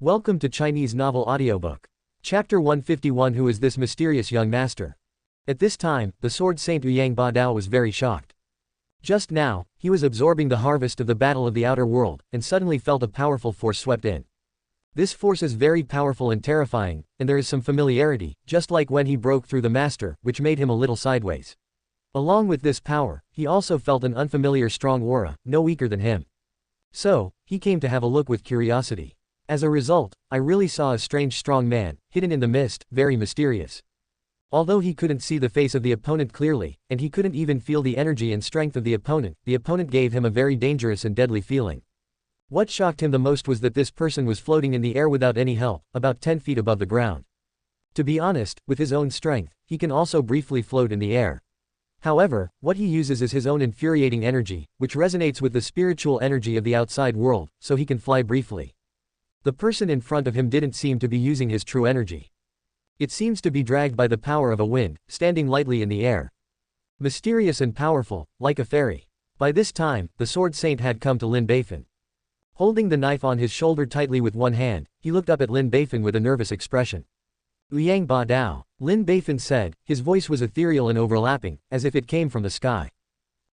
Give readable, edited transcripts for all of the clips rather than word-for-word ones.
Welcome to Chinese Novel Audiobook. Chapter 151. Who is this mysterious young master? At this time, the sword saint Yang Badao was very shocked. Just now, he was absorbing the harvest of the battle of the outer world, and suddenly felt a powerful force swept in. This force is very powerful and terrifying, and there is some familiarity, just like when he broke through the master, which made him a little sideways. Along with this power, he also felt an unfamiliar strong aura, no weaker than him. So, he came to have a look with curiosity. As a result, I really saw a strange strong man, hidden in the mist, very mysterious. Although he couldn't see the face of the opponent clearly, and he couldn't even feel the energy and strength of the opponent gave him a very dangerous and deadly feeling. What shocked him the most was that this person was floating in the air without any help, about 10 feet above the ground. To be honest, with his own strength, he can also briefly float in the air. However, what he uses is his own infuriating energy, which resonates with the spiritual energy of the outside world, so he can fly briefly. The person in front of him didn't seem to be using his true energy. It seems to be dragged by the power of a wind, standing lightly in the air. Mysterious and powerful, like a fairy. By this time, the sword saint had come to Lin Beifan. Holding the knife on his shoulder tightly with one hand, he looked up at Lin Beifan with a nervous expression. Yang Badao, Lin Beifan said, his voice was ethereal and overlapping, as if it came from the sky.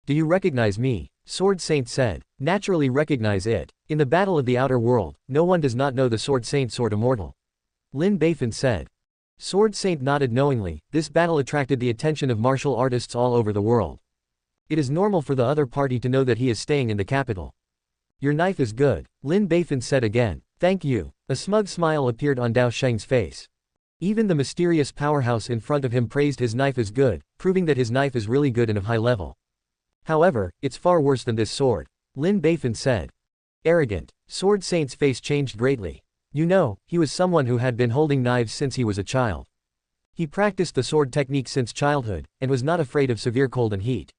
Do you recognize me? Sword Saint said. Naturally recognize it. In the battle of the outer world, no one does not know the Sword Saint Sword Immortal. Lin Beifan said. Sword Saint nodded knowingly. This battle attracted the attention of martial artists all over the world. It is normal for the other party to know that he is staying in the capital. Your knife is good, Lin Beifan said again. Thank you. A smug smile appeared on Dao Sheng's face. Even the mysterious powerhouse in front of him praised his knife as good, proving that his knife is really good and of high level. However, it's far worse than this sword, Lin Beifan said. Arrogant. Sword Saint's face changed greatly. You know, he was someone who had been holding knives since he was a child. He practiced the sword technique since childhood, and was not afraid of severe cold and heat.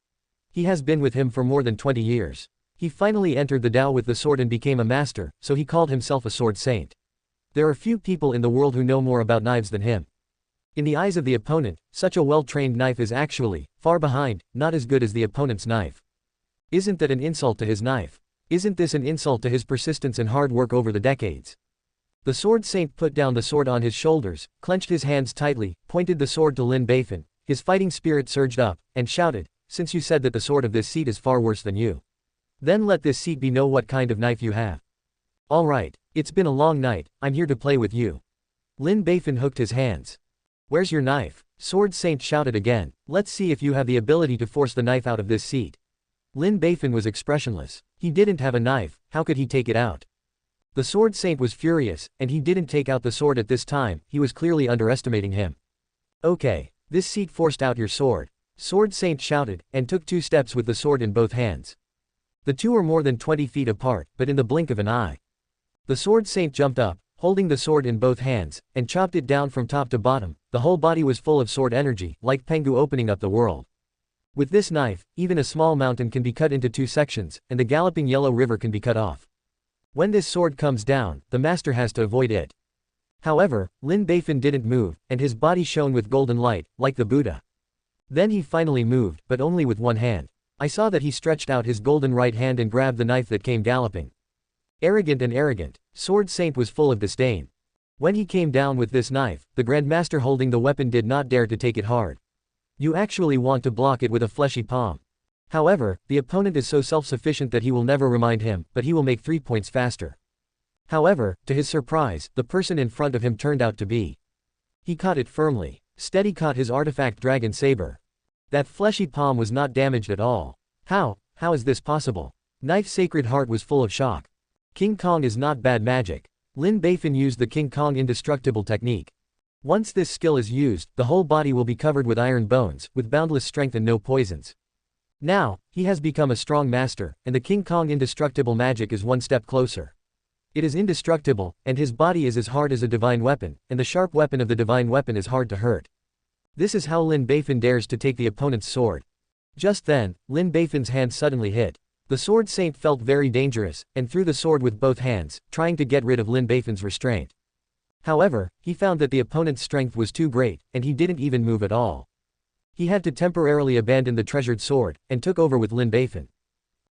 He has been with him for more than 20 years. He finally entered the Tao with the sword and became a master, so he called himself a sword saint. There are few people in the world who know more about knives than him. In the eyes of the opponent, such a well-trained knife is actually, far behind, not as good as the opponent's knife. Isn't that an insult to his knife? Isn't this an insult to his persistence and hard work over the decades? The sword saint put down the sword on his shoulders, clenched his hands tightly, pointed the sword to Lin Beifan, his fighting spirit surged up, and shouted, since you said that the sword of this seat is far worse than you. Then let this seat be know what kind of knife you have. Alright, it's been a long night, I'm here to play with you. Lin Beifan hooked his hands. Where's your knife? Sword Saint shouted again. Let's see if you have the ability to force the knife out of this seat. Lin Beifan was expressionless. He didn't have a knife, how could he take it out? The Sword Saint was furious, and he didn't take out the sword at this time, he was clearly underestimating him. Okay, this seat forced out your sword. Sword Saint shouted, and took 2 steps with the sword in both hands. The two were more than 20 feet apart, but in the blink of an eye. The Sword Saint jumped up, holding the sword in both hands, and chopped it down from top to bottom. The whole body was full of sword energy, like Pengu opening up the world. With this knife, even a small mountain can be cut into 2 sections, and the galloping yellow river can be cut off. When this sword comes down, the master has to avoid it. However, Lin Beifan didn't move, and his body shone with golden light, like the Buddha. Then he finally moved, but only with one hand. I saw that he stretched out his golden right hand and grabbed the knife that came galloping. Arrogant and arrogant, Sword Saint was full of disdain. When he came down with this knife, the Grandmaster holding the weapon did not dare to take it hard. You actually want to block it with a fleshy palm. However, the opponent is so self-sufficient that he will never remind him, but he will make 3 points faster. However, to his surprise, the person in front of him turned out to be. He caught it firmly. Steady caught his artifact dragon saber. That fleshy palm was not damaged at all. How is this possible? Knife Sacred Heart was full of shock. King Kong is not bad magic. Lin Beifan used the King Kong indestructible technique. Once this skill is used, the whole body will be covered with iron bones, with boundless strength and no poisons. Now, he has become a strong master, and the King Kong indestructible magic is 1 step closer. It is indestructible, and his body is as hard as a divine weapon, and the sharp weapon of the divine weapon is hard to hurt. This is how Lin Beifan dares to take the opponent's sword. Just then, Lin Beifan's hand suddenly hit. The Sword Saint felt very dangerous, and threw the sword with both hands, trying to get rid of Lin Beifan's restraint. However, he found that the opponent's strength was too great, and he didn't even move at all. He had to temporarily abandon the treasured sword, and took over with Lin Beifan.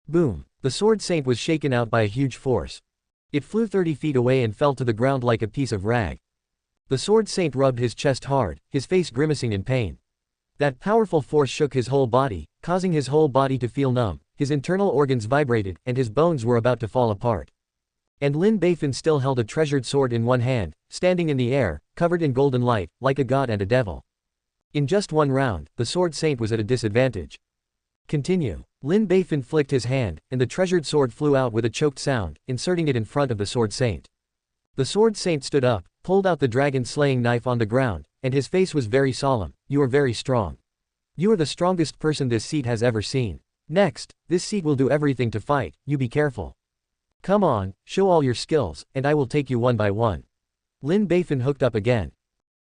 Boom! The Sword Saint was shaken out by a huge force. It flew 30 feet away and fell to the ground like a piece of rag. The sword saint rubbed his chest hard, his face grimacing in pain. That powerful force shook his whole body, causing his whole body to feel numb, his internal organs vibrated, and his bones were about to fall apart. And Lin Beifan still held a treasured sword in one hand, standing in the air, covered in golden light, like a god and a devil. In just one round, the sword saint was at a disadvantage. Continue. Lin Beifan flicked his hand, and the treasured sword flew out with a choked sound, inserting it in front of the sword saint. The sword saint stood up, pulled out the dragon-slaying knife on the ground, and his face was very solemn. You are very strong. You are the strongest person this seat has ever seen. Next, this seat will do everything to fight, you be careful. Come on, show all your skills, and I will take you one by one. Lin Beifan hooked up again.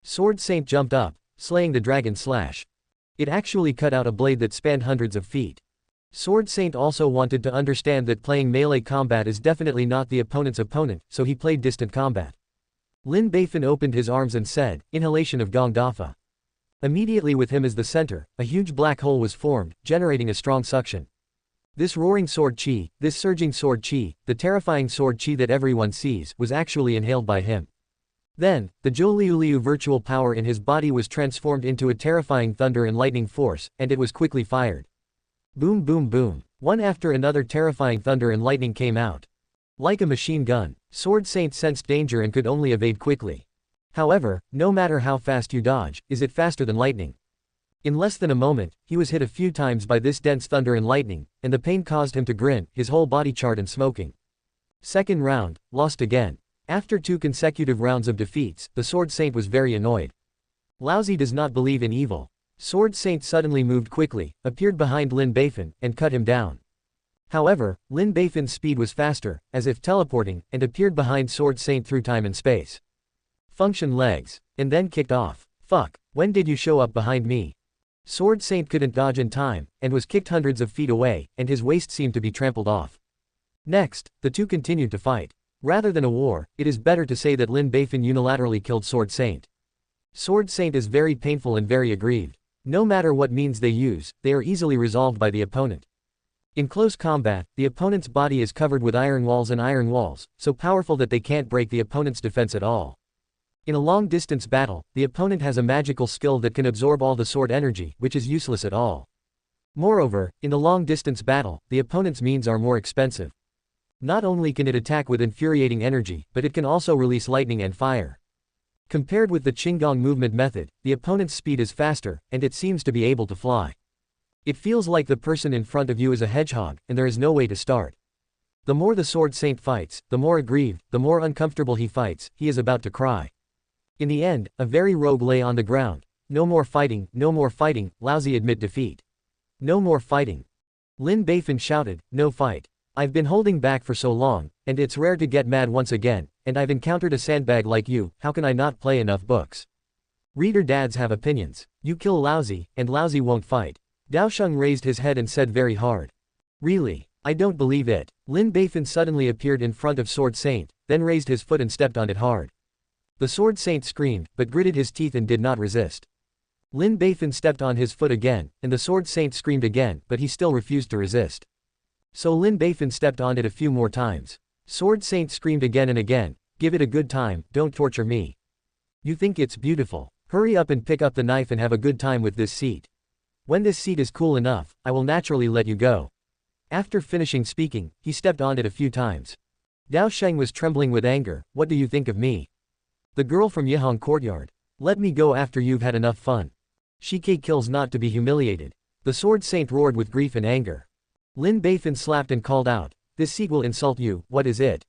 Sword saint jumped up, slaying the dragon slash. It actually cut out a blade that spanned hundreds of feet. Sword saint also wanted to understand that playing melee combat is definitely not the opponent's opponent, so he played distant combat. Lin Beifan opened his arms and said, "Inhalation of Gong Dafa." Immediately with him as the center, a huge black hole was formed, generating a strong suction. This roaring sword chi, this surging sword chi, the terrifying sword chi that everyone sees, was actually inhaled by him. Then, the Zhou virtual power in his body was transformed into a terrifying thunder and lightning force, and it was quickly fired. Boom boom boom. One after another terrifying thunder and lightning came out. Like a machine gun, Sword Saint sensed danger and could only evade quickly. However, no matter how fast you dodge, is it faster than lightning? In less than a moment, he was hit a few times by this dense thunder and lightning, and the pain caused him to grin, his whole body charred and smoking. Second round, lost again. After 2 consecutive rounds of defeats, the Sword Saint was very annoyed. Lousy does not believe in evil. Sword Saint suddenly moved quickly, appeared behind Lin Beifan, and cut him down. However, Lin Beifan's speed was faster, as if teleporting, and appeared behind Sword Saint through time and space. Function legs. And then kicked off. Fuck, when did you show up behind me? Sword Saint couldn't dodge in time, and was kicked hundreds of feet away, and his waist seemed to be trampled off. Next, the two continued to fight. Rather than a war, it is better to say that Lin Beifan unilaterally killed Sword Saint. Sword Saint is very painful and very aggrieved. No matter what means they use, they are easily resolved by the opponent. In close combat, the opponent's body is covered with iron walls, so powerful that they can't break the opponent's defense at all. In a long-distance battle, the opponent has a magical skill that can absorb all the sword energy, which is useless at all. Moreover, in the long-distance battle, the opponent's means are more expensive. Not only can it attack with infuriating energy, but it can also release lightning and fire. Compared with the Qinggong movement method, the opponent's speed is faster, and it seems to be able to fly. It feels like the person in front of you is a hedgehog, and there is no way to start. The more the Sword Saint fights, the more aggrieved, the more uncomfortable he fights, he is about to cry. In the end, a very rogue lay on the ground. No more fighting, lousy admit defeat. No more fighting. Lin Beifan shouted, no fight. I've been holding back for so long, and it's rare to get mad once again, and I've encountered a sandbag like you, how can I not play enough books? Reader dads have opinions. You kill lousy, and lousy won't fight. Daosheng raised his head and said very hard. Really? I don't believe it. Lin Beifan suddenly appeared in front of Sword Saint, then raised his foot and stepped on it hard. The Sword Saint screamed, but gritted his teeth and did not resist. Lin Beifan stepped on his foot again, and the Sword Saint screamed again, but he still refused to resist. So Lin Beifan stepped on it a few more times. Sword Saint screamed again and again, give it a good time, don't torture me. You think it's beautiful. Hurry up and pick up the knife and have a good time with this seat. When this seat is cool enough, I will naturally let you go. After finishing speaking, he stepped on it a few times. Daosheng was trembling with anger, what do you think of me? The girl from Yihong Courtyard. Let me go after you've had enough fun. Shike kills not to be humiliated. The Sword Saint roared with grief and anger. Lin Beifan slapped and called out, this seat will insult you, what is it?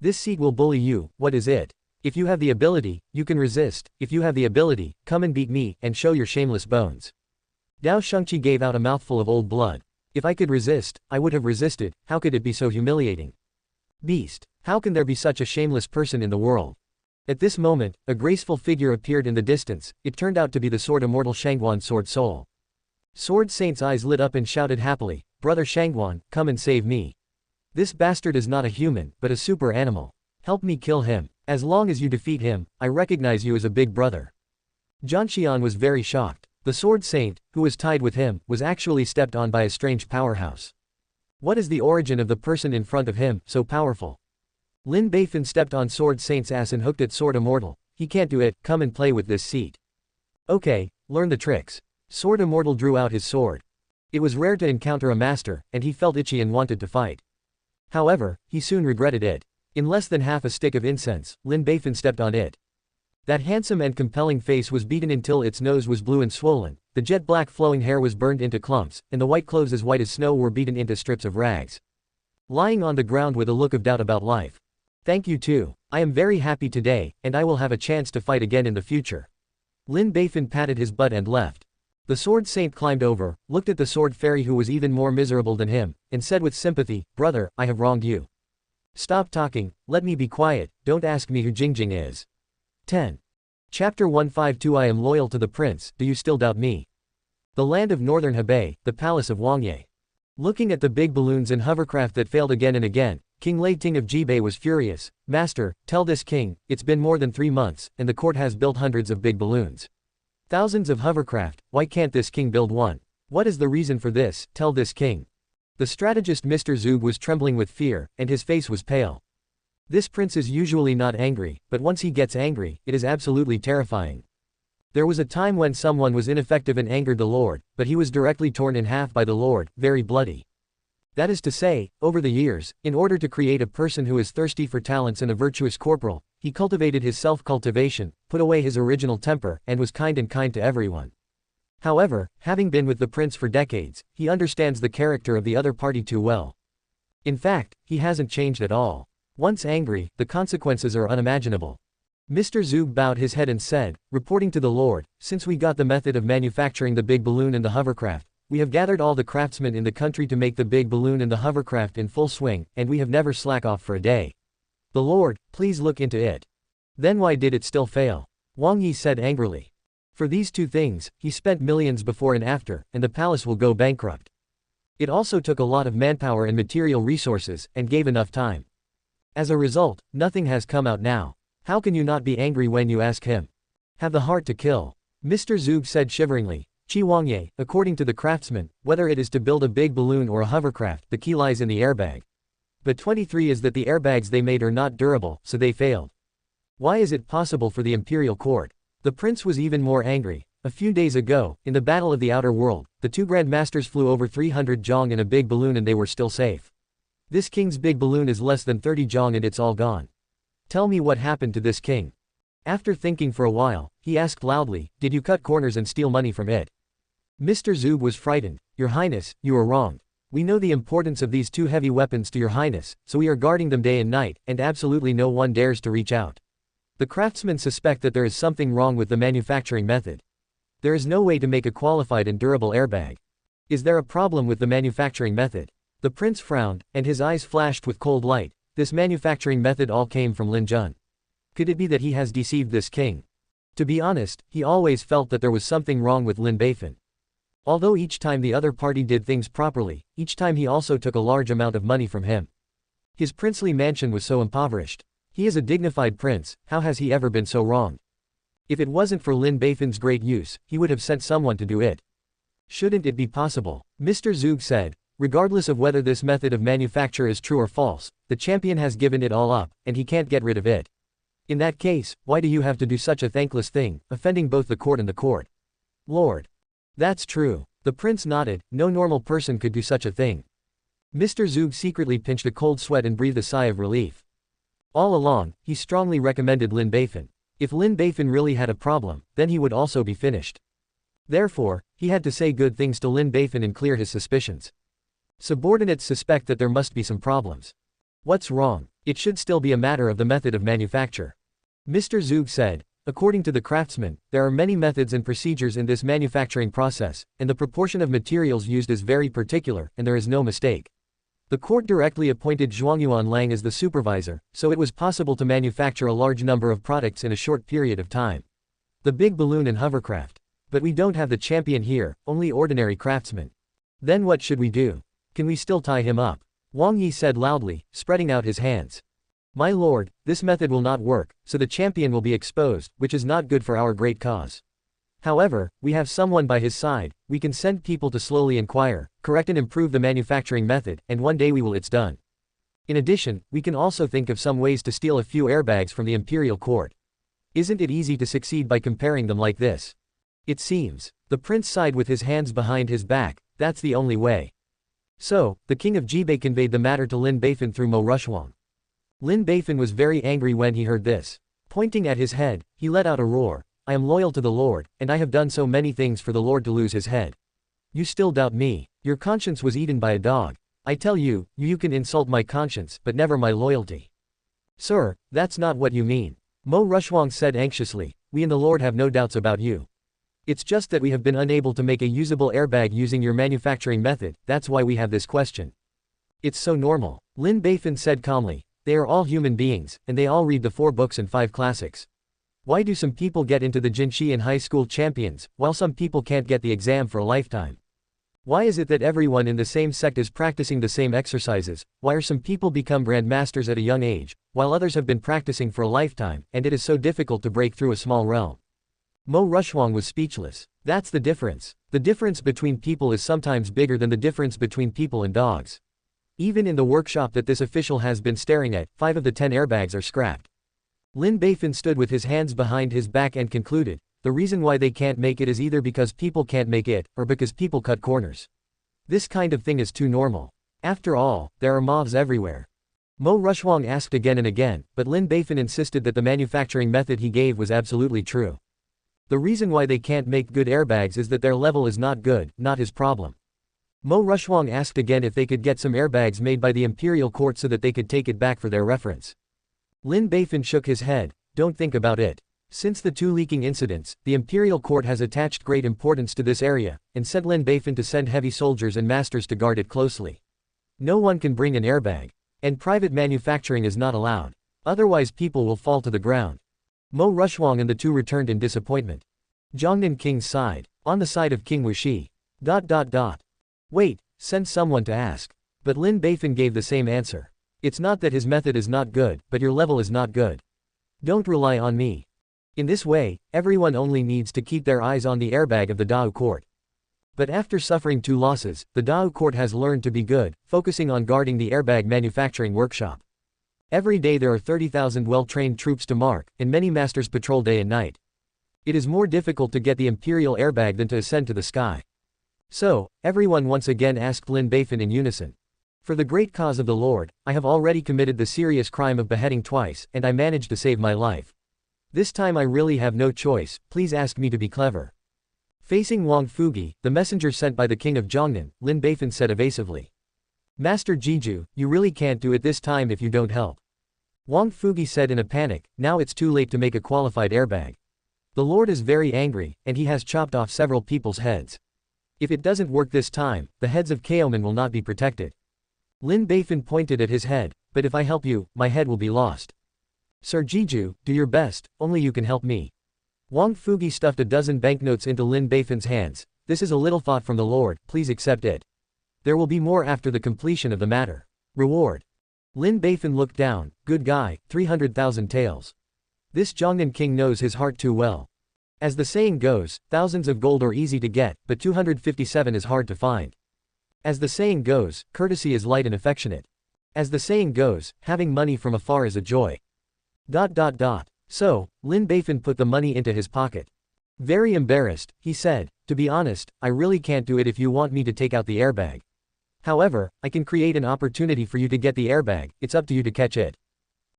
This seat will bully you, what is it? If you have the ability, you can resist, if you have the ability, come and beat me, and show your shameless bones. Dao Shengqi gave out a mouthful of old blood. If I could resist, I would have resisted, how could it be so humiliating? Beast, how can there be such a shameless person in the world? At this moment, a graceful figure appeared in the distance, it turned out to be the Sword Immortal Shangguan Sword Soul. Sword Saint's eyes lit up and shouted happily, Brother Shangguan, come and save me. This bastard is not a human, but a super animal. Help me kill him. As long as you defeat him, I recognize you as a big brother. Jianxian was very shocked. The Sword Saint, who was tied with him, was actually stepped on by a strange powerhouse. What is the origin of the person in front of him, so powerful? Lin Beifan stepped on Sword Saint's ass and hooked it. Sword Immortal, he can't do it, come and play with this seat. Okay, learn the tricks. Sword Immortal drew out his sword. It was rare to encounter a master, and he felt itchy and wanted to fight. However, he soon regretted it. In less than half a stick of incense, Lin Beifan stepped on it. That handsome and compelling face was beaten until its nose was blue and swollen, the jet black flowing hair was burned into clumps, and the white clothes as white as snow were beaten into strips of rags. Lying on the ground with a look of doubt about life. Thank you too. I am very happy today, and I will have a chance to fight again in the future. Lin Beifan patted his butt and left. The Sword Saint climbed over, looked at the Sword Fairy who was even more miserable than him, and said with sympathy, "Brother, I have wronged you. Stop talking, let me be quiet, don't ask me who Jing is." 10. Chapter 152 I am loyal to the prince, do you still doubt me? The land of northern Hebei, the palace of Wangye. Looking at the big balloons and hovercraft that failed again and again, King Lei Ting of Jibei was furious. Master, tell this king, it's been more than 3 months, and the court has built hundreds of big balloons. Thousands of hovercraft, why can't this king build one? What is the reason for this, tell this king. The strategist Mr. Zug was trembling with fear, and his face was pale. This prince is usually not angry, but once he gets angry, it is absolutely terrifying. There was a time when someone was ineffective and angered the Lord, but he was directly torn in half by the Lord, very bloody. That is to say, over the years, in order to create a person who is thirsty for talents and a virtuous corporal, he cultivated his self-cultivation, put away his original temper, and was kind to everyone. However, having been with the prince for decades, he understands the character of the other party too well. In fact, he hasn't changed at all. Once angry, the consequences are unimaginable. Mr. Zug bowed his head and said, reporting to the Lord, since we got the method of manufacturing the big balloon and the hovercraft, we have gathered all the craftsmen in the country to make the big balloon and the hovercraft in full swing, and we have never slack off for a day. The Lord, please look into it. Then why did it still fail? Wang Yi said angrily. For these two things, he spent millions before and after, and the palace will go bankrupt. It also took a lot of manpower and material resources, and gave enough time. As a result, nothing has come out now. How can you not be angry when you ask him? Have the heart to kill. Mr. Zug said shiveringly. Qi Wangye, according to the craftsman, whether it is to build a big balloon or a hovercraft, the key lies in the airbag. But 23 is that the airbags they made are not durable, so they failed. Why is it possible for the imperial court? The prince was even more angry. A few days ago, in the Battle of the Outer World, the two Grand Masters flew over 300 zhong in a big balloon and they were still safe. This king's big balloon is less than 30 zhong and it's all gone. Tell me what happened to this king. After thinking for a while, he asked loudly, did you cut corners and steal money from it? Mr. Zug was frightened. Your Highness, you are wrong. We know the importance of these two heavy weapons to your Highness, so we are guarding them day and night, and absolutely no one dares to reach out. The craftsmen suspect that there is something wrong with the manufacturing method. There is no way to make a qualified and durable airbag. Is there a problem with the manufacturing method? The prince frowned, and his eyes flashed with cold light. This manufacturing method all came from Lin Jun. Could it be that he has deceived this king? To be honest, he always felt that there was something wrong with Lin Beifan. Although each time the other party did things properly, each time he also took a large amount of money from him. His princely mansion was so impoverished. He is a dignified prince, how has he ever been so wronged? If it wasn't for Lin Beifan's great use, he would have sent someone to do it. Shouldn't it be possible? Mr. Zug said. Regardless of whether this method of manufacture is true or false, the champion has given it all up, and he can't get rid of it. In that case, why do you have to do such a thankless thing, offending both the court and the court? Lord. That's true. The prince nodded, no normal person could do such a thing. Mr. Zug secretly pinched a cold sweat and breathed a sigh of relief. All along, he strongly recommended Lin Beifan. If Lin Beifan really had a problem, then he would also be finished. Therefore, he had to say good things to Lin Beifan and clear his suspicions. Subordinates suspect that there must be some problems. What's wrong? It should still be a matter of the method of manufacture. Mr. Zug said. According to the craftsman, there are many methods and procedures in this manufacturing process, and the proportion of materials used is very particular, and there is no mistake. The court directly appointed Zhuangyuan Lang as the supervisor, so it was possible to manufacture a large number of products in a short period of time. The big balloon and hovercraft. But we don't have the champion here, only ordinary craftsmen. Then what should we do? Can we still tie him up? Wang Yi said loudly, spreading out his hands. My lord, this method will not work, so the champion will be exposed, which is not good for our great cause. However, we have someone by his side, we can send people to slowly inquire, correct and improve the manufacturing method, and one day it's done. In addition, we can also think of some ways to steal a few airbags from the imperial court. Isn't it easy to succeed by comparing them like this? It seems. The prince sighed with his hands behind his back. That's the only way. So, the king of Jibei conveyed the matter to Lin Beifan through Mo Rushuang. Lin Beifan was very angry when he heard this. Pointing at his head, he let out a roar. I am loyal to the Lord, and I have done so many things for the Lord to lose his head. You still doubt me. Your conscience was eaten by a dog. I tell you, you can insult my conscience, but never my loyalty. Sir, that's not what you mean. Mo Rushuang said anxiously, we and the Lord have no doubts about you. It's just that we have been unable to make a usable airbag using your manufacturing method, that's why we have this question. It's so normal. Lin Beifan said calmly, they are all human beings, and they all read the 4 books and 5 classics. Why do some people get into the Jinshi and high school champions, while some people can't get the exam for a lifetime? Why is it that everyone in the same sect is practicing the same exercises? Why are some people become grandmasters at a young age, while others have been practicing for a lifetime, and it is so difficult to break through a small realm? Mo Rushuang was speechless. That's the difference. The difference between people is sometimes bigger than the difference between people and dogs. Even in the workshop that this official has been staring at, 5 of the 10 airbags are scrapped. Lin Beifan stood with his hands behind his back and concluded, the reason why they can't make it is either because people can't make it, or because people cut corners. This kind of thing is too normal. After all, there are moths everywhere. Mo Rushuang asked again and again, but Lin Beifan insisted that the manufacturing method he gave was absolutely true. The reason why they can't make good airbags is that their level is not good, not his problem. Mo Rushuang asked again if they could get some airbags made by the imperial court so that they could take it back for their reference. Lin Beifan shook his head, don't think about it. Since the 2 leaking incidents, the imperial court has attached great importance to this area, and sent Lin Beifan to send heavy soldiers and masters to guard it closely. No one can bring an airbag. And private manufacturing is not allowed. Otherwise people will fall to the ground. Mo Rushuang and the 2 returned in disappointment. Zhongnan King sighed. On the side of King Wuxi. Wait, send someone to ask. But Lin Beifan gave the same answer. It's not that his method is not good, but your level is not good. Don't rely on me. In this way, everyone only needs to keep their eyes on the airbag of the Dao court. But after suffering 2 losses, the Dao court has learned to be good, focusing on guarding the airbag manufacturing workshop. Every day there are 30,000 well-trained troops to mark, and many masters patrol day and night. It is more difficult to get the imperial airbag than to ascend to the sky. So, everyone once again asked Lin Beifan in unison. For the great cause of the Lord, I have already committed the serious crime of beheading twice, and I managed to save my life. This time I really have no choice, please ask me to be clever. Facing Wang Fugi, the messenger sent by the king of Zhongnan, Lin Beifan said evasively. Master Jiju, you really can't do it this time if you don't help. Wang Fugi said in a panic, now it's too late to make a qualified airbag. The Lord is very angry, and he has chopped off several people's heads. If it doesn't work this time, the heads of Kaomen will not be protected. Lin Beifan pointed at his head, but if I help you, my head will be lost. Sir Jiju, do your best, only you can help me. Wang Fugi stuffed a dozen banknotes into Lin Beifan's hands. This is a little thought from the Lord, please accept it. There will be more after the completion of the matter. Reward. Lin Beifan looked down, good guy, 300,000 taels. This Zhongnan king knows his heart too well. As the saying goes, thousands of gold are easy to get, but 257 is hard to find. As the saying goes, courtesy is light and affectionate. As the saying goes, having money from afar is a joy. So, Lin Beifan put the money into his pocket. Very embarrassed, he said, to be honest, I really can't do it if you want me to take out the airbag. However, I can create an opportunity for you to get the airbag, it's up to you to catch it.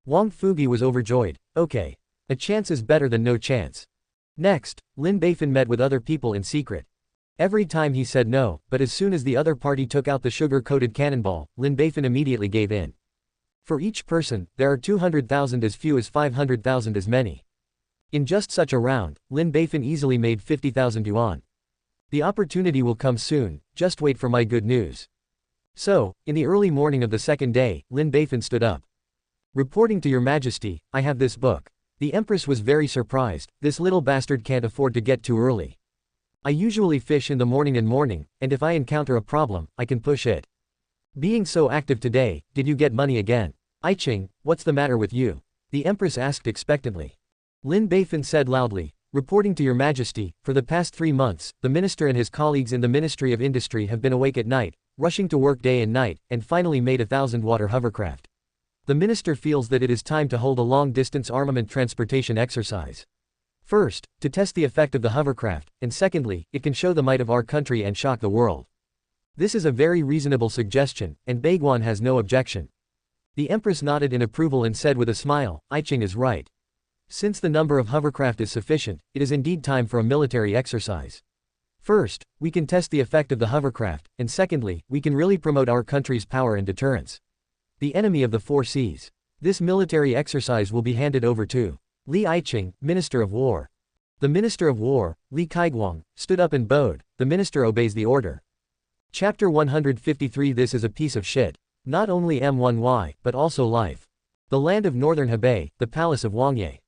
Wang Fugi was overjoyed. Okay. A chance is better than no chance. Next, Lin Beifan met with other people in secret. Every time he said no, but as soon as the other party took out the sugar-coated cannonball, Lin Beifan immediately gave in. For each person, there are 200,000 as few as 500,000 as many. In just such a round, Lin Beifan easily made 50,000 yuan. The opportunity will come soon, just wait for my good news. So, in the early morning of the second day, Lin Beifan stood up. Reporting to your majesty, I have this book. The empress was very surprised, this little bastard can't afford to get too early. I usually fish in the morning and if I encounter a problem, I can push it. Being so active today, did you get money again? Qing, what's the matter with you? The empress asked expectantly. Lin Beifan said loudly, reporting to your majesty, for the past 3 months, the minister and his colleagues in the Ministry of Industry have been awake at night, rushing to work day and night, and finally made 1,000 water hovercraft. The minister feels that it is time to hold a long-distance armament transportation exercise. First, to test the effect of the hovercraft, and secondly, it can show the might of our country and shock the world. This is a very reasonable suggestion, and Baiguan has no objection. The empress nodded in approval and said with a smile, Qing is right. Since the number of hovercraft is sufficient, it is indeed time for a military exercise. First, we can test the effect of the hovercraft, and secondly, we can really promote our country's power and deterrence. The enemy of the four seas. This military exercise will be handed over to Li Qing, Minister of War. The Minister of War, Li Kaiguang, stood up and bowed. The minister obeys the order. Chapter 153. This is a piece of shit. Not only M1Y, but also life. The land of northern Hebei, the palace of Wangye.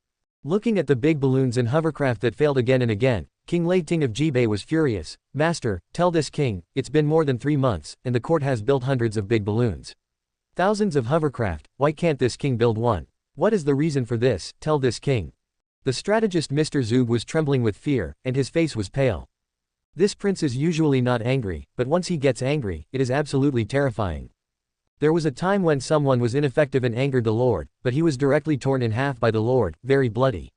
Looking at the big balloons and hovercraft that failed again and again, King Lei Ting of Jibei was furious. Master, tell this king, it's been more than 3 months, and the court has built hundreds of big balloons. Thousands of hovercraft, why can't this king build one? What is the reason for this? Tell this king. The strategist Mr. Zug was trembling with fear, and his face was pale. This prince is usually not angry, but once he gets angry, it is absolutely terrifying. There was a time when someone was ineffective and angered the Lord, but he was directly torn in half by the Lord, very bloody.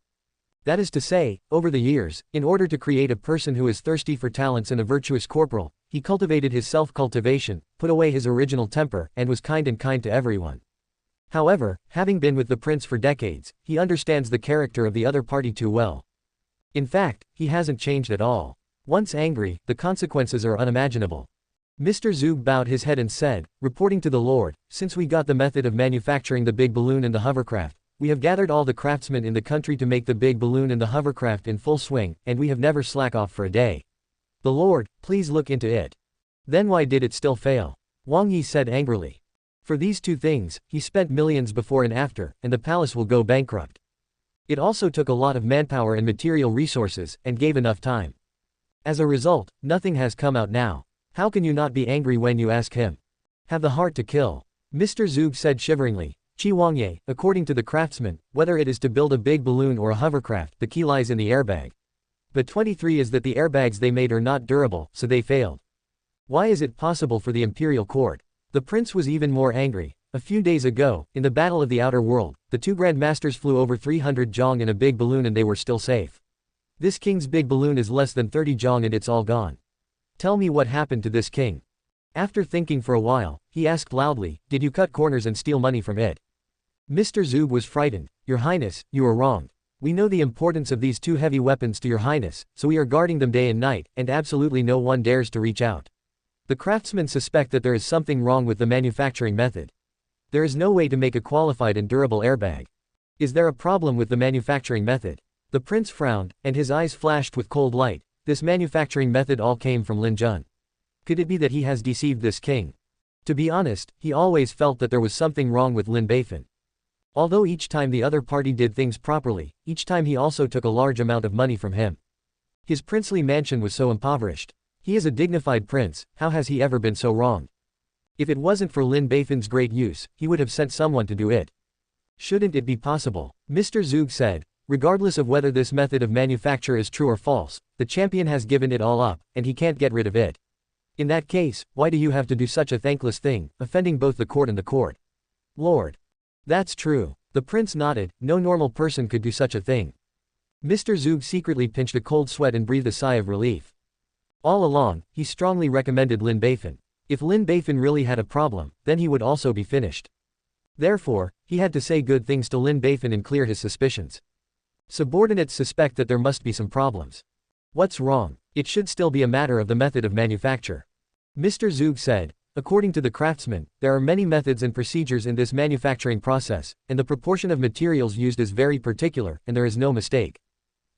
That is to say, over the years, in order to create a person who is thirsty for talents and a virtuous corporal, he cultivated his self-cultivation, put away his original temper, and was kind to everyone. However, having been with the prince for decades, he understands the character of the other party too well. In fact, he hasn't changed at all. Once angry, the consequences are unimaginable. Mr. Zug bowed his head and said, reporting to the Lord, since we got the method of manufacturing the big balloon and the hovercraft, we have gathered all the craftsmen in the country to make the big balloon and the hovercraft in full swing, and we have never slack off for a day. The Lord, please look into it. Then why did it still fail? Wang Yi said angrily. For these two things, he spent millions before and after, and the palace will go bankrupt. It also took a lot of manpower and material resources, and gave enough time. As a result, nothing has come out now. How can you not be angry when you ask him? Have the heart to kill. Mr. Zug said shiveringly, Qi Wangye, according to the craftsman, whether it is to build a big balloon or a hovercraft, the key lies in the airbag. But 23 is that the airbags they made are not durable, so they failed. Why is it possible for the imperial court? The prince was even more angry. A few days ago, in the Battle of the Outer World, the two Grand Masters flew over 300 zhong in a big balloon and they were still safe. This king's big balloon is less than 30 zhong and it's all gone. Tell me what happened to this king. After thinking for a while, he asked loudly, did you cut corners and steal money from it? Mr. Zug was frightened. Your Highness, you are wrong. We know the importance of these two heavy weapons to your Highness, so we are guarding them day and night, and absolutely no one dares to reach out. The craftsmen suspect that there is something wrong with the manufacturing method. There is no way to make a qualified and durable airbag. Is there a problem with the manufacturing method? The prince frowned, and his eyes flashed with cold light. This manufacturing method all came from Lin Jun. Could it be that he has deceived this king? To be honest, he always felt that there was something wrong with Lin Beifan. Although each time the other party did things properly, each time he also took a large amount of money from him. His princely mansion was so impoverished. He is a dignified prince, how has he ever been so wrong? If it wasn't for Lin Beifan's great use, he would have sent someone to do it. Shouldn't it be possible? Mr. Zug said, regardless of whether this method of manufacture is true or false, the champion has given it all up, and he can't get rid of it. In that case, why do you have to do such a thankless thing, offending both the court and the court? Lord. That's true. The prince nodded, no normal person could do such a thing. Mr. Zug secretly pinched a cold sweat and breathed a sigh of relief. All along, he strongly recommended Lin Beifan. If Lin Beifan really had a problem, then he would also be finished. Therefore, he had to say good things to Lin Beifan and clear his suspicions. Subordinates suspect that there must be some problems. What's wrong? It should still be a matter of the method of manufacture. Mr. Zug said, according to the craftsman, there are many methods and procedures in this manufacturing process, and the proportion of materials used is very particular, and there is no mistake.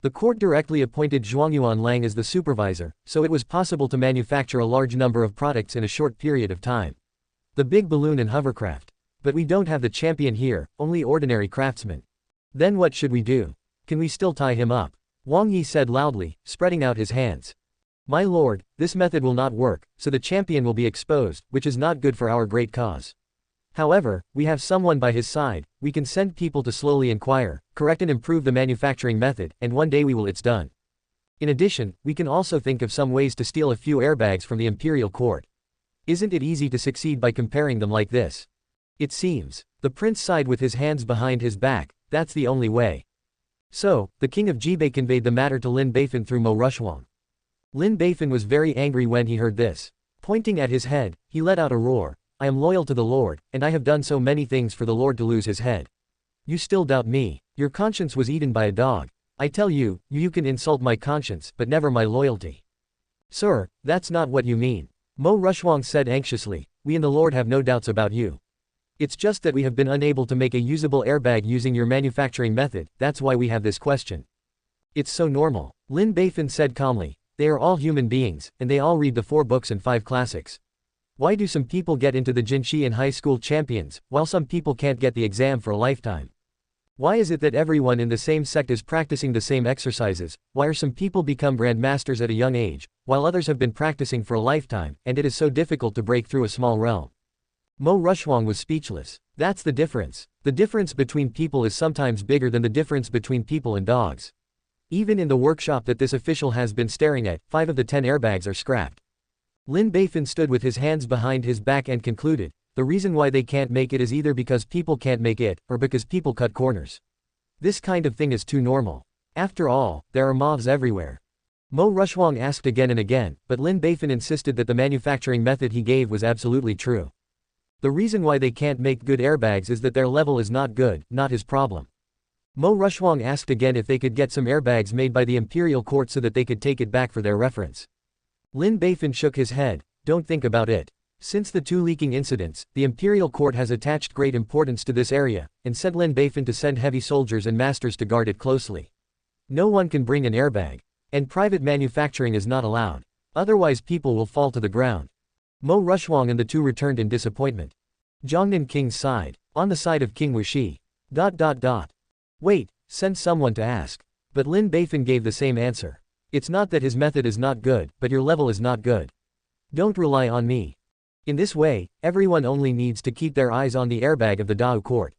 The court directly appointed Zhuangyuan Lang as the supervisor, so it was possible to manufacture a large number of products in a short period of time. The big balloon and hovercraft. But we don't have the champion here, only ordinary craftsmen. Then what should we do? Can we still tie him up? Wang Yi said loudly, spreading out his hands. My lord, this method will not work, so the champion will be exposed, which is not good for our great cause. However, we have someone by his side, we can send people to slowly inquire, correct and improve the manufacturing method, and one day it's done. In addition, we can also think of some ways to steal a few airbags from the imperial court. Isn't it easy to succeed by comparing them like this? It seems. The prince sighed with his hands behind his back, that's the only way. So, the king of Jibei conveyed the matter to Lin Beifan through Mo Rushuang. Lin Beifan was very angry when he heard this. Pointing at his head, he let out a roar. I am loyal to the Lord, and I have done so many things for the Lord to lose his head. You still doubt me? Your conscience was eaten by a dog. I tell you, you can insult my conscience, but never my loyalty. Sir, that's not what you mean. Mo Rushuang said anxiously, we and the Lord have no doubts about you. It's just that we have been unable to make a usable airbag using your manufacturing method, that's why we have this question. It's so normal. Lin Beifan said calmly, they are all human beings, and they all read the 4 books and 5 classics. Why do some people get into the Jinshi and high school champions, while some people can't get the exam for a lifetime? Why is it that everyone in the same sect is practicing the same exercises? Why are some people become grandmasters at a young age, while others have been practicing for a lifetime, and it is so difficult to break through a small realm? Mo Rushuang was speechless. That's the difference. The difference between people is sometimes bigger than the difference between people and dogs. Even in the workshop that this official has been staring at, 5 of the 10 airbags are scrapped. Lin Beifan stood with his hands behind his back and concluded, the reason why they can't make it is either because people can't make it, or because people cut corners. This kind of thing is too normal. After all, there are moths everywhere. Mo Rushuang asked again and again, but Lin Beifan insisted that the manufacturing method he gave was absolutely true. The reason why they can't make good airbags is that their level is not good, not his problem. Mo Rushuang asked again if they could get some airbags made by the imperial court so that they could take it back for their reference. Lin Beifan shook his head, don't think about it. Since the 2 leaking incidents, the imperial court has attached great importance to this area, and said Lin Beifan to send heavy soldiers and masters to guard it closely. No one can bring an airbag. And private manufacturing is not allowed. Otherwise people will fall to the ground. Mo Rushuang and the 2 returned in disappointment. Zhongnan King sighed. On the side of King Wuxi. Wait, send someone to ask. But Lin Beifan gave the same answer. It's not that his method is not good, but your level is not good. Don't rely on me. In this way, everyone only needs to keep their eyes on the airbag of the Dao court.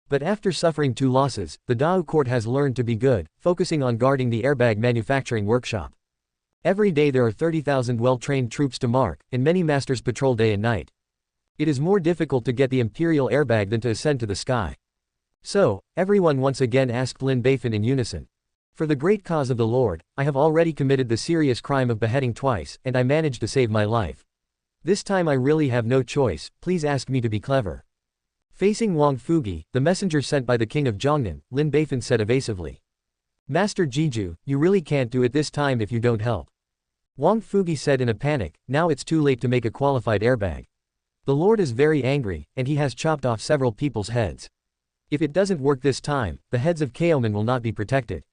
But after suffering 2 losses, the Dao court has learned to be good, focusing on guarding the airbag manufacturing workshop. Every day there are 30,000 well-trained troops to mark, and many masters patrol day and night. It is more difficult to get the imperial airbag than to ascend to the sky. So, everyone once again asked Lin Beifan in unison. For the great cause of the Lord, I have already committed the serious crime of beheading twice, and I managed to save my life. This time I really have no choice, please ask me to be clever. Facing Wang Fugi, the messenger sent by the king of Zhongnan, Lin Beifan said evasively. Master Jiju, you really can't do it this time if you don't help. Wang Fugi said in a panic, now it's too late to make a qualified airbag. The Lord is very angry, and he has chopped off several people's heads. If it doesn't work this time, the heads of Kaomen will not be protected.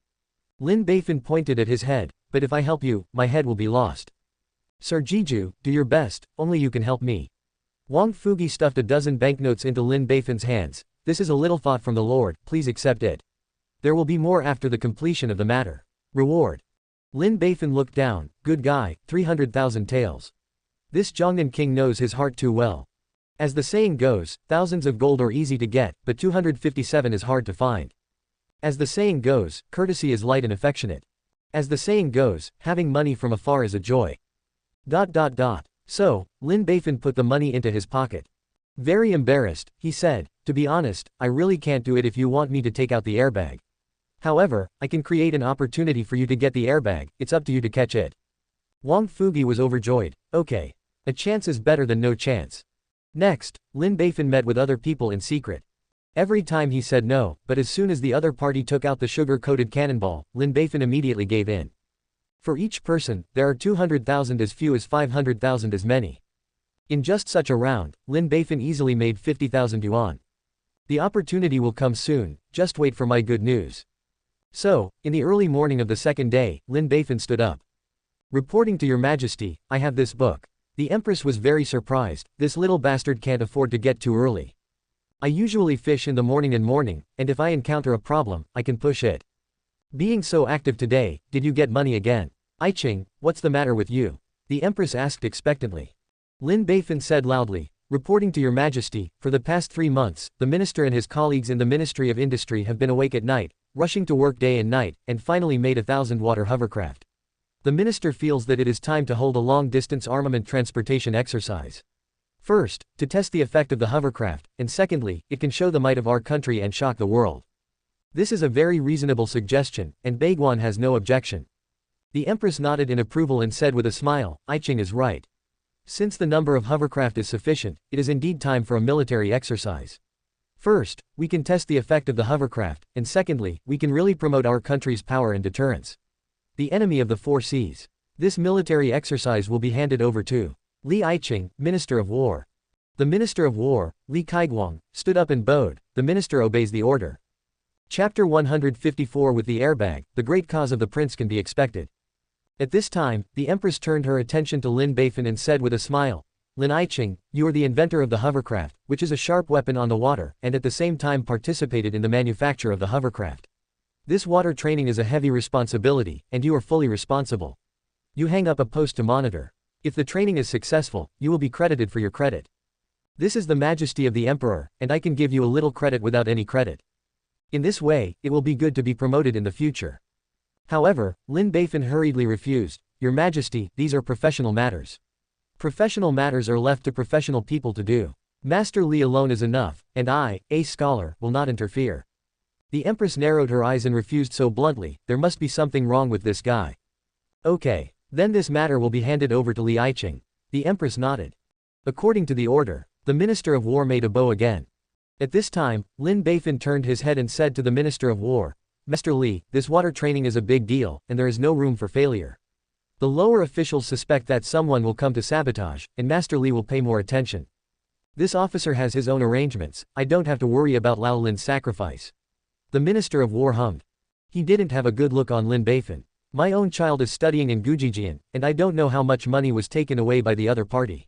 Lin Beifan pointed at his head, but if I help you, my head will be lost. Sir Jiju, do your best, only you can help me. Wang Fugi stuffed a dozen banknotes into Lin Beifan's hands. This is a little thought from the Lord, please accept it. There will be more after the completion of the matter. Reward. Lin Beifan looked down, good guy, 300,000 taels. This Zhongnan king knows his heart too well. As the saying goes, thousands of gold are easy to get, but 257 is hard to find. As the saying goes, courtesy is light and affectionate. As the saying goes, having money from afar is a joy. So, Lin Beifan put the money into his pocket. Very embarrassed, he said, to be honest, I really can't do it if you want me to take out the airbag. However, I can create an opportunity for you to get the airbag, it's up to you to catch it. Wang Fugi was overjoyed. Okay. A chance is better than no chance. Next, Lin Beifan met with other people in secret. Every time he said no, but as soon as the other party took out the sugar-coated cannonball, Lin Beifan immediately gave in. For each person, there are 200,000 as few as 500,000 as many. In just such a round, Lin Beifan easily made 50,000 yuan. The opportunity will come soon, just wait for my good news. So, in the early morning of the second day, Lin Beifan stood up. Reporting to your majesty, I have this book. The empress was very surprised, this little bastard can't afford to get too early. I usually fish in the morning, and if I encounter a problem, I can push it. Being so active today, did you get money again? Qing, what's the matter with you? The empress asked expectantly. Lin Beifan said loudly, reporting to your majesty, for the past 3 months, the minister and his colleagues in the Ministry of Industry have been awake at night, rushing to work day and night, and finally made 1,000 water hovercraft. The minister feels that it is time to hold a long-distance armament transportation exercise. First, to test the effect of the hovercraft, and secondly, it can show the might of our country and shock the world. This is a very reasonable suggestion, and Baiguan has no objection. The empress nodded in approval and said with a smile, Qing is right. Since the number of hovercraft is sufficient, it is indeed time for a military exercise. First, we can test the effect of the hovercraft, and secondly, we can really promote our country's power and deterrence. The enemy of the four seas. This military exercise will be handed over to Li Qing, Minister of War. The Minister of War, Li Kaiguang, stood up and bowed. The minister obeys the order. Chapter 154. With the airbag, the great cause of the prince can be expected. At this time, the empress turned her attention to Lin Beifan and said with a smile, Lin Qing, you are the inventor of the hovercraft, which is a sharp weapon on the water, and at the same time participated in the manufacture of the hovercraft. This water training is a heavy responsibility, and you are fully responsible. You hang up a post to monitor. If the training is successful, you will be credited for your credit. This is the majesty of the emperor, and I can give you a little credit without any credit. In this way, it will be good to be promoted in the future. However, Lin Beifan hurriedly refused, Your Majesty, these are professional matters. Professional matters are left to professional people to do. Master Li alone is enough, and I, a scholar, will not interfere. The empress narrowed her eyes and refused so bluntly, there must be something wrong with this guy. Okay. Then this matter will be handed over to Li Qing. The empress nodded. According to the order, the Minister of War made a bow again. At this time, Lin Beifan turned his head and said to the Minister of War, Master Li, this water training is a big deal, and there is no room for failure. The lower officials suspect that someone will come to sabotage, and Master Li will pay more attention. This officer has his own arrangements, I don't have to worry about Lao Lin's sacrifice. The Minister of War hummed. He didn't have a good look on Lin Beifan. My own child is studying in Gujijian, and I don't know how much money was taken away by the other party.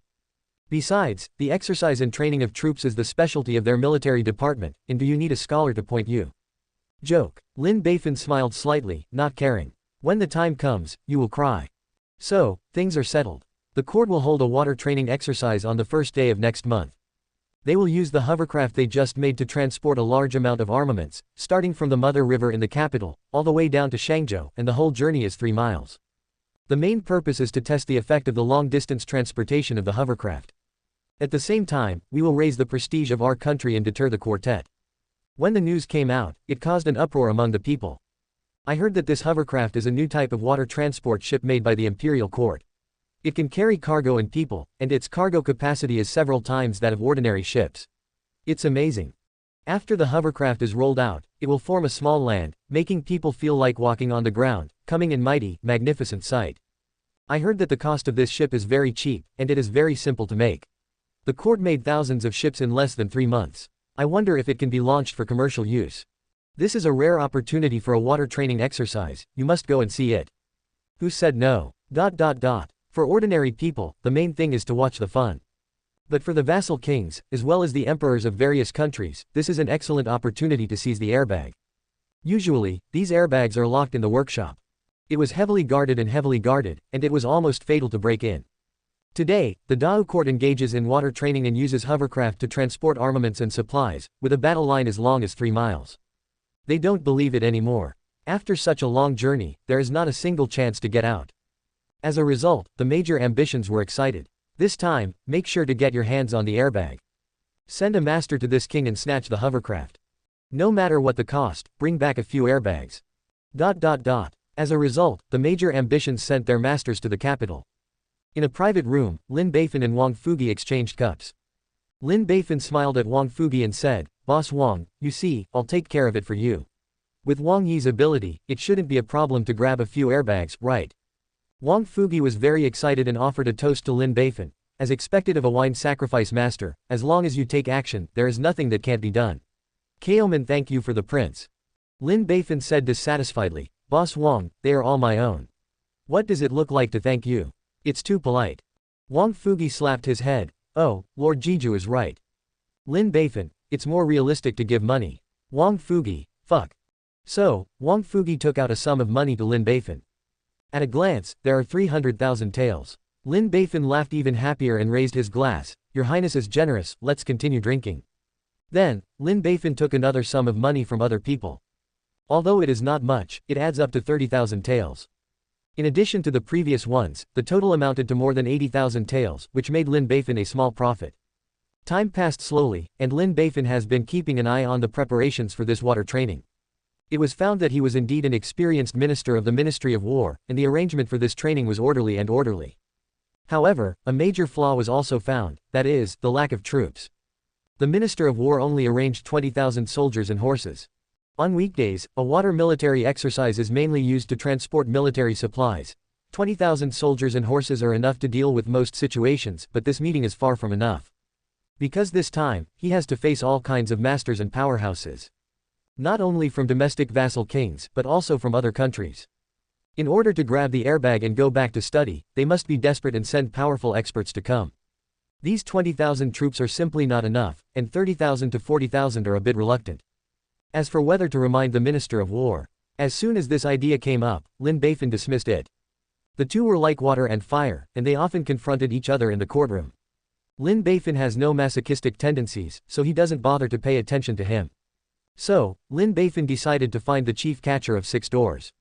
Besides, the exercise and training of troops is the specialty of their military department, and do you need a scholar to point you? Joke. Lin Beifan smiled slightly, not caring. When the time comes, you will cry. So, things are settled. The court will hold a water training exercise on the first day of next month. They will use the hovercraft they just made to transport a large amount of armaments, starting from the mother river in the capital, all the way down to Shangzhou, and the whole journey is 3 miles. The main purpose is to test the effect of the long-distance transportation of the hovercraft. At the same time, we will raise the prestige of our country and deter the quartet. When the news came out, it caused an uproar among the people. I heard that this hovercraft is a new type of water transport ship made by the imperial court. It can carry cargo and people, and its cargo capacity is several times that of ordinary ships. It's amazing. After the hovercraft is rolled out, it will form a small land, making people feel like walking on the ground, coming in mighty, magnificent sight. I heard that the cost of this ship is very cheap, and it is very simple to make. The court made thousands of ships in less than 3 months. I wonder if it can be launched for commercial use. This is a rare opportunity for a water training exercise, you must go and see it. Who said no? For ordinary people, the main thing is to watch the fun. But for the vassal kings, as well as the emperors of various countries, this is an excellent opportunity to seize the airbag. Usually, these airbags are locked in the workshop. It was heavily guarded, and it was almost fatal to break in. Today, the Dao court engages in water training and uses hovercraft to transport armaments and supplies, with a battle line as long as 3 miles. They don't believe it anymore. After such a long journey, there is not a single chance to get out. As a result, the major ambitions were excited. This time, make sure to get your hands on the airbag. Send a master to this king and snatch the hovercraft. No matter what the cost, bring back a few airbags. As a result, the major ambitions sent their masters to the capital. In a private room, Lin Beifan and Wang Fugi exchanged cups. Lin Beifan smiled at Wang Fugi and said, Boss Wang, you see, I'll take care of it for you. With Wang Yi's ability, it shouldn't be a problem to grab a few airbags, right? Wang Fugi was very excited and offered a toast to Lin Beifan. As expected of a wine sacrifice master, as long as you take action, there is nothing that can't be done. Kaoman, thank you for the prince. Lin Beifan said dissatisfiedly, Boss Wang, they are all my own. What does it look like to thank you? It's too polite. Wang Fugi slapped his head. Oh, Lord Jiju is right. Lin Beifan, it's more realistic to give money. Wang Fugi, fuck. So, Wang Fugi took out a sum of money to Lin Beifan. At a glance, there are 300,000 taels. Lin Beifan laughed even happier and raised his glass. Your Highness is generous, let's continue drinking. Then, Lin Beifan took another sum of money from other people. Although it is not much, it adds up to 30,000 taels. In addition to the previous ones, the total amounted to more than 80,000 taels, which made Lin Beifan a small profit. Time passed slowly, and Lin Beifan has been keeping an eye on the preparations for this water training. It was found that he was indeed an experienced minister of the Ministry of War, and the arrangement for this training was orderly. However, a major flaw was also found, that is, the lack of troops. The Minister of War only arranged 20,000 soldiers and horses. On weekdays, a water military exercise is mainly used to transport military supplies. 20,000 soldiers and horses are enough to deal with most situations, but this meeting is far from enough. Because this time, he has to face all kinds of masters and powerhouses. Not only from domestic vassal kings, but also from other countries. In order to grab the airbag and go back to study, they must be desperate and send powerful experts to come. These 20,000 troops are simply not enough, and 30,000 to 40,000 are a bit reluctant. As for whether to remind the Minister of War, as soon as this idea came up, Lin Beifan dismissed it. The two were like water and fire, and they often confronted each other in the courtroom. Lin Beifan has no masochistic tendencies, so he doesn't bother to pay attention to him. So, Lin Beifan decided to find the chief catcher of 6 doors.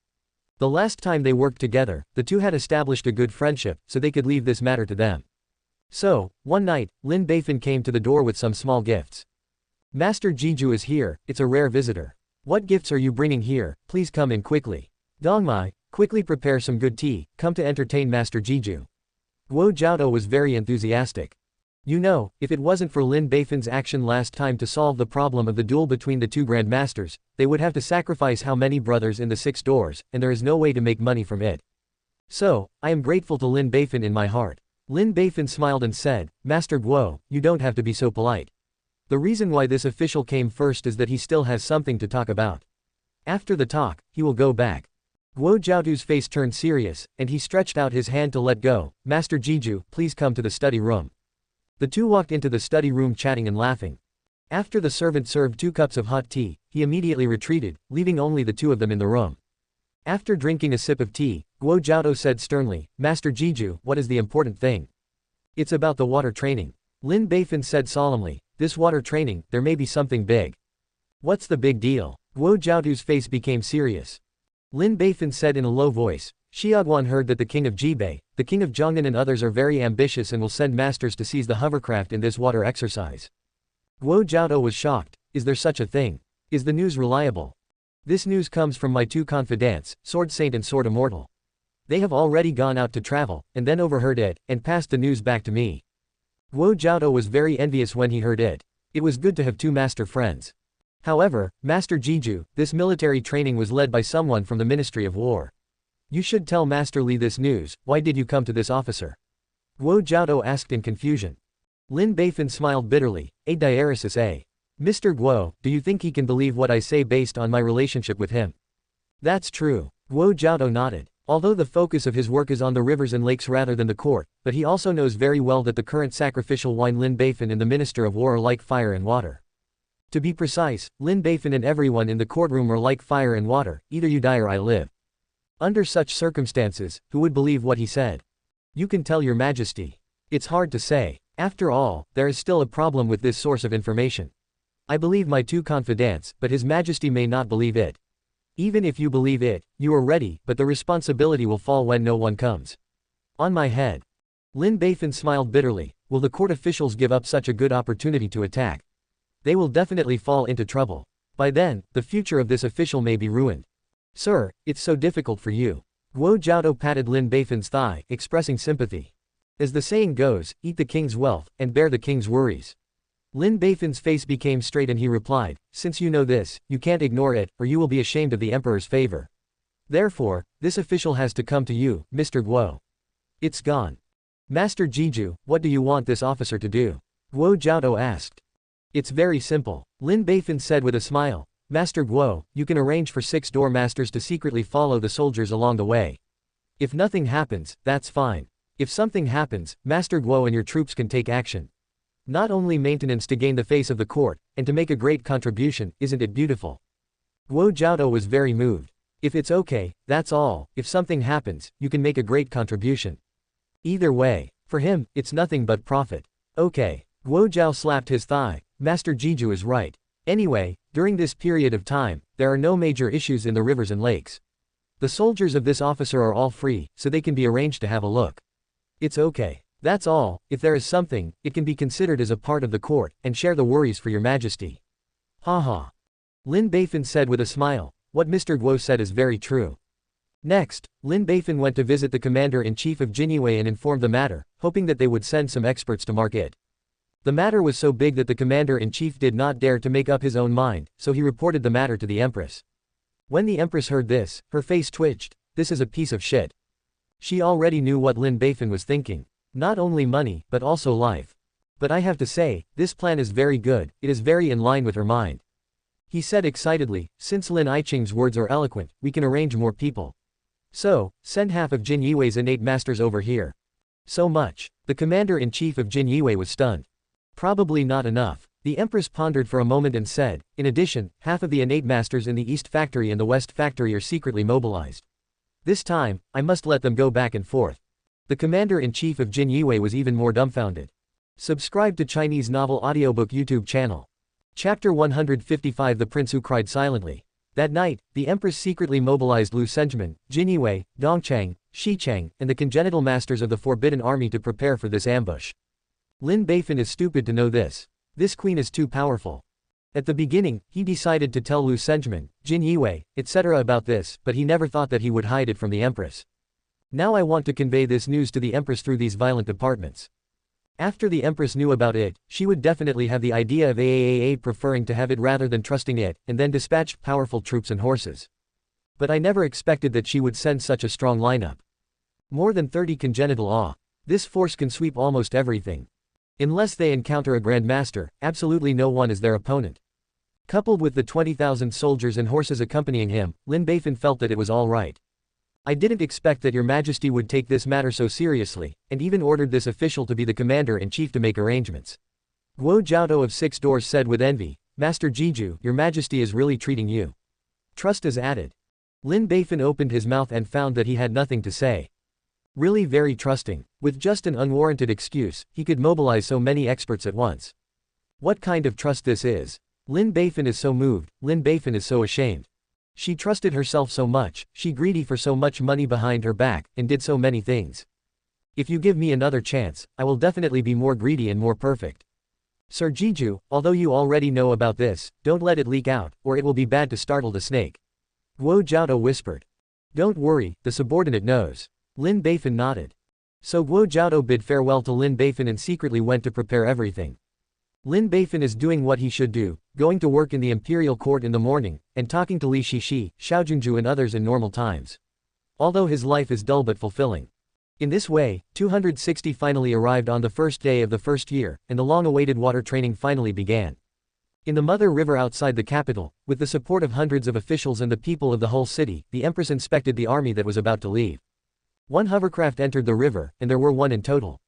The last time they worked together, the two had established a good friendship, so they could leave this matter to them. So, one night, Lin Beifan came to the door with some small gifts. Master Jiju is here, it's a rare visitor. What gifts are you bringing here? Please come in quickly. Dongmai, quickly prepare some good tea, come to entertain Master Jiju. Guo Jiaodo was very enthusiastic. You know, if it wasn't for Lin Beifan's action last time to solve the problem of the duel between the two Grand Masters, they would have to sacrifice how many brothers in the 6 doors, and there is no way to make money from it. So, I am grateful to Lin Beifan in my heart. Lin Beifan smiled and said, Master Guo, you don't have to be so polite. The reason why this official came first is that he still has something to talk about. After the talk, he will go back. Guo Jiaodu's face turned serious, and he stretched out his hand to let go. Master Jiju, please come to the study room. The two walked into the study room chatting and laughing. After the servant served 2 cups of hot tea, he immediately retreated, leaving only the two of them in the room. After drinking a sip of tea, Guo Jiaodo said sternly, Master Jiju, what is the important thing? It's about the water training. Lin Beifan said solemnly, this water training, there may be something big. What's the big deal? Guo Jiaodu's face became serious. Lin Beifan said in a low voice, Xiaoguan heard that the king of Jibei, the king of Zhengnan and others are very ambitious and will send masters to seize the hovercraft in this water exercise. Guo Jiaodo was shocked. Is there such a thing? Is the news reliable? This news comes from my 2 confidants, Sword Saint and Sword Immortal. They have already gone out to travel, and then overheard it, and passed the news back to me. Guo Jiaodo was very envious when he heard it. It was good to have 2 master friends. However, Master Jiju, this military training was led by someone from the Ministry of War. You should tell Master Li this news. Why did you come to this officer? Guo Jiaodo asked in confusion. Lin Beifan smiled bitterly. A diaresis A. Mr. Guo, do you think he can believe what I say based on my relationship with him? That's true. Guo Jiaodo nodded. Although the focus of his work is on the rivers and lakes rather than the court, but he also knows very well that the current sacrificial wine Lin Beifan and the Minister of War are like fire and water. To be precise, Lin Beifan and everyone in the courtroom are like fire and water, either you die or I live. Under such circumstances, who would believe what he said? You can tell your majesty. It's hard to say. After all, there is still a problem with this source of information. I believe my 2 confidants, but his majesty may not believe it. Even if you believe it, you are ready, but the responsibility will fall when no one comes. On my head. Lin Beifan smiled bitterly. Will the court officials give up such a good opportunity to attack? They will definitely fall into trouble. By then, the future of this official may be ruined. Sir, it's so difficult for you. Guo Jiaodo patted Lin Beifan's thigh, expressing sympathy. As the saying goes, eat the king's wealth, and bear the king's worries. Lin Beifan's face became straight and he replied, since you know this, you can't ignore it, or you will be ashamed of the emperor's favor. Therefore, this official has to come to you, Mr. Guo. It's gone. Master Jiju, what do you want this officer to do? Guo Jiaodo asked. It's very simple. Lin Beifan said with a smile. Master Guo, you can arrange for 6 door masters to secretly follow the soldiers along the way. If nothing happens, that's fine. If something happens, Master Guo and your troops can take action. Not only maintenance to gain the face of the court, and to make a great contribution, isn't it beautiful? Guo Jiaodo was very moved. If it's okay, that's all. If something happens, you can make a great contribution. Either way, for him, it's nothing but profit. Okay. Guo Jiao slapped his thigh. Master Jiju is right. Anyway, during this period of time, there are no major issues in the rivers and lakes. The soldiers of this officer are all free, so they can be arranged to have a look. It's okay. That's all. If there is something, it can be considered as a part of the court, and share the worries for your majesty. Ha ha. Lin Beifan said with a smile, what Mr. Guo said is very true. Next, Lin Beifan went to visit the commander-in-chief of Jinyue and informed the matter, hoping that they would send some experts to mark it. The matter was so big that the commander-in-chief did not dare to make up his own mind, so he reported the matter to the empress. When the empress heard this, her face twitched. This is a piece of shit. She already knew what Lin Beifan was thinking. Not only money, but also life. But I have to say, this plan is very good, it is very in line with her mind. He said excitedly, since Lin Iching's words are eloquent, we can arrange more people. So, send half of Jin Yiwei's innate masters over here. So much. The commander-in-chief of Jin Yiwei was stunned. Probably not enough. The empress pondered for a moment and said, in addition, half of the innate masters in the East Factory and the West Factory are secretly mobilized. This time, I must let them go back and forth. The commander-in-chief of Jin Yiwei was even more dumbfounded. Subscribe to Chinese Novel Audiobook YouTube channel. Chapter 155 The Prince Who Cried Silently. That night, the empress secretly mobilized Lu Senjman, Jin Yiwei, Dongchang, Shicheng, and the congenital masters of the Forbidden Army to prepare for this ambush. Lin Beifan is stupid to know this. This queen is too powerful. At the beginning, he decided to tell Lu Senjman, Jin Yiwei, etc. about this, but he never thought that he would hide it from the empress. Now I want to convey this news to the empress through these violent departments. After the empress knew about it, she would definitely have the idea of AAAA preferring to have it rather than trusting it, and then dispatched powerful troops and horses. But I never expected that she would send such a strong lineup. More than 30 congenital awe. This force can sweep almost everything. Unless they encounter a Grand Master, absolutely no one is their opponent. Coupled with the 20,000 soldiers and horses accompanying him, Lin Beifan felt that it was all right. I didn't expect that your majesty would take this matter so seriously, and even ordered this official to be the commander-in-chief to make arrangements. Guo Jiaodo of Six Doors said with envy, Master Jiju, your majesty is really treating you. Trust is added. Lin Beifan opened his mouth and found that he had nothing to say. Really very trusting. With just an unwarranted excuse, he could mobilize so many experts at once. What kind of trust this is? Lin Beifan is so moved, Lin Beifan is so ashamed. She trusted herself so much, she greedy for so much money behind her back, and did so many things. If you give me another chance, I will definitely be more greedy and more perfect. Sir Jiju, although you already know about this, don't let it leak out, or it will be bad to startle the snake. Guo Jiaodo whispered. Don't worry, the subordinate knows. Lin Beifan nodded. So Guo Jiaodo bid farewell to Lin Beifan and secretly went to prepare everything. Lin Beifan is doing what he should do, going to work in the imperial court in the morning, and talking to Li Shishi, Xiaojunju and others in normal times. Although his life is dull but fulfilling. In this way, 260 finally arrived on the first day of the first year, and the long-awaited water training finally began. In the Mother River outside the capital, with the support of hundreds of officials and the people of the whole city, the empress inspected the army that was about to leave. One hovercraft entered the river, and there were one in total.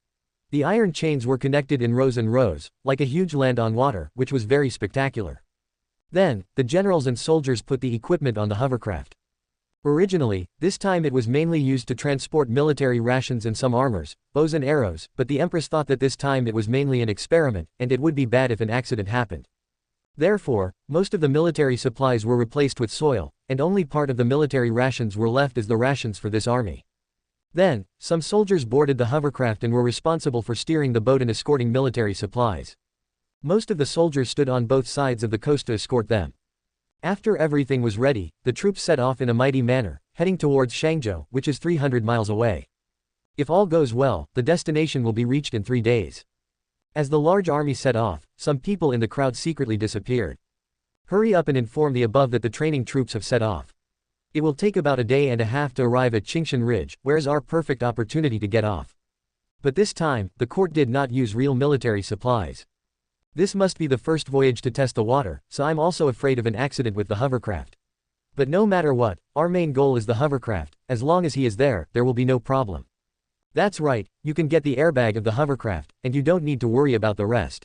The iron chains were connected in rows and rows, like a huge land on water, which was very spectacular. Then, the generals and soldiers put the equipment on the hovercraft. Originally, this time it was mainly used to transport military rations and some armors, bows and arrows, but the empress thought that this time it was mainly an experiment, and it would be bad if an accident happened. Therefore, most of the military supplies were replaced with soil, and only part of the military rations were left as the rations for this army. Then, some soldiers boarded the hovercraft and were responsible for steering the boat and escorting military supplies. Most of the soldiers stood on both sides of the coast to escort them. After everything was ready, the troops set off in a mighty manner, heading towards Shangzhou, which is 300 miles away. If all goes well, the destination will be reached in 3 days. As the large army set off, some people in the crowd secretly disappeared. Hurry up and inform the above that the training troops have set off. It will take about a day and a half to arrive at Qingshan Ridge, where is our perfect opportunity to get off. But this time, the court did not use real military supplies. This must be the first voyage to test the water, so I'm also afraid of an accident with the hovercraft. But no matter what, our main goal is the hovercraft. As long as he is there, there will be no problem. That's right, you can get the airbag of the hovercraft, and you don't need to worry about the rest.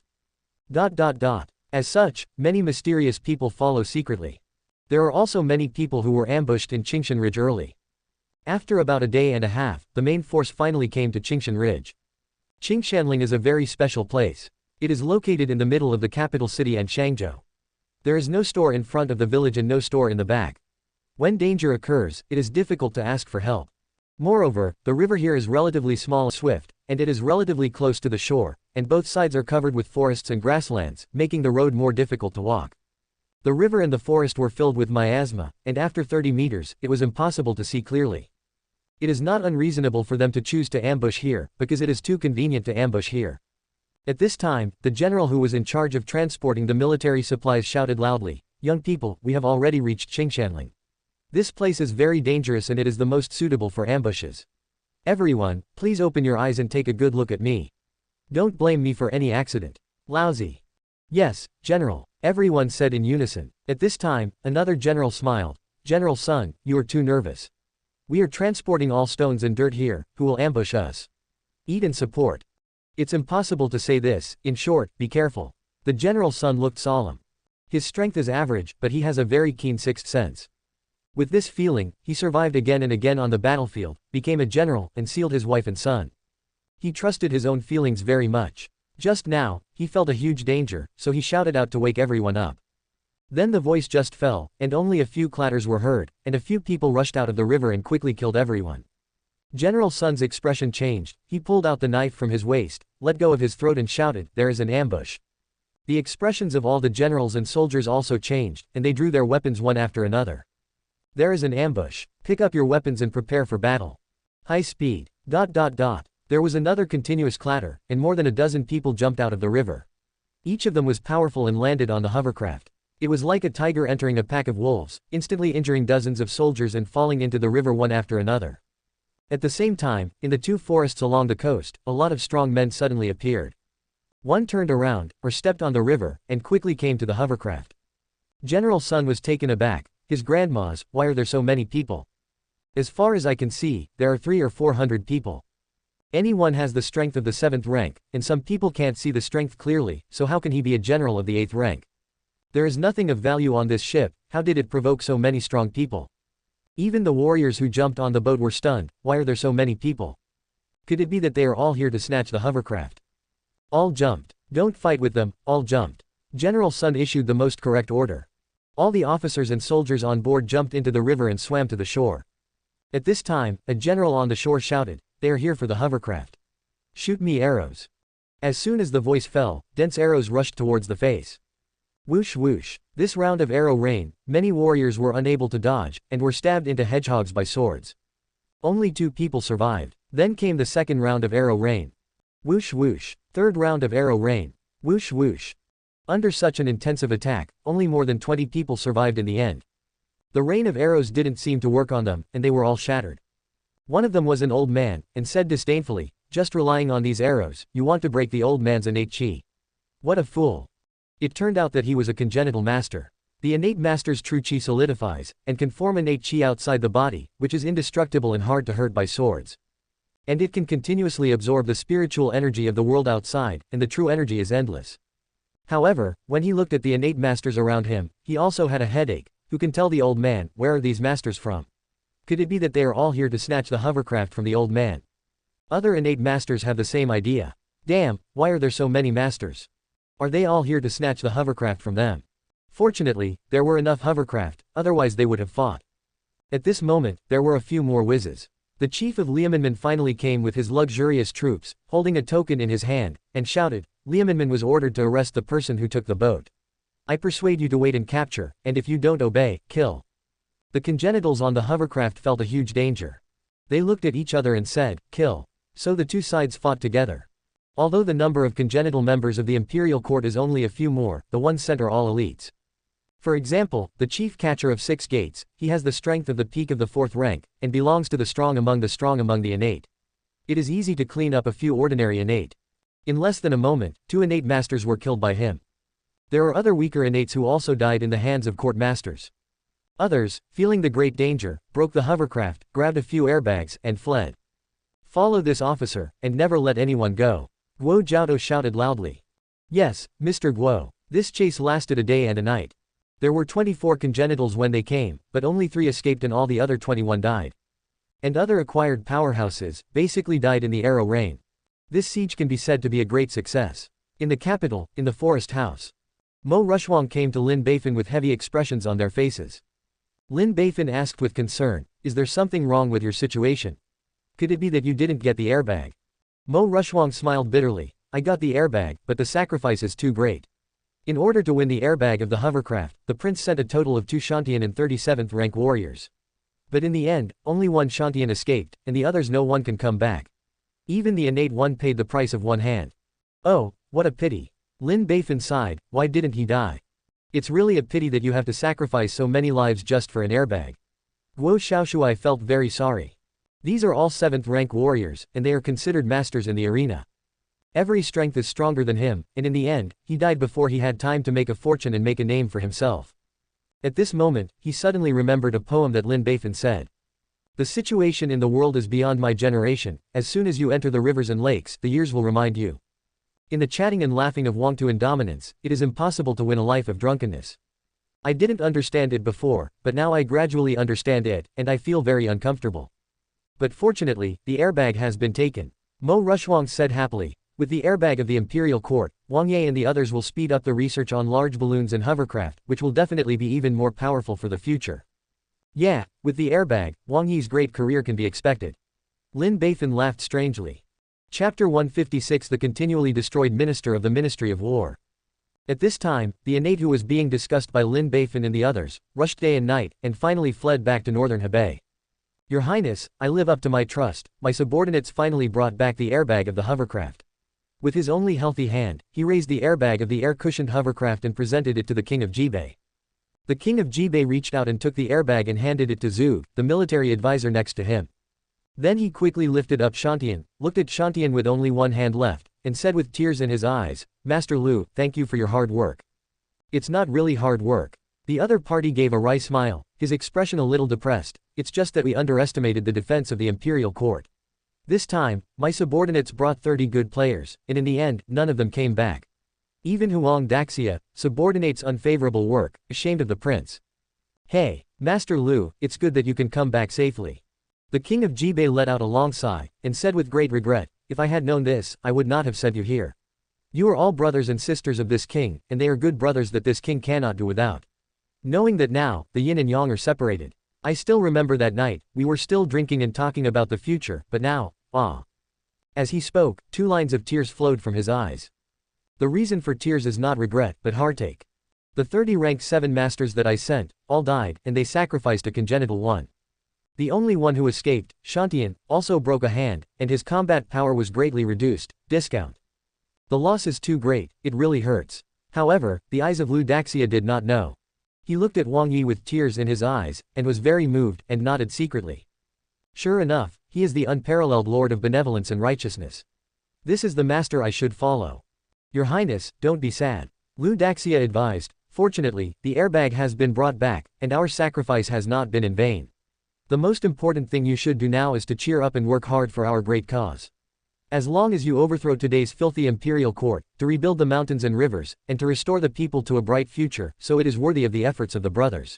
As such, many mysterious people follow secretly. There are also many people who were ambushed in Qingshan Ridge early. After about a day and a half, the main force finally came to Qingshan Ridge. Qingshanling is a very special place. It is located in the middle of the capital city and Shangzhou. There is no store in front of the village and no store in the back. When danger occurs, it is difficult to ask for help. Moreover, the river here is relatively small and swift, and it is relatively close to the shore, and both sides are covered with forests and grasslands, making the road more difficult to walk. The river and the forest were filled with miasma, and after 30 meters, it was impossible to see clearly. It is not unreasonable for them to choose to ambush here, because it is too convenient to ambush here. At this time, the general who was in charge of transporting the military supplies shouted loudly, "Young people, we have already reached Qing. This place is very dangerous and it is the most suitable for ambushes. Everyone, please open your eyes and take a good look at me. Don't blame me for any accident. Lousy." "Yes, General," everyone said in unison. At this time, another general smiled. "General Sun, you are too nervous. We are transporting all stones and dirt here, who will ambush us? Eat and support. It's impossible to say this, in short, be careful." The General Sun looked solemn. His strength is average, but he has a very keen sixth sense. With this feeling, he survived again and again on the battlefield, became a general, and sealed his wife and son. He trusted his own feelings very much. Just now, he felt a huge danger, so he shouted out to wake everyone up. Then the voice just fell, and only a few clatters were heard, and a few people rushed out of the river and quickly killed everyone. General Sun's expression changed. He pulled out the knife from his waist, let go of his throat and shouted, "There is an ambush." The expressions of all the generals and soldiers also changed, and they drew their weapons one after another. "There is an ambush. Pick up your weapons and prepare for battle. High speed. ... There was another continuous clatter, and more than a dozen people jumped out of the river. Each of them was powerful and landed on the hovercraft. It was like a tiger entering a pack of wolves, instantly injuring dozens of soldiers and falling into the river one after another. At the same time, in the two forests along the coast, a lot of strong men suddenly appeared. One turned around, or stepped on the river, and quickly came to the hovercraft. General Sun was taken aback. His grandmas, "Why are there so many people? As far as I can see, there are 300 or 400 people. Anyone has the strength of the 7th rank, and some people can't see the strength clearly, so how can he be a general of the 8th rank? There is nothing of value on this ship, how did it provoke so many strong people? Even the warriors who jumped on the boat were stunned. Why are there so many people? Could it be that they are all here to snatch the hovercraft?" All jumped. "Don't fight with them, all jumped." General Sun issued the most correct order. All the officers and soldiers on board jumped into the river and swam to the shore. At this time, a general on the shore shouted, "They are here for the hovercraft. Shoot me arrows." As soon as the voice fell, dense arrows rushed towards the face. Whoosh whoosh. This round of arrow rain, many warriors were unable to dodge, and were stabbed into hedgehogs by swords. Only 2 people survived. Then came the second round of arrow rain. Whoosh whoosh. Third round of arrow rain. Whoosh whoosh. Under such an intensive attack, only more than 20 people survived in the end. The rain of arrows didn't seem to work on them, and they were all shattered. One of them was an old man, and said disdainfully, "Just relying on these arrows, you want to break the old man's innate chi. What a fool." It turned out that he was a congenital master. The innate master's true chi solidifies, and can form innate chi outside the body, which is indestructible and hard to hurt by swords. And it can continuously absorb the spiritual energy of the world outside, and the true energy is endless. However, when he looked at the innate masters around him, he also had a headache. Who can tell the old man, where are these masters from? Could it be that they are all here to snatch the hovercraft from the old man? Other innate masters have the same idea. Damn, why are there so many masters? Are they all here to snatch the hovercraft from them? Fortunately, there were enough hovercraft, otherwise they would have fought. At this moment, there were a few more whizzes. The chief of Liaminman finally came with his luxurious troops, holding a token in his hand, and shouted, "Liaminman was ordered to arrest the person who took the boat. I persuade you to wait and capture, and if you don't obey, kill." The congenitals on the hovercraft felt a huge danger. They looked at each other and said, "Kill." So the two sides fought together. Although the number of congenital members of the imperial court is only a few more, the ones sent are all elites. For example, the chief catcher of 6 gates, he has the strength of the peak of the 4th rank, and belongs to the strong among the innate. It is easy to clean up a few ordinary innate. In less than a moment, 2 innate masters were killed by him. There are other weaker innates who also died in the hands of court masters. Others, feeling the great danger, broke the hovercraft, grabbed a few airbags, and fled. "Follow this officer, and never let anyone go," Guo Jiaodo shouted loudly. "Yes, Mr. Guo." This chase lasted a day and a night. There were 24 congenitals when they came, but only 3 escaped and all the other 21 died. And other acquired powerhouses, basically died in the arrow rain. This siege can be said to be a great success. In the capital, in the forest house, Mo Rushwang came to Lin Beifan with heavy expressions on their faces. Lin Beifan asked with concern, "Is there something wrong with your situation? Could it be that you didn't get the airbag?" Mo Rushuang smiled bitterly. I got the airbag, but the sacrifice is too great. In order to win the airbag of the hovercraft, the prince sent a total of 2 Shantian and 37th rank warriors. But in the end, only 1 Shantian escaped, and the others no one can come back. Even the innate one paid the price of 1 hand. Oh, what a pity. Lin Beifan sighed, why didn't he die? It's really a pity that you have to sacrifice so many lives just for an airbag. Guo Xiaoshuai felt very sorry. These are all 7th rank warriors, and they are considered masters in the arena. Every strength is stronger than him, and in the end, he died before he had time to make a fortune and make a name for himself. At this moment, he suddenly remembered a poem that Lin Beifan said. The situation in the world is beyond my generation, as soon as you enter the rivers and lakes, the years will remind you. In the chatting and laughing of Wangtu and dominance, it is impossible to win a life of drunkenness. I didn't understand it before, but now I gradually understand it, and I feel very uncomfortable. But fortunately, the airbag has been taken. Mo Rushuang said happily. With the airbag of the imperial court, Wang Ye and the others will speed up the research on large balloons and hovercraft, which will definitely be even more powerful for the future. Yeah, with the airbag, Wang Yi's great career can be expected. Lin Beifan laughed strangely. Chapter 156 The continually destroyed Minister of the Ministry of War. At this time, the innate who was being discussed by Lin Beifan and the others, rushed day and night, and finally fled back to northern Hebei. Your Highness, I live up to my trust, my subordinates finally brought back the airbag of the hovercraft. With his only healthy hand, he raised the airbag of the air-cushioned hovercraft and presented it to the King of Jibei. The King of Jibei reached out and took the airbag and handed it to Zheng, the military advisor next to him. Then he quickly lifted up Shantian, looked at Shantian with only 1 hand left, and said with tears in his eyes, Master Lu, thank you for your hard work. It's not really hard work. The other party gave a wry smile, his expression a little depressed, it's just that we underestimated the defense of the imperial court. This time, my subordinates brought 30 good players, and in the end, none of them came back. Even Huang Daxia, subordinates unfavorable work, ashamed of the prince. Hey, Master Lu, it's good that you can come back safely. The King of Jibei let out a long sigh, and said with great regret, if I had known this, I would not have sent you here. You are all brothers and sisters of this king, and they are good brothers that this king cannot do without. Knowing that now, the yin and yang are separated. I still remember that night, we were still drinking and talking about the future, but now, ah. As he spoke, 2 lines of tears flowed from his eyes. The reason for tears is not regret, but heartache. The 30 rank 7 masters that I sent, all died, and they sacrificed a congenital one. The only one who escaped, Shantian, also broke a hand, and his combat power was greatly reduced. Discount. The loss is too great, it really hurts. However, the eyes of Lu Daxia did not know. He looked at Wang Yi with tears in his eyes, and was very moved, and nodded secretly. Sure enough, he is the unparalleled Lord of Benevolence and Righteousness. This is the master I should follow. Your Highness, don't be sad. Lu Daxia advised, fortunately, the airbag has been brought back, and our sacrifice has not been in vain. The most important thing you should do now is to cheer up and work hard for our great cause. As long as you overthrow today's filthy imperial court, to rebuild the mountains and rivers, and to restore the people to a bright future, so it is worthy of the efforts of the brothers.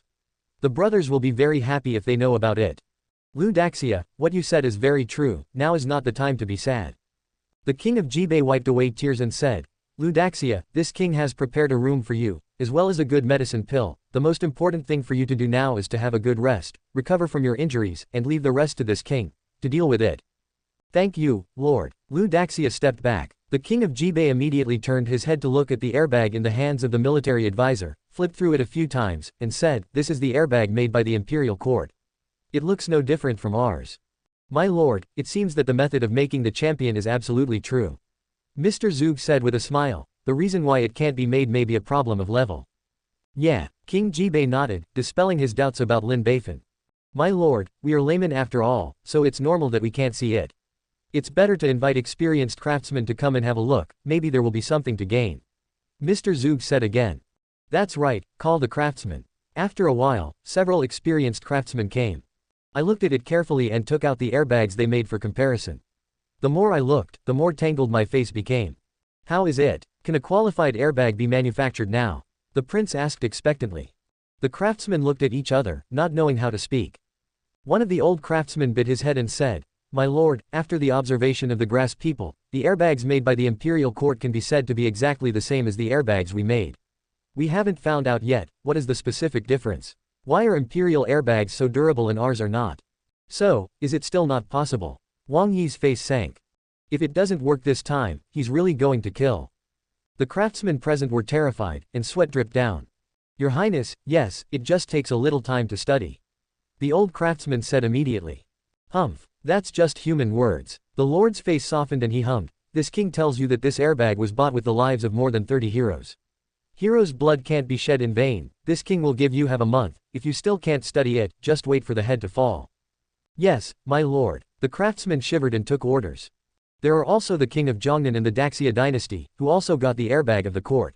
The brothers will be very happy if they know about it. Lu Daxia, what you said is very true, now is not the time to be sad. The King of Jibei wiped away tears and said, Lu Daxia, this king has prepared a room for you, as well as a good medicine pill. The most important thing for you to do now is to have a good rest, recover from your injuries, and leave the rest to this king, to deal with it. Thank you, Lord. Lu Daxia stepped back. The King of Jibei immediately turned his head to look at the airbag in the hands of the military advisor, flipped through it a few times, and said, this is the airbag made by the imperial court. It looks no different from ours. My lord, it seems that the method of making the champion is absolutely true. Mr. Zheng said with a smile, the reason why it can't be made may be a problem of level. Yeah, King Jibei nodded, dispelling his doubts about Lin Beifan. My lord, we are laymen after all, so it's normal that we can't see it. It's better to invite experienced craftsmen to come and have a look, maybe there will be something to gain. Mr. Zheng said again. That's right, call the craftsmen. After a while, several experienced craftsmen came. I looked at it carefully and took out the airbags they made for comparison. The more I looked, the more tangled my face became. How is it? Can a qualified airbag be manufactured now? The prince asked expectantly. The craftsmen looked at each other, not knowing how to speak. One of the old craftsmen bit his head and said, My lord, after the observation of the grass people, the airbags made by the imperial court can be said to be exactly the same as the airbags we made. We haven't found out yet, what is the specific difference? Why are imperial airbags so durable and ours are not? So, is it still not possible? Wang Yi's face sank. If it doesn't work this time, he's really going to kill. The craftsmen present were terrified, and sweat dripped down. Your Highness, yes, it just takes a little time to study. The old craftsman said immediately. Humph, that's just human words. The Lord's face softened and he hummed. This king tells you that this airbag was bought with the lives of more than 30 heroes. Heroes' blood can't be shed in vain. This king will give you have a month. If you still can't study it, just wait for the head to fall. Yes, my lord. The craftsman shivered and took orders. There are also the king of Zhongnan and the Daxia dynasty, who also got the airbag of the court.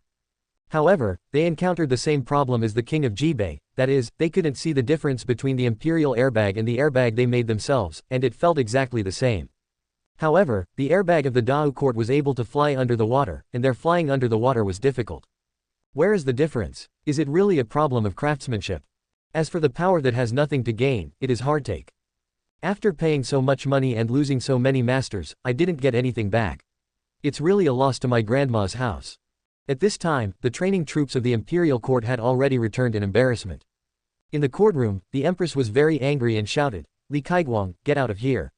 However, they encountered the same problem as the king of Jibei, that is, they couldn't see the difference between the imperial airbag and the airbag they made themselves, and it felt exactly the same. However, the airbag of the Dao court was able to fly under the water, and their flying under the water was difficult. Where is the difference? Is it really a problem of craftsmanship? As for the power that has nothing to gain, it is hardtake. After paying so much money and losing so many masters, I didn't get anything back. It's really a loss to my grandma's house. At this time, the training troops of the imperial court had already returned in embarrassment. In the courtroom, the empress was very angry and shouted, Li Kaiguang, get out of here.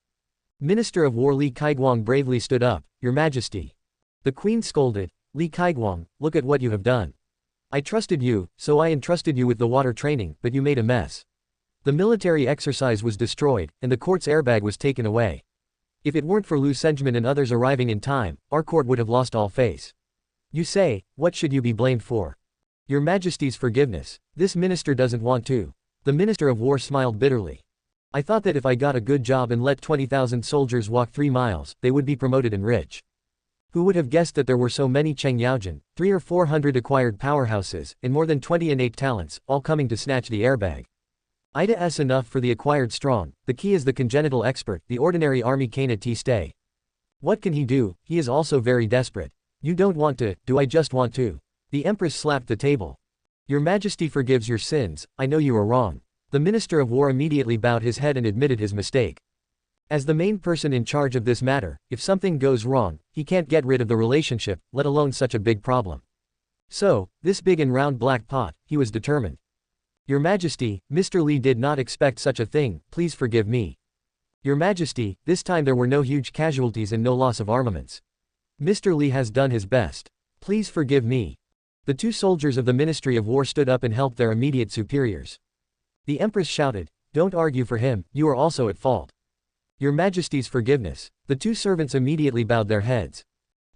Minister of War Li Kaiguang bravely stood up, Your Majesty. The queen scolded, Li Kaiguang, look at what you have done. I trusted you, so I entrusted you with the water training, but you made a mess. The military exercise was destroyed, and the court's airbag was taken away. If it weren't for Lu Senjman and others arriving in time, our court would have lost all face. You say, what should you be blamed for? Your Majesty's forgiveness. This minister doesn't want to. The Minister of War smiled bitterly. I thought that if I got a good job and let 20,000 soldiers walk 3 miles, they would be promoted and rich. Who would have guessed that there were so many Cheng Yaojin, 300 or 400 acquired powerhouses, and more than 20 innate talents, all coming to snatch the airbag. Ida S enough for the acquired strong, the key is the congenital expert, the ordinary army Kana T stay. What can he do? He is also very desperate. You don't want to, do I just want to? The Empress slapped the table. Your Majesty forgives your sins, I know you are wrong. The Minister of War immediately bowed his head and admitted his mistake. As the main person in charge of this matter, if something goes wrong, he can't get rid of the relationship, let alone such a big problem. So, this big and round black pot, he was determined. Your Majesty, Mr. Li did not expect such a thing, please forgive me. Your Majesty, this time there were no huge casualties and no loss of armaments. Mr. Li has done his best. Please forgive me. The 2 soldiers of the Ministry of War stood up and helped their immediate superiors. The Empress shouted, don't argue for him, you are also at fault. Your Majesty's forgiveness. The 2 servants immediately bowed their heads.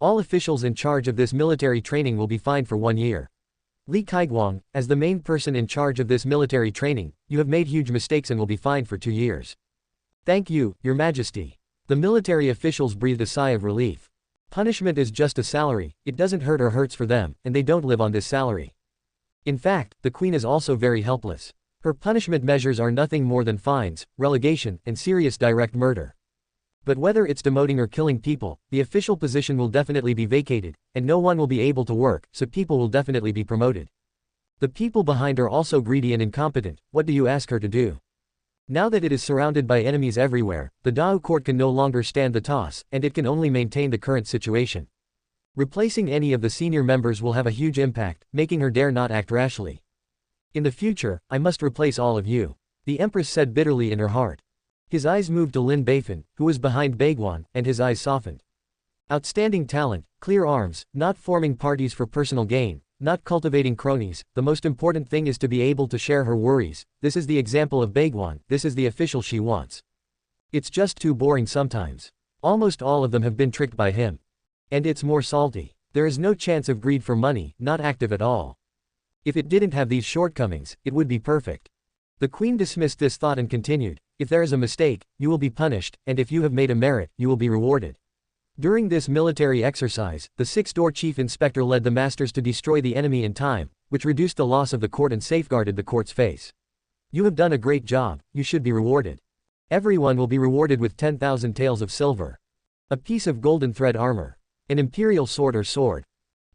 All officials in charge of this military training will be fined for 1 year. Li Kaiguang, as the main person in charge of this military training, you have made huge mistakes and will be fined for 2 years. Thank you, Your Majesty. The military officials breathed a sigh of relief. Punishment is just a salary, it doesn't hurt or hurts for them, and they don't live on this salary. In fact, the queen is also very helpless. Her punishment measures are nothing more than fines, relegation, and serious direct murder. But whether it's demoting or killing people, the official position will definitely be vacated, and no one will be able to work, so people will definitely be promoted. The people behind are also greedy and incompetent, what do you ask her to do? Now that it is surrounded by enemies everywhere, the Dao court can no longer stand the toss, and it can only maintain the current situation. Replacing any of the senior members will have a huge impact, making her dare not act rashly. In the future, I must replace all of you. The Empress said bitterly in her heart. His eyes moved to Lin Beifan, who was behind Baiguan, and his eyes softened. Outstanding talent, clear arms, not forming parties for personal gain, not cultivating cronies, the most important thing is to be able to share her worries, this is the example of Baiguan, this is the official she wants. It's just too boring sometimes. Almost all of them have been tricked by him. And it's more salty. There is no chance of greed for money, not active at all. If it didn't have these shortcomings, it would be perfect. The queen dismissed this thought and continued, if there is a mistake, you will be punished, and if you have made a merit, you will be rewarded. During this military exercise, the 6th-door chief inspector led the masters to destroy the enemy in time, which reduced the loss of the court and safeguarded the court's face. You have done a great job, you should be rewarded. Everyone will be rewarded with 10,000 taels of silver. A piece of golden thread armor. An imperial sword or sword.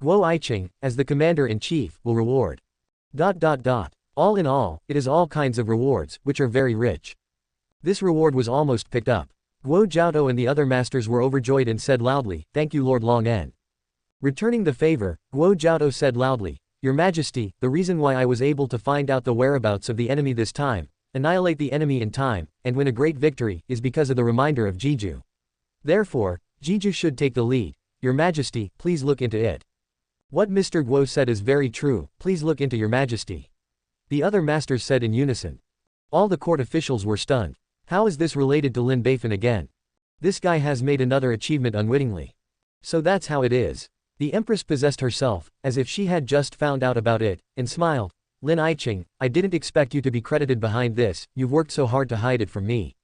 Guo Aiqing, as the commander-in-chief, will reward. All in all, it is all kinds of rewards, which are very rich. This reward was almost picked up. Guo Jiaotou and the other masters were overjoyed and said loudly, thank you Lord Long En. Returning the favor, Guo Jiaotou said loudly, Your Majesty, the reason why I was able to find out the whereabouts of the enemy this time, annihilate the enemy in time, and win a great victory, is because of the reminder of Jeju. Therefore, Jiju should take the lead. Your Majesty, please look into it. What Mr. Guo said is very true, please look into your Majesty. The other masters said in unison. All the court officials were stunned. How is this related to Lin Beifan again? This guy has made another achievement unwittingly. So that's how it is. The Empress possessed herself, as if she had just found out about it, and smiled. Lin Yiqing, I didn't expect you to be credited behind this, you've worked so hard to hide it from me.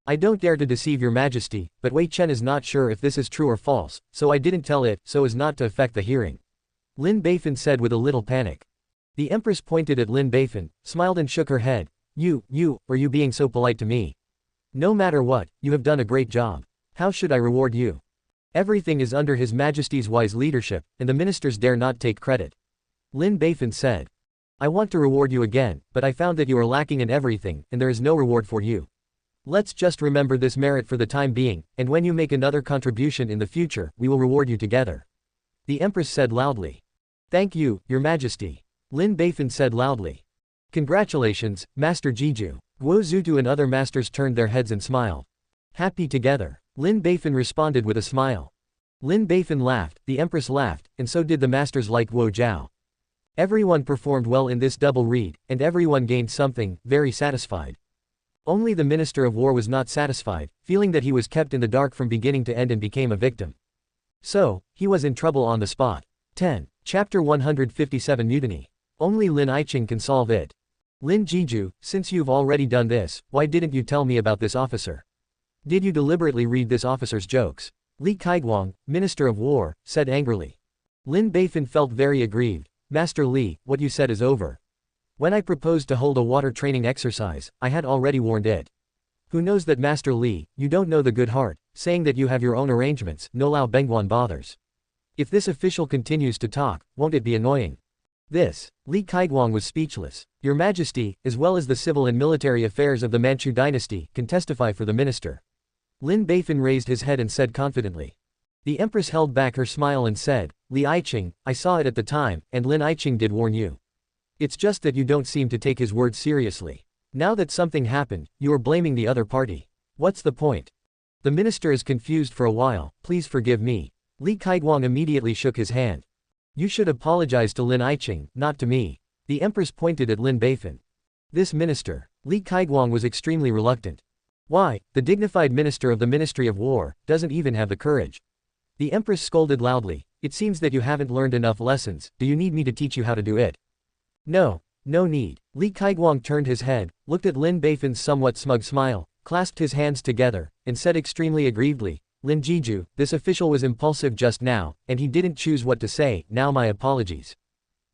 I don't dare to deceive your Majesty, but Wei Chen is not sure if this is true or false, so I didn't tell it, so as not to affect the hearing. Lin Beifan said with a little panic. The Empress pointed at Lin Beifan, smiled and shook her head. Are you being so polite to me? No matter what, you have done a great job. How should I reward you? Everything is under His Majesty's wise leadership, and the ministers dare not take credit. Lin Beifan said. I want to reward you again, but I found that you are lacking in everything, and there is no reward for you. Let's just remember this merit for the time being, and when you make another contribution in the future, we will reward you together. The Empress said loudly. Thank you, Your Majesty. Lin Beifan said loudly. Congratulations, Master Jiju. Guo Zutu and other masters turned their heads and smiled. Happy together. Lin Beifan responded with a smile. Lin Beifan laughed, the Empress laughed, and so did the masters like Guo Zhao. Everyone performed well in this double read, and everyone gained something, very satisfied. Only the Minister of War was not satisfied, feeling that he was kept in the dark from beginning to end and became a victim. So, he was in trouble on the spot. 10. Chapter 157 Mutiny. Only Lin Yiqing can solve it. Lin Jiju, since you've already done this, why didn't you tell me about this officer? Did you deliberately read this officer's jokes? Li Kaiguang, Minister of War, said angrily. Lin Beifan felt very aggrieved. Master Li, what you said is over. When I proposed to hold a water training exercise, I had already warned it. Who knows that Master Li, you don't know the good heart, saying that you have your own arrangements, no Lao Bengguan bothers. If this official continues to talk, won't it be annoying? This, Li Kaiguang was speechless. Your Majesty, as well as the civil and military affairs of the Manchu dynasty, can testify for the minister. Lin Beifan raised his head and said confidently. The Empress held back her smile and said, Li Yiqing, I saw it at the time, and Lin Yiqing did warn you. It's just that you don't seem to take his words seriously. Now that something happened, you are blaming the other party. What's the point? The minister is confused for a while, please forgive me. Li Kaiguang immediately shook his hand. You should apologize to Lin Yiqing, not to me. The Empress pointed at Lin Beifan. This minister, Li Kaiguang was extremely reluctant. Why, the dignified minister of the Ministry of War, doesn't even have the courage. The Empress scolded loudly, it seems that you haven't learned enough lessons, do you need me to teach you how to do it? No need. Li Kaiguang turned his head, looked at Lin Beifan's somewhat smug smile, clasped his hands together, and said extremely aggrievedly, Lin Jiju, this official was impulsive just now, and he didn't choose what to say, now my apologies.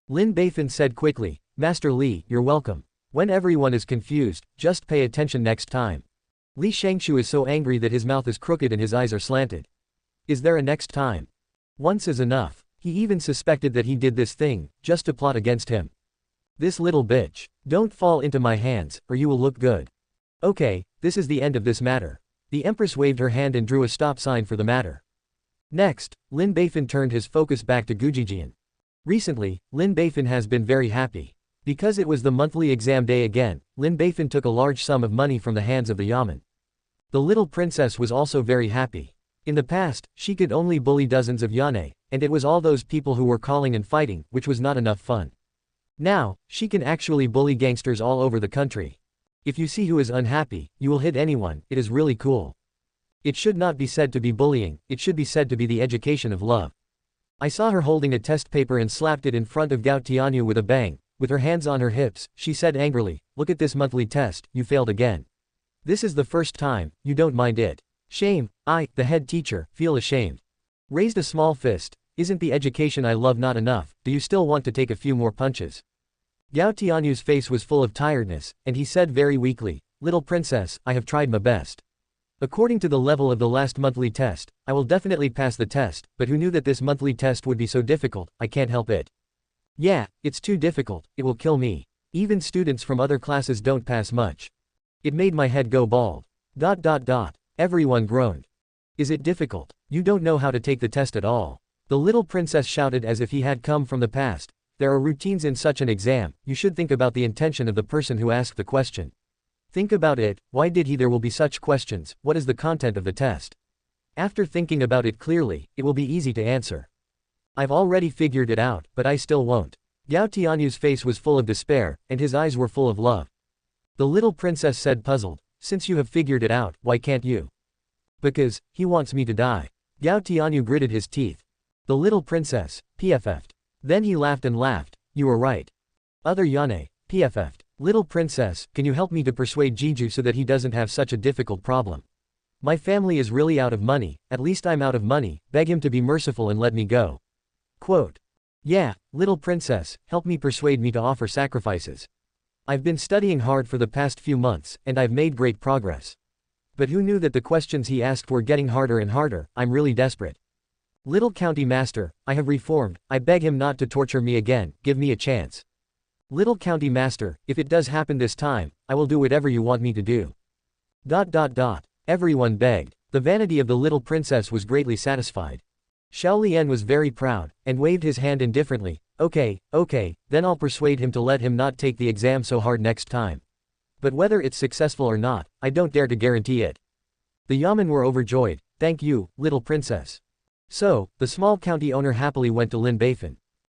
Lin Beifan said quickly, Master Li, you're welcome. When everyone is confused, just pay attention next time. Li Shangshu is so angry that his mouth is crooked and his eyes are slanted. Is there a next time? Once is enough. He even suspected that he did this thing, just to plot against him. This little bitch. Don't fall into my hands, or you will look good. Okay, this is the end of this matter. The Empress waved her hand and drew a stop sign for the matter. Next, Lin Beifan turned his focus back to Gujijian. Recently, Lin Beifan has been very happy. Because it was the monthly exam day again, Lin Beifan took a large sum of money from the hands of the yamen. The little princess was also very happy. In the past, she could only bully dozens of yane, and it was all those people who were calling and fighting, which was not enough fun. Now, she can actually bully gangsters all over the country. If you see who is unhappy, you will hit anyone, it is really cool. It should not be said to be bullying, it should be said to be the education of love. I saw her holding a test paper and slapped it in front of Gao Tianyu with a bang. With her hands on her hips, she said angrily, look at this monthly test, you failed again. This is the first time, you don't mind it. Shame, I, the head teacher, feel ashamed. Raised a small fist, isn't the education I love not enough, do you still want to take a few more punches? Gao Tianyu's face was full of tiredness, and he said very weakly, little princess, I have tried my best. According to the level of the last monthly test, I will definitely pass the test, but who knew that this monthly test would be so difficult, I can't help it. Yeah, it's too difficult, it will kill me. Even students from other classes don't pass much. It made my head go bald. ... Everyone groaned. Is it difficult? You don't know how to take the test at all. The little princess shouted as if he had come from the past. There are routines in such an exam, you should think about the intention of the person who asked the question. Think about it, why did he there will be such questions, what is the content of the test? After thinking about it clearly, it will be easy to answer. I've already figured it out, but I still won't. Gao Tianyu's face was full of despair, and his eyes were full of love. The little princess said puzzled, since you have figured it out, why can't you? Because, he wants me to die. Gao Tianyu gritted his teeth. The little princess, PFF'd. Then he laughed and laughed, you were right. Other Yane, PFF'd. Little princess, can you help me to persuade Jiju so that he doesn't have such a difficult problem? My family is really out of money, at least I'm out of money, beg him to be merciful and let me go. Quote. Yeah, little princess, help me persuade me to offer sacrifices. I've been studying hard for the past few months, and I've made great progress. But who knew that the questions he asked were getting harder and harder, I'm really desperate. Little county master, I have reformed, I beg him not to torture me again, give me a chance. Little county master, if it does happen this time, I will do whatever you want me to do. ... Everyone begged. The vanity of the little princess was greatly satisfied. Xiaolian was very proud, and waved his hand indifferently, okay, then I'll persuade him to let him not take the exam so hard next time. But whether it's successful or not, I don't dare to guarantee it. The Yamen were overjoyed, thank you, little princess. So, the small county owner happily went to Lin Beifan.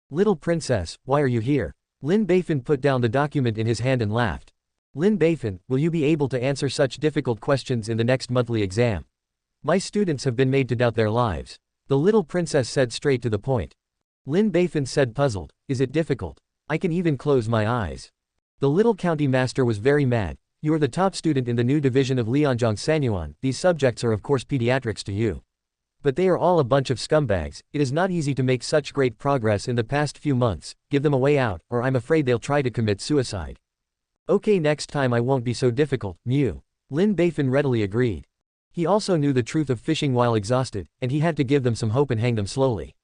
Little princess, why are you here? Lin Beifan put down the document in his hand and laughed. Lin Beifan, will you be able to answer such difficult questions in the next monthly exam? My students have been made to doubt their lives. The little princess said straight to the point. Lin Beifan said puzzled, is it difficult? I can even close my eyes. The little county master was very mad, you are the top student in the new division of Lianzhong Sanyuan, these subjects are of course pediatrics to you. But they are all a bunch of scumbags, it is not easy to make such great progress in the past few months, give them a way out, or I'm afraid they'll try to commit suicide. Okay, next time I won't be so difficult, mew. Lin Beifan readily agreed. He also knew the truth of fishing while exhausted, and he had to give them some hope and hang them slowly.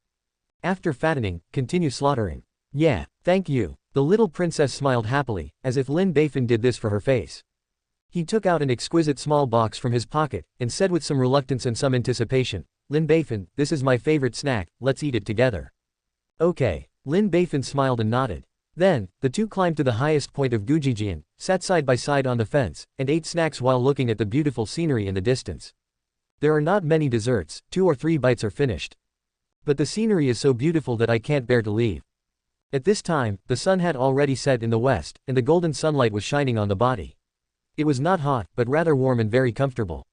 After fattening, continue slaughtering. Yeah, thank you. The little princess smiled happily, as if Lin Beifan did this for her face. He took out an exquisite small box from his pocket, and said with some reluctance and some anticipation, Lin Beifan, this is my favorite snack, let's eat it together. Okay. Lin Beifan smiled and nodded. Then, the two climbed to the highest point of Gujijian, sat side by side on the fence, and ate snacks while looking at the beautiful scenery in the distance. There are not many desserts, 2 or 3 bites are finished. But the scenery is so beautiful that I can't bear to leave. At this time, the sun had already set in the west, and the golden sunlight was shining on the body. It was not hot, but rather warm and very comfortable.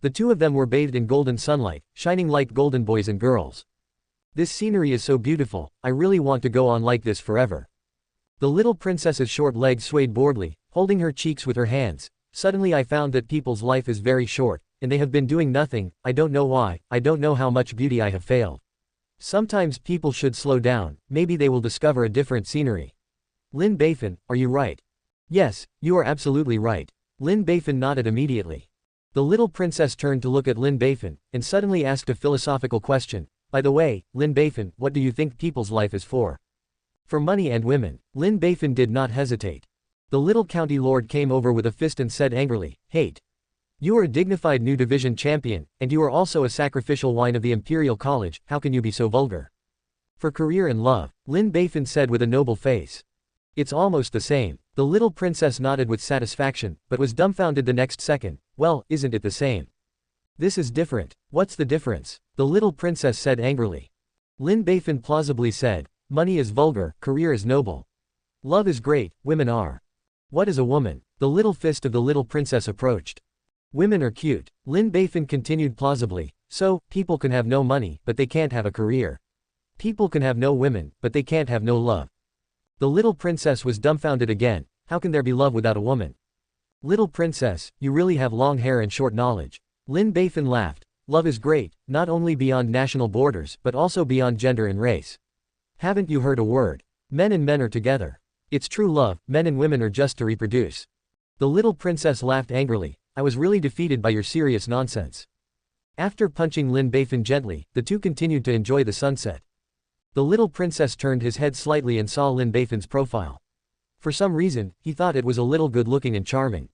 The two of them were bathed in golden sunlight, shining like golden boys and girls. This scenery is so beautiful, I really want to go on like this forever. The little princess's short legs swayed boredly, holding her cheeks with her hands. Suddenly I found that people's life is very short, and they have been doing nothing, I don't know why, I don't know how much beauty I have failed. Sometimes people should slow down, maybe they will discover a different scenery. Lin Beifan, are you right? Yes, you are absolutely right. Lin Beifan nodded immediately. The little princess turned to look at Lin Beifan, and suddenly asked a philosophical question. By the way, Lin Beifan, what do you think people's life is for? For money and women. Lin Beifan did not hesitate. The little county lord came over with a fist and said angrily, hate. You are a dignified new division champion, and you are also a sacrificial wine of the Imperial College, how can you be so vulgar? For career and love, Lin Beifan said with a noble face. It's almost the same. The little princess nodded with satisfaction, but was dumbfounded the next second. Well, isn't it the same? This is different. What's the difference? The little princess said angrily. Lin Beifan plausibly said, money is vulgar, career is noble. Love is great, women are. What is a woman? The little fist of the little princess approached. Women are cute. Lin Beifan continued plausibly, so, people can have no money, but they can't have a career. People can have no women, but they can't have no love. The little princess was dumbfounded again, how can there be love without a woman? Little princess, you really have long hair and short knowledge. Lin Beifan laughed. Love is great, not only beyond national borders, but also beyond gender and race. Haven't you heard a word? Men and men are together. It's true love, men and women are just to reproduce. The little princess laughed angrily. I was really defeated by your serious nonsense. After punching Lin Beifan gently, the two continued to enjoy the sunset. The little princess turned his head slightly and saw Lin Beifan's profile. For some reason, he thought it was a little good-looking and charming.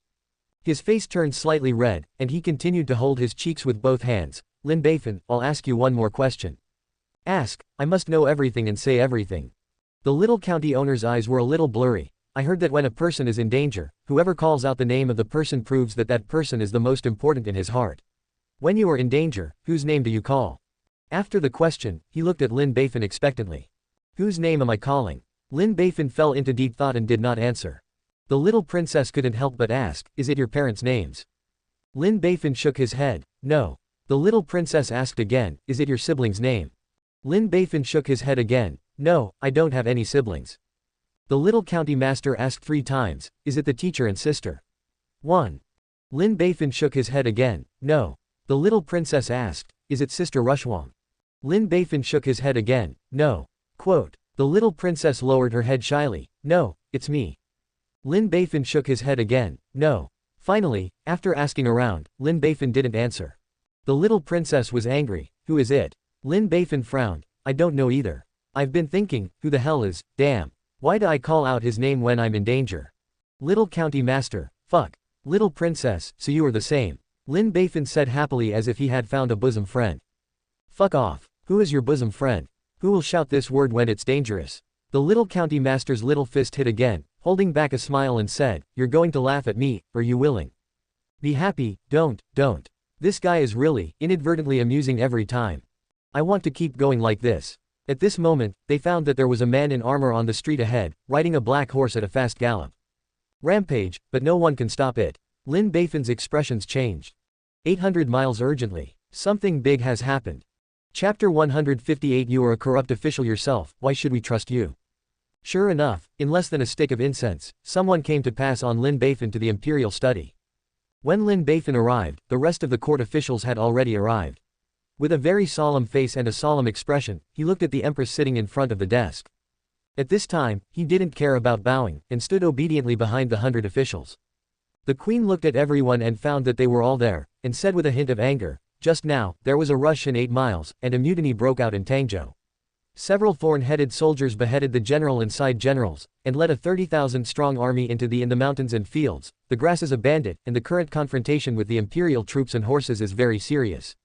His face turned slightly red, and he continued to hold his cheeks with both hands. Lin Beifan, I'll ask you one more question. Ask, I must know everything and say everything. The little county owner's eyes were a little blurry. I heard that when a person is in danger, whoever calls out the name of the person proves that that person is the most important in his heart. When you are in danger, whose name do you call? After the question, he looked at Lin Beifan expectantly. Whose name am I calling? Lin Beifan fell into deep thought and did not answer. The little princess couldn't help but ask, is it your parents' names? Lin Beifan shook his head. No. The little princess asked again, is it your sibling's name? Lin Beifan shook his head again. No, I don't have any siblings. The little county master asked 3 times, is it the teacher and sister? 1. Lin Beifan shook his head again. No. The little princess asked, is it Sister Rushwang? Lin Beifan shook his head again. No. Quote. The little princess lowered her head shyly. No, it's me. Lin Beifan shook his head again. No. Finally, after asking around, Lin Beifan didn't answer. The little princess was angry. Who is it? Lin Beifan frowned. I don't know either. I've been thinking, who the hell is, damn. Why do I call out his name when I'm in danger? Little county master. Fuck. Little princess, so you are the same. Lin Beifan said happily as if he had found a bosom friend. Fuck off. Who is your bosom friend? Who will shout this word when it's dangerous? The little county master's little fist hit again, holding back a smile and said, you're going to laugh at me, are you willing? Be happy, don't. This guy is really, inadvertently amusing every time. I want to keep going like this. At this moment, they found that there was a man in armor on the street ahead, riding a black horse at a fast gallop. Rampage, but no one can stop it. Lin Beifan's expressions changed. 800 miles urgently. Something big has happened. Chapter 158. You are a corrupt official yourself, why should we trust you? Sure enough, in less than a stick of incense, someone came to pass on Lin Beifan to the imperial study. When Lin Beifan arrived, the rest of the court officials had already arrived. With a very solemn face and a solemn expression, he looked at the empress sitting in front of the desk. At this time, he didn't care about bowing, and stood obediently behind the 100 officials. The queen looked at everyone and found that they were all there, and said with a hint of anger, just now, there was a rush in 8 miles, and a mutiny broke out in Tangzhou. Several foreign-headed soldiers beheaded the general and side generals, and led a 30,000-strong army into the mountains and fields. The grass is a bandit, and the current confrontation with the imperial troops and horses is very serious.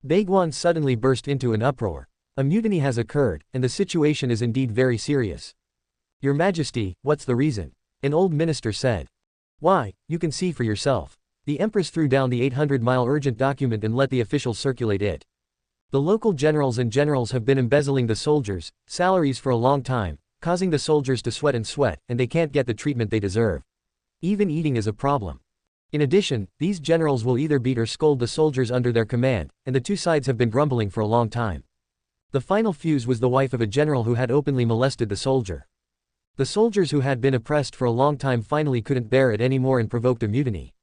Baiguan suddenly burst into an uproar. A mutiny has occurred, and the situation is indeed very serious. Your Majesty, what's the reason? An old minister said. Why, you can see for yourself. The empress threw down the 800-mile urgent document and let the officials circulate it. The local generals have been embezzling the soldiers' salaries for a long time, causing the soldiers to sweat, and they can't get the treatment they deserve. Even eating is a problem. In addition, these generals will either beat or scold the soldiers under their command, and the two sides have been grumbling for a long time. The final fuse was the wife of a general who had openly molested the soldier. The soldiers who had been oppressed for a long time finally couldn't bear it anymore and provoked a mutiny.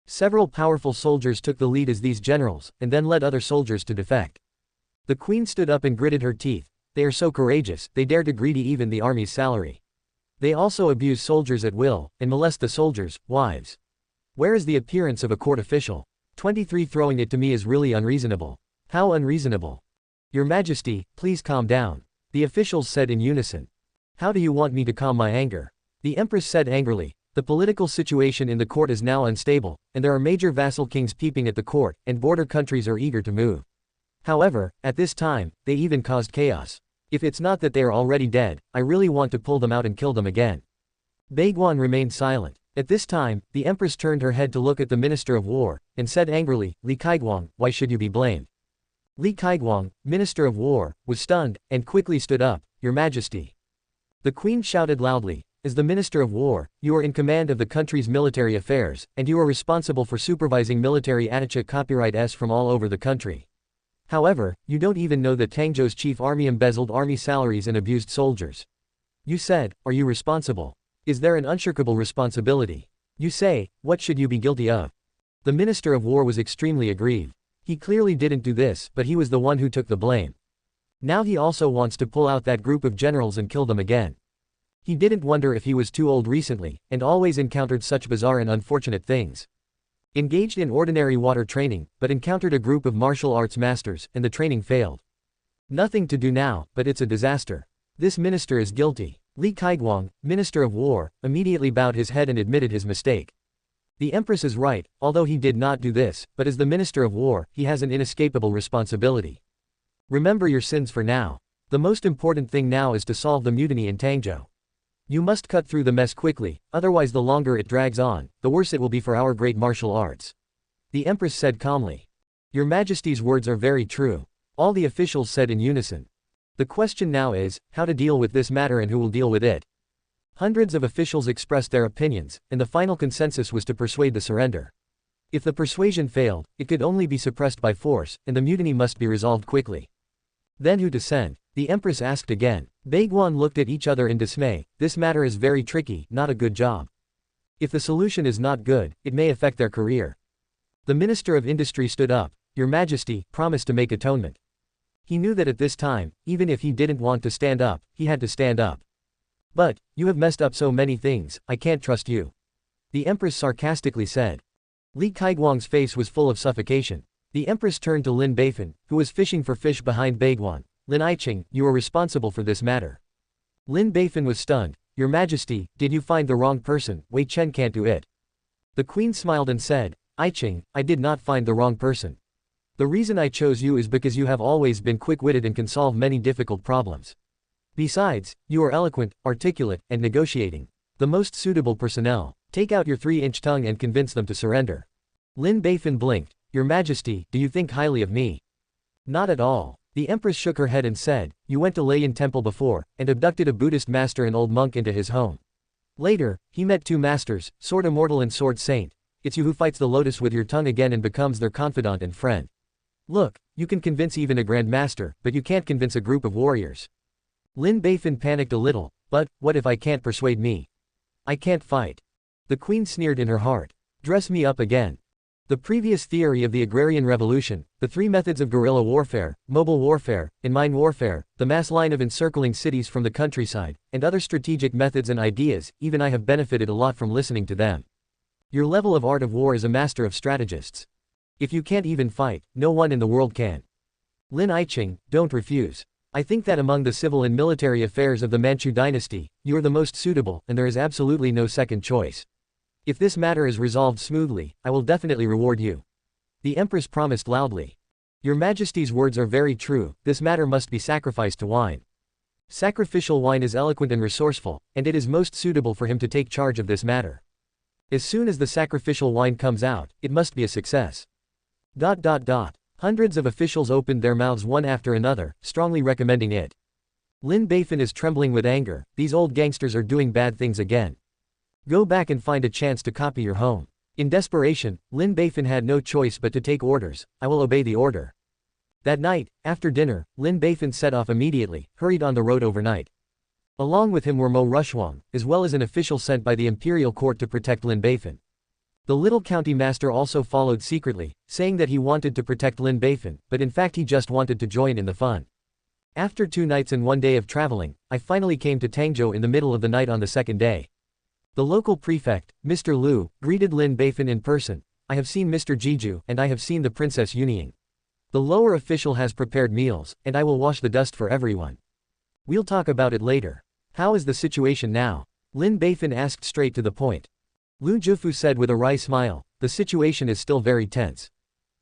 Several powerful soldiers took the lead as these generals, and then led other soldiers to defect. The queen stood up and gritted her teeth. They are so courageous, they dare to greedy even the army's salary. They also abuse soldiers at will, and molest the soldiers' wives. Where is the appearance of a court official? 23 Throwing it to me is really unreasonable. How unreasonable? Your Majesty, please calm down. The officials said in unison. How do you want me to calm my anger? The empress said angrily. The political situation in the court is now unstable, and there are major vassal kings peeping at the court, and border countries are eager to move. However, at this time, they even caused chaos. If it's not that they are already dead, I really want to pull them out and kill them again. Baiguan remained silent. At this time, the empress turned her head to look at the Minister of War, and said angrily, Li Kaiguang, why should you be blamed? Li Kaiguang, Minister of War, was stunned, and quickly stood up. Your Majesty. The queen shouted loudly, as the Minister of War, you are in command of the country's military affairs, and you are responsible for supervising military attaché copyrights from all over the country. However, you don't even know that Tangzhou's chief army embezzled army salaries and abused soldiers. You said, are you responsible? Is there an unshirkable responsibility? You say, what should you be guilty of? The Minister of War was extremely aggrieved. He clearly didn't do this, but he was the one who took the blame. Now he also wants to pull out that group of generals and kill them again. He didn't wonder if he was too old recently, and always encountered such bizarre and unfortunate things. Engaged in ordinary water training, but encountered a group of martial arts masters, and the training failed. Nothing to do now, but it's a disaster. This minister is guilty. Li Kaiguang, Minister of War, immediately bowed his head and admitted his mistake. The empress is right, although he did not do this, but as the Minister of War, he has an inescapable responsibility. Remember your sins for now. The most important thing now is to solve the mutiny in Tangzhou. You must cut through the mess quickly, otherwise the longer it drags on, the worse it will be for our great martial arts. The empress said calmly. Your Majesty's words are very true. All the officials said in unison. The question now is, how to deal with this matter and who will deal with it. Hundreds of officials expressed their opinions, and the final consensus was to persuade the surrender. If the persuasion failed, it could only be suppressed by force, and the mutiny must be resolved quickly. Then who to send? The empress asked again. Baiguan looked at each other in dismay. This matter is very tricky, not a good job. If the solution is not good, it may affect their career. The Minister of Industry stood up. Your Majesty, promised to make atonement. He knew that at this time, even if he didn't want to stand up, he had to stand up. But, you have messed up so many things, I can't trust you. The Empress sarcastically said. Li Kaiguang's face was full of suffocation. The Empress turned to Lin Beifan, who was fishing for fish behind Baiguan. Lin Iching, you are responsible for this matter. Lin Beifan was stunned. Your Majesty, did you find the wrong person? Wei Chen can't do it. The Queen smiled and said, Iching, I did not find the wrong person. The reason I chose you is because you have always been quick-witted and can solve many difficult problems. Besides, you are eloquent, articulate, and negotiating. The most suitable personnel. Take out your 3-inch tongue and convince them to surrender. Lin Beifan blinked. Your Majesty, do you think highly of me? Not at all. The Empress shook her head and said, you went to Leian Temple before, and abducted a Buddhist master and old monk into his home. Later, he met 2 masters, Sword Immortal and Sword Saint. It's you who fights the lotus with your tongue again and becomes their confidant and friend. Look, you can convince even a Grand Master, but you can't convince a group of warriors. Lin Beifan panicked a little. But, what if I can't persuade me? I can't fight. The Queen sneered in her heart. Dress me up again. The previous theory of the agrarian revolution, the 3 methods of guerrilla warfare, mobile warfare, and mine warfare, the mass line of encircling cities from the countryside, and other strategic methods and ideas, even I have benefited a lot from listening to them. Your level of art of war is a master of strategists. If you can't even fight, no one in the world can. Lin Iching, don't refuse. I think that among the civil and military affairs of the Manchu dynasty, you are the most suitable, and there is absolutely no second choice. If this matter is resolved smoothly, I will definitely reward you. The Empress promised loudly. Your Majesty's words are very true, this matter must be sacrificed to wine. Sacrificial wine is eloquent and resourceful, and it is most suitable for him to take charge of this matter. As soon as the sacrificial wine comes out, it must be a success. Hundreds of officials opened their mouths one after another, strongly recommending it. Lin Beifan is trembling with anger. These old gangsters are doing bad things again. Go back and find a chance to copy your home. In desperation, Lin Beifan had no choice but to take orders. I will obey the order. That night, after dinner, Lin Beifan set off immediately, hurried on the road overnight. Along with him were Mo Rushuang, as well as an official sent by the imperial court to protect Lin Beifan. The little county master also followed secretly, saying that he wanted to protect Lin Beifan, but in fact he just wanted to join in the fun. After 2 nights and 1 day of traveling, I finally came to Tangzhou in the middle of the night on the 2nd day. The local prefect, Mr. Liu, greeted Lin Beifan in person. I have seen Mr. Jiju, and I have seen the Princess Yunying. The lower official has prepared meals, and I will wash the dust for everyone. We'll talk about it later. How is the situation now? Lin Beifan asked straight to the point. Lu Jufu said with a wry smile, the situation is still very tense.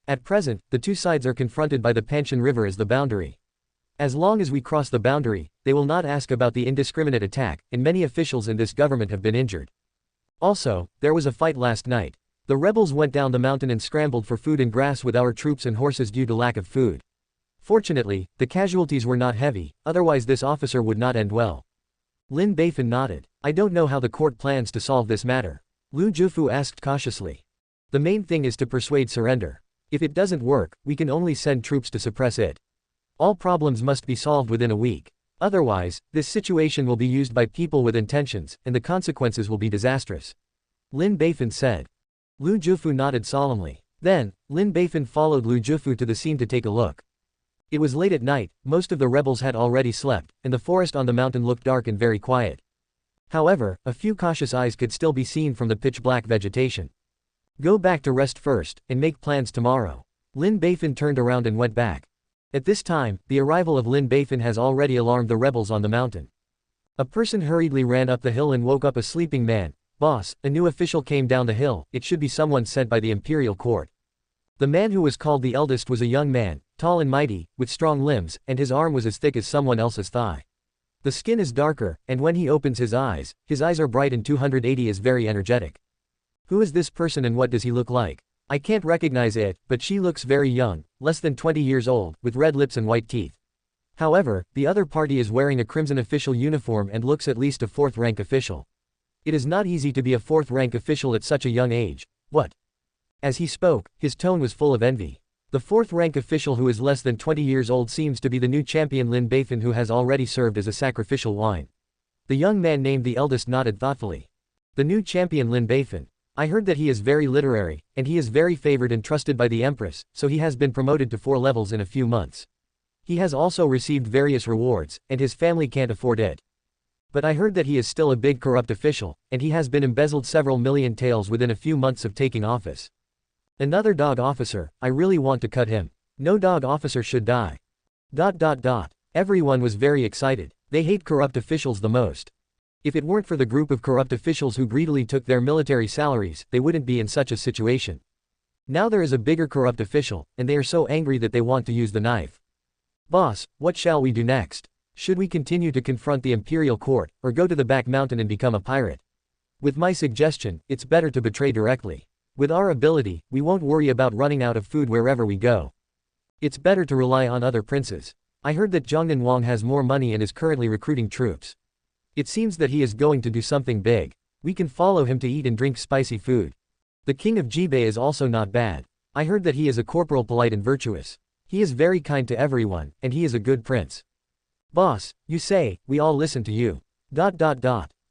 At present, the 2 sides are confronted by the Panshan River as the boundary. As long as we cross the boundary, they will not ask about the indiscriminate attack, and many officials in this government have been injured. Also, there was a fight last night. The rebels went down the mountain and scrambled for food and grass with our troops and horses due to lack of food. Fortunately, the casualties were not heavy, otherwise this officer would not end well. Lin Beifan nodded. I don't know how the court plans to solve this matter. Lu Jufu asked cautiously. The main thing is to persuade surrender. If it doesn't work, we can only send troops to suppress it. All problems must be solved within a week. Otherwise, this situation will be used by people with intentions, and the consequences will be disastrous. Lin Beifan said. Lu Jufu nodded solemnly. Then, Lin Beifan followed Lu Jufu to the scene to take a look. It was late at night, most of the rebels had already slept, and the forest on the mountain looked dark and very quiet. However, a few cautious eyes could still be seen from the pitch-black vegetation. Go back to rest first, and make plans tomorrow. Lin Beifan turned around and went back. At this time, the arrival of Lin Beifan has already alarmed the rebels on the mountain. A person hurriedly ran up the hill and woke up a sleeping man. Boss, a new official came down the hill, it should be someone sent by the imperial court. The man who was called the eldest was a young man, tall and mighty, with strong limbs, and his arm was as thick as someone else's thigh. The skin is darker, and when he opens his eyes are bright and 280 is very energetic. Who is this person and what does he look like? I can't recognize it, but she looks very young, less than 20 years old, with red lips and white teeth. However, the other party is wearing a crimson official uniform and looks at least a fourth-rank official. It is not easy to be a fourth-rank official at such a young age. What? As he spoke, his tone was full of envy. The fourth-rank official who is less than 20 years old seems to be the new champion Lin Beifan, who has already served as a sacrificial wine. The young man named the eldest nodded thoughtfully. The new champion Lin Beifan. I heard that he is very literary, and he is very favored and trusted by the empress, so he has been promoted to 4 levels in a few months. He has also received various rewards, and his family can't afford it. But I heard that he is still a big corrupt official, and he has been embezzled several million taels within a few months of taking office. Another dog officer, I really want to cut him. No dog officer should die. ... Everyone was very excited. They hate corrupt officials the most. If it weren't for the group of corrupt officials who greedily took their military salaries, they wouldn't be in such a situation. Now there is a bigger corrupt official, and they are so angry that they want to use the knife. Boss, what shall we do next? Should we continue to confront the imperial court, or go to the back mountain and become a pirate? With my suggestion, it's better to betray directly. With our ability, we won't worry about running out of food wherever we go. It's better to rely on other princes. I heard that Zheng Wang has more money and is currently recruiting troops. It seems that he is going to do something big. We can follow him to eat and drink spicy food. The king of Jibei is also not bad. I heard that he is a corporal, polite and virtuous. He is very kind to everyone, and he is a good prince. Boss, you say, we all listen to you. ...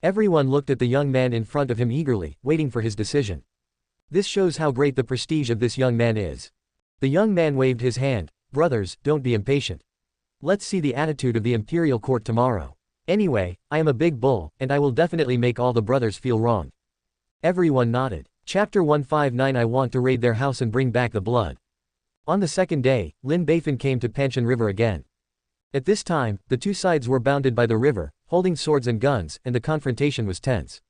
Everyone looked at the young man in front of him eagerly, waiting for his decision. This shows how great the prestige of this young man is. The young man waved his hand. Brothers, don't be impatient. Let's see the attitude of the imperial court tomorrow. Anyway, I am a big bull, and I will definitely make all the brothers feel wrong. Everyone nodded. Chapter 159. I want to raid their house and bring back the blood. On the second day, Lin Beifan came to Panshan River again. At this time, the two sides were bounded by the river, holding swords and guns, and the confrontation was tense.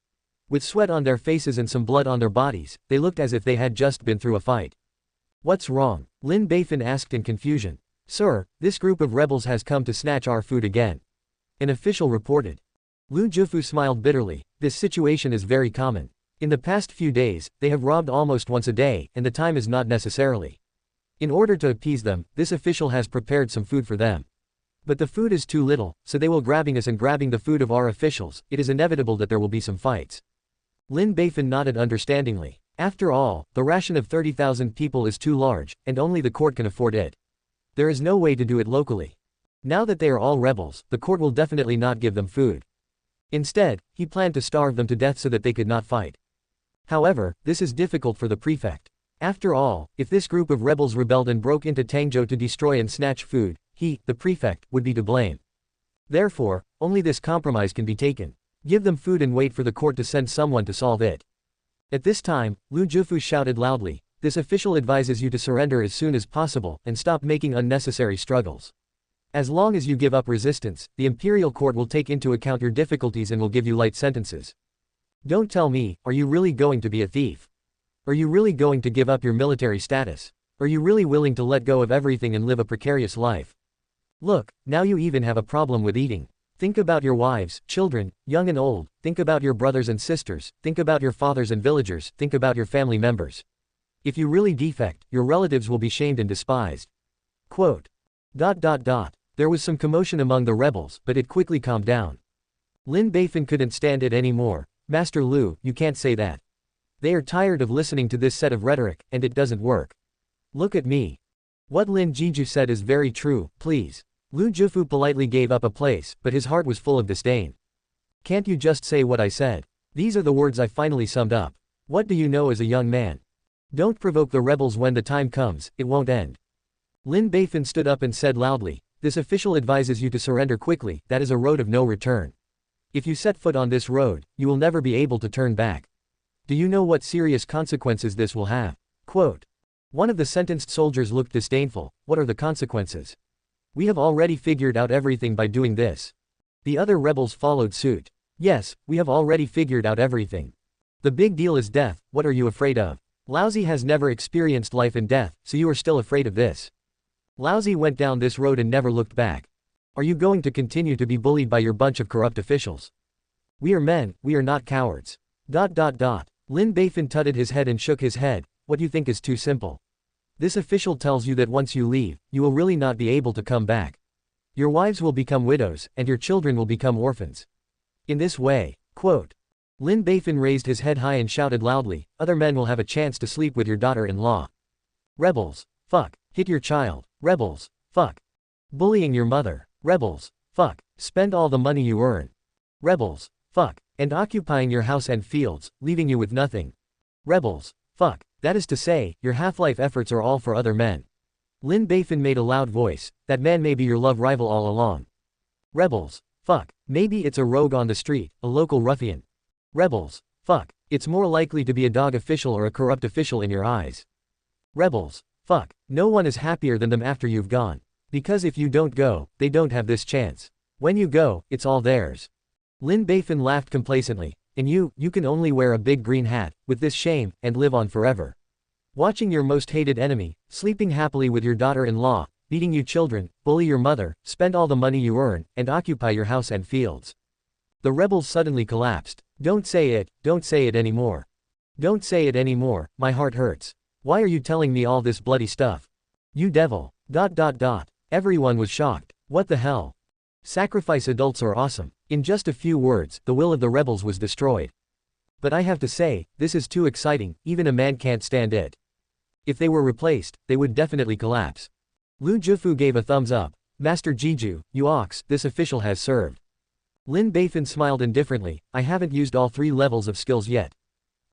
With sweat on their faces and some blood on their bodies, they looked as if they had just been through a fight. What's wrong? Lin Beifan asked in confusion. Sir, this group of rebels has come to snatch our food again. An official reported. Lu Jufu smiled bitterly. This situation is very common. In the past few days, they have robbed almost once a day, and the time is not necessarily. In order to appease them, this official has prepared some food for them. But the food is too little, so they will grabbing us and grabbing the food of our officials. It is inevitable that there will be some fights. Lin Beifan nodded understandingly. After all, the ration of 30,000 people is too large, and only the court can afford it. There is no way to do it locally. Now that they are all rebels, the court will definitely not give them food. Instead, he planned to starve them to death so that they could not fight. However, this is difficult for the prefect. After all, if this group of rebels rebelled and broke into Tangzhou to destroy and snatch food, he, the prefect, would be to blame. Therefore, only this compromise can be taken. Give them food and wait for the court to send someone to solve it. At this time, Lu Jufu shouted loudly, this official advises you to surrender as soon as possible, and stop making unnecessary struggles. As long as you give up resistance, the imperial court will take into account your difficulties and will give you light sentences. Don't tell me, are you really going to be a thief? Are you really going to give up your military status? Are you really willing to let go of everything and live a precarious life? Look, now you even have a problem with eating. Think about your wives, children, young and old, think about your brothers and sisters, think about your fathers and villagers, think about your family members. If you really defect, your relatives will be shamed and despised. Quote. ... There was some commotion among the rebels, but it quickly calmed down. Lin Beifan couldn't stand it anymore. Master Lu, you can't say that. They are tired of listening to this set of rhetoric, and it doesn't work. Look at me. What Lin Jiju said is very true, please. Lu Jufu politely gave up a place, but his heart was full of disdain. Can't you just say what I said? These are the words I finally summed up. What do you know as a young man? Don't provoke the rebels when the time comes, it won't end. Lin Beifan stood up and said loudly, this official advises you to surrender quickly, that is a road of no return. If you set foot on this road, you will never be able to turn back. Do you know what serious consequences this will have? Quote. One of the sentenced soldiers looked disdainful. What are the consequences? We have already figured out everything by doing this. The other rebels followed suit. Yes, we have already figured out everything. The big deal is death, what are you afraid of? Laozi has never experienced life and death, so you are still afraid of this. Laozi went down this road and never looked back. Are you going to continue to be bullied by your bunch of corrupt officials? We are men, we are not cowards. Lin Beifan tutted his head and shook his head. what you think is too simple. This official tells you that once you leave, you will really not be able to come back. Your wives will become widows, and your children will become orphans. In this way, quote, Lin Beifan raised his head high and shouted loudly, other men will have a chance to sleep with your daughter-in-law. Rebels, fuck, hit your child, rebels, fuck. Bullying your mother, rebels, fuck, spend all the money you earn. Rebels, fuck, and occupying your house and fields, leaving you with nothing. Rebels, fuck, that is to say, your half-life efforts are all for other men. Lin Beifan made a loud voice, that man may be your love rival all along. Rebels, fuck, maybe it's a rogue on the street, a local ruffian. Rebels, fuck, it's more likely to be a dog official or a corrupt official in your eyes. Rebels, fuck, no one is happier than them after you've gone. Because if you don't go, they don't have this chance. When you go, it's all theirs. Lin Beifan laughed complacently, and you can only wear a big green hat, with this shame, and live on forever. Watching your most hated enemy, sleeping happily with your daughter-in-law, beating you children, bully your mother, spend all the money you earn, and occupy your house and fields. The rebels suddenly collapsed. Don't say it anymore. Don't say it anymore, my heart hurts. Why are you telling me all this bloody stuff? You devil. ... Everyone was shocked. What the hell? Sacrifice adults are awesome. In just a few words, the will of the rebels was destroyed. But I have to say, this is too exciting, even a man can't stand it. If they were replaced, they would definitely collapse. Lu Jufu gave a thumbs up. Master Jiju, you ox, this official has served. Lin Beifan smiled indifferently, I haven't used all 3 levels of skills yet.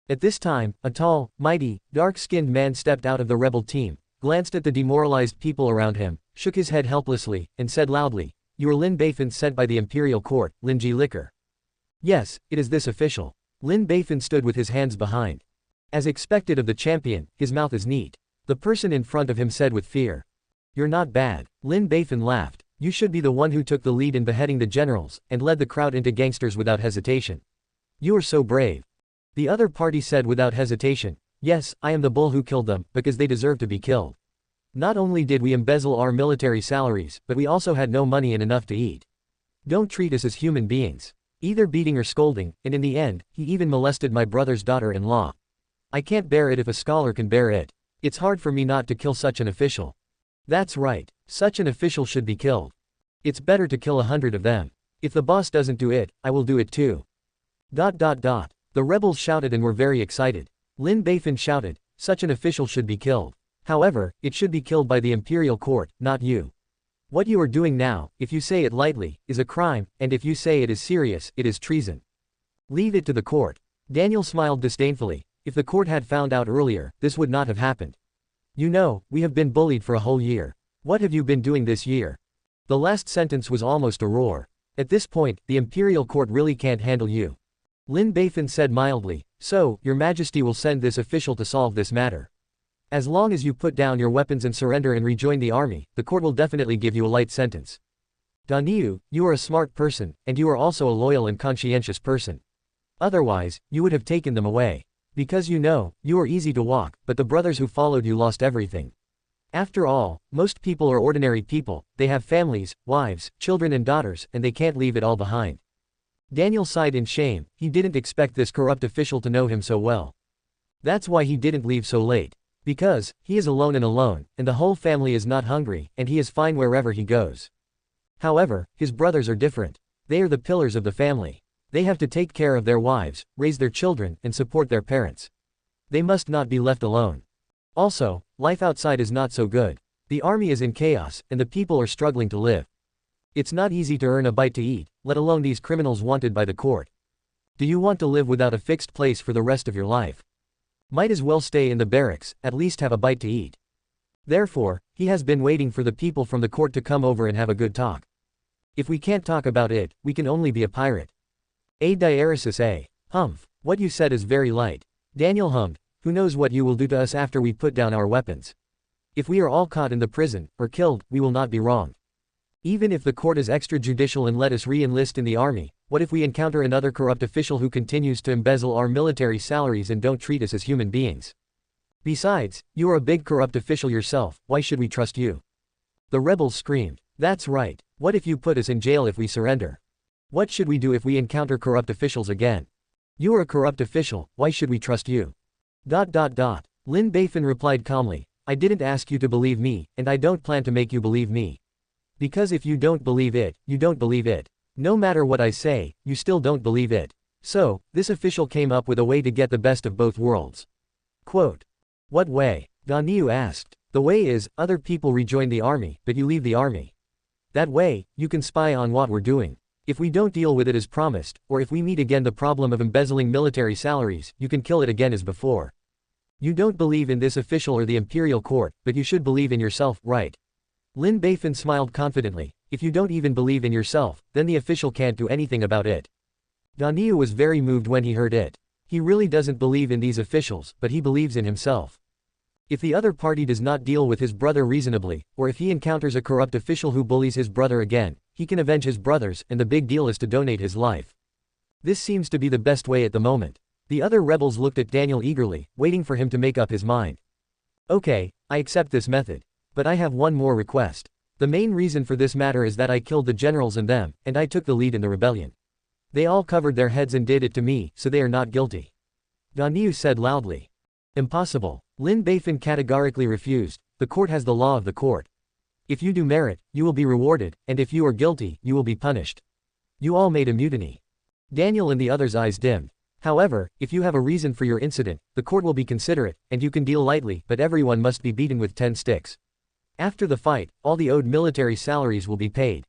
At this time, a tall, mighty, dark-skinned man stepped out of the rebel team, glanced at the demoralized people around him, shook his head helplessly, and said loudly, You are Lin Beifan sent by the imperial court, Lin Ji Liquor. Yes, it is this official. Lin Beifan stood with his hands behind. As expected of the champion, his mouth is neat. The person in front of him said with fear. You're not bad. Lin Beifan laughed. You should be the one who took the lead in beheading the generals, and led the crowd into gangsters without hesitation. You are so brave. The other party said without hesitation, Yes, I am the bull who killed them, because they deserve to be killed. Not only did we embezzle our military salaries, but we also had no money and enough to eat. Don't treat us as human beings. Either beating or scolding, and in the end, he even molested my brother's daughter-in-law. I can't bear it if a scholar can bear it. It's hard for me not to kill such an official. That's right, such an official should be killed. It's better to kill 100 of them. If the boss doesn't do it, I will do it too. ... The rebels shouted and were very excited. Lin Beifan shouted, such an official should be killed. However, it should be killed by the imperial court, not you. What you are doing now, if you say it lightly, is a crime, and if you say it is serious, it is treason. Leave it to the court. Daniel smiled disdainfully. If the court had found out earlier, this would not have happened. You know, we have been bullied for a whole year. What have you been doing this year? The last sentence was almost a roar. At this point, the imperial court really can't handle you. Lin Beifan said mildly, so, your majesty will send this official to solve this matter. As long as you put down your weapons and surrender and rejoin the army, the court will definitely give you a light sentence. Daniu, you are a smart person, and you are also a loyal and conscientious person. Otherwise, you would have taken them away. Because you know, you are easy to walk, but the brothers who followed you lost everything. After all, most people are ordinary people, they have families, wives, children and daughters, and they can't leave it all behind. Daniel sighed in shame, he didn't expect this corrupt official to know him so well. That's why he didn't leave so late. Because, he is alone, and the whole family is not hungry, and he is fine wherever he goes. However, his brothers are different. They are the pillars of the family. They have to take care of their wives, raise their children, and support their parents. They must not be left alone. Also, life outside is not so good. The army is in chaos, and the people are struggling to live. It's not easy to earn a bite to eat, let alone these criminals wanted by the court. Do you want to live without a fixed place for the rest of your life? Might as well stay in the barracks, at least have a bite to eat. Therefore, he has been waiting for the people from the court to come over and have a good talk. If we can't talk about it, we can only be a pirate. A diaresis a. Humph, what you said is very light. Daniel hummed, who knows what you will do to us after we put down our weapons. If we are all caught in the prison, or killed, we will not be wronged. Even if the court is extrajudicial and let us re-enlist in the army, what if we encounter another corrupt official who continues to embezzle our military salaries and don't treat us as human beings? Besides, you are a big corrupt official yourself, why should we trust you? The rebels screamed. That's right, what if you put us in jail if we surrender? What should we do if we encounter corrupt officials again? You are a corrupt official, why should we trust you? Lin Beifan replied calmly, I didn't ask you to believe me, and I don't plan to make you believe me. Because if you don't believe it, you don't believe it. No matter what I say, you still don't believe it. So, this official came up with a way to get the best of both worlds. Quote. What way? Dan Niu asked. The way is, other people rejoin the army, but you leave the army. That way, you can spy on what we're doing. If we don't deal with it as promised, or if we meet again the problem of embezzling military salaries, you can kill it again as before. You don't believe in this official or the imperial court, but you should believe in yourself, right? Lin Beifan smiled confidently. If you don't even believe in yourself, then the official can't do anything about it. Dan Niu was very moved when he heard it. He really doesn't believe in these officials, but he believes in himself. If the other party does not deal with his brother reasonably, or if he encounters a corrupt official who bullies his brother again, he can avenge his brothers, and the big deal is to donate his life. This seems to be the best way at the moment. The other rebels looked at Daniel eagerly, waiting for him to make up his mind. Okay, I accept this method. But I have one more request. The main reason for this matter is that I killed the generals and them, and I took the lead in the rebellion. They all covered their heads and did it to me, so they are not guilty. Dan Niu said loudly. Impossible. Lin Beifan categorically refused. The court has the law of the court. If you do merit, you will be rewarded, and if you are guilty, you will be punished. You all made a mutiny. Daniel and the others' eyes dimmed. However, if you have a reason for your incident, the court will be considerate, and you can deal lightly, but everyone must be beaten with 10 sticks. After the fight, all the owed military salaries will be paid.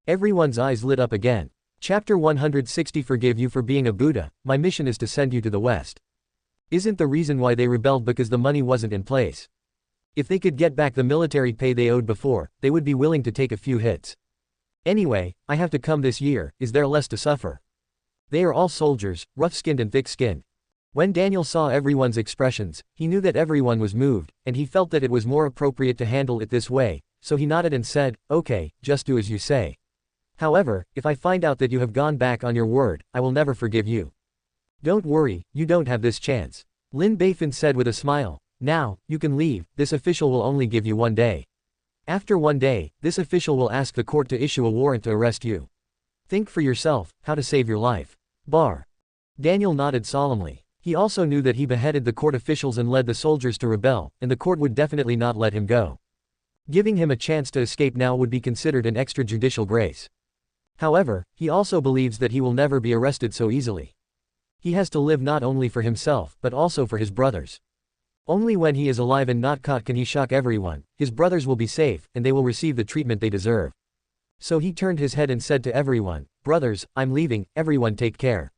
Everyone's eyes lit up again. Chapter 160 Forgive you for being a Buddha, my mission is to send you to the West. Isn't the reason why they rebelled because the money wasn't in place? If they could get back the military pay they owed before, they would be willing to take a few hits. Anyway, I have to come this year, is there less to suffer? They are all soldiers, rough-skinned and thick-skinned. When Daniel saw everyone's expressions, he knew that everyone was moved, and he felt that it was more appropriate to handle it this way, so he nodded and said, okay, just do as you say. However, if I find out that you have gone back on your word, I will never forgive you. Don't worry, you don't have this chance. Lin Beifan said with a smile. Now, you can leave, this official will only give you 1 day. After 1 day, this official will ask the court to issue a warrant to arrest you. Think for yourself, how to save your life. Bar. Daniel nodded solemnly. He also knew that he beheaded the court officials and led the soldiers to rebel, and the court would definitely not let him go. Giving him a chance to escape now would be considered an extrajudicial grace. However, he also believes that he will never be arrested so easily. He has to live not only for himself, but also for his brothers. Only when he is alive and not caught can he shock everyone. His brothers will be safe, and they will receive the treatment they deserve. So he turned his head and said to everyone, brothers, I'm leaving, everyone take care.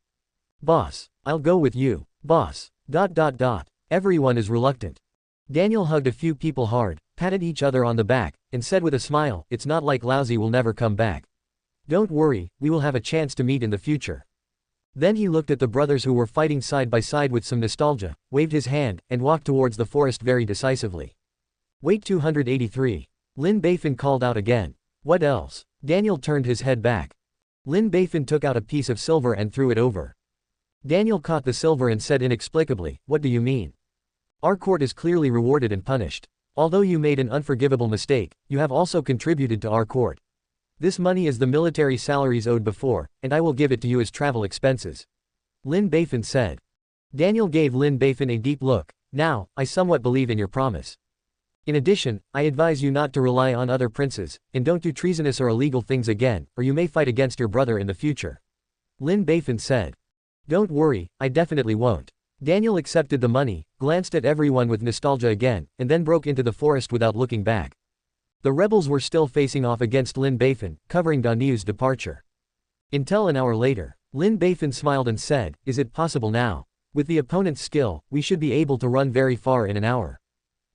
Boss. I'll go with you. Boss. ... Everyone is reluctant. Daniel hugged a few people hard, patted each other on the back, and said with a smile, it's not like Lousy will never come back. Don't worry, we will have a chance to meet in the future. Then he looked at the brothers who were fighting side by side with some nostalgia, waved his hand, and walked towards the forest very decisively. Wait 283. Lin Beifan called out again. What else? Daniel turned his head back. Lin Beifan took out a piece of silver and threw it over. Daniel caught the silver and said inexplicably, what do you mean? Our court is clearly rewarded and punished. Although you made an unforgivable mistake, you have also contributed to our court. This money is the military salaries owed before, and I will give it to you as travel expenses. Lin Beifan said. Daniel gave Lin Beifan a deep look. Now, I somewhat believe in your promise. In addition, I advise you not to rely on other princes, and don't do treasonous or illegal things again, or you may fight against your brother in the future. Lin Beifan said. Don't worry, I definitely won't. Daniel accepted the money, glanced at everyone with nostalgia again, and then broke into the forest without looking back. The rebels were still facing off against Lin Beifan, covering Dan Niu's departure. Until an hour later, Lin Beifan smiled and said, is it possible now? With the opponent's skill, we should be able to run very far in an hour.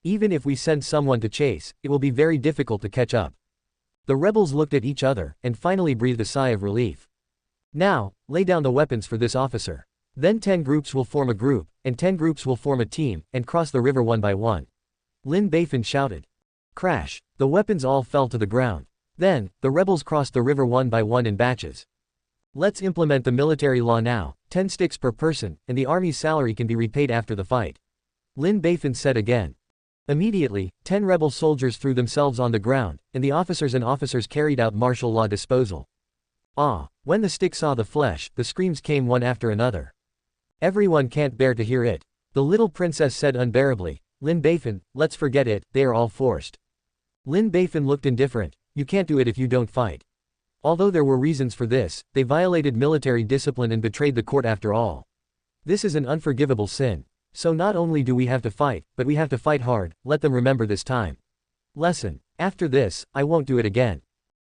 Even if we send someone to chase, it will be very difficult to catch up. The rebels looked at each other, and finally breathed a sigh of relief. Now, lay down the weapons for this officer. Then 10 groups will form a group, and 10 groups will form a team, and cross the river one by one. Lin Beifan shouted. Crash! The weapons all fell to the ground. Then, the rebels crossed the river one by one in batches. Let's implement the military law now, 10 sticks per person, and the army's salary can be repaid after the fight. Lin Beifan said again. Immediately, 10 rebel soldiers threw themselves on the ground, and the officers carried out martial law disposal. When the stick saw the flesh, the screams came one after another. Everyone can't bear to hear it. The little princess said unbearably, Lin Beifan, let's forget it, they are all forced. Lin Beifan looked indifferent, you can't do it if you don't fight. Although there were reasons for this, they violated military discipline and betrayed the court after all. This is an unforgivable sin. So not only do we have to fight, but we have to fight hard, let them remember this time. Lesson. After this, I won't do it again.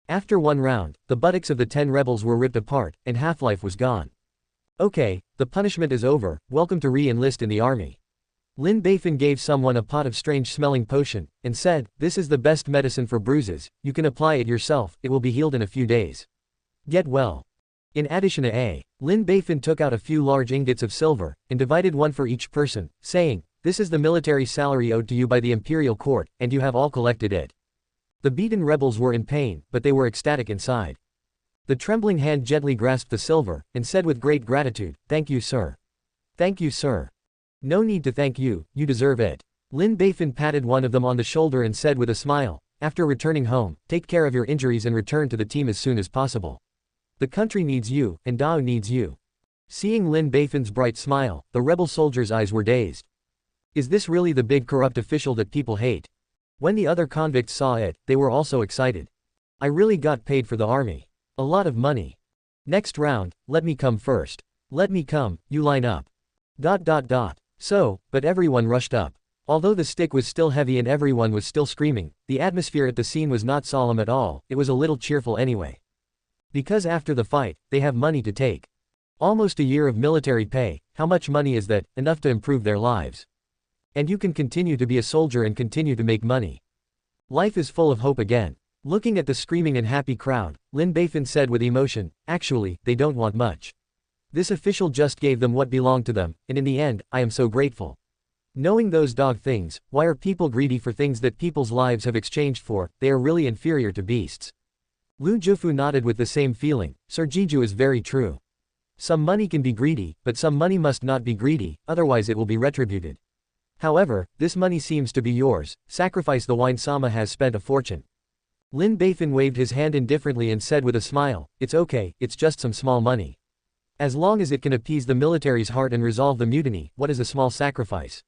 After one round, the buttocks of the 10 rebels were ripped apart, and half-life was gone. Okay, the punishment is over, welcome to re-enlist in the army. Lin Beifan gave someone a pot of strange-smelling potion, and said, this is the best medicine for bruises, you can apply it yourself, it will be healed in a few days. Get well. In addition to A, Lin Beifan took out a few large ingots of silver, and divided one for each person, saying, this is the military salary owed to you by the imperial court, and you have all collected it. The beaten rebels were in pain, but they were ecstatic inside. The trembling hand gently grasped the silver, and said with great gratitude, thank you sir. Thank you sir. No need to thank you, you deserve it. Lin Beifan patted one of them on the shoulder and said with a smile, after returning home, take care of your injuries and return to the team as soon as possible. The country needs you, and Dao needs you. Seeing Lin Beifan's bright smile, the rebel soldiers' eyes were dazed. Is this really the big corrupt official that people hate? When the other convicts saw it, they were also excited. I really got paid for the army. A lot of money. Next round, let me come first. Let me come, you line up. ... So, but everyone rushed up. Although the stick was still heavy and everyone was still screaming, the atmosphere at the scene was not solemn at all, it was a little cheerful anyway. Because after the fight, they have money to take. Almost a year of military pay, how much money is that, enough to improve their lives? And you can continue to be a soldier and continue to make money. Life is full of hope again. Looking at the screaming and happy crowd, Lin Beifan said with emotion, actually, they don't want much. This official just gave them what belonged to them, and in the end, I am so grateful. Knowing those dog things, why are people greedy for things that people's lives have exchanged for, they are really inferior to beasts. Lu Jufu nodded with the same feeling, Sir Jiju is very true. Some money can be greedy, but some money must not be greedy, otherwise it will be retributed. However, this money seems to be yours, sacrifice the wine Sama has spent a fortune. Lin Beifan waved his hand indifferently and said with a smile, it's okay, it's just some small money. As long as it can appease the military's heart and resolve the mutiny, what is a small sacrifice?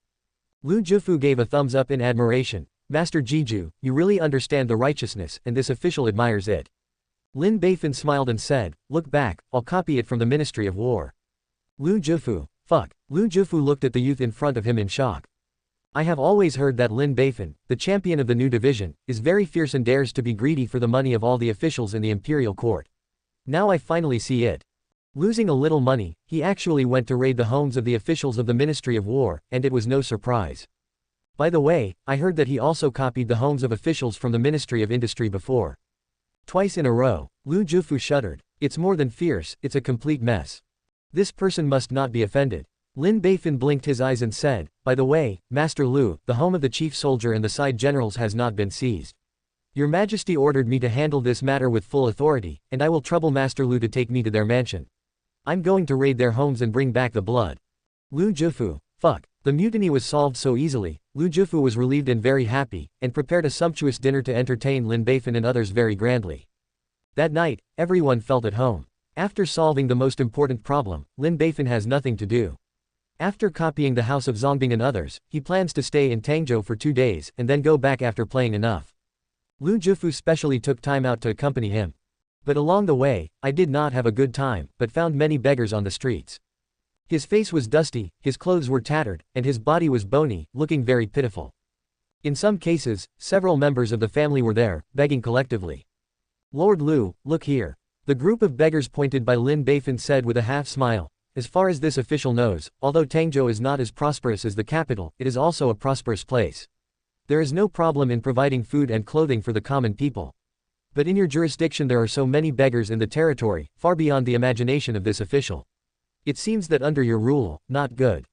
Lu Jufu gave a thumbs up in admiration, Master Jiju, you really understand the righteousness, and this official admires it. Lin Beifan smiled and said, look back, I'll copy it from the Ministry of War. Lu Jufu, fuck. Lu Jufu looked at the youth in front of him in shock. I have always heard that Lin Beifan, the champion of the new division, is very fierce and dares to be greedy for the money of all the officials in the imperial court. Now I finally see it. Losing a little money, he actually went to raid the homes of the officials of the Ministry of War, and it was no surprise. By the way, I heard that he also copied the homes of officials from the Ministry of Industry before. Twice in a row, Lu Jufu shuddered. It's more than fierce, it's a complete mess. This person must not be offended. Lin Beifan blinked his eyes and said, by the way, Master Lu, the home of the chief soldier and the side generals has not been seized. Your Majesty ordered me to handle this matter with full authority, and I will trouble Master Lu to take me to their mansion. I'm going to raid their homes and bring back the blood. Lu Jufu, fuck. The mutiny was solved so easily, Lu Jufu was relieved and very happy, and prepared a sumptuous dinner to entertain Lin Beifan and others very grandly. That night, everyone felt at home. After solving the most important problem, Lin Beifan has nothing to do. After copying the house of Zongbing and others, he plans to stay in Tangzhou for 2 days and then go back after playing enough. Lu Jufu specially took time out to accompany him. But along the way, I did not have a good time, but found many beggars on the streets. His face was dusty, his clothes were tattered, and his body was bony, looking very pitiful. In some cases, several members of the family were there, begging collectively. Lord Lu, look here. The group of beggars pointed by Lin Beifan said with a half smile. As far as this official knows, although Tangzhou is not as prosperous as the capital, it is also a prosperous place. There is no problem in providing food and clothing for the common people. But in your jurisdiction there are so many beggars in the territory, far beyond the imagination of this official. It seems that under your rule, not good.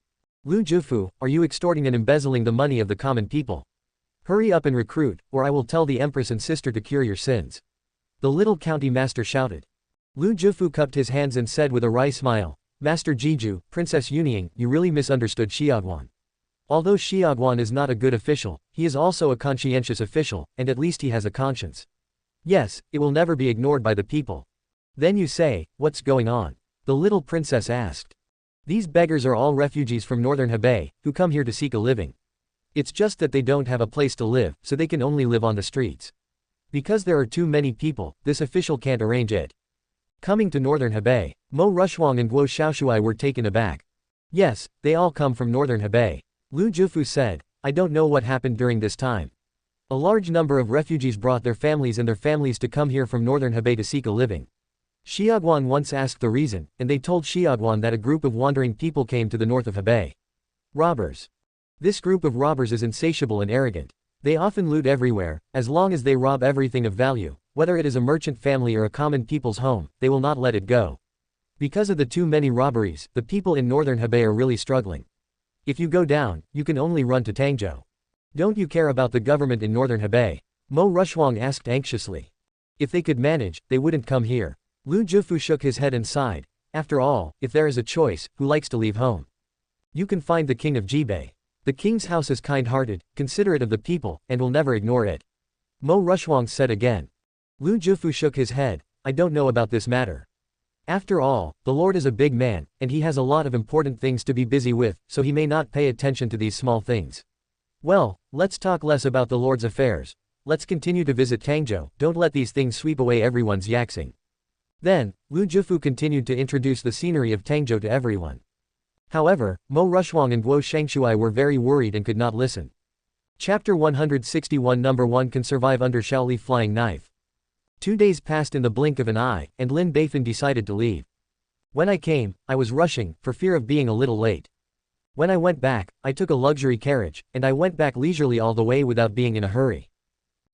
Lu Jufu, are you extorting and embezzling the money of the common people? Hurry up and recruit, or I will tell the empress and sister to cure your sins. The little county master shouted. Lu Jufu cupped his hands and said with a wry smile, Master Jiju, Princess Yunying, you really misunderstood Xiaoguan. Although Xiaoguan is not a good official, he is also a conscientious official, and at least he has a conscience. Yes, it will never be ignored by the people. Then you say, what's going on? The little princess asked. These beggars are all refugees from northern Hebei, who come here to seek a living. It's just that they don't have a place to live, so they can only live on the streets. Because there are too many people, this official can't arrange it. Coming to northern Hebei, Mo Rushuang and Guo Xiaoshuai were taken aback. Yes, they all come from northern Hebei. Lu Jufu said, I don't know what happened during this time. A large number of refugees brought their families to come here from northern Hebei to seek a living. Xiaoguan once asked the reason, and they told Xiaoguan that a group of wandering people came to the north of Hebei. Robbers. This group of robbers is insatiable and arrogant. They often loot everywhere. As long as they rob everything of value, whether it is a merchant family or a common people's home, they will not let it go. Because of the too many robberies, the people in northern Hebei are really struggling. If you go down, you can only run to Tangzhou. Don't you care about the government in northern Hebei? Mo Rushuang asked anxiously. If they could manage, they wouldn't come here. Lu Jufu shook his head and sighed. After all, if there is a choice, who likes to leave home? You can find the king of Jibei. The king's house is kind-hearted, considerate of the people, and will never ignore it. Mo Rushuang said again. Lu Jufu shook his head. I don't know about this matter. After all, the Lord is a big man, and he has a lot of important things to be busy with, so he may not pay attention to these small things. Well, let's talk less about the Lord's affairs. Let's continue to visit Tangzhou. Don't let these things sweep away everyone's yaxing. Then, Lu Jufu continued to introduce the scenery of Tangzhou to everyone. However, Mo Rushuang and Guo Xiaoshuai were very worried and could not listen. Chapter 161 Number 1 can survive under Shaoli flying knife. 2 days passed in the blink of an eye, and Lin Beifan decided to leave. When I came, I was rushing, for fear of being a little late. When I went back, I took a luxury carriage, and I went back leisurely all the way without being in a hurry.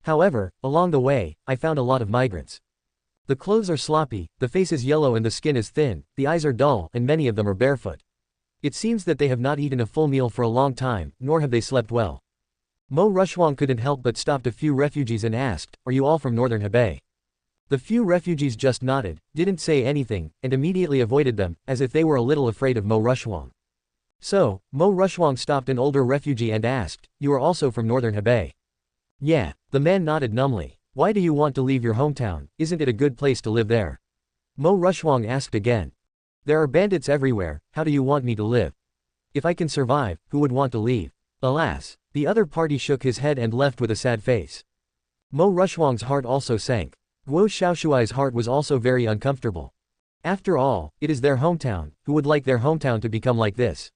However, along the way, I found a lot of migrants. The clothes are sloppy, the face is yellow and the skin is thin, the eyes are dull, and many of them are barefoot. It seems that they have not eaten a full meal for a long time, nor have they slept well. Mo Rushuang couldn't help but stopped a few refugees and asked, Are you all from northern Hebei? The few refugees just nodded, didn't say anything, and immediately avoided them, as if they were a little afraid of Mo Rushuang. So, Mo Rushuang stopped an older refugee and asked, You are also from northern Hebei? Yeah, the man nodded numbly. Why do you want to leave your hometown? Isn't it a good place to live there? Mo Rushuang asked again. There are bandits everywhere, how do you want me to live? If I can survive, who would want to leave? Alas, the other party shook his head and left with a sad face. Mo Rushuang's heart also sank. Guo Xiaoshuai's heart was also very uncomfortable. After all, it is their hometown, who would like their hometown to become like this?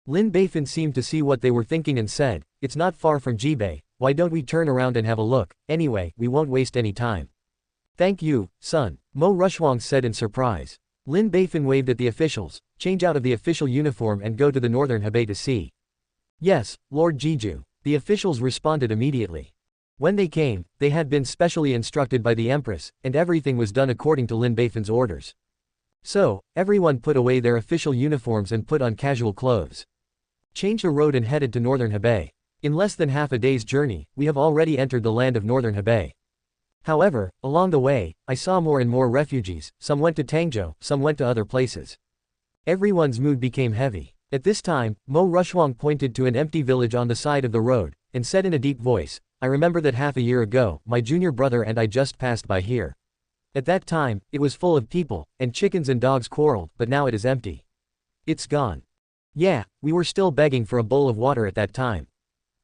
Lin Beifan seemed to see what they were thinking and said, It's not far from Jibei, why don't we turn around and have a look? Anyway, we won't waste any time. Thank you, son, Mo Rushuang said in surprise. Lin Beifan waved at the officials, change out of the official uniform and go to the northern Hebei to see. Yes, Lord Jiju, the officials responded immediately. When they came, they had been specially instructed by the empress, and everything was done according to Lin Beifan's orders. So, everyone put away their official uniforms and put on casual clothes. Changed the road and headed to northern Hebei. In less than half a day's journey, we have already entered the land of northern Hebei. However, along the way, I saw more and more refugees, some went to Tangzhou, some went to other places. Everyone's mood became heavy. At this time, Mo Rushuang pointed to an empty village on the side of the road, and said in a deep voice, I remember that half a year ago, my junior brother and I just passed by here. At that time, it was full of people, and chickens and dogs quarreled, but now it is empty. It's gone. Yeah, we were still begging for a bowl of water at that time.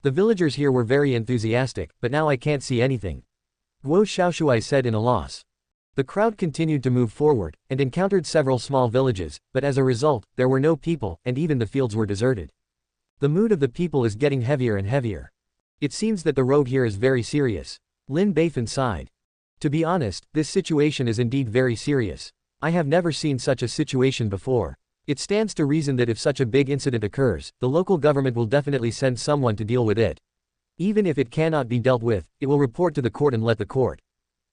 The villagers here were very enthusiastic, but now I can't see anything. Guo Xiaoshuai said in a loss. The crowd continued to move forward, and encountered several small villages, but as a result, there were no people, and even the fields were deserted. The mood of the people is getting heavier and heavier. It seems that the road here is very serious. Lin Beifan sighed. To be honest, this situation is indeed very serious. I have never seen such a situation before. It stands to reason that if such a big incident occurs, the local government will definitely send someone to deal with it. Even if it cannot be dealt with, it will report to the court and let the court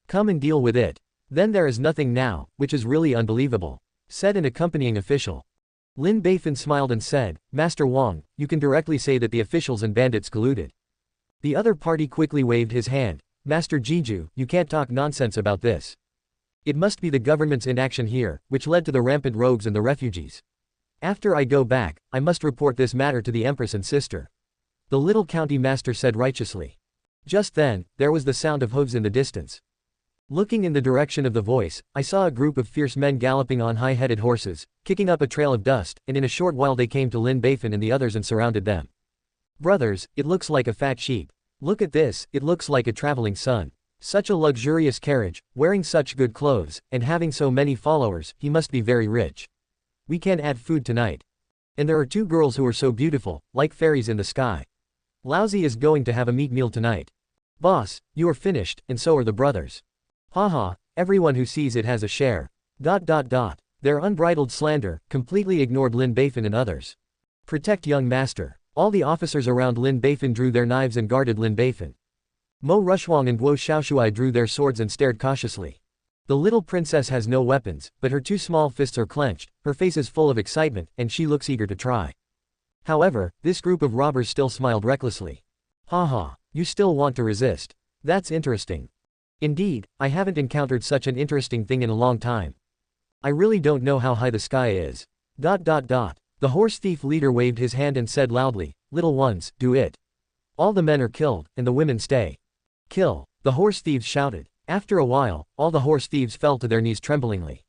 come and deal with it. Then there is nothing now, which is really unbelievable, said an accompanying official. Lin Beifan smiled and said, Master Wang, you can directly say that the officials and bandits colluded. The other party quickly waved his hand. Master Jiju, you can't talk nonsense about this. It must be the government's inaction here, which led to the rampant rogues and the refugees. After I go back, I must report this matter to the empress and sister. The little county master said righteously. Just then, there was the sound of hooves in the distance. Looking in the direction of the voice, I saw a group of fierce men galloping on high-headed horses, kicking up a trail of dust, and in a short while they came to Lin Beifan and the others and surrounded them. Brothers, it looks like a fat sheep. Look at this, it looks like a traveling sun. Such a luxurious carriage, wearing such good clothes, and having so many followers, he must be very rich. We can add food tonight. And there are 2 girls who are so beautiful, like fairies in the sky. Lousy is going to have a meat meal tonight. Boss, you are finished, and so are the brothers. Haha, everyone who sees it has a share. Their unbridled slander completely ignored Lin Beifan and others. Protect young master. All the officers around Lin Beifan drew their knives and guarded Lin Beifan. Mo Rushwang and Guo Xiaoshuai drew their swords and stared cautiously. The little princess has no weapons, but her 2 small fists are clenched, her face is full of excitement, and she looks eager to try. However, this group of robbers still smiled recklessly. Haha, you still want to resist. That's interesting. Indeed, I haven't encountered such an interesting thing in a long time. I really don't know how high the sky is. The horse thief leader waved his hand and said loudly, little ones, do it. All the men are killed, and the women stay. Kill. The horse thieves shouted. After a while, all the horse thieves fell to their knees tremblingly.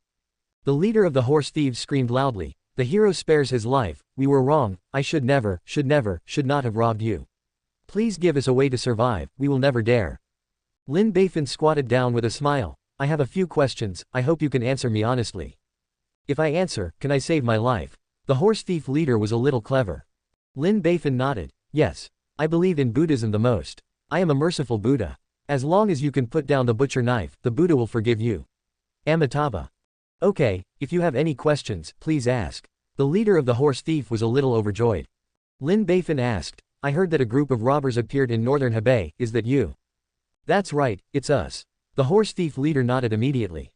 The leader of the horse thieves screamed loudly, the hero spares his life, we were wrong, I should not have robbed you. Please give us a way to survive, we will never dare. Lin Beifan squatted down with a smile, I have a few questions, I hope you can answer me honestly. If I answer, can I save my life? The horse thief leader was a little clever. Lin Beifan nodded, yes. I believe in Buddhism the most. I am a merciful Buddha. As long as you can put down the butcher knife, the Buddha will forgive you. Amitabha. Okay, if you have any questions, please ask. The leader of the horse thief was a little overjoyed. Lin Beifan asked, I heard that a group of robbers appeared in northern Hebei, is that you? That's right, it's us. The horse thief leader nodded immediately.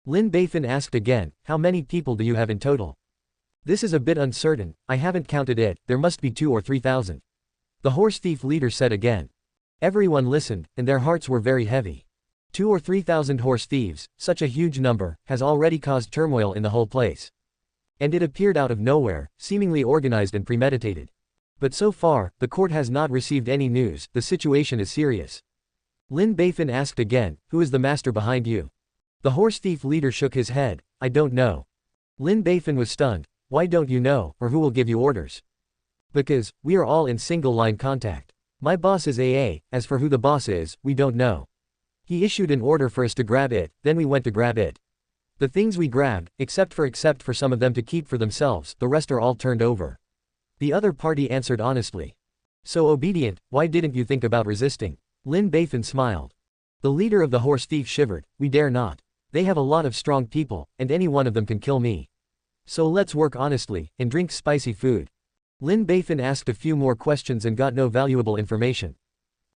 Lin Beifan asked again, how many people do you have in total? This is a bit uncertain, I haven't counted it, there must be 2,000 or 3,000. The horse thief leader said again. Everyone listened, and their hearts were very heavy. 2,000 or 3,000 horse thieves, such a huge number, has already caused turmoil in the whole place. And it appeared out of nowhere, seemingly organized and premeditated. But so far, the court has not received any news, the situation is serious. Lin Beifan asked again, who is the master behind you? The horse thief leader shook his head, I don't know. Lin Beifan was stunned, why don't you know, or who will give you orders? Because, we are all in single-line contact. My boss is AA, as for who the boss is, we don't know. He issued an order for us to grab it, then we went to grab it. The things we grabbed, except for some of them to keep for themselves, the rest are all turned over. The other party answered honestly. So obedient, why didn't you think about resisting? Lin Beifan smiled. The leader of the horse thief shivered, we dare not. They have a lot of strong people, and any one of them can kill me. So let's work honestly, and drink spicy food. Lin Beifan asked a few more questions and got no valuable information.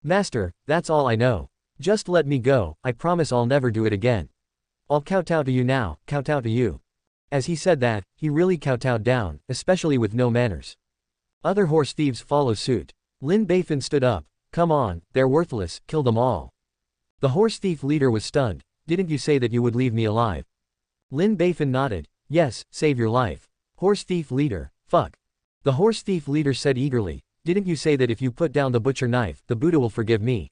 Master, that's all I know. Just let me go, I promise I'll never do it again. I'll kowtow to you now, kowtow to you. As he said that, he really kowtowed down, especially with no manners. Other horse thieves follow suit. Lin Beifan stood up. Come on, they're worthless, kill them all. The horse thief leader was stunned, didn't you say that you would leave me alive? Lin Beifan nodded, yes, save your life. Horse thief leader, fuck. The horse thief leader said eagerly, didn't you say that if you put down the butcher knife, the Buddha will forgive me?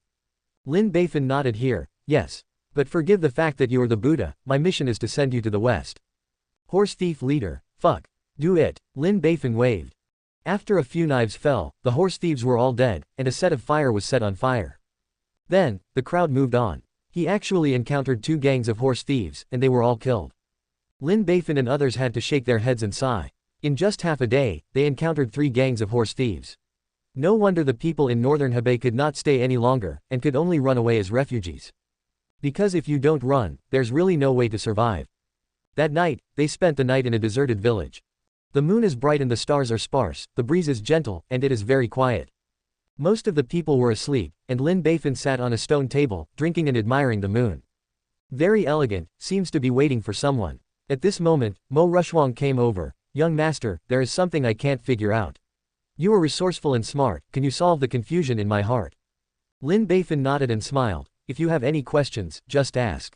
Lin Beifan nodded here, yes. But forgive the fact that you are the Buddha, my mission is to send you to the West. Horse thief leader, fuck. Do it, Lin Beifan waved. After a few knives fell, the horse thieves were all dead, and a set of fire was set on fire. Then, the crowd moved on. He actually encountered 2 gangs of horse thieves, and they were all killed. Lin Beifan and others had to shake their heads and sigh. In just half a day, they encountered 3 gangs of horse thieves. No wonder the people in northern Hebei could not stay any longer, and could only run away as refugees. Because if you don't run, there's really no way to survive. That night, they spent the night in a deserted village. The moon is bright and the stars are sparse, the breeze is gentle, and it is very quiet. Most of the people were asleep, and Lin Beifan sat on a stone table, drinking and admiring the moon. Very elegant, seems to be waiting for someone. At this moment, Mo Rushwang came over. Young master, there is something I can't figure out. You are resourceful and smart, can you solve the confusion in my heart? Lin Beifan nodded and smiled, if you have any questions, just ask.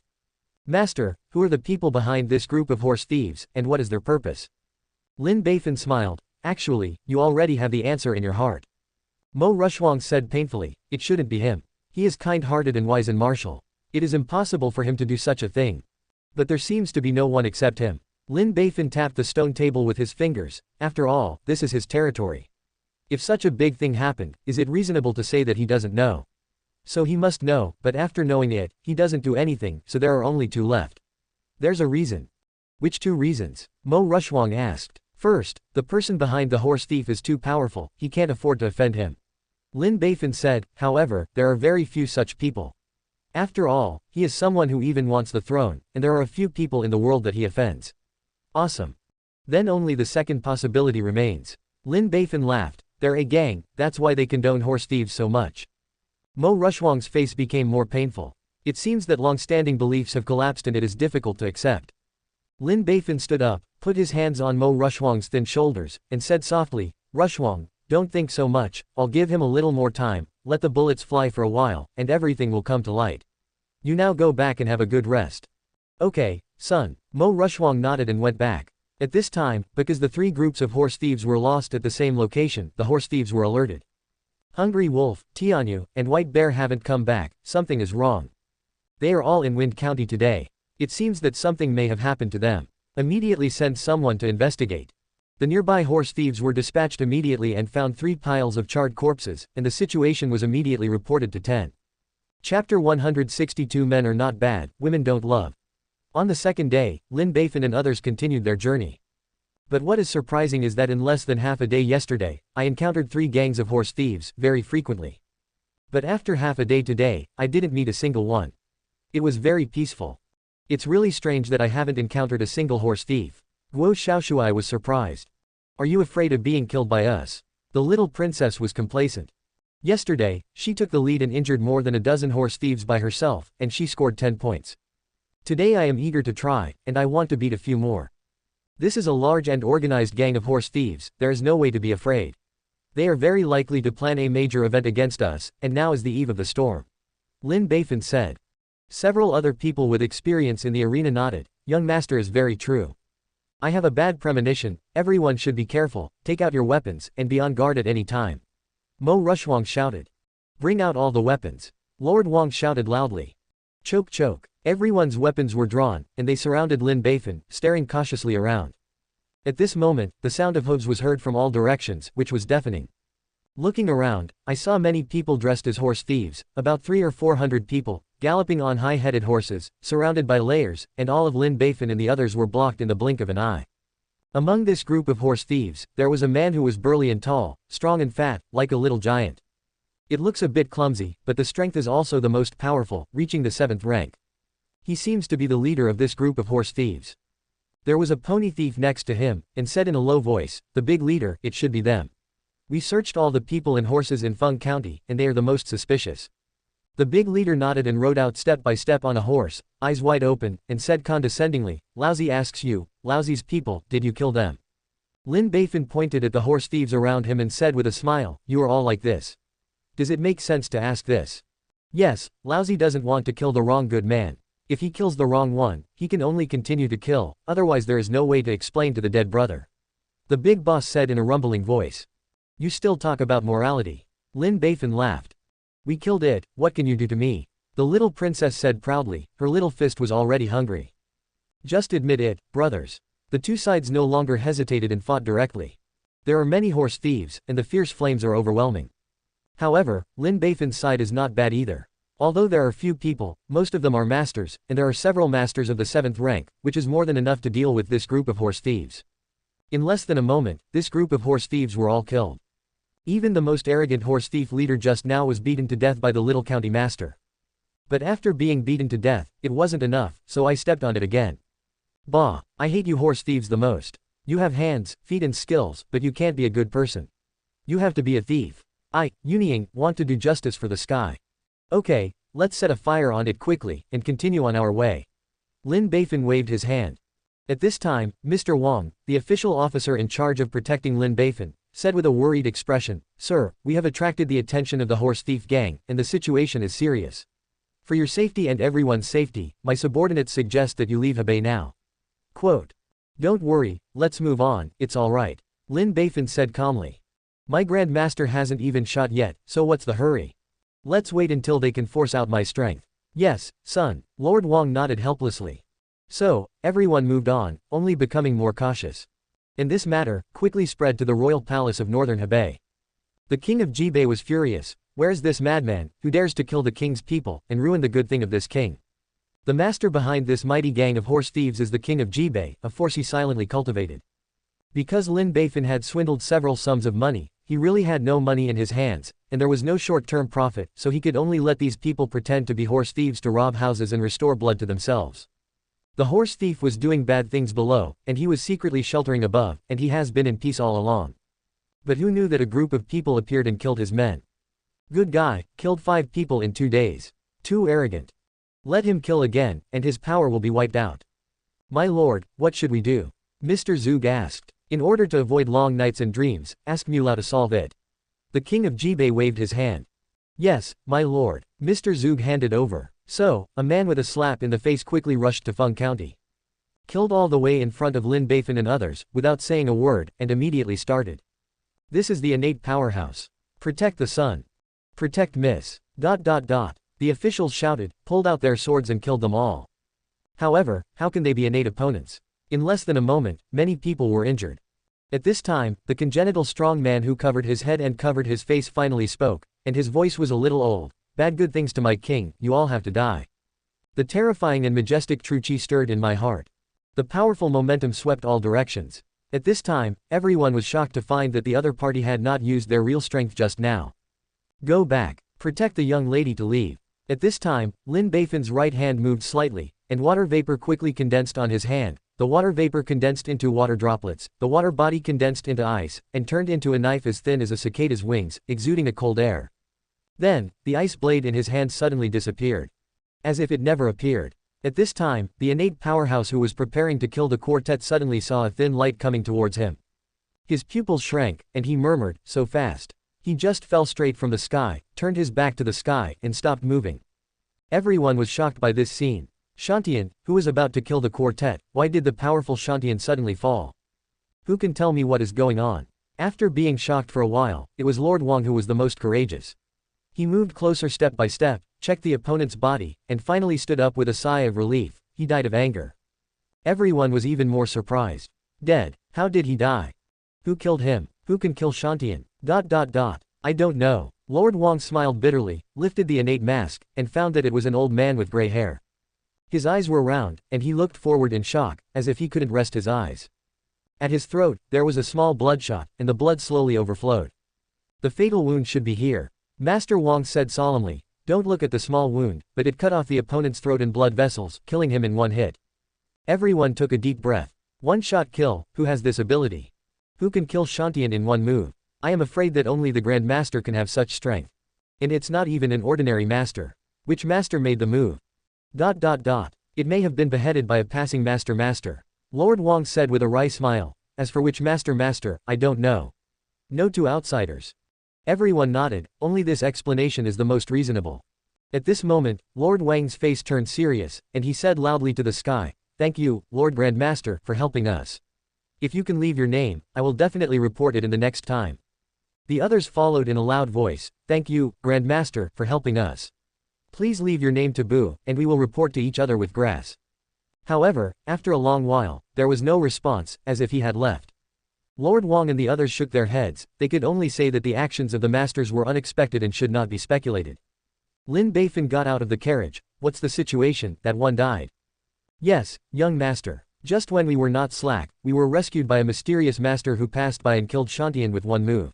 Master, who are the people behind this group of horse thieves, and what is their purpose? Lin Beifan smiled, actually, you already have the answer in your heart. Mo Rushwang said painfully, it shouldn't be him. He is kind-hearted and wise and martial. It is impossible for him to do such a thing. But there seems to be no one except him. Lin Beifan tapped the stone table with his fingers. After all, this is his territory. If such a big thing happened, is it reasonable to say that he doesn't know? So he must know, but after knowing it, he doesn't do anything, so there are only two left. There's a reason. Which two reasons? Mo Rushuang asked. First, the person behind the horse thief is too powerful, he can't afford to offend him. Lin Beifan said, however, there are very few such people. After all, he is someone who even wants the throne, and there are a few people in the world that he offends. Awesome. Then only the second possibility remains. Lin Beifan laughed. They're a gang, that's why they condone horse thieves so much. Mo Rushuang's face became more painful. It seems that long-standing beliefs have collapsed and it is difficult to accept. Lin Beifan stood up, put his hands on Mo Rushuang's thin shoulders, and said softly, Rushuang, don't think so much, I'll give him a little more time, let the bullets fly for a while, and everything will come to light. You now go back and have a good rest. Okay, son. Mo Rushuang nodded and went back. At this time, because the three groups of horse thieves were lost at the same location, the horse thieves were alerted. Hungry Wolf, Tianyu, and White Bear haven't come back, something is wrong. They are all in Wind County today. It seems that something may have happened to them. Immediately send someone to investigate. The nearby horse thieves were dispatched immediately and found 3 piles of charred corpses, and the situation was immediately reported to 10. Chapter 162 Men are not bad, women don't love. On the second day, Lin Beifan and others continued their journey. But what is surprising is that in less than half a day yesterday, I encountered 3 gangs of horse thieves, very frequently. But after half a day today, I didn't meet a single one. It was very peaceful. It's really strange that I haven't encountered a single horse thief. Guo Xiaoshuai was surprised. Are you afraid of being killed by us? The little princess was complacent. Yesterday, she took the lead and injured more than a dozen horse thieves by herself, and she scored 10 points. Today I am eager to try, and I want to beat a few more. This is a large and organized gang of horse thieves, there is no way to be afraid. They are very likely to plan a major event against us, and now is the eve of the storm. Lin Beifan said. Several other people with experience in the arena nodded. Young master is very true. I have a bad premonition, everyone should be careful, take out your weapons, and be on guard at any time. Mo Rushuang shouted. Bring out all the weapons. Lord Wang shouted loudly. Choke choke. Everyone's weapons were drawn, and they surrounded Lin Beifan, staring cautiously around. At this moment, the sound of hooves was heard from all directions, which was deafening. Looking around, I saw many people dressed as horse thieves, about 300 or 400 people, galloping on high-headed horses, surrounded by layers, and all of Lin Beifan and the others were blocked in the blink of an eye. Among this group of horse thieves, there was a man who was burly and tall, strong and fat, like a little giant. It looks a bit clumsy, but the strength is also the most powerful, reaching the 7th rank. He seems to be the leader of this group of horse thieves. There was a pony thief next to him, and said in a low voice, the big leader, it should be them. We searched all the people and horses in Feng County, and they are the most suspicious. The big leader nodded and rode out step by step on a horse, eyes wide open, and said condescendingly, Lousy asks you, Lousy's people, did you kill them? Lin Beifan pointed at the horse thieves around him and said with a smile, you are all like this. Does it make sense to ask this? Yes, Lousy doesn't want to kill the wrong good man. If he kills the wrong one, he can only continue to kill, otherwise there is no way to explain to the dead brother. The big boss said in a rumbling voice. You still talk about morality. Lin Beifan laughed. We killed it, what can you do to me? The little princess said proudly, her little fist was already hungry. Just admit it, brothers. The two sides no longer hesitated and fought directly. There are many horse thieves, and the fierce flames are overwhelming. However, Lin Beifan's side is not bad either. Although there are few people, most of them are masters, and there are several masters of the 7th rank, which is more than enough to deal with this group of horse thieves. In less than a moment, this group of horse thieves were all killed. Even the most arrogant horse thief leader just now was beaten to death by the little county master. But after being beaten to death, it wasn't enough, so I stepped on it again. Bah, I hate you horse thieves the most. You have hands, feet and skills, but you can't be a good person. You have to be a thief. I, Yunying, want to do justice for the sky. Okay, let's set a fire on it quickly, and continue on our way. Lin Beifan waved his hand. At this time, Mr. Wang, the official officer in charge of protecting Lin Beifan, said with a worried expression, Sir, we have attracted the attention of the horse thief gang, and the situation is serious. For your safety and everyone's safety, my subordinates suggest that you leave Hebei now. Quote. Don't worry, let's move on, it's alright. Lin Beifan said calmly. My Grand Master hasn't even shot yet, so what's the hurry? Let's wait until they can force out my strength. Yes, son, Lord Wang nodded helplessly. So, everyone moved on, only becoming more cautious. And this matter quickly spread to the royal palace of northern Hebei. The king of Jibei was furious. Where's this madman, who dares to kill the king's people, and ruin the good thing of this king? The master behind this mighty gang of horse thieves is the king of Jibei, a force he silently cultivated. Because Lin Beifan had swindled several sums of money, he really had no money in his hands, and there was no short-term profit, so he could only let these people pretend to be horse thieves to rob houses and restore blood to themselves. The horse thief was doing bad things below, and he was secretly sheltering above, and he has been in peace all along. But who knew that a group of people appeared and killed his men? Good guy, killed 5 people in 2 days. Too arrogant. Let him kill again, and his power will be wiped out. My lord, what should we do? Mr. Zheng asked. In order to avoid long nights and dreams, ask Mulao to solve it. The king of Jibei waved his hand. Yes, my lord. Mr. Zheng handed over. So, a man with a slap in the face quickly rushed to Feng County. Killed all the way in front of Lin Beifan and others, without saying a word, and immediately started. This is the innate powerhouse. Protect the sun. Protect Miss. ... The officials shouted, pulled out their swords and killed them all. However, how can they be innate opponents? In less than a moment, many people were injured. At this time, the congenital strong man who covered his head and covered his face finally spoke, and his voice was a little old. Bad good things to my king, you all have to die. The terrifying and majestic true chi stirred in my heart. The powerful momentum swept all directions. At this time, everyone was shocked to find that the other party had not used their real strength just now. Go back. Protect the young lady to leave. At this time, Lin Beifan's right hand moved slightly, and water vapor quickly condensed on his hand. The water vapor condensed into water droplets, the water body condensed into ice, and turned into a knife as thin as a cicada's wings, exuding a cold air. Then, the ice blade in his hand suddenly disappeared. As if it never appeared. At this time, the innate powerhouse who was preparing to kill the quartet suddenly saw a thin light coming towards him. His pupils shrank, and he murmured, so fast. He just fell straight from the sky, turned his back to the sky, and stopped moving. Everyone was shocked by this scene. Shantian, who was about to kill the quartet, why did the powerful Shantian suddenly fall? Who can tell me what is going on? After being shocked for a while, it was Lord Wang who was the most courageous. He moved closer step by step, checked the opponent's body, and finally stood up with a sigh of relief. He died of anger. Everyone was even more surprised. Dead. How did he die? Who killed him? Who can kill Shantian? ... I don't know. Lord Wang smiled bitterly, lifted the innate mask, and found that it was an old man with gray hair. His eyes were round, and he looked forward in shock, as if he couldn't rest his eyes. At his throat, there was a small bloodshot, and the blood slowly overflowed. The fatal wound should be here. Master Wang said solemnly. Don't look at the small wound, but it cut off the opponent's throat and blood vessels, killing him in one hit. Everyone took a deep breath. One-shot kill, who has this ability? Who can kill Shantian in one move? I am afraid that only the Grand Master can have such strength. And it's not even an ordinary master. Which master made the move? ... It may have been beheaded by a passing master. Lord Wang said with a wry smile. As for which master, I don't know. No to outsiders. Everyone nodded, only this explanation is the most reasonable. At this moment, Lord Wang's face turned serious, and he said loudly to the sky, thank you, Lord Grand Master, for helping us. If you can leave your name, I will definitely report it in the next time. The others followed in a loud voice, thank you, Grand Master, for helping us. Please leave your name to Boo, and we will report to each other with grass. However, after a long while, there was no response, as if he had left. Lord Wang and the others shook their heads. They could only say that the actions of the masters were unexpected and should not be speculated. Lin Beifan got out of the carriage. What's the situation? That one died. Yes, young master. Just when we were not slack, we were rescued by a mysterious master who passed by and killed Shantian with one move.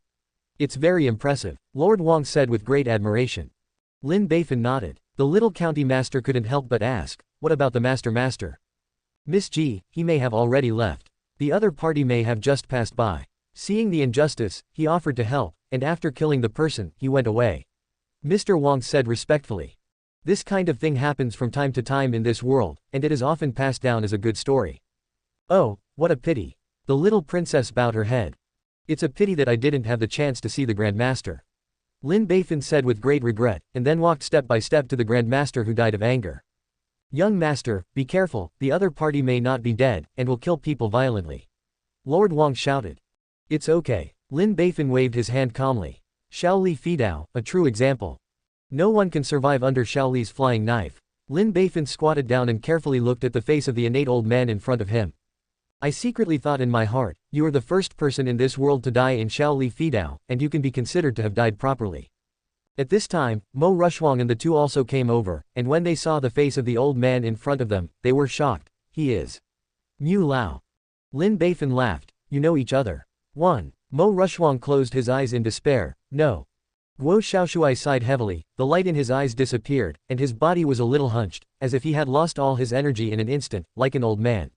It's very impressive, Lord Wang said with great admiration. Lin Beifan nodded. The little county master couldn't help but ask, what about the master? Miss G, he may have already left. The other party may have just passed by. Seeing the injustice, he offered to help, and after killing the person, he went away. Mr. Wang said respectfully. This kind of thing happens from time to time in this world, and it is often passed down as a good story. Oh, what a pity. The little princess bowed her head. It's a pity that I didn't have the chance to see the Grand Master. Lin Beifan said with great regret, and then walked step by step to the Grand Master who died of anger. Young master, be careful, the other party may not be dead, and will kill people violently. Lord Wang shouted. It's okay. Lin Beifan waved his hand calmly. Xiao Li Fidao, a true example. No one can survive under Xiao Li's flying knife. Lin Beifan squatted down and carefully looked at the face of the innate old man in front of him. I secretly thought in my heart, you are the first person in this world to die in Shao Li Fidao, and you can be considered to have died properly. At this time, Mo Rushwang and the two also came over, and when they saw the face of the old man in front of them, they were shocked. He is Mu Lao. Lin Beifan laughed. You know each other. 1. Mo Rushwang closed his eyes in despair. No. Guo Xiaoshuai sighed heavily, the light in his eyes disappeared, and his body was a little hunched, as if he had lost all his energy in an instant, like an old man.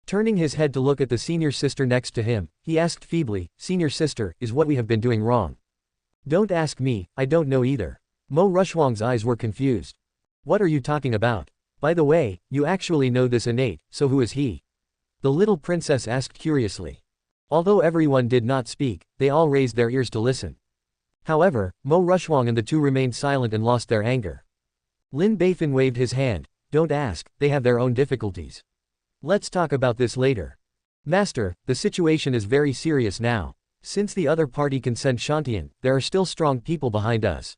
Turning his head to look at the senior sister next to him, he asked feebly, Senior sister, is what we have been doing wrong? Don't ask me, I don't know either. Mo Rushwang's eyes were confused. What are you talking about? By the way, you actually know this innate, so who is he? The little princess asked curiously. Although everyone did not speak, they all raised their ears to listen. However, Mo Rushwang and the two remained silent and lost their anger. Lin Beifan waved his hand. Don't ask, they have their own difficulties. Let's talk about this later. Master, the situation is very serious now. Since the other party can send Shantian, there are still strong people behind us.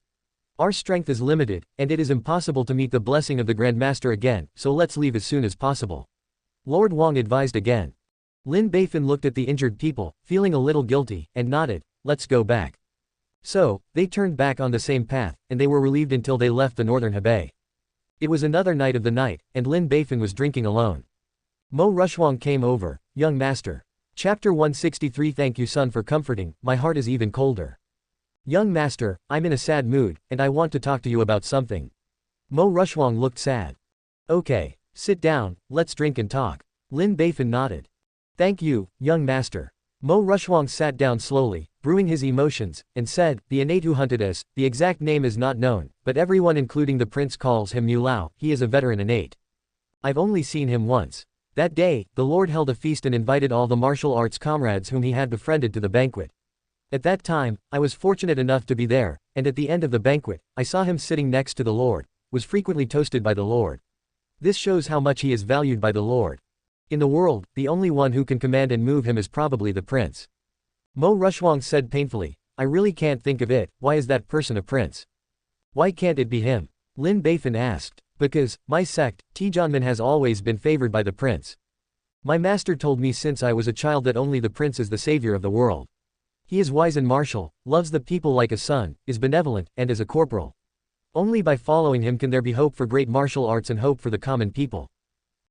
Our strength is limited, and it is impossible to meet the blessing of the Grand Master again, so let's leave as soon as possible. Lord Wang advised again. Lin Beifan looked at the injured people, feeling a little guilty, and nodded, let's go back. So, they turned back on the same path, and they were relieved until they left the northern Hebei. It was another night of the night, and Lin Beifan was drinking alone. Mo Rushwang came over. Young master. Chapter 163. Thank you son for comforting, my heart is even colder. Young master, I'm in a sad mood, and I want to talk to you about something. Mo Rushwang looked sad. Okay, sit down, let's drink and talk. Lin Beifan nodded. Thank you, young master. Mo Rushwang sat down slowly, brewing his emotions, and said, the innate who hunted us, the exact name is not known, but everyone including the prince calls him Mu Lao, he is a veteran innate. I've only seen him once. That day, the Lord held a feast and invited all the martial arts comrades whom he had befriended to the banquet. At that time, I was fortunate enough to be there, and at the end of the banquet, I saw him sitting next to the Lord, was frequently toasted by the Lord. This shows how much he is valued by the Lord. In the world, the only one who can command and move him is probably the prince. Mo Rushwang said painfully, I really can't think of it, why is that person a prince? Why can't it be him? Lin Beifan asked. Because, my sect, Tijanmen has always been favored by the prince. My master told me since I was a child that only the prince is the savior of the world. He is wise and martial, loves the people like a son, is benevolent, and is a corporal. Only by following him can there be hope for great martial arts and hope for the common people.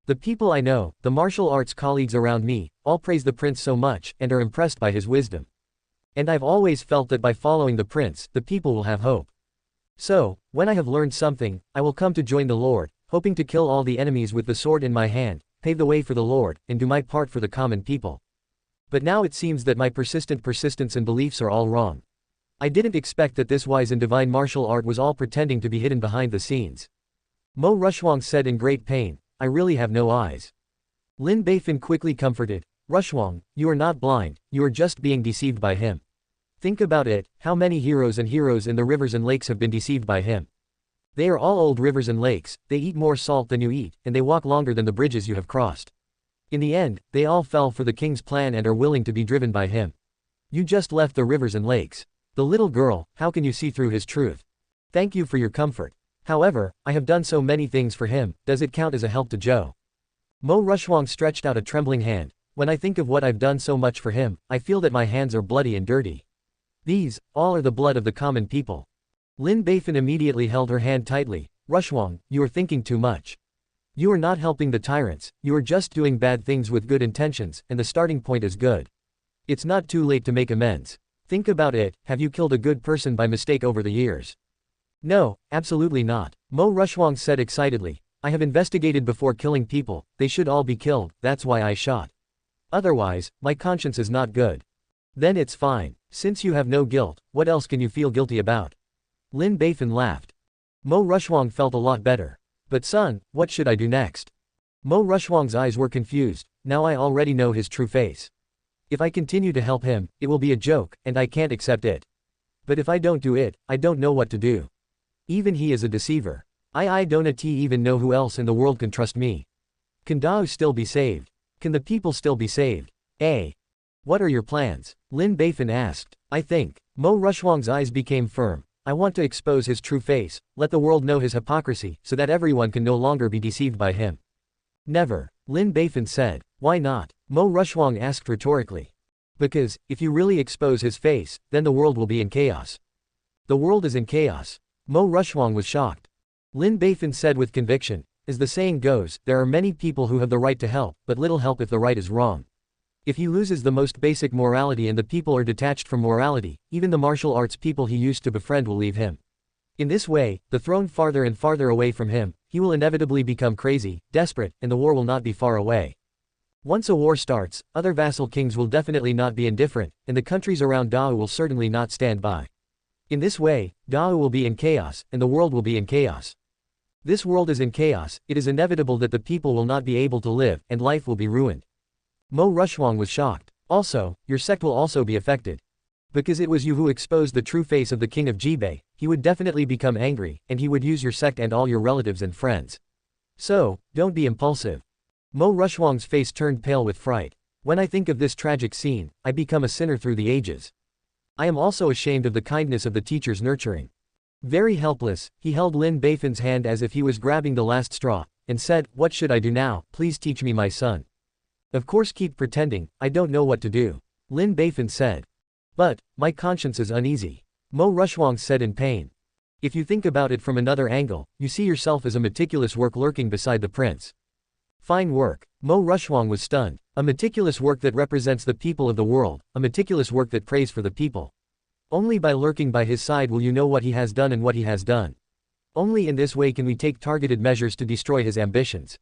The people I know, the martial arts colleagues around me, all praise the prince so much, and are impressed by his wisdom. And I've always felt that by following the prince, the people will have hope. So, when I have learned something, I will come to join the Lord, hoping to kill all the enemies with the sword in my hand, pave the way for the Lord, and do my part for the common people. But now it seems that my persistence and beliefs are all wrong. I didn't expect that this wise and divine martial art was all pretending to be hidden behind the scenes. Mo Rushwang said in great pain, I really have no eyes. Lin Beifan quickly comforted, Rushwang, you are not blind, you are just being deceived by him. Think about it, how many heroes in the rivers and lakes have been deceived by him. They are all old rivers and lakes, they eat more salt than you eat, and they walk longer than the bridges you have crossed. In the end, they all fell for the king's plan and are willing to be driven by him. You just left the rivers and lakes. The little girl, how can you see through his truth? Thank you for your comfort. However, I have done so many things for him, does it count as a help to Joe? Mo Rushwang stretched out a trembling hand. When I think of what I've done so much for him, I feel that my hands are bloody and dirty. These, all are the blood of the common people. Lin Beifan immediately held her hand tightly. Rushwang, you are thinking too much. You are not helping the tyrants, you are just doing bad things with good intentions, and the starting point is good. It's not too late to make amends. Think about it, have you killed a good person by mistake over the years? No, absolutely not. Mo Rushwang said excitedly. I have investigated before killing people, they should all be killed, that's why I shot. Otherwise, my conscience is not good. Then it's fine. Since you have no guilt, what else can you feel guilty about? Lin Beifan laughed. Mo Rushwang felt a lot better. But son, what should I do next? Mo Rushwang's eyes were confused, now I already know his true face. If I continue to help him, it will be a joke, and I can't accept it. But if I don't do it, I don't know what to do. Even he is a deceiver. I don't even know who else in the world can trust me. Can Dao still be saved? Can the people still be saved? What are your plans? Lin Beifan asked. I think. Mo Rushwang's eyes became firm. I want to expose his true face, let the world know his hypocrisy, so that everyone can no longer be deceived by him. Never, Lin Beifan said. Why not? Mo Rushuang asked rhetorically. Because, if you really expose his face, then the world will be in chaos. The world is in chaos. Mo Rushuang was shocked. Lin Beifan said with conviction, as the saying goes, there are many people who have the right to help, but little help if the right is wrong. If he loses the most basic morality and the people are detached from morality, even the martial arts people he used to befriend will leave him. In this way, the throne farther and farther away from him, he will inevitably become crazy, desperate, and the war will not be far away. Once a war starts, other vassal kings will definitely not be indifferent, and the countries around Dao will certainly not stand by. In this way, Dao will be in chaos, and the world will be in chaos. This world is in chaos, it is inevitable that the people will not be able to live, and life will be ruined. Mo Rushuang was shocked. Also, your sect will also be affected. Because it was you who exposed the true face of the king of Jibei, he would definitely become angry, and he would use your sect and all your relatives and friends. So, don't be impulsive. Mo Rushuang's face turned pale with fright. When I think of this tragic scene, I become a sinner through the ages. I am also ashamed of the kindness of the teacher's nurturing. Very helpless, he held Lin Beifan's hand as if he was grabbing the last straw, and said, "What should I do now? Please teach me, my son." "Of course, keep pretending, I don't know what to do," Lin Beifan said. "But, my conscience is uneasy," Mo Rushuang said in pain. "If you think about it from another angle, you see yourself as a meticulous work lurking beside the prince." Fine work. Mo Rushuang was stunned. A meticulous work that represents the people of the world, a meticulous work that prays for the people. Only by lurking by his side will you know what he has done and what he has done. Only in this way can we take targeted measures to destroy his ambitions.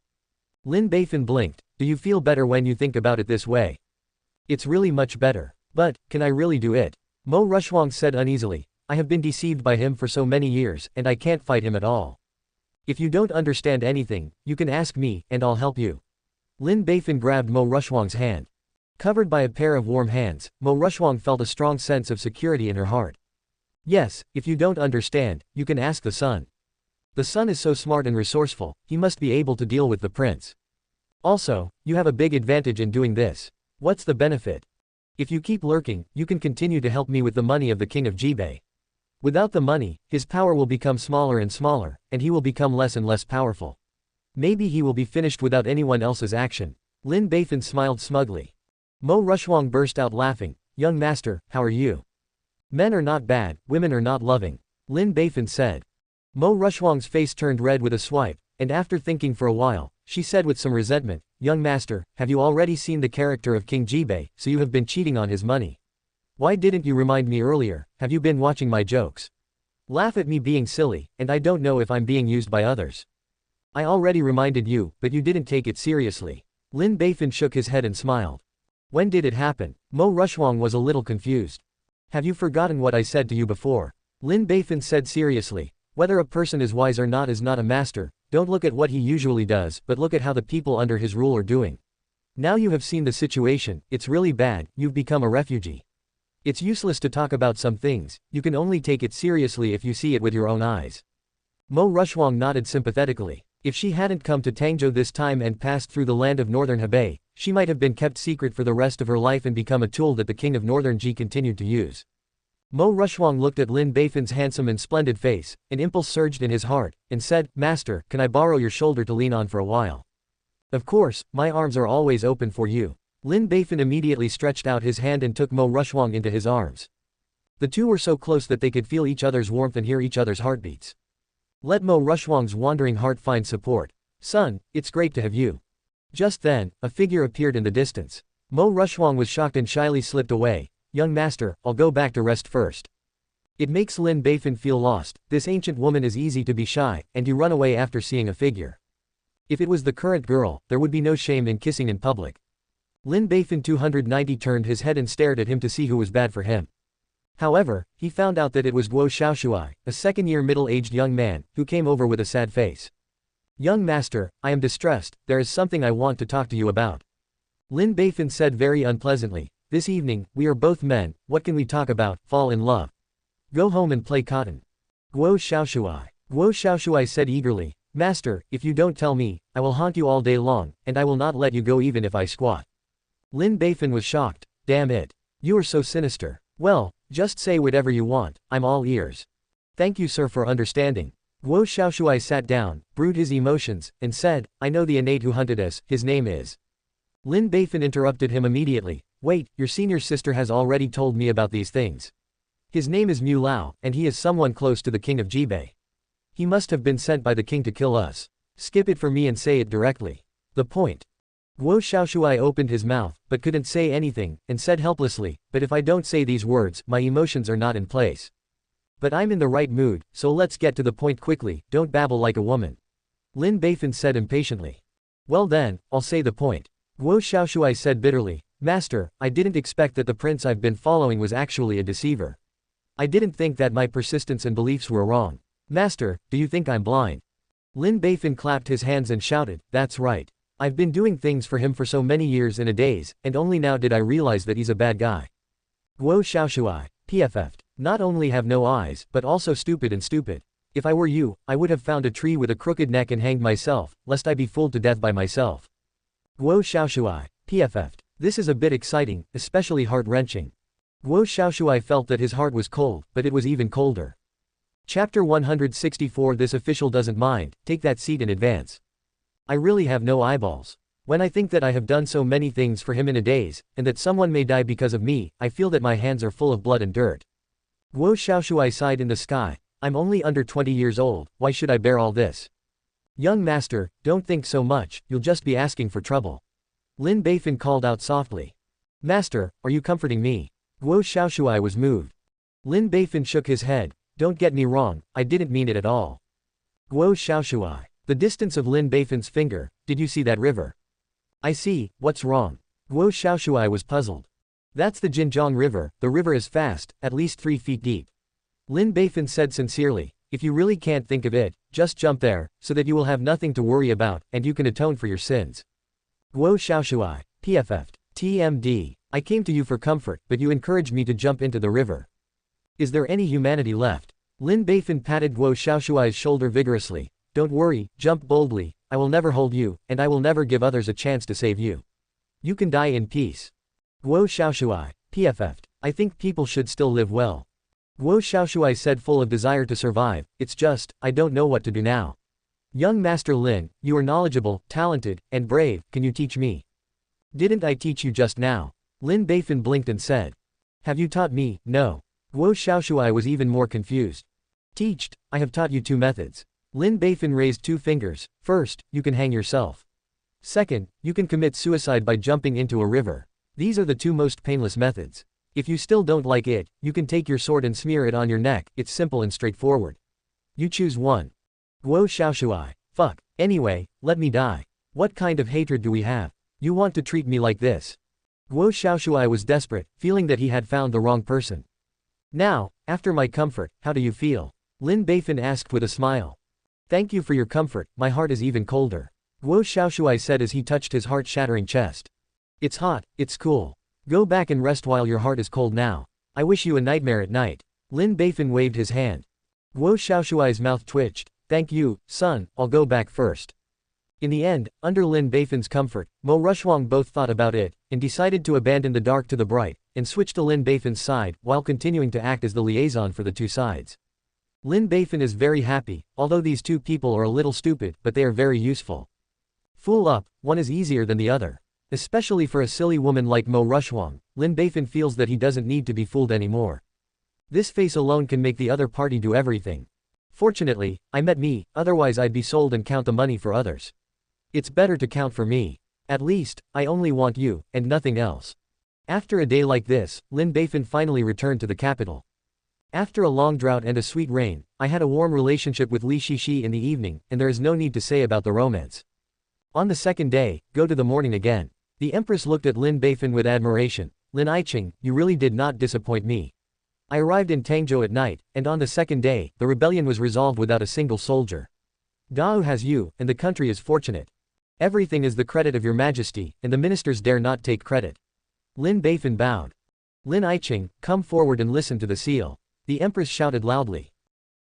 Lin Beifan blinked. Do you feel better when you think about it this way? It's really much better. But, can I really do it? Mo Rushuang said uneasily. I have been deceived by him for so many years, and I can't fight him at all. If you don't understand anything, you can ask me, and I'll help you. Lin Beifan grabbed Mo Rushuang's hand. Covered by a pair of warm hands, Mo Rushuang felt a strong sense of security in her heart. Yes, if you don't understand, you can ask the son. The son is so smart and resourceful, he must be able to deal with the prince. Also, you have a big advantage in doing this. What's the benefit? If you keep lurking, you can continue to help me with the money of the king of Jibei. Without the money, his power will become smaller and smaller, and he will become less and less powerful. Maybe he will be finished without anyone else's action. Lin Beifan smiled smugly. Mo Rushuang burst out laughing. Young master, how are you? Men are not bad, women are not loving. Lin Beifan said. Mo Rushuang's face turned red with a swipe, and after thinking for a while, she said with some resentment, Young master, have you already seen the character of King Jibei, so you have been cheating on his money? Why didn't you remind me earlier? Have you been watching my jokes? Laugh at me being silly, and I don't know if I'm being used by others. I already reminded you, but you didn't take it seriously. Lin Beifan shook his head and smiled. When did it happen? Mo Rushuang was a little confused. Have you forgotten what I said to you before? Lin Beifan said seriously. Whether a person is wise or not is not a master, don't look at what he usually does, but look at how the people under his rule are doing. Now you have seen the situation, it's really bad, you've become a refugee. It's useless to talk about some things, you can only take it seriously if you see it with your own eyes. Mo Rushuang nodded sympathetically. If she hadn't come to Tangzhou this time and passed through the land of northern Hebei, she might have been kept secret for the rest of her life and become a tool that the king of northern Ji continued to use. Mo Rushuang looked at Lin Beifan's handsome and splendid face, an impulse surged in his heart, and said, Master, can I borrow your shoulder to lean on for a while? Of course, my arms are always open for you. Lin Beifan immediately stretched out his hand and took Mo Rushuang into his arms. The two were so close that they could feel each other's warmth and hear each other's heartbeats. Let Mo Rushuang's wandering heart find support. Son, it's great to have you. Just then, a figure appeared in the distance. Mo Rushuang was shocked and shyly slipped away. Young master, I'll go back to rest first. It makes Lin Beifan feel lost. This ancient woman is easy to be shy, and you run away after seeing a figure. If it was the current girl, there would be no shame in kissing in public. Lin Beifan 290 turned his head and stared at him to see who was bad for him. However, he found out that it was Guo Xiaoshuai, a second-year middle-aged young man, who came over with a sad face. Young master, I am distressed, there is something I want to talk to you about. Lin Beifan said very unpleasantly. This evening, we are both men, what can we talk about? Fall in love. Go home and play cotton. Guo Xiaoshuai said eagerly, Master, if you don't tell me, I will haunt you all day long, and I will not let you go even if I squat. Lin Beifan was shocked. Damn it. You are so sinister. Well, just say whatever you want, I'm all ears. Thank you sir for understanding. Guo Xiaoshui sat down, brewed his emotions, and said, I know the innate who hunted us, his name is. Lin Beifan interrupted him immediately. Wait, your senior sister has already told me about these things. His name is Mu Lao, and he is someone close to the king of Jibei. He must have been sent by the king to kill us. Skip it for me and say it directly. The point. Guo Xiaoshui opened his mouth, but couldn't say anything, and said helplessly, but if I don't say these words, my emotions are not in place. But I'm in the right mood, so let's get to the point quickly, don't babble like a woman. Lin Beifan said impatiently. Well then, I'll say the point. Guo Xiaoshui said bitterly, Master, I didn't expect that the prince I've been following was actually a deceiver. I didn't think that my persistence and beliefs were wrong. Master, do you think I'm blind? Lin Beifan clapped his hands and shouted, that's right. I've been doing things for him for so many years and a days, and only now did I realize that he's a bad guy. Guo Xiaoshui, PFF'd. Not only have no eyes, but also stupid and stupid. If I were you, I would have found a tree with a crooked neck and hanged myself, lest I be fooled to death by myself. Guo Xiaoshui, PFF'd. This is a bit exciting, especially heart-wrenching. Guo Xiaoshui felt that his heart was cold, but it was even colder. Chapter 164 This official doesn't mind, take that seat in advance. I really have no eyeballs. When I think that I have done so many things for him in a days, and that someone may die because of me, I feel that my hands are full of blood and dirt. Guo Xiaoshui sighed in the sky. I'm only under 20 years old, why should I bear all this? Young master, don't think so much, you'll just be asking for trouble. Lin Beifan called out softly. Master, are you comforting me? Guo Xiaoshui was moved. Lin Beifan shook his head. Don't get me wrong, I didn't mean it at all. Guo Xiaoshui. The distance of Lin Beifan's finger, did you see that river? I see, what's wrong? Guo Xiaoshui was puzzled. That's the Jinjiang River, the river is fast, at least 3 feet deep. Lin Beifan said sincerely, if you really can't think of it, just jump there, so that you will have nothing to worry about, and you can atone for your sins. Guo Xiaoshui, PFF'd. TMD. I came to you for comfort, but you encouraged me to jump into the river. Is there any humanity left? Lin Beifan patted Guo Xiaoshui's shoulder vigorously. Don't worry, jump boldly, I will never hold you, and I will never give others a chance to save you. You can die in peace. Guo Xiaoshui, PFF'd. I think people should still live well. Guo Xiaoshui said full of desire to survive, it's just, I don't know what to do now. Young Master Lin, you are knowledgeable, talented, and brave, can you teach me? Didn't I teach you just now? Lin Beifan blinked and said. Have you taught me? No. Guo Xiaoshui was even more confused. Teached, I have taught you 2 methods. Lin Beifan raised 2 fingers. First, you can hang yourself. Second, you can commit suicide by jumping into a river. These are the 2 most painless methods. If you still don't like it, you can take your sword and smear it on your neck, it's simple and straightforward. You choose one. Guo Xiaoshui. Fuck. Anyway, let me die. What kind of hatred do we have? You want to treat me like this? Guo Xiaoshui was desperate, feeling that he had found the wrong person. Now, after my comfort, how do you feel? Lin Beifan asked with a smile. Thank you for your comfort, my heart is even colder. Guo Xiaoshui said as he touched his heart-shattering chest. It's hot, it's cool. Go back and rest while your heart is cold now. I wish you a nightmare at night. Lin Beifan waved his hand. Guo Xiaoshui's mouth twitched. Thank you, son, I'll go back first. In the end, under Lin Beifan's comfort, Mo Rushuang both thought about it, and decided to abandon the dark to the bright, and switch to Lin Beifan's side, while continuing to act as the liaison for the 2 sides. Lin Beifan is very happy, although these 2 people are a little stupid, but they are very useful. Fool up, one is easier than the other. Especially for a silly woman like Mo Rushuang, Lin Beifan feels that he doesn't need to be fooled anymore. This face alone can make the other party do everything. Fortunately, I met me, otherwise I'd be sold and count the money for others. It's better to count for me. At least, I only want you, and nothing else. After a day like this, Lin Beifan finally returned to the capital. After a long drought and a sweet rain, I had a warm relationship with Li Shishi in the evening, and there is no need to say about the romance. On the 2nd day, go to the morning again. The empress looked at Lin Beifan with admiration. Lin Aiqing, you really did not disappoint me. I arrived in Tangzhou at night, and on the 2nd day, the rebellion was resolved without a single soldier. Dao has you, and the country is fortunate. Everything is the credit of your majesty, and the ministers dare not take credit. Lin Beifan bowed. Lin Aiqing, come forward and listen to the seal. The empress shouted loudly.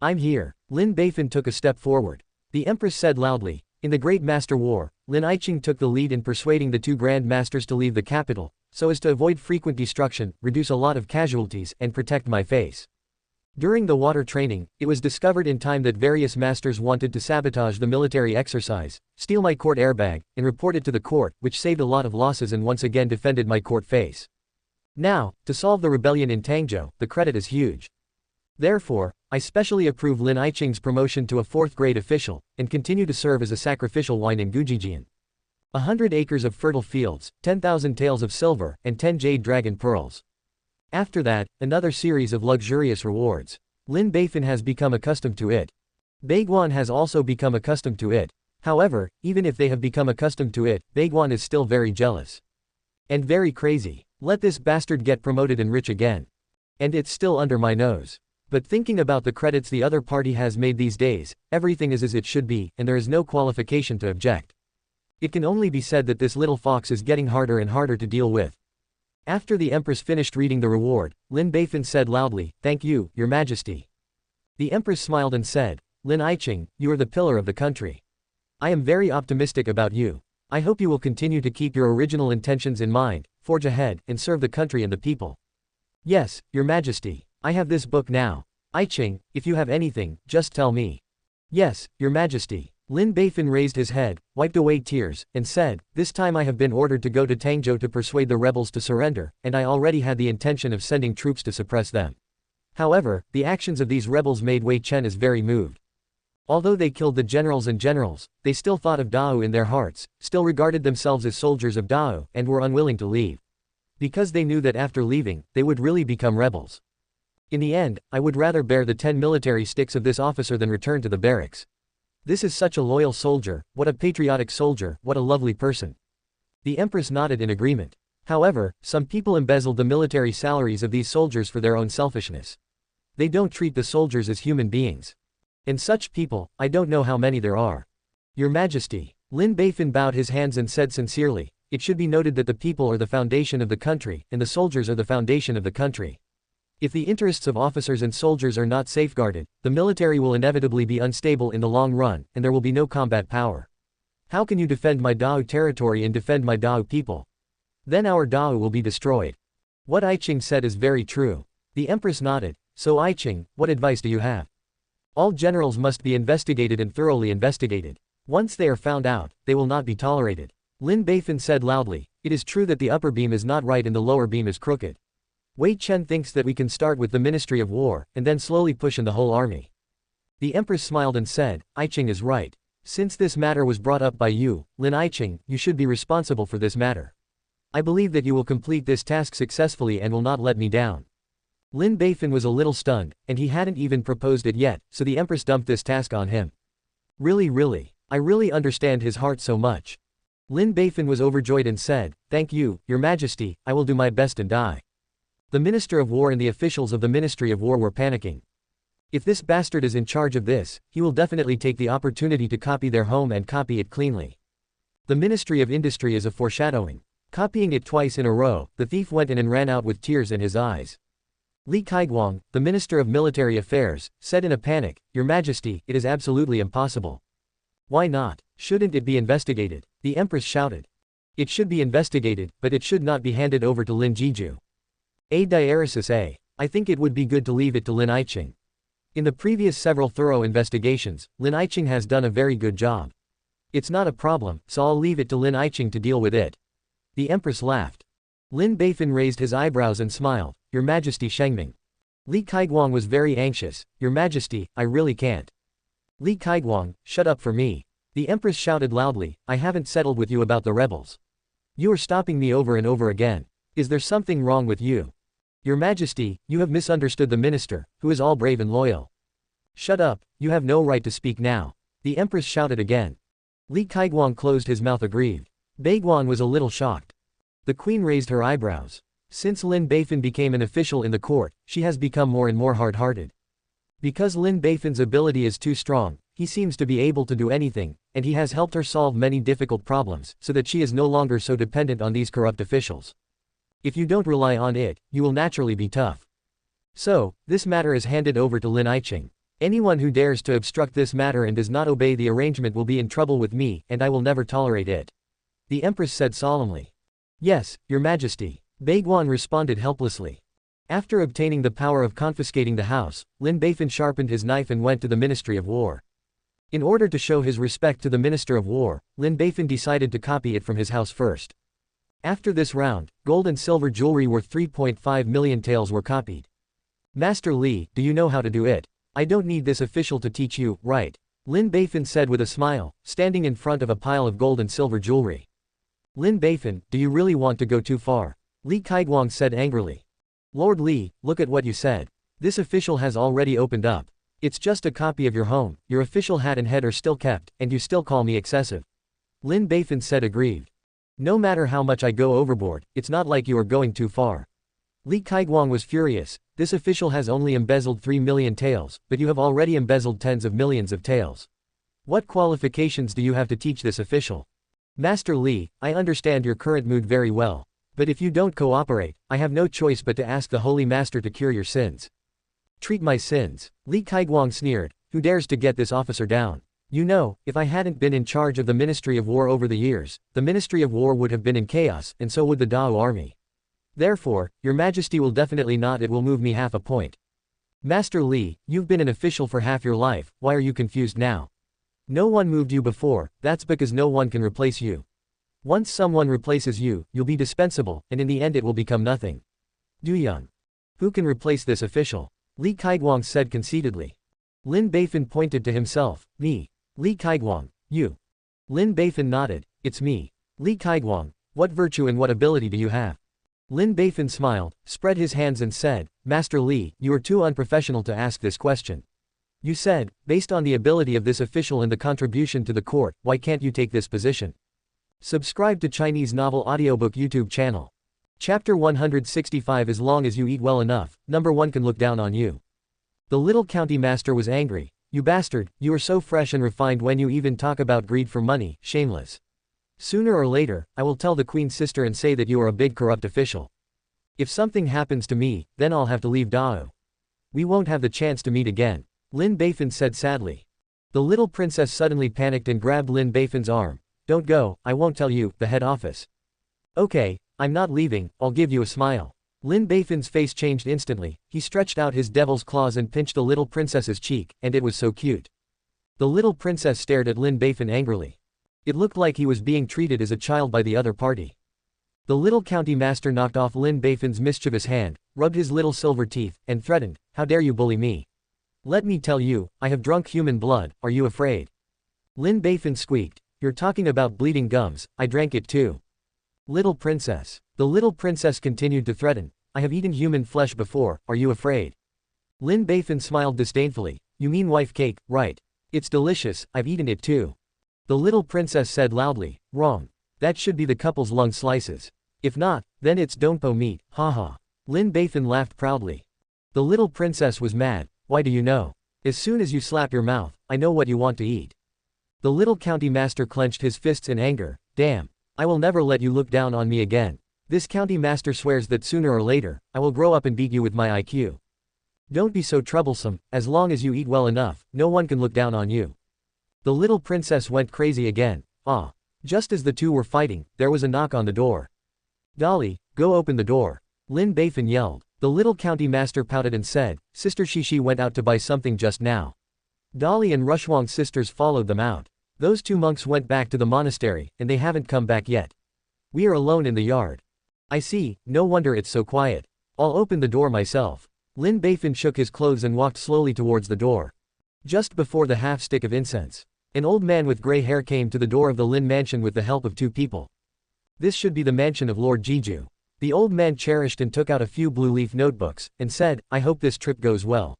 I'm here. Lin Beifan took a step forward. The empress said loudly, in the Great Master War, Lin Aiqing took the lead in persuading the 2 Grand Masters to leave the capital, so as to avoid frequent destruction, reduce a lot of casualties, and protect my face. During the water training, it was discovered in time that various masters wanted to sabotage the military exercise, steal my court airbag, and report it to the court, which saved a lot of losses and once again defended my court face. Now, to solve the rebellion in Tangzhou, the credit is huge. Therefore, I specially approve Lin Aiqing's promotion to a 4th-grade official, and continue to serve as a sacrificial wine in Gujijian. 100 acres of fertile fields, 10,000 taels of silver, and 10 jade dragon pearls. After that, another series of luxurious rewards. Lin Beifan has become accustomed to it. Baiguan has also become accustomed to it. However, even if they have become accustomed to it, Baiguan is still very jealous. And very crazy. Let this bastard get promoted and rich again. And it's still under my nose. But thinking about the credits the other party has made these days, everything is as it should be, and there is no qualification to object. It can only be said that this little fox is getting harder and harder to deal with. After the Empress finished reading the reward, Lin Beifan said loudly, "Thank you, Your Majesty." The Empress smiled and said, "Lin Aiqing, you are the pillar of the country. I am very optimistic about you. I hope you will continue to keep your original intentions in mind, forge ahead, and serve the country and the people." "Yes, Your Majesty. I have this book now. Aiqing, if you have anything, just tell me." "Yes, Your Majesty." Lin Beifan raised his head, wiped away tears, and said, "This time I have been ordered to go to Tangzhou to persuade the rebels to surrender, and I already had the intention of sending troops to suppress them. However, the actions of these rebels made Wei Chen is very moved. Although they killed the generals and generals, they still thought of Dao in their hearts, still regarded themselves as soldiers of Dao, and were unwilling to leave. Because they knew that after leaving, they would really become rebels. In the end, I would rather bear the 10 military sticks of this officer than return to the barracks. This is such a loyal soldier, what a patriotic soldier, what a lovely person." The Empress nodded in agreement. However, some people embezzled the military salaries of these soldiers for their own selfishness. They don't treat the soldiers as human beings. And such people, I don't know how many there are. "Your Majesty." Lin Beifan bowed his hands and said sincerely, "It should be noted that the people are the foundation of the country, and the soldiers are the foundation of the country. If the interests of officers and soldiers are not safeguarded, the military will inevitably be unstable in the long run, and there will be no combat power. How can you defend my Dao territory and defend my Dao people? Then our Dao will be destroyed." What Aiqing said is very true. The Empress nodded. "So Aiqing, what advice do you have?" "All generals must be investigated and thoroughly investigated. Once they are found out, they will not be tolerated." Lin Beifan said loudly, "It is true that the upper beam is not right and the lower beam is crooked. Wei Chen thinks that we can start with the Ministry of War, and then slowly push in the whole army." The Empress smiled and said, "Aiqing is right. Since this matter was brought up by you, Lin Aiqing, you should be responsible for this matter. I believe that you will complete this task successfully and will not let me down." Lin Beifan was a little stunned, and he hadn't even proposed it yet, so the Empress dumped this task on him. Really, I really understand his heart so much." Lin Beifan was overjoyed and said, "Thank you, Your Majesty, I will do my best and die." The Minister of War and the officials of the Ministry of War were panicking. If this bastard is in charge of this, he will definitely take the opportunity to copy their home and copy it cleanly. The Ministry of Industry is a foreshadowing. Copying it twice in a row, the thief went in and ran out with tears in his eyes. Li Kaiguang, the Minister of Military Affairs, said in a panic, "Your Majesty, it is absolutely impossible." "Why not? Shouldn't it be investigated?" The Empress shouted. "It should be investigated, but it should not be handed over to Lin Jiju. A diaresis A. I think it would be good to leave it to Lin Aiqing. In the previous several thorough investigations, Lin Aiqing has done a very good job. It's not a problem, so I'll leave it to Lin Aiqing to deal with it." The Empress laughed. Lin Beifan raised his eyebrows and smiled, "Your Majesty Shengming." Li Kaiguang was very anxious, "Your Majesty, I really can't." "Li Kaiguang, shut up for me." The Empress shouted loudly, "I haven't settled with you about the rebels. You are stopping me over and over again. Is there something wrong with you? Your Majesty, you have misunderstood the minister, who is all brave and loyal." "Shut up, you have no right to speak now." The Empress shouted again. Li Kaiguang closed his mouth aggrieved. Baiguan was a little shocked. The queen raised her eyebrows. Since Lin Beifan became an official in the court, she has become more and more hard-hearted. Because Lin Beifan's ability is too strong, he seems to be able to do anything, and he has helped her solve many difficult problems, so that she is no longer so dependent on these corrupt officials. If you don't rely on it, you will naturally be tough. So, this matter is handed over to Lin Aiqing. Anyone who dares to obstruct this matter and does not obey the arrangement will be in trouble with me, and I will never tolerate it." The Empress said solemnly. "Yes, Your Majesty." Baiguan responded helplessly. After obtaining the power of confiscating the house, Lin Beifan sharpened his knife and went to the Ministry of War. In order to show his respect to the Minister of War, Lin Beifan decided to copy it from his house first. After this round, gold and silver jewelry worth 3.5 million taels were copied. Master Li, do you know how to do it? I don't need this official to teach you, right? Lin Beifan said with a smile, standing in front of a pile of gold and silver jewelry. Lin Beifan, do you really want to go too far? Li Kaiguang said angrily. Lord Li, look at what you said. This official has already opened up. It's just a copy of your home, your official hat and head are still kept, and you still call me excessive. Lin Beifan said aggrieved. No matter how much I go overboard, it's not like you are going too far. Li Kaiguang was furious. This official has only embezzled 3 million taels, but you have already embezzled tens of millions of taels. What qualifications do you have to teach this official? Master Li, I understand your current mood very well. But if you don't cooperate, I have no choice but to ask the Holy Master to cure your sins. Treat my sins. Li Kaiguang sneered. Who dares to get this officer down? You know, if I hadn't been in charge of the Ministry of War over the years, the Ministry of War would have been in chaos, and so would the Dao army. Therefore, your Majesty will definitely not. It will move me half a point. Master Li, you've been an official for half your life, why are you confused now? No one moved you before, that's because no one can replace you. Once someone replaces you, you'll be dispensable, and in the end it will become nothing. Du Yun. Who can replace this official? Li Kaiguang said conceitedly. Lin Beifan pointed to himself. Me. Li Kaiguang, you. Lin Beifan nodded. It's me. Li Kaiguang, what virtue and what ability do you have? Lin Beifan smiled, spread his hands and said, Master Li, you are too unprofessional to ask this question. You said, based on the ability of this official and the contribution to the court, why can't you take this position? Subscribe to Chinese Novel Audiobook YouTube channel. Chapter 165. As long as you eat well enough, number 1 can look down on you. The little county master was angry. You bastard, you are so fresh and refined when you even talk about greed for money, shameless. Sooner or later, I will tell the queen's sister and say that you are a big corrupt official. If something happens to me, then I'll have to leave Dao. We won't have the chance to meet again. Lin Beifan said sadly. The little princess suddenly panicked and grabbed Lin Beifan's arm. Don't go, I won't tell you, the head office. Okay, I'm not leaving, I'll give you a smile. Lin Beifan's face changed instantly. He stretched out his devil's claws and pinched the little princess's cheek, and it was so cute. The little princess stared at Lin Beifan angrily. It looked like he was being treated as a child by the other party. The little county master knocked off Lin Beifan's mischievous hand, rubbed his little silver teeth, and threatened, how dare you bully me? Let me tell you, I have drunk human blood, are you afraid? Lin Beifan squeaked. You're talking about bleeding gums, I drank it too. Little princess. The little princess continued to threaten, I have eaten human flesh before, are you afraid? Lin Beifan smiled disdainfully, you mean wife cake, right? It's delicious, I've eaten it too. The little princess said loudly, wrong. That should be the couple's lung slices. If not, then it's donpo meat, haha. Lin Beifan laughed proudly. The little princess was mad, why do you know? As soon as you slap your mouth, I know what you want to eat. The little county master clenched his fists in anger, damn. I will never let you look down on me again. This county master swears that sooner or later, I will grow up and beat you with my IQ. Don't be so troublesome, as long as you eat well enough, no one can look down on you. The little princess went crazy again, ah. Just as the two were fighting, there was a knock on the door. Dolly, go open the door. Lin Beifan yelled. The little county master pouted and said, Sister Shishi went out to buy something just now. Dolly and Rushwang's sisters followed them out. Those two monks went back to the monastery, and they haven't come back yet. We are alone in the yard. I see, no wonder it's so quiet. I'll open the door myself. Lin Beifan shook his clothes and walked slowly towards the door. Just before the half-stick of incense, an old man with gray hair came to the door of the Lin mansion with the help of two people. This should be the mansion of Lord Jeju. The old man cherished and took out a few blue-leaf notebooks, and said, I hope this trip goes well.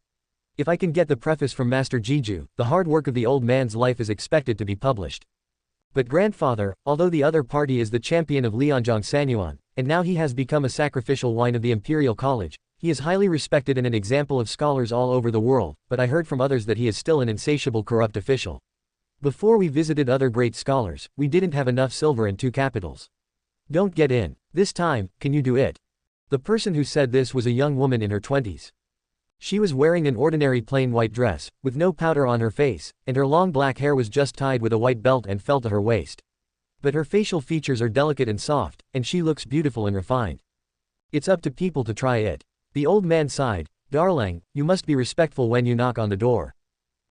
If I can get the preface from Master Jeju, the hard work of the old man's life is expected to be published. But grandfather, although the other party is the champion of Lianzhong Sanyuan, and now he has become a sacrificial wine of the Imperial College, he is highly respected and an example of scholars all over the world, but I heard from others that he is still an insatiable corrupt official. Before we visited other great scholars, we didn't have enough silver and 2 capitals. Don't get in. This time, can you do it? The person who said this was a young woman in her 20s. She was wearing an ordinary plain white dress, with no powder on her face, and her long black hair was just tied with a white belt and fell to her waist. But her facial features are delicate and soft, and she looks beautiful and refined. It's up to people to try it. The old man sighed. Darling, you must be respectful when you knock on the door.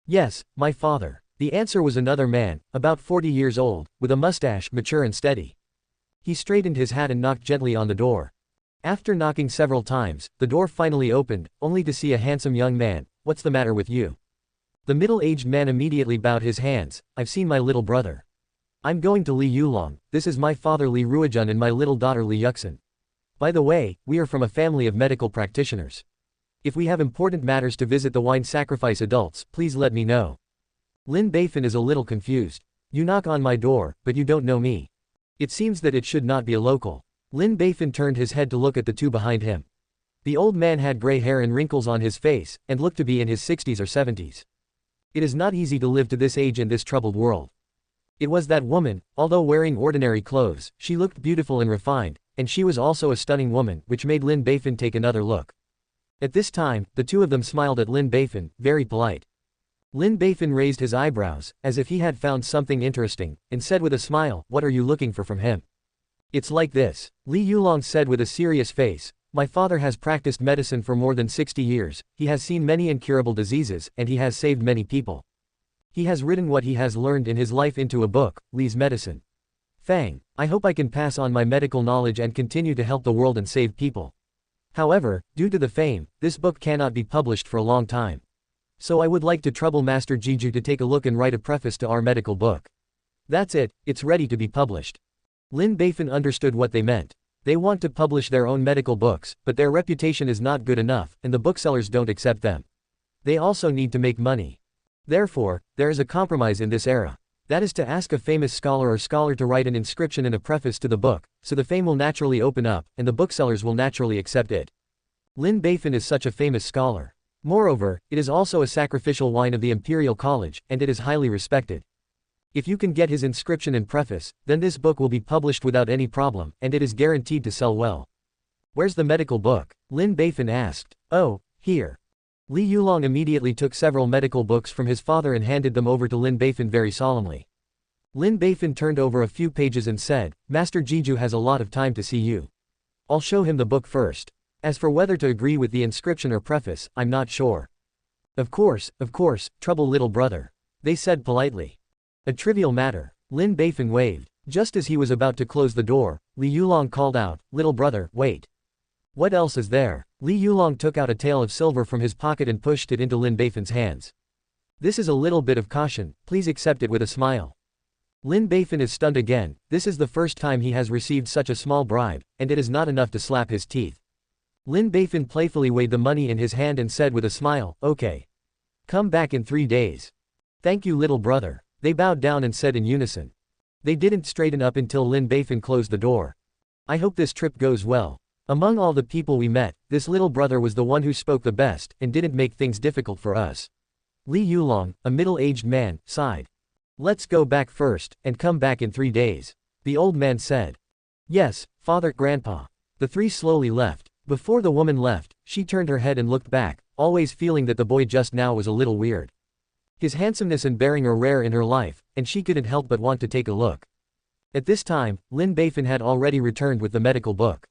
Yes, my father. The answer was another man, about 40 years old, with a mustache, mature and steady. He straightened his hat and knocked gently on the door. After knocking several times, the door finally opened, only to see a handsome young man. What's the matter with you? The middle-aged man immediately bowed his hands. I've seen my little brother. I'm going to Li Yulong. This is my father Li Ruijun and my little daughter Li Yuxin. By the way, we are from a family of medical practitioners. If we have important matters to visit the wine sacrifice adults, please let me know. Lin Beifan is a little confused. You knock on my door, but you don't know me. It seems that it should not be a local. Lin Beifan turned his head to look at the two behind him. The old man had gray hair and wrinkles on his face, and looked to be in his 60s or 70s. It is not easy to live to this age in this troubled world. It was that woman. Although wearing ordinary clothes, she looked beautiful and refined, and she was also a stunning woman, which made Lin Beifan take another look. At this time, the two of them smiled at Lin Beifan, very polite. Lin Beifan raised his eyebrows, as if he had found something interesting, and said with a smile, what are you looking for from him? It's like this. Li Yulong said with a serious face, my father has practiced medicine for more than 60 years, he has seen many incurable diseases, and he has saved many people. He has written what he has learned in his life into a book, Li's Medicine. Fang, I hope I can pass on my medical knowledge and continue to help the world and save people. However, due to the fame, this book cannot be published for a long time. So I would like to trouble Master Jiju to take a look and write a preface to our medical book. That's it, it's ready to be published. Lin Beifan understood what they meant. They want to publish their own medical books, but their reputation is not good enough, and the booksellers don't accept them. They also need to make money. Therefore, there is a compromise in this era. That is to ask a famous scholar to write an inscription and a preface to the book, so the fame will naturally open up, and the booksellers will naturally accept it. Lin Beifan is such a famous scholar. Moreover, it is also a sacrificial wine of the Imperial College, and it is highly respected. If you can get his inscription and preface, then this book will be published without any problem, and it is guaranteed to sell well. Where's the medical book? Lin Beifan asked. Oh, here. Li Yulong immediately took several medical books from his father and handed them over to Lin Beifan very solemnly. Lin Beifan turned over a few pages and said, Master Jiju has a lot of time to see you. I'll show him the book first. As for whether to agree with the inscription or preface, I'm not sure. Of course, trouble little brother. They said politely. A trivial matter. Lin Beifan waved. Just as he was about to close the door, Li Yulong called out, little brother, wait. What else is there? Li Yulong took out a tael of silver from his pocket and pushed it into Lin Beifan's hands. This is a little bit of caution, please accept it with a smile. Lin Beifan is stunned again. This is the first time he has received such a small bribe, and it is not enough to slap his teeth. Lin Beifan playfully weighed the money in his hand and said with a smile, okay. Come back in 3 days. Thank you little brother. They bowed down and said in unison. They didn't straighten up until Lin Beifan closed the door. I hope this trip goes well. Among all the people we met, this little brother was the one who spoke the best, and didn't make things difficult for us. Li Yulong, a middle-aged man, sighed. Let's go back first, and come back in 3 days. The old man said. Yes, father, grandpa. The three slowly left. Before the woman left, she turned her head and looked back, always feeling that the boy just now was a little weird. His handsomeness and bearing are rare in her life, and she couldn't help but want to take a look. At this time, Lin Beifan had already returned with the medical book.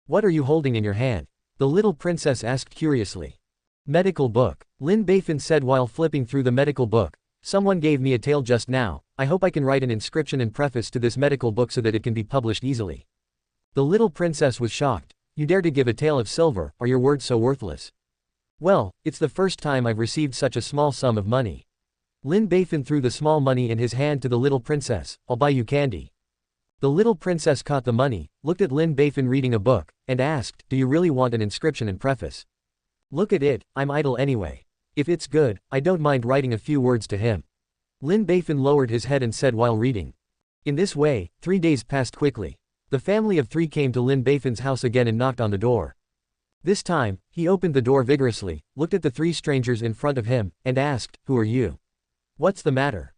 What are you holding in your hand? The little princess asked curiously. Medical book. Lin Beifan said while flipping through the medical book. Someone gave me a tale just now, I hope I can write an inscription and preface to this medical book so that it can be published easily. The little princess was shocked. You dare to give a tale of silver, are your words so worthless? Well, it's the first time I've received such a small sum of money. Lin Beifan threw the small money in his hand to the little princess, I'll buy you candy. The little princess caught the money, looked at Lin Beifan reading a book, and asked, do you really want an inscription and preface? Look at it, I'm idle anyway. If it's good, I don't mind writing a few words to him. Lin Beifan lowered his head and said while reading. In this way, 3 days passed quickly. The family of 3 came to Lin Beifan's house again and knocked on the door. This time, he opened the door vigorously, looked at the 3 strangers in front of him, and asked, who are you? What's the matter?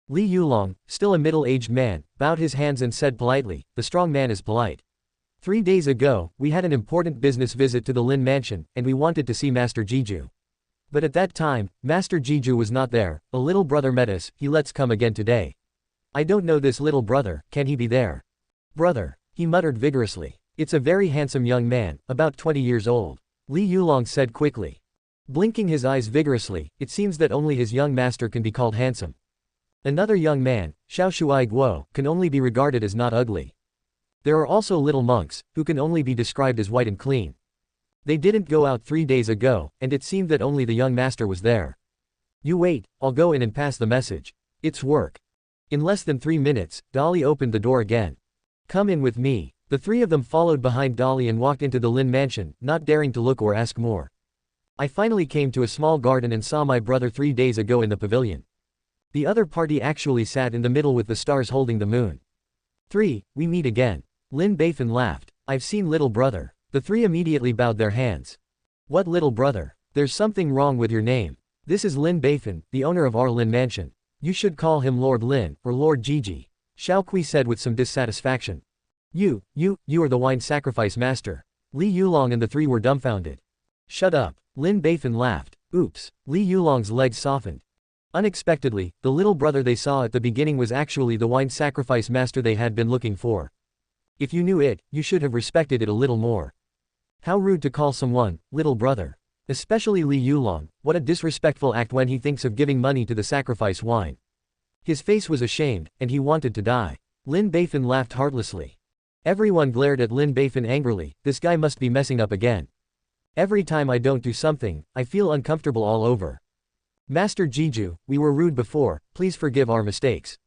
Li Yulong, still a middle-aged man, bowed his hands and said politely, the strong man is polite. 3 days ago, we had an important business visit to the Lin mansion, and we wanted to see Master Jiju. But at that time, Master Jiju was not there, a little brother met us, let's come again today. I don't know this little brother, can he be there? Brother, he muttered vigorously. It's a very handsome young man, about 20 years old. Li Yulong said quickly. Blinking his eyes vigorously, it seems that only his young master can be called handsome. Another young man, Xiao Shuai Guo, can only be regarded as not ugly. There are also little monks, who can only be described as white and clean. They didn't go out 3 days ago, and it seemed that only the young master was there. You wait, I'll go in and pass the message. It's work. In less than 3 minutes, Dolly opened the door again. Come in with me. The three of them followed behind Dolly and walked into the Lin mansion, not daring to look or ask more. I finally came to a small garden and saw my brother 3 days ago in the pavilion. The other party actually sat in the middle with the stars holding the moon. 3. We meet again. Lin Beifan laughed. I've seen little brother. The three immediately bowed their hands. What little brother? There's something wrong with your name. This is Lin Beifan, the owner of our Lin mansion. You should call him Lord Lin, or Lord Gigi. Xiao Kui said with some dissatisfaction. You are the wine sacrifice master. Li Yulong and the three were dumbfounded. Shut up. Lin Beifan laughed. Oops. Li Yulong's legs softened. Unexpectedly, the little brother they saw at the beginning was actually the wine sacrifice master they had been looking for. If you knew it, you should have respected it a little more. How rude to call someone, little brother. Especially Li Yulong, what a disrespectful act when he thinks of giving money to the sacrifice wine. His face was ashamed, and he wanted to die. Lin Beifan laughed heartlessly. Everyone glared at Lin Beifan angrily, this guy must be messing up again. Every time I don't do something, I feel uncomfortable all over. Master Jiju, we were rude before, please forgive our mistakes.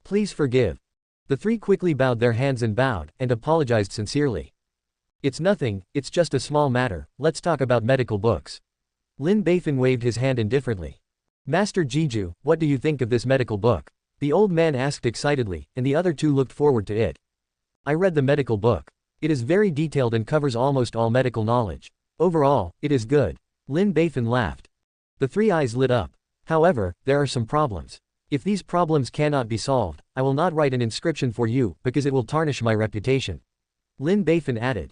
Please forgive. The three quickly bowed their hands and bowed, and apologized sincerely. It's nothing, it's just a small matter, let's talk about medical books. Lin Beifan waved his hand indifferently. Master Jiju, what do you think of this medical book? The old man asked excitedly, and the other two looked forward to it. I read the medical book. It is very detailed and covers almost all medical knowledge. Overall, it is good. Lin Beifan laughed. The three eyes lit up. However, there are some problems. If these problems cannot be solved, I will not write an inscription for you, because it will tarnish my reputation. Lin Beifan added.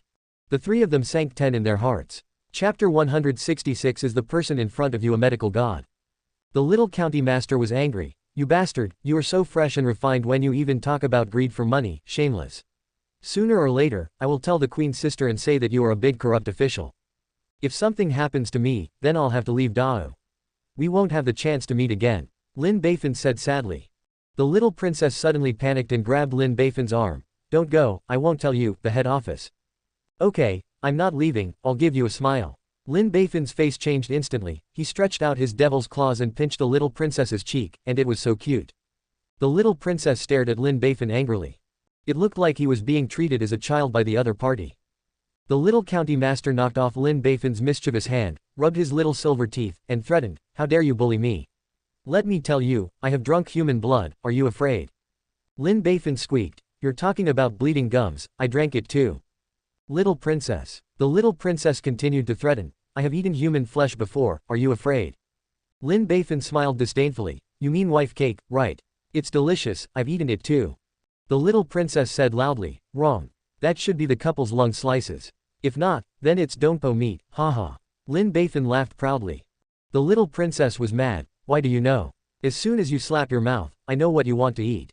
The three of them sank 10 in their hearts. Chapter 166 Is the person in front of you a medical god? The little county master was angry. You bastard, you are so fresh and refined when you even talk about greed for money, shameless. Sooner or later, I will tell the queen's sister and say that you are a big corrupt official. If something happens to me, then I'll have to leave Dao. We won't have the chance to meet again. Lin Beifan said sadly. The little princess suddenly panicked and grabbed Lin Beifan's arm. Don't go, I won't tell you, the head office. Okay, I'm not leaving, I'll give you a smile. Lin Beifan's face changed instantly, he stretched out his devil's claws and pinched the little princess's cheek, and it was so cute. The little princess stared at Lin Beifan angrily. It looked like he was being treated as a child by the other party. The little county master knocked off Lin Beifan's mischievous hand, rubbed his little silver teeth, and threatened, how dare you bully me? Let me tell you, I have drunk human blood, are you afraid? Lin Beifan squeaked, you're talking about bleeding gums, I drank it too. Little princess. The little princess continued to threaten, I have eaten human flesh before, are you afraid? Lin Beifan smiled disdainfully, you mean wife cake, right? It's delicious, I've eaten it too. The little princess said loudly, wrong. That should be the couple's lung slices. If not, then it's donpo meat, haha. Lin Beifan laughed proudly. The little princess was mad, why do you know? As soon as you slap your mouth, I know what you want to eat.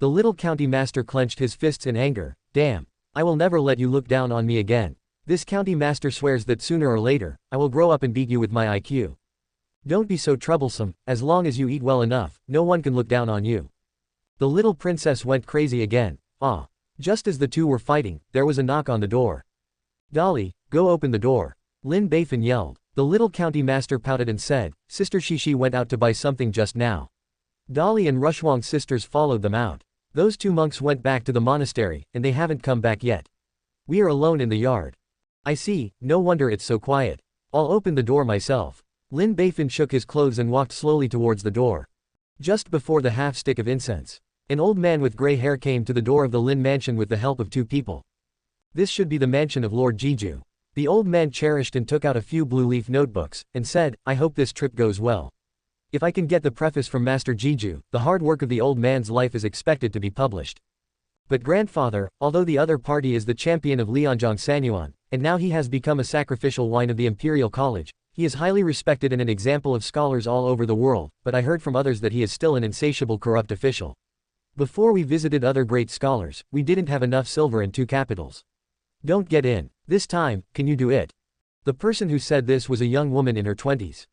The little county master clenched his fists in anger, damn. I will never let you look down on me again. This county master swears that sooner or later, I will grow up and beat you with my IQ. Don't be so troublesome, as long as you eat well enough, no one can look down on you. The little princess went crazy again, ah. Just as the two were fighting, there was a knock on the door. Dolly, go open the door. Lin Beifan yelled. The little county master pouted and said, Sister Shishi went out to buy something just now. Dolly and Rushwang's sisters followed them out. Those two monks went back to the monastery, and they haven't come back yet. We are alone in the yard. I see, no wonder it's so quiet. I'll open the door myself. Lin Beifan shook his clothes and walked slowly towards the door. Just before the half-stick of incense, an old man with gray hair came to the door of the Lin mansion with the help of two people. This should be the mansion of Lord Jiju. The old man cherished and took out a few blue leaf notebooks, and said, I hope this trip goes well. If I can get the preface from Master Jiju, the hard work of the old man's life is expected to be published. But grandfather, although the other party is the champion of Lianzhong Sanyuan, and now he has become a sacrificial wine of the Imperial College, he is highly respected and an example of scholars all over the world, but I heard from others that he is still an insatiable corrupt official. Before we visited other great scholars, we didn't have enough silver and 2 capitals. Don't get in. This time, can you do it? The person who said this was a young woman in her 20s.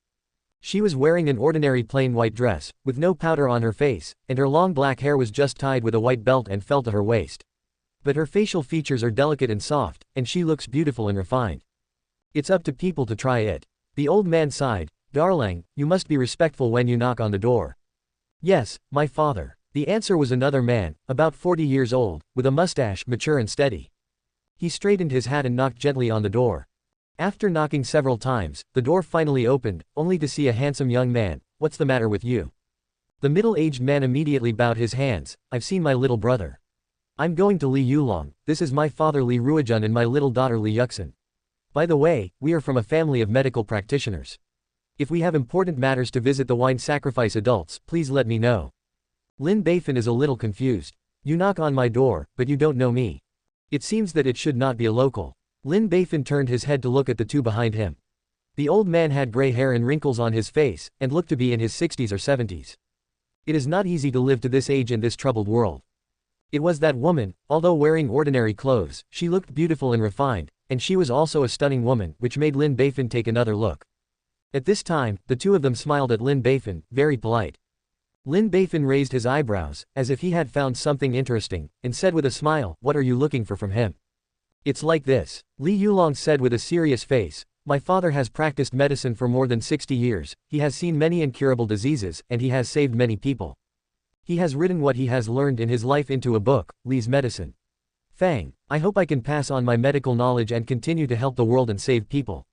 She was wearing an ordinary plain white dress, with no powder on her face, and her long black hair was just tied with a white belt and fell to her waist. But her facial features are delicate and soft, and she looks beautiful and refined. It's up to people to try it. The old man sighed. Darling, you must be respectful when you knock on the door. Yes, my father. The answer was another man, about 40 years old, with a mustache, mature and steady. He straightened his hat and knocked gently on the door. After knocking several times, the door finally opened, only to see a handsome young man. What's the matter with you? The middle-aged man immediately bowed his hands. I've seen my little brother. I'm going to Li Yulong. This is my father Li Ruijun and my little daughter Li Yuxin. By the way, we are from a family of medical practitioners. If we have important matters to visit the wine sacrifice adults, please let me know. Lin Beifan is a little confused. You knock on my door, but you don't know me. It seems that it should not be a local. Lin Beifan turned his head to look at the two behind him. The old man had gray hair and wrinkles on his face, and looked to be in his 60s or 70s. It is not easy to live to this age in this troubled world. It was that woman. Although wearing ordinary clothes, she looked beautiful and refined, and she was also a stunning woman, which made Lin Beifan take another look. At this time, the two of them smiled at Lin Beifan, very polite. Lin Beifan raised his eyebrows, as if he had found something interesting, and said with a smile, "What are you looking for from him?" "It's like this," Li Yulong said with a serious face. "My father has practiced medicine for more than 60 years, he has seen many incurable diseases, and he has saved many people. He has written what he has learned in his life into a book, Li's Medicine. Fang, I hope I can pass on my medical knowledge and continue to help the world and save people.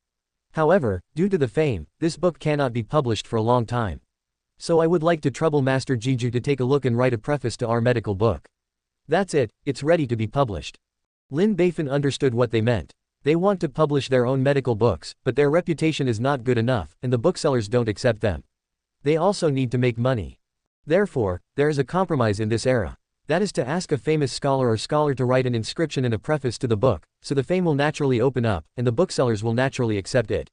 However, due to the fame, this book cannot be published for a long time. So I would like to trouble Master Jiju to take a look and write a preface to our medical book. That's it, it's ready to be published." Lin Beifan understood what they meant. They want to publish their own medical books, but their reputation is not good enough, and the booksellers don't accept them. They also need to make money. Therefore, there is a compromise in this era. That is to ask a famous scholar or scholar to write an inscription and a preface to the book, so the fame will naturally open up, and the booksellers will naturally accept it.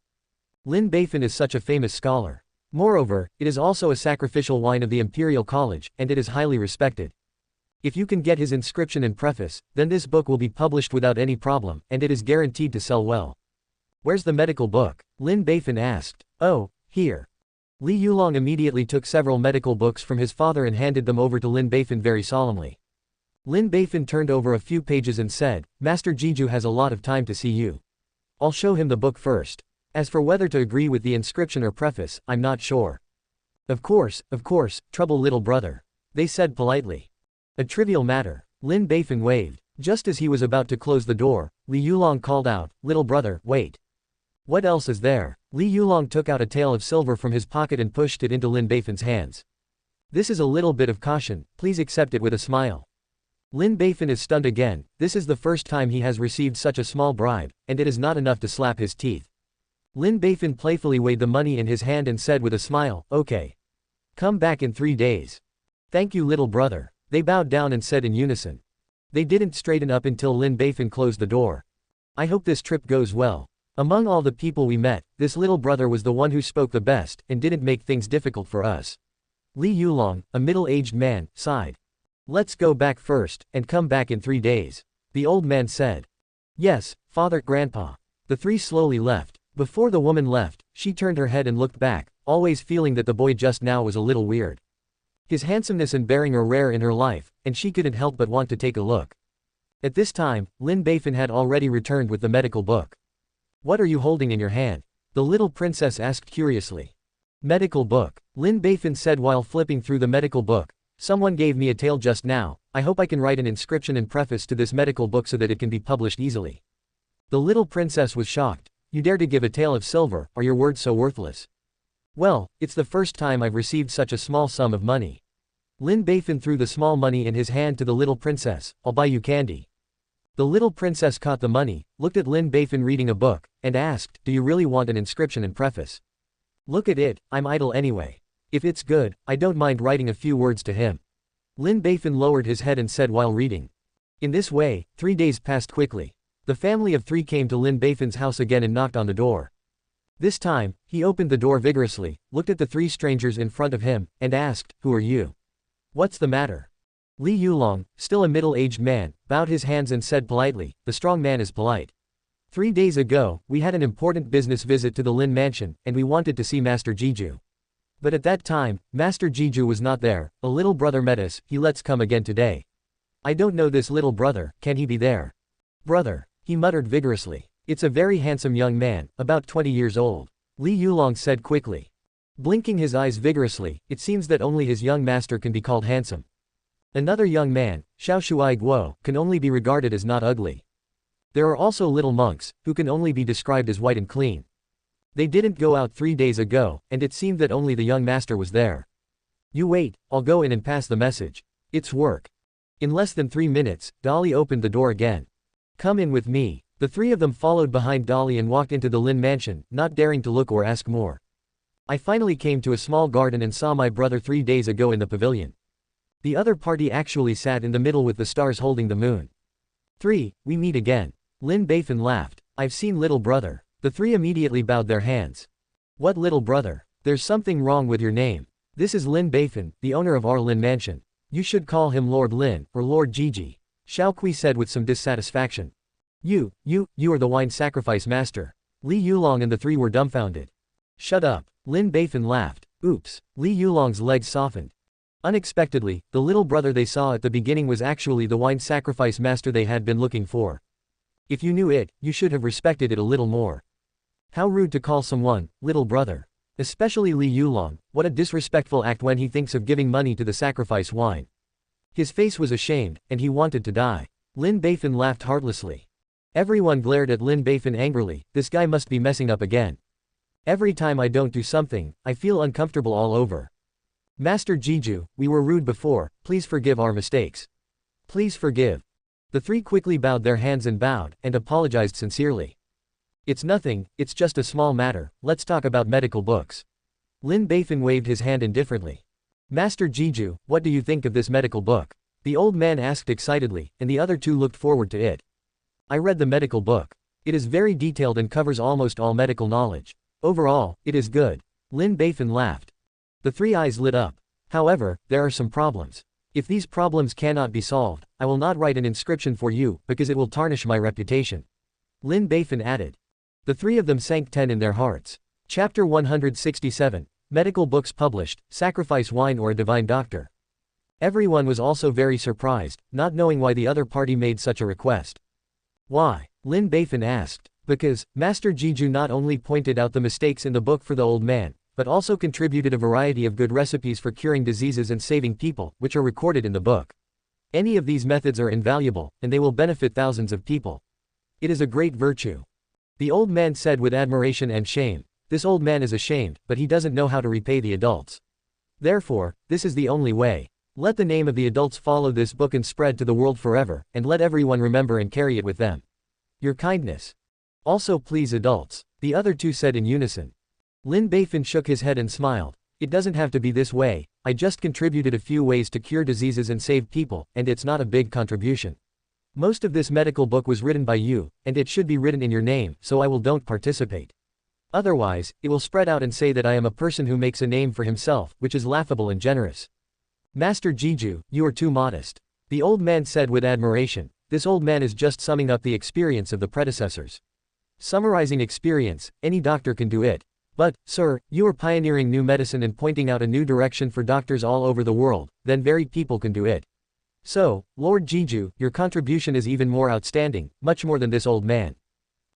Lin Beifan is such a famous scholar. Moreover, it is also a sacrificial wine of the Imperial College, and it is highly respected. If you can get his inscription and preface, then this book will be published without any problem, and it is guaranteed to sell well. "Where's the medical book?" Lin Beifan asked. "Oh, here." Li Yulong immediately took several medical books from his father and handed them over to Lin Beifan very solemnly. Lin Beifan turned over a few pages and said, "Master Jiju has a lot of time to see you. I'll show him the book first. As for whether to agree with the inscription or preface, I'm not sure." Of course, trouble little brother," they said politely. "A trivial matter." Lin Beifan waved. Just as he was about to close the door, Li Yulong called out, "Little brother, wait. What else is there?" Li Yulong took out a tael of silver from his pocket and pushed it into Lin Beifan's hands. "This is a little bit of caution, please accept it with a smile." Lin Beifan is stunned again. This is the first time he has received such a small bribe, and it is not enough to slap his teeth. Lin Beifan playfully weighed the money in his hand and said with a smile, "Okay. Come back in 3 days." "Thank you little brother." They bowed down and said in unison. They didn't straighten up until Lin Beifan closed the door. "I hope this trip goes well. Among all the people we met, this little brother was the one who spoke the best, and didn't make things difficult for us." Li Yulong, a middle-aged man, sighed. "Let's go back first, and come back in 3 days," the old man said. "Yes, father, grandpa." The three slowly left. Before the woman left, she turned her head and looked back, always feeling that the boy just now was a little weird. His handsomeness and bearing are rare in her life, and she couldn't help but want to take a look. At this time, Lin Beifan had already returned with the medical book. "What are you holding in your hand?" the little princess asked curiously. "Medical book," Lin Beifan said while flipping through the medical book. "Someone gave me a tale just now, I hope I can write an inscription and preface to this medical book so that it can be published easily." The little princess was shocked. "You dare to give a tale of silver, are your words so worthless?" "Well, it's the first time I've received such a small sum of money." Lin Beifan threw the small money in his hand to the little princess. "I'll buy you candy." The little princess caught the money, looked at Lin Beifan reading a book, and asked, "Do you really want an inscription and preface?" "Look at it, I'm idle anyway. If it's good, I don't mind writing a few words to him." Lin Beifan lowered his head and said while reading. In this way, 3 days passed quickly. The family of 3 came to Lin Beifan's house again and knocked on the door. This time, he opened the door vigorously, looked at the 3 strangers in front of him, and asked, "Who are you? What's the matter?" Li Yulong, still a middle-aged man, bowed his hands and said politely, "The strong man is polite. 3 days ago, we had an important business visit to the Lin mansion, and we wanted to see Master Jiju. But at that time, Master Jiju was not there. A little brother met us, let's come again today. I don't know this little brother, can he be there? Brother, he muttered vigorously. It's a very handsome young man, about 20 years old. Li Yulong said quickly. Blinking his eyes vigorously, it seems that only his young master can be called handsome. Another young man, Xiao Shuai Guo, can only be regarded as not ugly. There are also little monks, who can only be described as white and clean. They didn't go out 3 days ago, and it seemed that only the young master was there. You wait, I'll go in and pass the message. It's work. In less than 3 minutes, Dolly opened the door again. Come in with me. The three of them followed behind Dolly and walked into the Lin mansion, not daring to look or ask more. I finally came to a small garden and saw my brother 3 days ago in the pavilion. The other party actually sat in the middle with the stars holding the moon. 3. We meet again. Lin Beifan laughed. I've seen little brother. The three immediately bowed their hands. What little brother? There's something wrong with your name. This is Lin Beifan, the owner of our Lin mansion. You should call him Lord Lin, or Lord Jiji. Xiao Kui said with some dissatisfaction. You are the wine sacrifice master. Li Yulong and the three were dumbfounded. Shut up. Lin Beifan laughed. Oops. Li Yulong's legs softened. Unexpectedly, the little brother they saw at the beginning was actually the wine sacrifice master they had been looking for. If you knew it, you should have respected it a little more. How rude to call someone, little brother. Especially Li Yulong, what a disrespectful act when he thinks of giving money to the sacrifice wine. His face was ashamed, and he wanted to die. Lin Beifan laughed heartlessly. Everyone glared at Lin Beifan angrily, this guy must be messing up again. Every time I don't do something, I feel uncomfortable all over. Master Jiju, we were rude before, please forgive our mistakes. Please forgive. The three quickly bowed their hands and bowed, and apologized sincerely. It's nothing, it's just a small matter, let's talk about medical books. Lin Beifan waved his hand indifferently. Master Jiju, what do you think of this medical book? The old man asked excitedly, and the other two looked forward to it. I read the medical book. It is very detailed and covers almost all medical knowledge. Overall, it is good. Lin Beifan laughed. The three eyes lit up. However, there are some problems. If these problems cannot be solved, I will not write an inscription for you, because it will tarnish my reputation. Lin Beifan added. The three of them sank 10 in their hearts. Chapter 167. Medical books published, sacrifice wine or a divine doctor. Everyone was also very surprised, not knowing why the other party made such a request. Why? Lin Beifan asked. Because, Master Jiju not only pointed out the mistakes in the book for the old man, but also contributed a variety of good recipes for curing diseases and saving people, which are recorded in the book. Any of these methods are invaluable, and they will benefit thousands of people. It is a great virtue. The old man said with admiration and shame. This old man is ashamed, but he doesn't know how to repay the adults. Therefore, this is the only way. Let the name of the adults follow this book and spread to the world forever, and let everyone remember and carry it with them. Your kindness. Also please adults, the other two said in unison. Lin Beifan shook his head and smiled. It doesn't have to be this way, I just contributed a few ways to cure diseases and save people, and it's not a big contribution. Most of this medical book was written by you, and it should be written in your name, so I will don't participate. Otherwise, it will spread out and say that I am a person who makes a name for himself, which is laughable and generous. Master Jiju, you are too modest. The old man said with admiration. This old man is just summing up the experience of the predecessors. Summarizing experience, any doctor can do it. But, sir, you are pioneering new medicine and pointing out a new direction for doctors all over the world, then very people can do it. So, Lord Jiju, your contribution is even more outstanding, much more than this old man.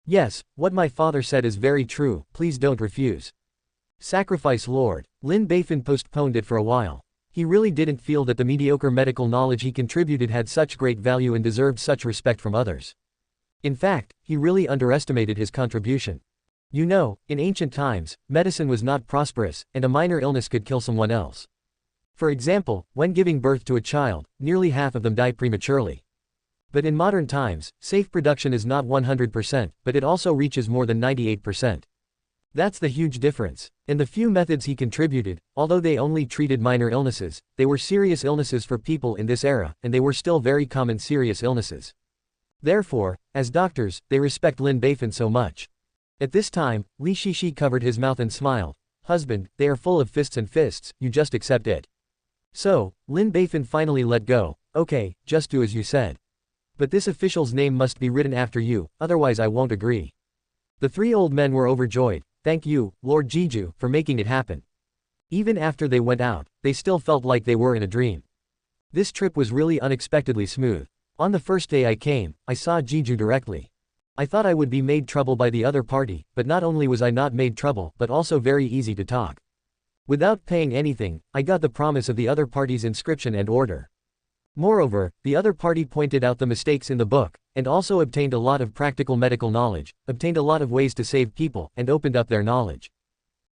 Yes, what my father said is very true, please don't refuse. Sacrifice Lord. Lin Beifan postponed it for a while. He really didn't feel that the mediocre medical knowledge he contributed had such great value and deserved such respect from others. In fact, he really underestimated his contribution. You know, in ancient times, medicine was not prosperous, and a minor illness could kill someone else. For example, when giving birth to a child, nearly half of them die prematurely. But in modern times, safe production is not 100%, but it also reaches more than 98%. That's the huge difference. And the few methods he contributed, although they only treated minor illnesses, they were serious illnesses for people in this era, and they were still very common serious illnesses. Therefore, as doctors, they respect Lin Beifan so much. At this time, Li Shishi covered his mouth and smiled. Husband, they are full of fists and fists, you just accept it. So, Lin Beifan finally let go. Okay, just do as you said. But this official's name must be written after you, otherwise I won't agree. The three old men were overjoyed. Thank you, Lord Jeju, for making it happen. Even after they went out, they still felt like they were in a dream. This trip was really unexpectedly smooth. On the first day I came, I saw Jeju directly. I thought I would be made trouble by the other party, but not only was I not made trouble, but also very easy to talk. Without paying anything, I got the promise of the other party's inscription and order. Moreover, the other party pointed out the mistakes in the book, and also obtained a lot of practical medical knowledge, obtained a lot of ways to save people, and opened up their knowledge.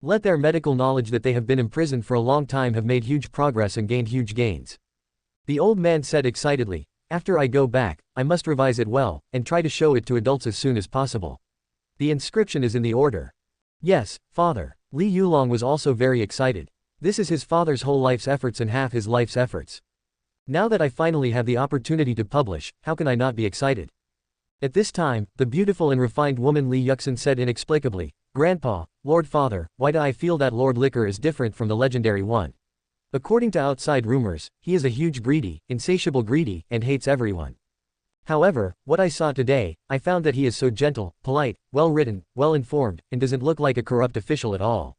Let their medical knowledge that they have been imprisoned for a long time have made huge progress and gained huge gains. The old man said excitedly, after I go back, I must revise it well, and try to show it to adults as soon as possible. The inscription is in the order. Yes, father. Li Yulong was also very excited. This is his father's whole life's efforts and half his life's efforts. Now that I finally have the opportunity to publish, how can I not be excited? At this time, the beautiful and refined woman Li Yuxin said inexplicably, Grandpa, Lord Father, why do I feel that Lord Liquor is different from the legendary one? According to outside rumors, he is a huge greedy, insatiable greedy, and hates everyone. However, what I saw today, I found that he is so gentle, polite, well-written, well-informed, and doesn't look like a corrupt official at all.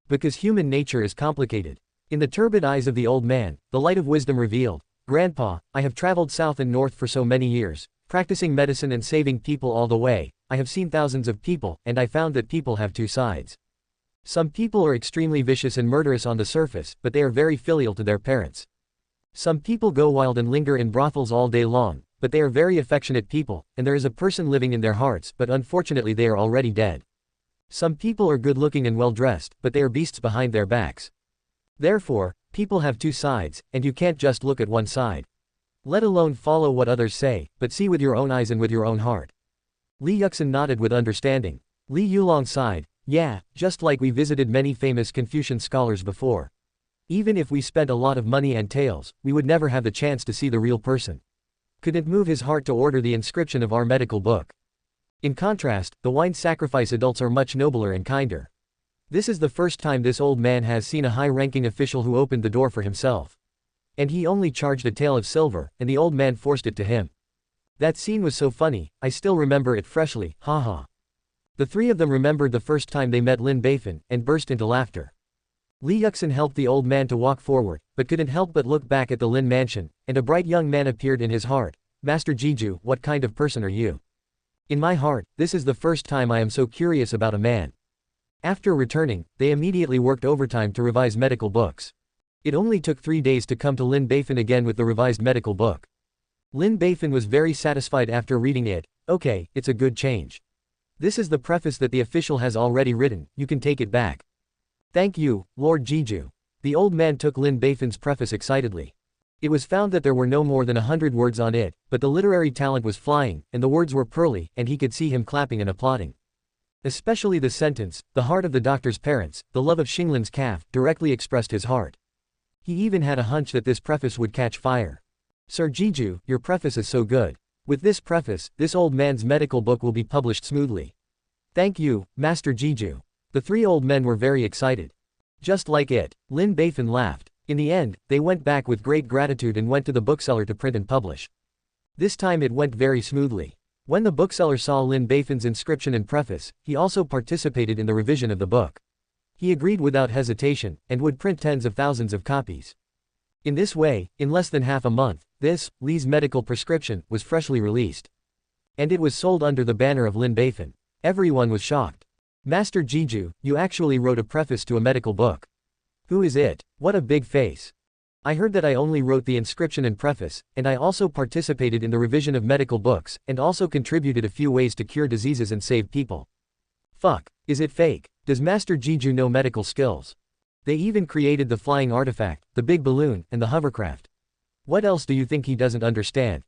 Because human nature is complicated. In the turbid eyes of the old man, the light of wisdom revealed, Grandpa, I have traveled south and north for so many years, practicing medicine and saving people all the way. I have seen thousands of people, and I found that people have two sides. Some people are extremely vicious and murderous on the surface, but they are very filial to their parents. Some people go wild and linger in brothels all day long, but they are very affectionate people, and there is a person living in their hearts, but unfortunately they are already dead. Some people are good-looking and well-dressed, but they are beasts behind their backs. Therefore, people have two sides, and you can't just look at one side. Let alone follow what others say, but see with your own eyes and with your own heart. Li Yuxin nodded with understanding. Li Yulong sighed. Yeah, just like we visited many famous Confucian scholars before. Even if we spent a lot of money and taels, we would never have the chance to see the real person. Couldn't move his heart to order the inscription of our medical book. In contrast, the wine sacrifice adults are much nobler and kinder. This is the first time this old man has seen a high-ranking official who opened the door for himself. And he only charged a tael of silver, and the old man forced it to him. That scene was so funny, I still remember it freshly, haha. The three of them remembered the first time they met Lin Beifan, and burst into laughter. Li Yuxin helped the old man to walk forward, but couldn't help but look back at the Lin mansion, and a bright young man appeared in his heart. Master Jeju, what kind of person are you? In my heart, this is the first time I am so curious about a man. After returning, they immediately worked overtime to revise medical books. It only took 3 days to come to Lin Beifan again with the revised medical book. Lin Beifan was very satisfied after reading it. Okay, it's a good change. This is the preface that the official has already written, you can take it back. Thank you, Lord Jeju. The old man took Lin Beifan's preface excitedly. It was found that there were no more than 100 words on it, but the literary talent was flying, and the words were pearly, and he could see him clapping and applauding. Especially the sentence, the heart of the doctor's parents, the love of Xinglin's calf, directly expressed his heart. He even had a hunch that this preface would catch fire. Sir Jeju, your preface is so good. With this preface, this old man's medical book will be published smoothly. Thank you, Master Jeju. The three old men were very excited. Just like it. Lin Beifan laughed. In the end, they went back with great gratitude and went to the bookseller to print and publish. This time it went very smoothly. When the bookseller saw Lin Beifan's inscription and preface, he also participated in the revision of the book. He agreed without hesitation, and would print tens of thousands of copies. In this way, in less than half a month, this, Li's medical prescription, was freshly released. And it was sold under the banner of Lin Beifan. Everyone was shocked. Master Jeju, you actually wrote a preface to a medical book. Who is it? What a big face. I heard that I only wrote the inscription and preface, and I also participated in the revision of medical books, and also contributed a few ways to cure diseases and save people. Fuck. Is it fake? Does Master Jeju know medical skills? They even created the flying artifact, the big balloon, and the hovercraft. What else do you think he doesn't understand?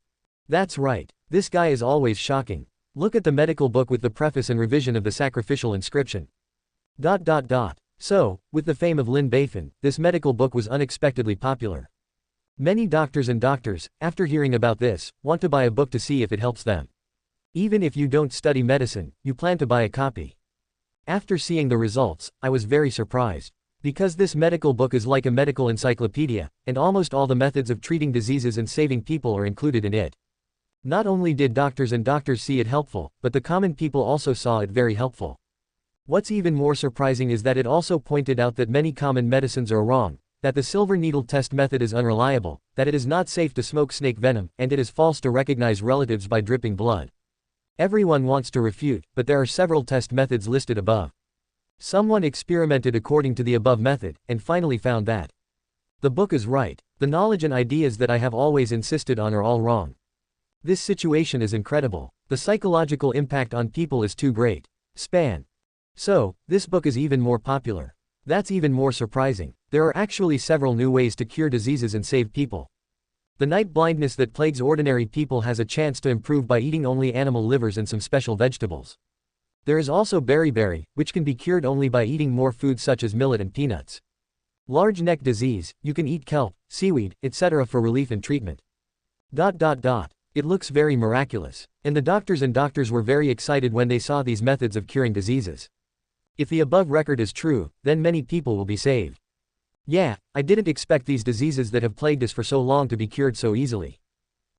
That's right. This guy is always shocking. Look at the medical book with the preface and revision of the sacrificial inscription. So, with the fame of Lin Beifan, this medical book was unexpectedly popular. Many doctors, after hearing about this, want to buy a book to see if it helps them. Even if you don't study medicine, you plan to buy a copy. After seeing the results, I was very surprised. Because this medical book is like a medical encyclopedia, and almost all the methods of treating diseases and saving people are included in it. Not only did doctors and doctors see it helpful, but the common people also saw it very helpful. What's even more surprising is that it also pointed out that many common medicines are wrong, that the silver needle test method is unreliable, that it is not safe to smoke snake venom, and it is false to recognize relatives by dripping blood. Everyone wants to refute, but there are several test methods listed above. Someone experimented according to the above method, and finally found that the book is right. The knowledge and ideas that I have always insisted on are all wrong. This situation is incredible. The psychological impact on people is too great. Span. So, this book is even more popular. That's even more surprising. There are actually several new ways to cure diseases and save people. The night blindness that plagues ordinary people has a chance to improve by eating only animal livers and some special vegetables. There is also beriberi, which can be cured only by eating more foods such as millet and peanuts. Large neck disease, you can eat kelp, seaweed, etc. for relief and treatment. It looks very miraculous. And the doctors were very excited when they saw these methods of curing diseases. If the above record is true, then many people will be saved. Yeah, I didn't expect these diseases that have plagued us for so long to be cured so easily.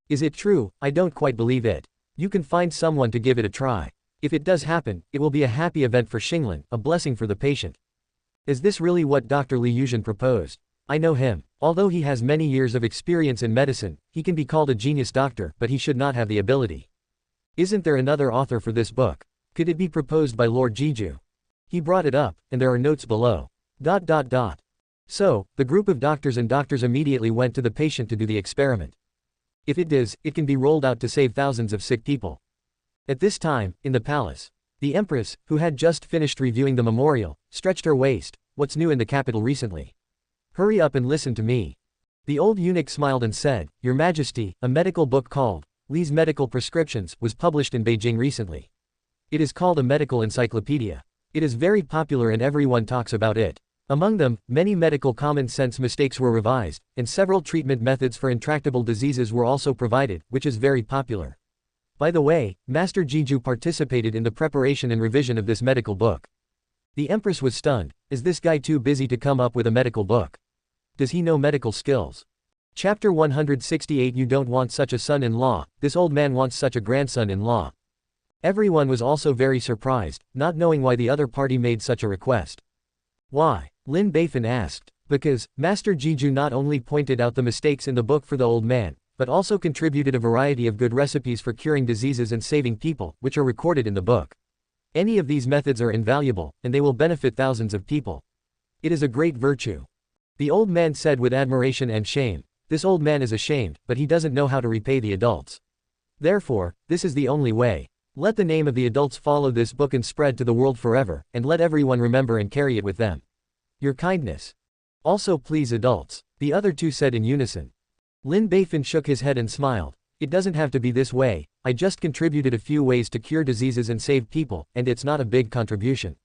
Is it true? I don't quite believe it. You can find someone to give it a try. If it does happen, it will be a happy event for Xinglin, a blessing for the patient. Is this really what Dr. Li Yuzhen proposed? I know him. Although he has many years of experience in medicine, he can be called a genius doctor, but he should not have the ability. Isn't there another author for this book? Could it be proposed by Lord Jeju? He brought it up, and there are notes below. So, the group of doctors immediately went to the patient to do the experiment. If it does, it can be rolled out to save thousands of sick people. At this time, in the palace, the empress, who had just finished reviewing the memorial, stretched her waist. What's new in the capital recently? Hurry up and listen to me. The old eunuch smiled and said, Your Majesty, a medical book called Li's Medical Prescriptions was published in Beijing recently. It is called a medical encyclopedia. It is very popular and everyone talks about it. Among them, many medical common sense mistakes were revised, and several treatment methods for intractable diseases were also provided, which is very popular. By the way, Master Jeju participated in the preparation and revision of this medical book. The empress was stunned. Is this guy too busy to come up with a medical book? Does he know medical skills? Chapter 168 You don't want such a son-in-law, this old man wants such a grandson-in-law. Everyone was also very surprised, not knowing why the other party made such a request. Why? Lin Beifan asked. Because, Master Jeju not only pointed out the mistakes in the book for the old man, but also contributed a variety of good recipes for curing diseases and saving people, which are recorded in the book. Any of these methods are invaluable, and they will benefit thousands of people. It is a great virtue. The old man said with admiration and shame. This old man is ashamed, but he doesn't know how to repay the adults. Therefore, this is the only way. Let the name of the adults follow this book and spread to the world forever, and let everyone remember and carry it with them. Your kindness. Also please adults. The other two said in unison. Lin Beifan shook his head and smiled. It doesn't have to be this way, I just contributed a few ways to cure diseases and save people, and it's not a big contribution.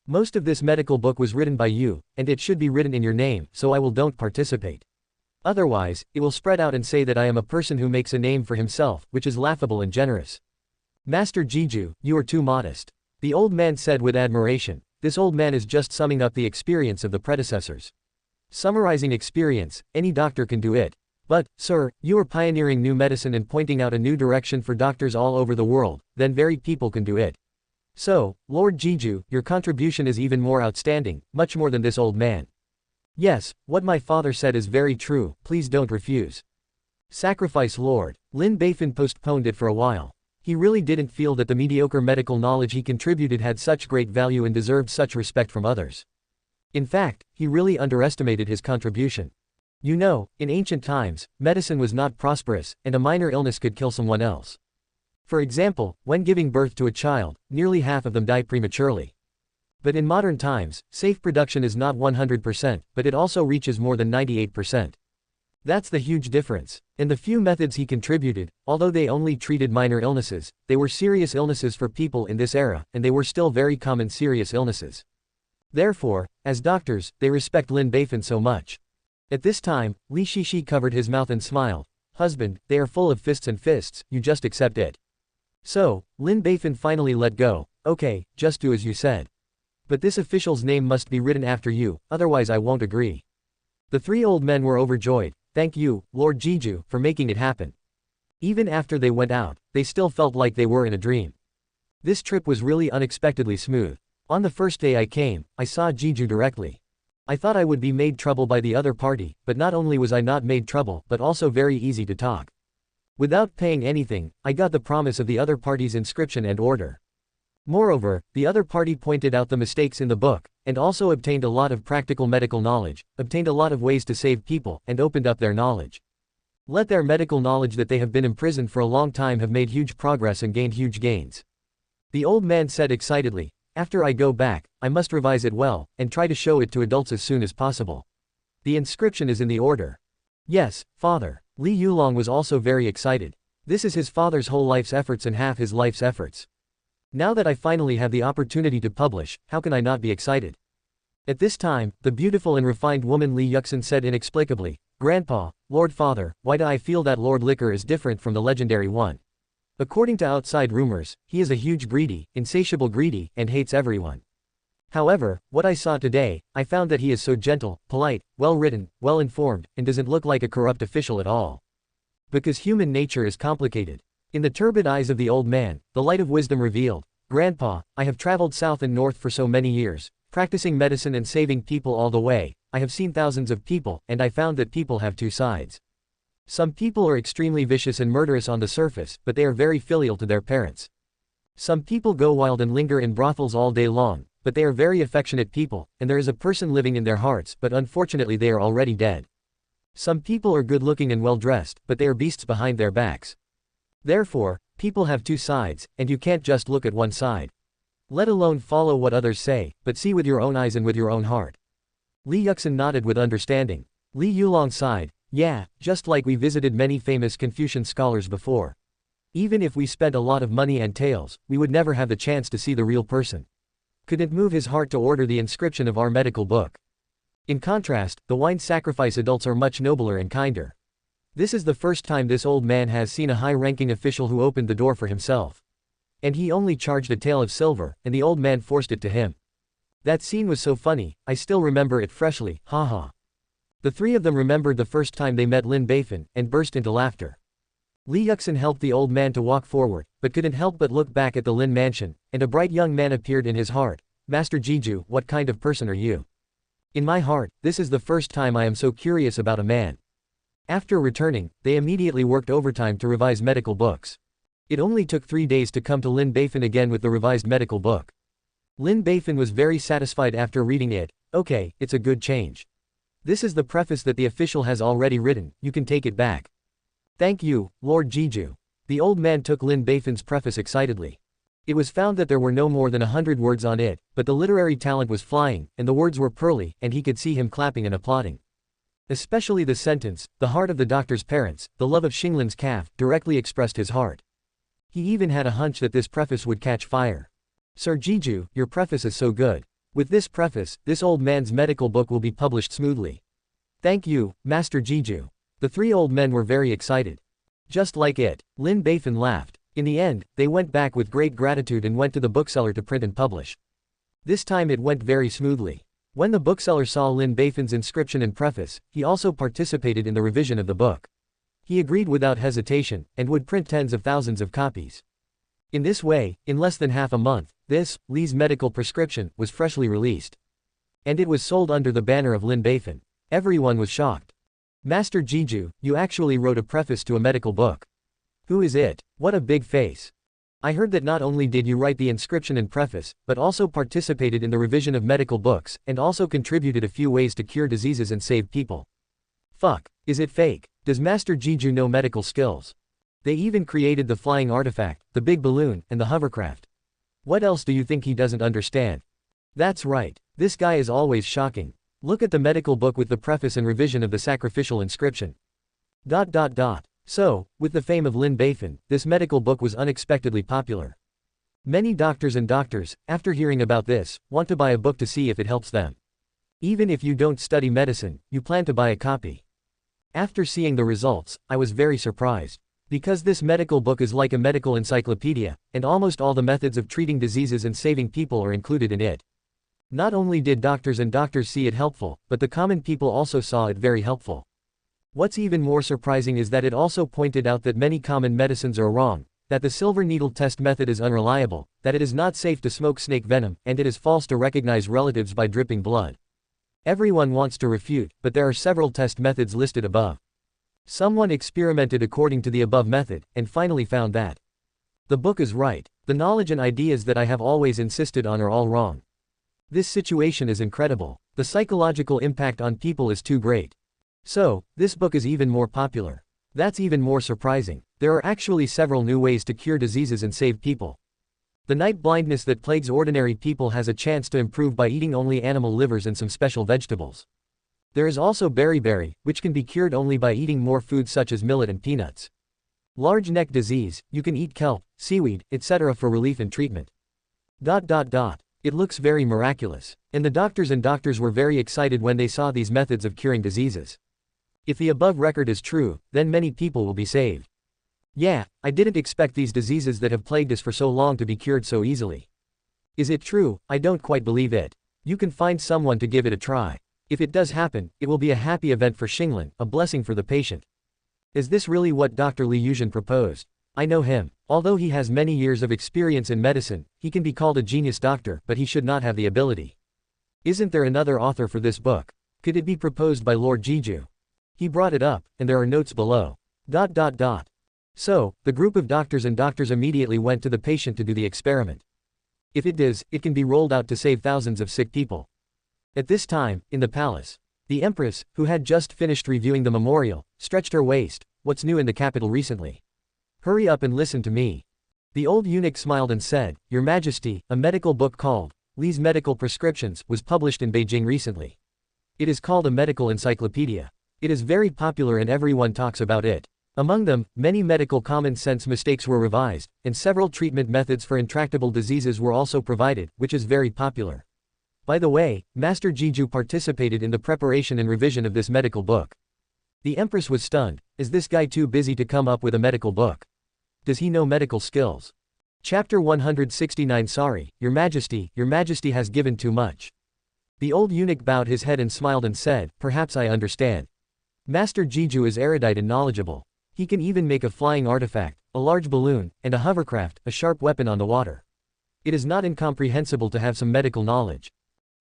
Most of this medical book was written by you, and it should be written in your name, so I will don't participate. Otherwise, it will spread out and say that I am a person who makes a name for himself, which is laughable and generous. Master Jeju, you are too modest. The old man said with admiration. This old man is just summing up the experience of the predecessors. Summarizing experience, any doctor can do it. But, sir, you are pioneering new medicine and pointing out a new direction for doctors all over the world, then very people can do it. So, Lord Jeju, your contribution is even more outstanding, much more than this old man. Yes, what my father said is very true, please don't refuse. Sacrifice Lord. Lin Beifan postponed it for a while. He really didn't feel that the mediocre medical knowledge he contributed had such great value and deserved such respect from others. In fact, he really underestimated his contribution. You know, in ancient times, medicine was not prosperous, and a minor illness could kill someone else. For example, when giving birth to a child, nearly half of them die prematurely. But in modern times, safe production is not 100%, but it also reaches more than 98%. That's the huge difference. And the few methods he contributed, although they only treated minor illnesses, they were serious illnesses for people in this era, and they were still very common serious illnesses. Therefore, as doctors, they respect Lin Beifan so much. At this time, Li Shishi covered his mouth and smiled. Husband, they are full of fists, you just accept it. So, Lin Beifan finally let go. Okay, just do as you said. But this official's name must be written after you, otherwise I won't agree. The three old men were overjoyed. Thank you, Lord Jeju, for making it happen. Even after they went out, they still felt like they were in a dream. This trip was really unexpectedly smooth. On the first day I came, I saw Jeju directly. I thought I would be made trouble by the other party, but not only was I not made trouble but also very easy to talk. Without paying anything, I got the promise of the other party's inscription and order. Moreover, the other party pointed out the mistakes in the book, and also obtained a lot of practical medical knowledge, obtained a lot of ways to save people, and opened up their knowledge. Let their medical knowledge that they have been imprisoned for a long time have made huge progress and gained huge gains. The old man said excitedly, after I go back, I must revise it well, and try to show it to adults as soon as possible. The inscription is in the order. Yes, father. Li Yulong was also very excited. This is his father's whole life's efforts and half his life's efforts. Now that I finally have the opportunity to publish, how can I not be excited? At this time, the beautiful and refined woman Li Yuxin said inexplicably, Grandpa, Lord Father, why do I feel that Lord Liquor is different from the legendary one? According to outside rumors, he is a huge greedy, insatiable greedy, and hates everyone. However, what I saw today, I found that he is so gentle, polite, well-written, well-informed, and doesn't look like a corrupt official at all. Because human nature is complicated. In the turbid eyes of the old man, the light of wisdom revealed, Grandpa, I have traveled south and north for so many years, practicing medicine and saving people all the way. I have seen thousands of people, and I found that people have two sides. Some people are extremely vicious and murderous on the surface, but they are very filial to their parents. Some people go wild and linger in brothels all day long, but they are very affectionate people, and there is a person living in their hearts, but unfortunately they are already dead. Some people are good-looking and well-dressed, but they are beasts behind their backs. Therefore, people have two sides, and you can't just look at one side. Let alone follow what others say, but see with your own eyes and with your own heart. Li Yuxin nodded with understanding. Li Yulong sighed, yeah, just like we visited many famous Confucian scholars before. Even if we spent a lot of money and taels, we would never have the chance to see the real person. Couldn't move his heart to order the inscription of our medical book. In contrast, the wine sacrifice adults are much nobler and kinder. This is the first time this old man has seen a high-ranking official who opened the door for himself. And he only charged a tael of silver, and the old man forced it to him. That scene was so funny, I still remember it freshly, haha. The three of them remembered the first time they met Lin Beifan, and burst into laughter. Li Yuxin helped the old man to walk forward, but couldn't help but look back at the Lin mansion, and a bright young man appeared in his heart. Master Jeju, what kind of person are you? In my heart, this is the first time I am so curious about a man. After returning, they immediately worked overtime to revise medical books. It only took 3 days to come to Lin Beifan again with the revised medical book. Lin Beifan was very satisfied after reading it. Okay, it's a good change. This is the preface that the official has already written, you can take it back. Thank you, Lord Jeju. The old man took Lin Beifan's preface excitedly. It was found that there were no more than 100 words on it, but the literary talent was flying, and the words were pearly, and he could see him clapping and applauding. Especially the sentence, the heart of the doctor's parents, the love of Xinglin's calf, directly expressed his heart. He even had a hunch that this preface would catch fire. Sir Jeju, your preface is so good. With this preface, this old man's medical book will be published smoothly. Thank you, Master Jeju. The three old men were very excited. Just like it, Lin Beifan laughed. In the end, they went back with great gratitude and went to the bookseller to print and publish. This time it went very smoothly. When the bookseller saw Lin Beifan's inscription and preface, he also participated in the revision of the book. He agreed without hesitation, and would print tens of thousands of copies. In this way, in less than half a month, this, Li's medical prescription, was freshly released. And it was sold under the banner of Lin Beifan. Everyone was shocked. Master Jeju, you actually wrote a preface to a medical book. Who is it? What a big face. I heard that not only did you write the inscription and preface, but also participated in the revision of medical books, and also contributed a few ways to cure diseases and save people. Fuck. Is it fake? Does Master Jeju know medical skills? They even created the flying artifact, the big balloon, and the hovercraft. What else do you think he doesn't understand? That's right. This guy is always shocking. Look at the medical book with the preface and revision of the sacrificial inscription. So, with the fame of Lin Beifan, this medical book was unexpectedly popular. Many doctors, after hearing about this, want to buy a book to see if it helps them. Even if you don't study medicine, you plan to buy a copy. After seeing the results, I was very surprised. Because this medical book is like a medical encyclopedia, and almost all the methods of treating diseases and saving people are included in it. Not only did doctors see it helpful, but the common people also saw it very helpful. What's even more surprising is that it also pointed out that many common medicines are wrong, that the silver needle test method is unreliable, that it is not safe to smoke snake venom, and it is false to recognize relatives by dripping blood. Everyone wants to refute, but there are several test methods listed above. Someone experimented according to the above method, and finally found that the book is right. The knowledge and ideas that I have always insisted on are all wrong. This situation is incredible. The psychological impact on people is too great. So, this book is even more popular. That's even more surprising. There are actually several new ways to cure diseases and save people. The night blindness that plagues ordinary people has a chance to improve by eating only animal livers and some special vegetables. There is also beriberi, which can be cured only by eating more foods such as millet and peanuts. Large neck disease, you can eat kelp, seaweed, etc. for relief and treatment. It looks very miraculous. And the doctors were very excited when they saw these methods of curing diseases. If the above record is true, then many people will be saved. Yeah, I didn't expect these diseases that have plagued us for so long to be cured so easily. Is it true? I don't quite believe it. You can find someone to give it a try. If it does happen, it will be a happy event for Xinglin, a blessing for the patient. Is this really what Dr. Li Yuzhen proposed? I know him. Although he has many years of experience in medicine, he can be called a genius doctor, but he should not have the ability. Isn't there another author for this book? Could it be proposed by Lord Jeju? He brought it up, and there are notes below. So, the group of doctors immediately went to the patient to do the experiment. If it does, it can be rolled out to save thousands of sick people. At this time, in the palace, the empress, who had just finished reviewing the memorial, stretched her waist. What's new in the capital recently? Hurry up and listen to me. The old eunuch smiled and said, Your Majesty, a medical book called Li's Medical Prescriptions was published in Beijing recently. It is called a medical encyclopedia. It is very popular and everyone talks about it. Among them, many medical common sense mistakes were revised, and several treatment methods for intractable diseases were also provided, which is very popular. By the way, Master Jeju participated in the preparation and revision of this medical book. The empress was stunned. Is this guy too busy to come up with a medical book? Does he know medical skills? Chapter 169 Sorry, Your Majesty has given too much. The old eunuch bowed his head and smiled and said, Perhaps I understand. Master Jeju is erudite and knowledgeable. He can even make a flying artifact, a large balloon, and a hovercraft, a sharp weapon on the water. It is not incomprehensible to have some medical knowledge.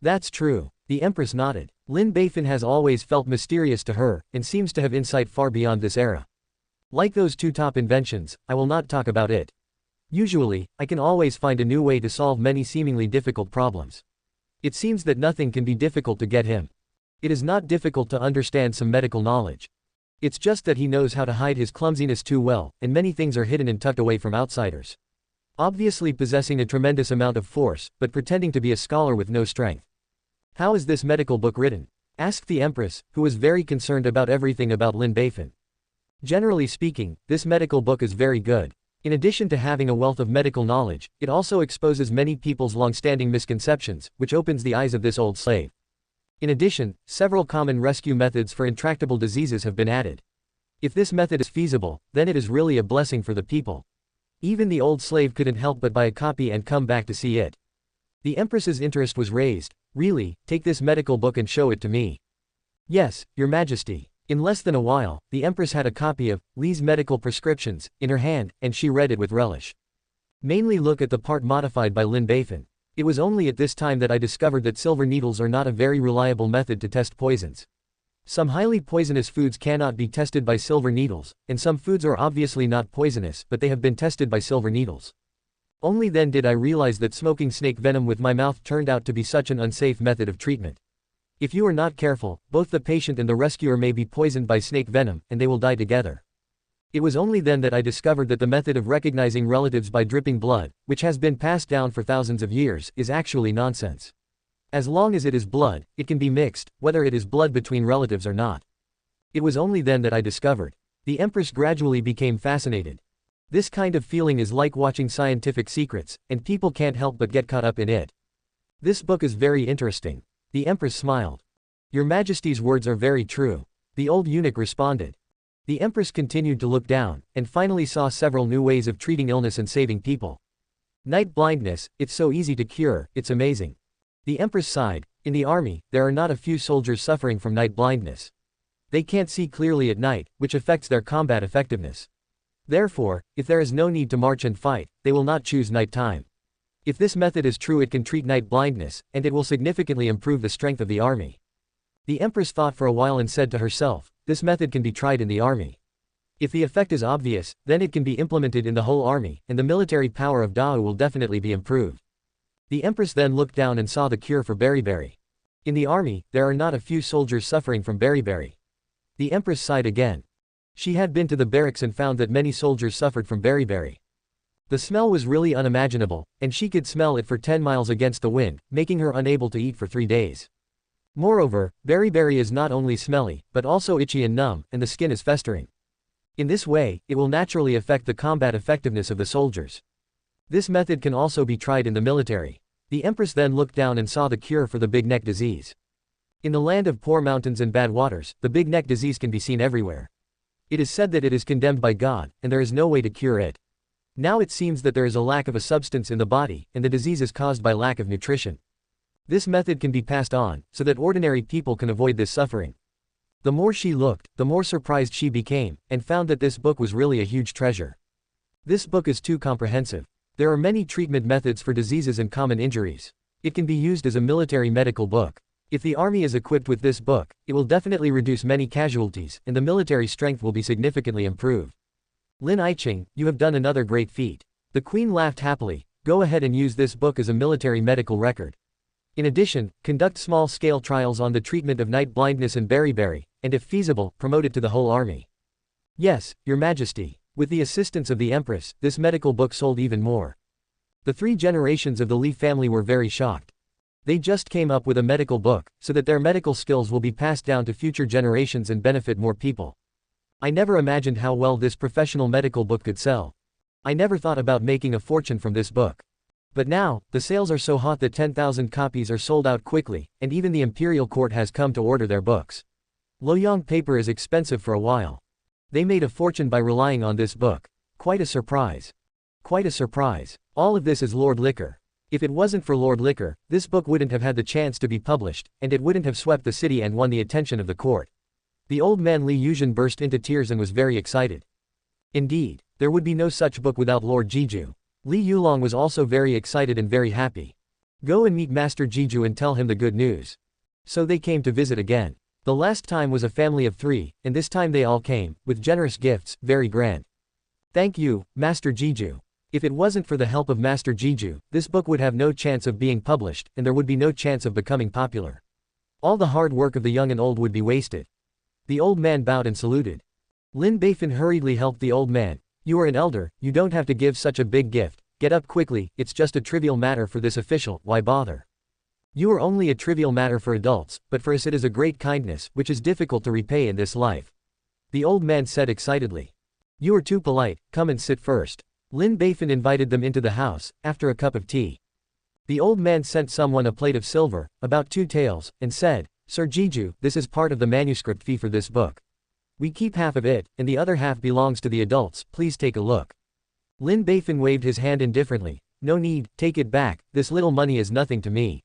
That's true. The empress nodded. Lin Beifan has always felt mysterious to her, and seems to have insight far beyond this era. Like those two top inventions, I will not talk about it. Usually, I can always find a new way to solve many seemingly difficult problems. It seems that nothing can be difficult to get him. It is not difficult to understand some medical knowledge. It's just that he knows how to hide his clumsiness too well, and many things are hidden and tucked away from outsiders. Obviously possessing a tremendous amount of force, but pretending to be a scholar with no strength. How is this medical book written? Asked the empress, who was very concerned about everything about Lin Beifan. Generally speaking, this medical book is very good. In addition to having a wealth of medical knowledge, it also exposes many people's long-standing misconceptions, which opens the eyes of this old slave. In addition, several common rescue methods for intractable diseases have been added. If this method is feasible, then it is really a blessing for the people. Even the old slave couldn't help but buy a copy and come back to see it. The empress's interest was raised. Really, take this medical book and show it to me. Yes, Your Majesty. In less than a while, the empress had a copy of Li's Medical Prescriptions in her hand, and she read it with relish. Mainly look at the part modified by Lin Beifan. It was only at this time that I discovered that silver needles are not a very reliable method to test poisons. Some highly poisonous foods cannot be tested by silver needles, and some foods are obviously not poisonous but they have been tested by silver needles. Only then did I realize that smoking snake venom with my mouth turned out to be such an unsafe method of treatment. If you are not careful, both the patient and the rescuer may be poisoned by snake venom, and they will die together. It was only then that I discovered that the method of recognizing relatives by dripping blood, which has been passed down for thousands of years, is actually nonsense. As long as it is blood, it can be mixed, whether it is blood between relatives or not. It was only then that I discovered. The empress gradually became fascinated. This kind of feeling is like watching Scientific Secrets, and people can't help but get caught up in it. This book is very interesting. The empress smiled. Your Majesty's words are very true. The old eunuch responded. The empress continued to look down, and finally saw several new ways of treating illness and saving people. Night blindness, it's so easy to cure, it's amazing. The empress sighed. In the army, there are not a few soldiers suffering from night blindness. They can't see clearly at night, which affects their combat effectiveness. Therefore, if there is no need to march and fight, they will not choose night time. If this method is true, it can treat night blindness, and it will significantly improve the strength of the army. The empress thought for a while and said to herself, this method can be tried in the army. If the effect is obvious, then it can be implemented in the whole army, and the military power of Dao will definitely be improved. The empress then looked down and saw the cure for beriberi. In the army, there are not a few soldiers suffering from beriberi. The empress sighed again. She had been to the barracks and found that many soldiers suffered from beriberi. The smell was really unimaginable, and she could smell it for 10 miles against the wind, making her unable to eat for 3 days. Moreover, beriberi is not only smelly, but also itchy and numb, and the skin is festering. In this way, it will naturally affect the combat effectiveness of the soldiers. This method can also be tried in the military. The empress then looked down and saw the cure for the big neck disease. In the land of poor mountains and bad waters, the big neck disease can be seen everywhere. It is said that it is condemned by God, and there is no way to cure it. Now it seems that there is a lack of a substance in the body, and the disease is caused by lack of nutrition. This method can be passed on, so that ordinary people can avoid this suffering. The more she looked, the more surprised she became, and found that this book was really a huge treasure. This book is too comprehensive. There are many treatment methods for diseases and common injuries. It can be used as a military medical book. If the army is equipped with this book, it will definitely reduce many casualties, and the military strength will be significantly improved. Lin Beifan, you have done another great feat. The queen laughed happily. Go ahead and use this book as a military medical record. In addition, conduct small-scale trials on the treatment of night blindness and beriberi, and if feasible, promote it to the whole army. Yes, Your Majesty. With the assistance of the empress, this medical book sold even more. The 3 generations of the Li family were very shocked. They just came up with a medical book, so that their medical skills will be passed down to future generations and benefit more people. I never imagined how well this professional medical book could sell. I never thought about making a fortune from this book. But now, the sales are so hot that 10,000 copies are sold out quickly, and even the imperial court has come to order their books. Loyang paper is expensive for a while. They made a fortune by relying on this book. Quite a surprise. Quite a surprise. All of this is Lord Liquor. If it wasn't for Lord Liquor, this book wouldn't have had the chance to be published, and it wouldn't have swept the city and won the attention of the court. The old man Li Yuzhen burst into tears and was very excited. Indeed, there would be no such book without Lord Jiju. Li Yulong was also very excited and very happy. Go and meet Master Jiju and tell him the good news. So they came to visit again. The last time was a family of 3, and this time they all came, with generous gifts, very grand. Thank you, Master Jiju. If it wasn't for the help of Master Jiju, this book would have no chance of being published, and there would be no chance of becoming popular. All the hard work of the young and old would be wasted. The old man bowed and saluted. Lin Beifan hurriedly helped the old man. You are an elder, you don't have to give such a big gift. Get up quickly, it's just a trivial matter for this official, why bother? You are only a trivial matter for adults, but for us it is a great kindness, which is difficult to repay in this life. The old man said excitedly. You are too polite, come and sit first. Lin Beifan invited them into the house, after a cup of tea. The old man sent someone a plate of silver, about 2 taels, and said, Sir Jiju, this is part of the manuscript fee for this book. We keep half of it, and the other half belongs to the adults, please take a look. Lin Beifan waved his hand indifferently. No need, take it back, this little money is nothing to me.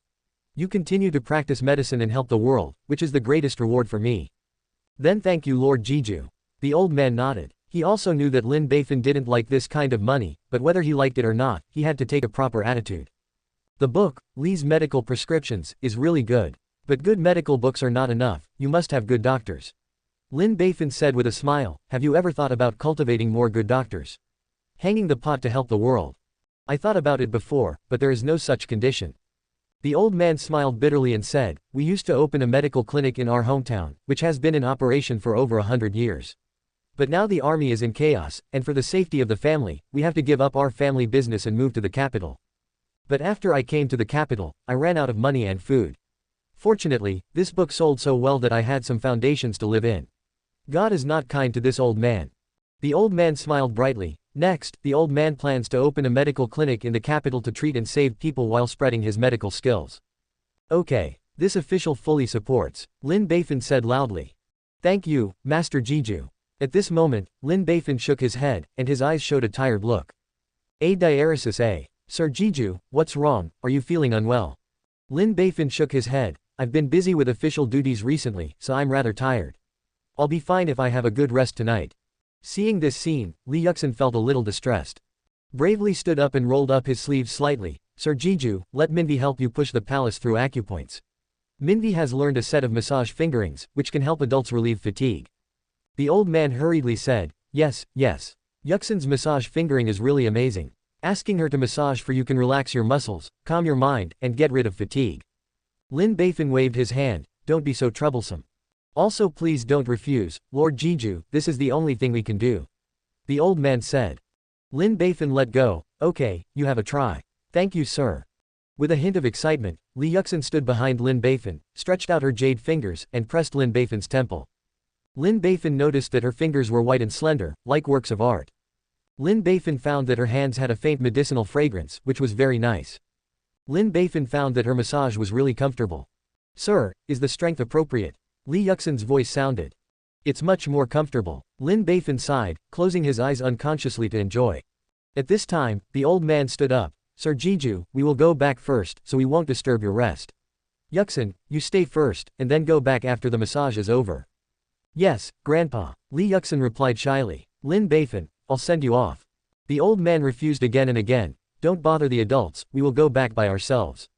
You continue to practice medicine and help the world, which is the greatest reward for me. Then thank you Lord Jiju. The old man nodded. He also knew that Lin Beifan didn't like this kind of money, but whether he liked it or not, he had to take a proper attitude. The book, Li's Medical Prescriptions, is really good. But good medical books are not enough, you must have good doctors. Lin Beifan said with a smile, have you ever thought about cultivating more good doctors? Hanging the pot to help the world. I thought about it before, but there is no such condition. The old man smiled bitterly and said, we used to open a medical clinic in our hometown, which has been in operation for over 100 years. But now the army is in chaos, and for the safety of the family, we have to give up our family business and move to the capital. But after I came to the capital, I ran out of money and food. Fortunately, this book sold so well that I had some foundations to live in. God is not kind to this old man. The old man smiled brightly. Next, the old man plans to open a medical clinic in the capital to treat and save people while spreading his medical skills. Okay. This official fully supports, Lin Beifan said loudly. Thank you, Master Jiju. At this moment, Lin Beifan shook his head, and his eyes showed a tired look. A diaresis A. Sir Jiju, what's wrong, are you feeling unwell? Lin Beifan shook his head. I've been busy with official duties recently, so I'm rather tired. I'll be fine if I have a good rest tonight. Seeing this scene, Li Yuxin felt a little distressed. Bravely stood up and rolled up his sleeves slightly. Sir Jiju, let Minvi help you push the palace through acupoints. Minvi has learned a set of massage fingerings, which can help adults relieve fatigue. The old man hurriedly said, yes, yes. Yuxin's massage fingering is really amazing. Asking her to massage for you can relax your muscles, calm your mind, and get rid of fatigue. Lin Beifan waved his hand, don't be so troublesome. Also please don't refuse, Lord Jiju, this is the only thing we can do. The old man said. Lin Beifan let go, okay, you have a try. Thank you sir. With a hint of excitement, Li Yuxin stood behind Lin Beifan, stretched out her jade fingers, and pressed Lin Beifan's temple. Lin Beifan noticed that her fingers were white and slender, like works of art. Lin Beifan found that her hands had a faint medicinal fragrance, which was very nice. Lin Beifan found that her massage was really comfortable. Sir, is the strength appropriate? Li Yuxin's voice sounded. It's much more comfortable. Lin Beifan sighed, closing his eyes unconsciously to enjoy. At this time, the old man stood up. Sir Jiju, we will go back first, so we won't disturb your rest. Yuxin, you stay first, and then go back after the massage is over. Yes, Grandpa. Li Yuxin replied shyly. Lin Beifan, I'll send you off. The old man refused again and again. Don't bother the adults, we will go back by ourselves.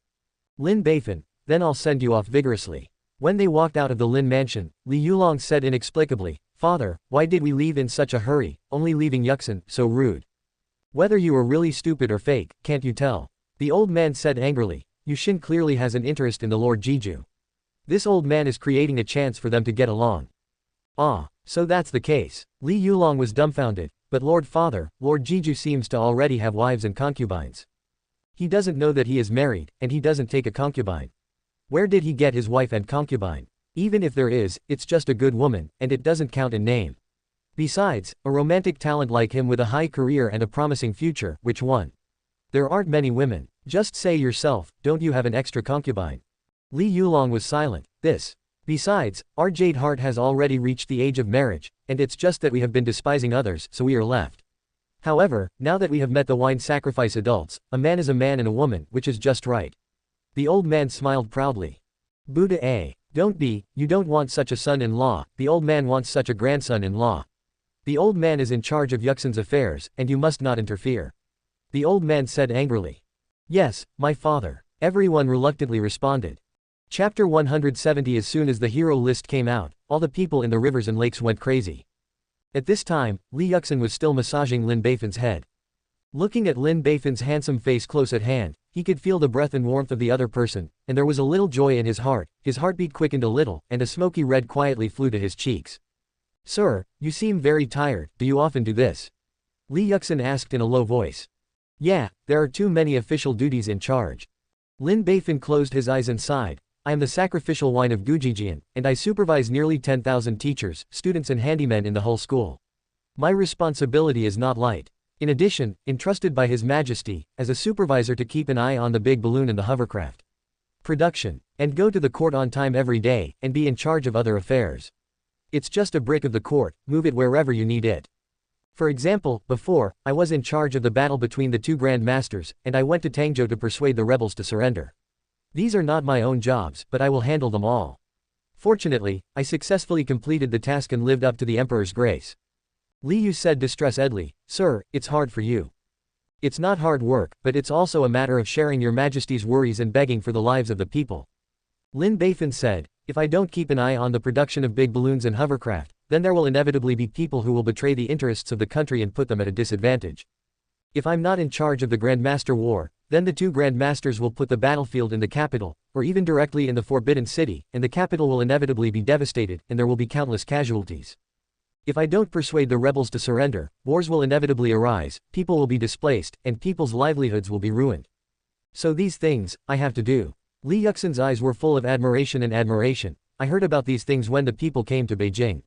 Lin Beifan, then I'll send you off vigorously. When they walked out of the Lin mansion, Li Yulong said inexplicably, Father, why did we leave in such a hurry, only leaving Yuxin, so rude? Whether you are really stupid or fake, can't you tell? The old man said angrily, Yushin clearly has an interest in the Lord Jiju. This old man is creating a chance for them to get along. Ah, so that's the case. Li Yulong was dumbfounded, but Lord Father, Lord Jiju seems to already have wives and concubines. He doesn't know that he is married, and he doesn't take a concubine. Where did he get his wife and concubine? Even if there is, it's just a good woman, and it doesn't count in name. Besides, a romantic talent like him with a high career and a promising future, which one? There aren't many women. Just say yourself, don't you have an extra concubine? Li Yulong was silent. Besides, our Jade Heart has already reached the age of marriage, and it's just that we have been despising others, so we are left. However, now that we have met the wine sacrifice adults, a man is a man and a woman, which is just right. The old man smiled proudly. Buddha you don't want such a son-in-law, the old man wants such a grandson-in-law. The old man is in charge of Yuxin's affairs, and you must not interfere. The old man said angrily. Yes, my father. Everyone reluctantly responded. Chapter 170. As soon as the hero list came out, all the people in the rivers and lakes went crazy. At this time, Li Yuxin was still massaging Lin Beifan's head. Looking at Lin Beifan's handsome face close at hand, he could feel the breath and warmth of the other person, and there was a little joy in his heartbeat quickened a little, and a smoky red quietly flew to his cheeks. Sir, you seem very tired, do you often do this? Li Yuxin asked in a low voice. Yeah, there are too many official duties in charge. Lin Beifan closed his eyes and sighed. I am the sacrificial wine of Gujijian, and I supervise nearly 10,000 teachers, students and handymen in the whole school. My responsibility is not light. In addition, entrusted by His Majesty, as a supervisor to keep an eye on the big balloon and the hovercraft production, and go to the court on time every day, and be in charge of other affairs. It's just a brick of the court, move it wherever you need it. For example, before, I was in charge of the battle between the two Grand Masters, and I went to Tangzhou to persuade the rebels to surrender. These are not my own jobs, but I will handle them all. Fortunately, I successfully completed the task and lived up to the Emperor's grace. Li Yu said distressedly, Sir, it's hard for you. It's not hard work, but it's also a matter of sharing your Majesty's worries and begging for the lives of the people. Lin Beifan said, if I don't keep an eye on the production of big balloons and hovercraft, then there will inevitably be people who will betray the interests of the country and put them at a disadvantage. If I'm not in charge of the Grandmaster War, then the two Grandmasters will put the battlefield in the capital, or even directly in the Forbidden City, and the capital will inevitably be devastated, and there will be countless casualties. If I don't persuade the rebels to surrender, wars will inevitably arise, people will be displaced, and people's livelihoods will be ruined. So these things, I have to do. Li Yuxin's eyes were full of admiration. I heard about these things when the people came to Beijing.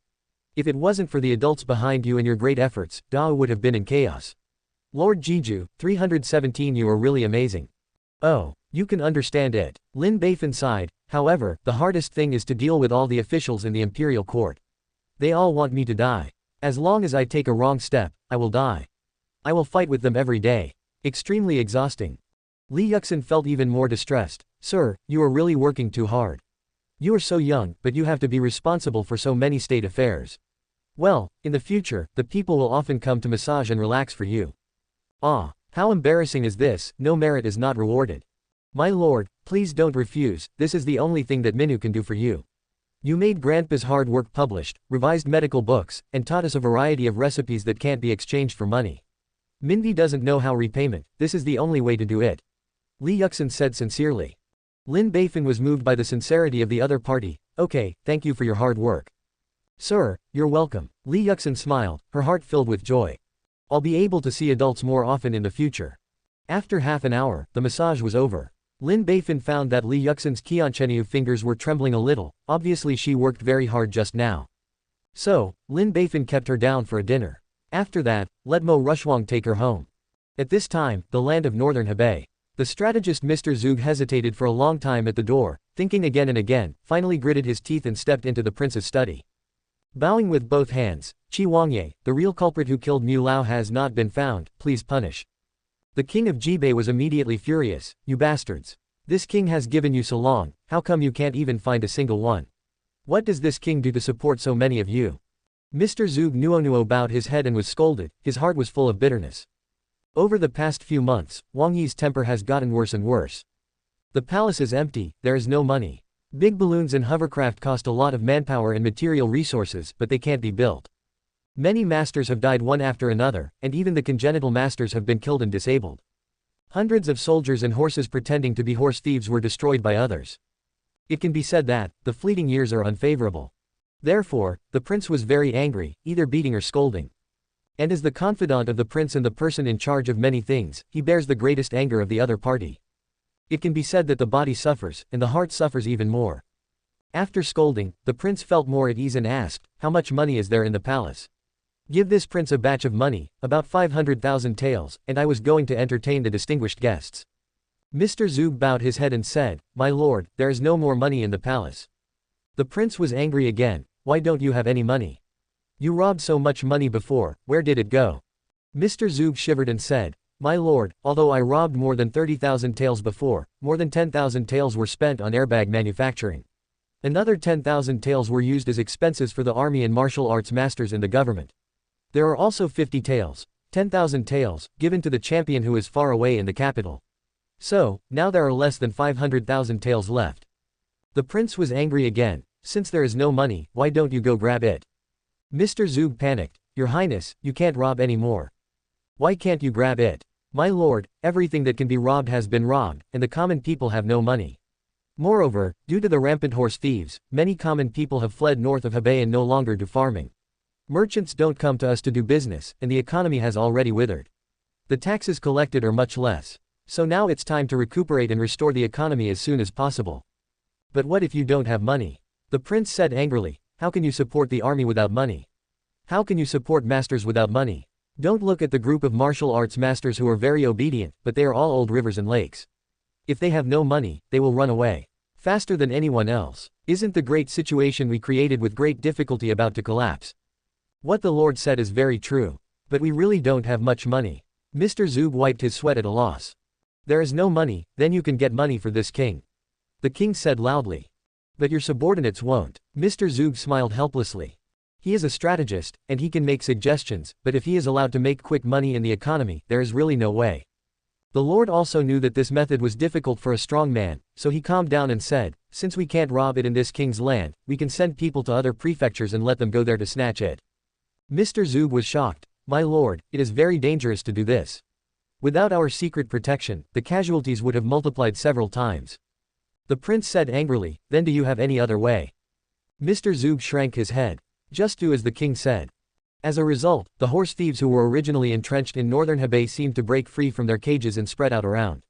If it wasn't for the adults behind you and your great efforts, Dao would have been in chaos. Lord Jiju, 317 You are really amazing. Oh, you can understand it. Lin Beifan sighed, however, the hardest thing is to deal with all the officials in the imperial court. They all want me to die. As long as I take a wrong step, I will die. I will fight with them every day. Extremely exhausting. Li Yuxin felt even more distressed. Sir, you are really working too hard. You are so young, but you have to be responsible for so many state affairs. Well, in the future, the people will often come to massage and relax for you. Ah, how embarrassing is this, no merit is not rewarded. My lord, please don't refuse, this is the only thing that Minu can do for you. You made Grandpa's hard work published, revised medical books, and taught us a variety of recipes that can't be exchanged for money. Minvi doesn't know how repayment, this is the only way to do it. Li Yuxin said sincerely. Lin Beifan was moved by the sincerity of the other party. Okay, thank you for your hard work. Sir, you're welcome. Li Yuxin smiled, her heart filled with joy. I'll be able to see adults more often in the future. After half an hour, the massage was over. Lin Beifan found that Li Yuxin's Qiancheniu fingers were trembling a little, obviously she worked very hard just now. So, Lin Beifan kept her down for a dinner. After that, let Mo Rushuang take her home. At this time, the land of northern Hebei. The strategist Mr. Zug hesitated for a long time at the door, thinking again and again, finally gritted his teeth and stepped into the prince's study. Bowing with both hands, Qi Wangye, the real culprit who killed Mu Lao has not been found, please punish. The king of Jibei was immediately furious, you bastards. This king has given you so long, how come you can't even find a single one? What does this king do to support so many of you? Mr. Zug Nuo bowed his head and was scolded, his heart was full of bitterness. Over the past few months, Wang Yi's temper has gotten worse and worse. The palace is empty, there is no money. Big balloons and hovercraft cost a lot of manpower and material resources, but they can't be built. Many masters have died one after another, and even the congenital masters have been killed and disabled. Hundreds of soldiers and horses pretending to be horse thieves were destroyed by others. It can be said that, the fleeting years are unfavorable. Therefore, the prince was very angry, either beating or scolding. And as the confidant of the prince and the person in charge of many things, he bears the greatest anger of the other party. It can be said that the body suffers, and the heart suffers even more. After scolding, the prince felt more at ease and asked, how much money is there in the palace? Give this prince a batch of money, about 500,000 taels, and I was going to entertain the distinguished guests. Mr. Zug bowed his head and said, my lord, there is no more money in the palace. The prince was angry again, why don't you have any money? You robbed so much money before, where did it go? Mr. Zug shivered and said, my lord, although I robbed more than 30,000 taels before, more than 10,000 taels were spent on airbag manufacturing. Another 10,000 taels were used as expenses for the army and martial arts masters in the government. There are also 50 taels, 10,000 taels, given to the champion who is far away in the capital. So, now there are less than 500,000 taels left. The prince was angry again, since there is no money, why don't you go grab it? Mr. Zug panicked, Your Highness, you can't rob anymore. Why can't you grab it? My lord, everything that can be robbed has been robbed, and the common people have no money. Moreover, due to the rampant horse thieves, many common people have fled north of Hebei and no longer do farming. Merchants don't come to us to do business, and the economy has already withered. The taxes collected are much less. So now it's time to recuperate and restore the economy as soon as possible. But what if you don't have money? The prince said angrily, how can you support the army without money? How can you support masters without money? Don't look at the group of martial arts masters who are very obedient, but they are all old rivers and lakes. If they have no money, they will run away. Faster than anyone else. Isn't the great situation we created with great difficulty about to collapse? What the Lord said is very true. But we really don't have much money. Mr. Zug wiped his sweat at a loss. There is no money, then you can get money for this king. The king said loudly. But your subordinates won't. Mr. Zug smiled helplessly. He is a strategist, and he can make suggestions, but if he is allowed to make quick money in the economy, there is really no way. The Lord also knew that this method was difficult for a strong man, so he calmed down and said, since we can't rob it in this king's land, we can send people to other prefectures and let them go there to snatch it. Mr. Zug was shocked. My lord, it is very dangerous to do this. Without our secret protection, the casualties would have multiplied several times. The prince said angrily, then do you have any other way? Mr. Zug shrank his head. Just do as the king said. As a result, the horse thieves who were originally entrenched in northern Hebei seemed to break free from their cages and spread out around.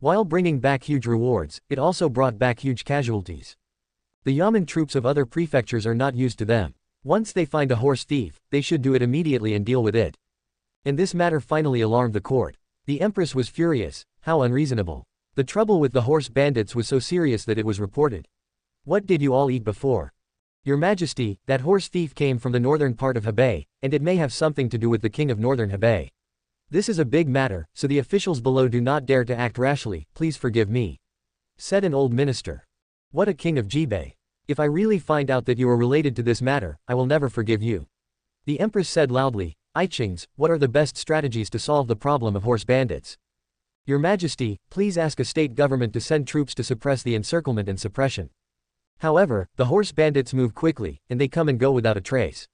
While bringing back huge rewards, it also brought back huge casualties. The yamen troops of other prefectures are not used to them. Once they find a horse thief, they should do it immediately and deal with it. And this matter finally alarmed the court. The empress was furious. How unreasonable. The trouble with the horse bandits was so serious that it was reported. What did you all eat before? Your Majesty, that horse thief came from the northern part of Hebei, and it may have something to do with the king of northern Hebei. This is a big matter, so the officials below do not dare to act rashly, please forgive me. Said an old minister. What a king of Jibei! If I really find out that you are related to this matter, I will never forgive you. The empress said loudly, I Qings, what are the best strategies to solve the problem of horse bandits? Your Majesty, please ask a state government to send troops to suppress the encirclement and suppression. However, the horse bandits move quickly, and they come and go without a trace.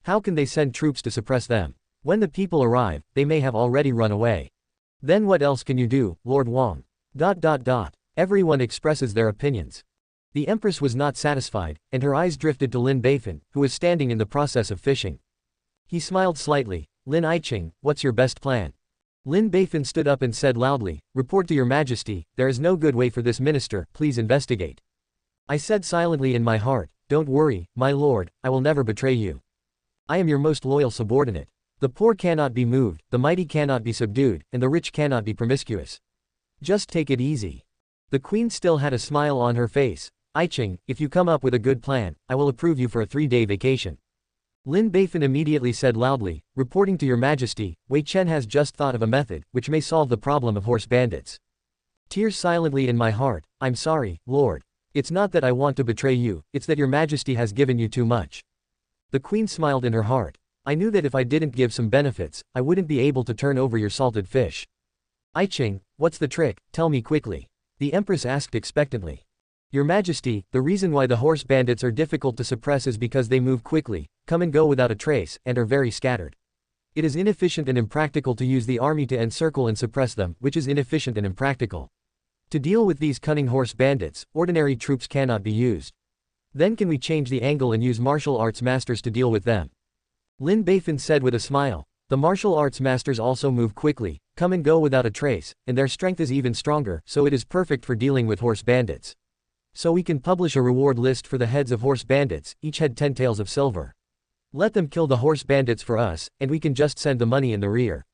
How can they send troops to suppress them? When the people arrive, they may have already run away. Then what else can you do, Lord Wang? Everyone expresses their opinions. The empress was not satisfied, and her eyes drifted to Lin Beifan, who was standing in the process of fishing. He smiled slightly. Lin Iching, what's your best plan? Lin Beifan stood up and said loudly, report to your Majesty, there is no good way for this minister, please investigate. I said silently in my heart, don't worry, my lord, I will never betray you. I am your most loyal subordinate. The poor cannot be moved, the mighty cannot be subdued, and the rich cannot be promiscuous. Just take it easy. The queen still had a smile on her face. Iching, if you come up with a good plan, I will approve you for a 3-day vacation. Lin Beifan immediately said loudly, reporting to your Majesty, Wei Chen has just thought of a method, which may solve the problem of horse bandits. Tears silently in my heart, I'm sorry, Lord. It's not that I want to betray you, it's that your Majesty has given you too much. The queen smiled in her heart. I knew that if I didn't give some benefits, I wouldn't be able to turn over your salted fish. Iching, what's the trick, tell me quickly. The empress asked expectantly. Your Majesty, the reason why the horse bandits are difficult to suppress is because they move quickly, come and go without a trace, and are very scattered. It is inefficient and impractical to use the army to encircle and suppress them, which is inefficient and impractical. To deal with these cunning horse bandits, ordinary troops cannot be used. Then can we change the angle and use martial arts masters to deal with them? Lin Beifan said with a smile. The martial arts masters also move quickly, come and go without a trace, and their strength is even stronger, so it is perfect for dealing with horse bandits. So we can publish a reward list for the heads of horse bandits, each head 10 taels of silver. Let them kill the horse bandits for us, and we can just send the money in the rear.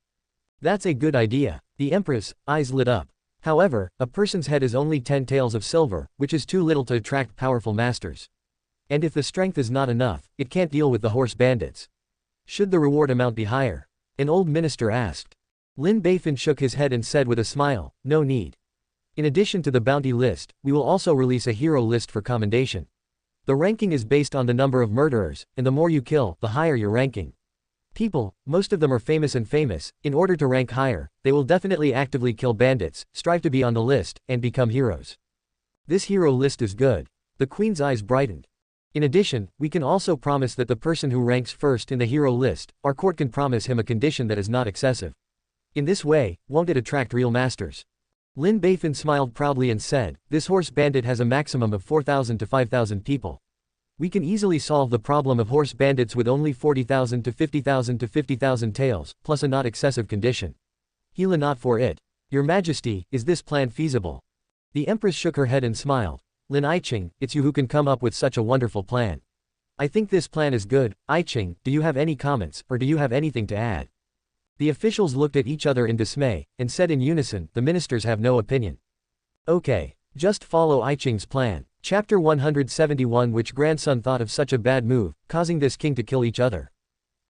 That's a good idea. The empress' eyes lit up. However, a person's head is only 10 taels of silver, which is too little to attract powerful masters. And if the strength is not enough, it can't deal with the horse bandits. Should the reward amount be higher? An old minister asked. Lin Beifan shook his head and said with a smile, no need. In addition to the bounty list, we will also release a hero list for commendation. The ranking is based on the number of murderers, and the more you kill, the higher your ranking. People, most of them are famous, in order to rank higher, they will definitely actively kill bandits, strive to be on the list, and become heroes. This hero list is good. The queen's eyes brightened. In addition, we can also promise that the person who ranks first in the hero list, our court can promise him a condition that is not excessive. In this way, won't it attract real masters? Lin Beifan smiled proudly and said, this horse bandit has a maximum of 4,000 to 5,000 people. We can easily solve the problem of horse bandits with only 40,000 to 50,000 to 50,000 taels, plus a not excessive condition. Heala not for it. Your Majesty, is this plan feasible? The empress shook her head and smiled. Lin Iching, it's you who can come up with such a wonderful plan. I think this plan is good. Iching, do you have any comments, or do you have anything to add? The officials looked at each other in dismay, and said in unison, the ministers have no opinion. Okay. Just follow Iching's plan. Chapter 171. Which grandson thought of such a bad move, causing this king to kill each other?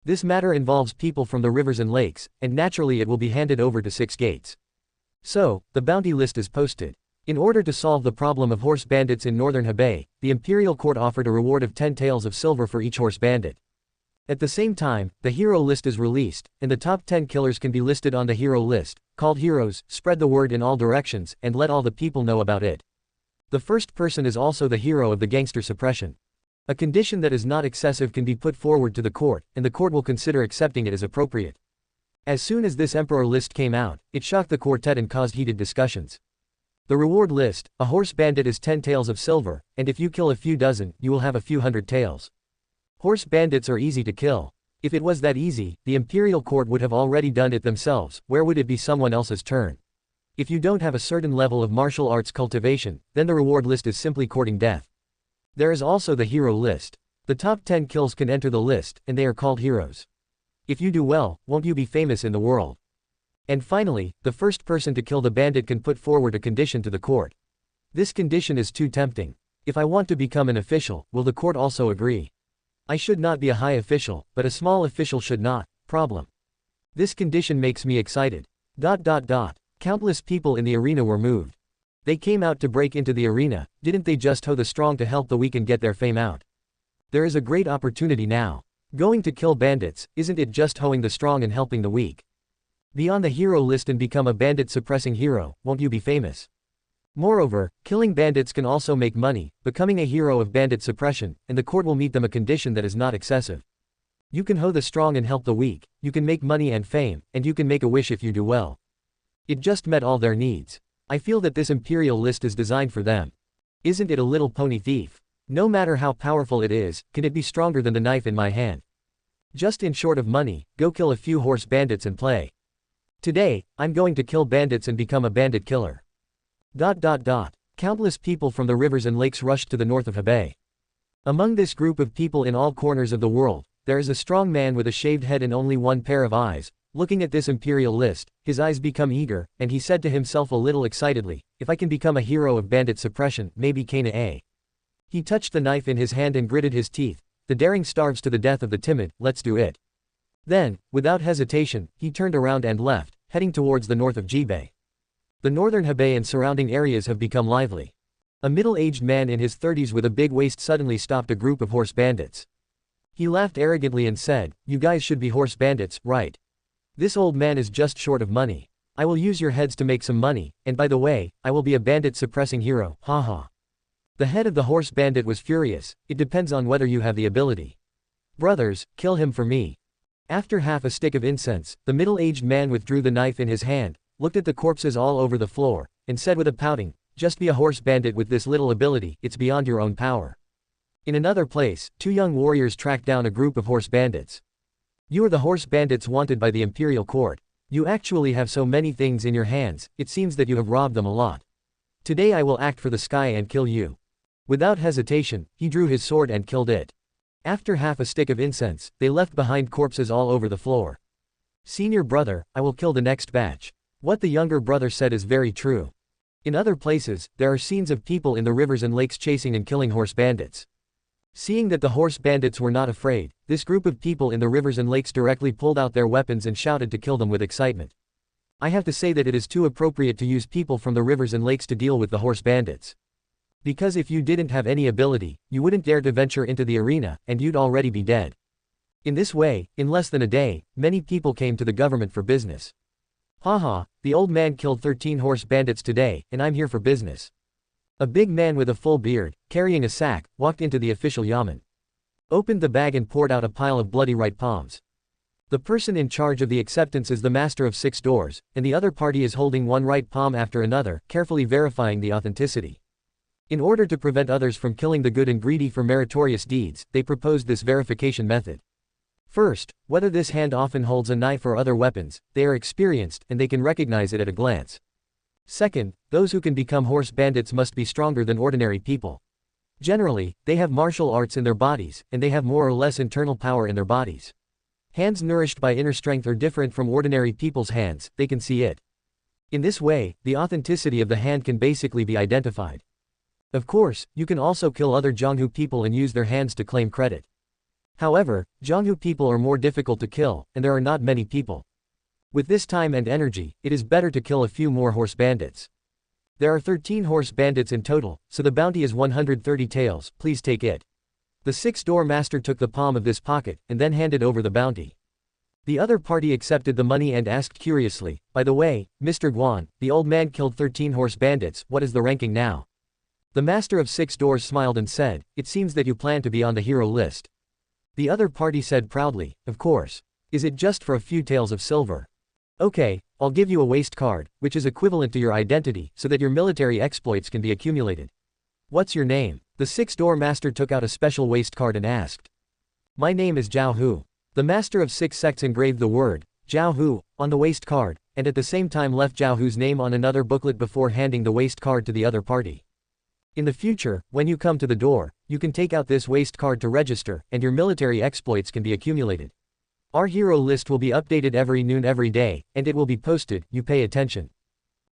This matter involves people from the rivers and lakes, and naturally it will be handed over to 6 gates. So, the bounty list is posted. In order to solve the problem of horse bandits in northern Hebei, the imperial court offered a reward of 10 taels of silver for each horse bandit. At the same time, the hero list is released, and the top 10 killers can be listed on the hero list, called heroes. Spread the word in all directions, and let all the people know about it. The first person is also the hero of the gangster suppression. A condition that is not excessive can be put forward to the court, and the court will consider accepting it as appropriate. As soon as this emperor list came out, it shocked the quartet and caused heated discussions. The reward list, a horse bandit is 10 taels of silver, and if you kill a few dozen, you will have a few hundred taels. Horse bandits are easy to kill. If it was that easy, the imperial court would have already done it themselves. Where would it be someone else's turn? If you don't have a certain level of martial arts cultivation, then the reward list is simply courting death. There is also the hero list. The top 10 kills can enter the list, and they are called heroes. If you do well, won't you be famous in the world? And finally, the first person to kill the bandit can put forward a condition to the court. This condition is too tempting. If I want to become an official, will the court also agree? I should not be a high official, but a small official should not. Problem. This condition makes me excited. Countless people in the arena were moved. They came out to break into the arena, didn't they just hoe the strong to help the weak and get their fame out? There is a great opportunity now. Going to kill bandits, isn't it just hoeing the strong and helping the weak? Be on the hero list and become a bandit suppressing hero, won't you be famous? Moreover, killing bandits can also make money, becoming a hero of bandit suppression, and the court will meet them a condition that is not excessive. You can hoe the strong and help the weak, you can make money and fame, and you can make a wish if you do well. It just met all their needs. I feel that this imperial list is designed for them. Isn't it a little pony thief? No matter how powerful it is, can it be stronger than the knife in my hand? Just in short of money, go kill a few horse bandits and play. Today, I'm going to kill bandits and become a bandit killer. ... Countless people from the rivers and lakes rushed to the north of Hebei. Among this group of people in all corners of the world, there is a strong man with a shaved head and only one pair of eyes. Looking at this imperial list, his eyes become eager, and he said to himself a little excitedly, if I can become a hero of bandit suppression, maybe Kana A. He touched the knife in his hand and gritted his teeth. The daring starves to the death of the timid, let's do it. Then, without hesitation, he turned around and left, heading towards the north of Jibei. The northern Hebei and surrounding areas have become lively. A middle-aged man in his 30s with a big waist suddenly stopped a group of horse bandits. He laughed arrogantly and said, you guys should be horse bandits, right? This old man is just short of money. I will use your heads to make some money, and by the way, I will be a bandit suppressing hero, haha. The head of the horse bandit was furious, it depends on whether you have the ability. Brothers, kill him for me. After half a stick of incense, the middle-aged man withdrew the knife in his hand, looked at the corpses all over the floor, and said with a pouting, just be a horse bandit with this little ability, it's beyond your own power. In another place, two young warriors tracked down a group of horse bandits. You are the horse bandits wanted by the imperial court. You actually have so many things in your hands, it seems that you have robbed them a lot. Today I will act for the sky and kill you. Without hesitation, he drew his sword and killed it. After half a stick of incense, they left behind corpses all over the floor. Senior brother, I will kill the next batch. What the younger brother said is very true. In other places, there are scenes of people in the rivers and lakes chasing and killing horse bandits. Seeing that the horse bandits were not afraid, this group of people in the rivers and lakes directly pulled out their weapons and shouted to kill them with excitement. I have to say that it is too appropriate to use people from the rivers and lakes to deal with the horse bandits. Because if you didn't have any ability, you wouldn't dare to venture into the arena, and you'd already be dead. In this way, in less than a day, many people came to the government for business. Haha, the old man killed 13 horse bandits today, and I'm here for business. A big man with a full beard, carrying a sack, walked into the official yamen. Opened the bag and poured out a pile of bloody right palms. The person in charge of the acceptance is the master of 6 doors, and the other party is holding one right palm after another, carefully verifying the authenticity. In order to prevent others from killing the good and greedy for meritorious deeds, they proposed this verification method. First, whether this hand often holds a knife or other weapons, they are experienced, and they can recognize it at a glance. Second, those who can become horse bandits must be stronger than ordinary people. Generally, they have martial arts in their bodies, and they have more or less internal power in their bodies. Hands nourished by inner strength are different from ordinary people's hands, they can see it. In this way, the authenticity of the hand can basically be identified. Of course, you can also kill other Zhenghu people and use their hands to claim credit. However, Zhenghu people are more difficult to kill, and there are not many people. With this time and energy, it is better to kill a few more horse bandits. There are 13 horse bandits in total, so the bounty is 130 taels, please take it. The 6-door master took the palm of this pocket, and then handed over the bounty. The other party accepted the money and asked curiously, by the way, Mr. Guan, the old man killed 13 horse bandits, what is the ranking now? The master of 6 doors smiled and said, it seems that you plan to be on the hero list. The other party said proudly, of course. Is it just for a few taels of silver? Okay, I'll give you a waist card, which is equivalent to your identity, so that your military exploits can be accumulated. What's your name? The 6-door master took out a special waist card and asked. My name is Zhao Hu. The master of 6 sects engraved the word, Zhao Hu, on the waist card, and at the same time left Zhao Hu's name on another booklet before handing the waist card to the other party. In the future, when you come to the door, you can take out this waist card to register, and your military exploits can be accumulated. Our hero list will be updated every noon every day, and it will be posted, you pay attention.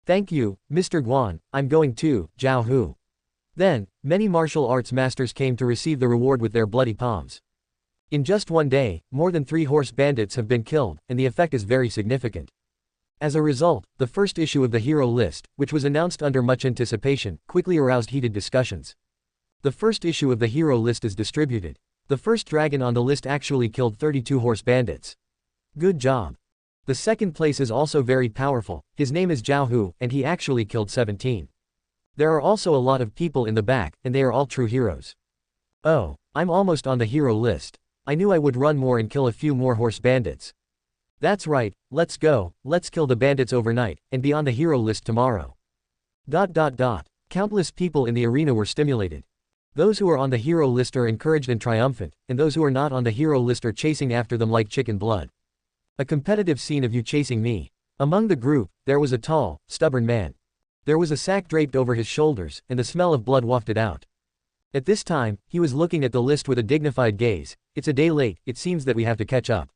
Thank you, Mr. Guan, I'm going too, Zhao Hu. Then, many martial arts masters came to receive the reward with their bloody palms. In just one day, more than 3 horse bandits have been killed, and the effect is very significant. As a result, the first issue of the hero list, which was announced under much anticipation, quickly aroused heated discussions. The first issue of the hero list is distributed. The first dragon on the list actually killed 32 horse bandits. Good job. The second place is also very powerful, his name is Zhao Hu, and he actually killed 17. There are also a lot of people in the back, and they are all true heroes. Oh, I'm almost on the hero list. I knew I would run more and kill a few more horse bandits. That's right, let's go, let's kill the bandits overnight, and be on the hero list tomorrow. Countless people in the arena were stimulated. Those who are on the hero list are encouraged and triumphant, and those who are not on the hero list are chasing after them like chicken blood. A competitive scene of you chasing me. Among the group, there was a tall, stubborn man. There was a sack draped over his shoulders, and the smell of blood wafted out. At this time, he was looking at the list with a dignified gaze. It's a day late, it seems that we have to catch up.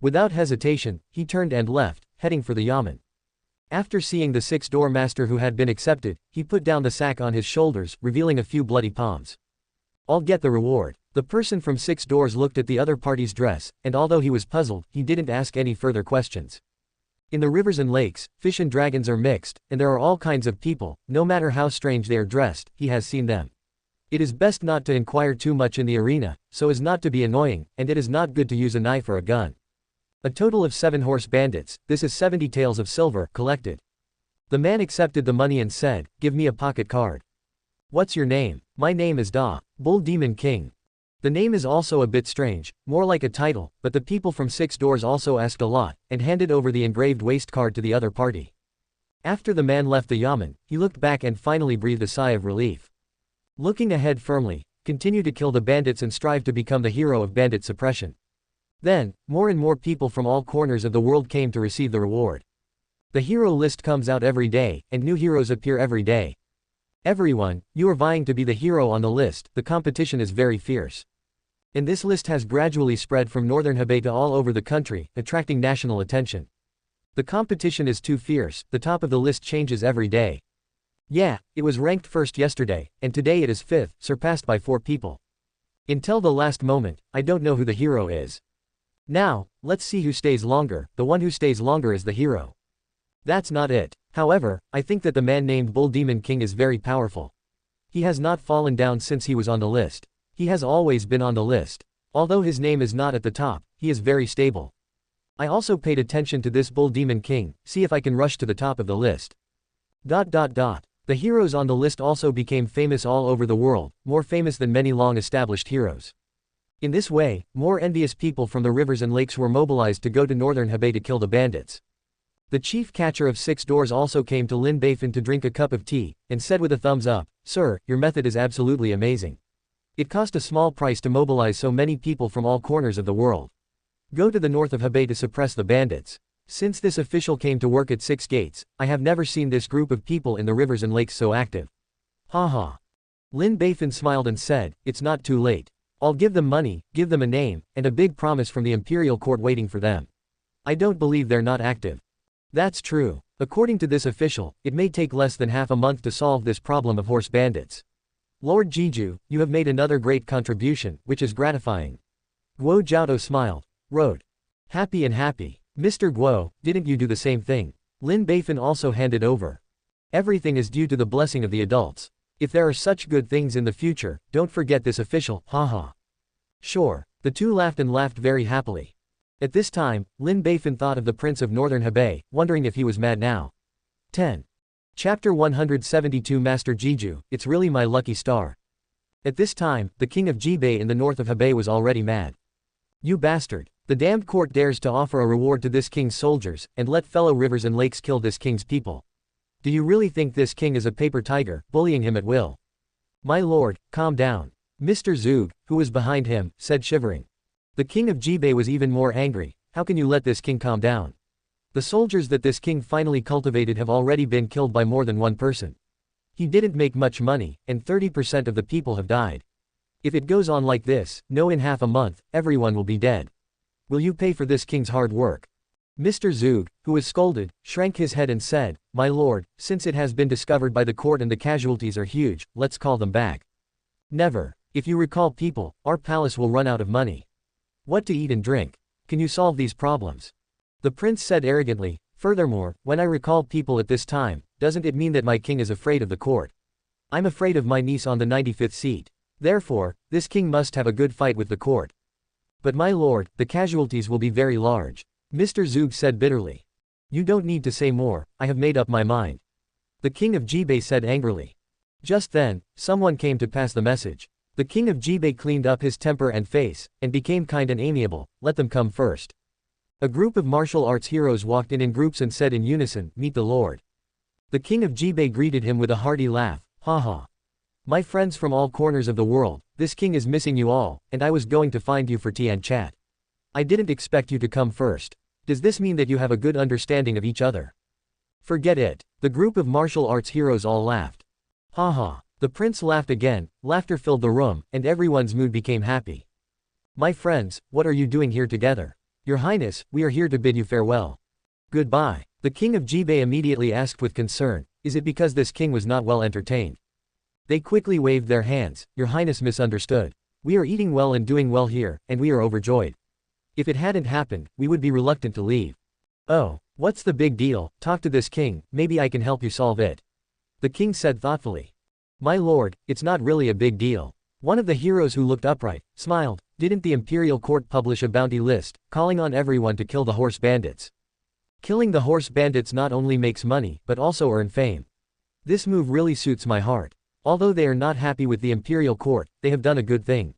Without hesitation, he turned and left, heading for the yamen. After seeing the six-door master who had been accepted, he put down the sack on his shoulders, revealing a few bloody palms. I'll get the reward. The person from 6 doors looked at the other party's dress, and although he was puzzled, he didn't ask any further questions. In the rivers and lakes, fish and dragons are mixed, and there are all kinds of people, no matter how strange they are dressed, he has seen them. It is best not to inquire too much in the arena, so as not to be annoying, and it is not good to use a knife or a gun. A total of 7 horse bandits, this is 70 taels of silver, collected. The man accepted the money and said, "Give me a pocket card." "What's your name?" "My name is Da, Bull Demon King." The name is also a bit strange, more like a title, but the people from 6 doors also asked a lot, and handed over the engraved waist card to the other party. After the man left the yamen, he looked back and finally breathed a sigh of relief. Looking ahead firmly, continue to kill the bandits and strive to become the hero of bandit suppression. Then, more and more people from all corners of the world came to receive the reward. The hero list comes out every day, and new heroes appear every day. Everyone, you are vying to be the hero on the list, the competition is very fierce. And this list has gradually spread from northern Hebei to all over the country, attracting national attention. The competition is too fierce, the top of the list changes every day. Yeah, it was ranked first yesterday, and today it is 5th, surpassed by 4 people. Until the last moment, I don't know who the hero is. Now, let's see who stays longer, the one who stays longer is the hero. That's not it. However, I think that the man named Bull Demon King is very powerful. He has not fallen down since he was on the list. He has always been on the list. Although his name is not at the top, he is very stable. I also paid attention to this Bull Demon King, see if I can rush to the top of the list. The heroes on the list also became famous all over the world, more famous than many long-established heroes. In this way, more envious people from the rivers and lakes were mobilized to go to northern Hebei to kill the bandits. The chief catcher of 6 doors also came to Lin Beifan to drink a cup of tea, and said with a thumbs up, "Sir, your method is absolutely amazing. It cost a small price to mobilize so many people from all corners of the world. Go to the north of Hebei to suppress the bandits. Since this official came to work at 6 gates, I have never seen this group of people in the rivers and lakes so active." Haha. Lin Beifan smiled and said, "It's not too late. I'll give them money, give them a name, and a big promise from the imperial court waiting for them. I don't believe they're not active." That's true. According to this official, it may take less than half a month to solve this problem of horse bandits. Lord Jiju, you have made another great contribution, which is gratifying. Guo Jiaodo smiled. Wrote. Happy and happy. Mr. Guo, didn't you do the same thing? Lin Beifan also handed over. Everything is due to the blessing of the adults. If there are such good things in the future, don't forget this official, haha. Sure. The two laughed and laughed very happily. At this time, Lin Beifan thought of the Prince of Northern Hebei, wondering if he was mad now. 10. Chapter 172 Master Jiju, it's really my lucky star. At this time, the king of Jibei in the north of Hebei was already mad. You bastard. The damned court dares to offer a reward to this king's soldiers, and let fellow rivers and lakes kill this king's people. Do you really think this king is a paper tiger, bullying him at will? My lord, calm down. Mr. Zug, who was behind him, said shivering. The king of Jibei was even more angry. How can you let this king calm down? The soldiers that this king finally cultivated have already been killed by more than one person. He didn't make much money, and 30% of the people have died. If it goes on like this, in half a month, everyone will be dead. Will you pay for this king's hard work? Mr. Zug, who was scolded, shrank his head and said, My lord, since it has been discovered by the court and the casualties are huge, let's call them back. Never. If you recall people, our palace will run out of money. What to eat and drink? Can you solve these problems? The prince said arrogantly, Furthermore, when I recall people at this time, doesn't it mean that my king is afraid of the court? I'm afraid of my niece on the 95th seat. Therefore, this king must have a good fight with the court. But my lord, the casualties will be very large. Mr. Zheng said bitterly. You don't need to say more, I have made up my mind. The king of Jibei said angrily. Just then, someone came to pass the message. The king of Jibei cleaned up his temper and face, and became kind and amiable. Let them come first. A group of martial arts heroes walked in groups and said in unison, Meet the Lord. The king of Jibei greeted him with a hearty laugh, Ha ha. My friends from all corners of the world, this king is missing you all, and I was going to find you for tea and chat. I didn't expect you to come first. Does this mean that you have a good understanding of each other? Forget it. The group of martial arts heroes all laughed. Ha ha. The prince laughed again, laughter filled the room, and everyone's mood became happy. My friends, what are you doing here together? Your Highness, we are here to bid you farewell. Goodbye. The king of Jibei immediately asked with concern, Is it because this king was not well entertained? They quickly waved their hands, Your Highness misunderstood. We are eating well and doing well here, and we are overjoyed. If it hadn't happened, we would be reluctant to leave. Oh, what's the big deal? Talk to this king, maybe I can help you solve it. The king said thoughtfully. My lord, it's not really a big deal. One of the heroes who looked upright, smiled. Didn't the imperial court publish a bounty list, calling on everyone to kill the horse bandits? Killing the horse bandits not only makes money, but also earn fame. This move really suits my heart. Although they are not happy with the imperial court, they have done a good thing.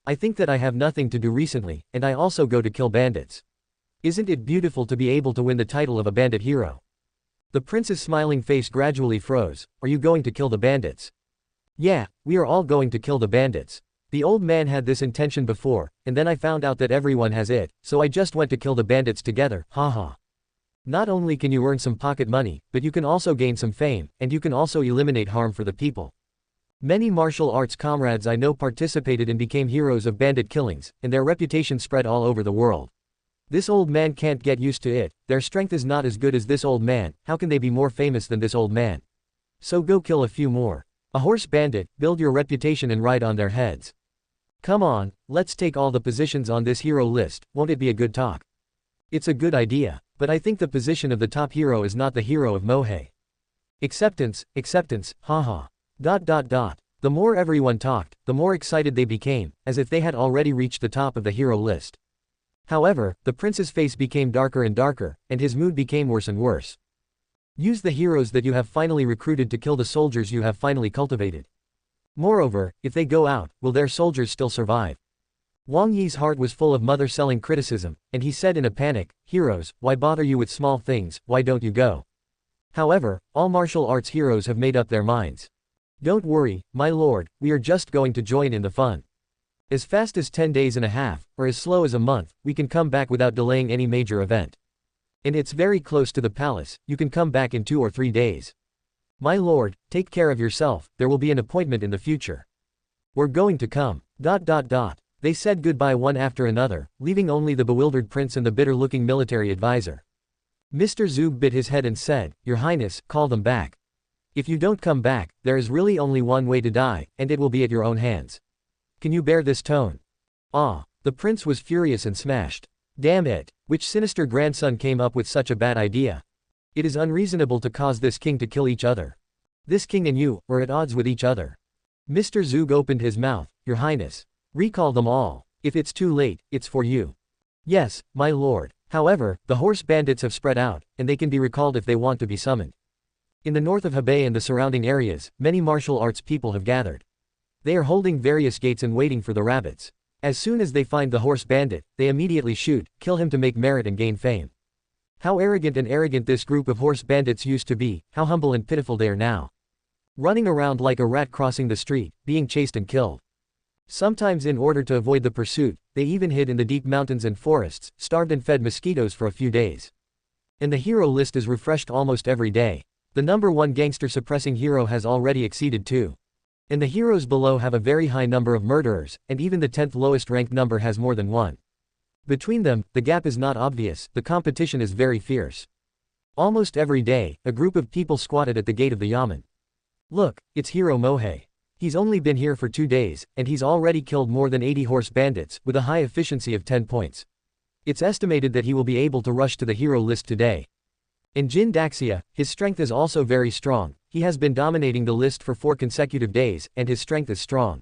I think that I have nothing to do recently, and I also go to kill bandits. Isn't it beautiful to be able to win the title of a bandit hero? The prince's smiling face gradually froze. Are you going to kill the bandits? Yeah, we are all going to kill the bandits. The old man had this intention before, and then I found out that everyone has it, so I just went to kill the bandits together, haha. Not only can you earn some pocket money, but you can also gain some fame, and you can also eliminate harm for the people. Many martial arts comrades I know participated and became heroes of bandit killings, and their reputation spread all over the world. This old man can't get used to it, their strength is not as good as this old man, how can they be more famous than this old man? So go kill a few more. A horse bandit, build your reputation and ride on their heads. Come on, let's take all the positions on this hero list, won't it be a good talk? It's a good idea, but I think the position of the top hero is not the hero of Mohei. Acceptance, haha. The more everyone talked, the more excited they became, as if they had already reached the top of the hero list. However, the prince's face became darker and darker, and his mood became worse and worse. Use the heroes that you have finally recruited to kill the soldiers you have finally cultivated. Moreover, if they go out, will their soldiers still survive? Wang Yi's heart was full of mother-selling criticism, and he said in a panic, Heroes, why bother you with small things, why don't you go? However, all martial arts heroes have made up their minds. Don't worry, my lord, we are just going to join in the fun. As fast as 10 days and a half, or as slow as a month, we can come back without delaying any major event. And it's very close to the palace, you can come back in 2 or 3 days. My lord, take care of yourself, there will be an appointment in the future. We're going to come. They said goodbye one after another, leaving only the bewildered prince and the bitter-looking military advisor. Mr. Zheng bit his head and said, Your Highness, call them back. If you don't come back, there is really only one way to die, and it will be at your own hands. Can you bear this tone? The prince was furious and smashed. Damn it, which sinister grandson came up with such a bad idea? It is unreasonable to cause this king to kill each other. This king and you are at odds with each other. Mr. Zheng opened his mouth, Your Highness. Recall them all. If it's too late, it's for you. Yes, my lord. However, the horse bandits have spread out, and they can be recalled if they want to be summoned. In the north of Hebei and the surrounding areas, many martial arts people have gathered. They are holding various gates and waiting for the rabbits. As soon as they find the horse bandit, they immediately shoot, kill him to make merit and gain fame. How arrogant this group of horse bandits used to be, how humble and pitiful they are now. Running around like a rat crossing the street, being chased and killed. Sometimes in order to avoid the pursuit, they even hid in the deep mountains and forests, starved and fed mosquitoes for a few days. And the hero list is refreshed almost every day. The number 1 gangster suppressing hero has already exceeded 2. And the heroes below have a very high number of murderers, and even the 10th lowest ranked number has more than 1. Between them, the gap is not obvious, the competition is very fierce. Almost every day, a group of people squatted at the gate of the yamen. Look, it's Hero Mohei. He's only been here for 2 days, and he's already killed more than 80 horse bandits, with a high efficiency of 10 points. It's estimated that he will be able to rush to the hero list today. In Jin Daxia, his strength is also very strong. He has been dominating the list for 4 consecutive days, and his strength is strong.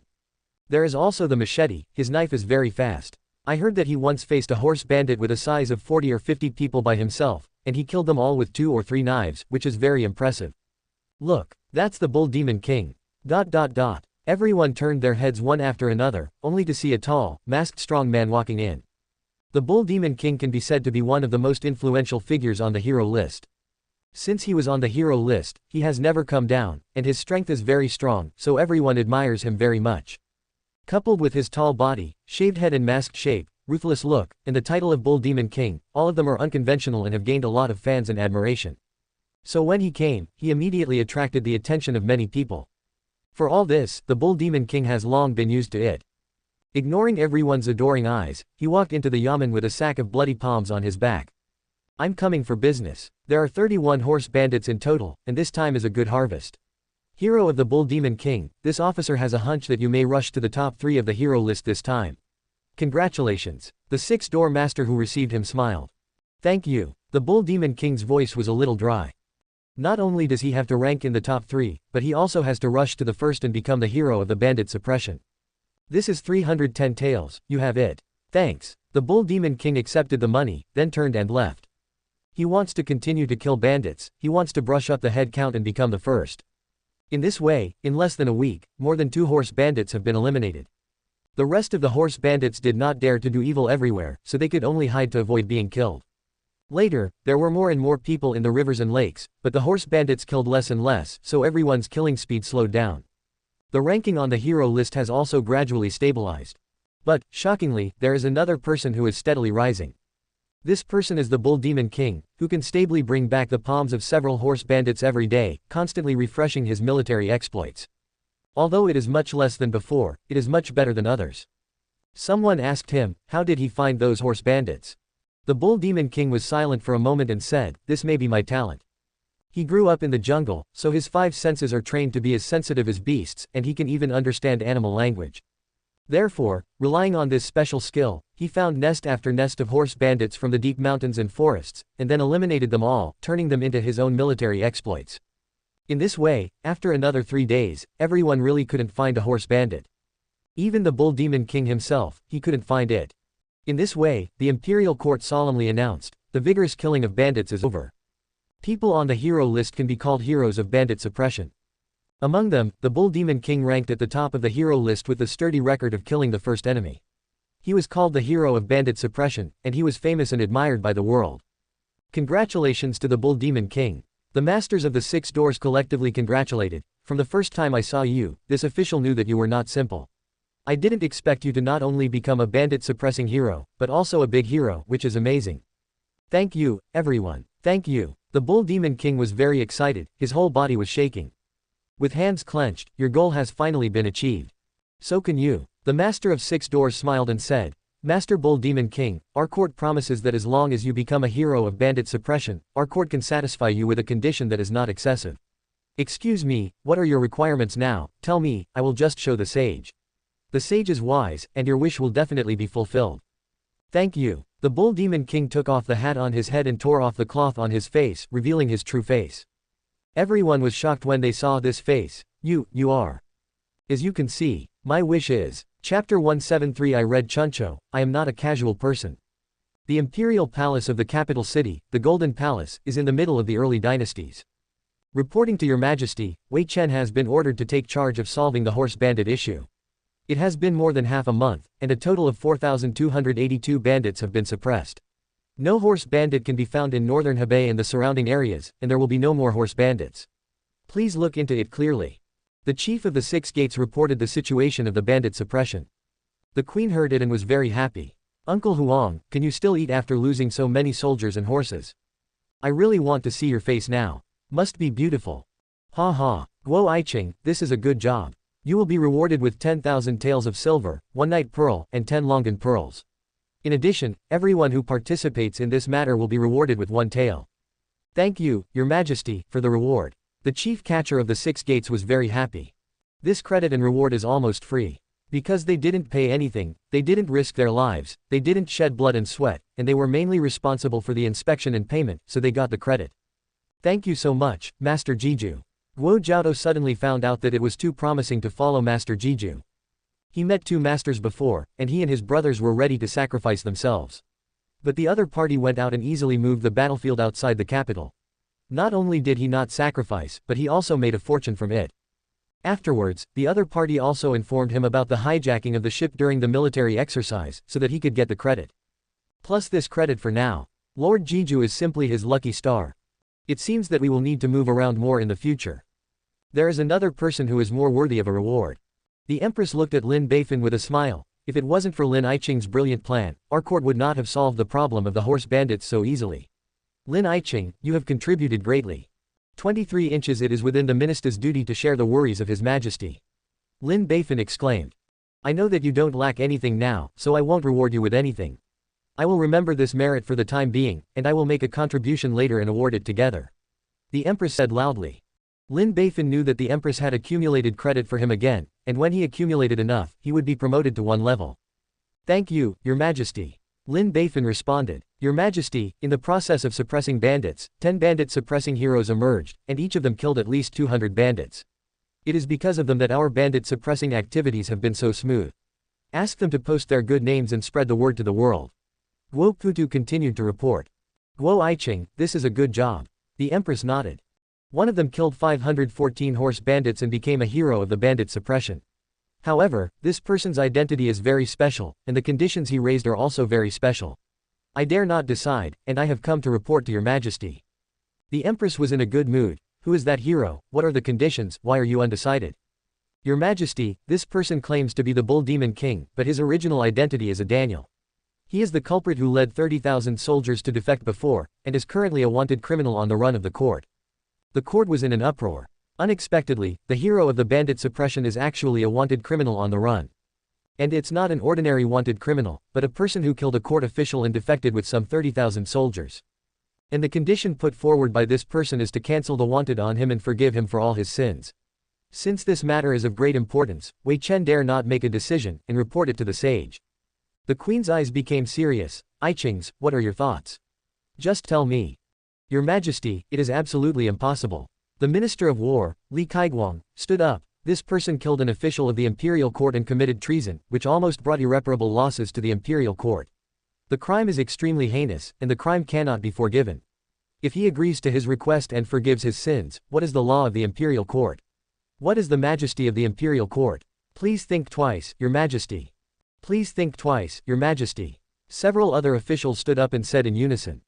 There is also the machete, his knife is very fast. I heard that he once faced a horse bandit with a size of 40 or 50 people by himself, and he killed them all with 2 or 3 knives, which is very impressive. Look, that's the Bull Demon King. Everyone turned their heads one after another, only to see a tall, masked strong man walking in. The Bull Demon King can be said to be one of the most influential figures on the hero list. Since he was on the hero list, he has never come down, and his strength is very strong, so everyone admires him very much. Coupled with his tall body, shaved head and masked shape, ruthless look, and the title of Bull Demon King, all of them are unconventional and have gained a lot of fans and admiration. So when he came, he immediately attracted the attention of many people. For all this, the Bull Demon King has long been used to it. Ignoring everyone's adoring eyes, he walked into the yamen with a sack of bloody palms on his back. I'm coming for business. There are 31 horse bandits in total, and this time is a good harvest. Hero of the Bull Demon King, this officer has a hunch that you may rush to the top 3 of the hero list this time. Congratulations. The 6-door master who received him smiled. Thank you. The Bull Demon King's voice was a little dry. Not only does he have to rank in the top 3, but he also has to rush to the first and become the hero of the bandit suppression. This is 310 taels, you have it. Thanks. The Bull Demon King accepted the money, then turned and left. He wants to continue to kill bandits, he wants to brush up the head count and become the first. In this way, in less than a week, more than 2 horse bandits have been eliminated. The rest of the horse bandits did not dare to do evil everywhere, so they could only hide to avoid being killed. Later, there were more and more people in the rivers and lakes, but the horse bandits killed less and less, so everyone's killing speed slowed down. The ranking on the hero list has also gradually stabilized. But, shockingly, there is another person who is steadily rising. This person is the Bull Demon King, who can stably bring back the palms of several horse bandits every day, constantly refreshing his military exploits. Although it is much less than before, it is much better than others. Someone asked him, how did he find those horse bandits? The Bull Demon King was silent for a moment and said, this may be my talent. He grew up in the jungle, so his 5 senses are trained to be as sensitive as beasts, and he can even understand animal language. Therefore, relying on this special skill, he found nest after nest of horse bandits from the deep mountains and forests, and then eliminated them all, turning them into his own military exploits. In this way, after another 3 days, everyone really couldn't find a horse bandit. Even the Bull Demon King himself, he couldn't find it. In this way, the imperial court solemnly announced, the vigorous killing of bandits is over. People on the hero list can be called heroes of bandit suppression. Among them, the Bull Demon King ranked at the top of the hero list with the sturdy record of killing the first enemy. He was called the hero of bandit suppression, and he was famous and admired by the world. Congratulations to the Bull Demon King. The masters of the 6 doors collectively congratulated. From the first time I saw you, this official knew that you were not simple. I didn't expect you to not only become a bandit suppressing hero, but also a big hero, which is amazing. Thank you, everyone. Thank you. The Bull Demon King was very excited, his whole body was shaking. With hands clenched, your goal has finally been achieved. So can you. The Master of 6 Doors smiled and said, Master Bull Demon King, our court promises that as long as you become a hero of bandit suppression, our court can satisfy you with a condition that is not excessive. Excuse me, what are your requirements now? Tell me, I will just show the sage. The sage is wise, and your wish will definitely be fulfilled. Thank you. The Bull Demon King took off the hat on his head and tore off the cloth on his face, revealing his true face. Everyone was shocked when they saw this face. You are. As you can see, my wish is. Chapter 173 I read Chuncho, I am not a casual person. The imperial palace of the capital city, the Golden Palace, is in the middle of the early dynasties. Reporting to your majesty, Wei Chen has been ordered to take charge of solving the horse bandit issue. It has been more than half a month, and a total of 4,282 bandits have been suppressed. No horse bandit can be found in northern Hebei and the surrounding areas, and there will be no more horse bandits. Please look into it clearly. The chief of the 6 gates reported the situation of the bandit suppression. The queen heard it and was very happy. Uncle Huang, can you still eat after losing so many soldiers and horses? I really want to see your face now. Must be beautiful. Ha ha. Guo Aiqing, this is a good job. You will be rewarded with 10,000 taels of silver, 1 night pearl, and 10 longan pearls. In addition, everyone who participates in this matter will be rewarded with 1 tael. Thank you, your majesty, for the reward. The chief catcher of the 6 gates was very happy. This credit and reward is almost free. Because they didn't pay anything, they didn't risk their lives, they didn't shed blood and sweat, and they were mainly responsible for the inspection and payment, so they got the credit. Thank you so much, Master Jiju. Guo Jiaotou suddenly found out that it was too promising to follow Master Jiju. He met two masters before, and he and his brothers were ready to sacrifice themselves. But the other party went out and easily moved the battlefield outside the capital. Not only did he not sacrifice, but he also made a fortune from it. Afterwards, the other party also informed him about the hijacking of the ship during the military exercise, so that he could get the credit. Plus this credit for now. Lord Jiju is simply his lucky star. It seems that we will need to move around more in the future. There is another person who is more worthy of a reward. The Empress looked at Lin Beifan with a smile. If it wasn't for Lin Aiqing's brilliant plan, our court would not have solved the problem of the horse bandits so easily. Lin Aiqing, you have contributed greatly. 23 inches. It is within the minister's duty to share the worries of His Majesty. Lin Beifan exclaimed. I know that you don't lack anything now, so I won't reward you with anything. I will remember this merit for the time being, and I will make a contribution later and award it together. The Empress said loudly. Lin Beifan knew that the Empress had accumulated credit for him again, and when he accumulated enough, he would be promoted to one level. Thank you, Your Majesty. Lin Beifan responded. Your Majesty, in the process of suppressing bandits, 10 bandit suppressing heroes emerged, and each of them killed at least 200 bandits. It is because of them that our bandit suppressing activities have been so smooth. Ask them to post their good names and spread the word to the world. Guo Putu continued to report. Guo Aiqing, this is a good job. The Empress nodded. One of them killed 514 horse bandits and became a hero of the bandit suppression. However, this person's identity is very special, and the conditions he raised are also very special. I dare not decide, and I have come to report to Your Majesty. The Empress was in a good mood. Who is that hero? What are the conditions? Why are you undecided? Your Majesty, this person claims to be the Bull Demon King, but his original identity is a Daniel. He is the culprit who led 30,000 soldiers to defect before, and is currently a wanted criminal on the run of the court. The court was in an uproar. Unexpectedly, the hero of the bandit suppression is actually a wanted criminal on the run. And it's not an ordinary wanted criminal, but a person who killed a court official and defected with some 30,000 soldiers. And the condition put forward by this person is to cancel the wanted on him and forgive him for all his sins. Since this matter is of great importance, Wei Chen dare not make a decision, and report it to the sage. The queen's eyes became serious. Aiqings, what are your thoughts? Just tell me. Your Majesty, it is absolutely impossible. The Minister of War, Li Kaiguang, stood up. This person killed an official of the imperial court and committed treason, which almost brought irreparable losses to the imperial court. The crime is extremely heinous, and the crime cannot be forgiven. If he agrees to his request and forgives his sins, what is the law of the imperial court? What is the majesty of the imperial court? Please think twice, Your Majesty. Please think twice, Your Majesty. Several other officials stood up and said in unison.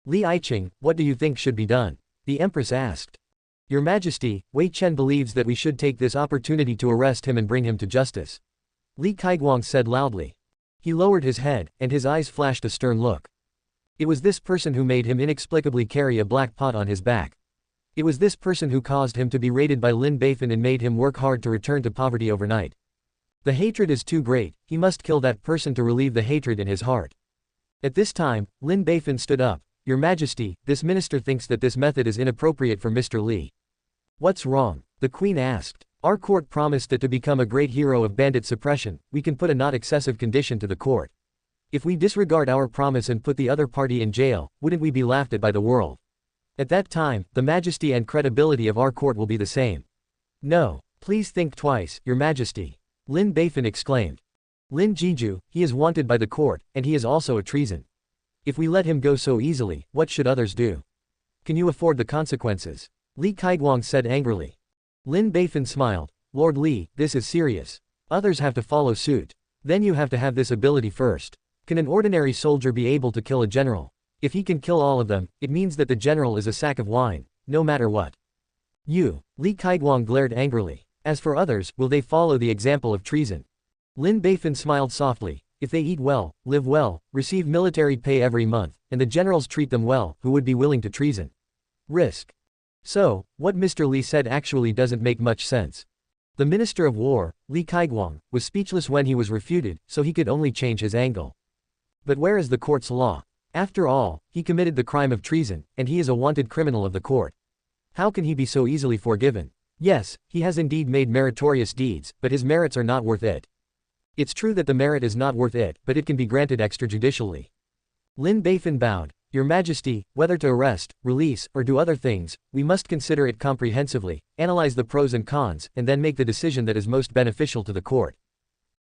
Li Aiqing, what do you think should be done? The Empress asked. Your Majesty, Wei Chen believes that we should take this opportunity to arrest him and bring him to justice. Li Kaiguang said loudly. He lowered his head, and his eyes flashed a stern look. It was this person who made him inexplicably carry a black pot on his back. It was this person who caused him to be raided by Lin Beifan and made him work hard to return to poverty overnight. The hatred is too great, he must kill that person to relieve the hatred in his heart. At this time, Lin Beifan stood up. Your Majesty, this minister thinks that this method is inappropriate for Mr. Li. What's wrong? The Queen asked. Our court promised that to become a great hero of bandit suppression, we can put a not excessive condition to the court. If we disregard our promise and put the other party in jail, wouldn't we be laughed at by the world? At that time, the majesty and credibility of our court will be the same. No, please think twice, Your Majesty. Lin Beifan exclaimed. Lin Jiju, he is wanted by the court, and he is also a treason. If we let him go so easily, what should others do? Can you afford the consequences? Li Kaiguang said angrily. Lin Beifan smiled. Lord Li, this is serious. Others have to follow suit. Then you have to have this ability first. Can an ordinary soldier be able to kill a general? If he can kill all of them, it means that the general is a sack of wine, no matter what. You, Li Kaiguang glared angrily. As for others, will they follow the example of treason? Lin Beifan smiled softly. If they eat well, live well, receive military pay every month, and the generals treat them well, who would be willing to treason? Risk. So, what Mr. Li said actually doesn't make much sense. The Minister of War, Li Kaiguang, was speechless when he was refuted, so he could only change his angle. But where is the court's law? After all, he committed the crime of treason, and he is a wanted criminal of the court. How can he be so easily forgiven? Yes, he has indeed made meritorious deeds, but his merits are not worth it. It's true that the merit is not worth it, but it can be granted extrajudicially. Lin Beifan bowed. Your Majesty, whether to arrest, release, or do other things, we must consider it comprehensively, analyze the pros and cons, and then make the decision that is most beneficial to the court.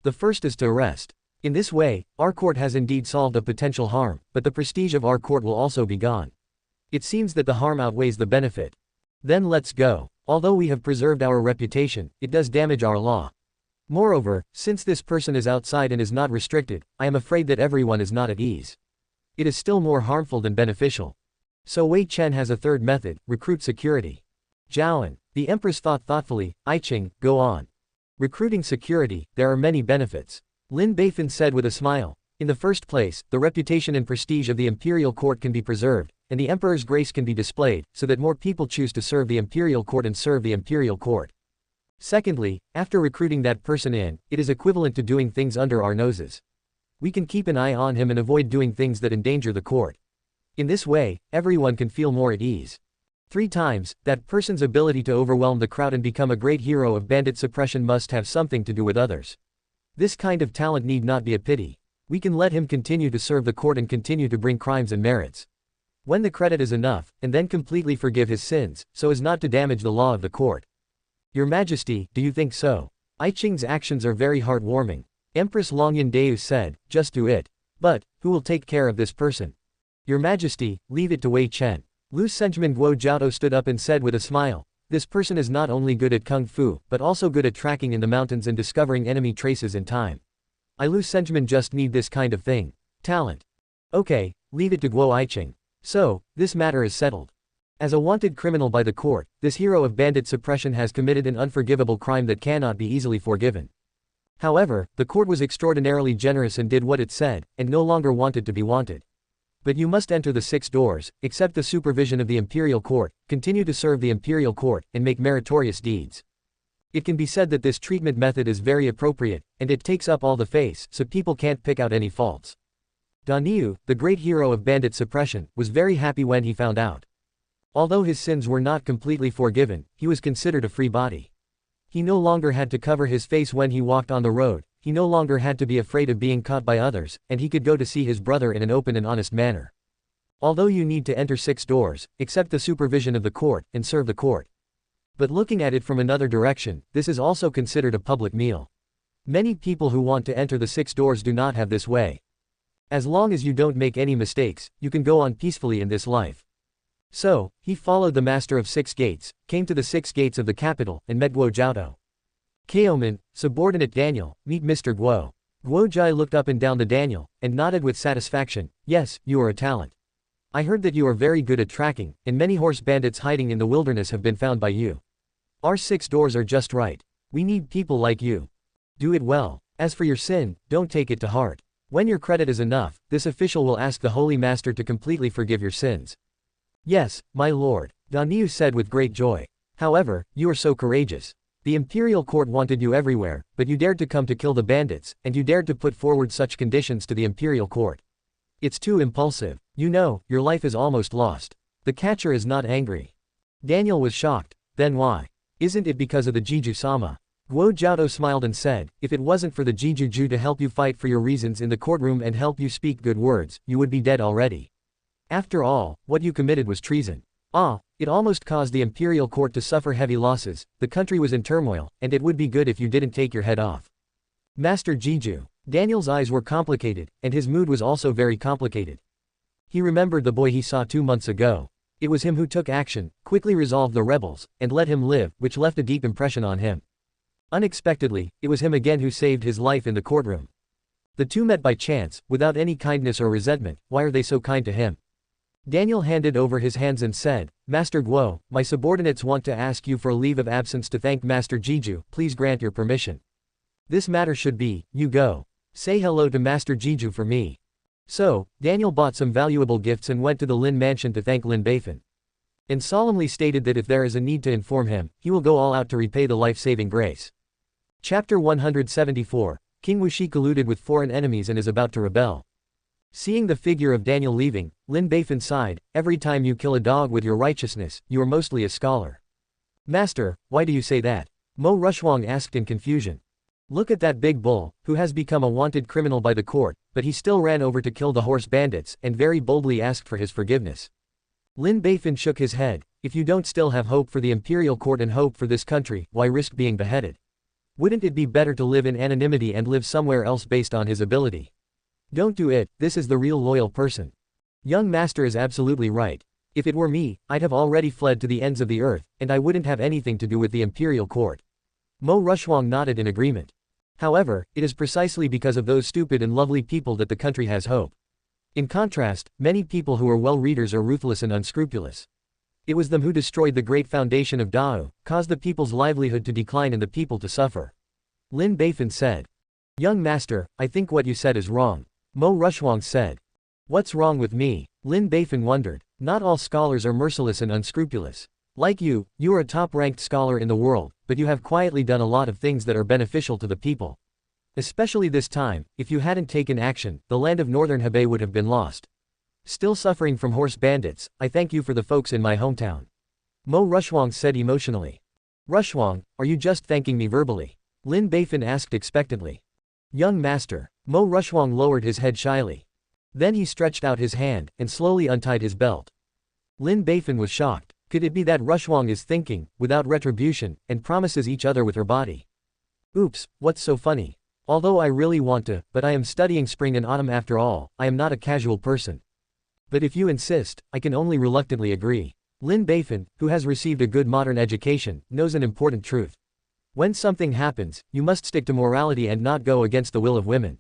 The first is to arrest. In this way, our court has indeed solved a potential harm, but the prestige of our court will also be gone. It seems that the harm outweighs the benefit. Then let's go. Although we have preserved our reputation, it does damage our law. Moreover, since this person is outside and is not restricted, I am afraid that everyone is not at ease. It is still more harmful than beneficial. So Wei Chen has a third method: recruit security. Zhao. The empress thought thoughtfully. Qing, go on. Recruiting security, there are many benefits. Lin Beifan said with a smile. In the first place, the reputation and prestige of the imperial court can be preserved, and the emperor's grace can be displayed, so that more people choose to serve the imperial court and serve the imperial court. Secondly, after recruiting that person in, it is equivalent to doing things under our noses. We can keep an eye on him and avoid doing things that endanger the court. In this way, everyone can feel more at ease. 3 times, that person's ability to overwhelm the crowd and become a great hero of bandit suppression must have something to do with others. This kind of talent need not be a pity. We can let him continue to serve the court and continue to bring crimes and merits. When the credit is enough, and then completely forgive his sins, so as not to damage the law of the court. Your Majesty, do you think so? Qing's actions are very heartwarming. Empress Longyan Deu said, just do it. But, who will take care of this person? Your Majesty, leave it to Wei Chen. Lu Senjman Guo Jiaotou stood up and said with a smile, this person is not only good at kung fu, but also good at tracking in the mountains and discovering enemy traces in time. Lu Senjman just need this kind of thing. Talent. Okay, leave it to Guo Qing. So, this matter is settled. As a wanted criminal by the court, this hero of bandit suppression has committed an unforgivable crime that cannot be easily forgiven. However, the court was extraordinarily generous and did what it said, and no longer wanted to be wanted. But you must enter the 6 doors, accept the supervision of the imperial court, continue to serve the imperial court, and make meritorious deeds. It can be said that this treatment method is very appropriate, and it takes up all the face, so people can't pick out any faults. Daniu, the great hero of bandit suppression, was very happy when he found out. Although his sins were not completely forgiven, he was considered a free body. He no longer had to cover his face when he walked on the road, he no longer had to be afraid of being caught by others, and he could go to see his brother in an open and honest manner. Although you need to enter 6 doors, accept the supervision of the court, and serve the court. But looking at it from another direction, this is also considered a public meal. Many people who want to enter the 6 doors do not have this way. As long as you don't make any mistakes, you can go on peacefully in this life. So, he followed the master of 6 gates, came to the 6 gates of the capital, and met Guo Jiaotou. Kaoman, subordinate Daniel, meet Mr. Guo. Guo Jai looked up and down the Daniel, and nodded with satisfaction. Yes, you are a talent. I heard that you are very good at tracking, and many horse bandits hiding in the wilderness have been found by you. Our 6 doors are just right. We need people like you. Do it well. As for your sin, don't take it to heart. When your credit is enough, this official will ask the Holy Master to completely forgive your sins. Yes, my lord, Daniu said with great joy. However, you are so courageous. The imperial court wanted you everywhere, but you dared to come to kill the bandits, and you dared to put forward such conditions to the imperial court. It's too impulsive. You know, your life is almost lost. The catcher is not angry. Daniel was shocked. Then why? Isn't it because of the Jiju-sama? Guo Jiaotou smiled and said, if it wasn't for the Jiju-ju to help you fight for your reasons in the courtroom and help you speak good words, you would be dead already. After all, what you committed was treason. It almost caused the imperial court to suffer heavy losses, the country was in turmoil, and it would be good if you didn't take your head off. Master Jiju. Daniel's eyes were complicated, and his mood was also very complicated. He remembered the boy he saw 2 months ago. It was him who took action, quickly resolved the rebels, and let him live, which left a deep impression on him. Unexpectedly, it was him again who saved his life in the courtroom. The two met by chance, without any kindness or resentment. Why are they so kind to him? Daniel handed over his hands and said, Master Guo, my subordinates want to ask you for a leave of absence to thank Master Jiju, please grant your permission. This matter should be, you go. Say hello to Master Jiju for me. So, Daniel bought some valuable gifts and went to the Lin mansion to thank Lin Beifan. And solemnly stated that if there is a need to inform him, he will go all out to repay the life-saving grace. Chapter 174, King Wuxi colluded with foreign enemies and is about to rebel. Seeing the figure of Daniel leaving, Lin Beifan sighed, every time you kill a dog with your righteousness, you are mostly a scholar. Master, why do you say that? Mo Rushuang asked in confusion. Look at that big bull, who has become a wanted criminal by the court, but he still ran over to kill the horse bandits and very boldly asked for his forgiveness. Lin Beifan shook his head. If you don't still have hope for the imperial court and hope for this country, why risk being beheaded? Wouldn't it be better to live in anonymity and live somewhere else based on his ability? Don't do it, this is the real loyal person. Young master is absolutely right. If it were me, I'd have already fled to the ends of the earth, and I wouldn't have anything to do with the imperial court. Mo Rushuang nodded in agreement. However, it is precisely because of those stupid and lovely people that the country has hope. In contrast, many people who are well readers are ruthless and unscrupulous. It was them who destroyed the great foundation of Dao, caused the people's livelihood to decline and the people to suffer. Lin Beifan said. Young master, I think what you said is wrong. Mo Rushuang said. What's wrong with me? Lin Beifan wondered. Not all scholars are merciless and unscrupulous. Like you are a top-ranked scholar in the world, but you have quietly done a lot of things that are beneficial to the people. Especially this time, if you hadn't taken action, the land of northern Hebei would have been lost. Still suffering from horse bandits, I thank you for the folks in my hometown. Mo Rushuang said emotionally. Rushuang, are you just thanking me verbally? Lin Beifan asked expectantly. Young master. Mo Rushuang lowered his head shyly. Then he stretched out his hand, and slowly untied his belt. Lin Beifan was shocked. Could it be that Rushuang is thinking, without retribution, and promises each other with her body? Oops, what's so funny? Although I really want to, but I am studying spring and autumn after all, I am not a casual person. But if you insist, I can only reluctantly agree. Lin Beifan, who has received a good modern education, knows an important truth. When something happens, you must stick to morality and not go against the will of women.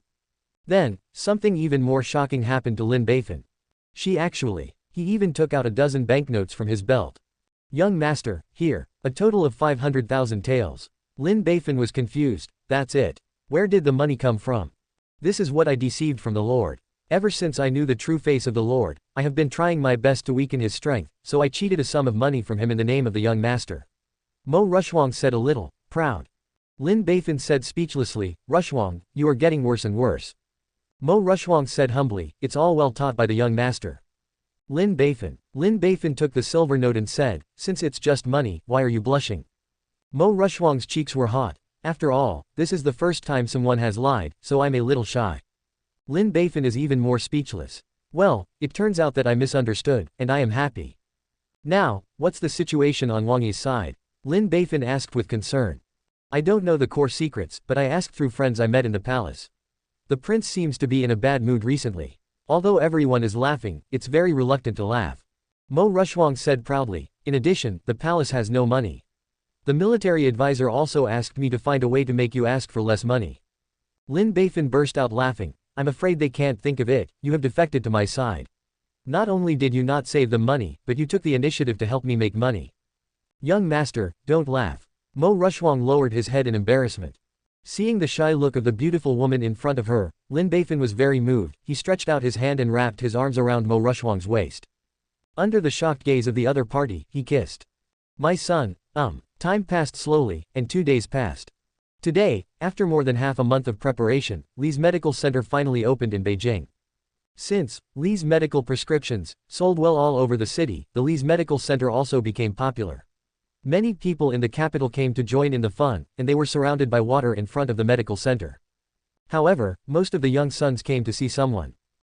Then, something even more shocking happened to Lin Beifan. He even took out a dozen banknotes from his belt. Young master, here, a total of 500,000 taels. Lin Beifan was confused. That's it. Where did the money come from? This is what I deceived from the Lord. Ever since I knew the true face of the Lord, I have been trying my best to weaken his strength, so I cheated a sum of money from him in the name of the young master. Mo Rushuang said a little, proud. Lin Beifan said speechlessly, Rushuang, you are getting worse and worse. Mo Rushuang said humbly, it's all well taught by the young master. Lin Beifan took the silver note and said, since it's just money, why are you blushing? Mo Rushuang's cheeks were hot. After all, this is the first time someone has lied, so I'm a little shy. Lin Beifan is even more speechless. Well, it turns out that I misunderstood, and I am happy. Now, what's the situation on Wang Yi's side? Lin Beifan asked with concern. I don't know the core secrets, but I asked through friends I met in the palace. The prince seems to be in a bad mood recently. Although everyone is laughing, it's very reluctant to laugh. Mo Rushuang said proudly. In addition, the palace has no money. The military advisor also asked me to find a way to make you ask for less money. Lin Beifan burst out laughing. I'm afraid they can't think of it, you have defected to my side. Not only did you not save them money, but you took the initiative to help me make money. Young master, don't laugh. Mo Rushuang lowered his head in embarrassment. Seeing the shy look of the beautiful woman in front of her, Lin Beifan was very moved. He stretched out his hand and wrapped his arms around Mo Rushuang's waist. Under the shocked gaze of the other party, he kissed. My son, Time passed slowly, and 2 days passed. Today, after more than half a month of preparation, Li's medical center finally opened in Beijing. Since Li's medical prescriptions sold well all over the city, the Li's medical center also became popular. Many people in the capital came to join in the fun, and they were surrounded by water in front of the medical center. However, most of the young sons came to see someone.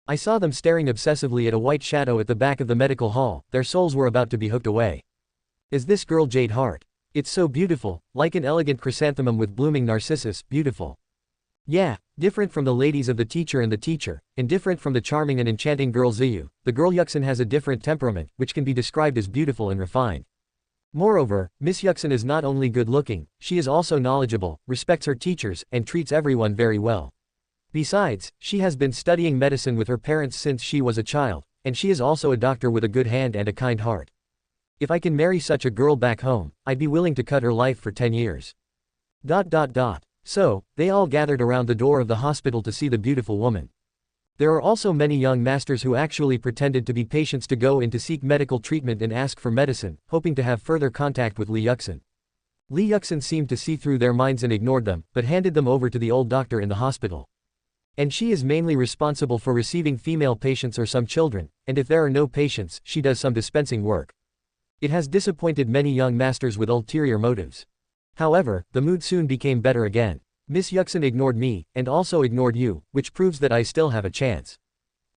I saw them staring obsessively at a white shadow at the back of the medical hall. Their souls were about to be hooked away. Is this girl Jade Heart? It's so beautiful, like an elegant chrysanthemum with blooming narcissus, beautiful. Yeah, different from the ladies of the teacher, and different from the charming and enchanting girl Ziyu, the girl Yuxin has a different temperament, which can be described as beautiful and refined. Moreover, Miss Yuxin is not only good-looking, she is also knowledgeable, respects her teachers, and treats everyone very well. Besides, she has been studying medicine with her parents since she was a child, and she is also a doctor with a good hand and a kind heart. If I can marry such a girl back home, I'd be willing to cut her life for 10 years. So, they all gathered around the door of the hospital to see the beautiful woman. There are also many young masters who actually pretended to be patients to go in to seek medical treatment and ask for medicine, hoping to have further contact with Li Yuxin. Li Yuxin seemed to see through their minds and ignored them, but handed them over to the old doctor in the hospital. And she is mainly responsible for receiving female patients or some children, and if there are no patients, she does some dispensing work. It has disappointed many young masters with ulterior motives. However, the mood soon became better again. Miss Yuxin ignored me, and also ignored you, which proves that I still have a chance.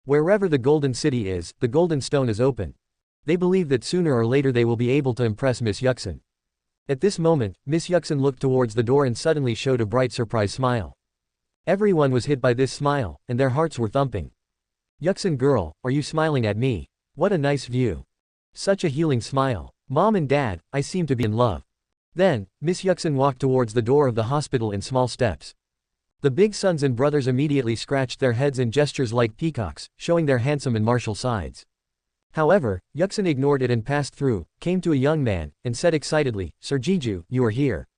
Wherever the Golden City is, the Golden Stone is open. They believe that sooner or later they will be able to impress Miss Yuxin. At this moment, Miss Yuxin looked towards the door and suddenly showed a bright surprise smile. Everyone was hit by this smile, and their hearts were thumping. Yuxin girl, are you smiling at me? What a nice view. Such a healing smile. Mom and Dad, I seem to be in love. Then, Miss Yuxin walked towards the door of the hospital in small steps. The big sons and brothers immediately scratched their heads in gestures like peacocks, showing their handsome and martial sides. However, Yuxin ignored it and passed through, came to a young man, and said excitedly, Sir Jiju, you are here.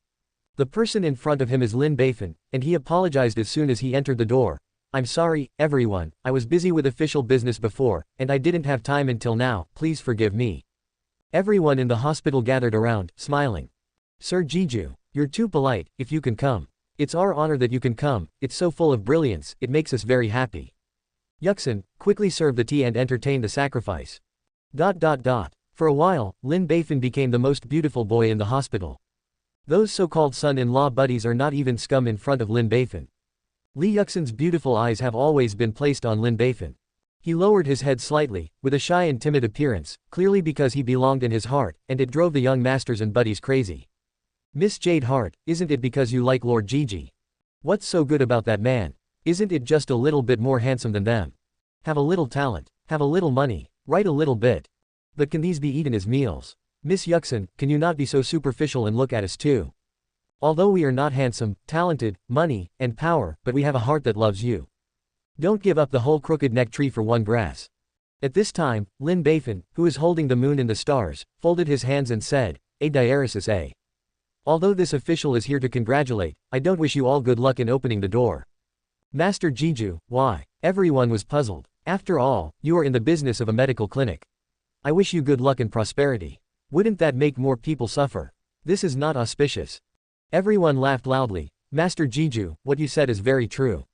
The person in front of him is Lin Beifan, and he apologized as soon as he entered the door. I'm sorry, everyone, I was busy with official business before, and I didn't have time until now, please forgive me. Everyone in the hospital gathered around, smiling. Sir Jiju, you're too polite, if you can come. It's our honor that you can come, it's so full of brilliance, it makes us very happy. Yuxin, quickly serve the tea and entertain the sacrifice. For a while, Lin Beifan became the most beautiful boy in the hospital. Those so-called son-in-law buddies are not even scum in front of Lin Beifan. Li Yuxin's beautiful eyes have always been placed on Lin Beifan. He lowered his head slightly, with a shy and timid appearance, clearly because he belonged in his heart, and it drove the young masters and buddies crazy. Miss Jade Heart, isn't it because you like Lord Jiji? What's so good about that man? Isn't it just a little bit more handsome than them? Have a little talent, have a little money, write a little bit. But can these be eaten as meals? Miss Yuxin, can you not be so superficial and look at us too? Although we are not handsome, talented, money, and power, but we have a heart that loves you. Don't give up the whole crooked neck tree for one grass. At this time, Lin Beifan, who is holding the moon and the stars, folded his hands and said, A diaresis A. Although this official is here to congratulate, I don't wish you all good luck in opening the door. Master Jiju, why? Everyone was puzzled. After all, you are in the business of a medical clinic. I wish you good luck and prosperity. Wouldn't that make more people suffer? This is not auspicious. Everyone laughed loudly. Master Jiju, what you said is very true.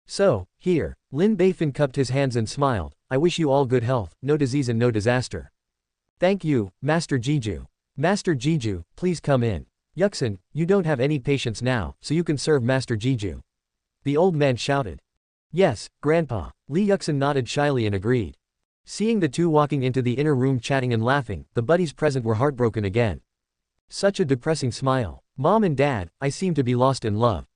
So, here, Lin Beifan cupped his hands and smiled, I wish you all good health, no disease and no disaster. Thank you, Master Jiju. Master Jiju, please come in. Yuxin, you don't have any patience now, so you can serve Master Jiju. The old man shouted. Yes, Grandpa. Li Yuxin nodded shyly and agreed. Seeing the two walking into the inner room chatting and laughing, the buddies present were heartbroken again. Such a depressing smile. Mom and Dad, I seem to be lost in love.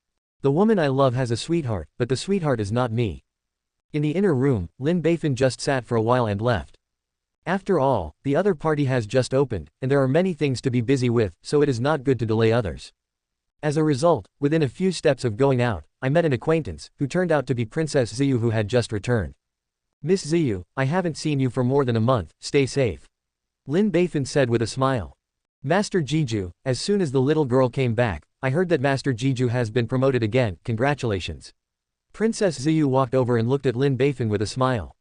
The woman I love has a sweetheart, but the sweetheart is not me. In the inner room, Lin Beifan just sat for a while and left. After all, the other party has just opened, and there are many things to be busy with, so it is not good to delay others. As a result, within a few steps of going out, I met an acquaintance, who turned out to be Princess Ziyu who had just returned. Miss Ziyu, I haven't seen you for more than a month, stay safe. Lin Beifan said with a smile. Master Jiju, as soon as the little girl came back, I heard that Master Jiju has been promoted again, congratulations. Princess Ziyu walked over and looked at Lin Beifan with a smile.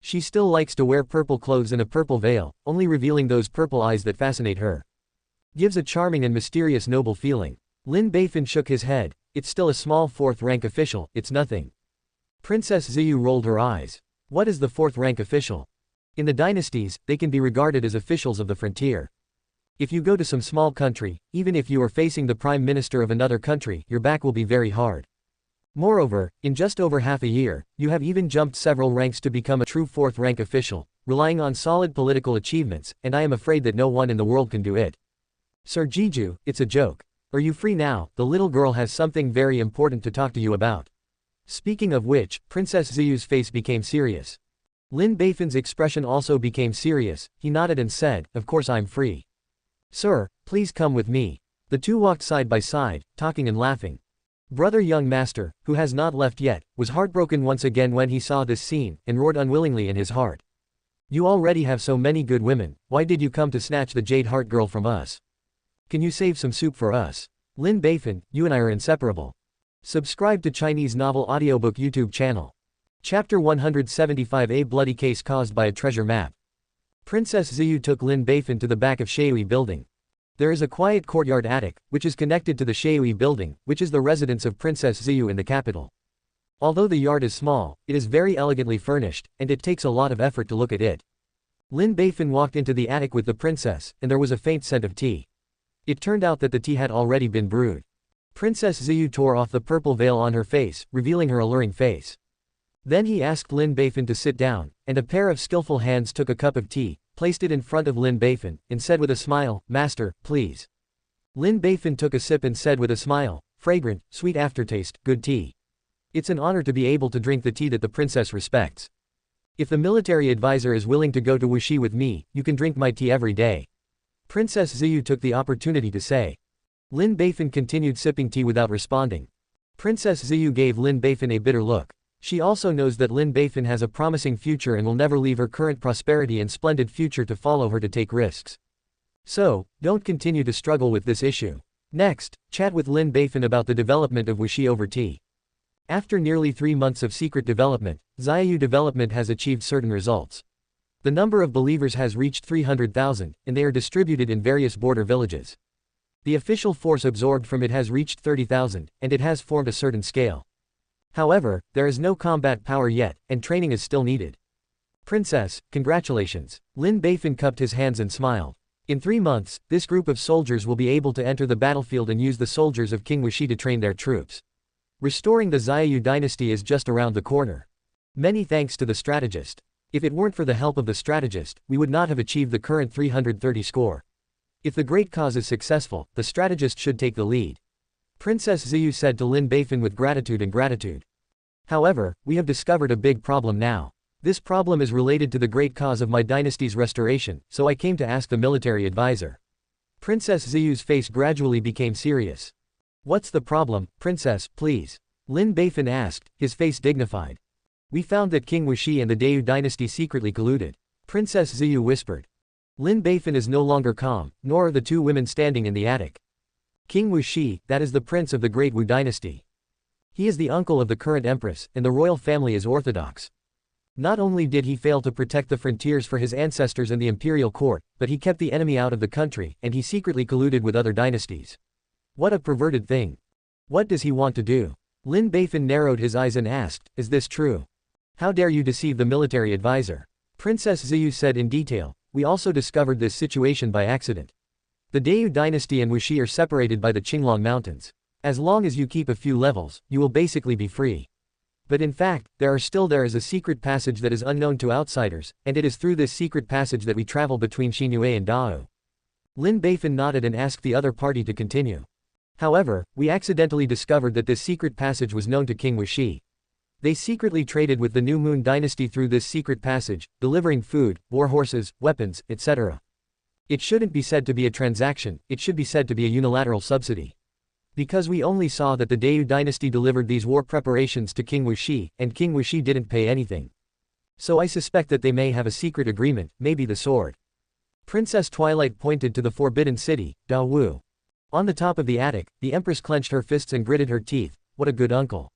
She still likes to wear purple clothes and a purple veil, only revealing those purple eyes that fascinate her. Gives a charming and mysterious noble feeling. Lin Beifan shook his head, it's still a small fourth-rank official, it's nothing. Princess Ziyu rolled her eyes. What is the fourth-rank official? In the dynasties, they can be regarded as officials of the frontier. If you go to some small country, even if you are facing the prime minister of another country, your back will be very hard. Moreover, in just over half a year, you have even jumped several ranks to become a true fourth-rank official, relying on solid political achievements, and I am afraid that no one in the world can do it. Sir Jiju, it's a joke. Are you free now? The little girl has something very important to talk to you about. Speaking of which, Princess Ziyu's face became serious. Lin Beifan's expression also became serious, he nodded and said, of course I'm free. Sir, please come with me. The two walked side by side, talking and laughing. Brother young master, who has not left yet, was heartbroken once again when he saw this scene, and roared unwillingly in his heart. You already have so many good women, why did you come to snatch the Jade Heart girl from us? Can you save some soup for us? Lin Beifan, you and I are inseparable. Subscribe to Chinese Novel Audiobook YouTube channel. Chapter 175 A Bloody Case Caused by a Treasure Map. Princess Ziyu took Lin Beifan to the back of Shui Building. There is a quiet courtyard attic, which is connected to the Shui Building, which is the residence of Princess Ziyu in the capital. Although the yard is small, it is very elegantly furnished, and it takes a lot of effort to look at it. Lin Beifan walked into the attic with the princess, and there was a faint scent of tea. It turned out that the tea had already been brewed. Princess Ziyu tore off the purple veil on her face, revealing her alluring face. Then he asked Lin Beifan to sit down, and a pair of skillful hands took a cup of tea, placed it in front of Lin Beifan, and said with a smile, "Master, please." Lin Beifan took a sip and said with a smile, "Fragrant, sweet aftertaste, good tea. It's an honor to be able to drink the tea that the princess respects. If the military advisor is willing to go to Wuxi with me, you can drink my tea every day." Princess Ziyu took the opportunity to say. Lin Beifan continued sipping tea without responding. Princess Ziyu gave Lin Beifan a bitter look. She also knows that Lin Beifan has a promising future and will never leave her current prosperity and splendid future to follow her to take risks. So, don't continue to struggle with this issue. Next, chat with Lin Beifan about the development of Wuxi over tea. After nearly 3 months of secret development, Xiaoyu development has achieved certain results. The number of believers has reached 300,000, and they are distributed in various border villages. The official force absorbed from it has reached 30,000, and it has formed a certain scale. However, there is no combat power yet, and training is still needed. Princess, congratulations. Lin Beifan cupped his hands and smiled. In 3 months, this group of soldiers will be able to enter the battlefield and use the soldiers of King Wuxi to train their troops. Restoring the Xiaoyu dynasty is just around the corner. Many thanks to the strategist. If it weren't for the help of the strategist, we would not have achieved the current 330 score. If the great cause is successful, the strategist should take the lead. Princess Ziyu said to Lin Beifan with gratitude. However, we have discovered a big problem now. This problem is related to the great cause of my dynasty's restoration, so I came to ask the military advisor. Princess Ziyu's face gradually became serious. What's the problem, Princess, please? Lin Beifan asked, his face dignified. We found that King Wuxi and the Dayu dynasty secretly colluded. Princess Ziyu whispered. Lin Beifan is no longer calm, nor are the two women standing in the attic. King Wuxi, that is the prince of the great Wu dynasty. He is the uncle of the current empress, and the royal family is orthodox. Not only did he fail to protect the frontiers for his ancestors and the imperial court, but he kept the enemy out of the country, and he secretly colluded with other dynasties. What a perverted thing. What does he want to do? Lin Beifan narrowed his eyes and asked, is this true? How dare you deceive the military advisor? Princess Ziyu said in detail, we also discovered this situation by accident. The Dayu dynasty and Wuxi are separated by the Qinglong Mountains. As long as you keep a few levels, you will basically be free. But in fact, there is a secret passage that is unknown to outsiders, and it is through this secret passage that we travel between Xingyue and Dao. Lin Beifan nodded and asked the other party to continue. However, we accidentally discovered that this secret passage was known to King Wuxi. They secretly traded with the New Moon dynasty through this secret passage, delivering food, war horses, weapons, etc. It shouldn't be said to be a transaction, it should be said to be a unilateral subsidy. Because we only saw that the Dayu dynasty delivered these war preparations to King Wuxi, and King Wuxi didn't pay anything. So I suspect that they may have a secret agreement, maybe the sword. Princess Twilight pointed to the forbidden city, Da Wu. On the top of the attic, the empress clenched her fists and gritted her teeth. What a good uncle.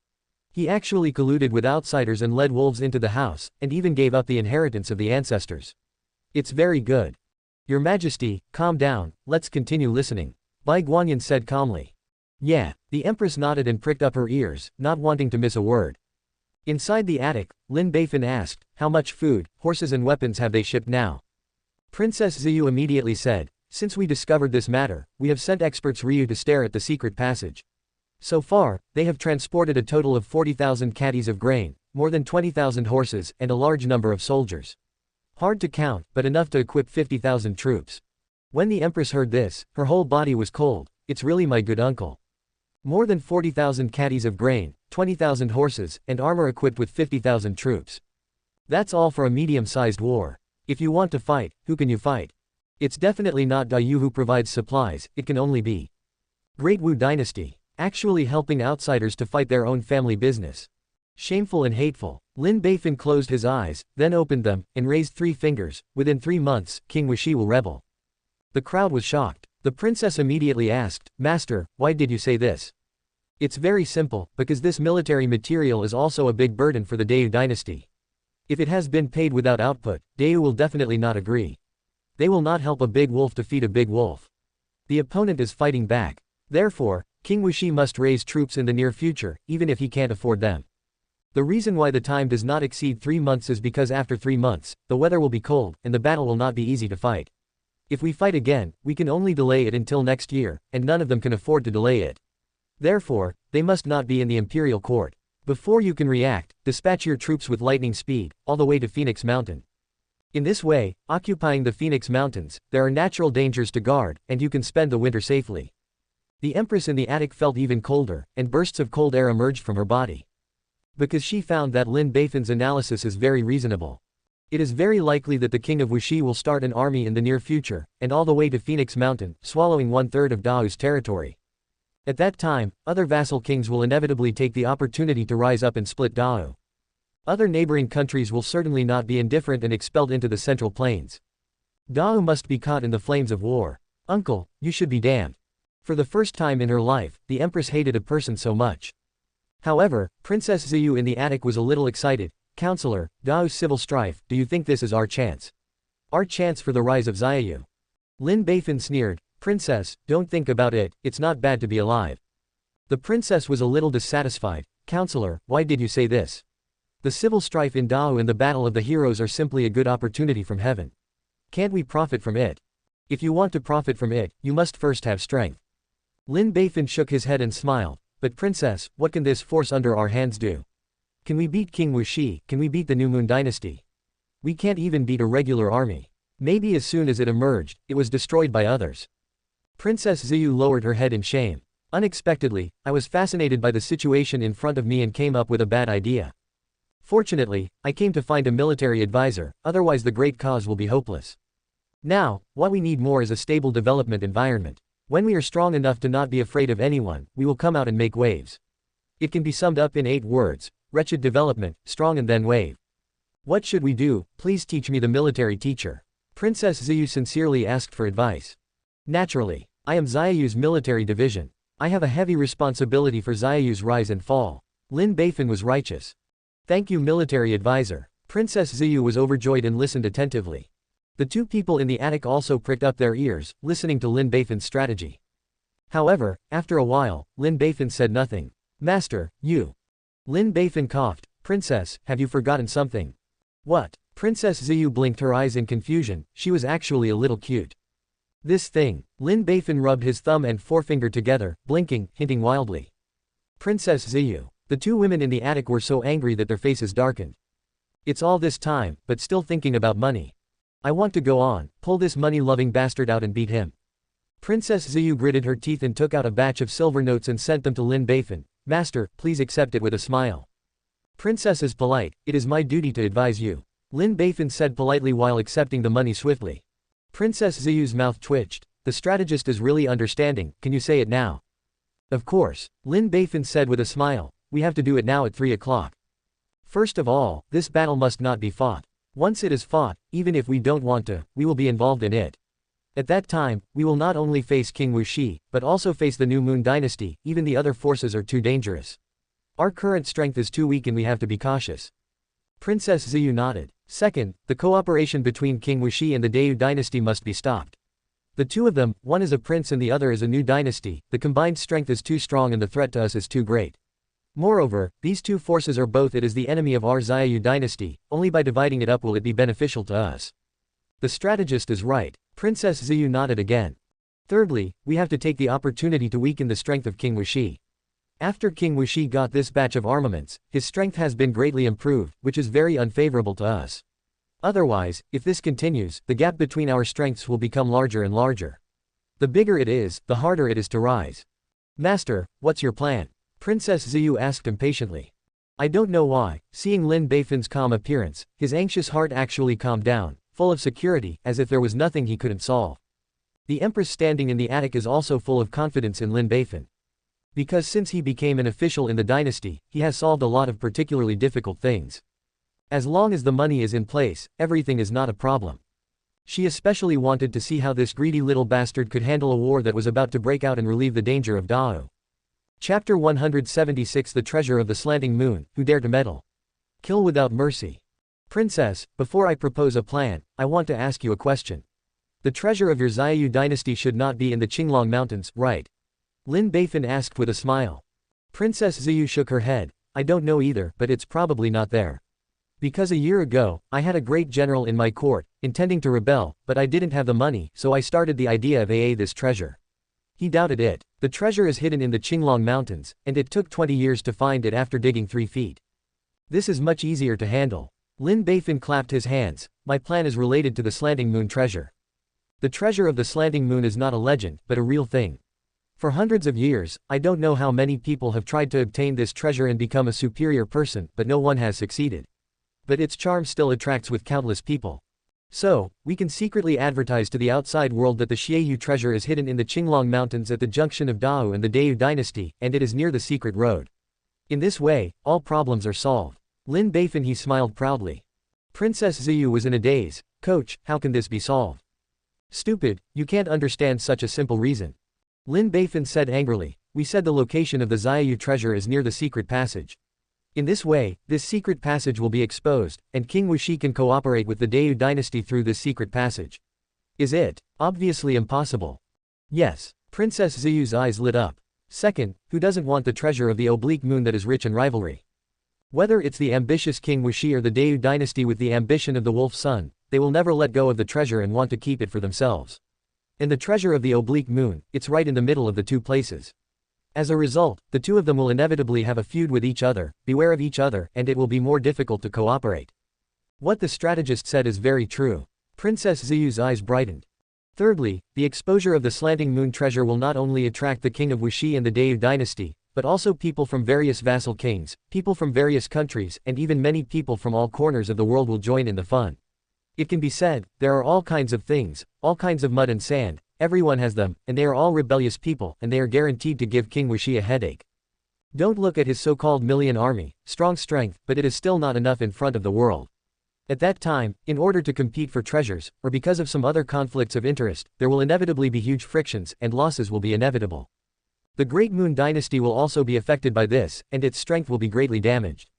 He actually colluded with outsiders and led wolves into the house, and even gave up the inheritance of the ancestors. It's very good. Your Majesty, calm down, let's continue listening. Bai Guanyin said calmly. Yeah, the empress nodded and pricked up her ears, not wanting to miss a word. Inside the attic, Lin Beifan asked, how much food, horses and weapons have they shipped now? Princess Ziyu immediately said, since we discovered this matter, we have sent experts Ryu to stare at the secret passage. So far, they have transported a total of 40,000 caddies of grain, more than 20,000 horses, and a large number of soldiers. Hard to count, but enough to equip 50,000 troops. When the empress heard this, her whole body was cold. It's really my good uncle. More than 40,000 caddies of grain, 20,000 horses, and armor equipped with 50,000 troops. That's all for a medium-sized war. If you want to fight, who can you fight? It's definitely not Dayu who provides supplies, it can only be Great Wu Dynasty, actually helping outsiders to fight their own family business. Shameful and hateful. Lin Beifan closed his eyes, then opened them, and raised 3 fingers. Within 3 months, King Wuxi will rebel. The crowd was shocked. The princess immediately asked, Master, why did you say this? It's very simple, because this military material is also a big burden for the Dayu dynasty. If it has been paid without output, Dayu will definitely not agree. They will not help a big wolf defeat a big wolf. The opponent is fighting back. Therefore, King Wuxi must raise troops in the near future, even if he can't afford them. The reason why the time does not exceed 3 months is because after 3 months, the weather will be cold, and the battle will not be easy to fight. If we fight again, we can only delay it until next year, and none of them can afford to delay it. Therefore, they must not be in the imperial court. Before you can react, dispatch your troops with lightning speed, all the way to Phoenix Mountain. In this way, occupying the Phoenix Mountains, there are natural dangers to guard, and you can spend the winter safely. The Empress in the attic felt even colder, and bursts of cold air emerged from her body. Because she found that Lin Beifan's analysis is very reasonable. It is very likely that the king of Wuxi will start an army in the near future, and all the way to Phoenix Mountain, swallowing 1/3 of Dao's territory. At that time, other vassal kings will inevitably take the opportunity to rise up and split Dao. Other neighboring countries will certainly not be indifferent and expelled into the Central Plains. Dao must be caught in the flames of war. Uncle, you should be damned. For the first time in her life, the Empress hated a person so much. However, Princess Ziyu in the attic was a little excited. Counselor, Dao's civil strife, do you think this is our chance? Our chance for the rise of Xiaoyu? Lin Beifan sneered. Princess, don't think about it, it's not bad to be alive. The princess was a little dissatisfied. Counselor, why did you say this? The civil strife in Dao and the battle of the heroes are simply a good opportunity from heaven. Can't we profit from it? If you want to profit from it, you must first have strength. Lin Beifan shook his head and smiled. But princess, what can this force under our hands do? Can we beat King Wuxi? Can we beat the New Moon dynasty? We can't even beat a regular army. Maybe as soon as it emerged, it was destroyed by others. Princess Ziyu lowered her head in shame. Unexpectedly, I was fascinated by the situation in front of me and came up with a bad idea. Fortunately, I came to find a military advisor, otherwise the great cause will be hopeless. Now, what we need more is a stable development environment. When we are strong enough to not be afraid of anyone, we will come out and make waves. It can be summed up in 8 words: wretched development, strong and then wave. What should we do? Please teach me, the military teacher. Princess Ziyu sincerely asked for advice. Naturally, I am Xiaoyu's military division. I have a heavy responsibility for Xiaoyu's rise and fall. Lin Beifan was righteous. Thank you, military advisor. Princess Ziyu was overjoyed and listened attentively. The 2 people in the attic also pricked up their ears, listening to Lin Beifan's strategy. However, after a while, Lin Beifan said nothing. Master, you. Lin Beifan coughed. Princess, have you forgotten something? What? Princess Ziyu blinked her eyes in confusion. She was actually a little cute. This thing. Lin Beifan rubbed his thumb and forefinger together, blinking, hinting wildly. Princess Ziyu. The 2 women in the attic were so angry that their faces darkened. It's all this time, but still thinking about money. I want to go on, pull this money-loving bastard out and beat him. Princess Ziyu gritted her teeth and took out a batch of silver notes and sent them to Lin Beifan. Master, please accept it with a smile. Princess is polite, it is my duty to advise you. Lin Beifan said politely while accepting the money swiftly. Princess Ziyu's mouth twitched. The strategist is really understanding, can you say it now? Of course, Lin Beifan said with a smile. We have to do it now at 3 o'clock. First of all, this battle must not be fought. Once it is fought, even if we don't want to, we will be involved in it. At that time, we will not only face King Wuxi, but also face the New Moon dynasty. Even the other forces are too dangerous. Our current strength is too weak and we have to be cautious. Princess Ziyu nodded. Second, the cooperation between King Wuxi and the Deu dynasty must be stopped. The 2 of them, one is a prince and the other is a new dynasty, the combined strength is too strong and the threat to us is too great. Moreover, these 2 forces are both it is the enemy of our Xiaoyu dynasty, only by dividing it up will it be beneficial to us. The strategist is right. Princess Ziyu nodded again. Thirdly, we have to take the opportunity to weaken the strength of King Wuxi. After King Wuxi got this batch of armaments, his strength has been greatly improved, which is very unfavorable to us. Otherwise, if this continues, the gap between our strengths will become larger and larger. The bigger it is, the harder it is to rise. Master, what's your plan? Princess Ziyu asked impatiently. I don't know why, seeing Lin Beifan's calm appearance, his anxious heart actually calmed down, full of security, as if there was nothing he couldn't solve. The Empress standing in the attic is also full of confidence in Lin Beifan. Because since he became an official in the dynasty, he has solved a lot of particularly difficult things. As long as the money is in place, everything is not a problem. She especially wanted to see how this greedy little bastard could handle a war that was about to break out and relieve the danger of Dao. Chapter 176 The Treasure of the Slanting Moon, Who Dare to Meddle? Kill without mercy. Princess, before I propose a plan, I want to ask you a question. The treasure of your Xiaoyu dynasty should not be in the Qinglong Mountains, right? Lin Beifan asked with a smile. Princess Ziyu shook her head. I don't know either, but it's probably not there. Because a year ago, I had a great general in my court, intending to rebel, but I didn't have the money, so I started the idea of this treasure. He doubted it. The treasure is hidden in the Qinglong Mountains, and it took 20 years to find it after digging 3 feet. This is much easier to handle. Lin Beifan clapped his hands. My plan is related to the Slanting Moon treasure. The treasure of the Slanting Moon is not a legend, but a real thing. For hundreds of years, I don't know how many people have tried to obtain this treasure and become a superior person, but no one has succeeded. But its charm still attracts with countless people. So, we can secretly advertise to the outside world that the Xiaoyu treasure is hidden in the Qinglong Mountains at the junction of Dao and the Dayou dynasty, and it is near the secret road. In this way, all problems are solved. Lin Beifan he smiled proudly. Princess Ziyu was in a daze. Coach, how can this be solved? Stupid, you can't understand such a simple reason. Lin Beifan said angrily, we said the location of the Xiaoyu treasure is near the secret passage. In this way, this secret passage will be exposed, and King Wuxi can cooperate with the Dayou dynasty through this secret passage. Is it? Obviously impossible. Yes. Princess Ziyu's eyes lit up. Second, who doesn't want the treasure of the oblique moon that is rich in rivalry? Whether it's the ambitious King Wuxi or the Dayou dynasty with the ambition of the wolf son, they will never let go of the treasure and want to keep it for themselves. And the treasure of the oblique moon, it's right in the middle of the two places. As a result, the two of them will inevitably have a feud with each other, beware of each other, and it will be more difficult to cooperate. What the strategist said is very true. Princess Ziyu's eyes brightened. Thirdly, the exposure of the Slanting Moon treasure will not only attract the king of Wuxi and the Dayou dynasty, but also people from various vassal kings, people from various countries, and even many people from all corners of the world will join in the fun. It can be said, there are all kinds of things, all kinds of mud and sand, everyone has them, and they are all rebellious people, and they are guaranteed to give King Wuxi a headache. Don't look at his so-called million army, strong strength, but it is still not enough in front of the world. At that time, in order to compete for treasures, or because of some other conflicts of interest, there will inevitably be huge frictions, and losses will be inevitable. The Great Moon Dynasty will also be affected by this, and its strength will be greatly damaged.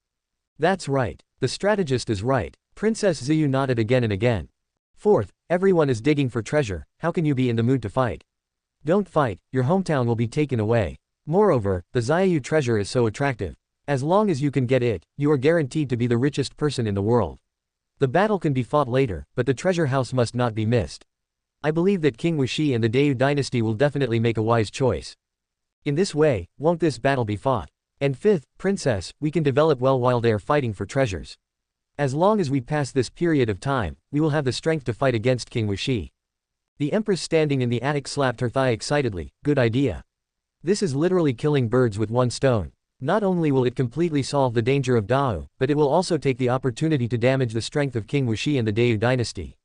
That's right. The strategist is right. Princess Ziyu nodded again and again. Fourth, everyone is digging for treasure, how can you be in the mood to fight? Don't fight, your hometown will be taken away. Moreover, the Xiaoyu treasure is so attractive. As long as you can get it, you are guaranteed to be the richest person in the world. The battle can be fought later, but the treasure house must not be missed. I believe that King Wuxi and the Dayou dynasty will definitely make a wise choice. In this way, won't this battle be fought? And fifth, Princess, we can develop well while they are fighting for treasures. As long as we pass this period of time, we will have the strength to fight against King Wuxi. The empress standing in the attic slapped her thigh excitedly, good idea. This is literally killing birds with one stone. Not only will it completely solve the danger of Dao, but it will also take the opportunity to damage the strength of King Wuxi and the Dayou dynasty.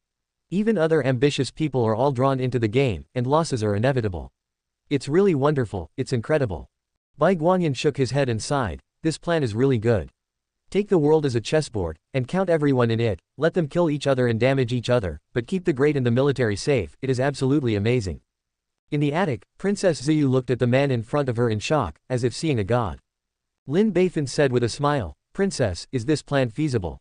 Even other ambitious people are all drawn into the game, and losses are inevitable. It's really wonderful, it's incredible. Bai Guanyin shook his head and sighed, this plan is really good. Take the world as a chessboard, and count everyone in it, let them kill each other and damage each other, but keep the great and the military safe, it is absolutely amazing. In the attic, Princess Ziyu looked at the man in front of her in shock, as if seeing a god. Lin Beifan said with a smile, Princess, is this plan feasible?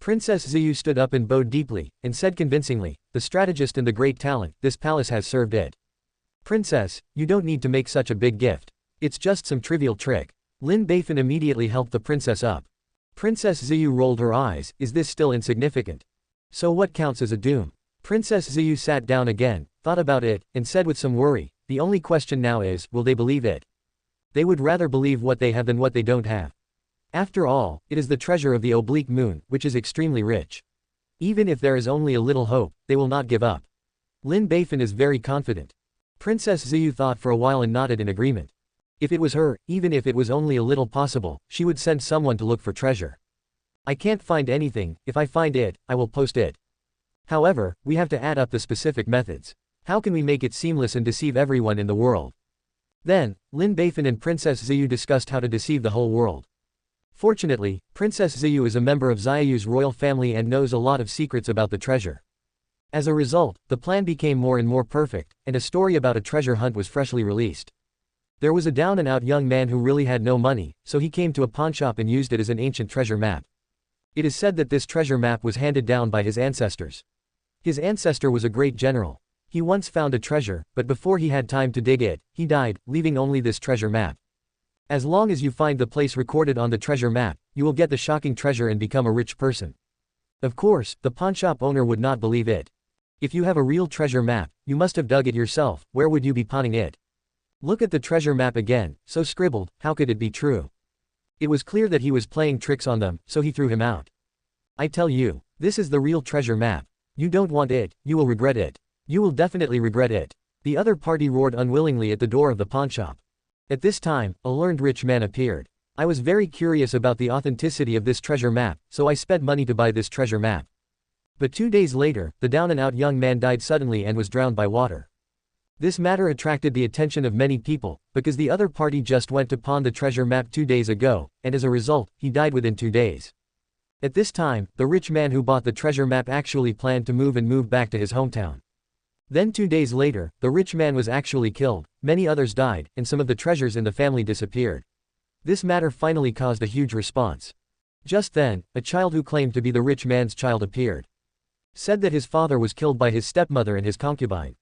Princess Ziyu stood up and bowed deeply, and said convincingly, the strategist and the great talent, this palace has served it. Princess, you don't need to make such a big gift. It's just some trivial trick. Lin Beifan immediately helped the princess up. Princess Ziyu rolled her eyes, is this still insignificant? So what counts as a doom? Princess Ziyu sat down again, thought about it, and said with some worry, the only question now is, will they believe it? They would rather believe what they have than what they don't have. After all, it is the treasure of the oblique moon, which is extremely rich. Even if there is only a little hope, they will not give up. Lin Beifan is very confident. Princess Ziyu thought for a while and nodded in agreement. If it was her, even if it was only a little possible, she would send someone to look for treasure. I can't find anything, if I find it, I will post it. However, we have to add up the specific methods. How can we make it seamless and deceive everyone in the world? Then, Lin Beifan and Princess Ziyu discussed how to deceive the whole world. Fortunately, Princess Ziyu is a member of Xiaoyu's royal family and knows a lot of secrets about the treasure. As a result, the plan became more and more perfect, and a story about a treasure hunt was freshly released. There was a down-and-out young man who really had no money, so he came to a pawnshop and used it as an ancient treasure map. It is said that this treasure map was handed down by his ancestors. His ancestor was a great general. He once found a treasure, but before he had time to dig it, he died, leaving only this treasure map. As long as you find the place recorded on the treasure map, you will get the shocking treasure and become a rich person. Of course, the pawnshop owner would not believe it. If you have a real treasure map, you must have dug it yourself, where would you be pawning it? Look at the treasure map again, so scribbled, how could it be true? It was clear that he was playing tricks on them, so he threw him out. I tell you, this is the real treasure map. You don't want it, you will regret it. You will definitely regret it. The other party roared unwillingly at the door of the pawnshop. At this time, a learned rich man appeared. I was very curious about the authenticity of this treasure map, so I spent money to buy this treasure map. But 2 days later, the down-and-out young man died suddenly and was drowned by water. This matter attracted the attention of many people, because the other party just went to pawn the treasure map 2 days ago, and as a result, he died within 2 days. At this time, the rich man who bought the treasure map actually planned to move back to his hometown. Then 2 days later, the rich man was actually killed, many others died, and some of the treasures in the family disappeared. This matter finally caused a huge response. Just then, a child who claimed to be the rich man's child appeared. Said that his father was killed by his stepmother and his concubine.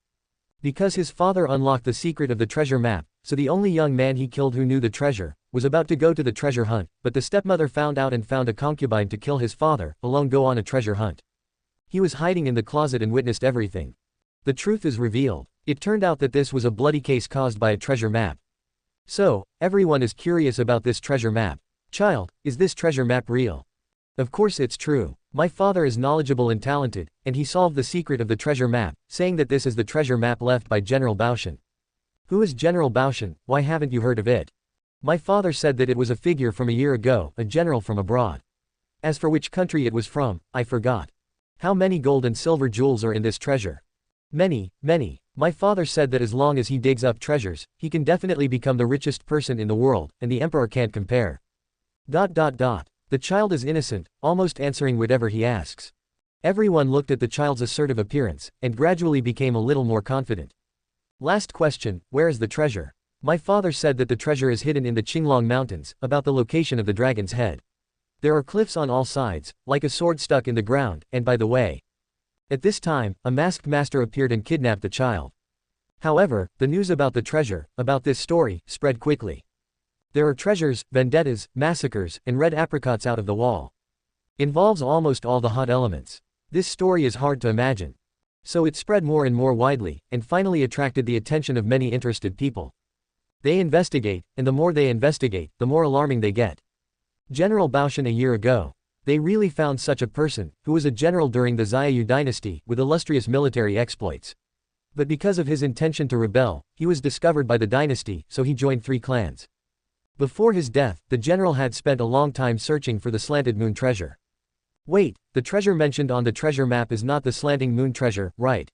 Because his father unlocked the secret of the treasure map, so the only young man he killed who knew the treasure, was about to go to the treasure hunt, but the stepmother found out and found a concubine to kill his father, alone go on a treasure hunt. He was hiding in the closet and witnessed everything. The truth is revealed. It turned out that this was a bloody case caused by a treasure map. So, everyone is curious about this treasure map. Child, is this treasure map real? Of course it's true. My father is knowledgeable and talented, and he solved the secret of the treasure map, saying that this is the treasure map left by General Baoshan. Who is General Baoshan? Why haven't you heard of it? My father said that it was a figure from a year ago, a general from abroad. As for which country it was from, I forgot. How many gold and silver jewels are in this treasure? Many, many. My father said that as long as he digs up treasures, he can definitely become the richest person in the world, and the emperor can't compare. The child is innocent, almost answering whatever he asks. Everyone looked at the child's assertive appearance, and gradually became a little more confident. Last question, where is the treasure? My father said that the treasure is hidden in the Qinglong Mountains, about the location of the dragon's head. There are cliffs on all sides, like a sword stuck in the ground, and by the way. At this time, a masked master appeared and kidnapped the child. However, the news about the treasure, about this story, spread quickly. There are treasures, vendettas, massacres, and red apricots out of the wall. Involves almost all the hot elements. This story is hard to imagine. So it spread more and more widely, and finally attracted the attention of many interested people. They investigate, and the more they investigate, the more alarming they get. General Baoshan a year ago. They really found such a person, who was a general during the Xiaoyu dynasty, with illustrious military exploits. But because of his intention to rebel, he was discovered by the dynasty, so he joined 3 clans. Before his death, the general had spent a long time searching for the slanted moon treasure. Wait, the treasure mentioned on the treasure map is not the slanting moon treasure, right?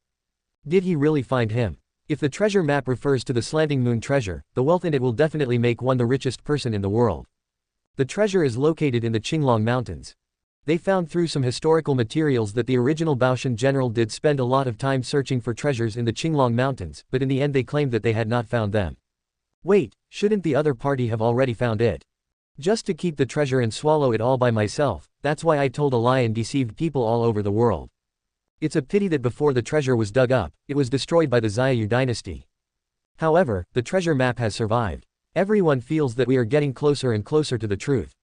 Did he really find him? If the treasure map refers to the slanting moon treasure, the wealth in it will definitely make one the richest person in the world. The treasure is located in the Qinglong Mountains. They found through some historical materials that the original Baoshan general did spend a lot of time searching for treasures in the Qinglong Mountains, but in the end they claimed that they had not found them. Wait, shouldn't the other party have already found it? Just to keep the treasure and swallow it all by myself, that's why I told a lie and deceived people all over the world. It's a pity that before the treasure was dug up, it was destroyed by the Xiaoyu dynasty. However, the treasure map has survived. Everyone feels that we are getting closer and closer to the truth.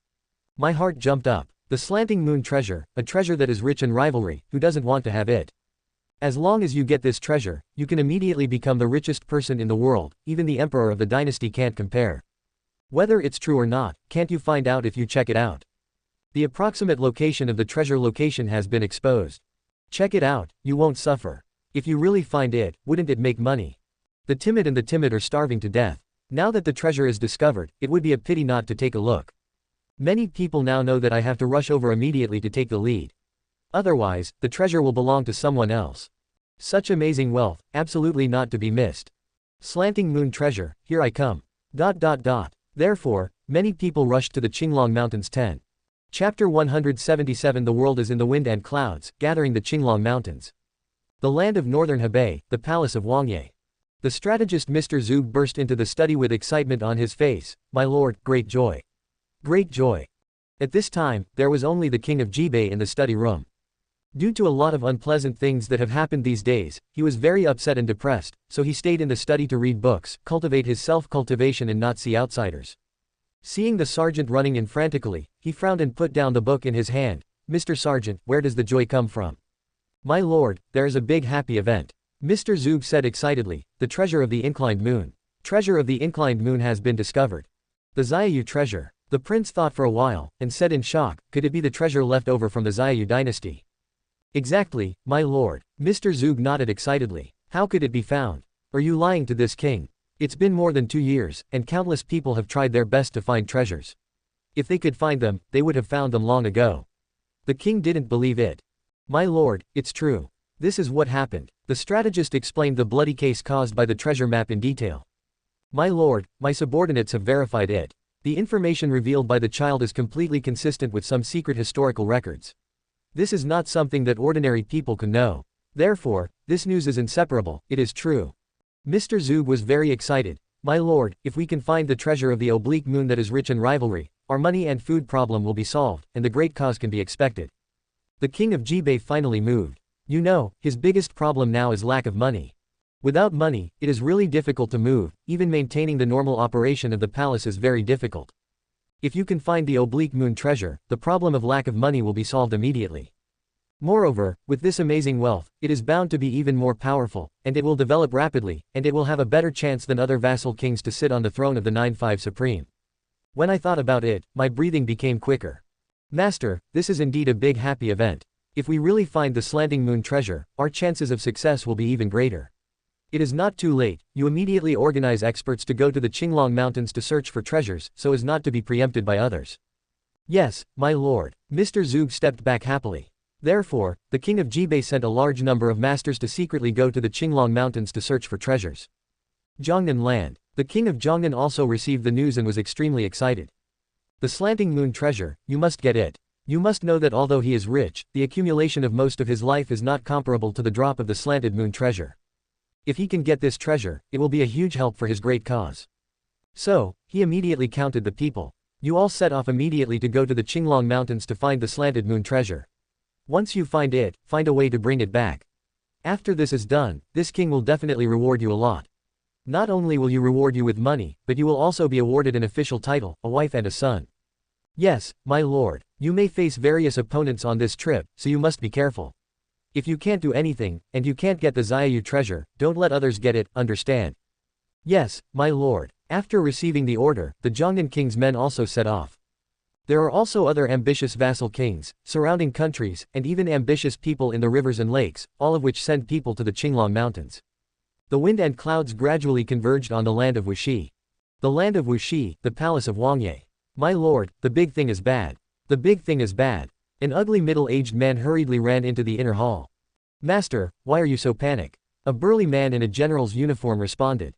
My heart jumped up. The slanting moon treasure, a treasure that is rich in rivalry, who doesn't want to have it? As long as you get this treasure, you can immediately become the richest person in the world, even the emperor of the dynasty can't compare. Whether it's true or not, can't you find out if you check it out? The approximate location of the treasure location has been exposed. Check it out, you won't suffer. If you really find it, wouldn't it make money? The timid are starving to death. Now that the treasure is discovered, it would be a pity not to take a look. Many people now know that I have to rush over immediately to take the lead. Otherwise, the treasure will belong to someone else. Such amazing wealth, absolutely not to be missed. Slanting moon treasure, here I come. Therefore, many people rushed to the Qinglong Mountains 10. Chapter 177 The world is in the wind and clouds, gathering the Qinglong Mountains. The land of northern Hebei, the palace of Wangye. The strategist Mr. Zheng burst into the study with excitement on his face. My lord, great joy. Great joy. At this time, there was only the king of Jibei in the study room. Due to a lot of unpleasant things that have happened these days, he was very upset and depressed, so he stayed in the study to read books, cultivate his self-cultivation and not see outsiders. Seeing the sergeant running in frantically, he frowned and put down the book in his hand. Mr. Sergeant, where does the joy come from? My lord, there is a big happy event. Mr. Zheng said excitedly, the treasure of the inclined moon. Treasure of the inclined moon has been discovered. The Xiaoyu treasure. The prince thought for a while, and said in shock, could it be the treasure left over from the Xiaoyu dynasty? Exactly, my lord. Mr. Zug nodded excitedly. How could it be found? Are you lying to this king? It's been more than 2 years, and countless people have tried their best to find treasures. If they could find them, they would have found them long ago. The king didn't believe it. My lord, it's true. This is what happened. The strategist explained the bloody case caused by the treasure map in detail. My lord, my subordinates have verified it. The information revealed by the child is completely consistent with some secret historical records. This is not something that ordinary people can know. Therefore, this news is inseparable, it is true. Mr. Zug was very excited. My lord, if we can find the treasure of the oblique moon that is rich in rivalry, our money and food problem will be solved, and the great cause can be expected. The king of Jibei finally moved. You know, his biggest problem now is lack of money. Without money, it is really difficult to move, even maintaining the normal operation of the palace is very difficult. If you can find the oblique moon treasure, the problem of lack of money will be solved immediately. Moreover, with this amazing wealth, it is bound to be even more powerful, and it will develop rapidly, and it will have a better chance than other vassal kings to sit on the throne of the 9-5 supreme. When I thought about it, my breathing became quicker. Master, this is indeed a big happy event. If we really find the slanting moon treasure, our chances of success will be even greater. It is not too late, you immediately organize experts to go to the Qinglong mountains to search for treasures, so as not to be preempted by others. Yes, my lord. Mr. Zug stepped back happily. Therefore, the king of Jibei sent a large number of masters to secretly go to the Qinglong mountains to search for treasures. Zhongnan land. The king of Zhongnan also received the news and was extremely excited. The slanting moon treasure, you must get it. You must know that although he is rich, the accumulation of most of his life is not comparable to the drop of the slanted moon treasure. If he can get this treasure, it will be a huge help for his great cause. So, he immediately counted the people. You all set off immediately to go to the Qinglong mountains to find the slanted moon treasure. Once you find it, find a way to bring it back. After this is done, this king will definitely reward you a lot. Not only will you reward you with money, but you will also be awarded an official title, a wife and a son. Yes, my lord, you may face various opponents on this trip, so you must be careful. If you can't do anything, and you can't get the Xiaoyu treasure, don't let others get it, understand? Yes, my lord. After receiving the order, the Zhongnan king's men also set off. There are also other ambitious vassal kings, surrounding countries, and even ambitious people in the rivers and lakes, all of which send people to the Qinglong mountains. The wind and clouds gradually converged on the land of Wuxi. The land of Wuxi, the palace of Wangye. My lord, the big thing is bad. The big thing is bad. An ugly middle-aged man hurriedly ran into the inner hall. Master, why are you so panicked? A burly man in a general's uniform responded.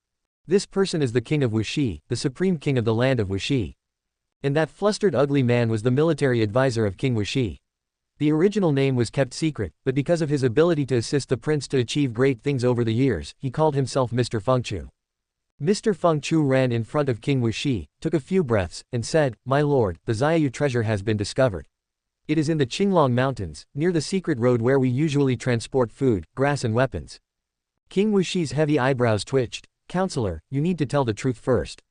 This person is the king of Wuxi, the supreme king of the land of Wuxi. And that flustered ugly man was the military advisor of King Wuxi. The original name was kept secret, but because of his ability to assist the prince to achieve great things over the years, he called himself Mr. Fengchu. Mr. Fengchu ran in front of King Wuxi, took a few breaths, and said, My lord, the Xiaoyu treasure has been discovered. It is in the Qinglong mountains, near the secret road where we usually transport food, grass and weapons. King Wuxi's heavy eyebrows twitched. Counselor, you need to tell the truth first.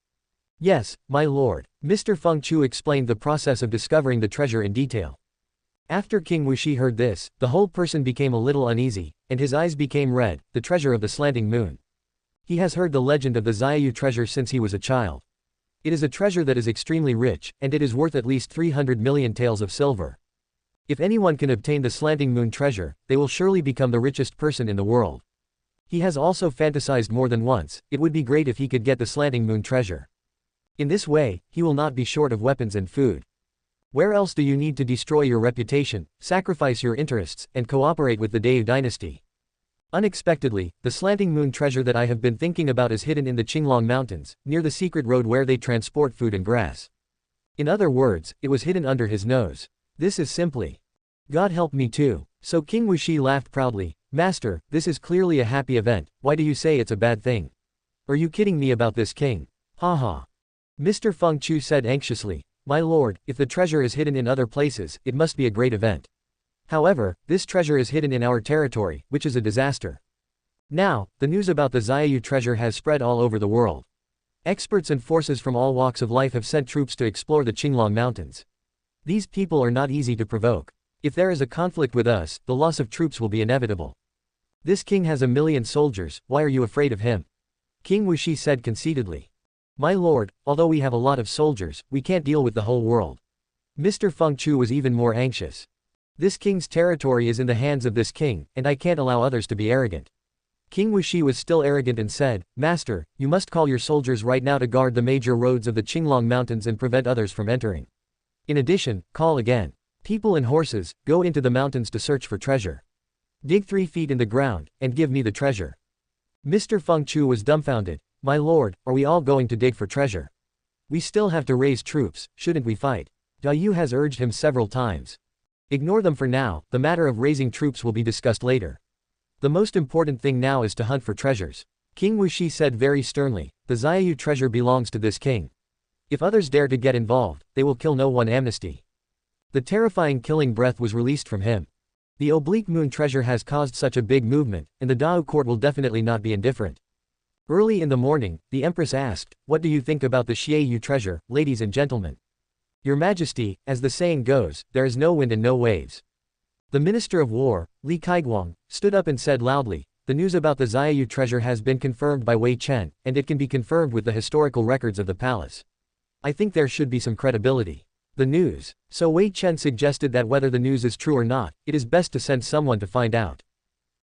Yes, my lord. Mr. Fengchu explained the process of discovering the treasure in detail. After King Wuxi heard this, the whole person became a little uneasy, and his eyes became red, the treasure of the slanting moon. He has heard the legend of the Xiaoyu treasure since he was a child. It is a treasure that is extremely rich, and it is worth at least 300 million taels of silver. If anyone can obtain the slanting moon treasure, they will surely become the richest person in the world. He has also fantasized more than once, it would be great if he could get the slanting moon treasure. In this way, he will not be short of weapons and food. Where else do you need to destroy your reputation, sacrifice your interests, and cooperate with the Dayu dynasty? Unexpectedly, the slanting moon treasure that I have been thinking about is hidden in the Qinglong mountains, near the secret road where they transport food and grass. In other words, it was hidden under his nose. This is simply. God help me too. So King Wuxi laughed proudly. Master, this is clearly a happy event, why do you say it's a bad thing? Are you kidding me about this king? Ha ha. Mr. Fengchu said anxiously. My lord, if the treasure is hidden in other places, it must be a great event. However, this treasure is hidden in our territory, which is a disaster. Now, the news about the Xiaoyu treasure has spread all over the world. Experts and forces from all walks of life have sent troops to explore the Qinglong mountains. These people are not easy to provoke. If there is a conflict with us, the loss of troops will be inevitable. This king has 1 million soldiers, why are you afraid of him? King Wuxi said conceitedly. My lord, although we have a lot of soldiers, we can't deal with the whole world. Mr. Feng Chu was even more anxious. This king's territory is in the hands of this king, and I can't allow others to be arrogant. King Wuxi was still arrogant and said, Master, you must call your soldiers right now to guard the major roads of the Qinglong Mountains and prevent others from entering. In addition, call again. People and horses, go into the mountains to search for treasure. Dig 3 feet in the ground, and give me the treasure. Mr. Feng Chu was dumbfounded. My lord, are we all going to dig for treasure? We still have to raise troops, shouldn't we fight? Da Yu has urged him several times. Ignore them for now, the matter of raising troops will be discussed later. The most important thing now is to hunt for treasures. King Wuxi said very sternly, the Xiaoyu treasure belongs to this king. If others dare to get involved, they will kill no one amnesty. The terrifying killing breath was released from him. The oblique moon treasure has caused such a big movement, and the Dao court will definitely not be indifferent. Early in the morning, the empress asked, what do you think about the Xiaoyu treasure, ladies and gentlemen? Your Majesty, as the saying goes, there is no wind and no waves. The Minister of War, Li Kaiguang, stood up and said loudly, the news about the Xiaoyu treasure has been confirmed by Wei Chen, and it can be confirmed with the historical records of the palace. I think there should be some credibility. The news. So Wei Chen suggested that whether the news is true or not, it is best to send someone to find out.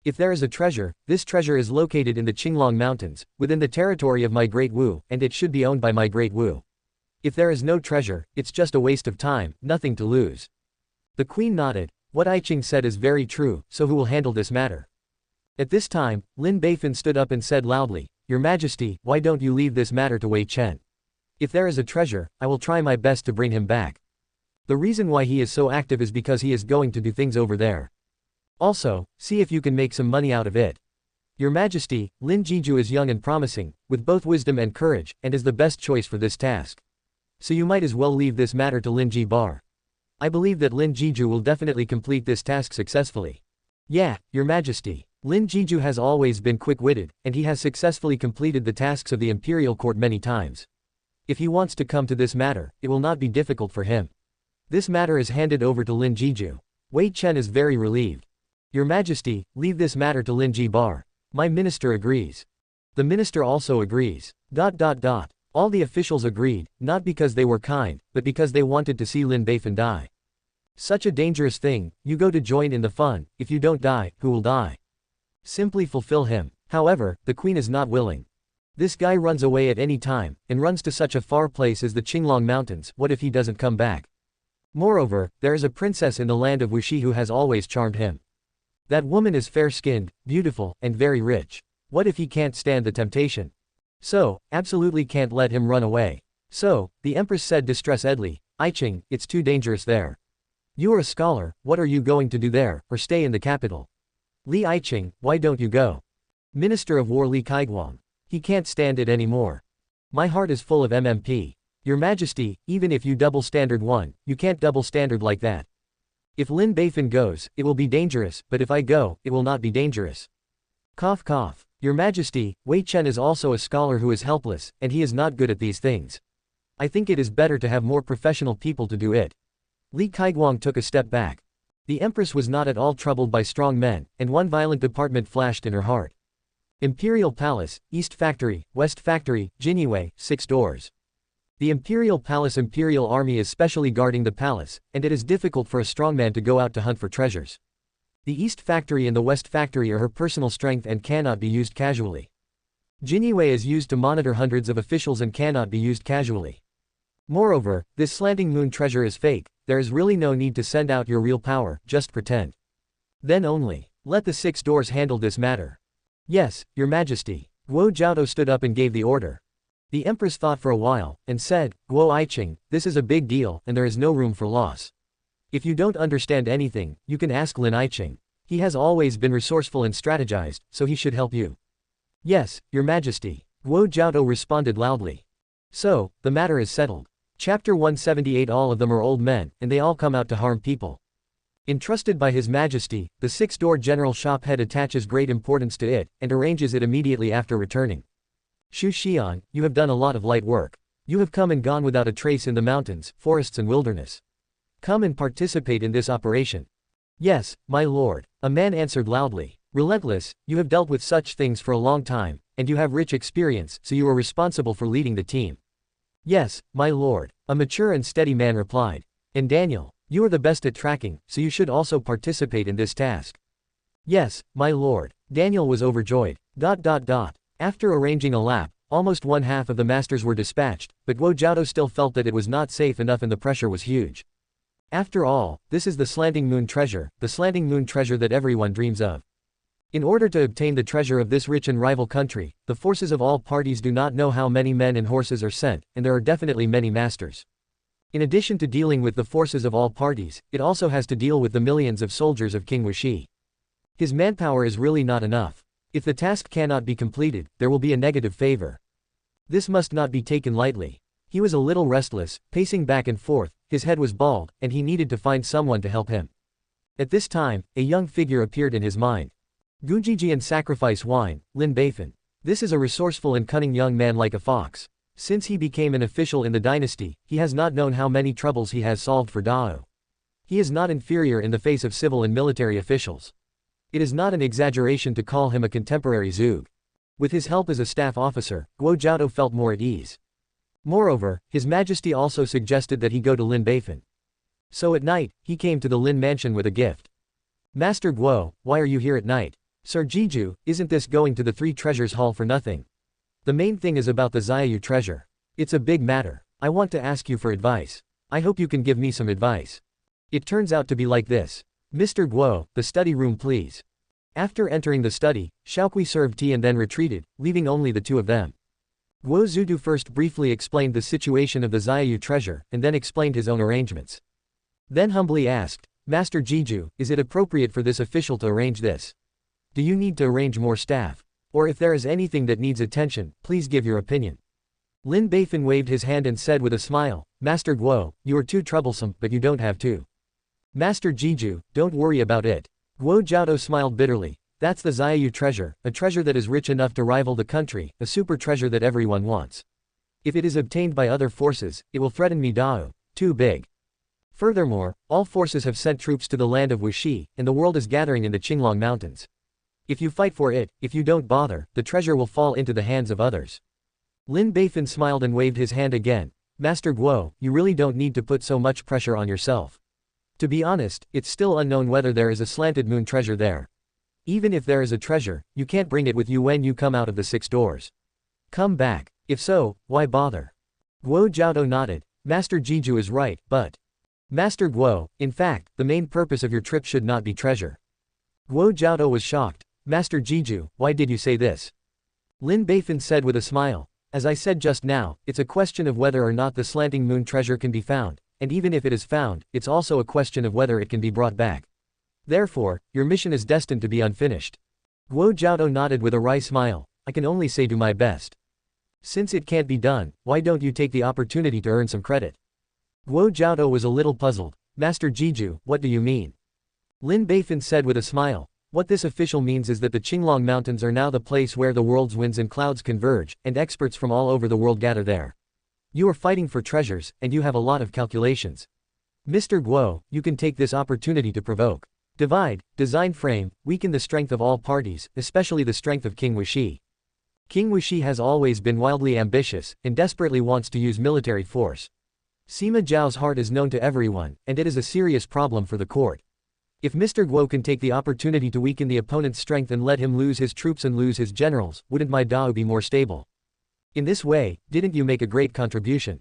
If there is a treasure, this treasure is located in the Qinglong Mountains, within the territory of my Great Wu, and it should be owned by my Great Wu. If there is no treasure, it's just a waste of time, nothing to lose. The queen nodded. What I Qing said is very true, so who will handle this matter? At this time, Lin Beifan stood up and said loudly, Your Majesty, why don't you leave this matter to Wei Chen? If there is a treasure, I will try my best to bring him back. The reason why he is so active is because he is going to do things over there. Also, see if you can make some money out of it. Your Majesty, Lin Jiju is young and promising, with both wisdom and courage, and is the best choice for this task. So you might as well leave this matter to Lin Ji Bar. I believe that Lin Jiju will definitely complete this task successfully. Yeah, Your Majesty. Lin Jiju has always been quick-witted, and he has successfully completed the tasks of the imperial court many times. If he wants to come to this matter, it will not be difficult for him. This matter is handed over to Lin Jiju. Wei Chen is very relieved. Your Majesty, leave this matter to Lin Ji Bar. My minister agrees. The minister also agrees. All the officials agreed, not because they were kind, but because they wanted to see Lin Beifan die. Such a dangerous thing, you go to join in the fun, if you don't die, who will die? Simply fulfill him. However, the queen is not willing. This guy runs away at any time, and runs to such a far place as the Qinglong Mountains, what if he doesn't come back? Moreover, there is a princess in the land of Wuxi who has always charmed him. That woman is fair-skinned, beautiful, and very rich. What if he can't stand the temptation? So, absolutely can't let him run away. So, the empress said distressedly, I Qing, it's too dangerous there. You are a scholar, what are you going to do there, or stay in the capital? Li I Qing, why don't you go? Minister of War Li Kaiguang. He can't stand it anymore. My heart is full of MMP. Your Majesty, even if you double standard one, you can't double standard like that. If Lin Beifan goes, it will be dangerous, but if I go, it will not be dangerous. Cough cough. Your Majesty, Wei Chen is also a scholar who is helpless, and he is not good at these things. I think it is better to have more professional people to do it. Li Kaiguang took a step back. The empress was not at all troubled by strong men, and one violent department flashed in her heart. Imperial Palace, East Factory, West Factory, Jinyue, 6 doors. The Imperial Palace Imperial Army is specially guarding the palace, and it is difficult for a strongman to go out to hunt for treasures. The East Factory and the West Factory are her personal strength and cannot be used casually. Jinyue is used to monitor hundreds of officials and cannot be used casually. Moreover, this slanting moon treasure is fake, there is really no need to send out your real power, just pretend. Then only, let the 6 doors handle this matter. Yes, Your Majesty. Guo Jiaotou stood up and gave the order. The empress thought for a while, and said, Guo Aiqing, this is a big deal, and there is no room for loss. If you don't understand anything, you can ask Lin Aiqing. He has always been resourceful and strategized, so he should help you. Yes, Your Majesty. Guo Jiaotou responded loudly. So, the matter is settled. Chapter 178. All of them are old men, and they all come out to harm people. Entrusted by His Majesty, the 6-door general shop head attaches great importance to it, and arranges it immediately after returning. Xu Xian, you have done a lot of light work. You have come and gone without a trace in the mountains, forests and wilderness. Come and participate in this operation. Yes, my lord, a man answered loudly. Relentless, you have dealt with such things for a long time, and you have rich experience, so you are responsible for leading the team. Yes, my lord, a mature and steady man replied. And Daniel, you are the best at tracking, so you should also participate in this task. Yes, my lord. Daniel was overjoyed. After arranging a lap, almost one half of the masters were dispatched, but Guo Jiaodo still felt that it was not safe enough and the pressure was huge. After all, this is the slanting moon treasure that everyone dreams of. In order to obtain the treasure of this rich and rival country, the forces of all parties do not know how many men and horses are sent, and there are definitely many masters. In addition to dealing with the forces of all parties, it also has to deal with the millions of soldiers of King Wuxi. His manpower is really not enough. If the task cannot be completed, there will be a negative favor. This must not be taken lightly. He was a little restless, pacing back and forth, his head was bald, and he needed to find someone to help him. At this time, a young figure appeared in his mind. Gujiji and sacrifice wine, Lin Beifan. This is a resourceful and cunning young man like a fox. Since he became an official in the dynasty, he has not known how many troubles he has solved for Dao. He is not inferior in the face of civil and military officials. It is not an exaggeration to call him a contemporary Zheng. With his help as a staff officer, Guo Jiaodo felt more at ease. Moreover, His Majesty also suggested that he go to Lin Beifan. So at night, he came to the Lin mansion with a gift. Master Guo, why are you here at night? Sir Jiju, isn't this going to the Three Treasures Hall for nothing? The main thing is about the Xiaoyu treasure. It's a big matter. I want to ask you for advice. I hope you can give me some advice. It turns out to be like this. Mr. Guo, the study room please. After entering the study, Shaokui served tea and then retreated, leaving only the two of them. Guo Zudu first briefly explained the situation of the Xiaoyu treasure, and then explained his own arrangements. Then humbly asked, Master Jiju, is it appropriate for this official to arrange this? Do you need to arrange more staff? Or if there is anything that needs attention, please give your opinion. Lin Beifan waved his hand and said with a smile, Master Guo, you are too troublesome, but you don't have to. Master Jiju, don't worry about it. Guo Jiaodo smiled bitterly. That's the Xiaoyu treasure, a treasure that is rich enough to rival the country, a super treasure that everyone wants. If it is obtained by other forces, it will threaten me Dao, too big. Furthermore, all forces have sent troops to the land of Wuxi, and the world is gathering in the Qinglong Mountains. If you fight for it, if you don't bother, the treasure will fall into the hands of others. Lin Beifan smiled and waved his hand again. Master Guo, you really don't need to put so much pressure on yourself. To be honest, it's still unknown whether there is a slanted moon treasure there. Even if there is a treasure, you can't bring it with you when you come out of the 6 doors. Come back. If so, why bother? Guo Jiaodo nodded. Master Jiju is right, but... Master Guo, in fact, the main purpose of your trip should not be treasure. Guo Jiaodo was shocked. Master Jiju, why did you say this? Lin Beifan said with a smile. As I said just now, it's a question of whether or not the slanting moon treasure can be found. And even if it is found, it's also a question of whether it can be brought back. Therefore, your mission is destined to be unfinished. Guo Jiaodo nodded with a wry smile. I can only say do my best. Since it can't be done, why don't you take the opportunity to earn some credit? Guo Jiaodo was a little puzzled. Master Jiju, what do you mean? Lin Beifan said with a smile. What this official means is that the Qinglong Mountains are now the place where the world's winds and clouds converge, and experts from all over the world gather there. You are fighting for treasures, and you have a lot of calculations. Mr. Guo, you can take this opportunity to provoke. Divide, design frame, weaken the strength of all parties, especially the strength of King Wuxi. King Wuxi has always been wildly ambitious, and desperately wants to use military force. Sima Zhao's heart is known to everyone, and it is a serious problem for the court. If Mr. Guo can take the opportunity to weaken the opponent's strength and let him lose his troops and lose his generals, wouldn't my Dao be more stable? In this way, didn't you make a great contribution?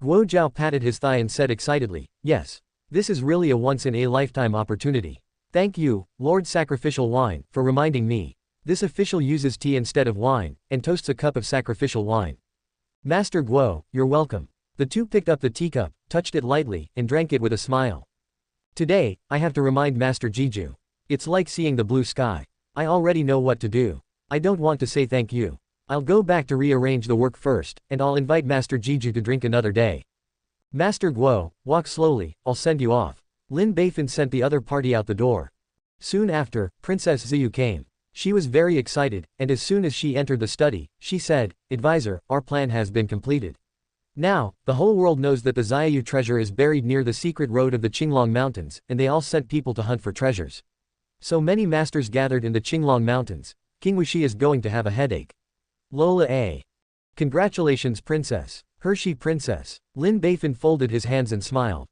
Guo Jiao patted his thigh and said excitedly, yes. This is really a once-in-a-lifetime opportunity. Thank you, Lord Sacrificial Wine, for reminding me. This official uses tea instead of wine, and toasts a cup of sacrificial wine. Master Guo, you're welcome. The two picked up the teacup, touched it lightly, and drank it with a smile. Today, I have to remind Master Jiju. It's like seeing the blue sky. I already know what to do. I don't want to say thank you. I'll go back to rearrange the work first, and I'll invite Master Jiju to drink another day. Master Guo, walk slowly, I'll send you off. Lin Beifan sent the other party out the door. Soon after, Princess Xiyu came. She was very excited, and as soon as she entered the study, she said, Advisor, our plan has been completed. Now, the whole world knows that the Xiaoyu treasure is buried near the secret road of the Qinglong Mountains, and they all sent people to hunt for treasures. So many masters gathered in the Qinglong Mountains. King Wuxi is going to have a headache. Lola A. Congratulations princess. Hershey princess. Lin Beifan folded his hands and smiled.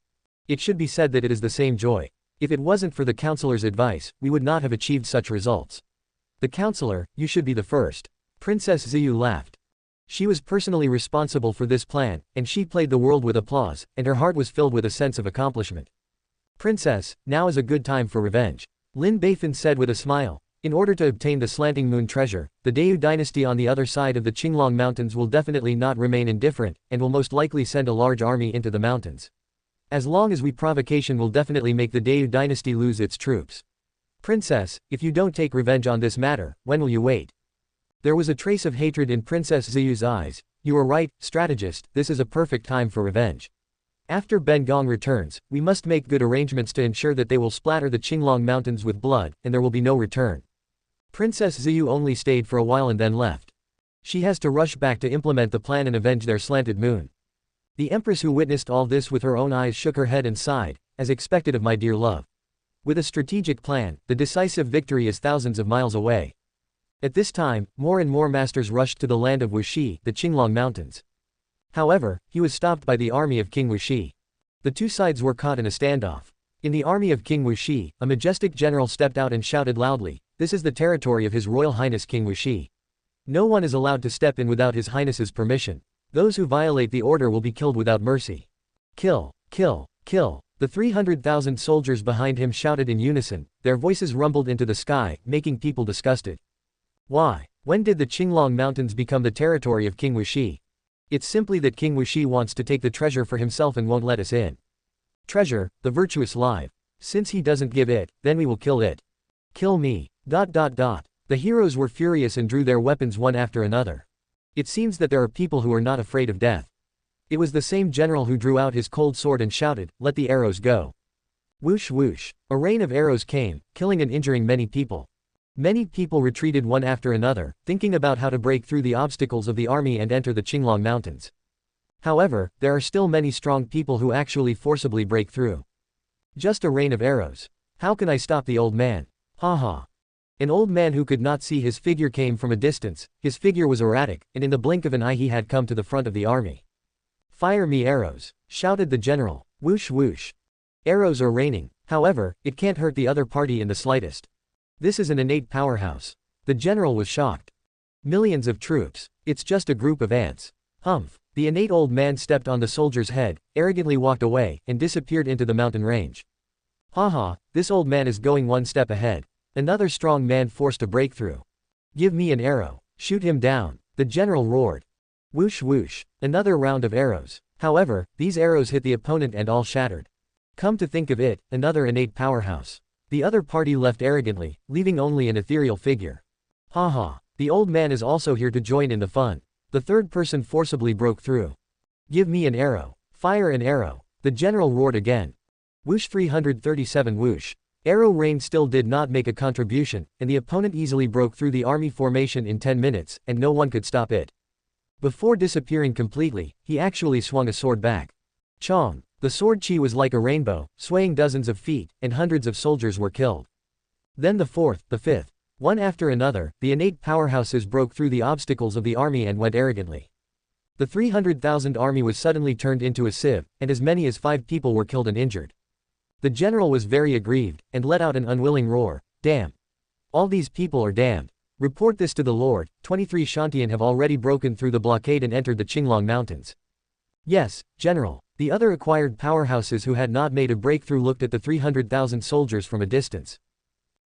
It should be said that it is the same joy. If it wasn't for the counselor's advice, we would not have achieved such results. The counselor, you should be the first. Princess Ziyu laughed. She was personally responsible for this plan, and she played the world with applause, and her heart was filled with a sense of accomplishment. Princess, now is a good time for revenge. Lin Beifan said with a smile. In order to obtain the slanting moon treasure, the Dayu dynasty on the other side of the Qinglong mountains will definitely not remain indifferent, and will most likely send a large army into the mountains. As long as we provocation will definitely make the Dayu dynasty lose its troops. Princess, if you don't take revenge on this matter, when will you wait? There was a trace of hatred in Princess Ziyu's eyes. You are right, strategist, this is a perfect time for revenge. After Ben Gong returns, we must make good arrangements to ensure that they will splatter the Qinglong mountains with blood, and there will be no return. Princess Ziyu only stayed for a while and then left. She has to rush back to implement the plan and avenge their slanted moon. The empress who witnessed all this with her own eyes shook her head and sighed, as expected of my dear love. With a strategic plan, the decisive victory is thousands of miles away. At this time, more and more masters rushed to the land of Wuxi, the Qinglong mountains. However, he was stopped by the army of King Wuxi. The two sides were caught in a standoff. In the army of King Wuxi, a majestic general stepped out and shouted loudly, "This is the territory of His Royal Highness King Wuxi. No one is allowed to step in without His Highness's permission. Those who violate the order will be killed without mercy. Kill, kill, kill." The 300,000 soldiers behind him shouted in unison, their voices rumbled into the sky, making people disgusted. Why? When did the Qinglong mountains become the territory of King Wuxi? It's simply that King Wuxi wants to take the treasure for himself and won't let us in. Treasure, the virtuous live. Since he doesn't give it, then we will kill it. Kill me. ... The heroes were furious and drew their weapons one after another. It seems that there are people who are not afraid of death. It was the same general who drew out his cold sword and shouted, "Let the arrows go." Whoosh whoosh. A rain of arrows came, killing and injuring many people. Many people retreated one after another, thinking about how to break through the obstacles of the army and enter the Qinglong mountains. However, there are still many strong people who actually forcibly break through. Just a rain of arrows. How can I stop the old man? Ha ha. An old man who could not see his figure came from a distance. His figure was erratic, and in the blink of an eye he had come to the front of the army. "Fire me arrows," shouted the general. Whoosh whoosh. Arrows are raining. However, it can't hurt the other party in the slightest. This is an innate powerhouse. The general was shocked. Millions of troops. It's just a group of ants. Humph. The innate old man stepped on the soldier's head, arrogantly walked away, and disappeared into the mountain range. Haha, this old man is going one step ahead. Another strong man forced a breakthrough. Give me an arrow. Shoot him down. The general roared. Whoosh whoosh. Another round of arrows. However, these arrows hit the opponent and all shattered. Come to think of it, another innate powerhouse. The other party left arrogantly, leaving only an ethereal figure. Haha. The old man is also here to join in the fun. The third person forcibly broke through. Give me an arrow. Fire an arrow. The general roared again. Whoosh 337 whoosh. Arrow rain still did not make a contribution, and the opponent easily broke through the army formation in 10 minutes, and no one could stop it. Before disappearing completely, he actually swung a sword back. Chong. The sword chi was like a rainbow, swaying dozens of feet, and hundreds of soldiers were killed. Then the fourth, the fifth. One after another, the innate powerhouses broke through the obstacles of the army and went arrogantly. The 300,000 army was suddenly turned into a sieve, and as many as 5 people were killed and injured. The general was very aggrieved, and let out an unwilling roar. Damn. All these people are damned. Report this to the Lord. 23 Shantian have already broken through the blockade and entered the Qinglong mountains. Yes, General. The other acquired powerhouses who had not made a breakthrough looked at the 300,000 soldiers from a distance.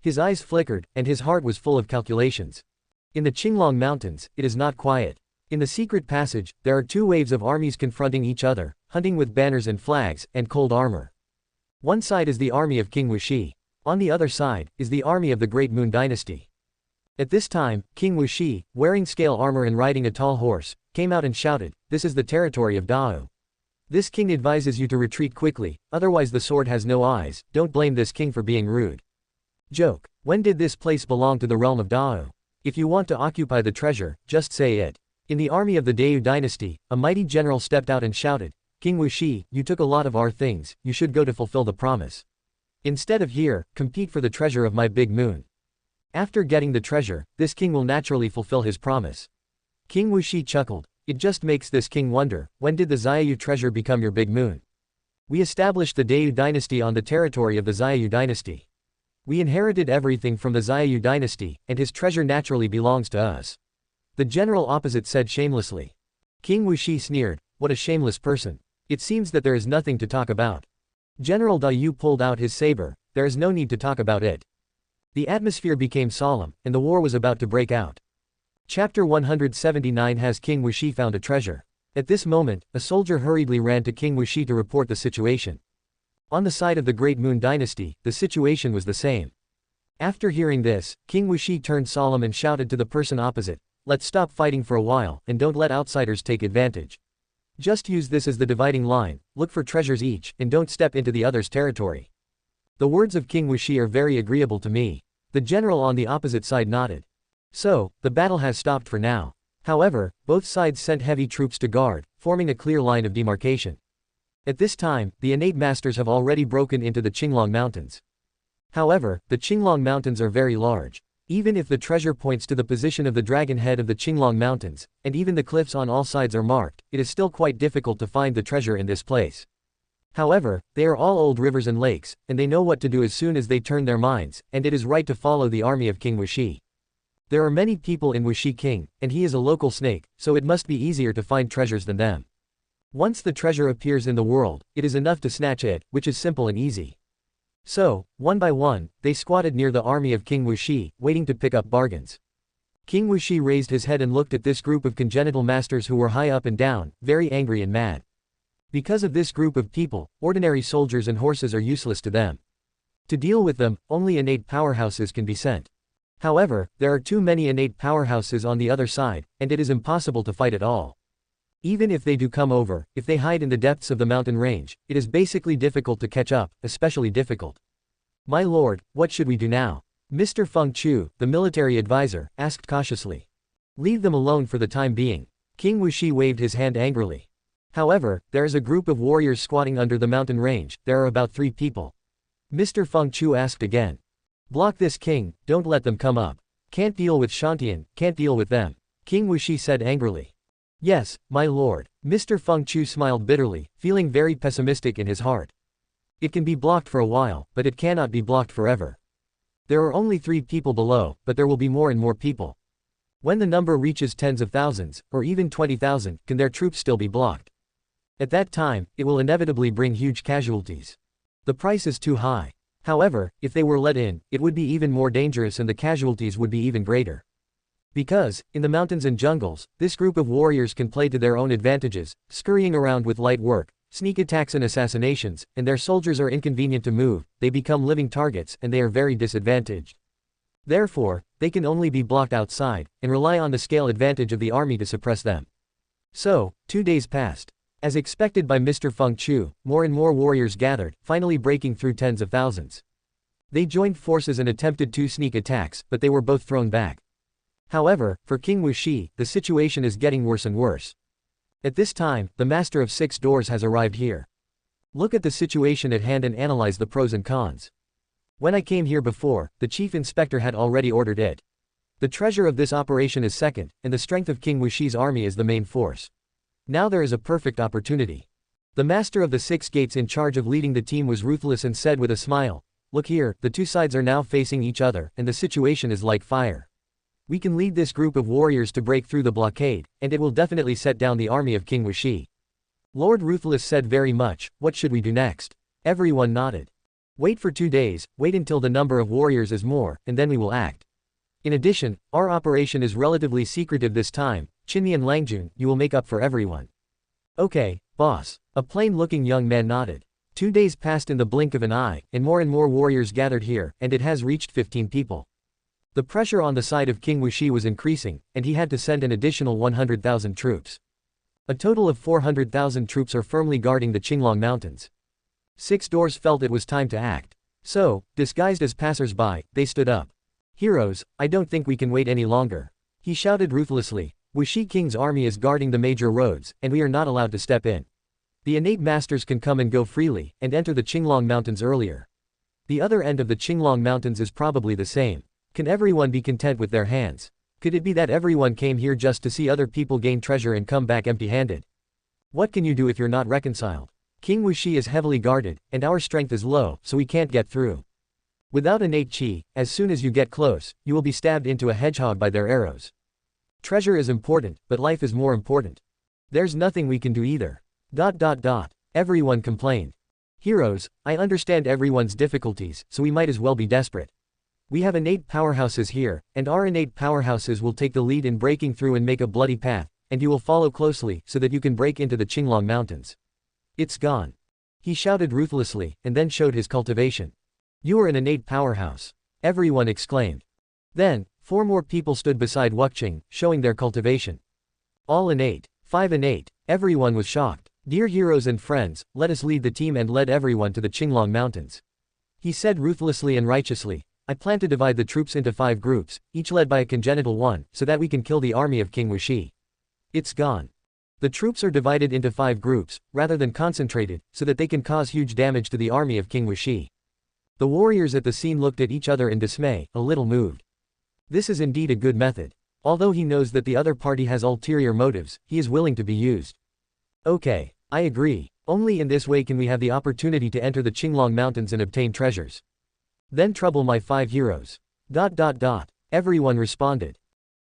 His eyes flickered, and his heart was full of calculations. In the Qinglong mountains, it is not quiet. In the secret passage, there are 2 waves of armies confronting each other, hunting with banners and flags, and cold armor. One side is the army of King Wuxi. On the other side, is the army of the Great Moon Dynasty. At this time, King Wuxi, wearing scale armor and riding a tall horse, came out and shouted, "This is the territory of Dao. This king advises you to retreat quickly, otherwise the sword has no eyes. Don't blame this king for being rude." Joke. When did this place belong to the realm of Dao? If you want to occupy the treasure, just say it. In the army of the Dayu dynasty, a mighty general stepped out and shouted, "King Wuxi, you took a lot of our things, you should go to fulfill the promise. Instead of here, compete for the treasure of my big moon. After getting the treasure, this king will naturally fulfill his promise." King Wuxi chuckled. It just makes this king wonder, when did the Xiaoyu treasure become your big moon? We established the Dayu dynasty on the territory of the Xiaoyu dynasty. We inherited everything from the Xiaoyu dynasty, and his treasure naturally belongs to us. The general opposite said shamelessly. King Wuxi sneered, what a shameless person. It seems that there is nothing to talk about. General Dayu pulled out his saber, there is no need to talk about it. The atmosphere became solemn, and the war was about to break out. Chapter 179 Has King Wuxi found a treasure? At this moment, a soldier hurriedly ran to King Wuxi to report the situation. On the side of the Great Moon Dynasty, the situation was the same. After hearing this, King Wuxi turned solemn and shouted to the person opposite, let's stop fighting for a while, and don't let outsiders take advantage. Just use this as the dividing line, look for treasures each, and don't step into the other's territory. The words of King Wuxi are very agreeable to me. The general on the opposite side nodded. So, the battle has stopped for now. However, both sides sent heavy troops to guard, forming a clear line of demarcation. At this time, the innate masters have already broken into the Qinglong Mountains. However, the Qinglong Mountains are very large. Even if the treasure points to the position of the dragon head of the Qinglong Mountains, and even the cliffs on all sides are marked, it is still quite difficult to find the treasure in this place. However, they are all old rivers and lakes, and they know what to do as soon as they turn their minds, and it is right to follow the army of King Wuxi. There are many people in Wuxi King, and he is a local snake, so it must be easier to find treasures than them. Once the treasure appears in the world, it is enough to snatch it, which is simple and easy. So, one by one, they squatted near the army of King Wuxi, waiting to pick up bargains. King Wuxi raised his head and looked at this group of congenital masters who were high up and down, very angry and mad. Because of this group of people, ordinary soldiers and horses are useless to them. To deal with them, only innate powerhouses can be sent. However, there are too many innate powerhouses on the other side, and it is impossible to fight at all. Even if they do come over, if they hide in the depths of the mountain range, it is basically difficult to catch up, especially difficult. My lord, what should we do now? Mr. Feng Chu, the military advisor, asked cautiously. Leave them alone for the time being. King Wuxi waved his hand angrily. However, there is a group of warriors squatting under the mountain range, there are about 3 people. Mr. Feng Chu asked again. Block this king, don't let them come up. Can't deal with Shantian, can't deal with them. King Wuxi said angrily. Yes, my lord. Mr. Feng Chu smiled bitterly, feeling very pessimistic in his heart. It can be blocked for a while, but it cannot be blocked forever. There are only 3 people below, but there will be more and more people. When the number reaches tens of thousands, or even 20,000, can their troops still be blocked? At that time, it will inevitably bring huge casualties. The price is too high. However, if they were let in, it would be even more dangerous and the casualties would be even greater. Because, in the mountains and jungles, this group of warriors can play to their own advantages, scurrying around with light work, sneak attacks and assassinations, and their soldiers are inconvenient to move, they become living targets and they are very disadvantaged. Therefore, they can only be blocked outside, and rely on the scale advantage of the army to suppress them. So, 2 days passed. As expected by Mr. Feng Chu, more and more warriors gathered, finally breaking through tens of thousands. They joined forces and attempted 2 sneak attacks, but they were both thrown back. However, for King Wuxi, the situation is getting worse and worse. At this time, the Master of 6 Doors has arrived here. Look at the situation at hand and analyze the pros and cons. When I came here before, the chief inspector had already ordered it. The treasure of this operation is second, and the strength of King Wuxi's army is the main force. Now there is a perfect opportunity. The master of the 6 gates in charge of leading the team was ruthless and said with a smile, look here, the 2 sides are now facing each other, and the situation is like fire. We can lead this group of warriors to break through the blockade, and it will definitely set down the army of King Wuxi. Lord Ruthless said very much, what should we do next? Everyone nodded. Wait for 2 days, wait until the number of warriors is more, and then we will act. In addition, our operation is relatively secretive this time, Qinmi and Langjun, you will make up for everyone. Okay, boss. A plain-looking young man nodded. 2 days passed in the blink of an eye, and more warriors gathered here, and it has reached 15 people. The pressure on the side of King Wuxi was increasing, and he had to send an additional 100,000 troops. A total of 400,000 troops are firmly guarding the Qinglong Mountains. 6 Doors felt it was time to act. So, disguised as passers-by, they stood up. Heroes, I don't think we can wait any longer. He shouted ruthlessly. Wuxi King's army is guarding the major roads, and we are not allowed to step in. The innate masters can come and go freely, and enter the Qinglong Mountains earlier. The other end of the Qinglong Mountains is probably the same. Can everyone be content with their hands? Could it be that everyone came here just to see other people gain treasure and come back empty-handed? What can you do if you're not reconciled? King Wuxi is heavily guarded, and our strength is low, so we can't get through. Without innate qi, as soon as you get close, you will be stabbed into a hedgehog by their arrows. Treasure is important, but life is more important. There's nothing we can do either. Everyone complained. Heroes, I understand everyone's difficulties, so we might as well be desperate. We have innate powerhouses here, and our innate powerhouses will take the lead in breaking through and make a bloody path, and you will follow closely so that you can break into the Qinglong Mountains. It's gone. He shouted ruthlessly, and then showed his cultivation. You are an innate powerhouse. Everyone exclaimed. Then, 4 more people stood beside Wuqing, showing their cultivation. All innate. 5 innate. Everyone was shocked. Dear heroes and friends, let us lead the team and lead everyone to the Qinglong Mountains. He said ruthlessly and righteously. I plan to divide the troops into 5 groups, each led by a congenital one, so that we can kill the army of King Wuxi. It's gone. The troops are divided into 5 groups, rather than concentrated, so that they can cause huge damage to the army of King Wuxi. The warriors at the scene looked at each other in dismay, a little moved. This is indeed a good method. Although he knows that the other party has ulterior motives, he is willing to be used. Okay, I agree. Only in this way can we have the opportunity to enter the Qinglong Mountains and obtain treasures. Then trouble my 5 heroes. Everyone responded.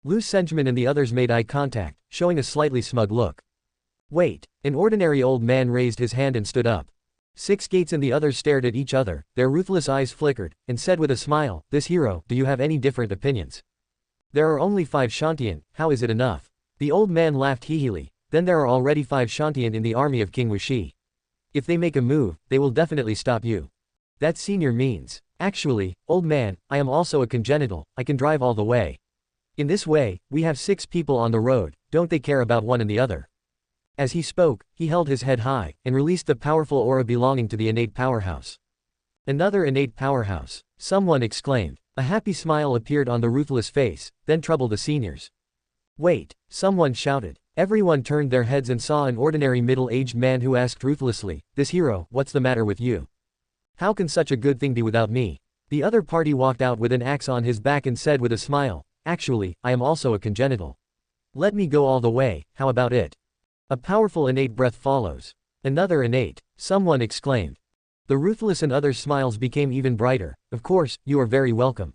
Lu Senjman and the others made eye contact, showing a slightly smug look. Wait, an ordinary old man raised his hand and stood up. 6 Gates and the others stared at each other, their ruthless eyes flickered, and said with a smile, this hero, do you have any different opinions? There are only 5 Shantian, how is it enough? The old man laughed heehily, then there are already 5 Shantian in the army of King Wuxi. If they make a move, they will definitely stop you. That senior means. Actually, old man, I am also a congenital, I can drive all the way. In this way, we have 6 people on the road, don't they care about one and the other? As he spoke, he held his head high, and released the powerful aura belonging to the innate powerhouse. Another innate powerhouse, someone exclaimed. A happy smile appeared on the ruthless face, then troubled the seniors. Wait, someone shouted. Everyone turned their heads and saw an ordinary middle-aged man who asked ruthlessly, this hero, what's the matter with you? How can such a good thing be without me? The other party walked out with an axe on his back and said with a smile, actually, I am also a congenital. Let me go all the way, how about it? A powerful innate breath follows. Another innate, someone exclaimed. The ruthless and others' smiles became even brighter. Of course, you are very welcome.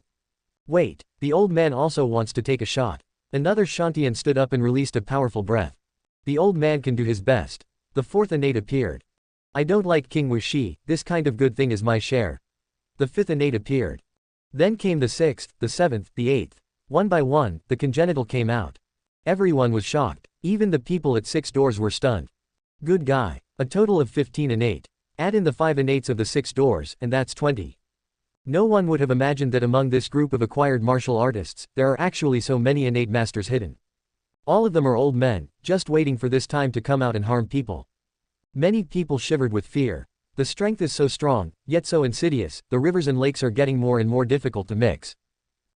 Wait, the old man also wants to take a shot. Another Shantian stood up and released a powerful breath. The old man can do his best. The 4th innate appeared. I don't like King Wuxi, this kind of good thing is my share. The 5th innate appeared. Then came the 6th, the 7th, the 8th. One by one, the congenital came out. Everyone was shocked. Even the people at 6 doors were stunned. Good guy. A total of 15 innate. Add in the 5 innates of the 6 doors, and that's 20. No one would have imagined that among this group of acquired martial artists, there are actually so many innate masters hidden. All of them are old men, just waiting for this time to come out and harm people. Many people shivered with fear. The strength is so strong, yet so insidious, the rivers and lakes are getting more and more difficult to mix.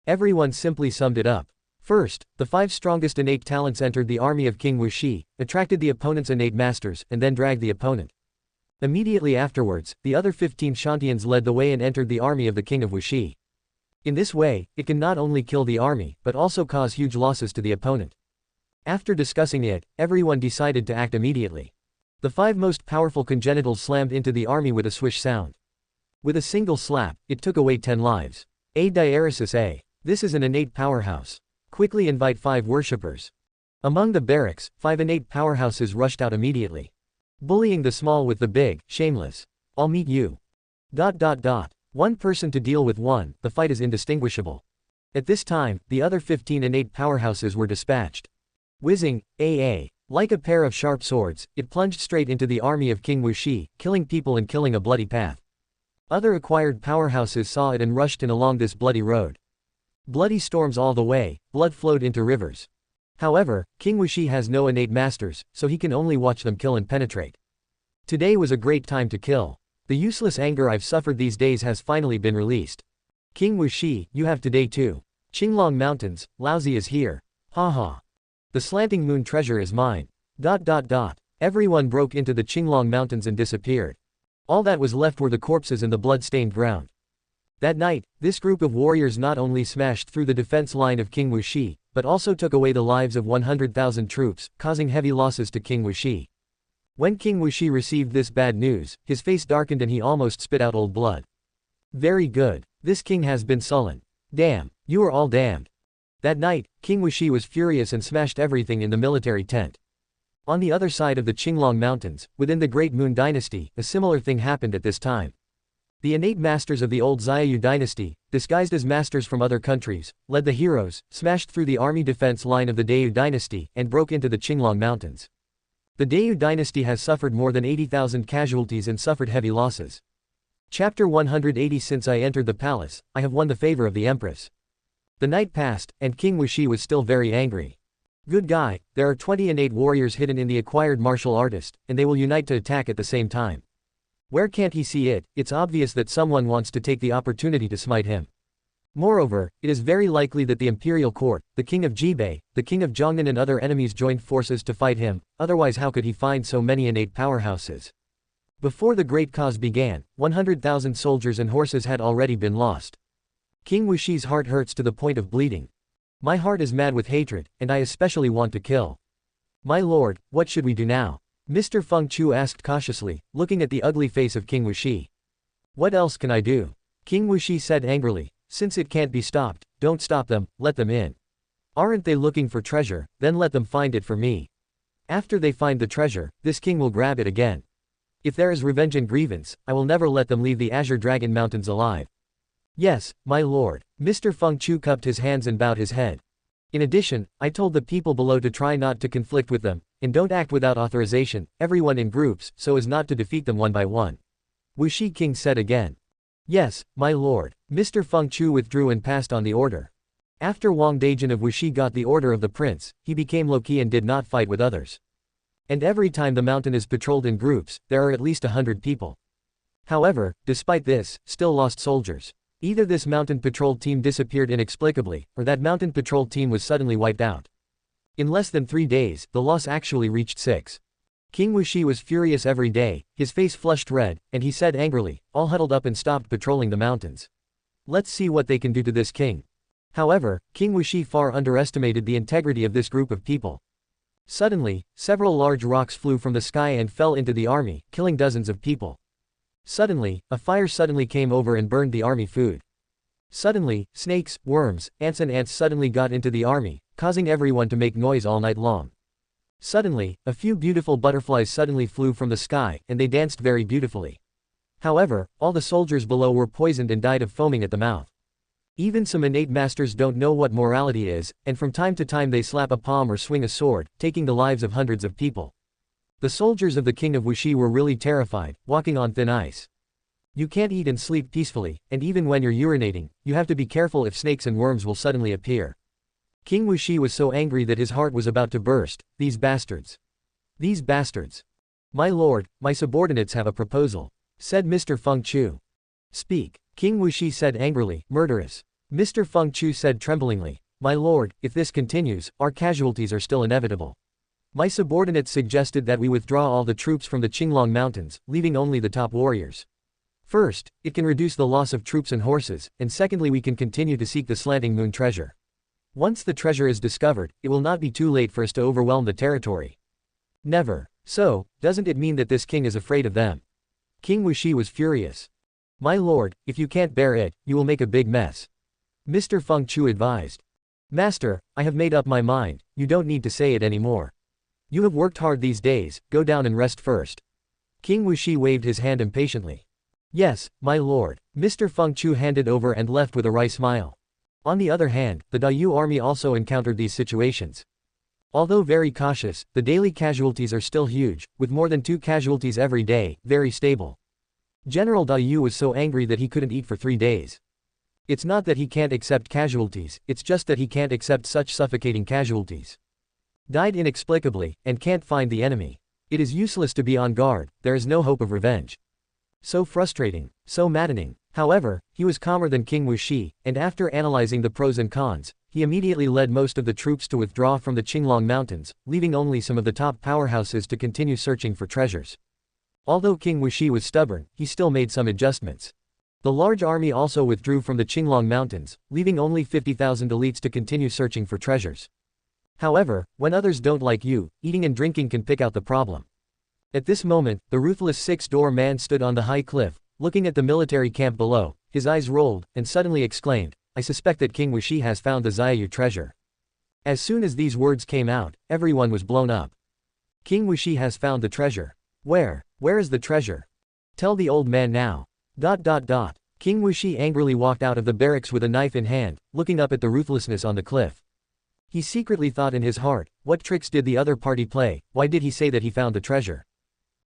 Everyone simply summed it up. First, the 5 strongest innate talents entered the army of King Wuxi, attracted the opponent's innate masters, and then dragged the opponent. Immediately afterwards, the other 15 Shantians led the way and entered the army of the King of Wuxi. In this way, it can not only kill the army, but also cause huge losses to the opponent. After discussing it, everyone decided to act immediately. The 5 most powerful congenitals slammed into the army with a swish sound. With a single slap, it took away 10 lives. A diaresis A. This is an innate powerhouse. Quickly invite 5 worshippers. Among the barracks, 5 innate powerhouses rushed out immediately. Bullying the small with the big, shameless. I'll meet you. One person to deal with one, the fight is indistinguishable. At this time, the other 15 innate powerhouses were dispatched. Whizzing, AA. Like a pair of sharp swords, it plunged straight into the army of King Wuxi, killing people and killing a bloody path. Other acquired powerhouses saw it and rushed in along this bloody road. Bloody storms all the way, blood flowed into rivers. However, King Wuxi has no innate masters, so he can only watch them kill and penetrate. Today was a great time to kill. The useless anger I've suffered these days has finally been released. King Wuxi, you have today too. Qinglong Mountains, Laozi is here. Ha ha. The slanting moon treasure is mine. Everyone broke into the Qinglong Mountains and disappeared. All that was left were the corpses and the blood-stained ground. That night, this group of warriors not only smashed through the defense line of King Wuxi, but also took away the lives of 100,000 troops, causing heavy losses to King Wuxi. When King Wuxi received this bad news, his face darkened and he almost spit out old blood. Very good. This king has been sullen. Damn, you are all damned. That night, King Wuxi was furious and smashed everything in the military tent. On the other side of the Qinglong Mountains, within the Great Moon Dynasty, a similar thing happened at this time. The innate masters of the old Xiaoyu dynasty, disguised as masters from other countries, led the heroes, smashed through the army defense line of the Dayu dynasty, and broke into the Qinglong Mountains. The Dayu dynasty has suffered more than 80,000 casualties and suffered heavy losses. Chapter 180. Since I entered the palace, I have won the favor of the empress. The night passed, and King Wuxi was still very angry. Good guy, there are 20 innate warriors hidden in the acquired martial artist, and they will unite to attack at the same time. Where can't he see it? It's obvious that someone wants to take the opportunity to smite him. Moreover, it is very likely that the imperial court, the king of Jibei, the king of Zhongnan and other enemies joined forces to fight him, otherwise how could he find so many innate powerhouses? Before the great cause began, 100,000 soldiers and horses had already been lost. King Wuxi's heart hurts to the point of bleeding. My heart is mad with hatred, and I especially want to kill. My lord, what should we do now? Mr. Feng Chu asked cautiously, looking at the ugly face of King Wuxi. What else can I do? King Wuxi said angrily, since it can't be stopped, don't stop them, let them in. Aren't they looking for treasure, then let them find it for me. After they find the treasure, this king will grab it again. If there is revenge and grievance, I will never let them leave the Azure Dragon Mountains alive. Yes, my lord. Mr. Feng Chu cupped his hands and bowed his head. In addition, I told the people below to try not to conflict with them, and don't act without authorization, everyone in groups, so as not to defeat them one by one. Wuxi King said again. Yes, my lord. Mr. Feng Chu withdrew and passed on the order. After Wang Dejun of Wuxi got the order of the prince, he became low-key and did not fight with others. And every time the mountain is patrolled in groups, there are at least 100 people. However, despite this, still lost soldiers. Either this mountain patrol team disappeared inexplicably, or that mountain patrol team was suddenly wiped out. In less than 3 days, the loss actually reached 6. King Wuxi was furious every day, his face flushed red, and he said angrily, all huddled up and stopped patrolling the mountains. Let's see what they can do to this king. However, King Wuxi far underestimated the integrity of this group of people. Suddenly, several large rocks flew from the sky and fell into the army, killing dozens of people. Suddenly, a fire suddenly came over and burned the army food. Suddenly, snakes, worms, ants and ants suddenly got into the army, causing everyone to make noise all night long. Suddenly, a few beautiful butterflies suddenly flew from the sky, and they danced very beautifully. However, all the soldiers below were poisoned and died of foaming at the mouth. Even some innate masters don't know what morality is, and from time to time they slap a palm or swing a sword, taking the lives of hundreds of people. The soldiers of the king of Wuxi were really terrified, walking on thin ice. You can't eat and sleep peacefully, and even when you're urinating, you have to be careful if snakes and worms will suddenly appear. King Wuxi was so angry that his heart was about to burst. These bastards. These bastards. My lord, my subordinates have a proposal, said Mr. Feng Chu. Speak. King Wuxi said angrily, murderous. Mr. Feng Chu said tremblingly, my lord, if this continues, our casualties are still inevitable. My subordinates suggested that we withdraw all the troops from the Qinglong Mountains, leaving only the top warriors. First, it can reduce the loss of troops and horses, and secondly we can continue to seek the Slanting Moon treasure. Once the treasure is discovered, it will not be too late for us to overwhelm the territory. Never. So, doesn't it mean that this king is afraid of them? King Wuxi was furious. My lord, if you can't bear it, you will make a big mess. Mr. Feng Chu advised. Master, I have made up my mind, you don't need to say it anymore. You have worked hard these days, go down and rest first. King Wuxi waved his hand impatiently. Yes, my lord. Mr. Feng Chu handed over and left with a wry smile. On the other hand, the Dayu army also encountered these situations. Although very cautious, the daily casualties are still huge, with more than 2 casualties every day, very stable. General Dayu was so angry that he couldn't eat for 3 days. It's not that he can't accept casualties, it's just that he can't accept such suffocating casualties. Died inexplicably, and can't find the enemy. It is useless to be on guard, there is no hope of revenge. So frustrating, so maddening. However, he was calmer than King Wuxi, and after analyzing the pros and cons, he immediately led most of the troops to withdraw from the Qinglong Mountains, leaving only some of the top powerhouses to continue searching for treasures. Although King Wuxi was stubborn, he still made some adjustments. The large army also withdrew from the Qinglong Mountains, leaving only 50,000 elites to continue searching for treasures. However, when others don't like you, eating and drinking can pick out the problem. At this moment, the ruthless six-door man stood on the high cliff, looking at the military camp below. His eyes rolled, and suddenly exclaimed, "I suspect that King Wuxi has found the Xiaoyu treasure." As soon as these words came out, everyone was blown up. King Wuxi has found the treasure. Where is the treasure? Tell the old man now. King Wuxi angrily walked out of the barracks with a knife in hand, looking up at the ruthlessness on the cliff. He secretly thought in his heart, what tricks did the other party play? Why did he say that he found the treasure?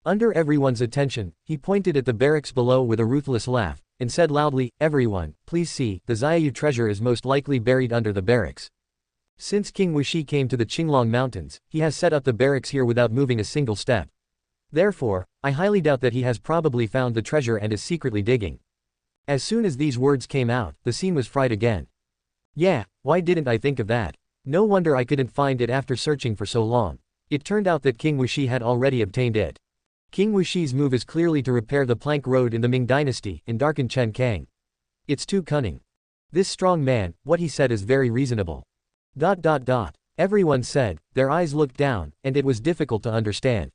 Under everyone's attention, he pointed at the barracks below with a ruthless laugh, and said loudly, "Everyone, please see, the Xiaoyu treasure is most likely buried under the barracks. Since King Wuxi came to the Qinglong Mountains, he has set up the barracks here without moving a single step. Therefore, I highly doubt that he has probably found the treasure and is secretly digging." As soon as these words came out, the scene was fried again. Yeah, why didn't I think of that? No wonder I couldn't find it after searching for so long. It turned out that King Wuxi had already obtained it. King Wuxi's move is clearly to repair the plank road in the Ming dynasty and darken Chenkang. It's too cunning. This strong man, what he said is very reasonable. Everyone said, their eyes looked down, and it was difficult to understand.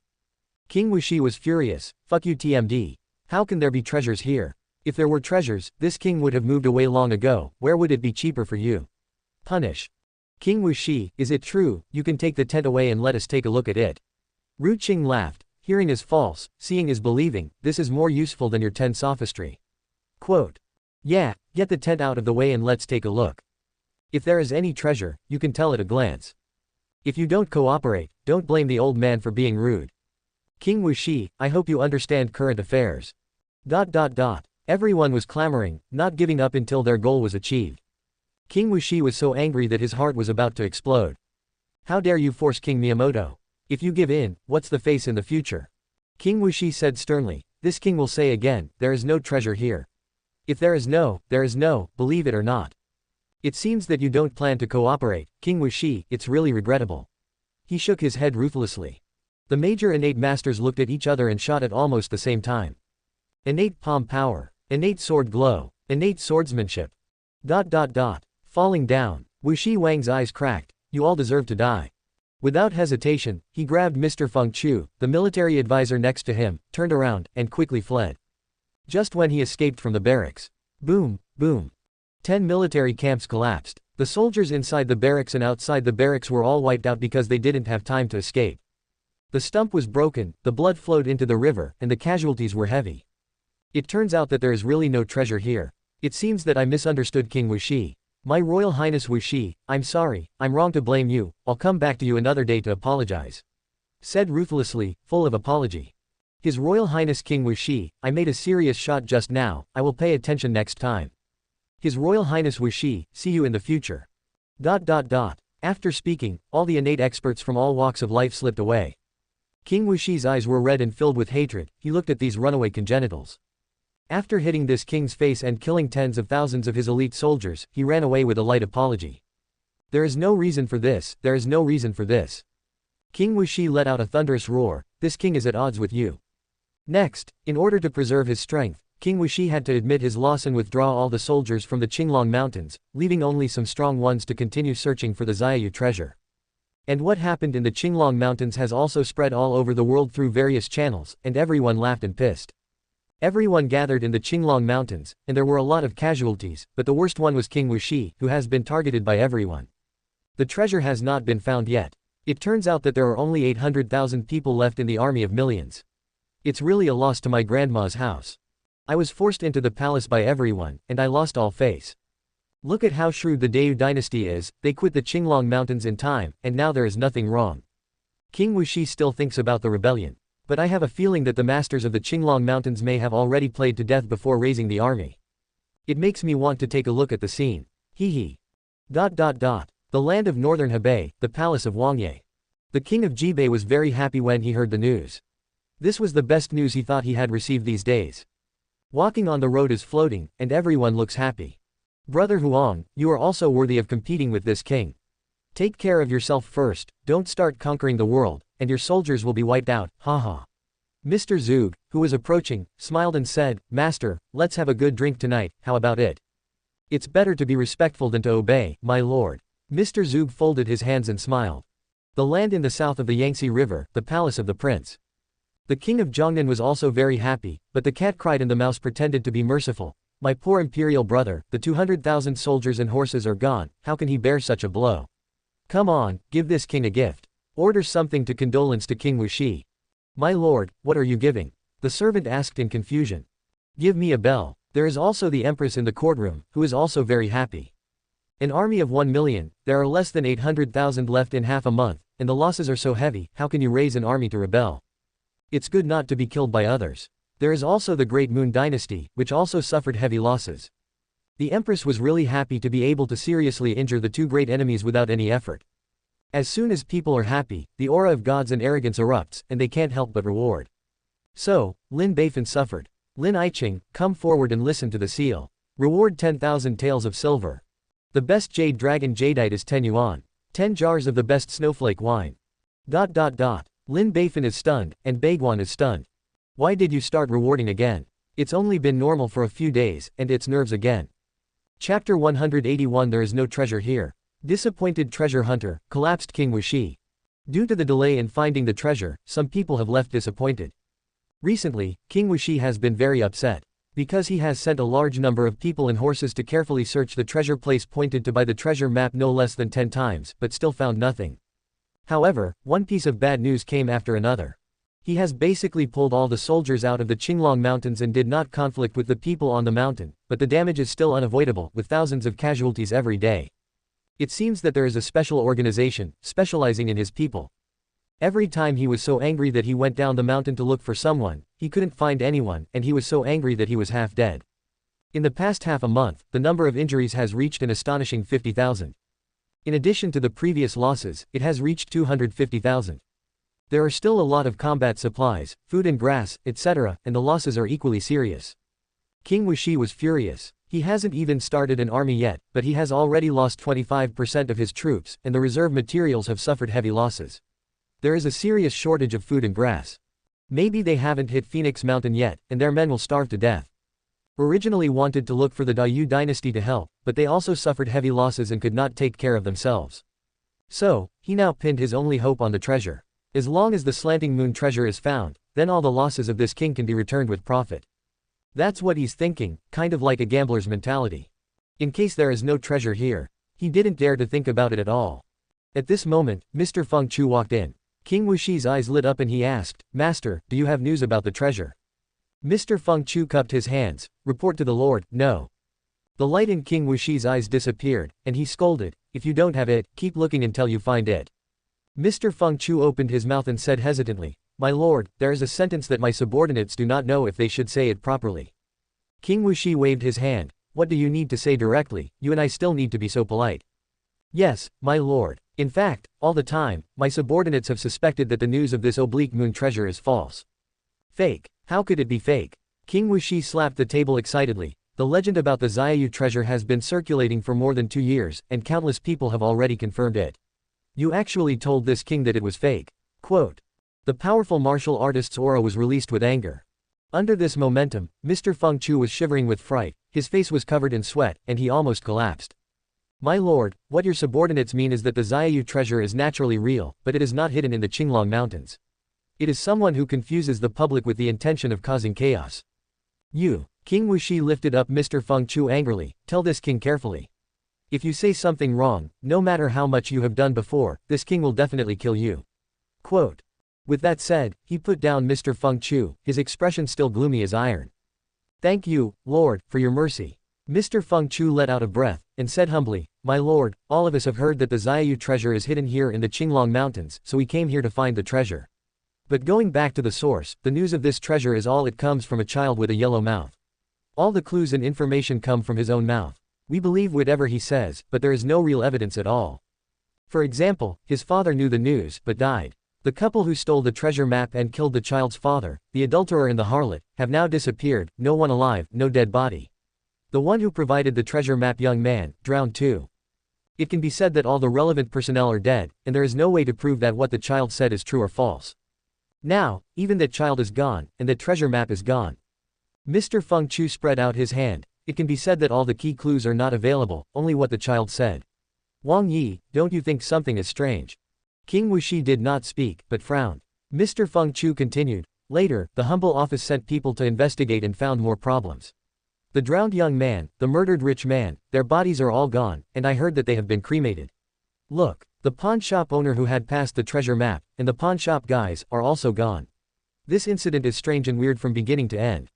King Wuxi was furious. Fuck you TMD. How can there be treasures here? If there were treasures, this king would have moved away long ago. Where would it be cheaper for you? Punish. King Wuxi, is it true? You can take the tent away and let us take a look at it. Ru Qing laughed. Hearing is false, seeing is believing. This is more useful than your 10 sophistry. Quote. Yeah, get the tent out of the way and let's take a look. If there is any treasure, you can tell at a glance. If you don't cooperate, don't blame the old man for being rude. King Wuxi, I hope you understand current affairs. Everyone was clamoring, not giving up until their goal was achieved. King Wuxi was so angry that his heart was about to explode. How dare you force King Miyamoto? If you give in, what's the face in the future? King Wuxi said sternly, this king will say again, there is no treasure here. If there is no, believe it or not. It seems that you don't plan to cooperate, King Wuxi, it's really regrettable. He shook his head ruthlessly. The major innate masters looked at each other and shot at almost the same time. Innate palm power. Innate sword glow. Innate swordsmanship. Falling down. Wuxi Wang's eyes cracked. You all deserve to die. Without hesitation, he grabbed Mr. Feng Chu, the military advisor next to him, turned around, and quickly fled. Just when he escaped from the barracks. Boom, boom. 10 military camps collapsed. The soldiers inside the barracks and outside the barracks were all wiped out because they didn't have time to escape. The stump was broken, the blood flowed into the river, and the casualties were heavy. It turns out that there is really no treasure here. It seems that I misunderstood King Wuxi. My Royal Highness Wuxi, I'm sorry, I'm wrong to blame you, I'll come back to you another day to apologize. Said ruthlessly, full of apology. His Royal Highness King Wuxi, I made a serious shot just now, I will pay attention next time. His Royal Highness Wuxi, see you in the future. After speaking, all the innate experts from all walks of life slipped away. King Wuxi's eyes were red and filled with hatred, he looked at these runaway congenitals. After hitting this king's face and killing tens of thousands of his elite soldiers, he ran away with a light apology. There is no reason for this, there is no reason for this. King Wuxi let out a thunderous roar, this king is at odds with you. Next, in order to preserve his strength, King Wuxi had to admit his loss and withdraw all the soldiers from the Qinglong Mountains, leaving only some strong ones to continue searching for the Xiaoyu treasure. And what happened in the Qinglong Mountains has also spread all over the world through various channels, and everyone laughed and pissed. Everyone gathered in the Qinglong Mountains, and there were a lot of casualties, but the worst one was King Wuxi, who has been targeted by everyone. The treasure has not been found yet. It turns out that there are only 800,000 people left in the army of millions. It's really a loss to my grandma's house. I was forced into the palace by everyone, and I lost all face. Look at how shrewd the Dayu dynasty is, they quit the Qinglong Mountains in time, and now there is nothing wrong. King Wuxi still thinks about the rebellion. But I have a feeling that the masters of the Qinglong Mountains may have already played to death before raising the army. It makes me want to take a look at the scene. Hee. The land of northern Hebei, the palace of Wangye. The king of Jibei was very happy when he heard the news. This was the best news he thought he had received these days. Walking on the road is floating, and everyone looks happy. Brother Huang, you are also worthy of competing with this king. Take care of yourself first, don't start conquering the world, and your soldiers will be wiped out, haha. Mr. Zheng, who was approaching, smiled and said, "Master, let's have a good drink tonight, how about it? It's better to be respectful than to obey, my lord." Mr. Zheng folded his hands and smiled. The land in the south of the Yangtze River, the palace of the prince. The king of Zhongnan was also very happy, but the cat cried and the mouse pretended to be merciful. "My poor imperial brother, the 200,000 soldiers and horses are gone, how can he bear such a blow? Come on, give this king a gift. Order something to condolence to King Wuxi." "My lord, what are you giving?" the servant asked in confusion. "Give me a bell." There is also the empress in the courtroom, who is also very happy. An army of 1 million, there are less than 800,000 left in half a month, and the losses are so heavy, how can you raise an army to rebel? It's good not to be killed by others. There is also the Great Moon Dynasty, which also suffered heavy losses. The empress was really happy to be able to seriously injure the two great enemies without any effort. As soon as people are happy, the aura of gods and arrogance erupts, and they can't help but reward. So, Lin Beifan suffered. "Lin Iching, come forward and listen to the seal. Reward 10,000 taels of silver. The best jade dragon jadeite is 10 yuan. 10 jars of the best snowflake wine. ... Lin Beifan is stunned, and Baiguan is stunned. "Why did you start rewarding again? It's only been normal for a few days, and it's nerves again." Chapter 181. There is no treasure here. Disappointed treasure hunter, collapsed King Wuxi. Due to the delay in finding the treasure, some people have left disappointed. Recently, King Wuxi has been very upset. Because he has sent a large number of people and horses to carefully search the treasure place pointed to by the treasure map no less than 10 times, but still found nothing. However, one piece of bad news came after another. He has basically pulled all the soldiers out of the Qinglong mountains and did not conflict with the people on the mountain, but the damage is still unavoidable, with thousands of casualties every day. It seems that there is a special organization, specializing in his people. Every time he was so angry that he went down the mountain to look for someone, he couldn't find anyone, and he was so angry that he was half dead. In the past half a month, the number of injuries has reached an astonishing 50,000. In addition to the previous losses, it has reached 250,000. There are still a lot of combat supplies, food and grass, etc., and the losses are equally serious. King Wuxi was furious. He hasn't even started an army yet, but he has already lost 25% of his troops, and the reserve materials have suffered heavy losses. There is a serious shortage of food and grass. Maybe they haven't hit Phoenix Mountain yet, and their men will starve to death. Originally wanted to look for the Dayu dynasty to help, but they also suffered heavy losses and could not take care of themselves. So, he now pinned his only hope on the treasure. As long as the slanting moon treasure is found, then all the losses of this king can be returned with profit. That's what he's thinking, kind of like a gambler's mentality. In case there is no treasure here, he didn't dare to think about it at all. At this moment, Mr. Feng Chu walked in. King Wuxi's eyes lit up and he asked, "Master, do you have news about the treasure?" Mr. Feng Chu cupped his hands. "Report to the Lord, no." The light in King Wuxi's eyes disappeared, and he scolded, "If you don't have it, keep looking until you find it." Mr. Feng Chu opened his mouth and said hesitantly, "My lord, there is a sentence that my subordinates do not know if they should say it properly." King Wuxi waved his hand. "What do you need to say directly? You and I still need to be so polite." "Yes, my lord. In fact, all the time, my subordinates have suspected that the news of this oblique moon treasure is false." "Fake? How could it be fake?" King Wuxi slapped the table excitedly. "The legend about the Xiaoyu treasure has been circulating for more than 2 years, and countless people have already confirmed it. You actually told this king that it was fake." Quote. The powerful martial artist's aura was released with anger. Under this momentum, Mr. Feng Chu was shivering with fright, his face was covered in sweat, and he almost collapsed. "My lord, what your subordinates mean is that the Xiaoyu treasure is naturally real, but it is not hidden in the Qinglong mountains. It is someone who confuses the public with the intention of causing chaos." "You." King Wuxi lifted up Mr. Feng Chu angrily, "Tell this king carefully. If you say something wrong, no matter how much you have done before, this king will definitely kill you." Quote. With that said, he put down Mr. Feng Chu, his expression still gloomy as iron. "Thank you, Lord, for your mercy." Mr. Feng Chu let out a breath, and said humbly, "My lord, all of us have heard that the Xiaoyu treasure is hidden here in the Qinglong mountains, so we came here to find the treasure. But going back to the source, the news of this treasure is all it comes from a child with a yellow mouth. All the clues and information come from his own mouth. We believe whatever he says, but there is no real evidence at all. For example, his father knew the news, but died. The couple who stole the treasure map and killed the child's father, the adulterer and the harlot, have now disappeared, no one alive, no dead body. The one who provided the treasure map young man, drowned too. It can be said that all the relevant personnel are dead, and there is no way to prove that what the child said is true or false. Now, even that child is gone, and that treasure map is gone. Mr. Feng Chu spread out his hand. It can be said that all the key clues are not available, only what the child said. Wang Yi, don't you think something is strange? King Wuxi did not speak, but frowned. Mr. Feng Chu continued. Later, the humble office sent people to investigate and found more problems. The drowned young man, the murdered rich man, their bodies are all gone, and I heard that they have been cremated. Look, the pawn shop owner who had passed the treasure map, and the pawn shop guys, are also gone. This incident is strange and weird from beginning to end.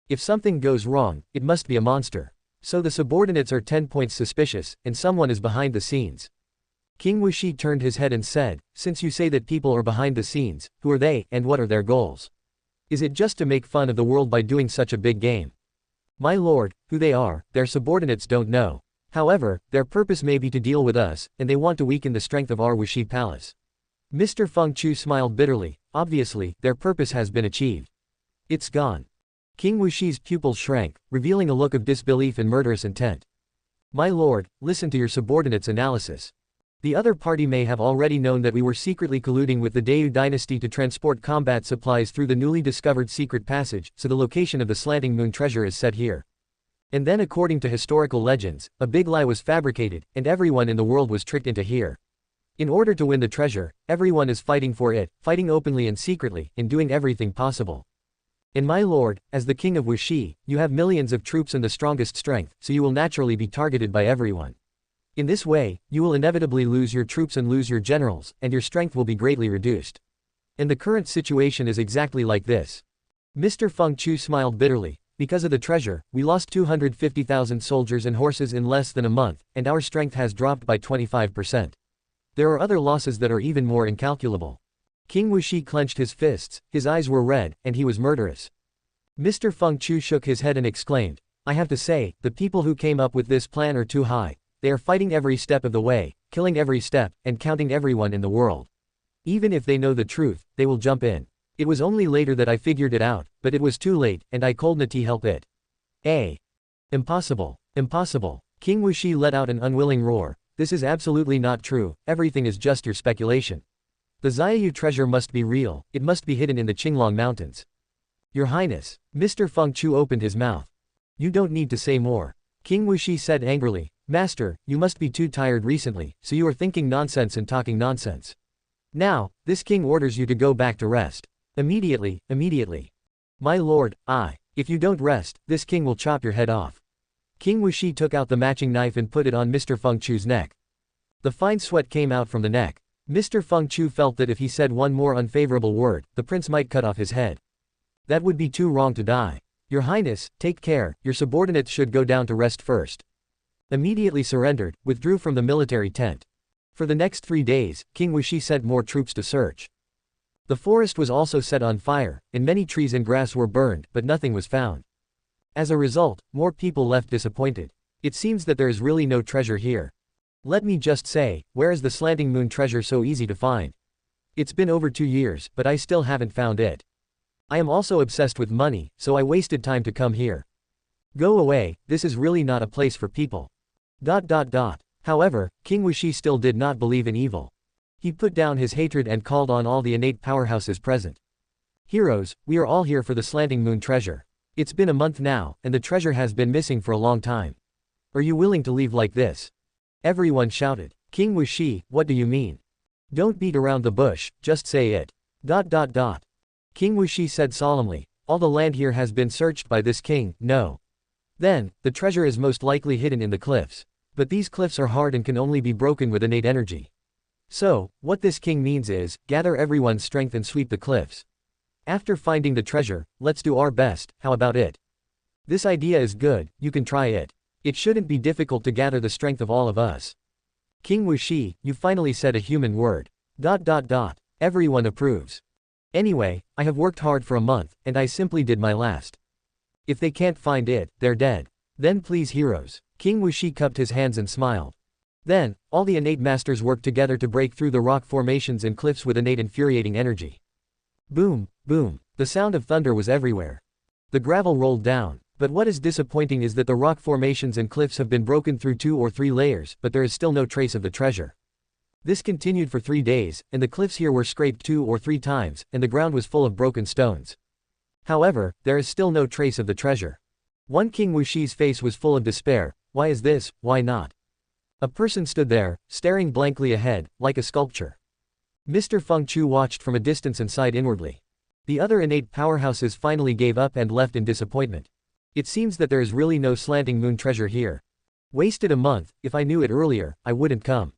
If something goes wrong, it must be a monster. So the subordinates are 10 points suspicious, and someone is behind the scenes. King Wuxi turned his head and said, since you say that people are behind the scenes, who are they, and what are their goals? Is it just to make fun of the world by doing such a big game? My lord, who they are, their subordinates don't know. However, their purpose may be to deal with us, and they want to weaken the strength of our Wuxi palace. Mr. Feng Chu smiled bitterly. Obviously, their purpose has been achieved. It's gone. King Wuxi's pupils shrank, revealing a look of disbelief and murderous intent. My lord, listen to your subordinates' analysis. The other party may have already known that we were secretly colluding with the Dayu dynasty to transport combat supplies through the newly discovered secret passage, so the location of the slanting moon treasure is set here. And then according to historical legends, a big lie was fabricated, and everyone in the world was tricked into here. In order to win the treasure, everyone is fighting for it, fighting openly and secretly, and doing everything possible. And my lord, as the king of Wuxi, you have millions of troops and the strongest strength, so you will naturally be targeted by everyone. In this way, you will inevitably lose your troops and lose your generals, and your strength will be greatly reduced. And the current situation is exactly like this. Mr. Feng Chu smiled bitterly. Because of the treasure, we lost 250,000 soldiers and horses in less than a month, and our strength has dropped by 25%. There are other losses that are even more incalculable. King Wuxi clenched his fists, his eyes were red, and he was murderous. Mr. Feng Chu shook his head and exclaimed, I have to say, the people who came up with this plan are too high. They are fighting every step of the way, killing every step, and counting everyone in the world. Even if they know the truth, they will jump in. It was only later that I figured it out, but it was too late, and I could not help it. Impossible. Impossible. King Wuxi let out an unwilling roar. This is absolutely not true, everything is just your speculation. The Xiaoyu treasure must be real, it must be hidden in the Qinglong mountains. Your Highness. Mr. Feng Chu opened his mouth. You don't need to say more. King Wuxi said angrily, Master, you must be too tired recently, so you are thinking nonsense and talking nonsense. Now, this king orders you to go back to rest. Immediately, immediately. My lord, if you don't rest, this king will chop your head off. King Wuxi took out the matching knife and put it on Mr. Feng Chu's neck. The fine sweat came out from the neck. Mr. Feng Chu felt that if he said one more unfavorable word, the prince might cut off his head. That would be too wrong to die. Your Highness, take care, your subordinates should go down to rest first. Immediately surrendered, withdrew from the military tent. For the next 3 days, King Wuxi sent more troops to search. The forest was also set on fire, and many trees and grass were burned, but nothing was found. As a result, more people left disappointed. It seems that there is really no treasure here. Let me just say, where is the slanting moon treasure so easy to find? It's been over 2 years, but I still haven't found it. I am also obsessed with money, so I wasted time to come here. Go away, this is really not a place for people. ... However, King Wuxi still did not believe in evil. He put down his hatred and called on all the innate powerhouses present. Heroes, we are all here for the slanting moon treasure. It's been a month now, and the treasure has been missing for a long time. Are you willing to leave like this? Everyone shouted. King Wuxi, what do you mean? Don't beat around the bush, just say it. ... King Wuxi said solemnly, all the land here has been searched by this king, no. Then, the treasure is most likely hidden in the cliffs. But these cliffs are hard and can only be broken with innate energy. So, what this king means is, gather everyone's strength and sweep the cliffs. After finding the treasure, let's do our best, how about it? This idea is good, you can try it. It shouldn't be difficult to gather the strength of all of us. King Wuxi, you finally said a human word. ... Everyone approves. Anyway, I have worked hard for a month, and I simply did my last. If they can't find it, they're dead. Then please heroes. King Wuxi cupped his hands and smiled. Then, all the innate masters worked together to break through the rock formations and cliffs with innate infuriating energy. Boom, boom. The sound of thunder was everywhere. The gravel rolled down. But what is disappointing is that the rock formations and cliffs have been broken through 2 or 3 layers, but there is still no trace of the treasure. This continued for 3 days, and the cliffs here were scraped 2 or 3 times, and the ground was full of broken stones. However, there is still no trace of the treasure. One King Wuxi's face was full of despair. Why is this, why not? A person stood there, staring blankly ahead, like a sculpture. Mr. Feng Chu watched from a distance and sighed inwardly. The other innate powerhouses finally gave up and left in disappointment. It seems that there is really no slanting moon treasure here. Wasted a month. If I knew it earlier, I wouldn't come.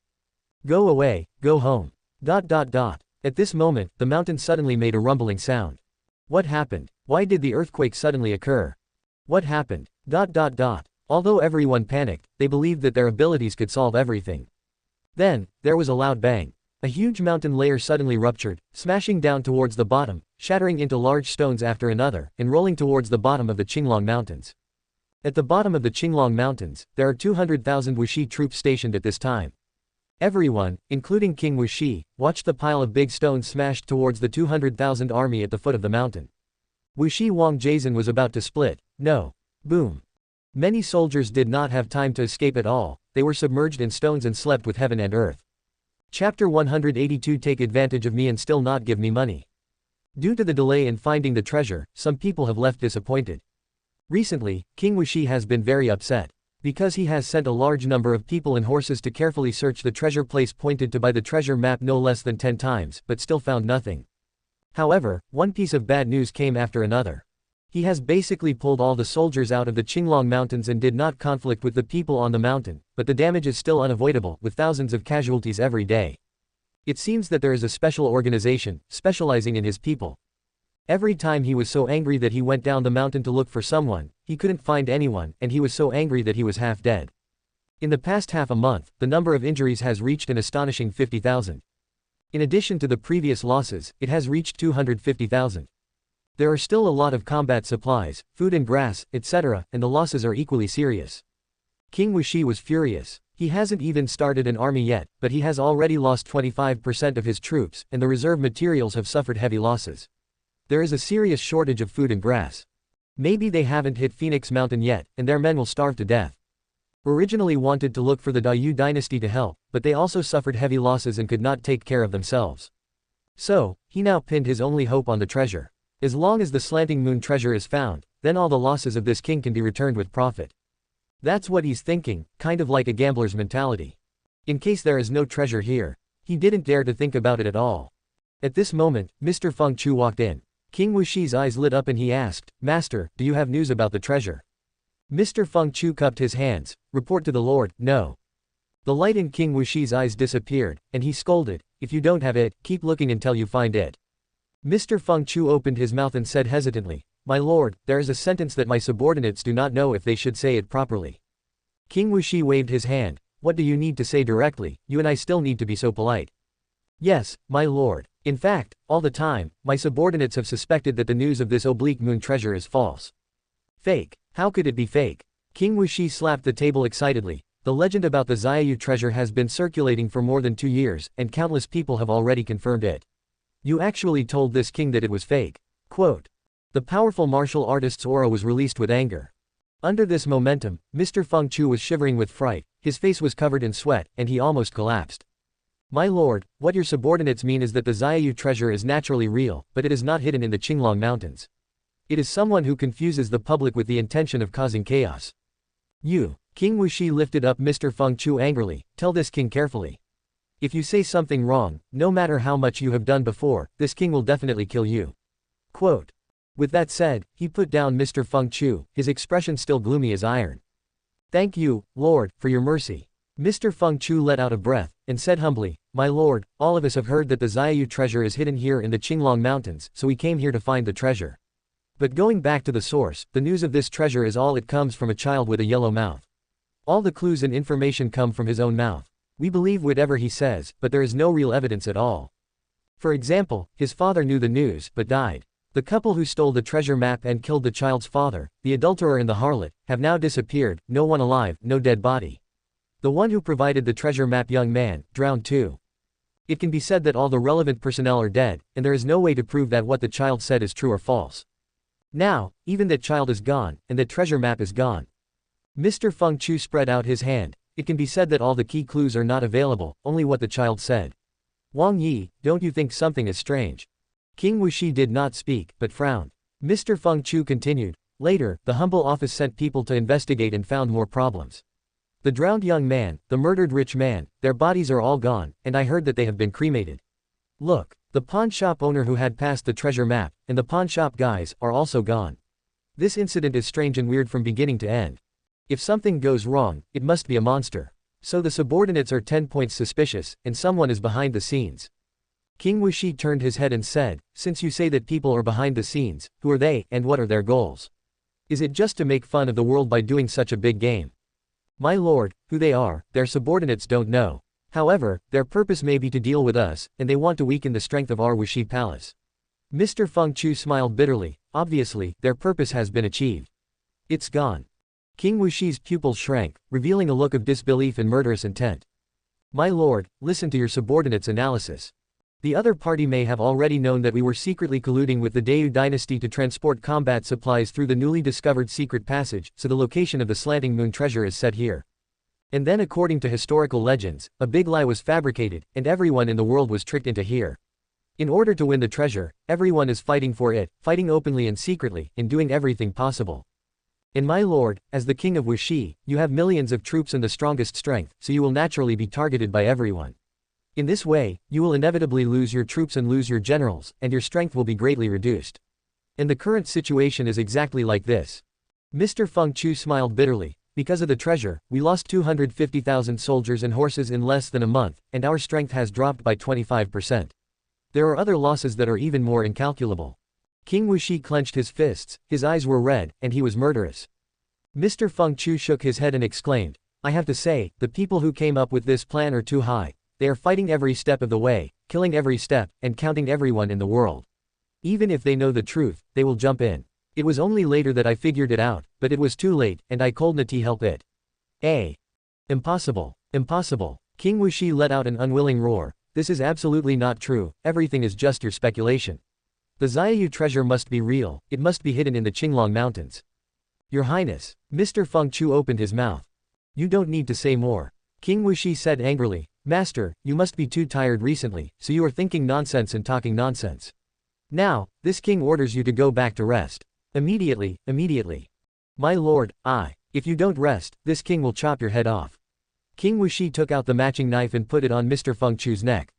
Go away, go home. At this moment, the mountain suddenly made a rumbling sound. What happened? Why did the earthquake suddenly occur? What happened? Although everyone panicked, they believed that their abilities could solve everything. Then, there was a loud bang. A huge mountain layer suddenly ruptured, smashing down towards the bottom, shattering into large stones after another, and rolling towards the bottom of the Qinglong Mountains. At the bottom of the Qinglong Mountains, there are 200,000 Wuxi troops stationed at this time. Everyone, including King Wuxi, watched the pile of big stones smashed towards the 200,000 army at the foot of the mountain. Wuxi Wang Jazan was about to split. No. Boom. Many soldiers did not have time to escape at all, they were submerged in stones and slept with heaven and earth. Chapter 182. Take advantage of me and still not give me money. Due to the delay in finding the treasure, some people have left disappointed. Recently, King Wuxi has been very upset. Because he has sent a large number of people and horses to carefully search the treasure place pointed to by the treasure map no less than 10 times, but still found nothing. However, one piece of bad news came after another. He has basically pulled all the soldiers out of the Qinglong Mountains and did not conflict with the people on the mountain, but the damage is still unavoidable, with thousands of casualties every day. It seems that there is a special organization, specializing in his people. Every time he was so angry that he went down the mountain to look for someone, he couldn't find anyone, and he was so angry that he was half dead. In the past half a month, the number of injuries has reached an astonishing 50,000. In addition to the previous losses, it has reached 250,000. There are still a lot of combat supplies, food and grass, etc., and the losses are equally serious. King Wuxi was furious. He hasn't even started an army yet, but he has already lost 25% of his troops, and the reserve materials have suffered heavy losses. There is a serious shortage of food and grass. Maybe they haven't hit Phoenix Mountain yet, and their men will starve to death. Originally wanted to look for the Dayu dynasty to help, but they also suffered heavy losses and could not take care of themselves. So, he now pinned his only hope on the treasure. As long as the slanting moon treasure is found, then all the losses of this king can be returned with profit. That's what he's thinking, kind of like a gambler's mentality. In case there is no treasure here, he didn't dare to think about it at all. At this moment, Mr. Feng Chu walked in. King Wuxi's eyes lit up and he asked, "Master, do you have news about the treasure?" Mr. Feng Chu cupped his hands. "Report to the Lord." "No." The light in King Wuxi's eyes disappeared, and he scolded, "If you don't have it, keep looking until you find it." Mr. Feng Chu opened his mouth and said hesitantly, "My lord, there is a sentence that my subordinates do not know if they should say it properly." King Wuxi waved his hand. "What do you need to say directly? You and I still need to be so polite." "Yes, my lord. In fact, all the time, my subordinates have suspected that the news of this oblique moon treasure is false." "Fake? How could it be fake?" King Wuxi slapped the table excitedly. "The legend about the Xiaoyu treasure has been circulating for more than 2 years, and countless people have already confirmed it. You actually told this king that it was fake." Quote. The powerful martial artist's aura was released with anger. Under this momentum, Mr. Feng Chu was shivering with fright, his face was covered in sweat, and he almost collapsed. "My lord, what your subordinates mean is that the Xiaoyu treasure is naturally real, but it is not hidden in the Qinglong Mountains. It is someone who confuses the public with the intention of causing chaos." "You." King Wuxi lifted up Mr. Feng Chu angrily, "Tell this king carefully. If you say something wrong, no matter how much you have done before, this king will definitely kill you." Quote. With that said, he put down Mr. Feng Chu, his expression still gloomy as iron. "Thank you, Lord, for your mercy." Mr. Feng Chu let out a breath, and said humbly, "My lord, all of us have heard that the Xiaoyu treasure is hidden here in the Qinglong Mountains, so we came here to find the treasure. But going back to the source, the news of this treasure is all it comes from a child with a yellow mouth. All the clues and information come from his own mouth. We believe whatever he says, but there is no real evidence at all. For example, his father knew the news, but died. The couple who stole the treasure map and killed the child's father, the adulterer and the harlot, have now disappeared, no one alive, no dead body. The one who provided the treasure map young man, drowned too. It can be said that all the relevant personnel are dead, and there is no way to prove that what the child said is true or false. Now, even that child is gone, and that treasure map is gone." Mr. Feng Chu spread out his hand, It can be said that all the key clues are not available, only what the child said. Wang Yi, don't you think something is strange? King Wuxi did not speak, but frowned. Mr. Feng Chu continued. Later, the humble office sent people to investigate and found more problems. The drowned young man, the murdered rich man, their bodies are all gone, and I heard that they have been cremated. Look, the pawn shop owner who had passed the treasure map, and the pawn shop guys, are also gone. This incident is strange and weird from beginning to end. If something goes wrong, it must be a monster. So the subordinates are 10 points suspicious, and someone is behind the scenes. King Wuxi turned his head and said, since you say that people are behind the scenes, who are they, and what are their goals? Is it just to make fun of the world by doing such a big game? My lord, who they are, their subordinates don't know. However, their purpose may be to deal with us, and they want to weaken the strength of our Wuxi palace. Mr. Feng Chu smiled bitterly. Obviously, their purpose has been achieved. It's gone. King Wuxi's pupils shrank, revealing a look of disbelief and murderous intent. My lord, listen to your subordinates' analysis. The other party may have already known that we were secretly colluding with the Dayu dynasty to transport combat supplies through the newly discovered secret passage, so the location of the slanting moon treasure is set here. And then according to historical legends, a big lie was fabricated, and everyone in the world was tricked into here. In order to win the treasure, everyone is fighting for it, fighting openly and secretly, and doing everything possible. And my lord, as the king of Wuxi, you have millions of troops and the strongest strength, so you will naturally be targeted by everyone. In this way, you will inevitably lose your troops and lose your generals, and your strength will be greatly reduced. And the current situation is exactly like this. Mr. Feng Chu smiled bitterly. Because of the treasure, we lost 250,000 soldiers and horses in less than a month, and our strength has dropped by 25%. There are other losses that are even more incalculable. King Wuxi clenched his fists, his eyes were red, and he was murderous. Mr. Feng Chu shook his head and exclaimed, I have to say, the people who came up with this plan are too high. They are fighting every step of the way, killing every step, and counting everyone in the world. Even if they know the truth, they will jump in. It was only later that I figured it out, but it was too late, and I could not help it. Impossible. Impossible. King Wuxi let out an unwilling roar. This is absolutely not true, everything is just your speculation. The Xiaoyu treasure must be real, it must be hidden in the Qinglong Mountains. Your Highness. Mr. Feng Chu opened his mouth. You don't need to say more. King Wuxi said angrily, Master, you must be too tired recently, so you are thinking nonsense and talking nonsense. Now, this king orders you to go back to rest. Immediately, immediately. My lord, if you don't rest, this king will chop your head off. King Wuxi took out the matching knife and put it on Mr. Feng Chu's neck.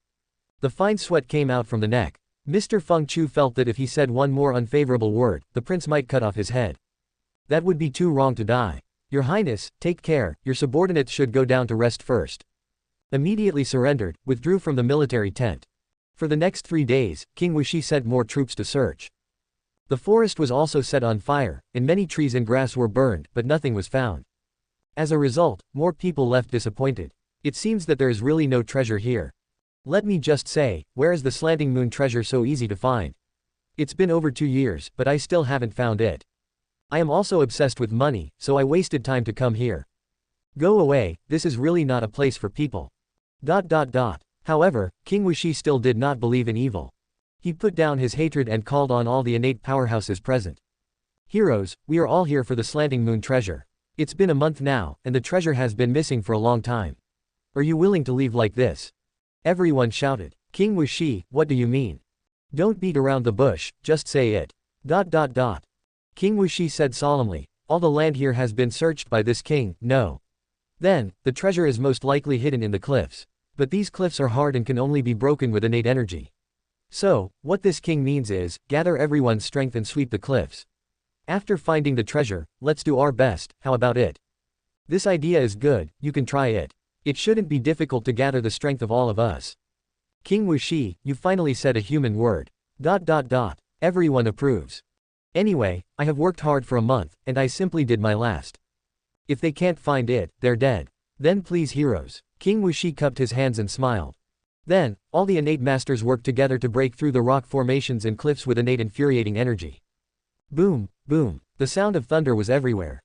The fine sweat came out from the neck. Mr. Feng Chu felt that if he said one more unfavorable word, the prince might cut off his head. That would be too wrong to die. Your Highness, take care, your subordinates should go down to rest first. Immediately surrendered, withdrew from the military tent. For the next 3 days, King Wuxi sent more troops to search. The forest was also set on fire, and many trees and grass were burned, but nothing was found. As a result, more people left disappointed. It seems that there is really no treasure here. Let me just say, where is the slanting moon treasure so easy to find? It's been over 2 years, but I still haven't found it. I am also obsessed with money, so I wasted time to come here. Go away, this is really not a place for people. However, King Wuxi still did not believe in evil. He put down his hatred and called on all the innate powerhouses present. Heroes, we are all here for the slanting moon treasure. It's been a month now, and the treasure has been missing for a long time. Are you willing to leave like this? Everyone shouted. King Wuxi, what do you mean? Don't beat around the bush, just say it. King Wuxi said solemnly, all the land here has been searched by this king, no. Then, the treasure is most likely hidden in the cliffs. But these cliffs are hard and can only be broken with innate energy. So, what this king means is, gather everyone's strength and sweep the cliffs. After finding the treasure, let's do our best, how about it? This idea is good, you can try it. It shouldn't be difficult to gather the strength of all of us. King Wuxi, you finally said a human word. Everyone approves. Anyway, I have worked hard for a month, and I simply did my last. If they can't find it, they're dead. Then please heroes. King Wuxi cupped his hands and smiled. Then, all the innate masters worked together to break through the rock formations and cliffs with innate infuriating energy. Boom, boom, the sound of thunder was everywhere.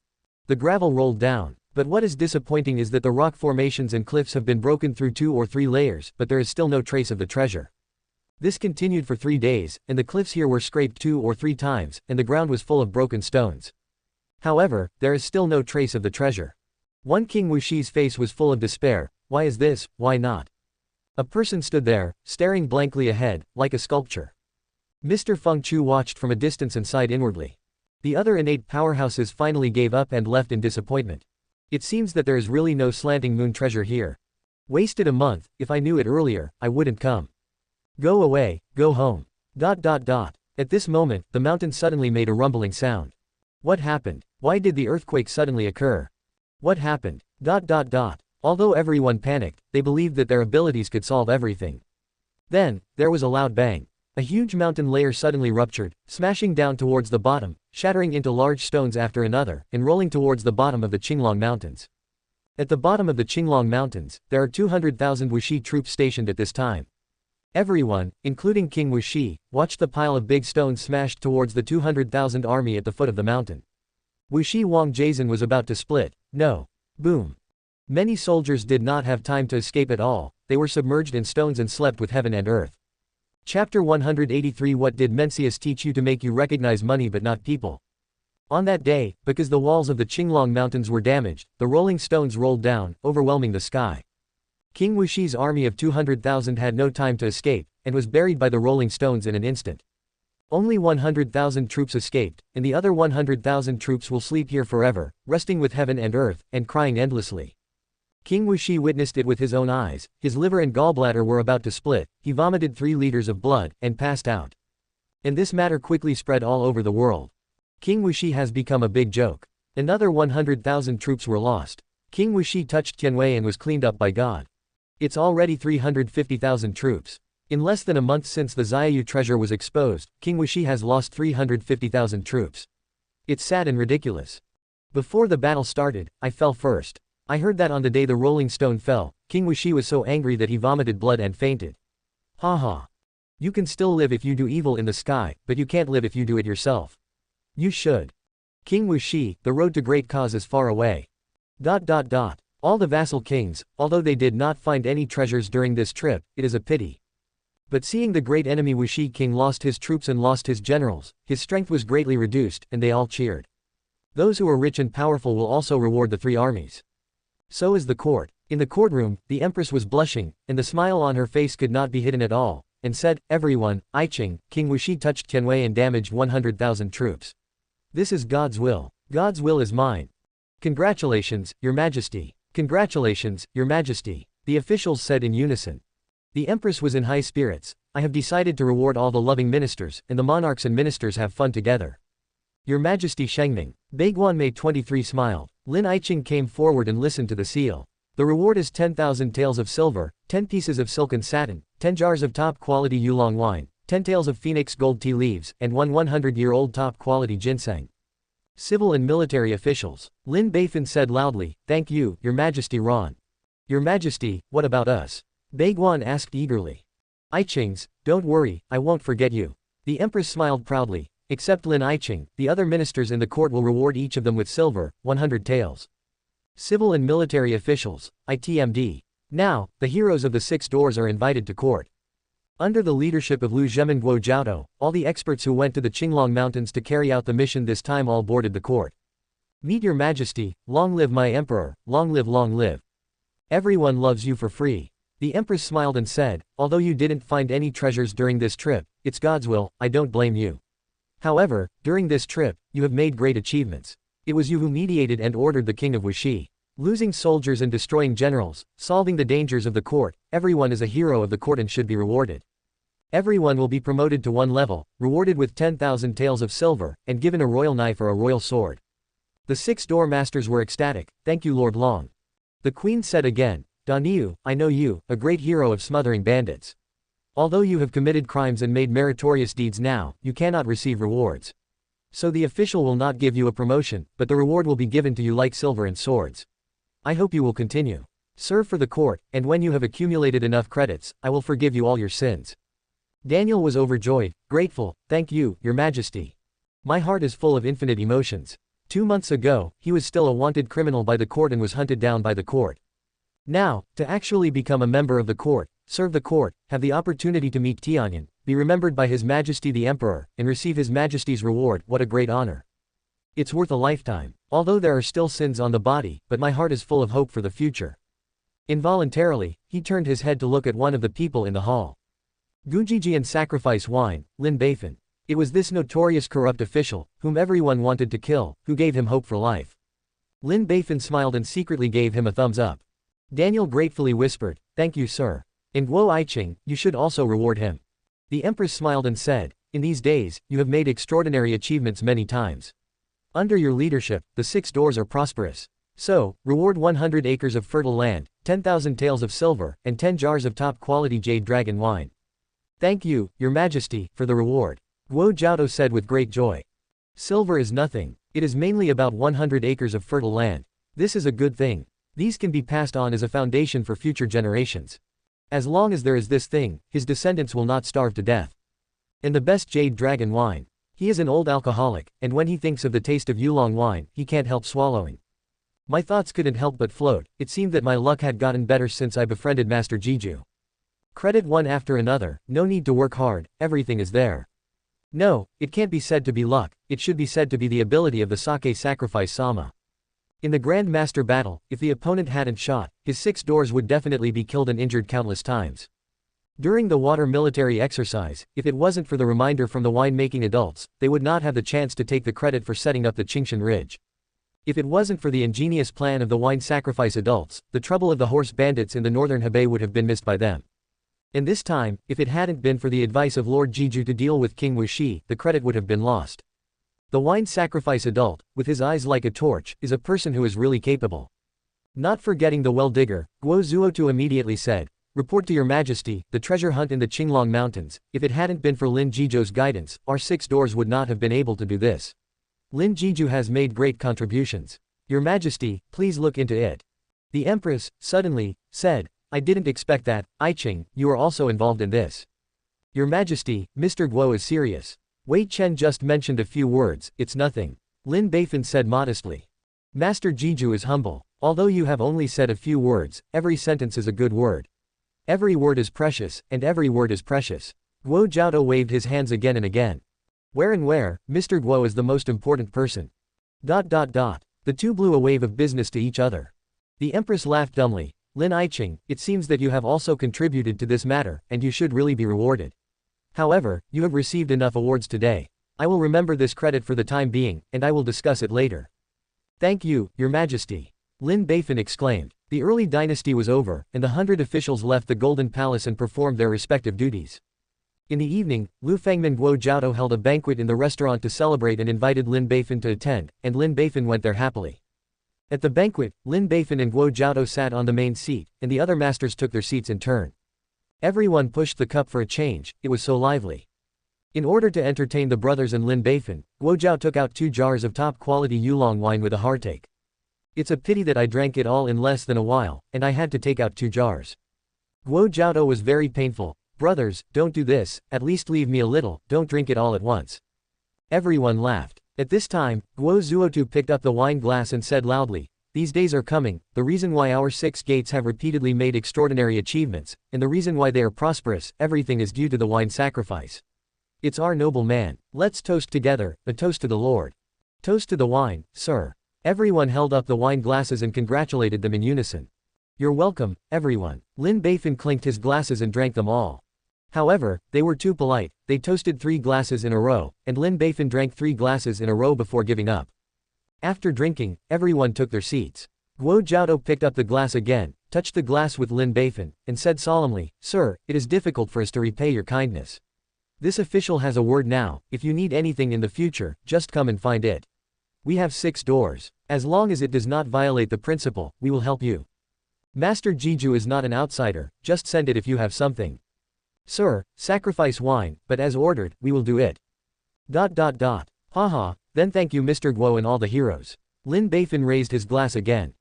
The gravel rolled down, but what is disappointing is that the rock formations and cliffs have been broken through 2 or 3 layers, but there is still no trace of the treasure. This continued for 3 days, and the cliffs here were scraped 2 or 3 times, and the ground was full of broken stones. However, there is still no trace of the treasure. One King Wuxi's face was full of despair. Why is this, why not? A person stood there, staring blankly ahead, like a sculpture. Mr. Feng Chu watched from a distance and sighed inwardly. The other innate powerhouses finally gave up and left in disappointment. It seems that there is really no slanting moon treasure here. Wasted a month. If I knew it earlier, I wouldn't come. Go away, go home. ... At this moment, the mountain suddenly made a rumbling sound. What happened? Why did the earthquake suddenly occur? What happened? ... Although everyone panicked, they believed that their abilities could solve everything. Then, there was a loud bang. A huge mountain layer suddenly ruptured, smashing down towards the bottom, shattering into large stones after another, and rolling towards the bottom of the Qinglong Mountains. At the bottom of the Qinglong Mountains, there are 200,000 Wuxi troops stationed at this time. Everyone, including King Wuxi, watched the pile of big stones smashed towards the 200,000 army at the foot of the mountain. Wuxi Wang Jazan was about to split. No. Boom. Many soldiers did not have time to escape at all, they were submerged in stones and slept with heaven and earth. Chapter 183. What did Mencius teach you to make you recognize money but not people? On that day, because the walls of the Qinglong Mountains were damaged, the rolling stones rolled down, overwhelming the sky. King Wuxi's army of 200,000 had no time to escape, and was buried by the rolling stones in an instant. Only 100,000 troops escaped, and the other 100,000 troops will sleep here forever, resting with heaven and earth, and crying endlessly. King Wuxi witnessed it with his own eyes. His liver and gallbladder were about to split, he vomited 3 liters of blood, and passed out. And this matter quickly spread all over the world. King Wuxi has become a big joke. Another 100,000 troops were lost. King Wuxi touched Tianwei and was cleaned up by God. It's already 350,000 troops. In less than a month since the Xiaoyu treasure was exposed, King Wuxi has lost 350,000 troops. It's sad and ridiculous. Before the battle started, I fell first. I heard that on the day the rolling stone fell, King Wuxi was so angry that he vomited blood and fainted. Ha ha. You can still live if you do evil in the sky, but you can't live if you do it yourself. You should. King Wuxi, the road to great cause is far away. All the vassal kings, although they did not find any treasures during this trip, it is a pity. But seeing the great enemy Wuxi king lost his troops and lost his generals, his strength was greatly reduced, and they all cheered. Those who are rich and powerful will also reward the 3 armies. So is the court. In the courtroom, the empress was blushing, and the smile on her face could not be hidden at all, and said, "Everyone, Qing, King Wuxi touched Tianwei and damaged 100,000 troops. This is God's will. God's will is mine. Congratulations, Your Majesty. Congratulations, Your Majesty," the officials said in unison. The empress was in high spirits. "I have decided to reward all the loving ministers, and the monarchs and ministers have fun together. Your Majesty Shengning." Baiguan Mei 23 smiled. Lin Qing came forward and listened to the seal. "The reward is 10,000 taels of silver, 10 pieces of silk and satin, 10 jars of top-quality Yulong wine, 10 taels of phoenix gold tea leaves, and 1 100-year-old top-quality ginseng." Civil and military officials. Lin Beifan said loudly, "Thank you, Your Majesty Ron." "Your Majesty, what about us?" Baiguan asked eagerly. "Qings, don't worry, I won't forget you." The empress smiled proudly. "Except Lin Qing, the other ministers in the court will reward each of them with silver, 100 taels." Civil and military officials. ITMD. Now, the heroes of the 6 doors are invited to court. Under the leadership of Lu Zhemin Guo Jiaodo, all the experts who went to the Qinglong Mountains to carry out the mission this time all boarded the court. "Meet Your Majesty, long live my emperor, long live, long live. Everyone loves you for free." The empress smiled and said, "Although you didn't find any treasures during this trip, it's God's will, I don't blame you. However, during this trip, you have made great achievements. It was you who mediated and ordered the king of Wuxi. Losing soldiers and destroying generals, solving the dangers of the court, everyone is a hero of the court and should be rewarded. Everyone will be promoted to 1 level, rewarded with 10,000 taels of silver, and given a royal knife or a royal sword." The 6 door masters were ecstatic. "Thank you, Lord Long." The queen said again, "Daniu, I know you, a great hero of smothering bandits. Although you have committed crimes and made meritorious deeds now, you cannot receive rewards. So the official will not give you a promotion, but the reward will be given to you like silver and swords. I hope you will continue. Serve for the court, and when you have accumulated enough credits, I will forgive you all your sins." Daniel was overjoyed, grateful. "Thank you, Your Majesty. My heart is full of infinite emotions. 2 months ago, he was still a wanted criminal by the court and was hunted down by the court. Now, to actually become a member of the court, serve the court, have the opportunity to meet Tianyan, be remembered by His Majesty the Emperor, and receive His Majesty's reward, what a great honor. It's worth a lifetime. Although there are still sins on the body, but my heart is full of hope for the future. Involuntarily, he turned his head to look at one of the people in the hall. Gujiji and sacrifice wine, Lin Beifan. It was this notorious corrupt official, whom everyone wanted to kill, who gave him hope for life. Lin Beifan smiled and secretly gave him a thumbs up. Daniel gratefully whispered, "Thank you, sir. And Guo Iching, you should also reward him." The empress smiled and said, "In these days, you have made extraordinary achievements many times. Under your leadership, the 6 doors are prosperous. So, reward 100 acres of fertile land, 10,000 taels of silver, and 10 jars of top-quality jade dragon wine." "Thank you, your majesty, for the reward," Guo Jiaotou said with great joy. "Silver is nothing. It is mainly about 100 acres of fertile land. This is a good thing. These can be passed on as a foundation for future generations. As long as there is this thing, his descendants will not starve to death. And the best jade dragon wine. He is an old alcoholic, and when he thinks of the taste of oolong wine, he can't help swallowing." My thoughts couldn't help but float. It seemed that my luck had gotten better since I befriended Master Jiju. Credit one after another, no need to work hard, everything is there. No, it can't be said to be luck, it should be said to be the ability of the sake sacrifice Sama. In the Grand Master battle, if the opponent hadn't shot, his 6 doors would definitely be killed and injured countless times. During the water military exercise, if it wasn't for the reminder from the wine-making adults, they would not have the chance to take the credit for setting up the Qingshan Ridge. If it wasn't for the ingenious plan of the wine sacrifice adults, the trouble of the horse bandits in the northern Hebei would have been missed by them. And this time, if it hadn't been for the advice of Lord Jiju to deal with King Wuxi, the credit would have been lost. The wine sacrifice adult, with his eyes like a torch, is a person who is really capable. Not forgetting the well-digger, Guo Zuotu immediately said, "Report to your majesty, the treasure hunt in the Qinglong Mountains. If it hadn't been for Lin Jiju's guidance, our 6 doors would not have been able to do this. Lin Jiju has made great contributions. Your majesty, please look into it." The empress, suddenly, said, "I didn't expect that. Iching, you are also involved in this." "Your majesty, Mr. Guo is serious. Wei Chen just mentioned a few words, it's nothing," Lin Beifan said modestly. "Master Jiju is humble. Although you have only said a few words, every sentence is a good word. Every word is precious, and every word is precious." Guo Jiaotou waved his hands again and again. "Where, Mr. Guo is the most important person." The two blew a wave of business to each other. The empress laughed dumbly. "Lin Iching, it seems that you have also contributed to this matter, and you should really be rewarded. However, you have received enough awards today. I will remember this credit for the time being, and I will discuss it later." "Thank you, your majesty," Lin Beifan exclaimed. The early dynasty was over, and the 100 officials left the Golden Palace and performed their respective duties. In the evening, Lu Fengmin Guo Jiaotou held a banquet in the restaurant to celebrate and invited Lin Beifan to attend, and Lin Beifan went there happily. At the banquet, Lin Beifan and Guo Jiaotou sat on the main seat, and the other masters took their seats in turn. Everyone pushed the cup for a change, it was so lively. In order to entertain the brothers and Lin Beifan, Guo Jiao took out 2 jars of top-quality oolong wine with a heartache. "It's a pity that I drank it all in less than a while, and I had to take out 2 jars. Guo Jiaotou was very painful. "Brothers, don't do this, at least leave me a little, don't drink it all at once." Everyone laughed. At this time, Guo Zuotu picked up the wine glass and said loudly, "These days are coming, the reason why our 6 gates have repeatedly made extraordinary achievements, and the reason why they are prosperous, everything is due to the wine sacrifice. It's our noble man. Let's toast together, a toast to the Lord." "Toast to the wine, sir." Everyone held up the wine glasses and congratulated them in unison. "You're welcome, everyone." Lin Beifan clinked his glasses and drank them all. However, they were too polite, they toasted 3 glasses in a row, and Lin Beifan drank 3 glasses in a row before giving up. After drinking, everyone took their seats. Guo Jiaotou picked up the glass again, touched the glass with Lin Beifan, and said solemnly, "Sir, it is difficult for us to repay your kindness. This official has a word now, if you need anything in the future, just come and find it. We have 6 doors. As long as it does not violate the principle, we will help you. Master Jiju is not an outsider, just send it if you have something. Sir, sacrifice wine, but as ordered, we will do it. Haha, then thank you Mr. Guo and all the heroes." Lin Beifan raised his glass again.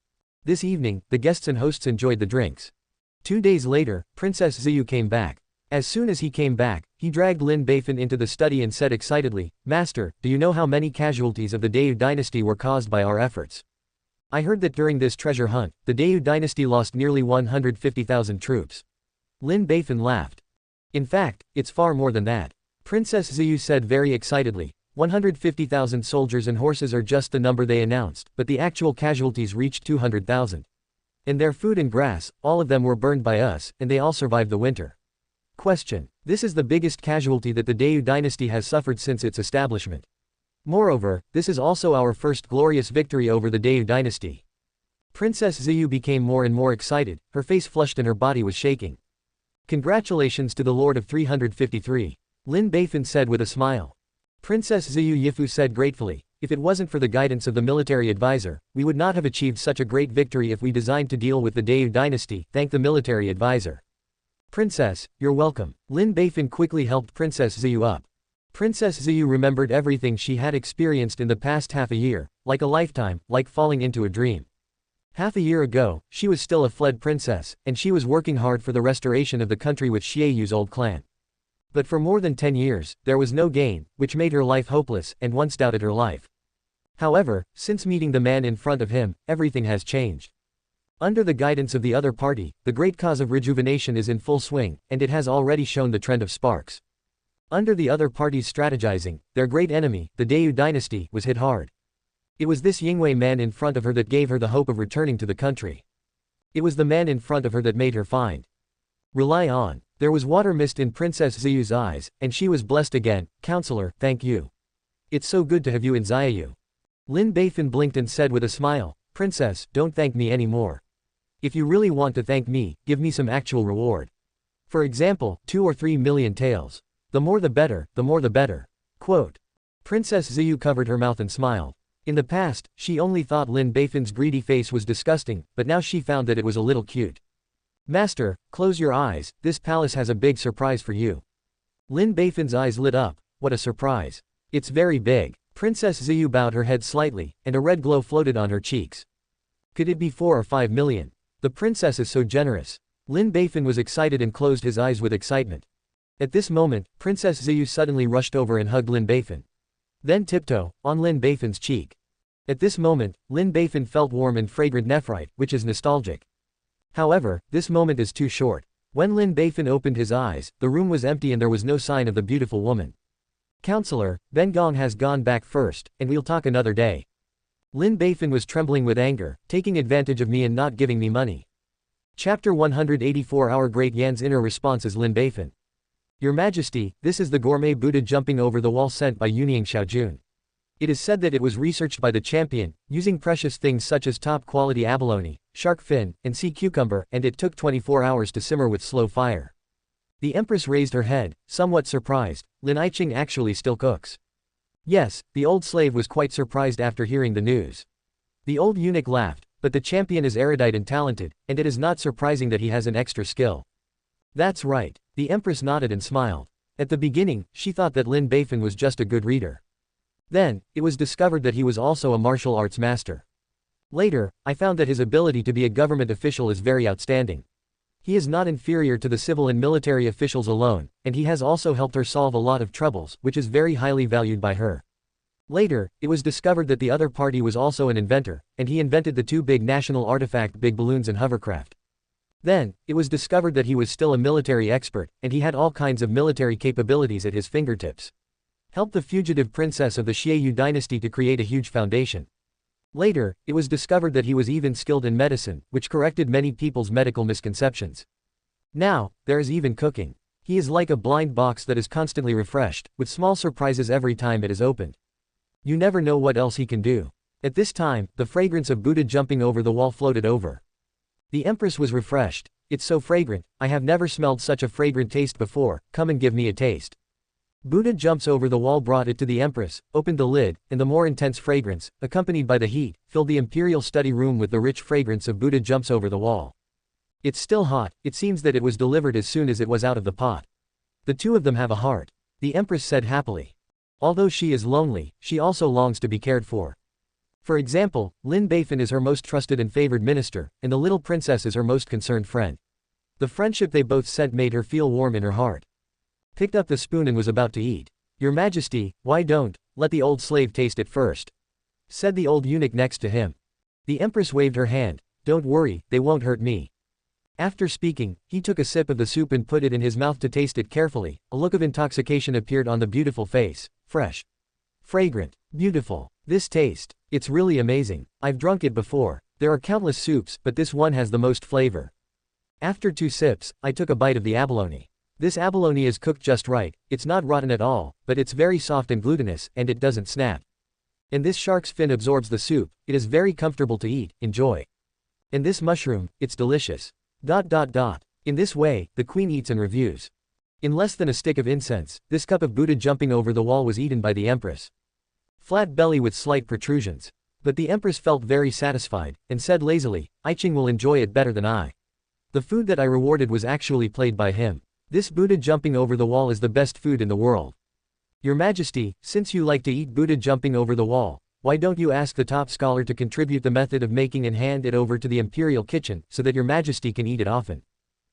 This evening, the guests and hosts enjoyed the drinks. 2 days later, Princess Ziyu came back. As soon as he came back, he dragged Lin Beifan into the study and said excitedly, "Master, do you know how many casualties of the Dayu dynasty were caused by our efforts? I heard that during this treasure hunt, the Dayu dynasty lost nearly 150,000 troops." Lin Beifan laughed. "In fact, it's far more than that." Princess Ziyu said very excitedly, 150,000 soldiers and horses are just the number they announced, but the actual casualties reached 200,000. And their food and grass, all of them were burned by us, and they all survived the winter. Question. This is the biggest casualty that the Dayu dynasty has suffered since its establishment. Moreover, this is also our first glorious victory over the Dayu dynasty. Princess Ziyu became more and more excited, her face flushed and her body was shaking. Congratulations to the Lord of 353. Lin Beifan said with a smile. Princess Ziyu Yifu said gratefully, if it wasn't for the guidance of the military advisor, we would not have achieved such a great victory if we designed to deal with the Dayu dynasty, thank the military advisor. Princess, you're welcome. Lin Beifan quickly helped Princess Ziyu up. Princess Ziyu remembered everything she had experienced in the past half a year, like a lifetime, like falling into a dream. Half a year ago, she was still a fled princess, and she was working hard for the restoration of the country with Xieyu's old clan. But for more than 10 years, there was no gain, which made her life hopeless, and once doubted her life. However, since meeting the man in front of him, everything has changed. Under the guidance of the other party, the great cause of rejuvenation is in full swing, and it has already shown the trend of sparks. Under the other party's strategizing, their great enemy, the Dayu dynasty, was hit hard. It was this Yingwei man in front of her that gave her the hope of returning to the country. It was the man in front of her that made her find. Rely on. There was water mist in Princess Ziyu's eyes, and she was blessed again. Counselor, thank you. It's so good to have you in Xiaoyu. Lin Beifan blinked and said with a smile, Princess, don't thank me anymore. If you really want to thank me, give me some actual reward. For example, 2 or 3 million taels. The more the better, the more the better. Quote. Princess Ziyu covered her mouth and smiled. In the past, she only thought Lin Beifan's greedy face was disgusting, but now she found that it was a little cute. Master, close your eyes, this palace has a big surprise for you. Lin Beifan's eyes lit up. What a surprise. It's very big. Princess Ziyu bowed her head slightly, and a red glow floated on her cheeks. Could it be 4 or 5 million? The princess is so generous. Lin Beifan was excited and closed his eyes with excitement. At this moment, Princess Ziyu suddenly rushed over and hugged Lin Beifan. Then tiptoe, on Lin Beifan's cheek. At this moment, Lin Beifan felt warm and fragrant nephrite, which is nostalgic. However, this moment is too short. When Lin Beifan opened his eyes, the room was empty and there was no sign of the beautiful woman. Counselor, Ben Gong has gone back first, and we'll talk another day. Lin Beifan was trembling with anger, taking advantage of me and not giving me money. Chapter 184. Our Great Yan's inner response is Lin Beifan. Your Majesty, this is the gourmet Buddha jumping over the wall sent by Yunying Xiaojun. It is said that it was researched by the champion, using precious things such as top-quality abalone, shark fin, and sea cucumber, and it took 24 hours to simmer with slow fire. The Empress raised her head, somewhat surprised. Lin Aiqing actually still cooks. Yes, the old slave was quite surprised after hearing the news. The old eunuch laughed, but the champion is erudite and talented, and it is not surprising that he has an extra skill. That's right. The Empress nodded and smiled. At the beginning, she thought that Lin Beifan was just a good reader. Then, it was discovered that he was also a martial arts master. Later, I found that his ability to be a government official is very outstanding. He is not inferior to the civil and military officials alone, and he has also helped her solve a lot of troubles, which is very highly valued by her. Later, it was discovered that the other party was also an inventor, and he invented the 2 big national artifact big balloons and hovercraft. Then, it was discovered that he was still a military expert, and he had all kinds of military capabilities at his fingertips. Helped the fugitive princess of the Xieyou dynasty to create a huge foundation. Later, it was discovered that he was even skilled in medicine, which corrected many people's medical misconceptions. Now, there is even cooking. He is like a blind box that is constantly refreshed, with small surprises every time it is opened. You never know what else he can do. At this time, the fragrance of Buddha jumping over the wall floated over. The Empress was refreshed. It's so fragrant, I have never smelled such a fragrant taste before, come and give me a taste. Buddha jumps over the wall brought it to the Empress, opened the lid, and the more intense fragrance, accompanied by the heat, filled the imperial study room with the rich fragrance of Buddha jumps over the wall. It's still hot, it seems that it was delivered as soon as it was out of the pot. The 2 of them have a heart. The Empress said happily. Although she is lonely, she also longs to be cared for. For example, Lin Beifan is her most trusted and favored minister, and the little princess is her most concerned friend. The friendship they both sent made her feel warm in her heart. Picked up the spoon and was about to eat. Your Majesty, why don't, let the old slave taste it first? Said the old eunuch next to him. The Empress waved her hand. Don't worry, they won't hurt me. After speaking, he took a sip of the soup and put it in his mouth to taste it carefully. A look of intoxication appeared on the beautiful face. Fresh. Fragrant. Beautiful. This taste. It's really amazing. I've drunk it before. There are countless soups, but this one has the most flavor. After 2 sips, I took a bite of the abalone. This abalone is cooked just right, it's not rotten at all, but it's very soft and glutinous, and it doesn't snap. And this shark's fin absorbs the soup, it is very comfortable to eat, enjoy. And this mushroom, it's delicious. In this way, the queen eats and reviews. In less than a stick of incense, this cup of Buddha jumping over the wall was eaten by the empress. Flat belly with slight protrusions. But the empress felt very satisfied, and said lazily, Qing will enjoy it better than I. The food that I rewarded was actually played by him. This Buddha jumping over the wall is the best food in the world. Your Majesty, since you like to eat Buddha jumping over the wall, why don't you ask the top scholar to contribute the method of making and hand it over to the imperial kitchen, so that your Majesty can eat it often?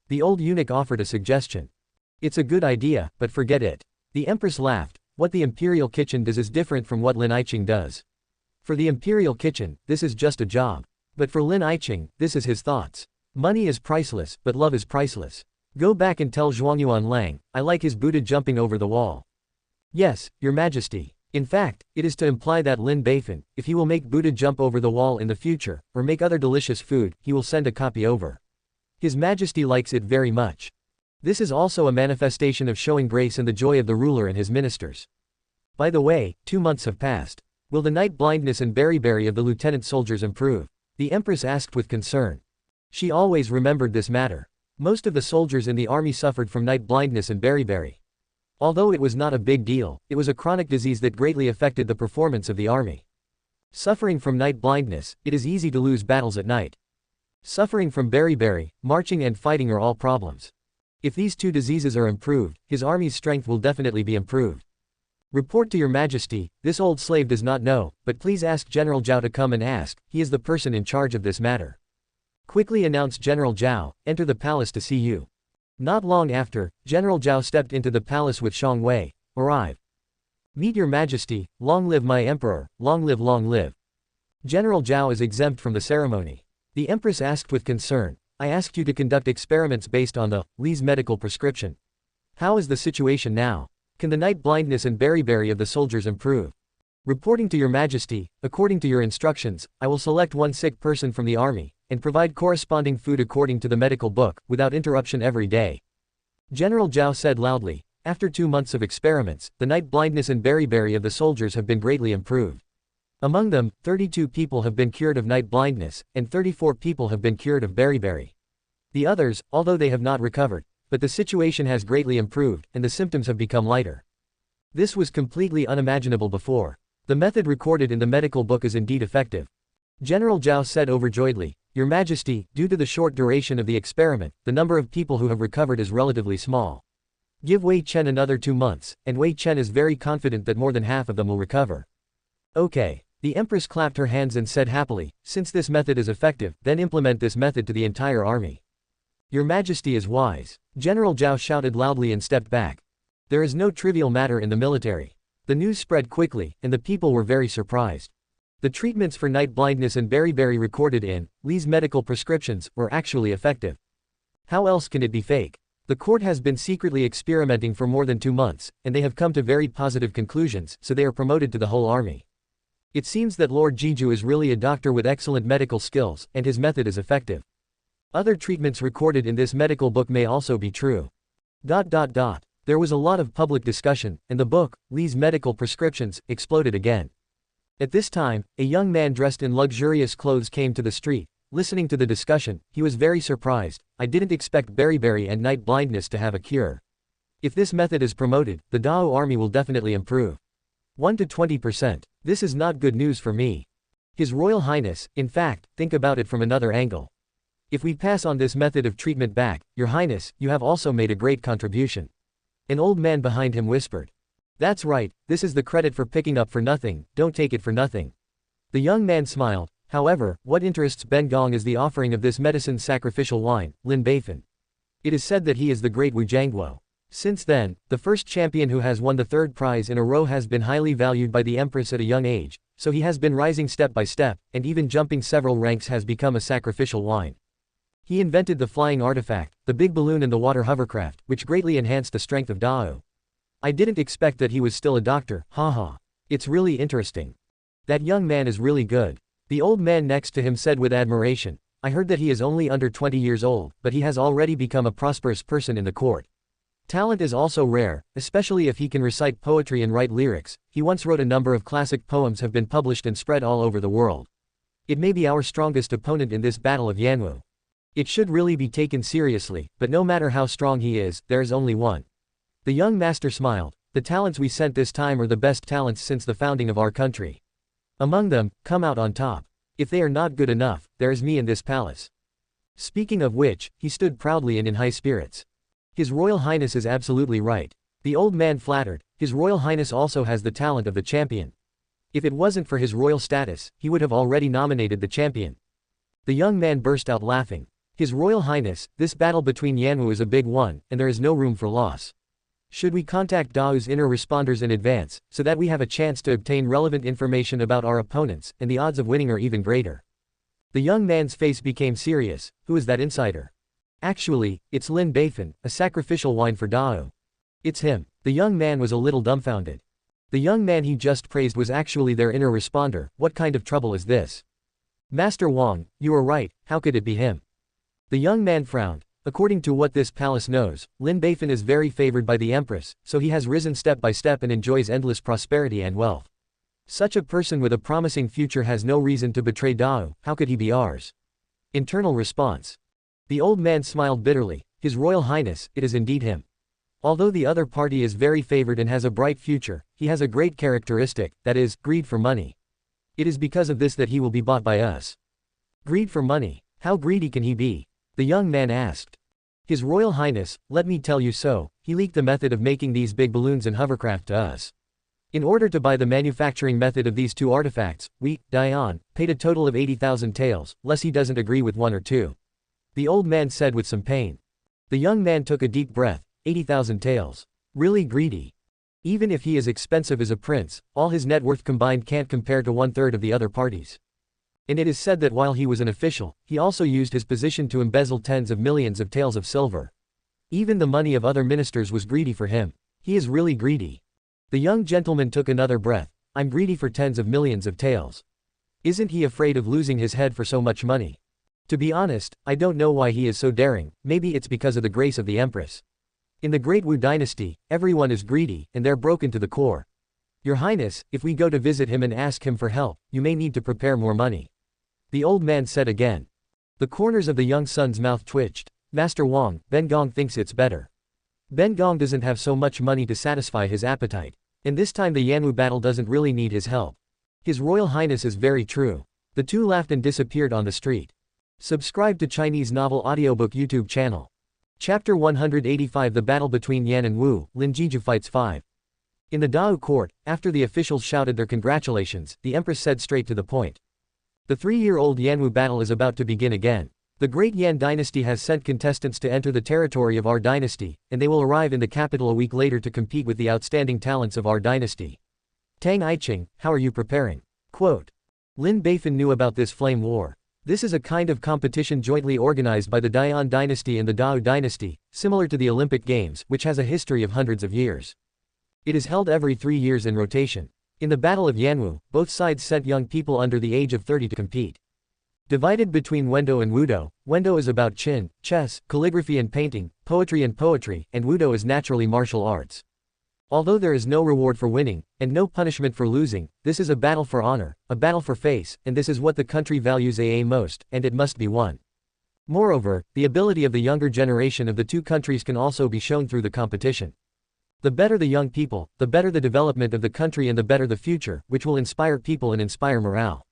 The old eunuch offered a suggestion. It's a good idea, but forget it. The empress laughed. What the imperial kitchen does is different from what Lin Qing does. For the imperial kitchen, this is just a job. But for Lin Qing, this is his thoughts. Money is priceless, but love is priceless. Go back and tell Zhuangyuan Lang, I like his Buddha jumping over the wall. Yes, your Majesty. In fact, it is to imply that Lin Beifan, if he will make Buddha jump over the wall in the future, or make other delicious food, he will send a copy over. His Majesty likes it very much. This is also a manifestation of showing grace and the joy of the ruler and his ministers. By the way, 2 months have passed. Will the night blindness and beriberi of the lieutenant soldiers improve? The empress asked with concern. She always remembered this matter. Most of the soldiers in the army suffered from night blindness and beriberi. Although it was not a big deal, it was a chronic disease that greatly affected the performance of the army. Suffering from night blindness, it is easy to lose battles at night. Suffering from beriberi, marching and fighting are all problems. If these 2 diseases are improved, his army's strength will definitely be improved. Report to your Majesty, this old slave does not know, but please ask General Zhao to come and ask, he is the person in charge of this matter. Quickly announced General Zhao, enter the palace to see you. Not long after, General Zhao stepped into the palace with Shang Wei. Arrive. Meet your Majesty, long live my emperor, long live long live. General Zhao is exempt from the ceremony. The empress asked with concern, I asked you to conduct experiments based on the Li's medical prescription. How is the situation now? Can the night blindness and beriberi of the soldiers improve? Reporting to your Majesty, according to your instructions, I will select 1 sick person from the army, and provide corresponding food according to the medical book, without interruption every day. General Zhao said loudly, after 2 months of experiments, the night blindness and beriberi of the soldiers have been greatly improved. Among them, 32 people have been cured of night blindness, and 34 people have been cured of beriberi. The others, although they have not recovered, but the situation has greatly improved, and the symptoms have become lighter. This was completely unimaginable before. The method recorded in the medical book is indeed effective. General Zhao said overjoyedly, Your Majesty, due to the short duration of the experiment, the number of people who have recovered is relatively small. Give Wei Chen another 2 months, and Wei Chen is very confident that more than half of them will recover. Okay. The empress clapped her hands and said happily, since this method is effective, then implement this method to the entire army. Your Majesty is wise. General Zhao shouted loudly and stepped back. There is no trivial matter in the military. The news spread quickly, and the people were very surprised. The treatments for night blindness and beriberi recorded in Li's medical prescriptions were actually effective. How else can it be fake? The court has been secretly experimenting for more than 2 months, and they have come to very positive conclusions, so they are promoted to the whole army. It seems that Lord Jiju is really a doctor with excellent medical skills, and his method is effective. Other treatments recorded in this medical book may also be true. There was a lot of public discussion, and the book, Li's medical prescriptions, exploded again. At this time, a young man dressed in luxurious clothes came to the street. Listening to the discussion, he was very surprised. I didn't expect beriberi and night blindness to have a cure. If this method is promoted, the Dao army will definitely improve. 1 to 20%. This is not good news for me. His Royal Highness, in fact, think about it from another angle. If we pass on this method of treatment back, Your Highness, you have also made a great contribution. An old man behind him whispered. That's right, this is the credit for picking up for nothing, don't take it for nothing. The young man smiled. However, what interests Ben Gong is the offering of this medicine sacrificial wine, Lin Beifan. It is said that he is the great Wu Jiangguo. Since then, the first champion who has won the 3rd prize in a row has been highly valued by the Empress at a young age, so he has been rising step by step, and even jumping several ranks has become a sacrificial wine. He invented the flying artifact, the big balloon and the water hovercraft, which greatly enhanced the strength of Dao. I didn't expect that he was still a doctor, haha. It's really interesting. That young man is really good. The old man next to him said with admiration, I heard that he is only under 20 years old, but he has already become a prosperous person in the court. Talent is also rare, especially if he can recite poetry and write lyrics. He once wrote a number of classic poems have been published and spread all over the world. It may be our strongest opponent in this battle of Yanwu. It should really be taken seriously, but no matter how strong he is, there is only one. The young master smiled. The talents we sent this time are the best talents since the founding of our country. Among them, come out on top. If they are not good enough, there is me in this palace. Speaking of which, he stood proudly and in high spirits. His Royal Highness is absolutely right. The old man flattered. His Royal Highness also has the talent of the champion. If it wasn't for his royal status, he would have already nominated the champion. The young man burst out laughing. His Royal Highness, this battle between Yanwu is a big one, and there is no room for loss. Should we contact Dao's inner responders in advance, so that we have a chance to obtain relevant information about our opponents, and the odds of winning are even greater? The young man's face became serious. Who is that insider? Actually, it's Lin Beifan, a sacrificial wine for Dao. It's him. The young man was a little dumbfounded. The young man he just praised was actually their inner responder. What kind of trouble is this? Master Wang, you are right, how could it be him? The young man frowned. According to what this palace knows, Lin Beifan is very favored by the empress, so he has risen step by step and enjoys endless prosperity and wealth. Such a person with a promising future has no reason to betray Dao. How could he be ours? Internal response. The old man smiled bitterly. His Royal Highness, it is indeed him. Although the other party is very favored and has a bright future, he has a great characteristic, that is, greed for money. It is because of this that he will be bought by us. Greed for money. How greedy can he be? The young man asked. His Royal Highness, let me tell you so, he leaked the method of making these big balloons and hovercraft to us. In order to buy the manufacturing method of these two artifacts, we, Dion, paid a total of 80,000 taels, less he doesn't agree with 1 or 2. The old man said with some pain. The young man took a deep breath. 80,000 taels. Really greedy. Even if he is expensive as a prince, all his net worth combined can't compare to 1/3 of the other parties. And it is said that while he was an official, he also used his position to embezzle tens of millions of taels of silver. Even the money of other ministers was greedy for him. He is really greedy. The young gentleman took another breath. I'm greedy for tens of millions of taels. Isn't he afraid of losing his head for so much money? To be honest, I don't know why he is so daring. Maybe it's because of the grace of the empress. In the Great Wu dynasty, everyone is greedy, and they're broken to the core. Your Highness, if we go to visit him and ask him for help, you may need to prepare more money. The old man said again. The corners of the young son's mouth twitched. Master Wang, Ben Gong thinks it's better. Ben Gong doesn't have so much money to satisfy his appetite. And this time the Yanwu battle doesn't really need his help. His Royal Highness is very true. The two laughed and disappeared on the street. Subscribe to Chinese Novel Audiobook YouTube channel. Chapter 185 The Battle Between Yan and Wu, Lin Jiju Fights 5. In the Dao court, after the officials shouted their congratulations, the empress said straight to the point. The 3-year-old Yanwu battle is about to begin again. The great Yan dynasty has sent contestants to enter the territory of our dynasty, and they will arrive in the capital a week later to compete with the outstanding talents of our dynasty. Tang Aiqing, how are you preparing? Quote. Lin Beifan knew about this flame war. This is a kind of competition jointly organized by the Dian dynasty and the Dao dynasty, similar to the Olympic Games, which has a history of hundreds of years. It is held every 3 years in rotation. In the Battle of Yanwu, both sides sent young people under the age of 30 to compete. Divided between Wendo and Wudo, Wendo is about Qin, chess, calligraphy and painting, poetry, and Wudo is naturally martial arts. Although there is no reward for winning, and no punishment for losing, this is a battle for honor, a battle for face, and this is what the country values most, and it must be won. Moreover, the ability of the younger generation of the two countries can also be shown through the competition. The better the young people, the better the development of the country and the better the future, which will inspire people and inspire morale.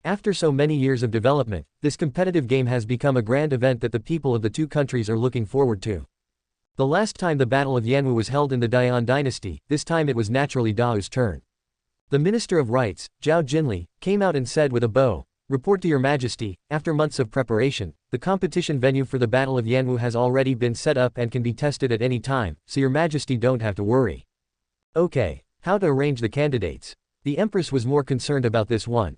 After so many years of development, this competitive game has become a grand event that the people of the two countries are looking forward to. The last time the Battle of Yanwu was held in the Dian dynasty, this time it was naturally Dao's turn. The Minister of Rights, Zhao Jinli, came out and said with a bow, "Report to Your Majesty, after months of preparation, the competition venue for the Battle of Yanwu has already been set up and can be tested at any time, so Your Majesty don't have to worry." Okay. How to arrange the candidates? The Empress was more concerned about this one.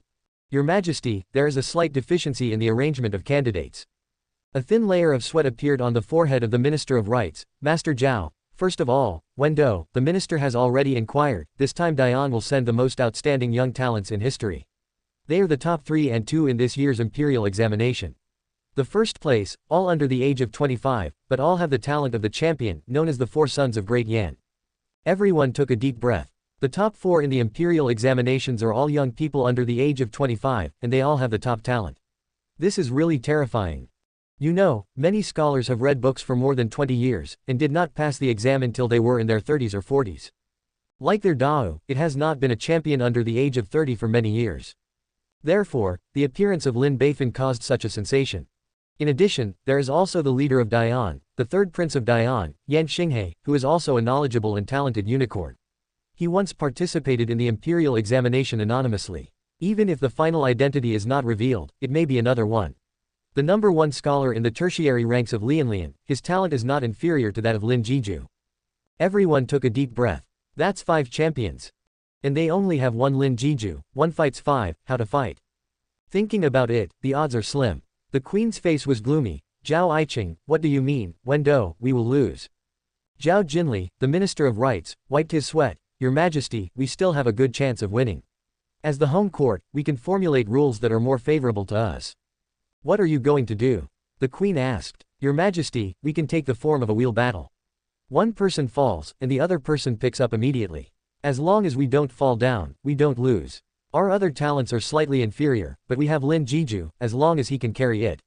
Your Majesty, there is a slight deficiency in the arrangement of candidates. A thin layer of sweat appeared on the forehead of the Minister of Rights. Master Zhao, First of all, Wendo, the minister has already inquired, this time Dian will send the most outstanding young talents in history. They are the top 3 and 2 in this year's imperial examination. The first place, all under the age of 25, but all have the talent of the champion, known as the 4 sons of Great Yan. Everyone took a deep breath. The top 4 in the imperial examinations are all young people under the age of 25, and they all have the top talent. This is really terrifying. You know, many scholars have read books for more than 20 years, and did not pass the exam until they were in their 30s or 40s. Like their Dao, it has not been a champion under the age of 30 for many years. Therefore, the appearance of Lin Beifan caused such a sensation. In addition, there is also the leader of Dian, the third prince of Dian, Yan Xinghe, who is also a knowledgeable and talented unicorn. He once participated in the imperial examination anonymously. Even if the final identity is not revealed, it may be another one. The number 1 scholar in the tertiary ranks of Lian, his talent is not inferior to that of Lin Jiju. Everyone took a deep breath. That's 5 champions. And they only have 1 Lin Jiju, 1 fights 5, how to fight. Thinking about it, the odds are slim. The queen's face was gloomy. Zhao Aiqing, what do you mean, Wendo, we will lose. Zhao Jinli, the minister of rights, wiped his sweat. Your Majesty, we still have a good chance of winning. As the home court, we can formulate rules that are more favorable to us. What are you going to do? The queen asked. Your Majesty, we can take the form of a wheel battle. One person falls, and the other person picks up immediately. As long as we don't fall down, we don't lose. Our other talents are slightly inferior, but we have Lin Jiju, as long as he can carry it.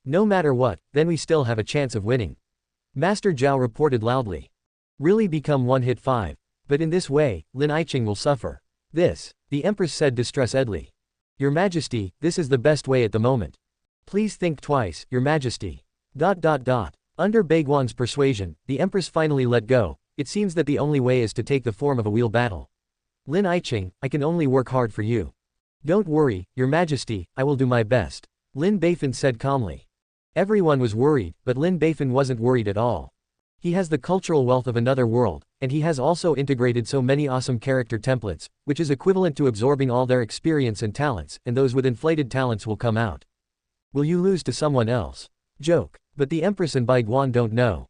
No matter what, then we still have a chance of winning. Master Zhao reported loudly. Really become 1-hit 5. But in this way, Lin Aiqing will suffer. This, the empress said distressed-edly. Your Majesty, this is the best way at the moment. Please think twice, Your Majesty. Under Baiguan's persuasion, the empress finally let go. It seems that the only way is to take the form of a wheel battle. Lin Aiqing, I can only work hard for you. Don't worry, Your Majesty, I will do my best. Lin Beifan said calmly. Everyone was worried, but Lin Beifan wasn't worried at all. He has the cultural wealth of another world, and he has also integrated so many awesome character templates, which is equivalent to absorbing all their experience and talents, and those with inflated talents will come out. Will you lose to someone else? Joke. But the empress and Baiguan don't know.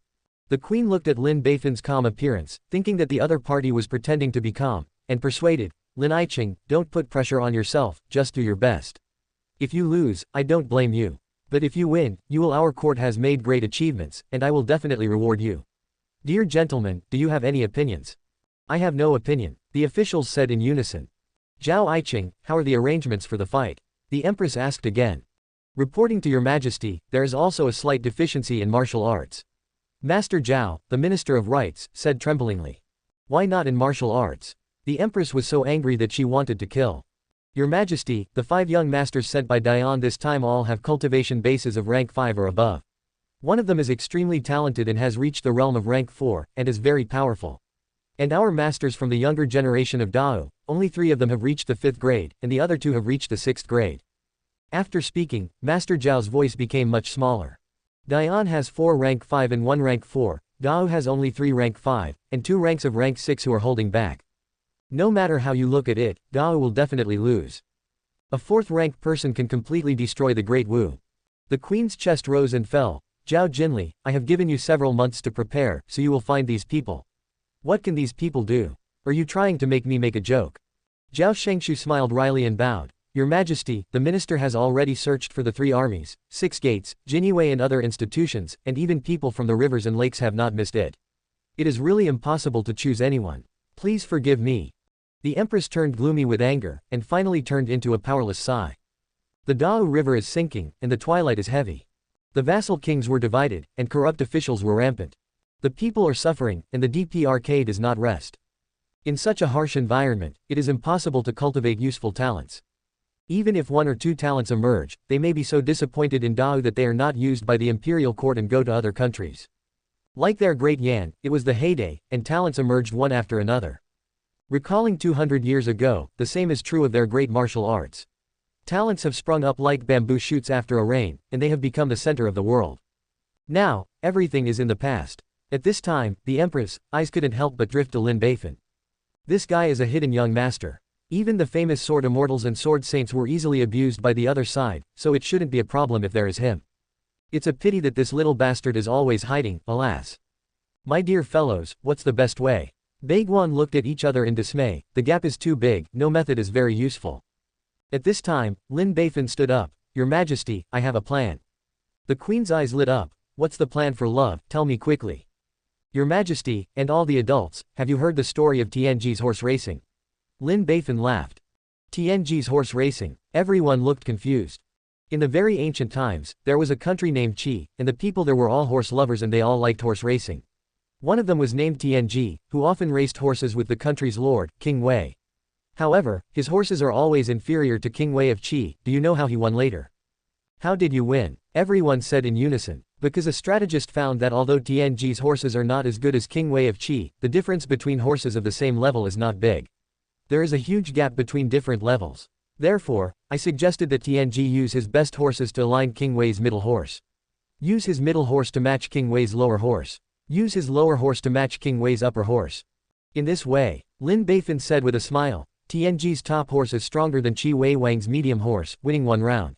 The queen looked at Lin Beifan's calm appearance, thinking that the other party was pretending to be calm, and persuaded, Lin Aiqing, don't put pressure on yourself, just do your best. If you lose, I don't blame you. But if you win, our court has made great achievements, and I will definitely reward you. Dear gentlemen, do you have any opinions? I have no opinion, the officials said in unison. Zhao Aiqing, how are the arrangements for the fight? The empress asked again. Reporting to Your Majesty, there is also a slight deficiency in martial arts. Master Zhao, the Minister of Rights, said tremblingly. Why not in martial arts? The empress was so angry that she wanted to kill. Your Majesty, the 5 young masters sent by Dian this time all have cultivation bases of rank 5 or above. One of them is extremely talented and has reached the realm of rank 4, and is very powerful. And our masters from the younger generation of Dao, only 3 of them have reached the 5th grade, and the other 2 have reached the 6th grade. After speaking, Master Zhao's voice became much smaller. Dian has 4 rank 5 and 1 rank 4, Dao has only 3 rank 5, and 2 ranks of rank 6 who are holding back. No matter how you look at it, Dao will definitely lose. A 4th rank person can completely destroy the Great Wu. The queen's chest rose and fell. Zhao Jinli, I have given you several months to prepare, so you will find these people. What can these people do? Are you trying to make me make a joke? Zhao Shengshu smiled wryly and bowed. Your Majesty, the minister has already searched for the 3 armies, 6 gates, Jinyue and other institutions, and even people from the rivers and lakes have not missed it. It is really impossible to choose anyone. Please forgive me. The empress turned gloomy with anger, and finally turned into a powerless sigh. The Dao River is sinking, and the twilight is heavy. The vassal kings were divided, and corrupt officials were rampant. The people are suffering, and the DPRK does not rest. In such a harsh environment, it is impossible to cultivate useful talents. Even if 1 or 2 talents emerge, they may be so disappointed in Dao that they are not used by the imperial court and go to other countries. Like their Great Yan, it was the heyday, and talents emerged one after another. Recalling 200 years ago, the same is true of their great martial arts. Talents have sprung up like bamboo shoots after a rain, and they have become the center of the world. Now, everything is in the past. At this time, the empress' eyes couldn't help but drift to Lin Beifan. This guy is a hidden young master. Even the famous sword immortals and sword saints were easily abused by the other side, so it shouldn't be a problem if there is him. It's a pity that this little bastard is always hiding, alas. My dear fellows, what's the best way? Baiguan looked at each other in dismay. The gap is too big, no method is very useful. At this time, Lin Beifan stood up. Your Majesty, I have a plan. The Queen's eyes lit up. What's the plan for love, tell me quickly. Your Majesty, and all the adults, have you heard the story of Tianji's horse racing? Lin Beifan laughed. Tianji's horse racing. Everyone looked confused. In the very ancient times, there was a country named Qi, and the people there were all horse lovers and they all liked horse racing. One of them was named Tianji, who often raced horses with the country's lord, King Wei. However, his horses are always inferior to King Wei of Qi. Do you know how he won later? How did you win? Everyone said in unison. Because a strategist found that although Tianji's horses are not as good as King Wei of Qi, the difference between horses of the same level is not big. There is a huge gap between different levels. Therefore, I suggested that Tianji use his best horses to align King Wei's middle horse. Use his middle horse to match King Wei's lower horse. Use his lower horse to match King Wei's upper horse. In this way, Lin Beifan said with a smile, Tianji's top horse is stronger than Qi Wei Wang's medium horse, winning one round.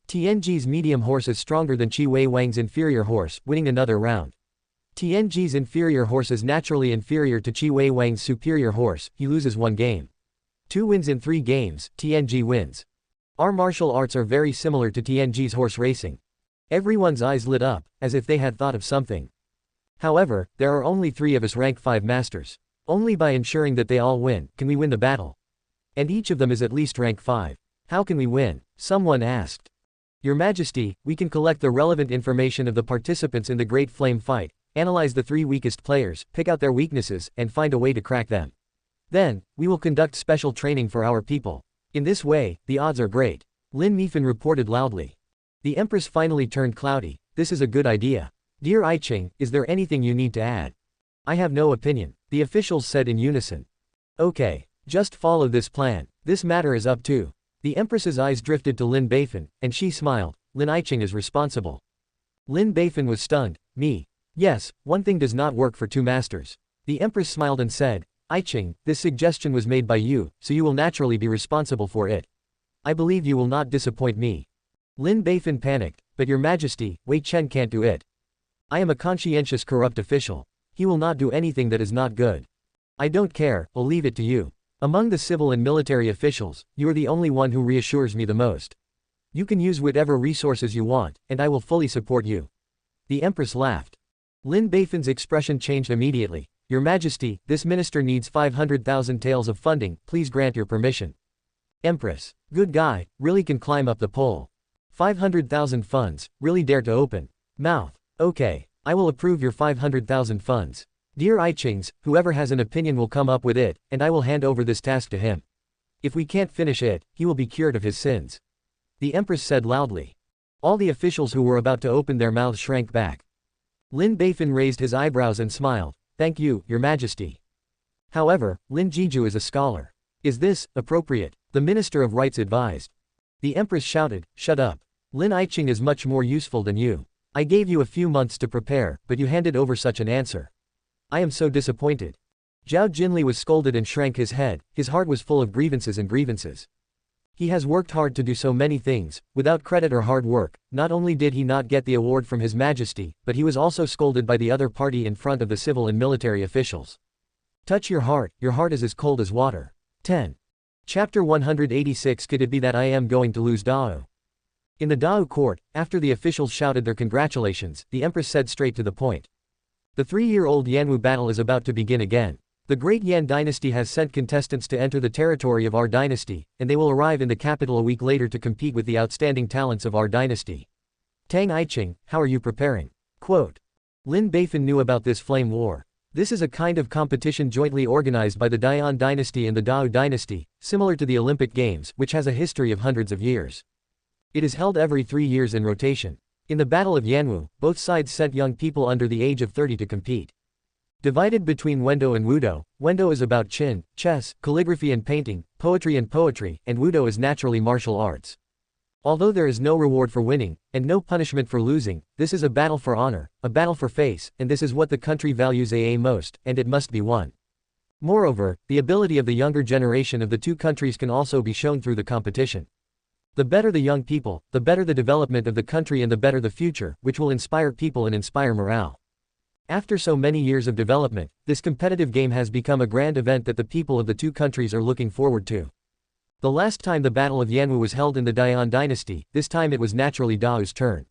Tianji's medium horse is stronger than Qi Wei Wang's inferior horse, winning another round. Tianji's inferior horse is naturally inferior to Qi Wei Wang's superior horse, he loses one game. 2 wins in 3 games, Tianji wins. Our martial arts are very similar to Tianji's horse racing. Everyone's eyes lit up, as if they had thought of something. However, there are only 3 of us rank 5 masters. Only by ensuring that they all win, can we win the battle. And each of them is at least rank 5. How can we win? Someone asked. Your Majesty, we can collect the relevant information of the participants in the Great Flame Fight, analyze the 3 weakest players, pick out their weaknesses, and find a way to crack them. Then, we will conduct special training for our people. In this way, the odds are great. Lin Beifan reported loudly. The Empress finally turned cloudy. This is a good idea. Dear Qing, is there anything you need to add? I have no opinion, the officials said in unison. Okay. Just follow this plan. This matter is up to. The Empress's eyes drifted to Lin Beifan, and she smiled. Lin Qing is responsible. Lin Beifan was stunned. Me. Yes, one thing does not work for 2 masters. The Empress smiled and said, Qing, this suggestion was made by you, so you will naturally be responsible for it. I believe you will not disappoint me. Lin Beifan panicked, but Your Majesty, Wei Chen can't do it. I am a conscientious corrupt official. He will not do anything that is not good. I don't care, I'll leave it to you. Among the civil and military officials, you are the only one who reassures me the most. You can use whatever resources you want, and I will fully support you. The Empress laughed. Lin Beifan's expression changed immediately. Your Majesty, this minister needs 500,000 taels of funding, please grant your permission. Empress. Good guy, really can climb up the pole. 500,000 funds, really dare to open mouth. Okay, I will approve your 500,000 funds. Dear Qing's, whoever has an opinion will come up with it, and I will hand over this task to him. If we can't finish it, he will be cured of his sins. The Empress said loudly. All the officials who were about to open their mouths shrank back. Lin Beifan raised his eyebrows and smiled. Thank you, Your Majesty. However, Lin Jiju is a scholar. Is this appropriate? The Minister of Rights advised. The Empress shouted, shut up. Lin Qing is much more useful than you. I gave you a few months to prepare, but you handed over such an answer. I am so disappointed. Zhao Jinli was scolded and shrank his head, his heart was full of grievances. He has worked hard to do so many things, without credit or hard work. Not only did he not get the award from His Majesty, but he was also scolded by the other party in front of the civil and military officials. Touch your heart is as cold as water. 10. Chapter 186. Could it be that I am going to lose Dao? In the Dao court, after the officials shouted their congratulations, the Empress said straight to the point. The 3-year-old Yanwu battle is about to begin again. The great Yan dynasty has sent contestants to enter the territory of our dynasty, and they will arrive in the capital a week later to compete with the outstanding talents of our dynasty. Tang Qing, how are you preparing? Quote. Lin Beifan knew about this flame war. This is a kind of competition jointly organized by the Dian dynasty and the Dao dynasty, similar to the Olympic Games, which has a history of hundreds of years. It is held every 3 years in rotation. In the Battle of Yanwu, both sides sent young people under the age of 30 to compete. Divided between Wendo and Wudo, Wendo is about Qin, chess, calligraphy and painting, poetry, and Wudo is naturally martial arts. Although there is no reward for winning, and no punishment for losing, this is a battle for honor, a battle for face, and this is what the country values most, and it must be won. Moreover, the ability of the younger generation of the 2 countries can also be shown through the competition. The better the young people, the better the development of the country and the better the future, which will inspire people and inspire morale. After so many years of development, this competitive game has become a grand event that the people of the two countries are looking forward to. The last time the Battle of Yanwu was held in the Dian dynasty, this time it was naturally Dao's turn.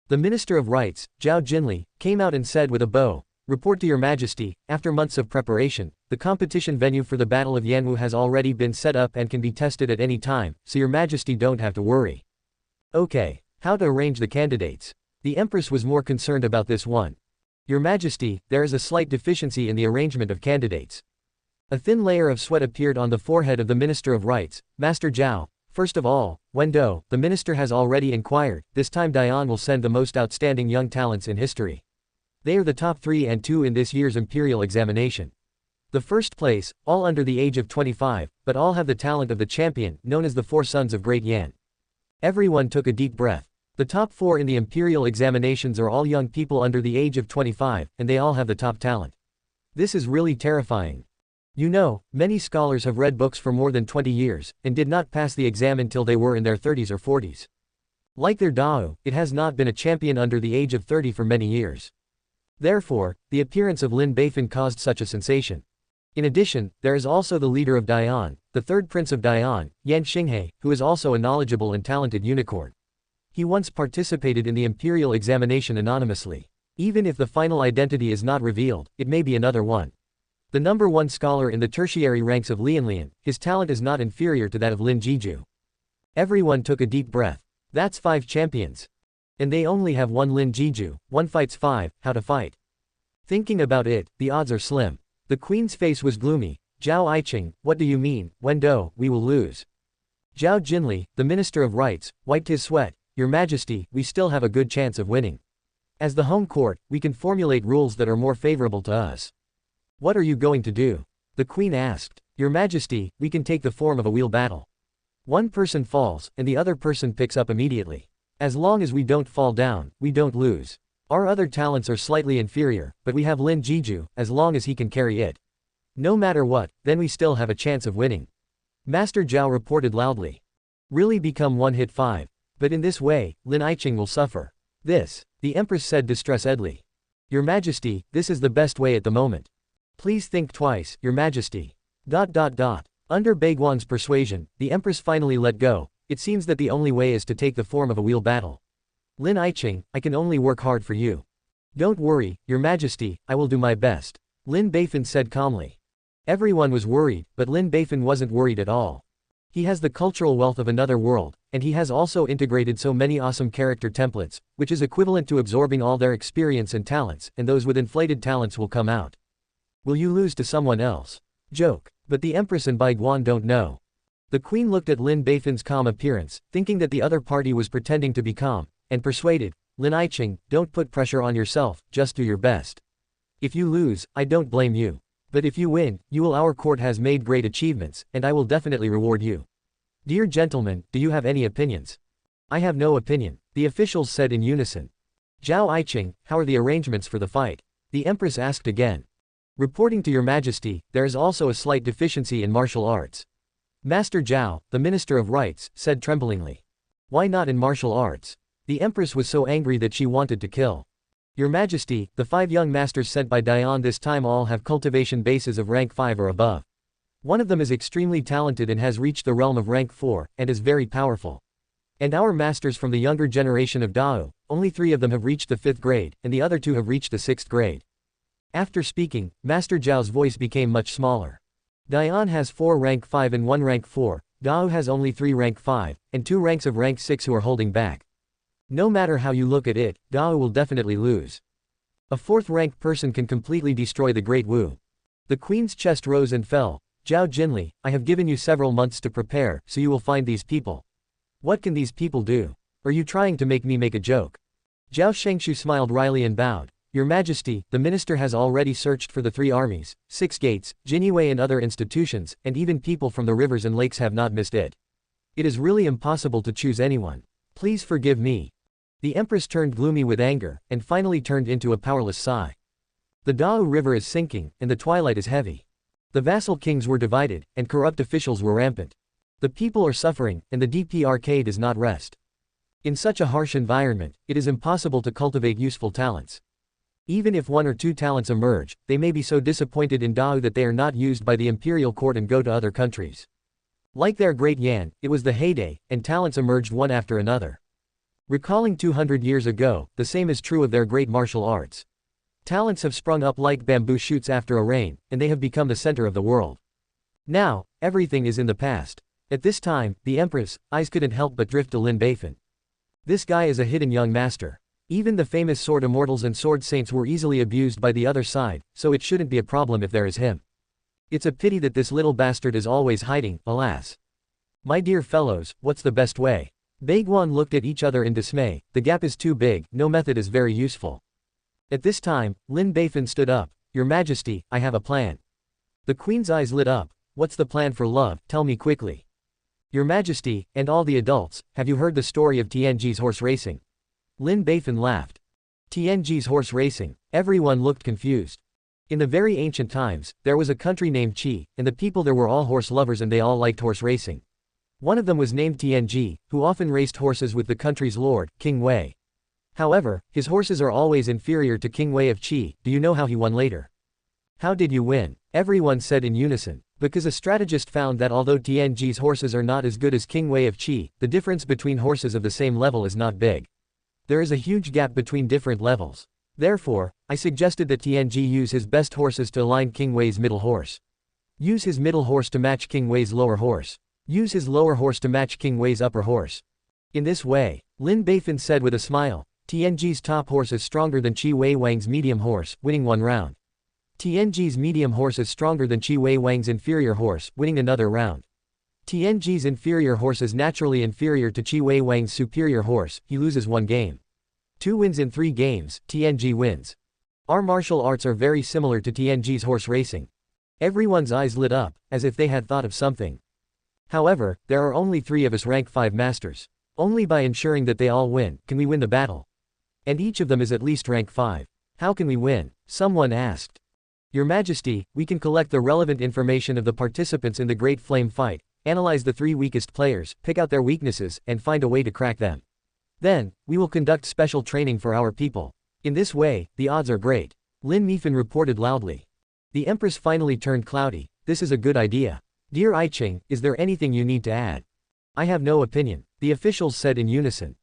The Minister of Rites, Zhao Jinli, came out and said with a bow, "Report to Your Majesty, after months of preparation, the competition venue for the Battle of Yanwu has already been set up and can be tested at any time, so Your Majesty don't have to worry." Okay, how to arrange the candidates? The Empress was more concerned about this one. "Your Majesty, there is a slight deficiency in the arrangement of candidates." A thin layer of sweat appeared on the forehead of the Minister of Rites, Master Zhao. "First of all, Wendo, the minister has already inquired, this time Dian will send the most outstanding young talents in history. They are the top 3 and 2 in this year's imperial examination. The first place, all under the age of 25, but all have the talent of the champion, known as the 4 Sons of Great Yan." Everyone took a deep breath. The top 4 in the imperial examinations are all young people under the age of 25, and they all have the top talent. This is really terrifying. You know, many scholars have read books for more than 20 years, and did not pass the exam until they were in their 30s or 40s. Like their Dao, it has not been a champion under the age of 30 for many years. Therefore, the appearance of Lin Beifan caused such a sensation. In addition, there is also the leader of Dian, the third prince of Dian, Yan Xinghe, who is also a knowledgeable and talented unicorn. He once participated in the imperial examination anonymously. Even if the final identity is not revealed, it may be another one. The number 1 scholar in the tertiary ranks of Lian, his talent is not inferior to that of Lin Jiju. Everyone took a deep breath. That's 5 champions. And they only have 1 Lin Jiju, 1 fights 5, how to fight? Thinking about it, the odds are slim. The queen's face was gloomy. "Zhao Iching, what do you mean, Wendo, we will lose?" Zhao Jinli, the Minister of Rites, wiped his sweat. "Your Majesty, we still have a good chance of winning. As the home court, we can formulate rules that are more favorable to us." "What are you going to do?" the queen asked. "Your Majesty, we can take the form of a wheel battle. One person falls, and the other person picks up immediately. As long as we don't fall down, we don't lose. Our other talents are slightly inferior, but we have Lin Jiju, as long as he can carry it. No matter what, then we still have a chance of winning." Master Zhao reported loudly. "Really become one-hit 5. But in this way, Lin Iching will suffer." "This," the Empress said distressed-edly. "Your Majesty, this is the best way at the moment. Please think twice, Your Majesty." Under Baiguan's persuasion, the Empress finally let go. "It seems that the only way is to take the form of a wheel battle. Lin Iching, I can only work hard for you." "Don't worry, Your Majesty, I will do my best," Lin Beifan said calmly. Everyone was worried, but Lin Beifan wasn't worried at all. He has the cultural wealth of another world, and he has also integrated so many awesome character templates, which is equivalent to absorbing all their experience and talents, and those with inflated talents will come out. "Will you lose to someone else?" Joke. But the Empress and Baiguan don't know. The queen looked at Lin Beifan's calm appearance, thinking that the other party was pretending to be calm, and persuaded, "Lin Iching, don't put pressure on yourself, just do your best. If you lose, I don't blame you. But if you win, our court has made great achievements, and I will definitely reward you. Dear gentlemen, do you have any opinions?" "I have no opinion," the officials said in unison. "Zhao Iching, how are the arrangements for the fight?" the Empress asked again. "Reporting to Your Majesty, there is also a slight deficiency in martial arts." Master Zhao, the Minister of Rites, said tremblingly. "Why not in martial arts?" The Empress was so angry that she wanted to kill. "Your Majesty, the 5 young masters sent by Dian this time all have cultivation bases of rank 5 or above. One of them is extremely talented and has reached the realm of rank 4, and is very powerful. And our masters from the younger generation of Dao, only 3 of them have reached the 5th grade, and the other 2 have reached the 6th grade." After speaking, Master Zhao's voice became much smaller. "Dian has 4 rank 5 and 1 rank 4, Dao has only 3 rank 5, and 2 ranks of rank 6 who are holding back. No matter how you look at it, Dao will definitely lose. A 4th rank person can completely destroy the Great Wu." The queen's chest rose and fell. "Zhao Jinli, I have given you several months to prepare, so you will find these people. What can these people do? Are you trying to make me make a joke?" Zhao Shengshu smiled wryly and bowed. "Your Majesty, the minister has already searched for the 3 armies, 6 gates, Jinyue and other institutions, and even people from the rivers and lakes have not missed it. It is really impossible to choose anyone. Please forgive me." The Empress turned gloomy with anger, and finally turned into a powerless sigh. The Dao River is sinking, and the twilight is heavy. The vassal kings were divided, and corrupt officials were rampant. The people are suffering, and the DPRK does not rest. In such a harsh environment, it is impossible to cultivate useful talents. Even if one or two talents emerge, they may be so disappointed in Dao that they are not used by the imperial court and go to other countries. Like their great Yan, it was the heyday, and talents emerged one after another. Recalling 200 years ago, the same is true of their great martial arts. Talents have sprung up like bamboo shoots after a rain, and they have become the center of the world. Now, everything is in the past. At this time, the Empress' eyes couldn't help but drift to Lin Beifan. This guy is a hidden young master. Even the famous sword immortals and sword saints were easily abused by the other side, so it shouldn't be a problem if there is him. It's a pity that this little bastard is always hiding, alas. My dear fellows, what's the best way? Baiguan looked at each other in dismay. The gap is too big, no method is very useful. At this time, Lin Beifan stood up. Your Majesty, I have a plan. The Queen's eyes lit up. What's the plan for love, tell me quickly. Your Majesty, and all the adults, have you heard the story of Tianji's horse racing? Lin Beifan laughed. Tianji's horse racing. Everyone looked confused. In the very ancient times, there was a country named Qi, and the people there were all horse lovers and they all liked horse racing. One of them was named Tianji, who often raced horses with the country's lord, King Wei. However, his horses are always inferior to King Wei of Qi. Do you know how he won later? How did you win? Everyone said in unison. Because a strategist found that although Tianji's horses are not as good as King Wei of Qi, the difference between horses of the same level is not big. There is a huge gap between different levels. Therefore, I suggested that Tianji use his best horses to align King Wei's middle horse. Use his middle horse to match King Wei's lower horse. Use his lower horse to match King Wei's upper horse. In this way, Lin Beifan said with a smile, Tianji's top horse is stronger than Qi Wei Wang's medium horse, winning one round. Tianji's medium horse is stronger than Qi Wei Wang's inferior horse, winning another round. Tianji's inferior horse is naturally inferior to Qi Wei Wang's superior horse, he loses one game. 2 wins in 3 games, Tianji wins. Our martial arts are very similar to Tianji's horse racing. Everyone's eyes lit up, as if they had thought of something. However, there are only 3 of us rank 5 masters. Only by ensuring that they all win, can we win the battle. And each of them is at least rank 5. How can we win? Someone asked. Your Majesty, we can collect the relevant information of the participants in the Great Flame Fight, analyze the 3 weakest players, pick out their weaknesses, and find a way to crack them. Then, we will conduct special training for our people. In this way, the odds are great. Lin Beifan reported loudly. The Empress finally turned cloudy. This is a good idea. Dear Qing, is there anything you need to add? I have no opinion, the officials said in unison.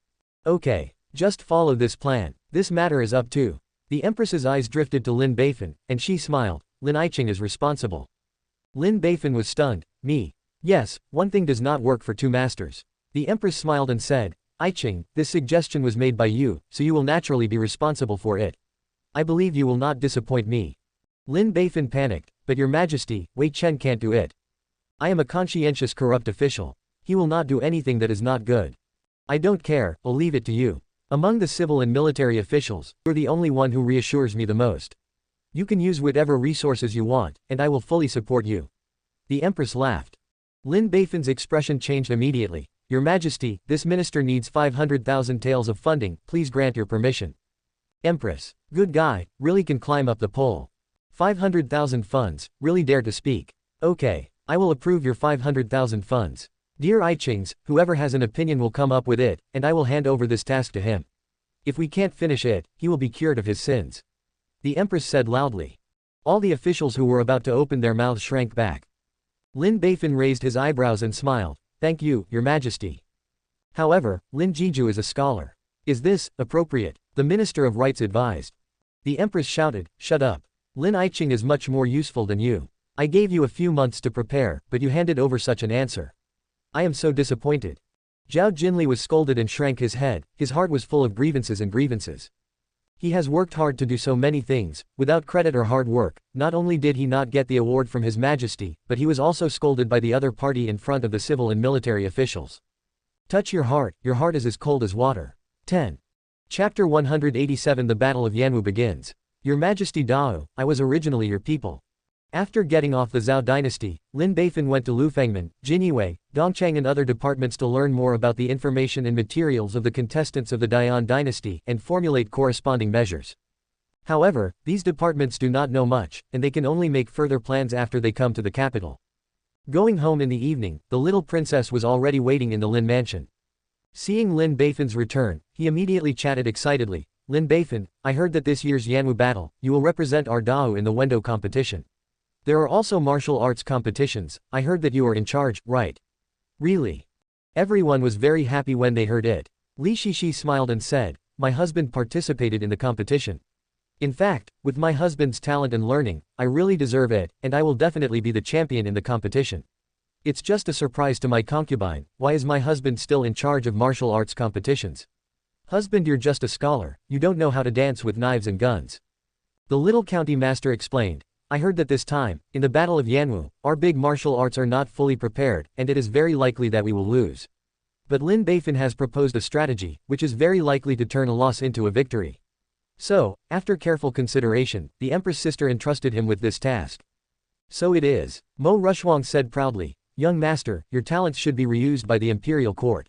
Okay. Just follow this plan. This matter is up to. The Empress's eyes drifted to Lin Beifan, and she smiled. Lin Qing is responsible. Lin Beifan was stunned. Me. Yes, one thing does not work for 2 masters. The Empress smiled and said, Qing, this suggestion was made by you, so you will naturally be responsible for it. I believe you will not disappoint me. Lin Beifan panicked, but Your Majesty, Wei Chen can't do it. I am a conscientious corrupt official. He will not do anything that is not good. I don't care, I'll leave it to you. Among the civil and military officials, you're the only one who reassures me the most. You can use whatever resources you want, and I will fully support you. The Empress laughed. Lin Beifan's expression changed immediately. Your Majesty, this minister needs 500,000 taels of funding, please grant your permission. Empress. Good guy, really can climb up the pole. 500,000 funds, really dare to speak. Okay, I will approve your 500,000 funds. Dear Qing's, whoever has an opinion will come up with it, and I will hand over this task to him. If we can't finish it, he will be cured of his sins. The Empress said loudly. All the officials who were about to open their mouths shrank back. Lin Beifan raised his eyebrows and smiled. Thank you, Your Majesty. However, Lin Jiju is a scholar. Is this appropriate? The Minister of Rights advised. The Empress shouted, shut up. Lin Qing is much more useful than you. I gave you a few months to prepare, but you handed over such an answer. I am so disappointed. Zhao Jinli was scolded and shrank his head, his heart was full of grievances and grievances. He has worked hard to do so many things, without credit or hard work. Not only did he not get the award from His Majesty, but he was also scolded by the other party in front of the civil and military officials. Touch your heart is as cold as water. 10. Chapter 187 The Battle of Yanwu begins. Your Majesty Dao, I was originally your people. After getting off the Zhao dynasty, Lin Beifan went to Lufangmen, Jinyue, Dongchang and other departments to learn more about the information and materials of the contestants of the Dian dynasty and formulate corresponding measures. However, these departments do not know much, and they can only make further plans after they come to the capital. Going home in the evening, the little princess was already waiting in the Lin mansion. Seeing Lin Beifan's return, he immediately chatted excitedly, Lin Beifan, I heard that this year's Yanwu battle, you will represent our Dao in the Wendo competition. There are also martial arts competitions, I heard that you are in charge, right? Really? Everyone was very happy when they heard it. Li Shishi smiled and said, my husband participated in the competition. In fact, with my husband's talent and learning, I really deserve it, and I will definitely be the champion in the competition. It's just a surprise to my concubine, why is my husband still in charge of martial arts competitions? Husband, you're just a scholar, you don't know how to dance with knives and guns. The little county master explained, I heard that this time, in the Battle of Yanwu, our big martial arts are not fully prepared, and it is very likely that we will lose. But Lin Beifan has proposed a strategy, which is very likely to turn a loss into a victory. So, after careful consideration, the Empress sister entrusted him with this task. So it is. Mo Rushuang said proudly, young master, your talents should be reused by the imperial court.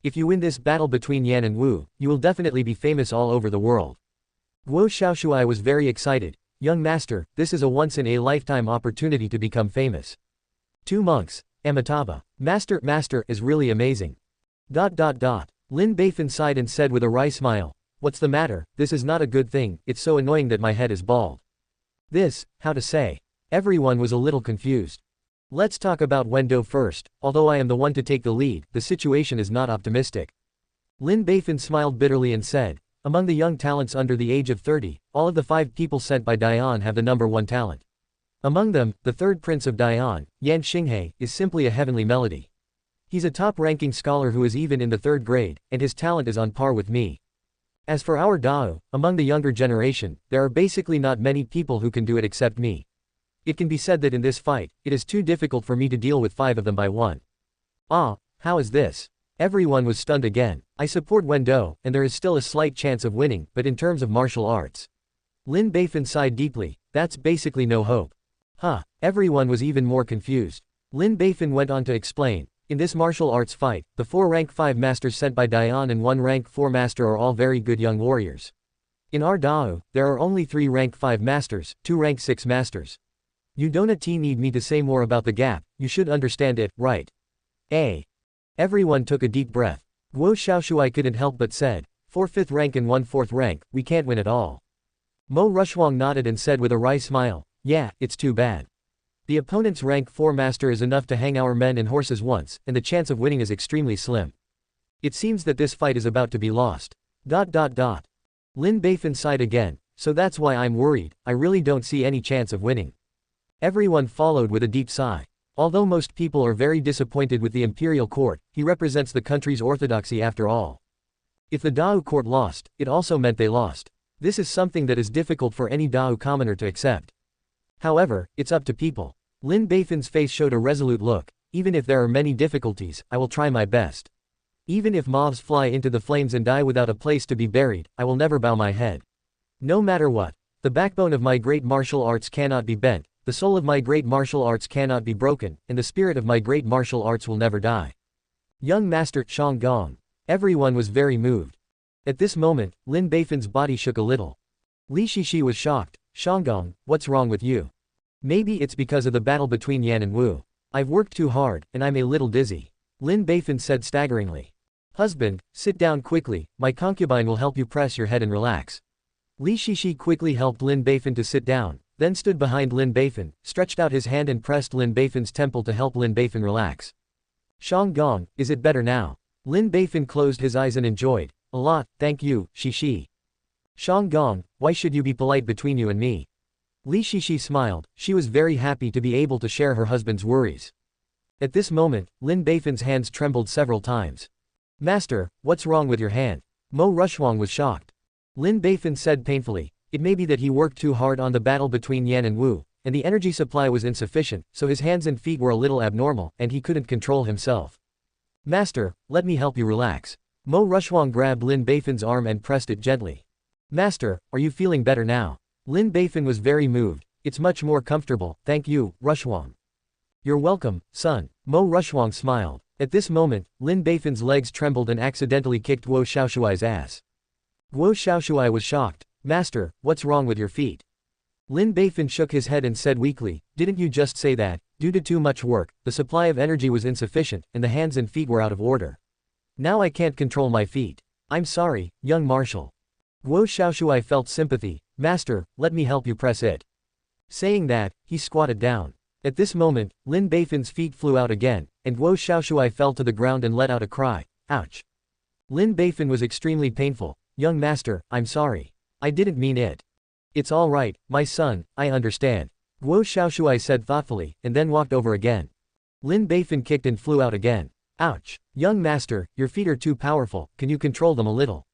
If you win this battle between Yan and Wu, you will definitely be famous all over the world. Guo Xiaoshuai was very excited, young master, this is a once-in-a-lifetime opportunity to become famous. 2 monks, Amitabha. Master is really amazing. Lin Beifan sighed and said with a wry smile, what's the matter, this is not a good thing, it's so annoying that my head is bald. This, how to say. Everyone was a little confused. Let's talk about Wendo first, although I am the one to take the lead, the situation is not optimistic. Lin Beifan smiled bitterly and said, among the young talents under the age of 30, all of the 5 people sent by Dian have the number 1 talent. Among them, the 3rd prince of Dian, Yan Xinghe, is simply a heavenly melody. He's a top-ranking scholar who is even in the 3rd grade, and his talent is on par with me. As for our Dao, among the younger generation, there are basically not many people who can do it except me. It can be said that in this fight, it is too difficult for me to deal with 5 of them by one. Ah, how is this? Everyone was stunned again. I support Wendo, and there is still a slight chance of winning, but in terms of martial arts. Lin Beifan sighed deeply, that's basically no hope. Huh, everyone was even more confused. Lin Beifan went on to explain, in this martial arts fight, the 4 rank 5 masters sent by Dian and 1 rank 4 master are all very good young warriors. In our Dao, there are only 3 rank 5 masters, 2 rank 6 masters. You don't need me to say more about the gap, you should understand it, right? Everyone took a deep breath. Guo Xiaoshuai couldn't help but said, 4 5th rank and 1 4th rank, we can't win at all. Mo Rushuang nodded and said with a wry smile, yeah, it's too bad. The opponent's rank 4 master is enough to hang our men and horses once, and the chance of winning is extremely slim. It seems that this fight is about to be lost. Lin Beifan sighed again, so that's why I'm worried, I really don't see any chance of winning. Everyone followed with a deep sigh. Although most people are very disappointed with the imperial court, he represents the country's orthodoxy after all. If the Dao court lost, it also meant they lost. This is something that is difficult for any Dao commoner to accept. However, it's up to people. Lin Beifan's face showed a resolute look, even if there are many difficulties, I will try my best. Even if moths fly into the flames and die without a place to be buried, I will never bow my head. No matter what. The backbone of my great martial arts cannot be bent, the soul of my great martial arts cannot be broken, and the spirit of my great martial arts will never die. Young Master Shang Gong. Everyone was very moved. At this moment, Lin Beifan's body shook a little. Li Shishi was shocked. Shanggong, what's wrong with you? Maybe it's because of the battle between Yan and Wu. I've worked too hard, and I'm a little dizzy. Lin Beifan said staggeringly. Husband, sit down quickly, my concubine will help you press your head and relax. Li Shishi quickly helped Lin Beifan to sit down, then stood behind Lin Beifan, stretched out his hand and pressed Lin Beifan's temple to help Lin Beifan relax. Shanggong, is it better now? Lin Beifan closed his eyes and enjoyed. A lot, thank you, Shishi. Shanggong, why should you be polite between you and me? Li Shishi smiled, she was very happy to be able to share her husband's worries. At this moment, Lin Beifan's hands trembled several times. Master, what's wrong with your hand? Mo Rushuang was shocked. Lin Beifan said painfully, it may be that he worked too hard on the battle between Yan and Wu, and the energy supply was insufficient, so his hands and feet were a little abnormal, and he couldn't control himself. Master, let me help you relax. Mo Rushuang grabbed Lin Beifan's arm and pressed it gently. Master, are you feeling better now? Lin Beifan was very moved. It's much more comfortable, thank you, Rushuang. You're welcome, son. Mo Rushuang smiled. At this moment, Lin Beifan's legs trembled and accidentally kicked Guo Xiaoshuai's ass. Guo Xiaoshuai was shocked. Master, what's wrong with your feet? Lin Beifan shook his head and said weakly, didn't you just say that, due to too much work, the supply of energy was insufficient, and the hands and feet were out of order. Now I can't control my feet. I'm sorry, young marshal. Guo Xiaoshui felt sympathy. Master, let me help you press it. Saying that, he squatted down. At this moment, Lin Beifan's feet flew out again, and Guo Xiaoshui fell to the ground and let out a cry. Ouch. Lin Beifan was extremely painful. Young master, I'm sorry. I didn't mean it. It's all right, my son, I understand. Guo Xiaoshui said thoughtfully, and then walked over again. Lin Beifan kicked and flew out again. Ouch. Young master, your feet are too powerful, can you control them a little?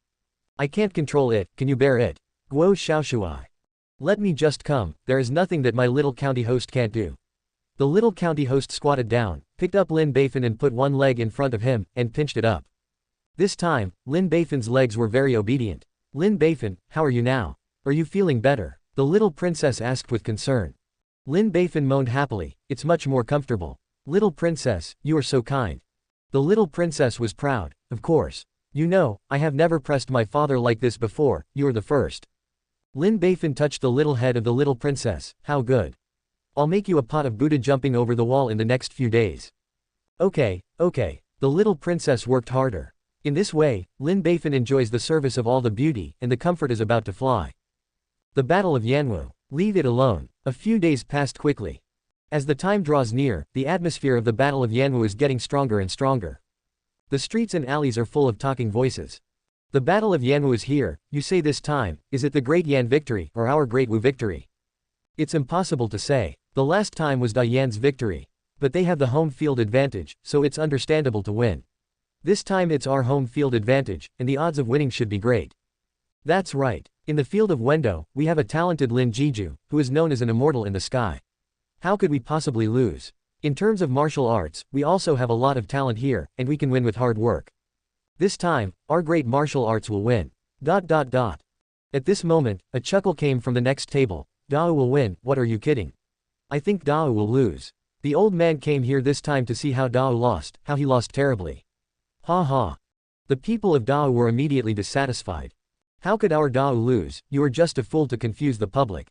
I can't control it, can you bear it? Guo Xiaoshui. Let me just come, there is nothing that my little county host can't do. The little county host squatted down, picked up Lin Beifan and put one leg in front of him, and pinched it up. This time, Lin Beifan's legs were very obedient. Lin Beifan, how are you now? Are you feeling better? The little princess asked with concern. Lin Beifan moaned happily, it's much more comfortable. Little princess, you are so kind. The little princess was proud, of course. You know, I have never pressed my father like this before, you are the first. Lin Beifan touched the little head of the little princess, how good. I'll make you a pot of Buddha jumping over the wall in the next few days. Okay. The little princess worked harder. In this way, Lin Beifan enjoys the service of all the beauty, and the comfort is about to fly. The Battle of Yanwu. Leave it alone. A few days passed quickly. As the time draws near, the atmosphere of the Battle of Yanwu is getting stronger and stronger. The streets and alleys are full of talking voices. The Battle of Yanwu is here, you say this time, is it the Great Yan victory, or our Great Wu victory? It's impossible to say. The last time was Yan's victory. But they have the home field advantage, so it's understandable to win. This time it's our home field advantage, and the odds of winning should be great. That's right. In the field of Wendo, we have a talented Lin Jiju, who is known as an immortal in the sky. How could we possibly lose? In terms of martial arts, we also have a lot of talent here, and we can win with hard work. This time, our great martial arts will win. ... At this moment, a chuckle came from the next table. Dao will win, what are you kidding? I think Dao will lose. The old man came here this time to see how Dao lost, how he lost terribly. Ha ha. The people of Dao were immediately dissatisfied. How could our Dao lose? You are just a fool to confuse the public.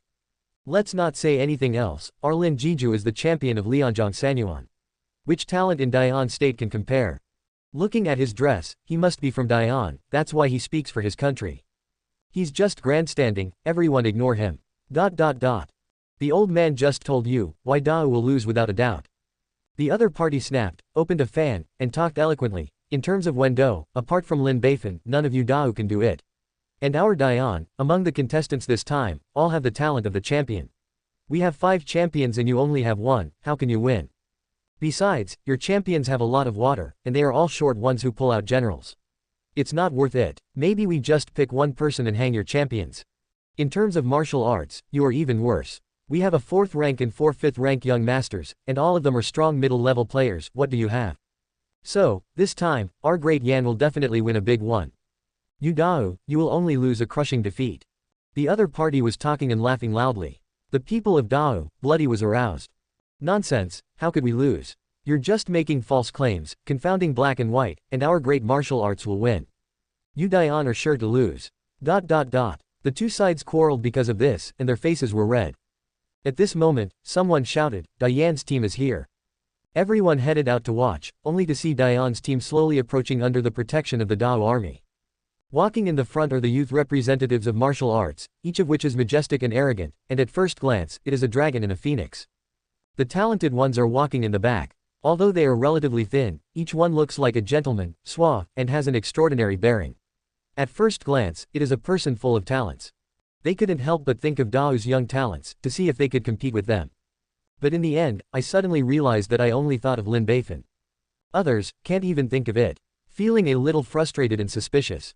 Let's not say anything else, our Lin Jiju is the champion of Lianzhong Sanyuan. Which talent in Dayan state can compare? Looking at his dress, he must be from Dayan, that's why he speaks for his country. He's just grandstanding, everyone ignore him. ... The old man just told you, why Dao will lose without a doubt. The other party snapped, opened a fan, and talked eloquently. In terms of Wendo, apart from Lin Beifan, none of you Dao can do it. And our Dayan, among the contestants this time, all have the talent of the champion. We have 5 champions and you only have 1, how can you win? Besides, your champions have a lot of water, and they are all short ones who pull out generals. It's not worth it. Maybe we just pick one person and hang your champions. In terms of martial arts, you are even worse. We have a 4th rank and 5th rank young masters, and all of them are strong middle-level players, what do you have? So, this time, our great Yan will definitely win a big one. You Dao, you will only lose a crushing defeat. The other party was talking and laughing loudly. The people of Dao, bloody was aroused. Nonsense, how could we lose? You're just making false claims, confounding black and white, and our great martial arts will win. You Dayan are sure to lose. ... The 2 sides quarreled because of this, and their faces were red. At this moment, someone shouted, Dayan's team is here. Everyone headed out to watch, only to see Dayan's team slowly approaching under the protection of the Dao army. Walking in the front are the youth representatives of martial arts, each of which is majestic and arrogant, and at first glance, it is a dragon and a phoenix. The talented ones are walking in the back. Although they are relatively thin, each one looks like a gentleman, suave, and has an extraordinary bearing. At first glance, it is a person full of talents. They couldn't help but think of Dao's young talents, to see if they could compete with them. But in the end, I suddenly realized that I only thought of Lin Beifan. Others, can't even think of it. Feeling a little frustrated and suspicious.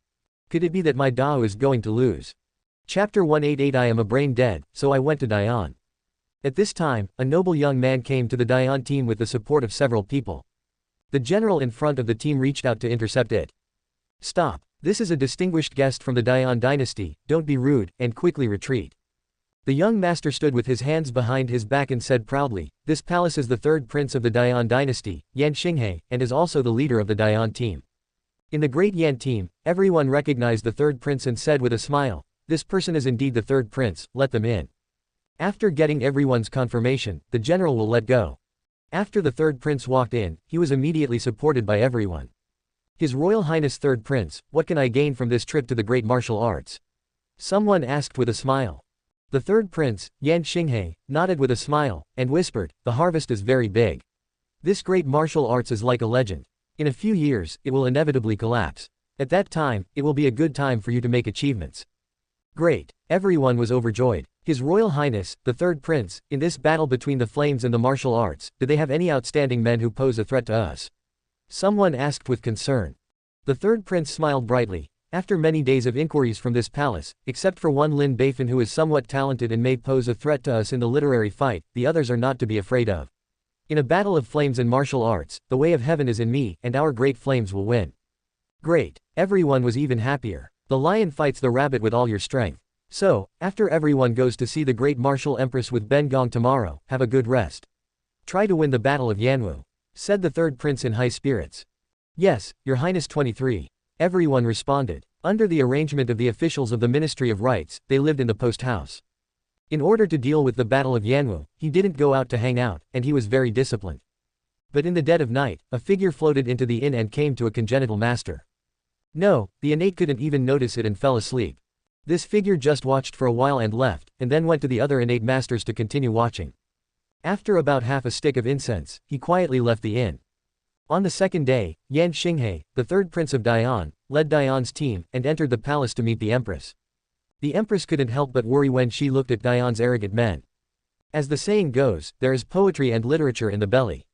Could it be that my Dao is going to lose? Chapter 188 I am a brain dead, so I went to Dayan. At this time, a noble young man came to the Dayan team with the support of several people. The general in front of the team reached out to intercept it. Stop. This is a distinguished guest from the Dayan dynasty, don't be rude, and quickly retreat. The young master stood with his hands behind his back and said proudly, this palace is the 3rd prince of the Dayan dynasty, Yan Xinghe, and is also the leader of the Dayan team. In the great Yan team, everyone recognized the 3rd prince and said with a smile, this person is indeed the 3rd prince, let them in. After getting everyone's confirmation, the general will let go. After the 3rd prince walked in, he was immediately supported by everyone. His Royal Highness 3rd Prince, what can I gain from this trip to the great martial arts? Someone asked with a smile. The third prince, Yan Xinghe, nodded with a smile, and whispered, the harvest is very big. This great martial arts is like a legend. In a few years, it will inevitably collapse. At that time, it will be a good time for you to make achievements. Great. Everyone was overjoyed. His Royal Highness, the third prince, in this battle between the flames and the martial arts, do they have any outstanding men who pose a threat to us? Someone asked with concern. The third prince smiled brightly. After many days of inquiries from this palace, except for one Lin Beifan who is somewhat talented and may pose a threat to us in the literary fight, the others are not to be afraid of. In a battle of flames and martial arts, the way of heaven is in me, and our great flames will win. Great. Everyone was even happier. The lion fights the rabbit with all your strength. So, after everyone goes to see the great martial empress with Ben Gong tomorrow, have a good rest. Try to win the battle of Yanwu, said the third prince in high spirits. Yes, Your Highness 23. Everyone responded. Under the arrangement of the officials of the Ministry of Rights, they lived in the post house. In order to deal with the battle of Yanwu, he didn't go out to hang out, and he was very disciplined. But in the dead of night, a figure floated into the inn and came to a congenital master. No, the innate couldn't even notice it and fell asleep. This figure just watched for a while and left, and then went to the other innate masters to continue watching. After about half a stick of incense, he quietly left the inn. On the second day, Yan Xinghe, the third prince of Dian, led Dian's team, and entered the palace to meet the empress. The empress couldn't help but worry when she looked at Dian's arrogant men. As the saying goes, there is poetry and literature in the belly.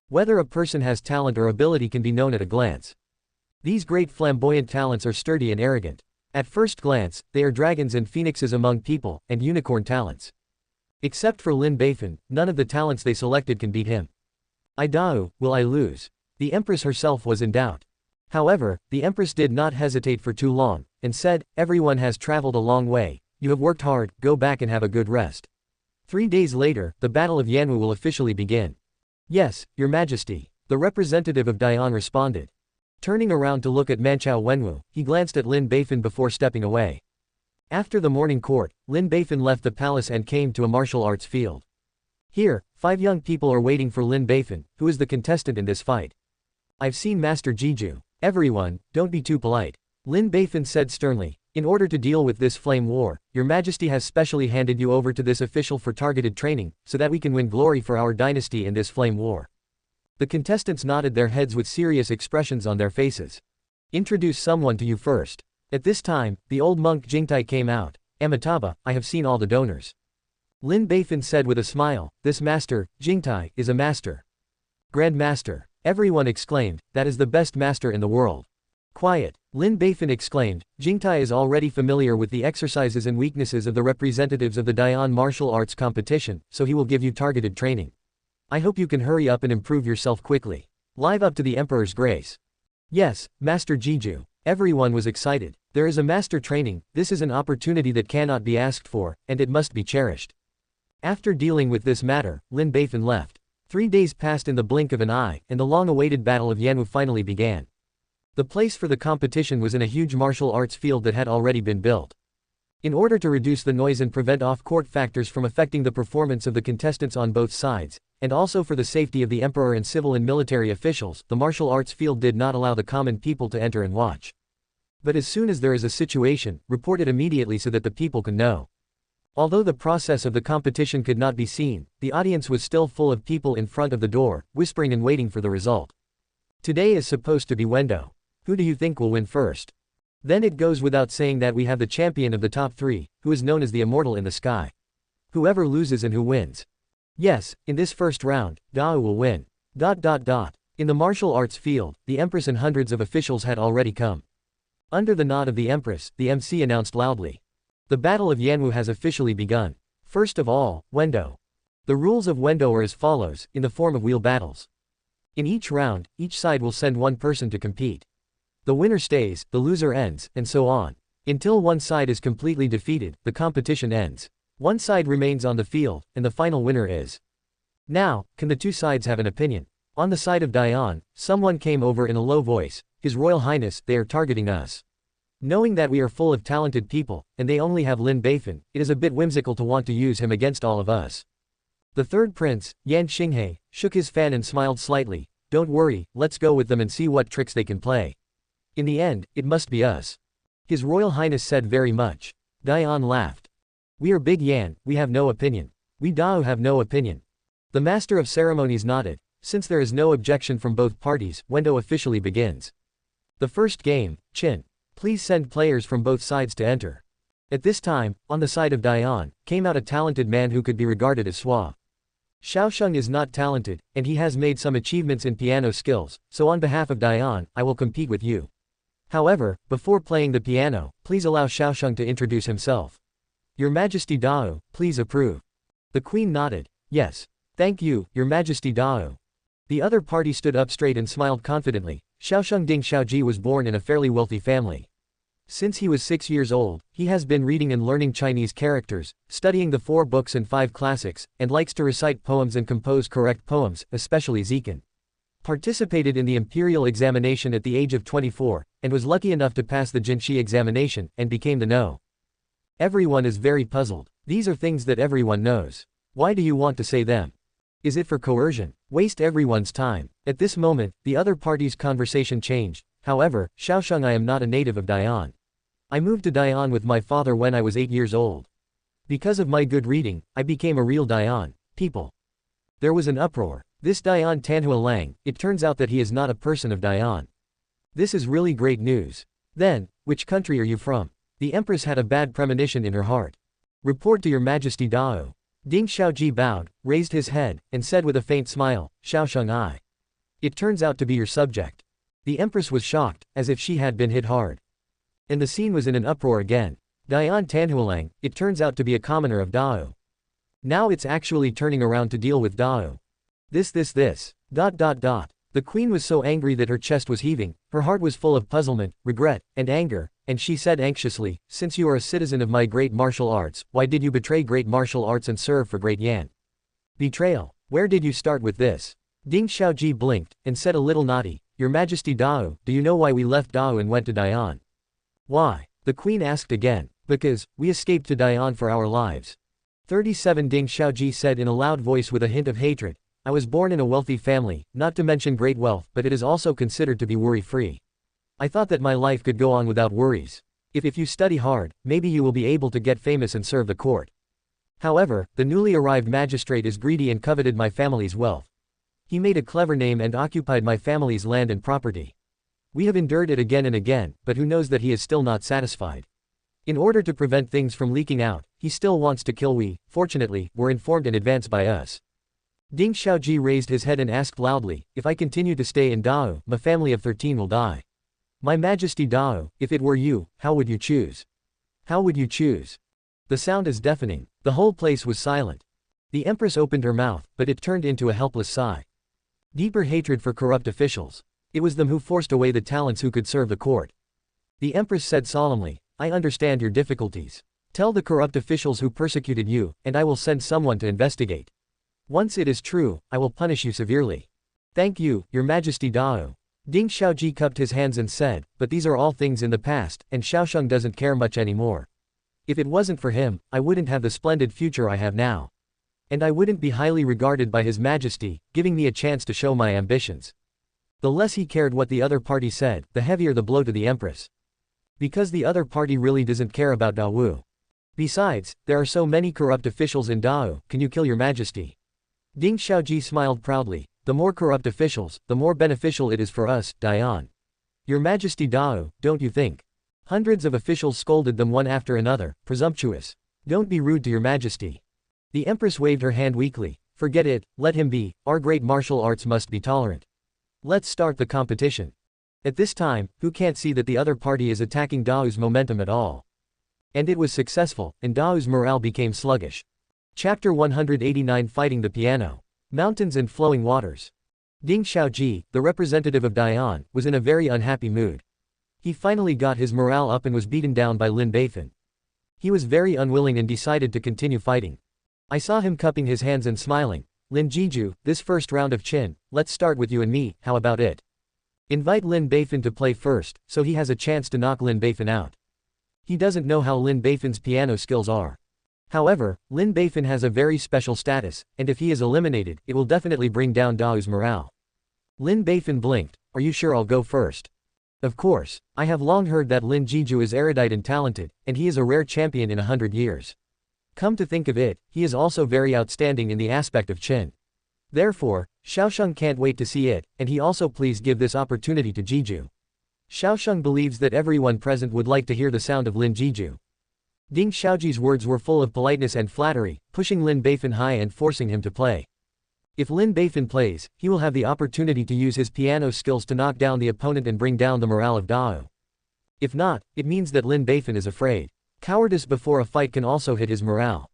Whether a person has talent or ability can be known at a glance. These great flamboyant talents are sturdy and arrogant. At first glance, they are dragons and phoenixes among people, and unicorn talents. Except for Lin Beifan, none of the talents they selected can beat him. I dao, will I lose? The empress herself was in doubt. However, the empress did not hesitate for too long, and said, everyone has traveled a long way, you have worked hard, go back and have a good rest. 3 days later, the Battle of Yanwu will officially begin. Yes, Your Majesty, the representative of Dian responded. Turning around to look at Manchao Wenwu, he glanced at Lin Beifan before stepping away. After the morning court, Lin Beifan left the palace and came to a martial arts field. Here, 5 young people are waiting for Lin Beifan, who is the contestant in this fight. I've seen Master Jiju. Everyone, don't be too polite. Lin Beifan said sternly. In order to deal with this flame war, Your Majesty has specially handed you over to this official for targeted training, so that we can win glory for our dynasty in this flame war. The contestants nodded their heads with serious expressions on their faces. Introduce someone to you first. At this time, the old monk Jingtai came out. Amitabha, I have seen all the donors. Lin Beifan said with a smile, this master, Jingtai, is a master. Grand Master. Everyone exclaimed, that is the best master in the world. Quiet. Lin Beifan exclaimed, Jingtai is already familiar with the exercises and weaknesses of the representatives of the Dian martial arts competition, so he will give you targeted training. I hope you can hurry up and improve yourself quickly. Live up to the Emperor's grace. Yes, Master Jiju. Everyone was excited. There is a master training, this is an opportunity that cannot be asked for, and it must be cherished. After dealing with this matter, Lin Beifan left. 3 days passed in the blink of an eye, and the long-awaited Battle of Yanwu finally began. The place for the competition was in a huge martial arts field that had already been built. In order to reduce the noise and prevent off-court factors from affecting the performance of the contestants on both sides, and also for the safety of the emperor and civil and military officials, the martial arts field did not allow the common people to enter and watch. But as soon as there is a situation, report it immediately so that the people can know. Although the process of the competition could not be seen, the audience was still full of people in front of the door, whispering and waiting for the result. Today is supposed to be Wendo. Who do you think will win first? Then it goes without saying that we have the champion of the top 3, who is known as the immortal in the sky. Whoever loses and who wins. Yes, in this first round, Dao will win. In the martial arts field, the empress and hundreds of officials had already come. Under the nod of the empress, the MC announced loudly. The Battle of Yanwu has officially begun. First of all, Wendo. The rules of Wendo are as follows, in the form of wheel battles. In each round, each side will send one person to compete. The winner stays, the loser ends, and so on. Until one side is completely defeated, the competition ends. One side remains on the field, and the final winner is. Now, can the two sides have an opinion? On the side of Dian, someone came over in a low voice, His Royal Highness, they are targeting us. Knowing that we are full of talented people, and they only have Lin Beifan, it is a bit whimsical to want to use him against all of us. The third prince, Yan Xinghe, shook his fan and smiled slightly. Don't worry, let's go with them and see what tricks they can play. In the end, it must be us. His Royal Highness said very much. Dian laughed. We are Big Yan, we have no opinion. We Dao have no opinion. The master of ceremonies nodded. Since there is no objection from both parties, Wendo officially begins. The first game, Qin. Please send players from both sides to enter. At this time, on the side of Dian, came out a talented man who could be regarded as suave. Xiaosheng is not talented, and he has made some achievements in piano skills, so on behalf of Dian, I will compete with you. However, before playing the piano, please allow Xiaosheng to introduce himself. Your Majesty Dao, please approve. The queen nodded. Yes. Thank you, Your Majesty Dao. The other party stood up straight and smiled confidently. Xiaosheng Ding Xiaoji was born in a fairly wealthy family. Since he was 6 years old, he has been reading and learning Chinese characters, studying the 4 books and 5 classics, and likes to recite poems and compose correct poems, especially Zikan. Participated in the imperial examination at the age of 24, and was lucky enough to pass the Jinshi examination, and became the No. Everyone is very puzzled. These are things that everyone knows. Why do you want to say them? Is it for coercion? Waste everyone's time. At this moment, the other party's conversation changed. However, Xiaosheng, I am not a native of Dian. I moved to Dian with my father when I was 8 years old. Because of my good reading, I became a real Dian people. There was an uproar. This Dian Tanhua Lang, it turns out that he is not a person of Dian. This is really great news. Then, which country are you from? The empress had a bad premonition in her heart. Report to Your Majesty Dao. Ding Xiaoji bowed, raised his head, and said with a faint smile, Xiaosheng I. It turns out to be your subject. The empress was shocked, as if she had been hit hard. And the scene was in an uproar again. Dian Tanhualang, it turns out to be a commoner of Dao. Now it's actually turning around to deal with Dao. This. The queen was so angry that her chest was heaving, her heart was full of puzzlement, regret, and anger, and she said anxiously, since you are a citizen of my great martial arts, why did you betray great martial arts and serve for great Yan? Betrayal. Where did you start with this? Ding Xiaoji blinked, and said a little naughty, Your Majesty Dao, do you know why we left Dao and went to Dian? Why? The queen asked again. Because, we escaped to Dian for our lives. 37 Ding Xiaoji said in a loud voice with a hint of hatred. I was born in a wealthy family, not to mention great wealth, but it is also considered to be worry-free. I thought that my life could go on without worries. If you study hard, maybe you will be able to get famous and serve the court. However, the newly arrived magistrate is greedy and coveted my family's wealth. He made a clever name and occupied my family's land and property. We have endured it again and again, but who knows that he is still not satisfied. In order to prevent things from leaking out, he still wants to kill we, fortunately, were informed in advance by us. Ding Xiaoji raised his head and asked loudly, if I continue to stay in Dao, my family of 13 will die. My Majesty Dao, if it were you, how would you choose? How would you choose? The sound is deafening. The whole place was silent. The empress opened her mouth, but it turned into a helpless sigh. Deeper hatred for corrupt officials. It was them who forced away the talents who could serve the court. The empress said solemnly, I understand your difficulties. Tell the corrupt officials who persecuted you, and I will send someone to investigate. Once it is true, I will punish you severely. Thank you, Your Majesty Dao. Ding Xiaoji cupped his hands and said, but these are all things in the past, and Xiaosheng doesn't care much anymore. If it wasn't for him, I wouldn't have the splendid future I have now. And I wouldn't be highly regarded by His Majesty, giving me a chance to show my ambitions. The less he cared what the other party said, the heavier the blow to the empress. Because the other party really doesn't care about Dao Wu. Besides, there are so many corrupt officials in Dao, can you kill Your Majesty? Ding Xiaoji smiled proudly. The more corrupt officials, the more beneficial it is for us, Dian. Your Majesty Dao, don't you think? Hundreds of officials scolded them one after another, presumptuous. Don't be rude to Your Majesty. The empress waved her hand weakly. Forget it, let him be, our great martial arts must be tolerant. Let's start the competition. At this time, who can't see that the other party is attacking Dao's momentum at all? And it was successful, and Dao's morale became sluggish. Chapter 189 Fighting the Piano. Mountains and Flowing Waters. Ding Xiaoji, the representative of Dian, was in a very unhappy mood. He finally got his morale up and was beaten down by Lin Beifan. He was very unwilling and decided to continue fighting. I saw him cupping his hands and smiling. Lin Jiju, this first round of Qin, let's start with you and me, how about it? Invite Lin Beifan to play first, so he has a chance to knock Lin Beifan out. He doesn't know how Lin Beifan's piano skills are. However, Lin Beifan has a very special status, and if he is eliminated, it will definitely bring down Dao's morale. Lin Beifan blinked. Are you sure I'll go first? Of course, I have long heard that Lin Jiju is erudite and talented, and he is a rare champion in 100 years. Come to think of it, he is also very outstanding in the aspect of Qin. Therefore, Xiaosheng can't wait to see it, and he also please give this opportunity to Jiju. Xiaosheng believes that everyone present would like to hear the sound of Lin Jiju. Ding Xiaoji's words were full of politeness and flattery, pushing Lin Beifan high and forcing him to play. If Lin Beifan plays, he will have the opportunity to use his piano skills to knock down the opponent and bring down the morale of Dao. If not, it means that Lin Beifan is afraid. Cowardice before a fight can also hit his morale.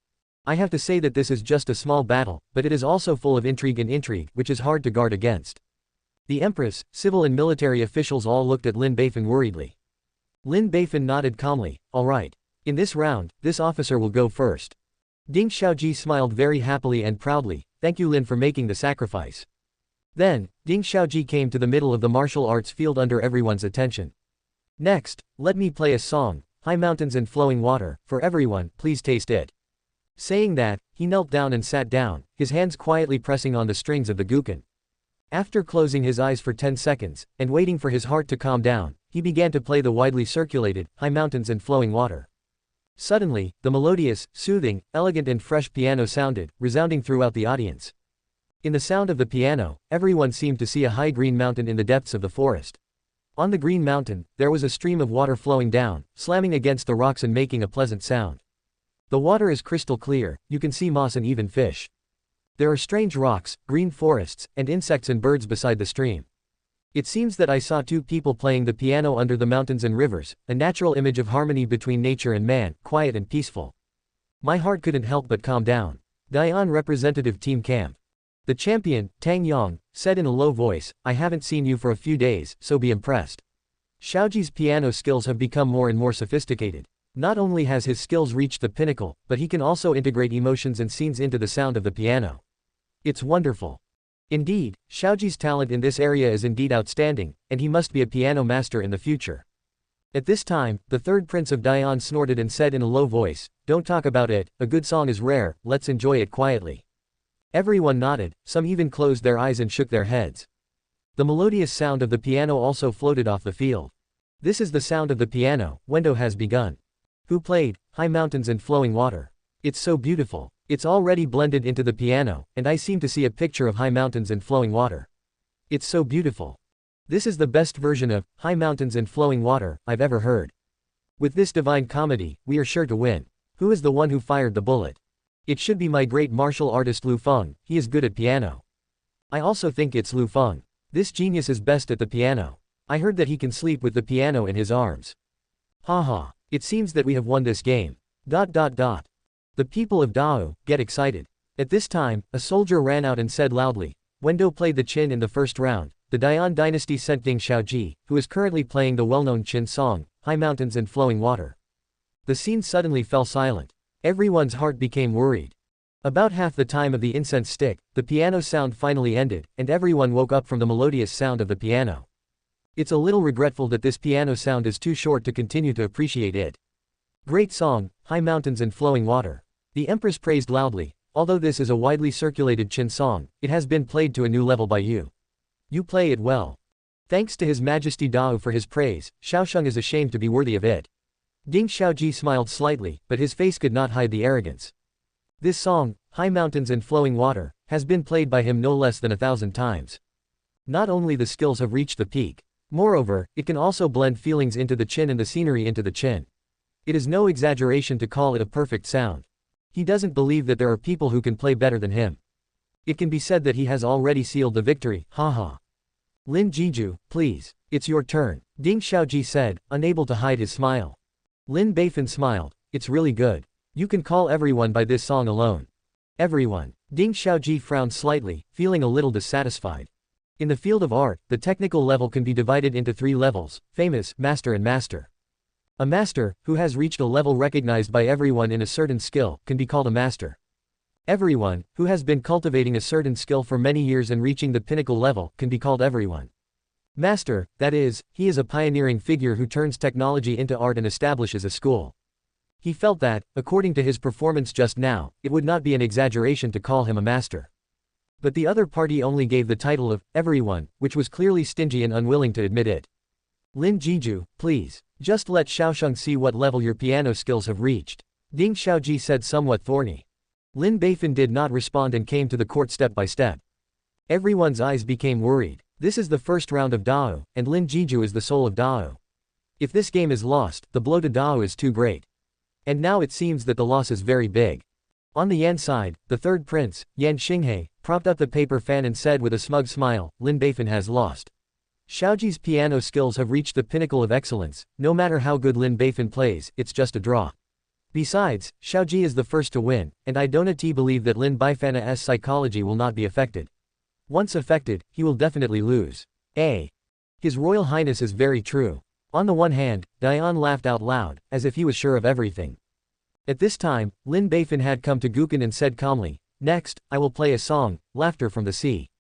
I have to say that this is just a small battle, but it is also full of intrigue, which is hard to guard against. The empress, civil and military officials all looked at Lin Beifan worriedly. Lin Beifan nodded calmly, all right. In this round, this officer will go first. Ding Xiaoji smiled very happily and proudly, thank you Lin for making the sacrifice. Then, Ding Xiaoji came to the middle of the martial arts field under everyone's attention. Next, let me play a song, High Mountains and Flowing Water, for everyone, please taste it. Saying that, he knelt down and sat down, his hands quietly pressing on the strings of the guqin. After closing his eyes for 10 seconds, and waiting for his heart to calm down, he began to play the widely circulated, High Mountains and Flowing Water. Suddenly, the melodious, soothing, elegant and fresh piano sounded, resounding throughout the audience. In the sound of the piano, everyone seemed to see a high green mountain in the depths of the forest. On the green mountain, there was a stream of water flowing down, slamming against the rocks and making a pleasant sound. The water is crystal clear, you can see moss and even fish. There are strange rocks, green forests, and insects and birds beside the stream. It seems that I saw two people playing the piano under the mountains and rivers, a natural image of harmony between nature and man, quiet and peaceful. My heart couldn't help but calm down. Dian Representative Team Camp. The champion, Tang Yang, said in a low voice, I haven't seen you for a few days, so be impressed. Xiaoji's piano skills have become more and more sophisticated. Not only has his skills reached the pinnacle, but he can also integrate emotions and scenes into the sound of the piano. It's wonderful. Indeed, Xiaoji's talent in this area is indeed outstanding, and he must be a piano master in the future. At this time, the third prince of Dian snorted and said in a low voice, don't talk about it, a good song is rare, let's enjoy it quietly. Everyone nodded, some even closed their eyes and shook their heads. The melodious sound of the piano also floated off the field. This is the sound of the piano, Wendo has begun. Who played, High Mountains and Flowing Water? It's so beautiful. It's already blended into the piano, and I seem to see a picture of high mountains and flowing water. It's so beautiful. This is the best version of High Mountains and Flowing Water I've ever heard. With this divine comedy, we are sure to win. Who is the one who fired the bullet? It should be my great martial artist Lu Feng, he is good at piano. I also think it's Lu Feng. This genius is best at the piano. I heard that he can sleep with the piano in his arms. Haha, it seems that we have won this game. The people of Dao get excited. At this time, a soldier ran out and said loudly, Wendo played the Qin in the first round. The Dian dynasty sent Ding Xiaoji, who is currently playing the well-known Qin song, High Mountains and Flowing Water. The scene suddenly fell silent. Everyone's heart became worried. About half the time of the incense stick, the piano sound finally ended, and everyone woke up from the melodious sound of the piano. It's a little regretful that this piano sound is too short to continue to appreciate it. Great song, High Mountains and Flowing Water. The Empress praised loudly, although this is a widely circulated Qin song, it has been played to a new level by you. You play it well. Thanks to His Majesty Dao for his praise, Xiaosheng is ashamed to be worthy of it. Ding Xiaoji smiled slightly, but his face could not hide the arrogance. This song, High Mountains and Flowing Water, has been played by him no less than 1,000 times. Not only the skills have reached the peak. Moreover, it can also blend feelings into the Qin and the scenery into the Qin. It is no exaggeration to call it a perfect sound. He doesn't believe that there are people who can play better than him. It can be said that he has already sealed the victory, haha. Lin Jiju, please, it's your turn, Ding Xiaoji said, unable to hide his smile. Lin Beifan smiled, it's really good. You can call everyone by this song alone. Everyone. Ding Xiaoji frowned slightly, feeling a little dissatisfied. In the field of art, the technical level can be divided into 3 levels, famous, master and master. A master, who has reached a level recognized by everyone in a certain skill, can be called a master. Everyone, who has been cultivating a certain skill for many years and reaching the pinnacle level, can be called everyone. Master, that is, he is a pioneering figure who turns technology into art and establishes a school. He felt that, according to his performance just now, it would not be an exaggeration to call him a master. But the other party only gave the title of everyone, which was clearly stingy and unwilling to admit it. Lin Jiju, please. Just let Xiaosheng see what level your piano skills have reached. Ding Xiaoji said somewhat thorny. Lin Beifan did not respond and came to the court step by step. Everyone's eyes became worried. This is the first round of Dao, and Lin Jiju is the soul of Dao. If this game is lost, the blow to Dao is too great. And now it seems that the loss is very big. On the Yan side, the third prince, Yan Xinghe, propped up the paper fan and said with a smug smile, Lin Beifan has lost. Xiaoji's piano skills have reached the pinnacle of excellence. No matter how good Lin Beifan plays, it's just a draw. Besides, Xiaoji is the first to win, and I don't believe that Lin Beifan's psychology will not be affected. Once affected, he will definitely lose. His Royal Highness is very true. On the one hand, Dian laughed out loud, as if he was sure of everything. At this time, Lin Beifan had come to Gukan and said calmly, next, I will play a song, Laughter from the Sea.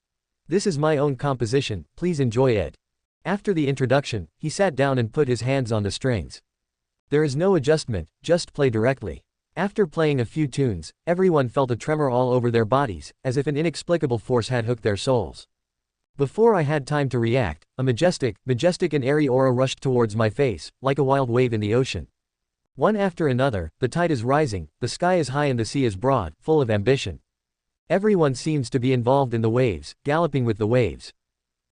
This is my own composition, please enjoy it. After the introduction, he sat down and put his hands on the strings. There is no adjustment, just play directly. After playing a few tunes, everyone felt a tremor all over their bodies, as if an inexplicable force had hooked their souls. Before I had time to react, a majestic and airy aura rushed towards my face, like a wild wave in the ocean. One after another, the tide is rising, the sky is high and the sea is broad, full of ambition. Everyone seems to be involved in the waves, galloping with the waves.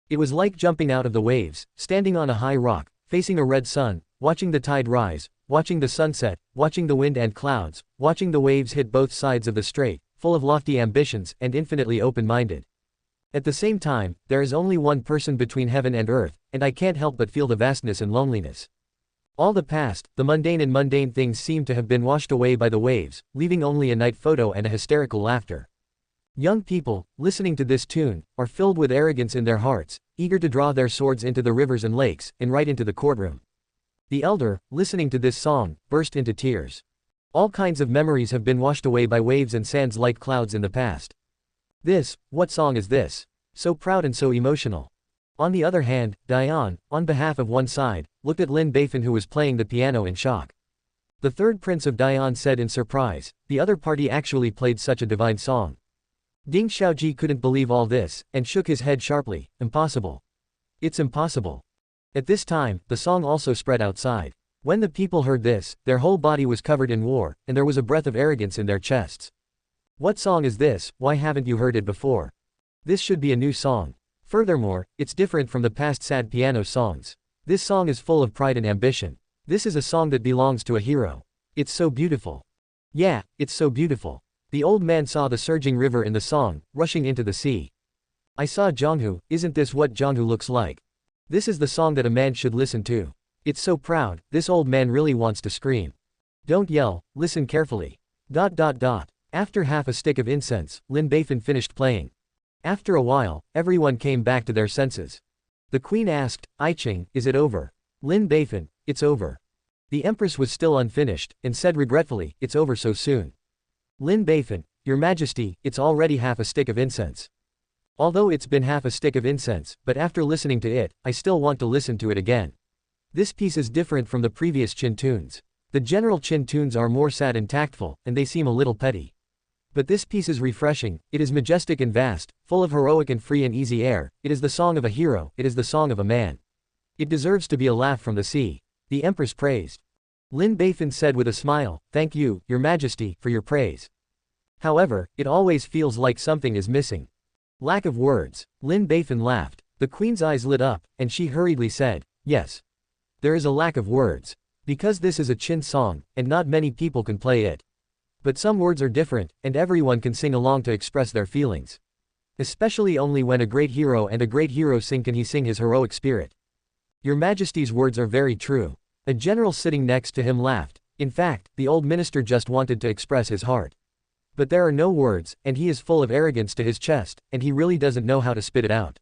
It was like jumping out of the waves, standing on a high rock, facing a red sun, watching the tide rise, watching the sunset, watching the wind and clouds, watching the waves hit both sides of the strait, full of lofty ambitions and infinitely open-minded. At the same time, there is only one person between heaven and earth, and I can't help but feel the vastness and loneliness. All the past, the mundane things seem to have been washed away by the waves, leaving only a night photo and a hysterical laughter. Young people, listening to this tune, are filled with arrogance in their hearts, eager to draw their swords into the rivers and lakes, and right into the courtroom. The elder, listening to this song, burst into tears. All kinds of memories have been washed away by waves and sands like clouds in the past. What song is this? So proud and so emotional. On the other hand, Dian, on behalf of one side, looked at Lin Beifan who was playing the piano in shock. The third prince of Dian said in surprise, the other party actually played such a divine song. Ding Xiaoji couldn't believe all this, and shook his head sharply, impossible. It's impossible. At this time, the song also spread outside. When the people heard this, their whole body was covered in war, and there was a breath of arrogance in their chests. What song is this? Why haven't you heard it before? This should be a new song. Furthermore, it's different from the past sad piano songs. This song is full of pride and ambition. This is a song that belongs to a hero. It's so beautiful. Yeah, it's so beautiful. The old man saw the surging river in the song, rushing into the sea. I saw Zhenghu, isn't this what Zhenghu looks like? This is the song that a man should listen to. It's so proud, this old man really wants to scream. Don't yell, listen carefully. After half a stick of incense, Lin Beifan finished playing. After a while, everyone came back to their senses. The queen asked, Qing, is it over? Lin Beifan, it's over. The empress was still unfinished, and said regretfully, it's over so soon. Lin Beifan, your majesty, it's already half a stick of incense. Although it's been half a stick of incense, but after listening to it, I still want to listen to it again. This piece is different from the previous Qin tunes. The general Qin tunes are more sad and tactful, and they seem a little petty. But this piece is refreshing, it is majestic and vast, full of heroic and free and easy air, it is the song of a hero, it is the song of a man. It deserves to be a laugh from the sea. The empress praised. Lin Beifan said with a smile, thank you, your majesty, for your praise. However, it always feels like something is missing. Lack of words. Lin Beifan laughed. The queen's eyes lit up, and she hurriedly said, yes. There is a lack of words. Because this is a Qin song, and not many people can play it. But some words are different, and everyone can sing along to express their feelings. Especially only when a great hero and a great hero sing can he sing his heroic spirit. Your majesty's words are very true. A general sitting next to him laughed. In fact, the old minister just wanted to express his heart. But there are no words, and he is full of arrogance to his chest, and he really doesn't know how to spit it out.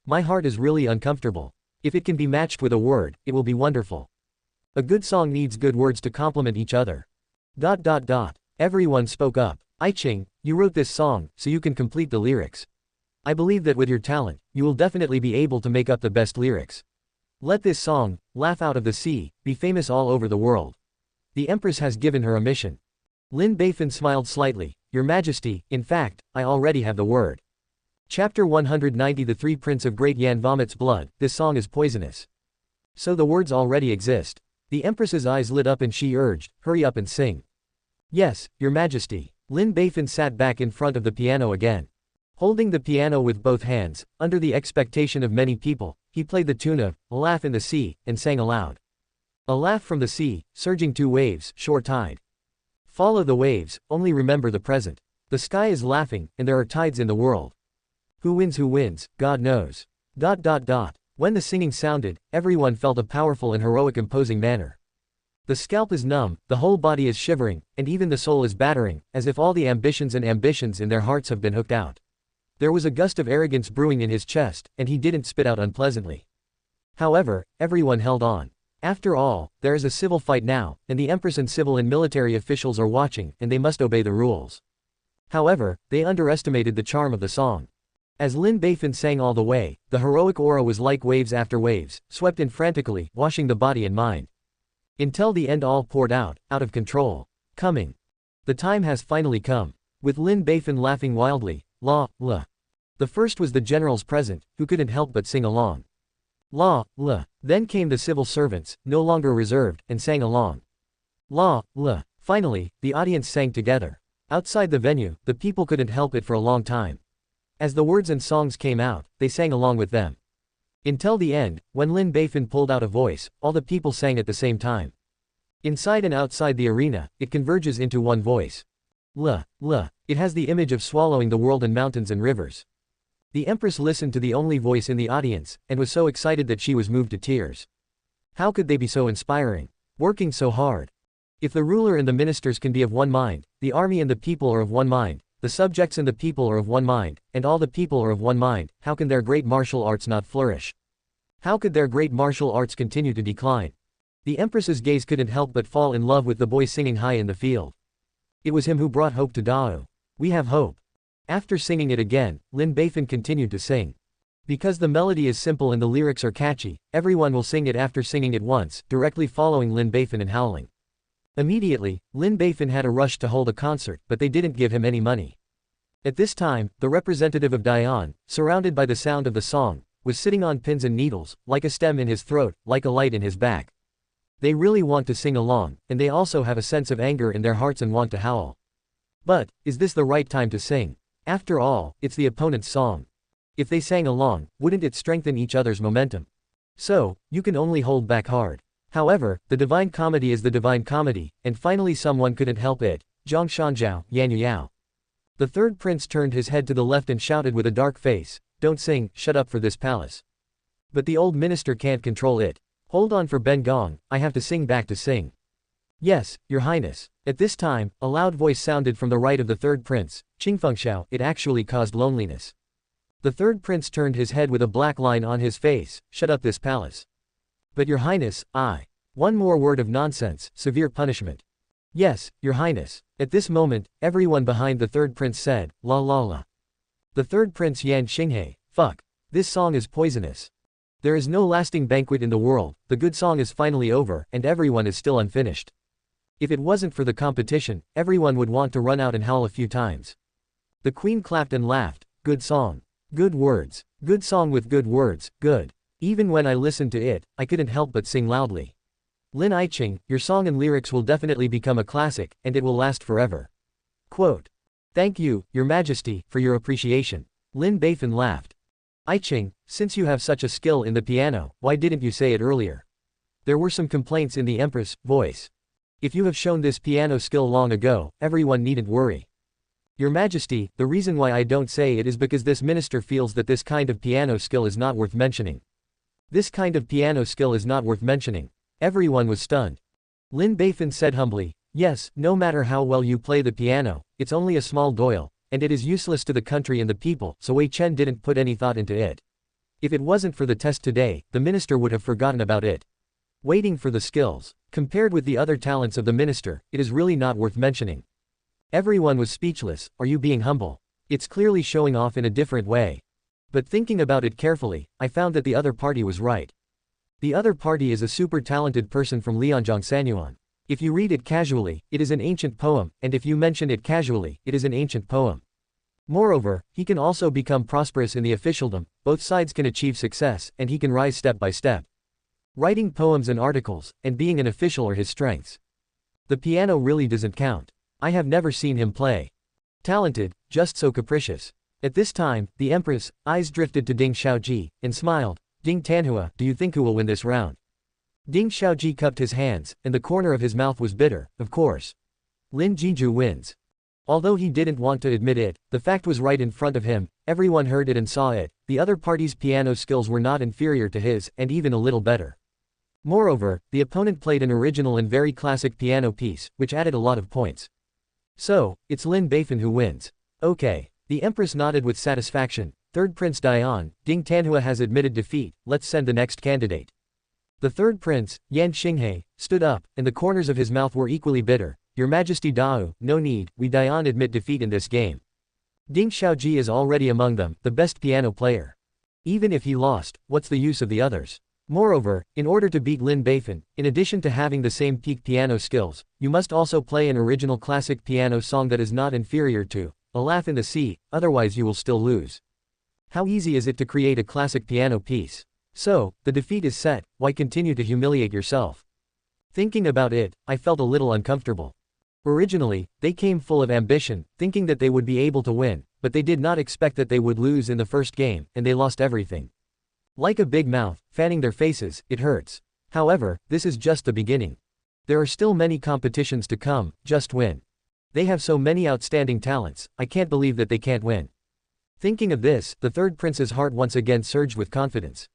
My heart is really uncomfortable. If it can be matched with a word, it will be wonderful. A good song needs good words to complement each other. Everyone spoke up. Qing, you wrote this song, so you can complete the lyrics. I believe that with your talent, you will definitely be able to make up the best lyrics. Let this song, Laugh Out of the Sea, be famous all over the world. The empress has given her a mission. Lin Beifan smiled slightly. Your majesty, in fact, I already have the word. Chapter 190 The Three Prince of Great Yan vomits blood, this song is poisonous. So the words already exist. The empress's eyes lit up and she urged, hurry up and sing. Yes, your majesty. Lin Beifan sat back in front of the piano again. Holding the piano with both hands, under the expectation of many people, he played the tune of A Laugh in the Sea, and sang aloud. A laugh from the sea, surging 2 waves, shore tide. Follow the waves, only remember the present. The sky is laughing, and there are tides in the world. Who wins, God knows. When the singing sounded, everyone felt a powerful and heroic imposing manner. The scalp is numb, the whole body is shivering, and even the soul is battering, as if all the ambitions in their hearts have been hooked out. There was a gust of arrogance brewing in his chest, and he didn't spit out unpleasantly. However, everyone held on. After all, there is a civil fight now, and the empress and civil and military officials are watching, and they must obey the rules. However, they underestimated the charm of the song. As Lin Beifan sang all the way, the heroic aura was like waves after waves, swept in frantically, washing the body and mind. Until the end all poured out of control. Coming. The time has finally come. With Lin Beifan laughing wildly, la. The first was the generals present, who couldn't help but sing along. La. Then came the civil servants, no longer reserved, and sang along. La. Finally, the audience sang together. Outside the venue, the people couldn't help it for a long time. As the words and songs came out, they sang along with them. Until the end, when Lin Beifan pulled out a voice, all the people sang at the same time. Inside and outside the arena, it converges into one voice. It has the image of swallowing the world and mountains and rivers. The empress listened to the only voice in the audience, and was so excited that she was moved to tears. How could they be so inspiring? Working so hard. If the ruler and the ministers can be of one mind, the army and the people are of one mind, the subjects and the people are of one mind, and all the people are of one mind, how can their great martial arts not flourish? How could their great martial arts continue to decline? The empress's gaze couldn't help but fall in love with the boy singing high in the field. It was him who brought hope to Dao. We have hope. After singing it again, Lin Beifan continued to sing. Because the melody is simple and the lyrics are catchy, everyone will sing it after singing it once, directly following Lin Beifan and howling. Immediately, Lin Beifan had a rush to hold a concert, but they didn't give him any money. At this time, the representative of Dian, surrounded by the sound of the song, was sitting on pins and needles, like a stem in his throat, like a light in his back. They really want to sing along, and they also have a sense of anger in their hearts and want to howl. But, is this the right time to sing? After all, it's the opponent's song. If they sang along, wouldn't it strengthen each other's momentum? So, you can only hold back hard. However, the Divine Comedy is the Divine Comedy, and finally someone couldn't help it, Zhang Shanzhao, Yan Yao. The third prince turned his head to the left and shouted with a dark face, don't sing, shut up for this palace. But the old minister can't control it. Hold on for Ben Gong, I have to sing back to sing. Yes, your highness. At this time, a loud voice sounded from the right of the third prince, Qingfengxiao, it actually caused loneliness. The third prince turned his head with a black line on his face, shut up this palace. But your highness, one more word of nonsense, severe punishment. Yes, your highness. At this moment, everyone behind the third prince said, la. The third prince Yan Xinghe, fuck. This song is poisonous. There is no lasting banquet in the world, the good song is finally over, and everyone is still unfinished. If it wasn't for the competition, everyone would want to run out and howl a few times. The queen clapped and laughed, good song. Good words. Good song with good words, good. Even when I listened to it, I couldn't help but sing loudly. Lin Aiqing, your song and lyrics will definitely become a classic, and it will last forever. Quote. Thank you, your majesty, for your appreciation. Lin Beifan laughed. Aiqing, since you have such a skill in the piano, why didn't you say it earlier? There were some complaints in the empress' voice. If you have shown this piano skill long ago, everyone needn't worry. Your majesty, the reason why I don't say it is because this minister feels that this kind of piano skill is not worth mentioning. This kind of piano skill is not worth mentioning. Everyone was stunned. Lin Beifan said humbly, yes, no matter how well you play the piano, it's only a small doyle, and it is useless to the country and the people, so Wei Chen didn't put any thought into it. If it wasn't for the test today, the minister would have forgotten about it. Waiting for the skills. Compared with the other talents of the minister, it is really not worth mentioning. Everyone was speechless, are you being humble? It's clearly showing off in a different way. But thinking about it carefully, I found that the other party was right. The other party is a super talented person from Lianzhong Sanyuan. If you read it casually, it is an ancient poem, and if you mention it casually, it is an ancient poem. Moreover, he can also become prosperous in the officialdom, both sides can achieve success, and he can rise step by step. Writing poems and articles, and being an official are his strengths. The piano really doesn't count. I have never seen him play. Talented, just so capricious. At this time, the empress' eyes drifted to Ding Xiaoji, and smiled. Ding Tanhua, do you think who will win this round? Ding Xiaoji cupped his hands, and the corner of his mouth was bitter, of course. Lin Jiju wins. Although he didn't want to admit it, the fact was right in front of him, everyone heard it and saw it, the other party's piano skills were not inferior to his, and even a little better. Moreover, the opponent played an original and very classic piano piece, which added a lot of points. So, it's Lin Beifan who wins. Okay. The empress nodded with satisfaction. Third Prince Dian, Ding Tanhua has admitted defeat, let's send the next candidate. The third prince, Yan Xinghe, stood up, and the corners of his mouth were equally bitter. Your Majesty Dao, no need, we Dian admit defeat in this game. Ding Xiaoji is already among them, the best piano player. Even if he lost, what's the use of the others? Moreover, in order to beat Lin Beifan, in addition to having the same peak piano skills, you must also play an original classic piano song that is not inferior to A Laugh in the Sea, otherwise you will still lose. How easy is it to create a classic piano piece? So, the defeat is set, why continue to humiliate yourself? Thinking about it, I felt a little uncomfortable. Originally, they came full of ambition, thinking that they would be able to win, but they did not expect that they would lose in the first game, and they lost everything. Like a big mouth, fanning their faces, it hurts. However, this is just the beginning. There are still many competitions to come, just win. They have so many outstanding talents, I can't believe that they can't win. Thinking of this, the third prince's heart once again surged with confidence.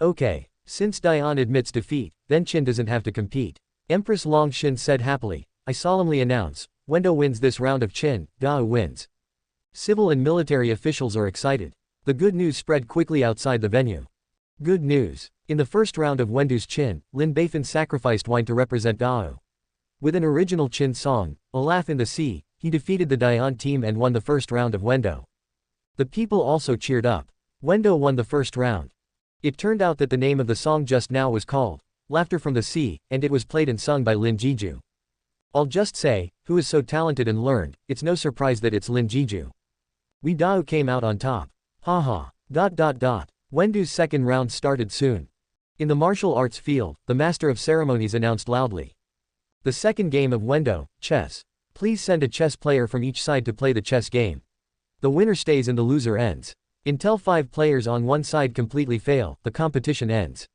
Okay, since Dian admits defeat, then Qin doesn't have to compete. Empress Long Xin said happily, I solemnly announce, Wendo wins this round of Qin, Dao wins. Civil and military officials are excited. The good news spread quickly outside the venue. Good news. In the first round of Wendu's Qin, Lin Beifan sacrificed wine to represent Dao. With an original Qin song, A Laugh in the Sea, he defeated the Dian team and won the first round of Wendo. The people also cheered up. Wendo won the first round. It turned out that the name of the song just now was called Laughter from the Sea, and it was played and sung by Lin Jiju. I'll just say, who is so talented and learned, it's no surprise that it's Lin Jiju. We Dao came out on top. Haha. Wendu's second round started soon. In the martial arts field, the master of ceremonies announced loudly. The second game of Wendo, chess. Please send a chess player from each side to play the chess game. The winner stays and the loser ends. Until 5 players on one side completely fail, the competition ends.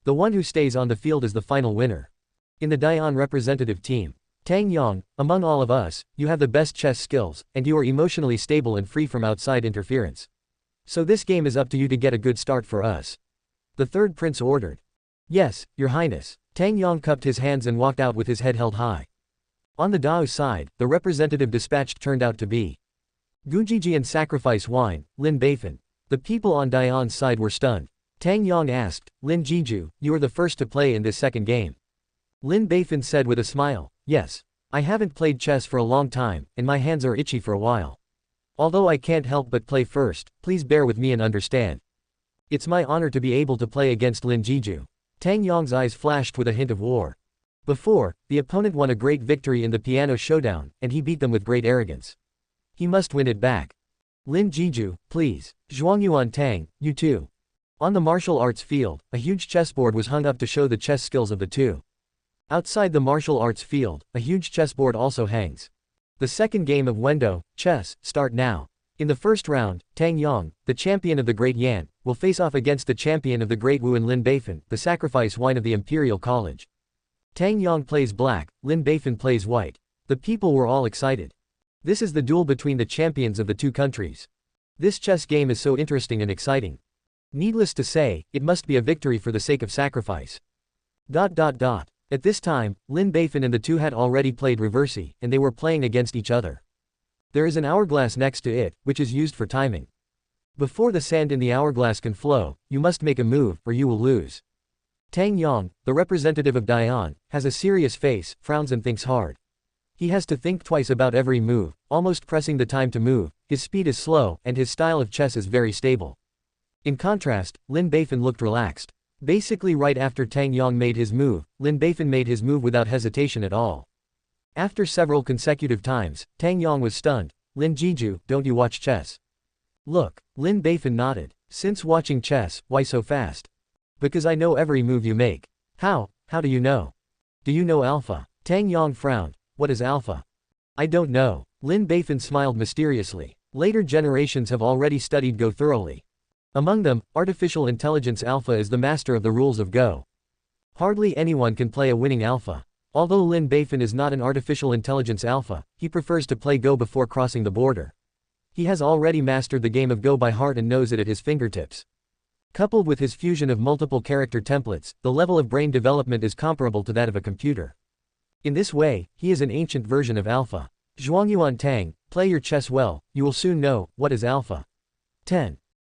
The one who stays on the field is the final winner. In the Dian representative team, Tang Yang, among all of us, you have the best chess skills, and you are emotionally stable and free from outside interference. So this game is up to you to get a good start for us. The third prince ordered. Yes, your highness. Tang Yang cupped his hands and walked out with his head held high. On the Dao side, the representative dispatched turned out to be Gujiji and Sacrifice Wine, Lin Beifan. The people on Dian's side were stunned. Tang Yang asked, Lin Jiju, you are the first to play in this second game. Lin Beifan said with a smile, yes. I haven't played chess for a long time, and my hands are itchy for a while. Although I can't help but play first, please bear with me and understand. It's my honor to be able to play against Lin Jiju. Tang Yang's eyes flashed with a hint of war. Before, the opponent won a great victory in the piano showdown, and he beat them with great arrogance. He must win it back. Lin Jiju, please. Zhuangyuan Tang, you too. On the martial arts field, a huge chessboard was hung up to show the chess skills of the two. Outside the martial arts field, a huge chessboard also hangs. The second game of Wendo, chess, start now. In the first round, Tang Yang, the champion of the Great Yan, will face off against the champion of the Great Wu and Lin Beifan, the sacrifice wine of the Imperial College. Tang Yang plays black, Lin Beifan plays white. The people were all excited. This is the duel between the champions of the two countries. This chess game is so interesting and exciting. Needless to say, it must be a victory for the sake of sacrifice. At this time, Lin Beifan and the two had already played reversi, and they were playing against each other. There is an hourglass next to it, which is used for timing. Before the sand in the hourglass can flow, you must make a move, or you will lose. Tang Yang, the representative of Dian, has a serious face, frowns and thinks hard. He has to think twice about every move, almost pressing the time to move, his speed is slow, and his style of chess is very stable. In contrast, Lin Beifan looked relaxed. Basically right after Tang Yang made his move, Lin Beifan made his move without hesitation at all. After several consecutive times, Tang Yang was stunned. Lin Jiju, don't you watch chess? Look, Lin Beifan nodded. Since watching chess, why so fast? Because I know every move you make. How do you know? Do you know alpha? Tang Yong frowned. What is alpha? I don't know. Lin Beifan smiled mysteriously. Later generations have already studied Go thoroughly. Among them, artificial intelligence alpha is the master of the rules of Go. Hardly anyone can play a winning alpha. Although Lin Beifan is not an artificial intelligence alpha, he prefers to play Go before crossing the border. He has already mastered the game of Go by heart and knows it at his fingertips. Coupled with his fusion of multiple character templates, the level of brain development is comparable to that of a computer. In this way, he is an ancient version of alpha. Zhuangyuan Tang, play your chess well, you will soon know what is alpha. 10.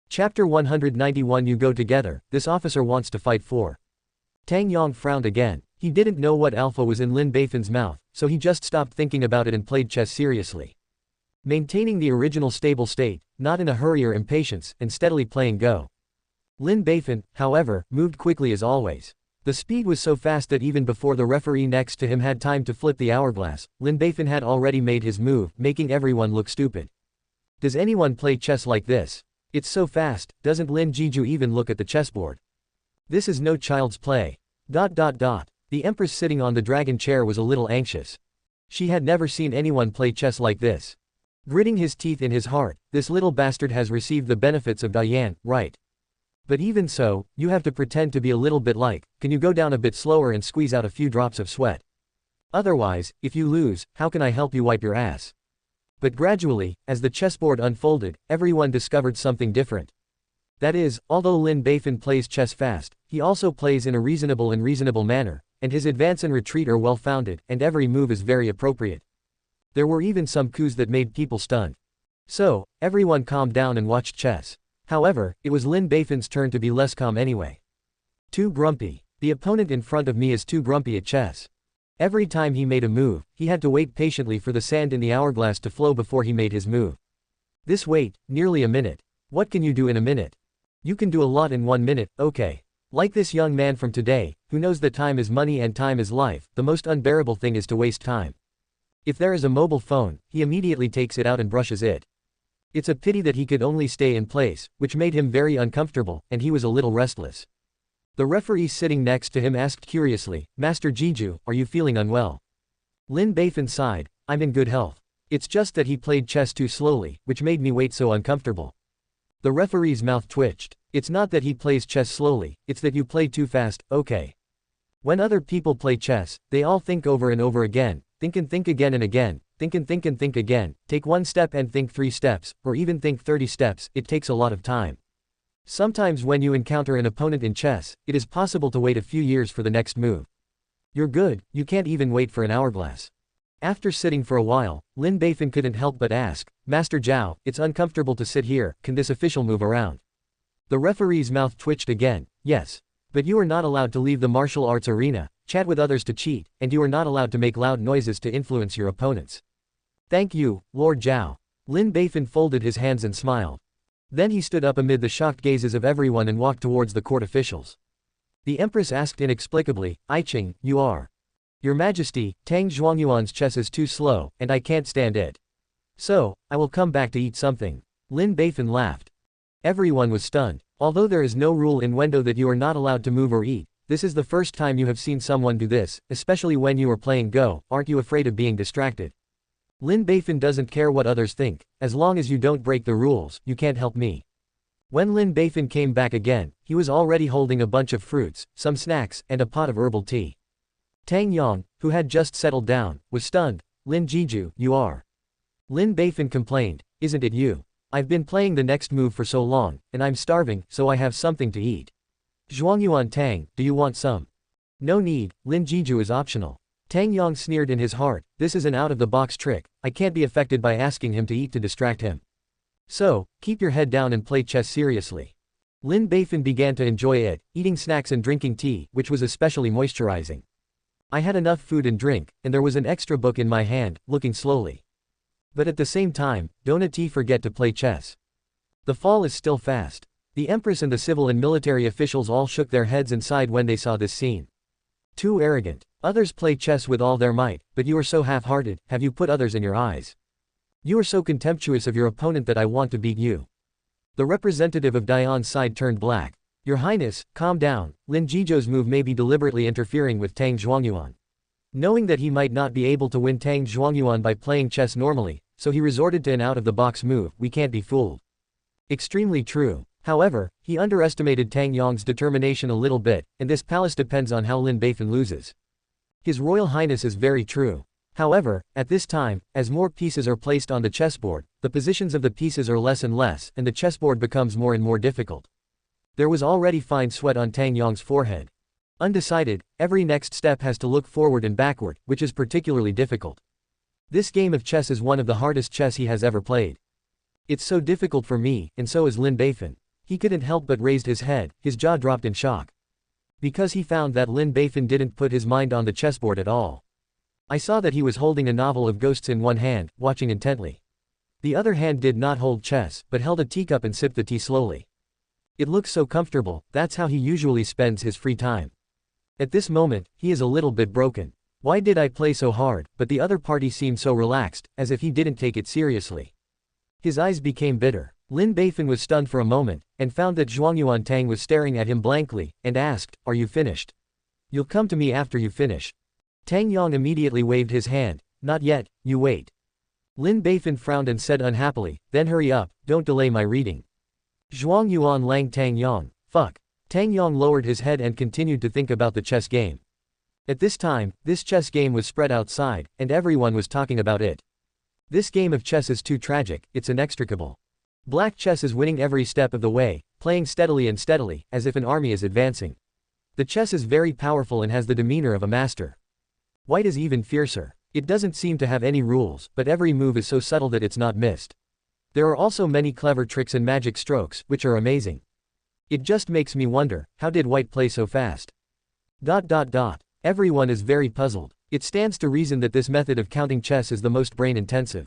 Chapter 191 You go together, this officer wants to fight for. Tang Yong frowned again. He didn't know what alpha was in Lin Beifan's mouth, so he just stopped thinking about it and played chess seriously. Maintaining the original stable state, not in a hurry or impatience, and steadily playing Go. Lin Beifan, however, moved quickly as always. The speed was so fast that even before the referee next to him had time to flip the hourglass, Lin Beifan had already made his move, making everyone look stupid. Does anyone play chess like this? It's so fast, doesn't Lin Jiju even look at the chessboard? This is no child's play. The empress sitting on the dragon chair was a little anxious. She had never seen anyone play chess like this. Gritting his teeth in his heart, this little bastard has received the benefits of Diane, right? But even so, you have to pretend to be a little bit like, can you go down a bit slower and squeeze out a few drops of sweat? Otherwise, if you lose, how can I help you wipe your ass? But gradually, as the chessboard unfolded, everyone discovered something different. That is, although Lin Beifan plays chess fast, he also plays in a reasonable manner, and his advance and retreat are well-founded, and every move is very appropriate. There were even some coups that made people stunned. So, everyone calmed down and watched chess. However, it was Lin Beifan's turn to be less calm anyway. Too grumpy. The opponent in front of me is too grumpy at chess. Every time he made a move, he had to wait patiently for the sand in the hourglass to flow before he made his move. This wait, nearly a minute. What can you do in a minute? You can do a lot in 1 minute, okay. Like this young man from today, who knows that time is money and time is life, the most unbearable thing is to waste time. If there is a mobile phone, he immediately takes it out and brushes it. It's a pity that he could only stay in place, which made him very uncomfortable, and he was a little restless. The referee sitting next to him asked curiously, Master Jiju, are you feeling unwell? Lin Beifan sighed, I'm in good health. It's just that he played chess too slowly, which made me wait so uncomfortable. The referee's mouth twitched. It's not that he plays chess slowly, it's that you play too fast, okay. When other people play chess, they all think over and over again, think and think again and again, think and think again, take 1 step and think 3 steps, or even think 30 steps, it takes a lot of time. Sometimes when you encounter an opponent in chess, it is possible to wait a few years for the next move. You're good, you can't even wait for an hourglass. After sitting for a while, Lin Beifan couldn't help but ask, Master Zhao, it's uncomfortable to sit here, can this official move around? The referee's mouth twitched again, yes. But you are not allowed to leave the martial arts arena, chat with others to cheat, and you are not allowed to make loud noises to influence your opponents. Thank you, Lord Zhao. Lin Beifan folded his hands and smiled. Then he stood up amid the shocked gazes of everyone and walked towards the court officials. The empress asked inexplicably, Qing, you are. Your Majesty, Tang Zhuangyuan's chess is too slow, and I can't stand it. So, I will come back to eat something. Lin Beifan laughed. Everyone was stunned. Although there is no rule in Wendo that you are not allowed to move or eat, this is the first time you have seen someone do this, especially when you are playing Go, aren't you afraid of being distracted? Lin Beifan doesn't care what others think, as long as you don't break the rules, you can't help me. When Lin Beifan came back again, he was already holding a bunch of fruits, some snacks, and a pot of herbal tea. Tang Yong, who had just settled down, was stunned. Lin Jiju, you are. Lin Beifan complained, isn't it you? I've been playing the next move for so long, and I'm starving, so I have something to eat. Zhuangyuan Tang, do you want some? No need, Lin Jiju is optional. Tang Yong sneered in his heart, this is an out-of-the-box trick, I can't be affected by asking him to eat to distract him. So, keep your head down and play chess seriously. Lin Beifan began to enjoy it, eating snacks and drinking tea, which was especially moisturizing. I had enough food and drink, and there was an extra book in my hand, looking slowly. But at the same time, don't forget to play chess. The fall is still fast. The empress and the civil and military officials all shook their heads and sighed when they saw this scene. Too arrogant. Others play chess with all their might, but you are so half-hearted, have you put others in your eyes? You are so contemptuous of your opponent that I want to beat you. The representative of Dian's side turned black. Your Highness, calm down, Lin Jizhou's move may be deliberately interfering with Tang Zhuangyuan. Knowing that he might not be able to win Tang Zhuangyuan by playing chess normally, so he resorted to an out-of-the-box move. We can't be fooled. Extremely true. However, he underestimated Tang Yong's determination a little bit, and this palace depends on how Lin Beifan loses. His Royal Highness is very true. However, at this time, as more pieces are placed on the chessboard, the positions of the pieces are less and less, and the chessboard becomes more and more difficult. There was already fine sweat on Tang Yong's forehead. Undecided, every next step has to look forward and backward, which is particularly difficult. This game of chess is one of the hardest chess he has ever played. It's so difficult for me, and so is Lin Beifan. He couldn't help but raised his head, his jaw dropped in shock. Because he found that Lin Beifan didn't put his mind on the chessboard at all. I saw that he was holding a novel of ghosts in one hand, watching intently. The other hand did not hold chess, but held a teacup and sipped the tea slowly. It looks so comfortable, that's how he usually spends his free time. At this moment, he is a little bit broken. Why did I play so hard, but the other party seemed so relaxed, as if he didn't take it seriously. His eyes became bitter. Lin Beifan was stunned for a moment, and found that Zhuangyuan Tang was staring at him blankly, and asked, "Are you finished? You'll come to me after you finish." Tang Yong immediately waved his hand. "Not yet, you wait." Lin Beifan frowned and said unhappily, "Then hurry up, don't delay my reading." Zhuangyuan Lang Tang Yong, fuck. Tang Yong lowered his head and continued to think about the chess game. At this time, this chess game was spread outside, and everyone was talking about it. This game of chess is too tragic, it's inextricable. Black chess is winning every step of the way, playing steadily and steadily, as if an army is advancing. The chess is very powerful and has the demeanor of a master. White is even fiercer. It doesn't seem to have any rules, but every move is so subtle that it's not missed. There are also many clever tricks and magic strokes, which are amazing. It just makes me wonder, how did White play so fast? Everyone is very puzzled. It stands to reason that this method of counting chess is the most brain-intensive.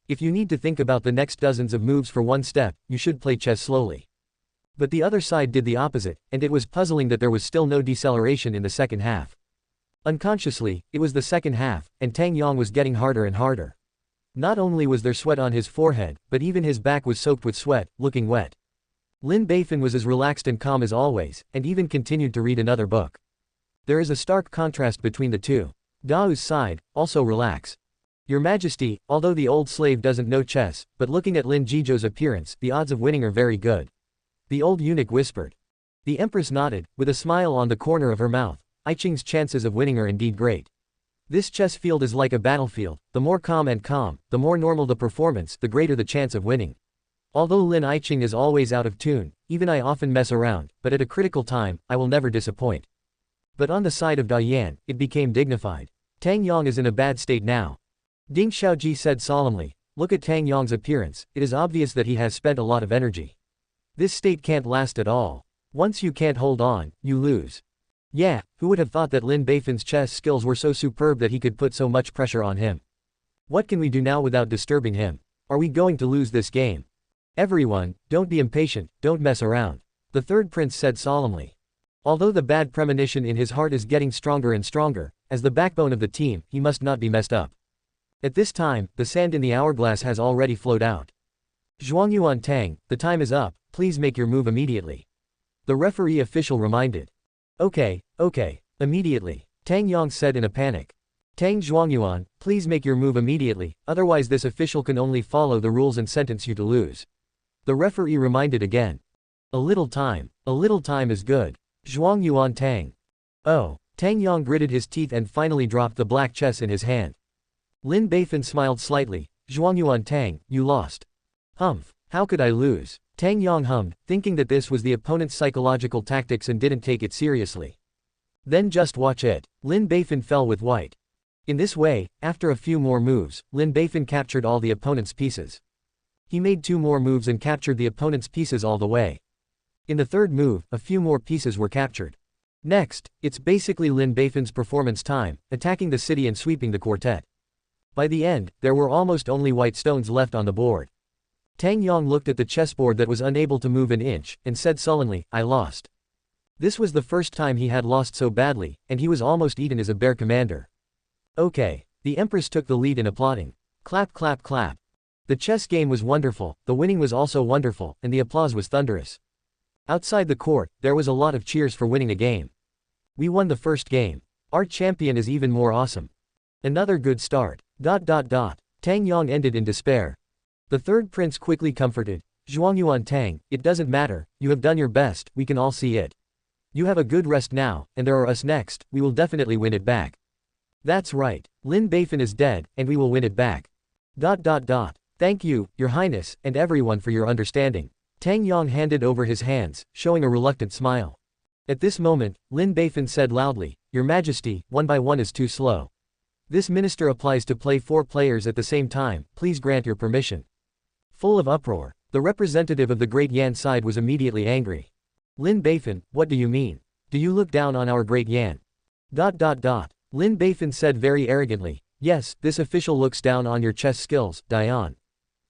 If you need to think about the next dozens of moves for one step, you should play chess slowly. But the other side did the opposite, and it was puzzling that there was still no deceleration in the second half. Unconsciously, it was the second half, and Tang Yong was getting harder and harder. Not only was there sweat on his forehead, but even his back was soaked with sweat, looking wet. Lin Beifan was as relaxed and calm as always, and even continued to read another book. There is a stark contrast between the two. Dao's sighed, also relax. Your Majesty, although the old slave doesn't know chess, but looking at Lin Jizhou's appearance, the odds of winning are very good. The old eunuch whispered. The Empress nodded, with a smile on the corner of her mouth. Qing's chances of winning are indeed great. This chess field is like a battlefield, the more calm, the more normal the performance, the greater the chance of winning. Although Lin Qing is always out of tune, even I often mess around, but at a critical time, I will never disappoint. But on the side of Dayan, it became dignified. Tang Yong is in a bad state now. Ding Xiaoji said solemnly, look at Tang Yong's appearance, it is obvious that he has spent a lot of energy. This state can't last at all. Once you can't hold on, you lose. Yeah, who would have thought that Lin Beifan's chess skills were so superb that he could put so much pressure on him? What can we do now without disturbing him? Are we going to lose this game? Everyone, don't be impatient, don't mess around. The third prince said solemnly. Although the bad premonition in his heart is getting stronger and stronger, as the backbone of the team, he must not be messed up. At this time, the sand in the hourglass has already flowed out. Zhuangyuan Tang, the time is up, please make your move immediately. The referee official reminded. Okay, immediately, Tang Yong said in a panic. Tang Zhuangyuan, please make your move immediately, otherwise this official can only follow the rules and sentence you to lose. The referee reminded again. A little time is good. Zhuangyuan Tang. Oh, Tang Yong gritted his teeth and finally dropped the black chess in his hand. Lin Beifan smiled slightly. Zhuangyuan Tang, you lost. Humph, how could I lose? Tang Yong hummed, thinking that this was the opponent's psychological tactics and didn't take it seriously. Then just watch it. Lin Beifan fell with white. In this way, after a few more moves, Lin Beifan captured all the opponent's pieces. He made 2 more moves and captured the opponent's pieces all the way. In the third move, a few more pieces were captured. Next, it's basically Lin Beifan's performance time, attacking the city and sweeping the quartet. By the end, there were almost only white stones left on the board. Tang Yong looked at the chessboard that was unable to move an inch, and said sullenly, I lost. This was the first time he had lost so badly, and he was almost eaten as a bear commander. Okay. The Empress took the lead in applauding. Clap clap clap. The chess game was wonderful, the winning was also wonderful, and the applause was thunderous. Outside the court, there was a lot of cheers for winning a game. We won the first game. Our champion is even more awesome. Another good start. Tang Yang ended in despair. The third prince quickly comforted. Zhuangyuan Tang, it doesn't matter, you have done your best, we can all see it. You have a good rest now, and there are us next, we will definitely win it back. That's right, Lin Beifan is dead, and we will win it back. Thank you, your highness, and everyone for your understanding. Tang Yang handed over his hands, showing a reluctant smile. At this moment, Lin Beifan said loudly, Your Majesty, 1 by 1 is too slow. This minister applies to play 4 players at the same time, please grant your permission. Full of uproar, the representative of the Great Yan side was immediately angry. Lin Beifan, what do you mean? Do you look down on our Great Yan? Lin Beifan said very arrogantly, Yes, this official looks down on your chess skills, Dian.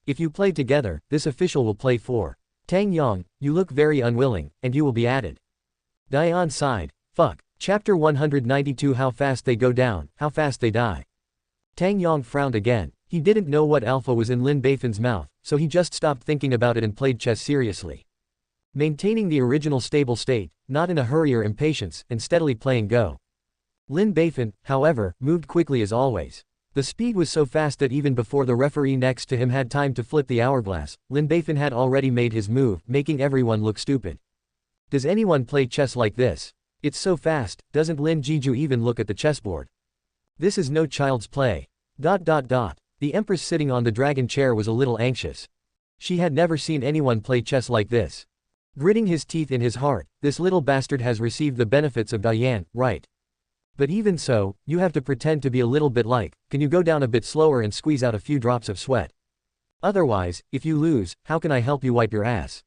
If you play together, this official will play 4. Tang Yang, you look very unwilling, and you will be added. Dian sighed, fuck. Chapter 192 How fast they go down, how fast they die. Tang Yang frowned again. He didn't know what alpha was in Lin Beifan's mouth, so he just stopped thinking about it and played chess seriously. Maintaining the original stable state, not in a hurry or impatience, and steadily playing Go. Lin Beifan, however, moved quickly as always. The speed was so fast that even before the referee next to him had time to flip the hourglass, Lin Beifan had already made his move, making everyone look stupid. Does anyone play chess like this? It's so fast, doesn't Lin Jiju even look at the chessboard? This is no child's play. The empress sitting on the dragon chair was a little anxious. She had never seen anyone play chess like this. Gritting his teeth in his heart, this little bastard has received the benefits of Dian, right? But even so, you have to pretend to be a little bit like, can you go down a bit slower and squeeze out a few drops of sweat? Otherwise, if you lose, how can I help you wipe your ass?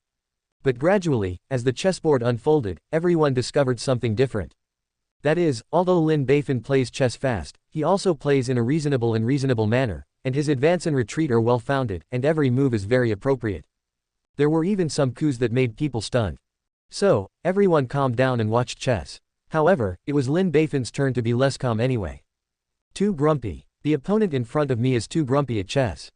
But gradually, as the chessboard unfolded, everyone discovered something different. That is, although Lin Beifan plays chess fast, he also plays in a reasonable manner, and his advance and retreat are well-founded, and every move is very appropriate. There were even some coups that made people stunned. So, everyone calmed down and watched chess. However, it was Lin Beifan's turn to be less calm anyway. Too grumpy. The opponent in front of me is too grumpy at chess.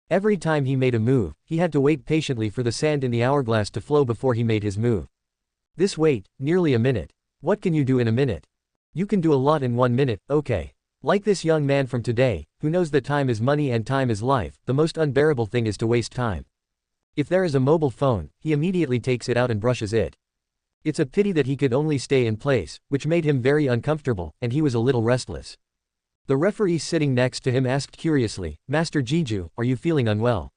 Every time he made a move, he had to wait patiently for the sand in the hourglass to flow before he made his move. This wait, nearly a minute. What can you do in a minute? You can do a lot in 1 minute, okay. Like this young man from today, who knows that time is money and time is life, the most unbearable thing is to waste time. If there is a mobile phone, he immediately takes it out and brushes it. It's a pity that he could only stay in place, which made him very uncomfortable, and he was a little restless. The referee sitting next to him asked curiously, Master Jiju, are you feeling unwell?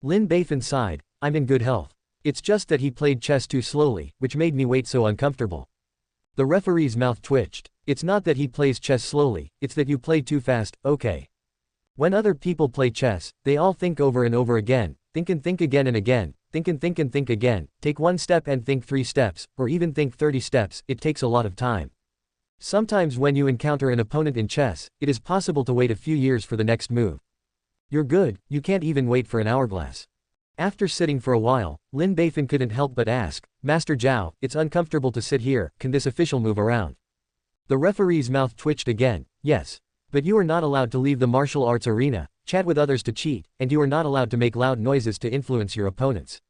Lin Beifan sighed, I'm in good health. It's just that he played chess too slowly, which made me wait so uncomfortable. The referee's mouth twitched. It's not that he plays chess slowly, it's that you play too fast, okay. When other people play chess, they all think over and over again, think and think again and again, think and think and think again, take 1 step and think 3 steps, or even think 30 steps, it takes a lot of time. Sometimes when you encounter an opponent in chess, it is possible to wait a few years for the next move. You're good, you can't even wait for an hourglass. After sitting for a while, Lin Beifan couldn't help but ask, Master Zhao, it's uncomfortable to sit here, can this official move around? The referee's mouth twitched again, yes. But you are not allowed to leave the martial arts arena, chat with others to cheat, and you are not allowed to make loud noises to influence your opponents.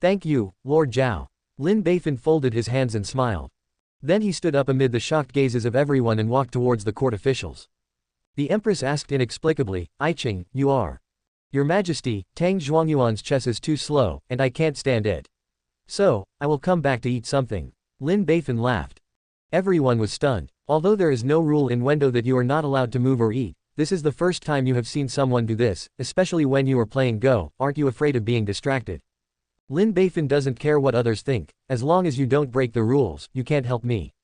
Thank you, Lord Zhao. Lin Beifan folded his hands and smiled. Then he stood up amid the shocked gazes of everyone and walked towards the court officials. The empress asked inexplicably, Qing, you are. Your Majesty, Tang Zhuangyuan's chess is too slow, and I can't stand it. So, I will come back to eat something. Lin Beifan laughed. Everyone was stunned. Although there is no rule in Wendo that you are not allowed to move or eat, this is the first time you have seen someone do this, especially when you are playing Go, aren't you afraid of being distracted? Lin Beifan doesn't care what others think, as long as you don't break the rules, you can't help me.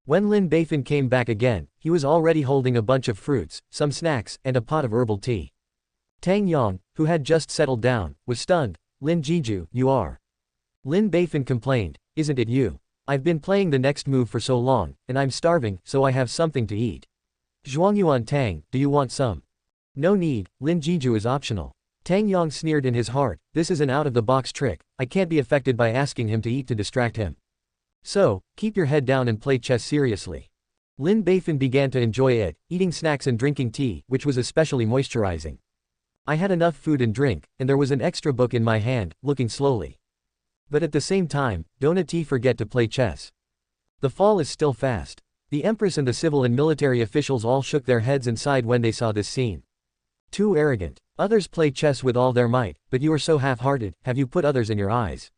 When Lin Beifan came back again, he was already holding a bunch of fruits, some snacks, and a pot of herbal tea. Tang Yang, who had just settled down, was stunned. Lin Jiju, you are. Lin Beifan complained, isn't it you? I've been playing the next move for so long, and I'm starving, so I have something to eat. Zhuangyuan Tang, do you want some? No need, Lin Jiju is optional. Tang Yang sneered in his heart, this is an out-of-the-box trick, I can't be affected by asking him to eat to distract him. So, keep your head down and play chess seriously. Lin Beifan began to enjoy it, eating snacks and drinking tea, which was especially moisturizing. I had enough food and drink, and there was an extra book in my hand, looking slowly. But at the same time, don't forget to play chess. The fall is still fast. The empress and the civil and military officials all shook their heads and sighed when they saw this scene. Too arrogant. Others play chess with all their might, but you are so half-hearted. Have you put others in your eyes?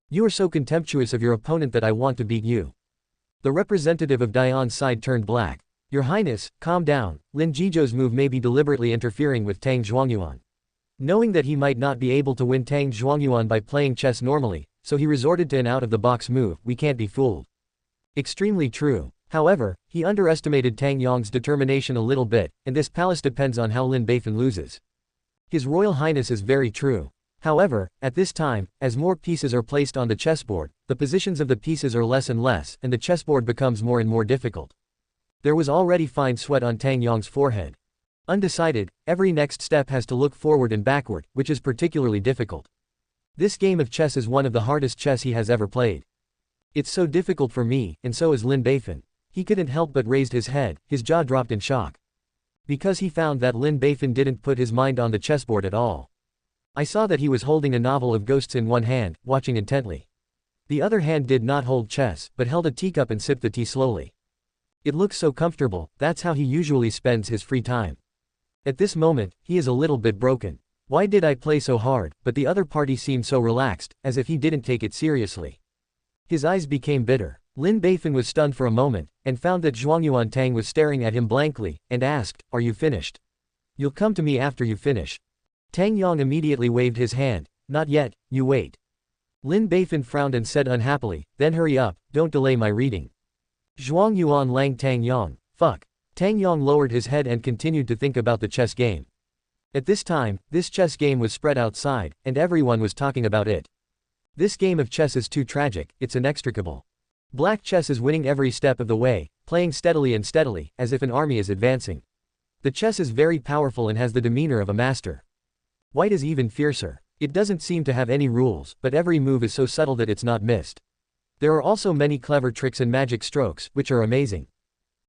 You are so contemptuous of your opponent that I want to beat you. The representative of Dian's side turned black. Your Highness, calm down. Lin Jizhou's move may be deliberately interfering with Tang Zhuangyuan. Knowing that he might not be able to win Tang Zhuangyuan by playing chess normally, so he resorted to an out-of-the-box move. We can't be fooled. Extremely true. However, he underestimated Tang Yong's determination a little bit, and this palace depends on how Lin Beifan loses. His Royal Highness is very true. However, at this time, as more pieces are placed on the chessboard, the positions of the pieces are less and less, and the chessboard becomes more and more difficult. There was already fine sweat on Tang Yong's forehead. Undecided, every next step has to look forward and backward, which is particularly difficult. This game of chess is one of the hardest chess he has ever played. It's so difficult for me, and so is Lin Beifan. He couldn't help but raised his head, his jaw dropped in shock. Because he found that Lin Beifan didn't put his mind on the chessboard at all. I saw that he was holding a novel of ghosts in one hand, watching intently. The other hand did not hold chess, but held a teacup and sipped the tea slowly. It looks so comfortable. That's how he usually spends his free time. At this moment, he is a little bit broken. Why did I play so hard? But the other party seemed so relaxed, as if he didn't take it seriously. His eyes became bitter. Lin Beifan was stunned for a moment, and found that Zhuangyuan Tang was staring at him blankly, and asked, "Are you finished? You'll come to me after you finish." Tang Yong immediately waved his hand. "Not yet, you wait." Lin Beifan frowned and said unhappily, "Then hurry up, don't delay my reading." Zhuangyuan Lang Tang Yong. Fuck. Tang Yong lowered his head and continued to think about the chess game. At this time, this chess game was spread outside, and everyone was talking about it. This game of chess is too tragic, it's inextricable. Black chess is winning every step of the way, playing steadily and steadily, as if an army is advancing. The chess is very powerful and has the demeanor of a master. White is even fiercer. It doesn't seem to have any rules, but every move is so subtle that it's not missed. There are also many clever tricks and magic strokes, which are amazing.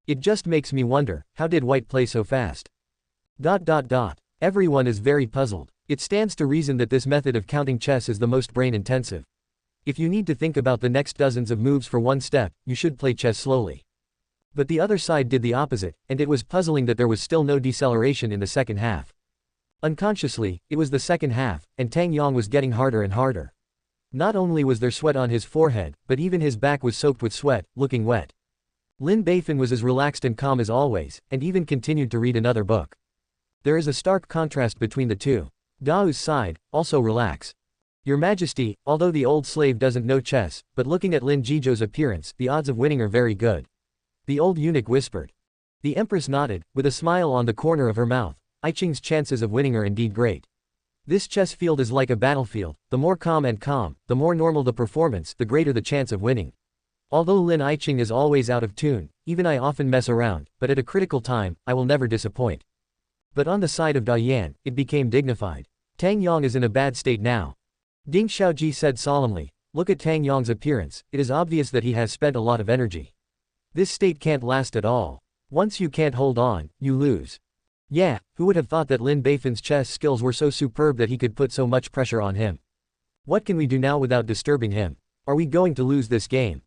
It just makes me wonder, how did White play so fast? Everyone is very puzzled. It stands to reason that this method of counting chess is the most brain-intensive. If you need to think about the next dozens of moves for one step, you should play chess slowly. But the other side did the opposite, and it was puzzling that there was still no deceleration in the second half. Unconsciously, it was the second half, and Tang Yong was getting harder and harder. Not only was there sweat on his forehead, but even his back was soaked with sweat, looking wet. Lin Beifan was as relaxed and calm as always, and even continued to read another book. There is a stark contrast between the two. Dao's side, also relax. Your Majesty, although the old slave doesn't know chess, but looking at Lin Jizhou's appearance, the odds of winning are very good. The old eunuch whispered. The empress nodded, with a smile on the corner of her mouth. I Qing's chances of winning are indeed great. This chess field is like a battlefield. The more calm, the more normal the performance, the greater the chance of winning. Although Lin Qing is always out of tune, even I often mess around, but at a critical time, I will never disappoint. But on the side of Dian, it became dignified. Tang Yong is in a bad state now. Ding Xiaoji said solemnly, look at Tang Yong's appearance, it is obvious that he has spent a lot of energy. This state can't last at all. Once you can't hold on, you lose. Yeah, who would have thought that Lin Beifan's chess skills were so superb that he could put so much pressure on him? What can we do now without disturbing him? Are we going to lose this game?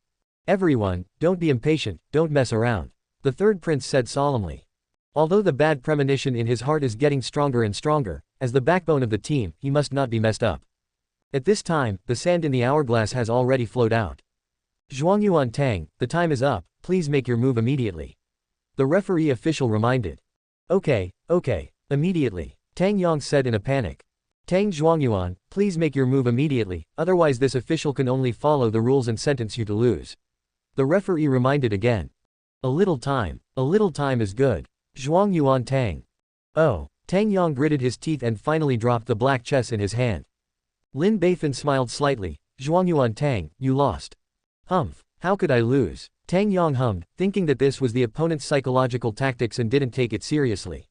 Everyone, don't be impatient, don't mess around. The third prince said solemnly. Although the bad premonition in his heart is getting stronger and stronger, as the backbone of the team, he must not be messed up. At this time, the sand in the hourglass has already flowed out. Zhuangyuan Tang, the time is up, please make your move immediately. The referee official reminded. Okay, immediately, Tang Yong said in a panic. Tang Zhuangyuan, please make your move immediately, otherwise this official can only follow the rules and sentence you to lose. The referee reminded again. A little time is good. Zhuangyuan Tang. Oh, Tang Yong gritted his teeth and finally dropped the black chess in his hand. Lin Beifan smiled slightly. Zhuangyuan Tang, you lost. Humph, how could I lose? Tang Yong hummed, thinking that this was the opponent's psychological tactics and didn't take it seriously.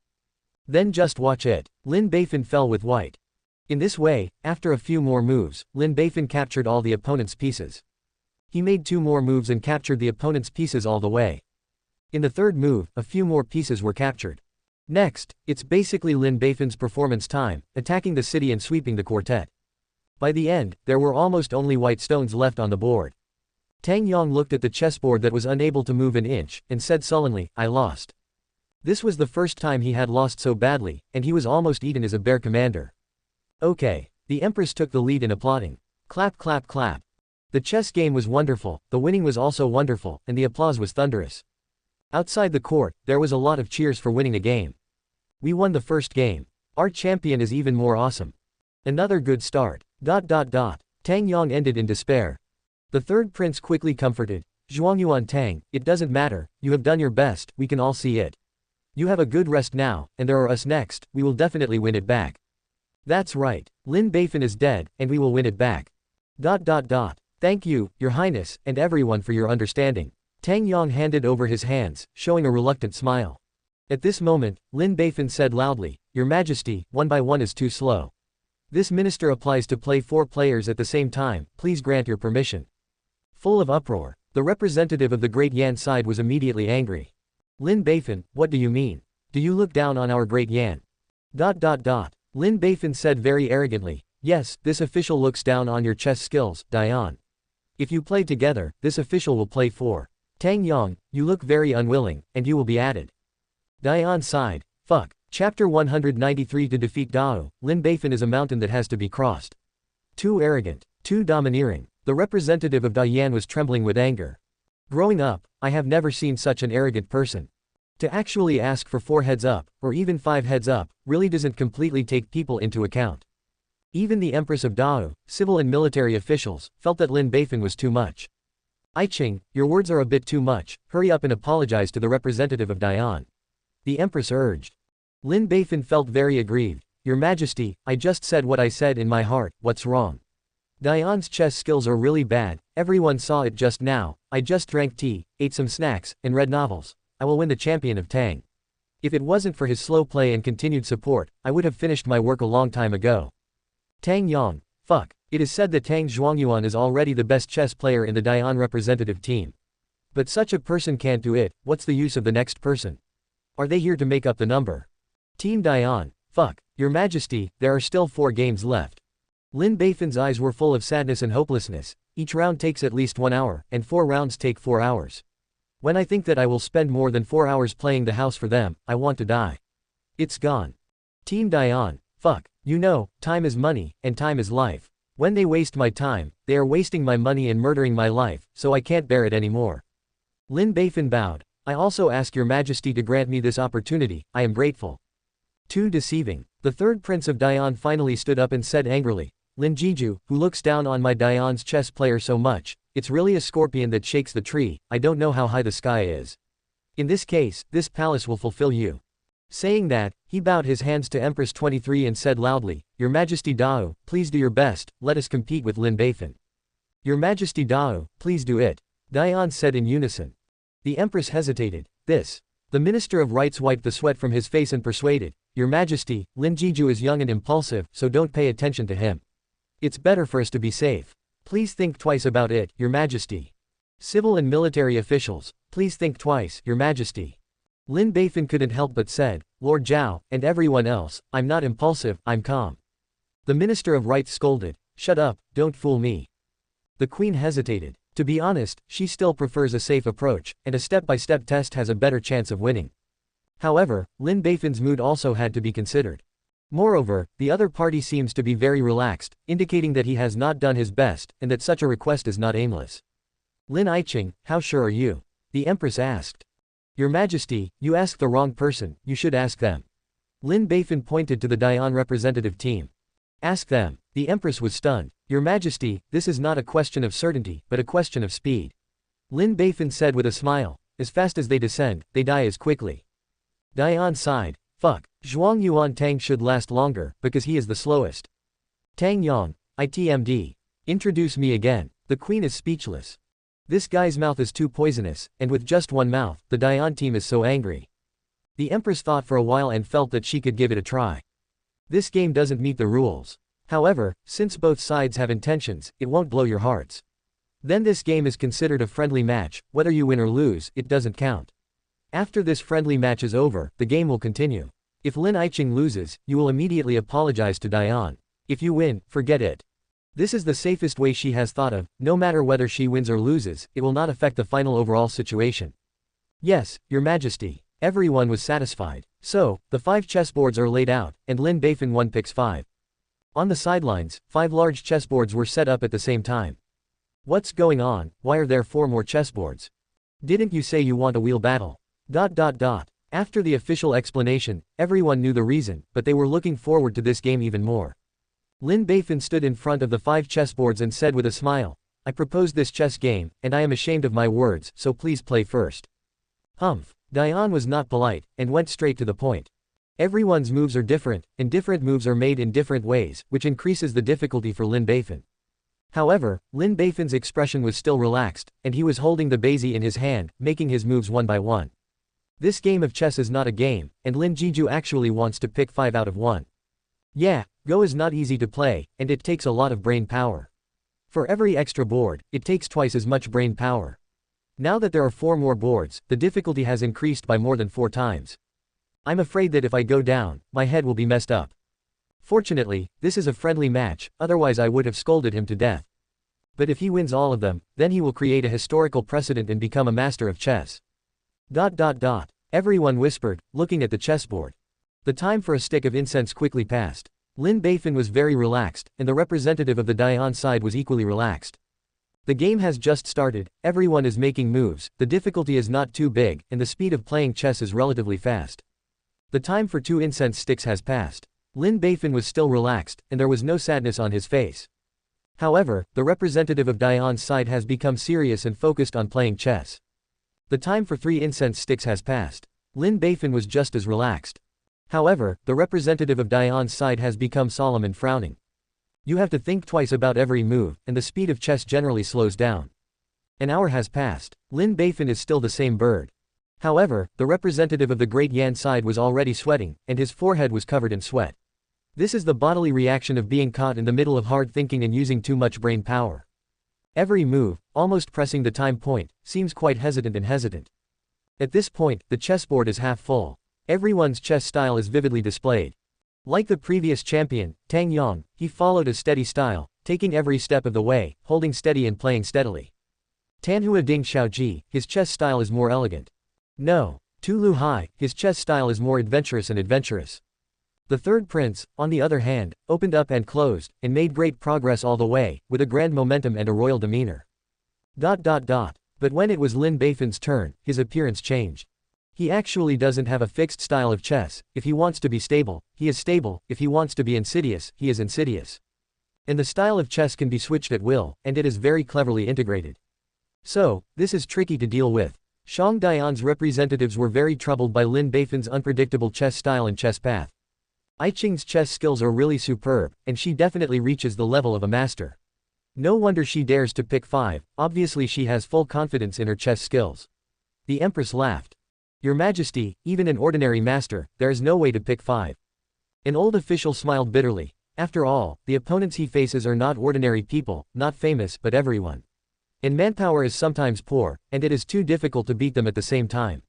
Then just watch it. Lin Beifan fell with white. In this way, after a few more moves, Lin Beifan captured all the opponent's pieces. He made 2 more moves and captured the opponent's pieces all the way. In the third move, a few more pieces were captured. Next, it's basically Lin Beifan's performance time, attacking the city and sweeping the quartet. By the end, there were almost only white stones left on the board. Tang Yong looked at the chessboard that was unable to move an inch, and said sullenly, I lost. This was the first time he had lost so badly, and he was almost eaten as a bear commander. Okay. The Empress took the lead in applauding. Clap clap clap. The chess game was wonderful, the winning was also wonderful, and the applause was thunderous. Outside the court, there was a lot of cheers for winning a game. We won the first game. Our champion is even more awesome. Another good start. ... Tang Yong ended in despair. The third prince quickly comforted. Zhuangyuan Tang, it doesn't matter, you have done your best, we can all see it. You have a good rest now, and there are us next, we will definitely win it back. That's right, Lin Beifan is dead, and we will win it back. ... Thank you, Your Highness, and everyone for your understanding. Tang Yong handed over his hands, showing a reluctant smile. At this moment, Lin Beifan said loudly, Your Majesty, 1 by 1 is too slow. This minister applies to play 4 players at the same time, please grant your permission. Full of uproar, the representative of the Great Yan side was immediately angry. Lin Beifan, what do you mean? Do you look down on our Great Yan? ... Lin Beifan said very arrogantly, yes, this official looks down on your chess skills, Dian. If you play together, this official will play 4. Tang Yong, you look very unwilling, and you will be added. Dian sighed, fuck. Chapter 193 To defeat Dao, Lin Beifan is a mountain that has to be crossed. Too arrogant, too domineering. The representative of Dian was trembling with anger. Growing up, I have never seen such an arrogant person. To actually ask for 4 heads up, or even 5 heads up, really doesn't completely take people into account. Even the Empress of Dao, civil and military officials, felt that Lin Beifan was too much. Qing, your words are a bit too much, hurry up and apologize to the representative of Dian. The Empress urged. Lin Beifan felt very aggrieved. Your Majesty, I just said what I said in my heart, what's wrong? Dian's chess skills are really bad, everyone saw it just now, I just drank tea, ate some snacks, and read novels. I will win the champion of Tang. If it wasn't for his slow play and continued support, I would have finished my work a long time ago. Tang Yong, fuck. It is said that Tang Zhuangyuan is already the best chess player in the Dian representative team. But such a person can't do it, what's the use of the next person? Are they here to make up the number? Team Dian, fuck. Your Majesty, there are still 4 games left. Lin Beifan's eyes were full of sadness and hopelessness. Each round takes at least 1 hour, and 4 rounds take 4 hours. When I think that I will spend more than 4 hours playing the house for them, I want to die. It's gone. Team Dian, fuck. You know, time is money, and time is life. When they waste my time, they are wasting my money and murdering my life, so I can't bear it anymore. Lin Beifan bowed. I also ask Your Majesty to grant me this opportunity, I am grateful. Too deceiving. The third prince of Dian finally stood up and said angrily, Lin Jiju, who looks down on my Dian's chess player so much, it's really a scorpion that shakes the tree, I don't know how high the sky is. In this case, this palace will fulfill you. Saying that, he bowed his hands to Empress 23 and said loudly, Your Majesty Dao, please do your best, let us compete with Lin Beifan. Your Majesty Dao, please do it. Dian said in unison. The Empress hesitated. This. The Minister of Rights wiped the sweat from his face and persuaded, Your Majesty, Lin Jiju is young and impulsive, so don't pay attention to him. It's better for us to be safe. Please think twice about it, Your Majesty. Civil and military officials, please think twice, Your Majesty. Lin Beifan couldn't help but said, Lord Zhao, and everyone else, I'm not impulsive, I'm calm. The Minister of Rights scolded, Shut up, don't fool me. The Queen hesitated. To be honest, she still prefers a safe approach, and a step-by-step test has a better chance of winning. However, Lin Beifan's mood also had to be considered. Moreover, the other party seems to be very relaxed, indicating that he has not done his best, and that such a request is not aimless. Lin Qing, how sure are you? The Empress asked. Your Majesty, you asked the wrong person, you should ask them. Lin Beifan pointed to the Dian representative team. Ask them. The Empress was stunned. Your Majesty, this is not a question of certainty, but a question of speed. Lin Beifan said with a smile, as fast as they descend, they die as quickly. Dian sighed. Fuck. Zhuangyuan Tang should last longer, because he is the slowest. Tang Yong, ITMD. Introduce me again. The Queen is speechless. This guy's mouth is too poisonous, and with just one mouth, the Dian team is so angry. The Empress thought for a while and felt that she could give it a try. This game doesn't meet the rules. However, since both sides have intentions, it won't blow your hearts. Then this game is considered a friendly match, whether you win or lose, it doesn't count. After this friendly match is over, the game will continue. If Lin Qing loses, you will immediately apologize to Dian. If you win, forget it. This is the safest way she has thought of. No matter whether she wins or loses, it will not affect the final overall situation. Yes, Your Majesty. Everyone was satisfied. So, the 5 chessboards are laid out, and Lin Beifan 1 picks 5. On the sidelines, 5 large chessboards were set up at the same time. What's going on? Why are there 4 more chessboards? Didn't you say you want a wheel battle? After the official explanation, everyone knew the reason, but they were looking forward to this game even more. Lin Beifan stood in front of the 5 chessboards and said with a smile, I proposed this chess game, and I am ashamed of my words, so please play first. Humph. Diane was not polite, and went straight to the point. Everyone's moves are different, and different moves are made in different ways, which increases the difficulty for Lin Beifan. However, Lin Beifan's expression was still relaxed, and he was holding the baizi in his hand, making his moves one by one. This game of chess is not a game, and Lin Jiju actually wants to pick 5 out of 1. Yeah, Go is not easy to play, and it takes a lot of brain power. For every extra board, it takes twice as much brain power. Now that there are 4 more boards, the difficulty has increased by more than 4 times. I'm afraid that if I go down, my head will be messed up. Fortunately, this is a friendly match, otherwise I would have scolded him to death. But if he wins all of them, then he will create a historical precedent and become a master of chess. Everyone whispered, looking at the chessboard. The time for a stick of incense quickly passed. Lin Beifan was very relaxed, and the representative of the Dian side was equally relaxed. The game has just started, everyone is making moves, the difficulty is not too big, and the speed of playing chess is relatively fast. The time for 2 incense sticks has passed. Lin Beifan was still relaxed, and there was no sadness on his face. However, the representative of Dian's side has become serious and focused on playing chess. The time for 3 incense sticks has passed. Lin Beifan was just as relaxed. However, the representative of Dian's side has become solemn and frowning. You have to think twice about every move, and the speed of chess generally slows down. An hour has passed. Lin Beifan is still the same bird. However, the representative of the Great Yan side was already sweating, and his forehead was covered in sweat. This is the bodily reaction of being caught in the middle of hard thinking and using too much brain power. Every move, almost pressing the time point, seems quite hesitant. At this point, the chessboard is half full. Everyone's chess style is vividly displayed. Like the previous champion, Tang Yang, he followed a steady style, taking every step of the way, holding steady and playing steadily. Tanhua Ding Xiaoji, his chess style is more elegant. No. Tu Lu Hai, his chess style is more adventurous. The third prince, on the other hand, opened up and closed, and made great progress all the way, with a grand momentum and a royal demeanor. But when it was Lin Beifan's turn, his appearance changed. He actually doesn't have a fixed style of chess. If he wants to be stable, he is stable, if he wants to be insidious, he is insidious. And the style of chess can be switched at will, and it is very cleverly integrated. So, this is tricky to deal with. Shang Dian's representatives were very troubled by Lin Beifan's unpredictable chess style and chess path. I Ching's chess skills are really superb, and she definitely reaches the level of a master. No wonder she dares to pick 5, obviously she has full confidence in her chess skills. The Empress laughed. Your Majesty, even an ordinary master, there is no way to pick 5. An old official smiled bitterly. After all, the opponents he faces are not ordinary people, not famous but everyone. And manpower is sometimes poor, and it is too difficult to beat them at the same time.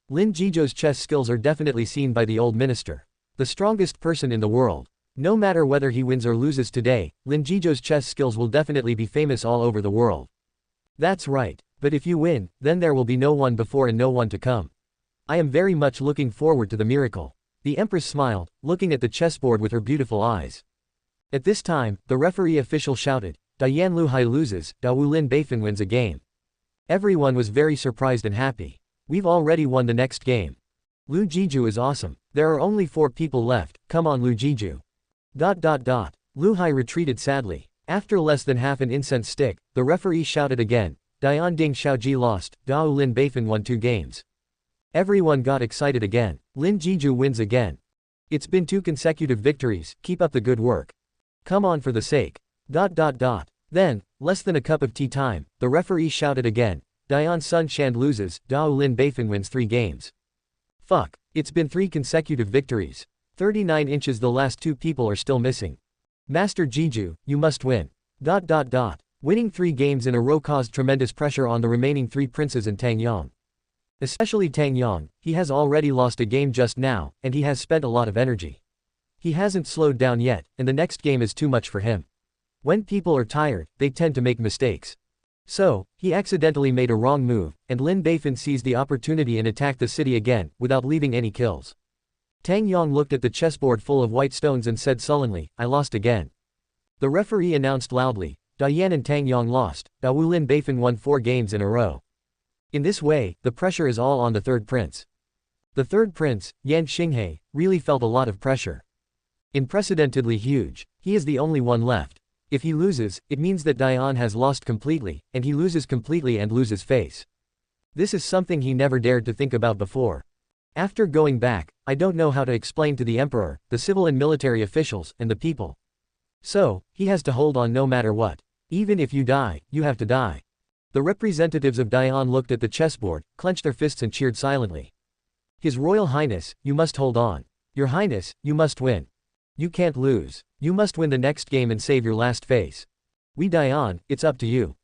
Lin Jiju's chess skills are definitely seen by the old minister. The strongest person in the world. No matter whether he wins or loses today, Lin Jiju's chess skills will definitely be famous all over the world. That's right, but if you win, then there will be no one before and no one to come. I am very much looking forward to the miracle. The Empress smiled, looking at the chessboard with her beautiful eyes. At this time, the referee official shouted, Dian Luhai loses, Dawu Lin Beifan wins a game. Everyone was very surprised and happy. We've already won the next game. Lu Jiju is awesome. There are only 4 people left, come on Lu Jiju. Lu Hai retreated sadly. After less than half an incense stick, the referee shouted again, Dian Ding Xiaoji lost, Dao Lin Beifan won 2 games. Everyone got excited again. Lin Jiju wins again. It's been 2 consecutive victories, keep up the good work. Come on for the sake. Then, less than a cup of tea time, the referee shouted again, Dian Sun Shand loses, Dao Lin Beifan wins 3 games. Fuck, it's been 3 consecutive victories. 39 inches the last 2 people are still missing. Master Jiju, you must win. Winning 3 games in a row caused tremendous pressure on the remaining 3 princes and Tang Yang. Especially Tang Yang, he has already lost a game just now, and he has spent a lot of energy. He hasn't slowed down yet, and the next game is too much for him. When people are tired, they tend to make mistakes. So, he accidentally made a wrong move, and Lin Beifan seized the opportunity and attacked the city again, without leaving any kills. Tang Yong looked at the chessboard full of white stones and said sullenly, I lost again. The referee announced loudly, Yan and Tang Yong lost, Lin Beifan won 4 games in a row. In this way, the pressure is all on the third prince. The third prince, Yan Xinghe, really felt a lot of pressure. Unprecedentedly huge. He is the only one left. If he loses, it means that Yan has lost completely, and he loses completely and loses face. This is something he never dared to think about before. After going back, I don't know how to explain to the emperor, the civil and military officials, and the people. So, he has to hold on no matter what. Even if you die, you have to die. The representatives of Yan looked at the chessboard, clenched their fists and cheered silently. His Royal Highness, you must hold on. Your Highness, you must win. You can't lose. You must win the next game and save your last face. We Yan, it's up to you.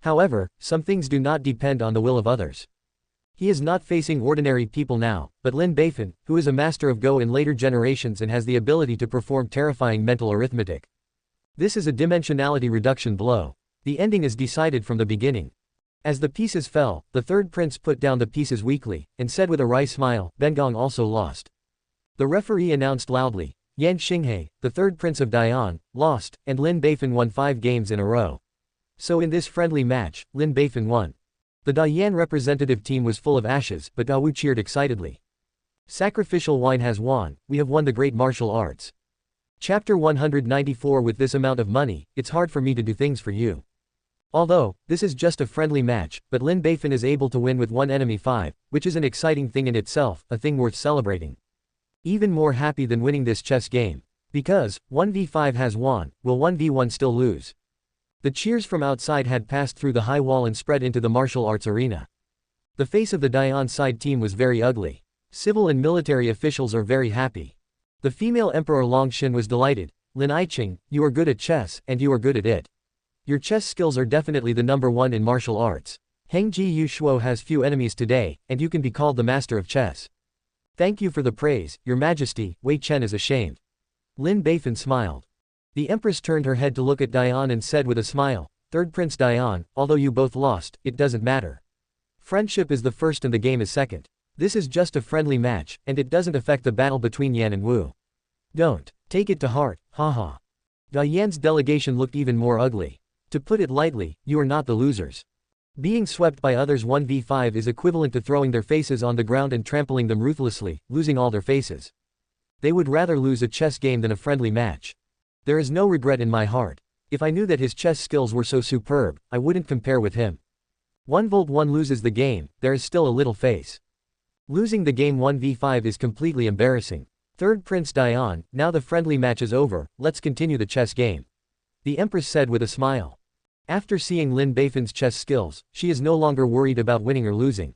However, some things do not depend on the will of others. He is not facing ordinary people now, but Lin Beifan, who is a master of Go in later generations and has the ability to perform terrifying mental arithmetic. This is a dimensionality reduction blow. The ending is decided from the beginning. As the pieces fell, the third prince put down the pieces weakly, and said with a wry smile, Bengong also lost. The referee announced loudly, Yan Xinghe, the third prince of Yan, lost, and Lin Beifan won 5 games in a row. So in this friendly match, Lin Beifan won. The Yan representative team was full of ashes, but Dawu cheered excitedly. Sacrificial wine has won, we have won the great martial arts. Chapter 194. With this amount of money, it's hard for me to do things for you. Although, this is just a friendly match, but Lin Beifan is able to win with one enemy 5, which is an exciting thing in itself, a thing worth celebrating. Even more happy than winning this chess game. Because, 1v5 has won, will 1v1 still lose? The cheers from outside had passed through the high wall and spread into the martial arts arena. The face of the Yan side team was very ugly. Civil and military officials are very happy. The female emperor Longshin was delighted. Lin Iching, you are good at chess, and you are good at it. Your chess skills are definitely the #1 in martial arts. Hengji Yushuo has few enemies today, and you can be called the master of chess. Thank you for the praise, your majesty. Wei Chen is ashamed. Lin Beifan smiled. The empress turned her head to look at Yan and said with a smile, Third Prince Yan, although you both lost, it doesn't matter. Friendship is the first and the game is second. This is just a friendly match, and it doesn't affect the battle between Yan and Wu. Don't take it to heart, haha. Yan's delegation looked even more ugly. To put it lightly, you are not the losers. Being swept by others 1v5 is equivalent to throwing their faces on the ground and trampling them ruthlessly, losing all their faces. They would rather lose a chess game than a friendly match. There is no regret in my heart. If I knew that his chess skills were so superb, I wouldn't compare with him. 1v1 loses the game, there is still a little face. Losing the game 1v5 is completely embarrassing. Third Prince Yan, now the friendly match is over, let's continue the chess game. The empress said with a smile. After seeing Lin Beifan's chess skills, she is no longer worried about winning or losing.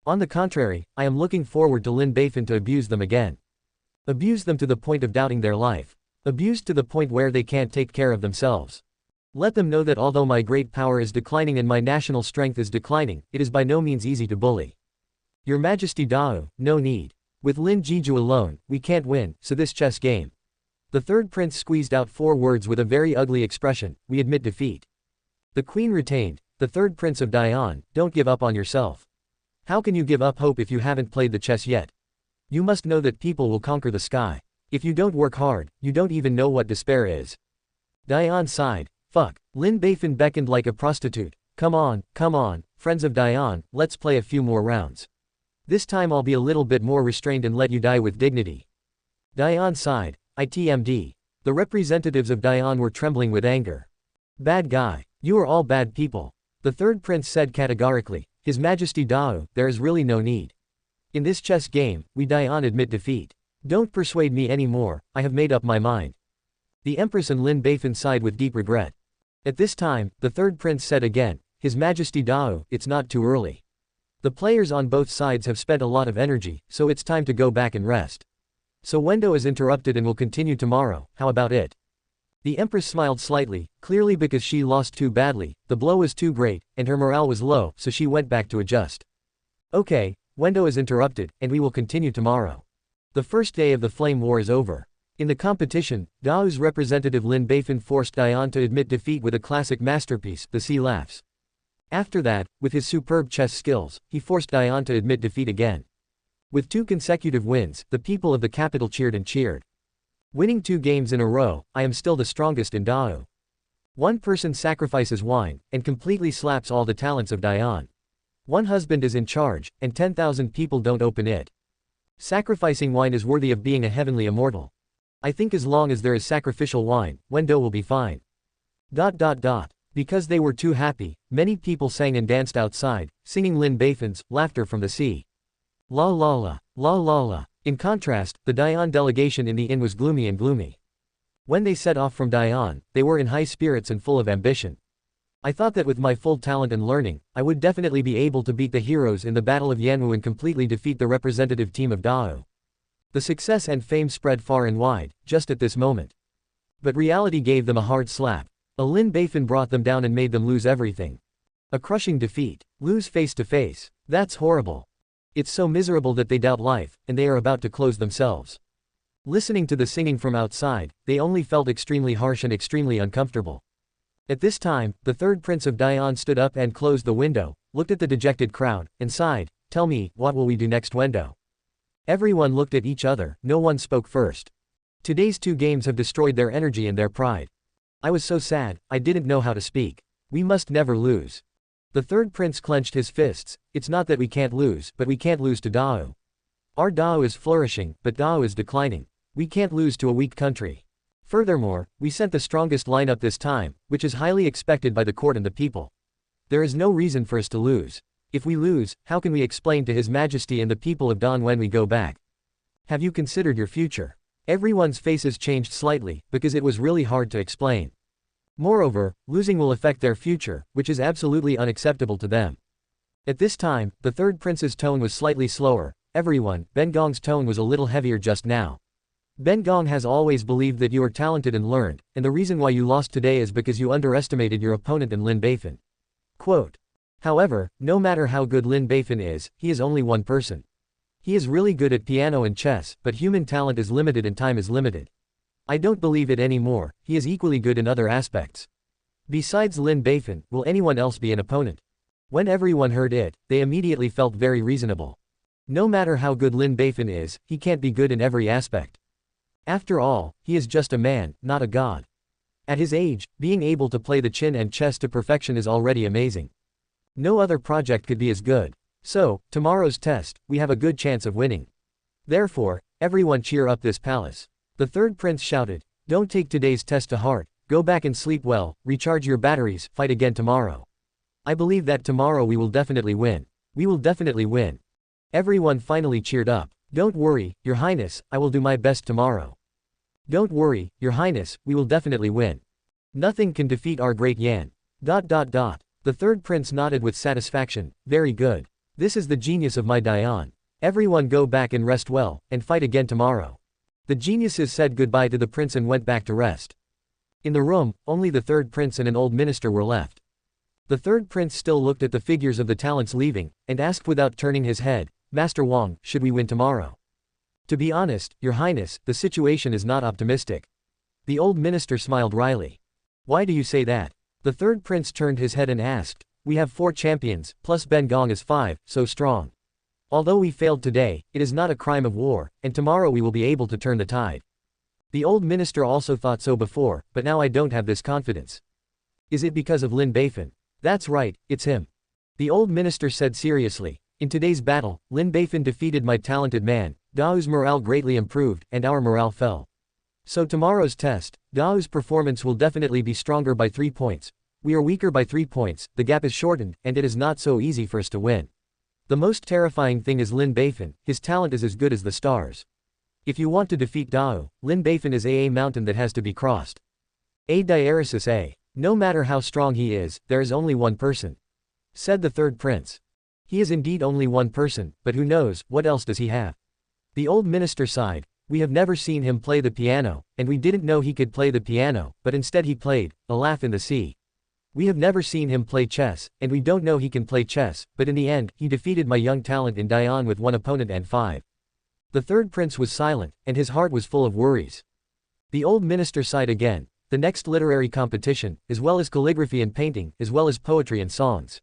On the contrary, I am looking forward to Lin Beifan to abuse them again. Abuse them to the point of doubting their life. Abused to the point where they can't take care of themselves. Let them know that although my great power is declining and my national strength is declining, it is by no means easy to bully. Your Majesty Dao, no need. With Lin Jiju alone, we can't win, so this chess game. The third prince squeezed out 4 words with a very ugly expression, we admit defeat. The queen retained, the third prince of Yan, don't give up on yourself. How can you give up hope if you haven't played the chess yet? You must know that people will conquer the sky. If you don't work hard, you don't even know what despair is. Yan sighed, fuck. Lin Beifan beckoned like a prostitute, come on, friends of Yan, let's play a few more rounds. This time I'll be a little bit more restrained and let you die with dignity. Yan sighed, ITMD. The representatives of Yan were trembling with anger. Bad guy. You are all bad people. The third prince said categorically, His Majesty Dao, there is really no need. In this chess game, we Yan admit defeat. Don't persuade me anymore, I have made up my mind. The empress and Lin Beifan sighed with deep regret. At this time, the third prince said again, His Majesty Dao, it's not too early. The players on both sides have spent a lot of energy, so it's time to go back and rest. So Wendo is interrupted and will continue tomorrow, how about it? The empress smiled slightly, clearly because she lost too badly, the blow was too great, and her morale was low, so she went back to adjust. Okay, Wendo is interrupted, and we will continue tomorrow. The first day of the Flame War is over. In the competition, Dao's representative Lin Beifan forced Dian to admit defeat with a classic masterpiece, The Sea Laughs. After that, with his superb chess skills, he forced Dian to admit defeat again. With 2 consecutive wins, the people of the capital cheered and cheered. Winning 2 games in a row, I am still the strongest in Dao. One person sacrifices wine, and completely slaps all the talents of Dian. One husband is in charge, and 10,000 people don't open it. Sacrificing wine is worthy of being a heavenly immortal. I think as long as there is sacrificial wine, Wendo will be fine. Because they were too happy, many people sang and danced outside, singing Lin Beifan's Laughter from the Sea. La la la, la la la. In contrast, the Dian delegation in the inn was gloomy and gloomy. When they set off from Dian, they were in high spirits and full of ambition. I thought that with my full talent and learning, I would definitely be able to beat the heroes in the Battle of Yanwu and completely defeat the representative team of Dao. The success and fame spread far and wide, just at this moment. But reality gave them a hard slap. A Lin Beifan brought them down and made them lose everything. A crushing defeat. Lose face to face. That's horrible. It's so miserable that they doubt life, and they are about to close themselves. Listening to the singing from outside, they only felt extremely harsh and extremely uncomfortable. At this time, the 3rd prince of Dian stood up and closed the window, looked at the dejected crowd, and sighed, "Tell me, what will we do next, Wendo?" Everyone looked at each other, no one spoke first. Today's 2 games have destroyed their energy and their pride. I was so sad, I didn't know how to speak. We must never lose. The 3rd prince clenched his fists. It's not that we can't lose, but we can't lose to Dao. Our Dao is flourishing, but Dao is declining. We can't lose to a weak country. Furthermore, we sent the strongest lineup this time, which is highly expected by the court and the people. There is no reason for us to lose. If we lose, how can we explain to His Majesty and the people of Dan when we go back? Have you considered your future? Everyone's faces changed slightly, because it was really hard to explain. Moreover, losing will affect their future, which is absolutely unacceptable to them. At this time, the 3rd prince's tone was slightly slower. Everyone, Ben Gong's tone was a little heavier just now. Ben Gong has always believed that you are talented and learned, and the reason why you lost today is because you underestimated your opponent in Lin Beifan. Quote. However, no matter how good Lin Beifan is, he is only one person. He is really good at piano and chess, but human talent is limited and time is limited. I don't believe it anymore. He is equally good in other aspects. Besides Lin Beifan, will anyone else be an opponent? When everyone heard it, they immediately felt very reasonable. No matter how good Lin Beifan is, he can't be good in every aspect. After all, he is just a man, not a god. At his age, being able to play the Qin and chess to perfection is already amazing. No other project could be as good. So, tomorrow's test, we have a good chance of winning. Therefore, everyone cheer up this palace. The 3rd prince shouted, "Don't take today's test to heart, go back and sleep well, recharge your batteries, fight again tomorrow. I believe that tomorrow we will definitely win. We will definitely win." Everyone finally cheered up. "Don't worry, Your Highness, I will do my best tomorrow. Don't worry, Your Highness, we will definitely win. Nothing can defeat our great Yan. ... The 3rd prince nodded with satisfaction. "Very good. This is the genius of my Dian. Everyone go back and rest well, and fight again tomorrow." The geniuses said goodbye to the prince and went back to rest. In the room, only the 3rd prince and an old minister were left. The 3rd prince still looked at the figures of the talents leaving, and asked without turning his head, "Master Wang, should we win tomorrow?" "To be honest, Your Highness, the situation is not optimistic." The old minister smiled wryly. "Why do you say that?" The 3rd prince turned his head and asked, "We have 4 champions, plus Ben Gong is 5, so strong. Although we failed today, it is not a crime of war, and tomorrow we will be able to turn the tide." The old minister also thought so before, but now I don't have this confidence. "Is it because of Lin Beifan?" "That's right, it's him." The old minister said seriously, "In today's battle, Lin Beifan defeated my talented man, Dao's morale greatly improved, and our morale fell. So tomorrow's test, Dao's performance will definitely be stronger by 3 points. We are weaker by 3 points, the gap is shortened, and it is not so easy for us to win. The most terrifying thing is Lin Beifan, his talent is as good as the stars. If you want to defeat Dao, Lin Beifan is a mountain that has to be crossed. A diaresis A. No matter how strong he is, there is only one person," said the 3rd prince. "He is indeed only one person, but who knows, what else does he have?" The old minister sighed. "We have never seen him play the piano, and we didn't know he could play the piano, but instead he played A Laugh in the Sea. We have never seen him play chess, and we don't know he can play chess, but in the end, he defeated my young talent in Dian with 1 opponent and 5. The 3rd prince was silent, and his heart was full of worries. The old minister sighed again. The next literary competition, as well as calligraphy and painting, as well as poetry and songs.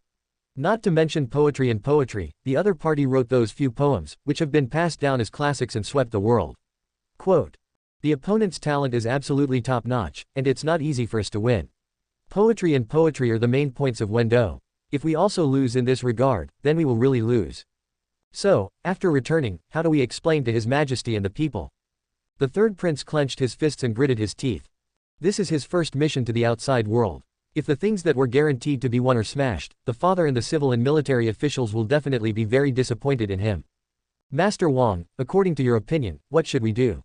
Not to mention poetry and poetry, the other party wrote those few poems, which have been passed down as classics and swept the world. Quote, the opponent's talent is absolutely top-notch, and it's not easy for us to win. Poetry and poetry are the main points of Wendo. If we also lose in this regard, then we will really lose. So, after returning, how do we explain to His Majesty and the people? The third prince clenched his fists and gritted his teeth. This is his first mission to the outside world. If the things that were guaranteed to be won are smashed, the father and the civil and military officials will definitely be very disappointed in him. Master Wang, according to your opinion, what should we do?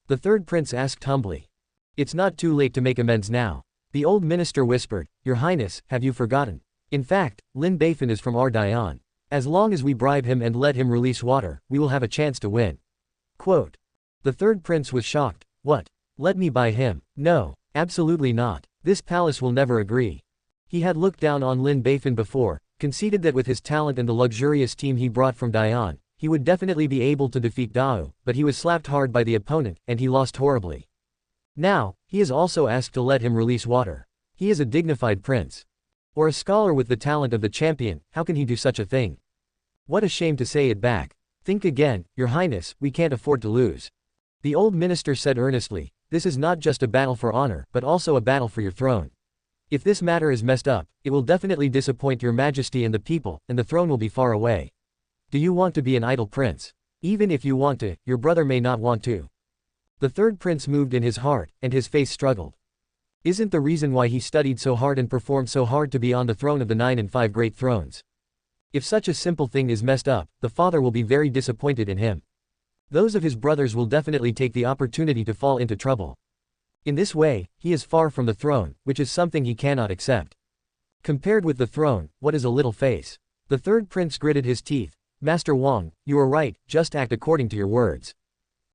The third prince asked humbly. It's not too late to make amends now. The old minister whispered, Your Highness, have you forgotten? In fact, Lin Beifan is from our Dian. As long as we bribe him and let him release water, we will have a chance to win. Quote. The third prince was shocked. What? Let me buy him? No, absolutely not. This palace will never agree. He had looked down on Lin Beifan before, conceded that with his talent and the luxurious team he brought from Dian, he would definitely be able to defeat Dao, but he was slapped hard by the opponent, and he lost horribly. Now, he is also asked to let him release water. He is a dignified prince. Or a scholar with the talent of the champion, how can he do such a thing? What a shame to say it back. Think again, Your Highness, we can't afford to lose. The old minister said earnestly, this is not just a battle for honor, but also a battle for your throne. If this matter is messed up, it will definitely disappoint Your Majesty and the people, and the throne will be far away. Do you want to be an idle prince? Even if you want to, your brother may not want to. The third prince moved in his heart, and his face struggled. Isn't the reason why he studied so hard and performed so hard to be on the throne of the 9 and 5 great thrones? If such a simple thing is messed up, the father will be very disappointed in him. Those of his brothers will definitely take the opportunity to fall into trouble. In this way, he is far from the throne, which is something he cannot accept. Compared with the throne, what is a little face? The third prince gritted his teeth. Master Wang, you are right, just act according to your words.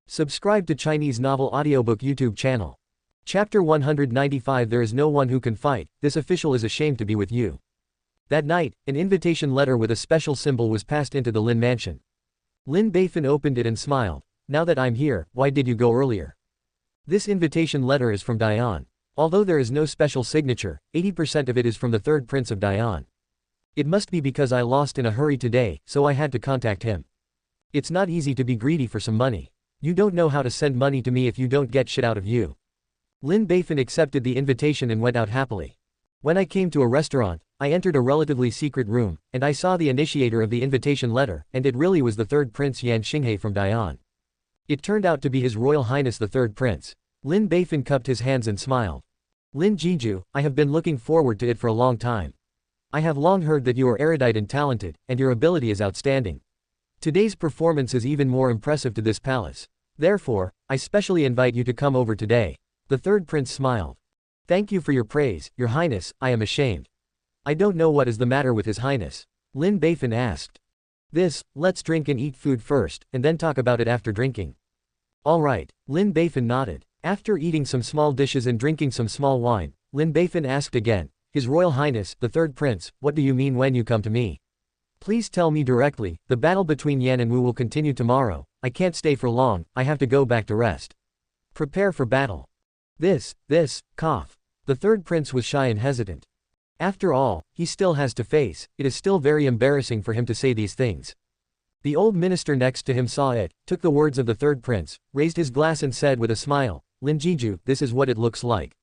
Subscribe to Chinese Novel Audiobook YouTube channel. Chapter 195 There is no one who can fight, this official is ashamed to be with you. That night, an invitation letter with a special symbol was passed into the Lin mansion. Lin Beifan opened it and smiled. Now that I'm here, why did you go earlier? This invitation letter is from Dian. Although there is no special signature, 80% of it is from the third prince of Dian. It must be because I lost in a hurry today, so I had to contact him. It's not easy to be greedy for some money. You don't know how to send money to me if you don't get shit out of you. Lin Beifan accepted the invitation and went out happily. When I came to a restaurant, I entered a relatively secret room, and I saw the initiator of the invitation letter, and it really was the third prince Yan Xinghe from Dian. It turned out to be His Royal Highness the third prince. Lin Beifan cupped his hands and smiled. Lin Jiju, I have been looking forward to it for a long time. I have long heard that you are erudite and talented, and your ability is outstanding. Today's performance is even more impressive to this palace. Therefore, I specially invite you to come over today. The third prince smiled. Thank you for your praise, Your Highness, I am ashamed. I don't know what is the matter with His Highness. Lin Beifan asked. Let's drink and eat food first, and then talk about it after drinking. All right, Lin Beifan nodded. After eating some small dishes and drinking some small wine, Lin Beifan asked again, His Royal Highness, the third prince, what do you mean when you come to me? Please tell me directly, the battle between Yan and Wu will continue tomorrow, I can't stay for long, I have to go back to rest. Prepare for battle. Cough. The third prince was shy and hesitant. After all, he still has to face, it is still very embarrassing for him to say these things. The old minister next to him saw it, took the words of the third prince, raised his glass and said with a smile, Lin Jiju, this is what it looks like.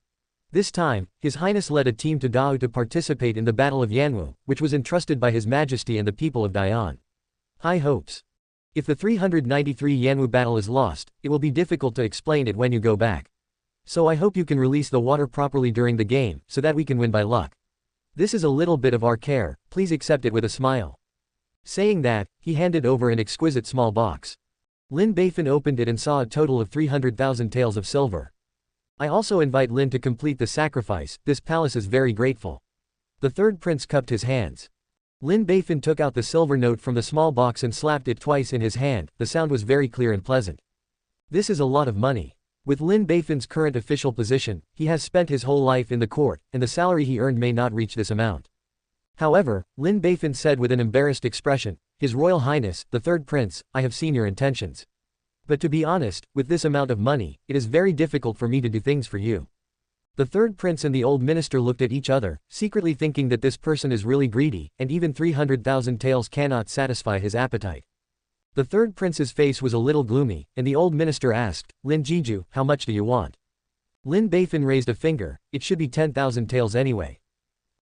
This time, His Highness led a team to Dao to participate in the Battle of Yanwu, which was entrusted by His Majesty and the people of Dian. High hopes. If the 393 Yanwu battle is lost, it will be difficult to explain it when you go back. So I hope you can release the water properly during the game, so that we can win by luck. This is a little bit of our care, please accept it with a smile. Saying that, he handed over an exquisite small box. Lin Beifan opened it and saw a total of 300,000 taels of silver. I also invite Lin to complete the sacrifice, this palace is very grateful. The third prince cupped his hands. Lin Beifan took out the silver note from the small box and slapped it twice in his hand, the sound was very clear and pleasant. This is a lot of money. With Lin Beifan's current official position, he has spent his whole life in the court, and the salary he earned may not reach this amount. However, Lin Beifan said with an embarrassed expression, His Royal Highness, the third prince, I have seen your intentions. But to be honest, with this amount of money, it is very difficult for me to do things for you. The third prince and the old minister looked at each other, secretly thinking that this person is really greedy, and even 300,000 taels cannot satisfy his appetite. The third prince's face was a little gloomy, and the old minister asked, Lin Jiju, how much do you want? Lin Beifan raised a finger, it should be 10,000 taels anyway.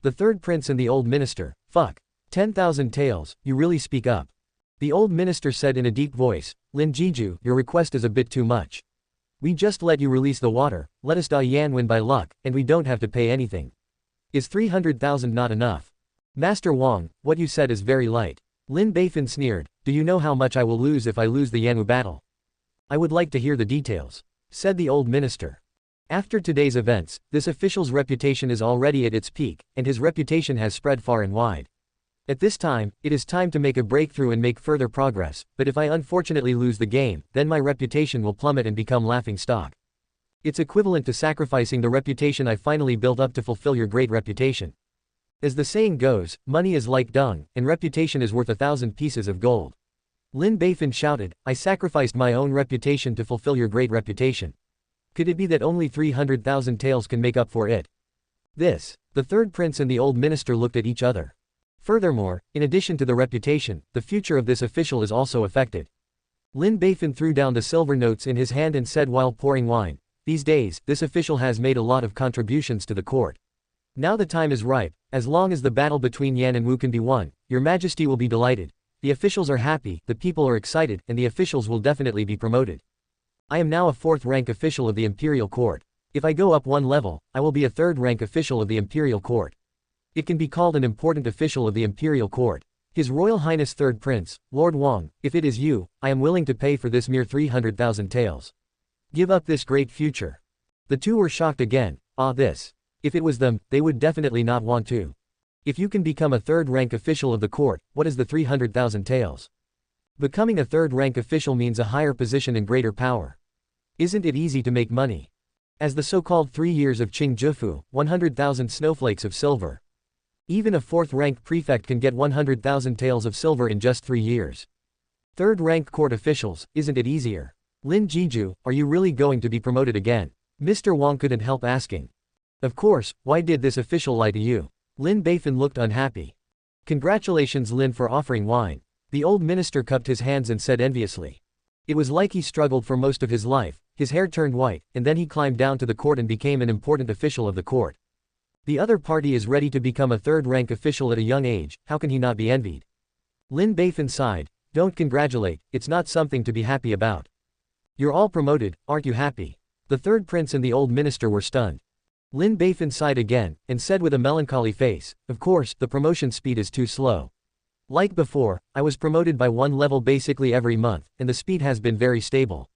The third prince and the old minister, fuck. 10,000 taels, you really speak up. The old minister said in a deep voice, Lin Jiju, your request is a bit too much. We just let you release the water, let us Yan win by luck, and we don't have to pay anything. Is 300,000 not enough? Master Wang, what you said is very light. Lin Beifan sneered, do you know how much I will lose if I lose the Yanwu battle? I would like to hear the details, said the old minister. After today's events, this official's reputation is already at its peak, and his reputation has spread far and wide. At this time, it is time to make a breakthrough and make further progress, but if I unfortunately lose the game, then my reputation will plummet and become laughing stock. It's equivalent to sacrificing the reputation I finally built up to fulfill your great reputation. As the saying goes, money is like dung, and reputation is worth 1,000 pieces of gold. Lin Beifan shouted, I sacrificed my own reputation to fulfill your great reputation. Could it be that only 300,000 taels can make up for it? The third prince and the old minister looked at each other. Furthermore, in addition to the reputation, the future of this official is also affected. Lin Beifan threw down the silver notes in his hand and said while pouring wine, these days, this official has made a lot of contributions to the court. Now the time is ripe, as long as the battle between Yan and Wu can be won, your majesty will be delighted. The officials are happy, the people are excited, and the officials will definitely be promoted. I am now a 4th rank official of the imperial court. If I go up one level, I will be a 3rd rank official of the imperial court. It can be called an important official of the imperial court. His Royal Highness Third Prince, Lord Wang, if it is you, I am willing to pay for this mere 300,000 taels. Give up this great future. The two were shocked again, If it was them, they would definitely not want to. If you can become a 3rd rank official of the court, what is the 300,000 taels? Becoming a 3rd rank official means a higher position and greater power. Isn't it easy to make money? As the so-called 3 years of Qing Jufu, 100,000 snowflakes of silver. Even a 4th rank prefect can get 100,000 taels of silver in just 3 years. 3rd rank court officials, isn't it easier? Lin Jiju, are you really going to be promoted again? Mr. Wang couldn't help asking. Of course, why did this official lie to you? Lin Beifan looked unhappy. Congratulations Lin for offering wine. The old minister cupped his hands and said enviously. It was like he struggled for most of his life, his hair turned white, and then he climbed down to the court and became an important official of the court. The other party is ready to become a 3rd rank official at a young age, how can he not be envied? Lin Beifan sighed, don't congratulate, it's not something to be happy about. You're all promoted, aren't you happy? The third prince and the old minister were stunned. Lin Beifan sighed again, and said with a melancholy face, of course, the promotion speed is too slow. Like before, I was promoted by 1 level basically every month, and the speed has been very stable.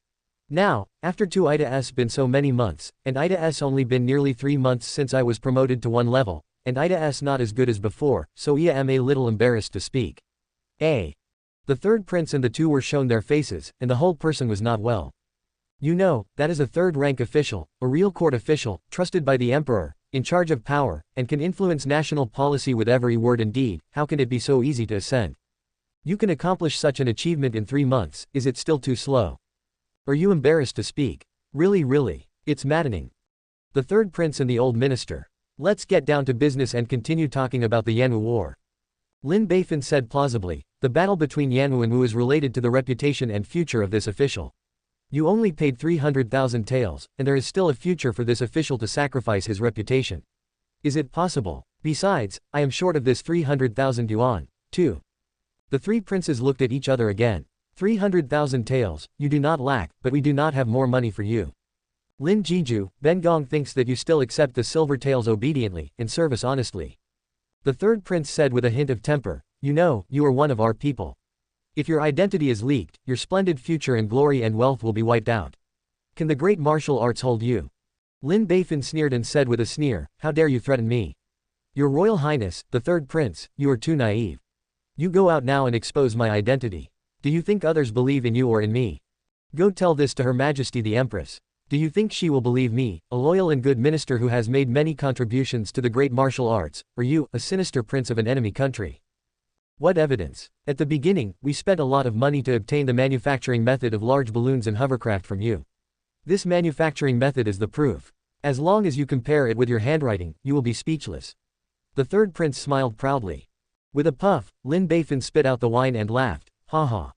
Now, after 2 IDA's been so many months, and IDA's only been nearly 3 months since I was promoted to 1 level, and IDA's not as good as before, so I am a little embarrassed to speak. The third prince and the two were shown their faces, and the whole person was not well. You know, that is a 3rd rank official, a real court official, trusted by the emperor, in charge of power, and can influence national policy with every word and deed. How can it be so easy to ascend? You can accomplish such an achievement in 3 months, is it still too slow? Are you embarrassed to speak? Really, it's maddening. The third prince and the old minister. Let's get down to business and continue talking about the Yanwu war. Lin Beifan said plausibly, the battle between Yanwu and Wu is related to the reputation and future of this official. You only paid 300,000 taels, and there is still a future for this official to sacrifice his reputation. Is it possible? Besides, I am short of this 300,000 yuan, too. The 3 princes looked at each other again. 300,000 taels, you do not lack, but we do not have more money for you. Lin Jiju, Ben Gong thinks that you still accept the silver taels obediently, and serve us honestly. The third prince said with a hint of temper, you know, you are one of our people. If your identity is leaked, your splendid future and glory and wealth will be wiped out. Can the great martial arts hold you? Lin Beifan sneered and said with a sneer, how dare you threaten me? Your Royal Highness, the third prince, you are too naive. You go out now and expose my identity. Do you think others believe in you or in me? Go tell this to Her Majesty the Empress. Do you think she will believe me, a loyal and good minister who has made many contributions to the great martial arts, or you, a sinister prince of an enemy country? What evidence? At the beginning, we spent a lot of money to obtain the manufacturing method of large balloons and hovercraft from you. This manufacturing method is the proof. As long as you compare it with your handwriting, you will be speechless. The third prince smiled proudly. With a puff, Lin Beifan spit out the wine and laughed. Ha ha.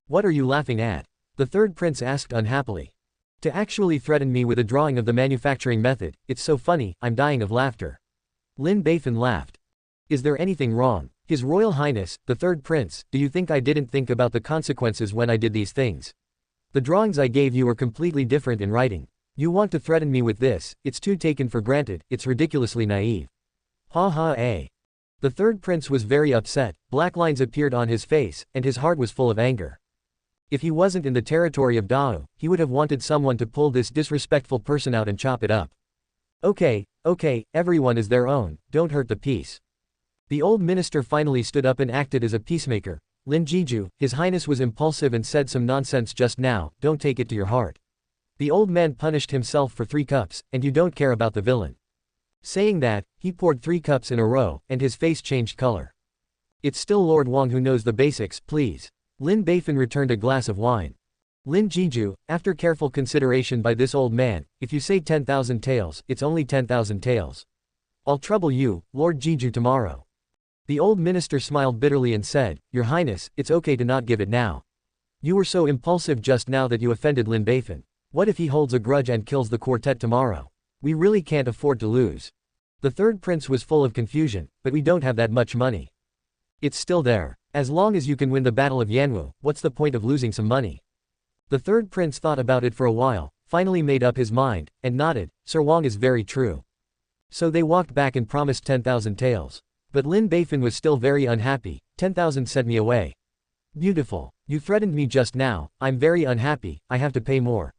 What are you laughing at? The third prince asked unhappily. To actually threaten me with a drawing of the manufacturing method, it's so funny, I'm dying of laughter. Lin Beifan laughed. Is there anything wrong? His Royal Highness, the third prince, do you think I didn't think about the consequences when I did these things? The drawings I gave you are completely different in writing. You want to threaten me with this, it's too taken for granted, it's ridiculously naive. Ha ha eh. The third prince was very upset, black lines appeared on his face, and his heart was full of anger. If he wasn't in the territory of Dao, he would have wanted someone to pull this disrespectful person out and chop it up. Okay, everyone is their own, don't hurt the peace. The old minister finally stood up and acted as a peacemaker. Lin Jiju, His Highness was impulsive and said some nonsense just now, don't take it to your heart. The old man punished himself for 3 cups, and you don't care about the villain. Saying that, he poured 3 cups in a row, and his face changed color. It's still Lord Wang who knows the basics, please. Lin Beifan returned a glass of wine. Lin Jiju, after careful consideration by this old man, if you say 10,000 taels, it's only 10,000 taels. I'll trouble you, Lord Jiju tomorrow. The old minister smiled bitterly and said, Your Highness, it's okay to not give it now. You were so impulsive just now that you offended Lin Beifan. What if he holds a grudge and kills the quartet tomorrow? We really can't afford to lose. The third prince was full of confusion, but we don't have that much money. It's still there. As long as you can win the Battle of Yanwu, what's the point of losing some money? The third prince thought about it for a while, finally made up his mind, and nodded, Sir Wang is very true. So they walked back and promised 10,000 taels. But Lin Beifan was still very unhappy. 10,000 sent me away. Beautiful. You threatened me just now, I'm very unhappy, I have to pay more.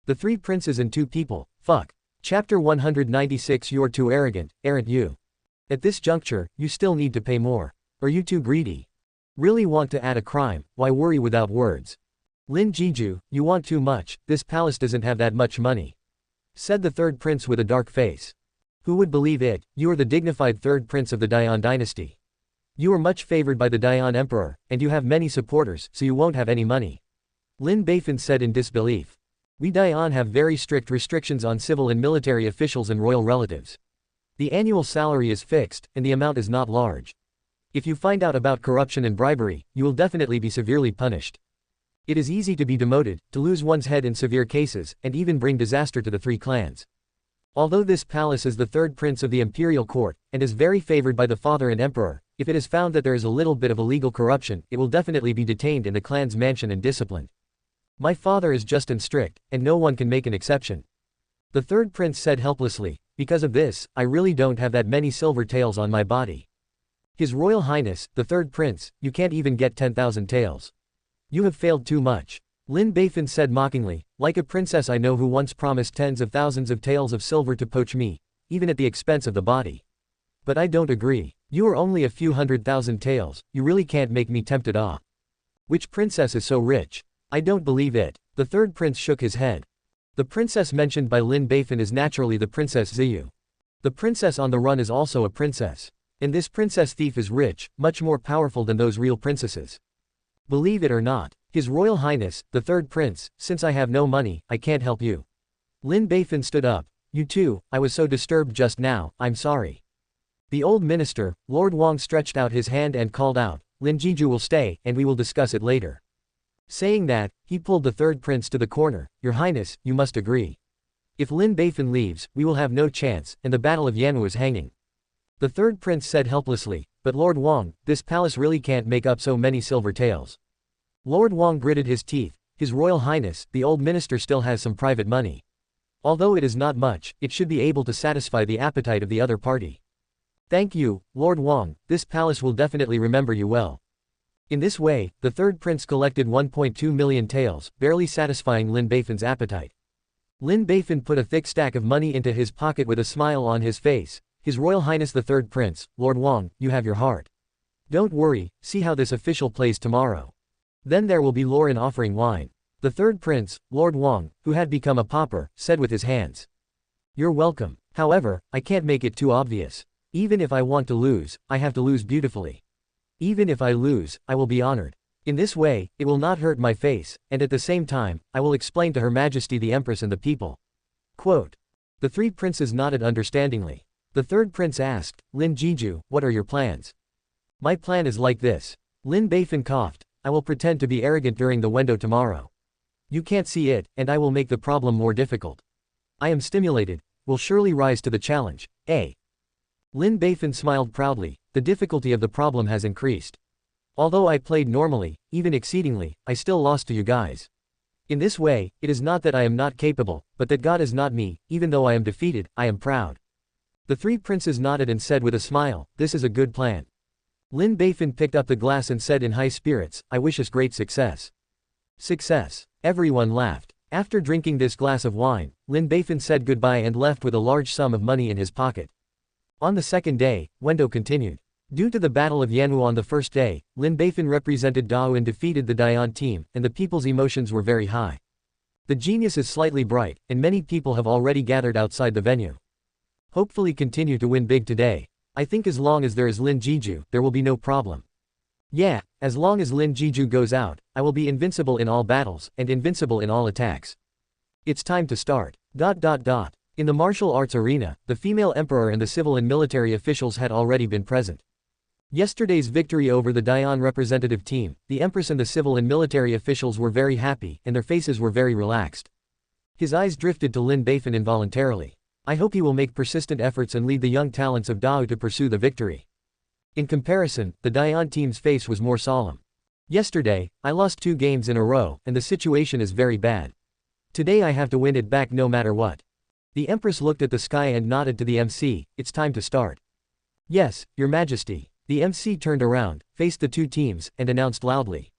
The 3 princes and 2 people, fuck. Chapter 196 You're too arrogant, aren't you? At this juncture, you still need to pay more. Are you too greedy? Really want to add a crime, why worry without words? Lin Jiju, you want too much, this palace doesn't have that much money. Said the third prince with a dark face. Who would believe it, you are the dignified third prince of the Dayan dynasty. You are much favored by the Dayan emperor, and you have many supporters, so you won't have any money. Lin Beifan said in disbelief. We Dayan have very strict restrictions on civil and military officials and royal relatives. The annual salary is fixed, and the amount is not large. If you find out about corruption and bribery, you will definitely be severely punished. It is easy to be demoted, to lose one's head in severe cases, and even bring disaster to the 3 clans. Although this palace is the third prince of the imperial court, and is very favored by the father and emperor, if it is found that there is a little bit of illegal corruption, it will definitely be detained in the clan's mansion and disciplined. My father is just and strict, and no one can make an exception. The third prince said helplessly, because of this, I really don't have that many silver taels on my body. His Royal Highness, the third prince, you can't even get 10,000 taels. You have failed too much. Lin Beifan said mockingly, like a princess I know who once promised tens of thousands of taels of silver to poach me, even at the expense of the body. But I don't agree. You are only a few 100,000 taels, you really can't make me tempted off. Which princess is so rich? I don't believe it. The third prince shook his head. The princess mentioned by Lin Beifan is naturally the Princess Ziyu. The princess on the run is also a princess. And this princess thief is rich, much more powerful than those real princesses. Believe it or not, His Royal Highness, the third prince, since I have no money, I can't help you. Lin Beifan stood up. You too, I was so disturbed just now, I'm sorry. The old minister, Lord Wang stretched out his hand and called out, Lin Jiju will stay, and we will discuss it later. Saying that, he pulled the third prince to the corner. Your Highness, you must agree. If Lin Beifan leaves, we will have no chance, and the Battle of Yanwu is hanging. The third prince said helplessly, but Lord Wang, this palace really can't make up so many silver taels. Lord Wang gritted his teeth. His Royal Highness, the old minister still has some private money. Although it is not much, it should be able to satisfy the appetite of the other party. Thank you, Lord Wang, this palace will definitely remember you well. In this way, the third prince collected 1.2 million taels, barely satisfying Lin Beifan's appetite. Lin Beifan put a thick stack of money into his pocket with a smile on his face. His Royal Highness the third prince, Lord Wang, you have your heart. Don't worry, see how this official plays tomorrow. Then there will be Lauren offering wine. The third prince, Lord Wang, who had become a pauper, said with his hands. You're welcome. However, I can't make it too obvious. Even if I want to lose, I have to lose beautifully. Even if I lose, I will be honored. In this way, it will not hurt my face, and at the same time, I will explain to Her Majesty the Empress and the people." Quote. The three princes nodded understandingly. The third prince asked, "Lin Jiju, what are your plans?" "My plan is like this." Lin Beifan coughed, "I will pretend to be arrogant during the Wendo tomorrow. You can't see it, and I will make the problem more difficult. I am stimulated, will surely rise to the challenge, eh?" Lin Beifan smiled proudly, "The difficulty of the problem has increased. Although I played normally, even exceedingly, I still lost to you guys. In this way, it is not that I am not capable, but that God is not me. Even though I am defeated, I am proud." The three princes nodded and said with a smile, "This is a good plan." Lin Beifan picked up the glass and said in high spirits, "I wish us great success." Success. Everyone laughed. After drinking this glass of wine, Lin Beifan said goodbye and left with a large sum of money in his pocket. On the second day, Wendo continued. Due to the Battle of Yanwu on the first day, Lin Beifan represented Dao and defeated the Dian team, and the people's emotions were very high. The genius is slightly bright, and many people have already gathered outside the venue. Hopefully continue to win big today. I think as long as there is Lin Jiju, there will be no problem. Yeah, as long as Lin Jiju goes out, I will be invincible in all battles, and invincible in all attacks. It's time to start. In the martial arts arena, the female emperor and the civil and military officials had already been present. Yesterday's victory over the Dian representative team, the empress and the civil and military officials were very happy, and their faces were very relaxed. His eyes drifted to Lin Beifan involuntarily. I hope he will make persistent efforts and lead the young talents of Dao to pursue the victory. In comparison, the Dian team's face was more solemn. Yesterday, I lost 2 games in a row, and the situation is very bad. Today I have to win it back no matter what. The Empress looked at the sky and nodded to the MC, it's time to start. Yes, Your Majesty. The MC turned around, faced the 2 teams, and announced loudly.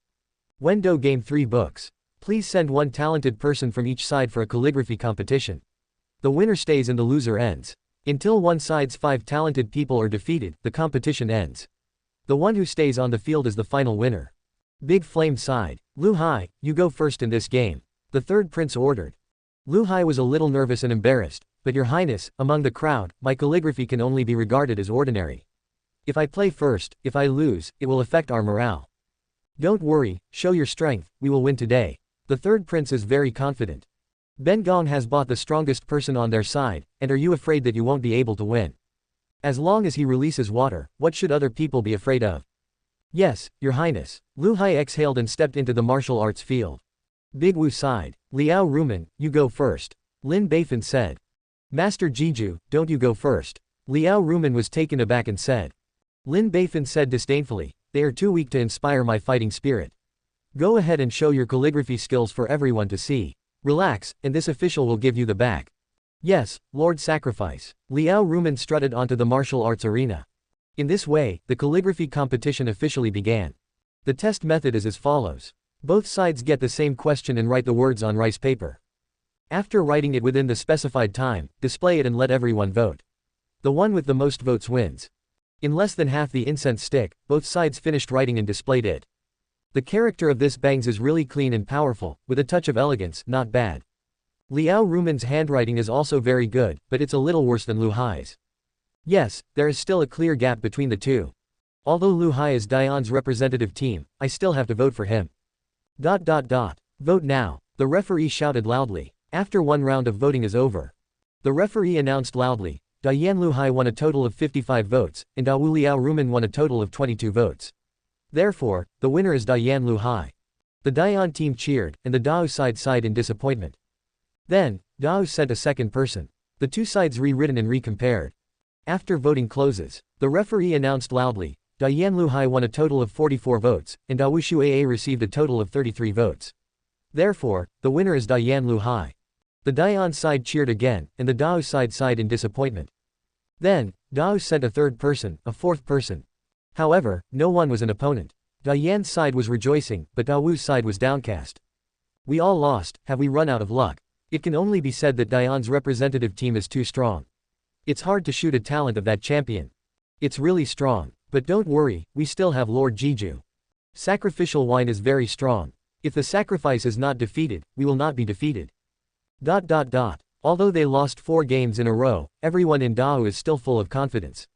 Wendo Game 3 books. Please send 1 talented person from each side for a calligraphy competition. The winner stays and the loser ends. Until one side's 5 talented people are defeated, the competition ends. The one who stays on the field is the final winner. Big Flame sighed. Lu Hai, you go first in this game. The third prince ordered. Lu Hai was a little nervous and embarrassed, but Your Highness, among the crowd, my calligraphy can only be regarded as ordinary. If I play first, if I lose, it will affect our morale. Don't worry, show your strength, we will win today. The third prince is very confident. Ben Gong has bought the strongest person on their side, and are you afraid that you won't be able to win? As long as he releases water, what should other people be afraid of? Yes, Your Highness. Lu Hai exhaled and stepped into the martial arts field. Big Wu sighed. Liao Rumen, you go first. Lin Beifan said. Master Jiju, don't you go first. Liao Rumen was taken aback and said. Lin Beifan said disdainfully, they are too weak to inspire my fighting spirit. Go ahead and show your calligraphy skills for everyone to see. Relax, and this official will give you the back. Yes, Lord Sacrifice. Liao Rumen strutted onto the martial arts arena. In this way, the calligraphy competition officially began. The test method is as follows. Both sides get the same question and write the words on rice paper. After writing it within the specified time, display it and let everyone vote. The one with the most votes wins. In less than half the incense stick, both sides finished writing and displayed it. The character of this bangs is really clean and powerful, with a touch of elegance, not bad. Liao Rumen's handwriting is also very good, but it's a little worse than Lu Hai's. Yes, there is still a clear gap between the two. Although Lu Hai is Dian's representative team, I still have to vote for him. Vote now, the referee shouted loudly. After one round of voting is over. The referee announced loudly, Dian Lu Hai won a total of 55 votes, and Dawu Liao Rumen won a total of 22 votes. Therefore, the winner is Dian Lu Hai. The Dian team cheered, and the Dao side sighed in disappointment. Then, Dao sent a second person. The 2 sides rewritten and recompared. After voting closes, the referee announced loudly, Dian Lu Hai won a total of 44 votes, and Dao Shuaa received a total of 33 votes. Therefore, the winner is Dian Lu Hai. The Dian side cheered again, and the Dao side sighed in disappointment. Then, Dao sent a third person, a fourth person. However, no one was an opponent. Dian's side was rejoicing, but Dao's side was downcast. We all lost, have we run out of luck? It can only be said that Dian's representative team is too strong. It's hard to shoot a talent of that champion. It's really strong, but don't worry, we still have Lord Jiju. Sacrificial wine is very strong. If the sacrifice is not defeated, we will not be defeated. Although they lost 4 games in a row, everyone in Dao is still full of confidence.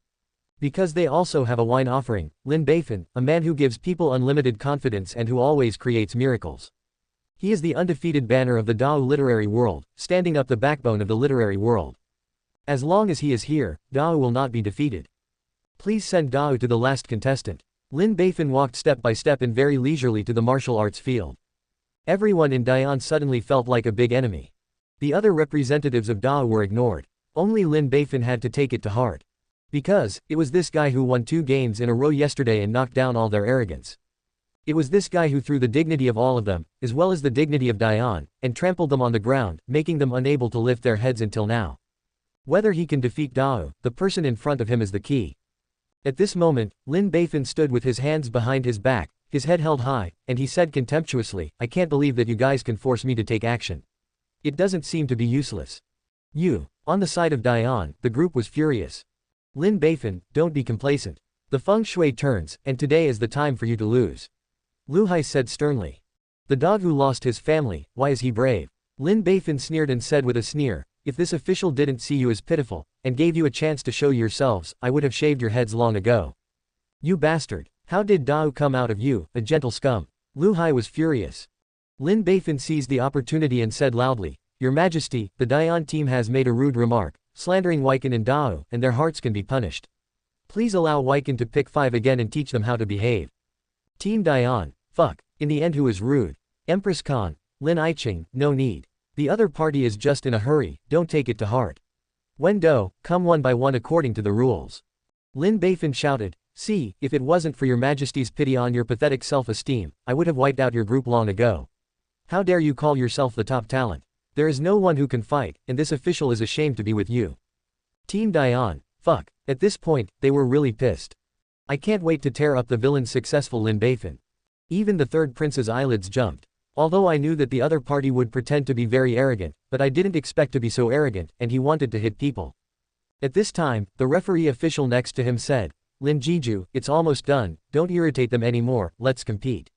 Because they also have a wine offering, Lin Beifan, a man who gives people unlimited confidence and who always creates miracles. He is the undefeated banner of the Dao literary world, standing up the backbone of the literary world. As long as he is here, Dao will not be defeated. Please send Dao to the last contestant. Lin Beifan walked step by step and very leisurely to the martial arts field. Everyone in Dayan suddenly felt like a big enemy. The other representatives of Dao were ignored. Only Lin Beifan had to take it to heart. Because, it was this guy who won 2 games in a row yesterday and knocked down all their arrogance. It was this guy who threw the dignity of all of them, as well as the dignity of Dayan, and trampled them on the ground, making them unable to lift their heads until now. Whether he can defeat Dao, the person in front of him is the key. At this moment, Lin Beifan stood with his hands behind his back, his head held high, and he said contemptuously, I can't believe that you guys can force me to take action. It doesn't seem to be useless. You. On the side of Dayan, the group was furious. Lin Beifan, don't be complacent. The feng shui turns, and today is the time for you to lose. Lu Hai said sternly. The dog who lost his family, why is he brave? Lin Beifan sneered and said with a sneer, if this official didn't see you as pitiful, and gave you a chance to show yourselves, I would have shaved your heads long ago. You bastard. How did Dao come out of you, a gentle scum? Lu Hai was furious. Lin Beifan seized the opportunity and said loudly, Your Majesty, the Dayan team has made a rude remark, slandering Weiken and Dao, and their hearts can be punished. Please allow Weiken to pick 5 again and teach them how to behave. Team Dayan, fuck, in the end who is rude? Empress Khan, Lin Iching, no need. The other party is just in a hurry, don't take it to heart. Wen Do, come one by one according to the rules. Lin Beifan shouted, see, if it wasn't for your Majesty's pity on your pathetic self-esteem, I would have wiped out your group long ago. How dare you call yourself the top talent? There is no one who can fight, and this official is ashamed to be with you. Team Dayan, fuck, at this point, they were really pissed. I can't wait to tear up the villain's successful Lin Beifan. Even the third prince's eyelids jumped. Although I knew that the other party would pretend to be very arrogant, but I didn't expect to be so arrogant, and he wanted to hit people. At this time, the referee official next to him said, Lin Jiju, it's almost done, don't irritate them anymore, let's compete.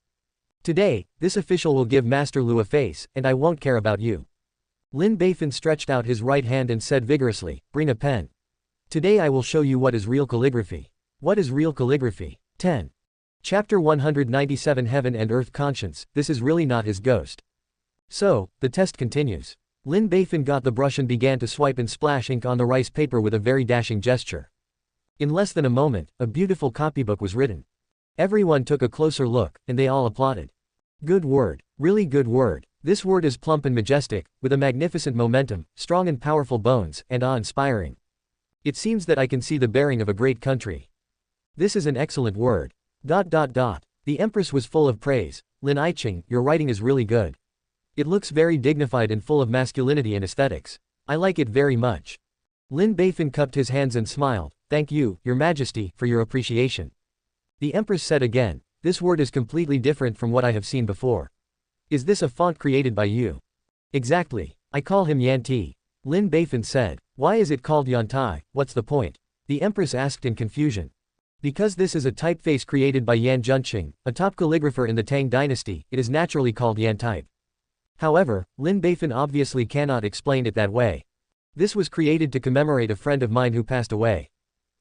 Today, this official will give Master Lu a face, and I won't care about you. Lin Beifan stretched out his right hand and said vigorously, bring a pen. Today I will show you what is real calligraphy. What is real calligraphy? 10. Chapter 197 Heaven and Earth Conscience, this is really not his ghost. So, the test continues. Lin Beifan got the brush and began to swipe and splash ink on the rice paper with a very dashing gesture. In less than a moment, a beautiful copybook was written. Everyone took a closer look, and they all applauded. Good word, really good word. This word is plump and majestic, with a magnificent momentum, strong and powerful bones, and awe-inspiring. It seems that I can see the bearing of a great country. This is an excellent word. ... The Empress was full of praise. Lin Iching, your writing is really good. It looks very dignified and full of masculinity and aesthetics. I like it very much. Lin Beifan cupped his hands and smiled, thank you, Your Majesty, for your appreciation. The Empress said again, this word is completely different from what I have seen before. Is this a font created by you? Exactly. I call him Yanti. Lin Beifan said. Why is it called Yantai, what's the point? The Empress asked in confusion. Because this is a typeface created by Yan Junqing, a top calligrapher in the Tang dynasty, it is naturally called Yan type. However, Lin Beifan obviously cannot explain it that way. This was created to commemorate a friend of mine who passed away.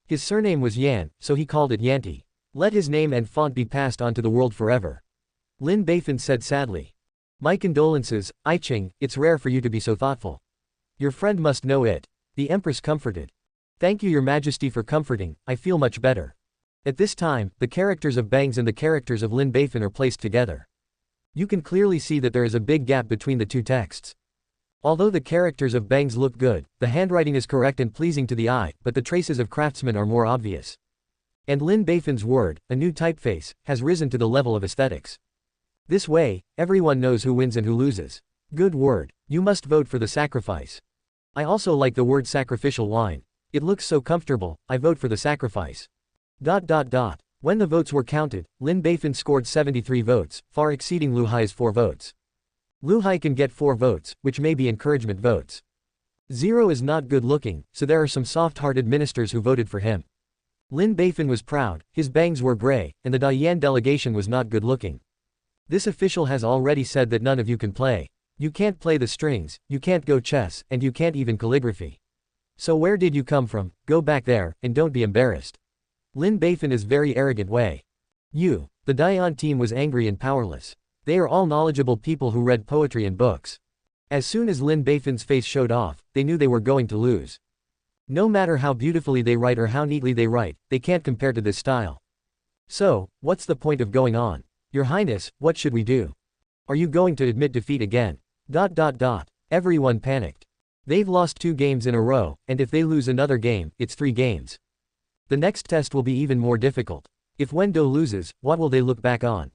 His surname was Yan, so he called it Yanti. Let his name and font be passed on to the world forever. Lin Beifan said sadly. My condolences, Iching, it's rare for you to be so thoughtful. Your friend must know it. The Empress comforted. Thank you Your Majesty for comforting, I feel much better. At this time, the characters of Bangs and the characters of Lin Beifan are placed together. You can clearly see that there is a big gap between the two texts. Although the characters of Bangs look good, the handwriting is correct and pleasing to the eye, but the traces of craftsmen are more obvious. And Lin Beifan's word, a new typeface, has risen to the level of aesthetics. This way, everyone knows who wins and who loses. Good word. You must vote for the sacrifice. I also like the word sacrificial wine. It looks so comfortable, I vote for the sacrifice. When the votes were counted, Lin Beifan scored 73 votes, far exceeding Lu Hai's 4 votes. Lu Hai can get 4 votes, which may be encouragement votes. 0 is not good looking, so there are some soft-hearted ministers who voted for him. Lin Beifan was proud, his bangs were gray, and the Dayan delegation was not good looking. This official has already said that none of you can play. You can't play the strings, you can't go chess, and you can't even calligraphy. So where did you come from? Go back there, and don't be embarrassed. Lin Beifan is very arrogant way. The Dian team was angry and powerless. They are all knowledgeable people who read poetry and books. As soon as Lin Beifan's face showed off, they knew they were going to lose. No matter how beautifully they write or how neatly they write, they can't compare to this style. So, what's the point of going on? Your Highness, what should we do? Are you going to admit defeat again? Everyone panicked. They've lost 2 games in a row, and if they lose another game, it's 3 games. The next test will be even more difficult. If Wendo loses, what will they look back on?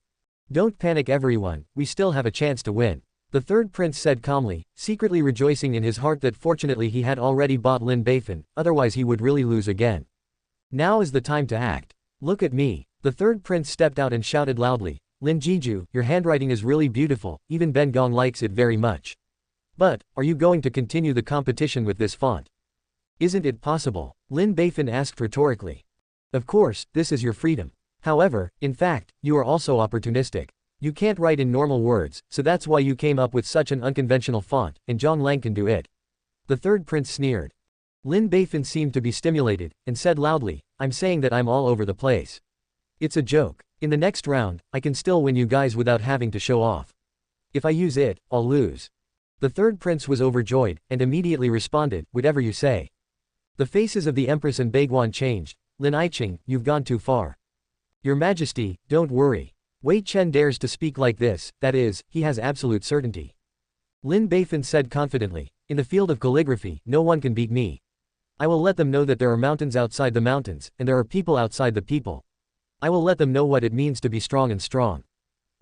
Don't panic everyone, we still have a chance to win. The third prince said calmly, secretly rejoicing in his heart that fortunately he had already bought Lin Beifan, otherwise he would really lose again. Now is the time to act. Look at me. The third prince stepped out and shouted loudly, Lin Jiju, your handwriting is really beautiful, even Ben Gong likes it very much. But, are you going to continue the competition with this font? Isn't it possible? Lin Beifan asked rhetorically. Of course, this is your freedom. However, in fact, you are also opportunistic. You can't write in normal words, so that's why you came up with such an unconventional font, and Zhang Lang can do it. The third prince sneered. Lin Beifan seemed to be stimulated, and said loudly, I'm saying that I'm all over the place. It's a joke. In the next round, I can still win you guys without having to show off. If I use it, I'll lose. The third prince was overjoyed, and immediately responded, whatever you say. The faces of the empress and Baiguan changed. Lin Aiqing, you've gone too far. Your Majesty, don't worry. Wei Chen dares to speak like this, that is, he has absolute certainty. Lin Beifan said confidently, in the field of calligraphy, no one can beat me. I will let them know that there are mountains outside the mountains, and there are people outside the people. I will let them know what it means to be strong and strong.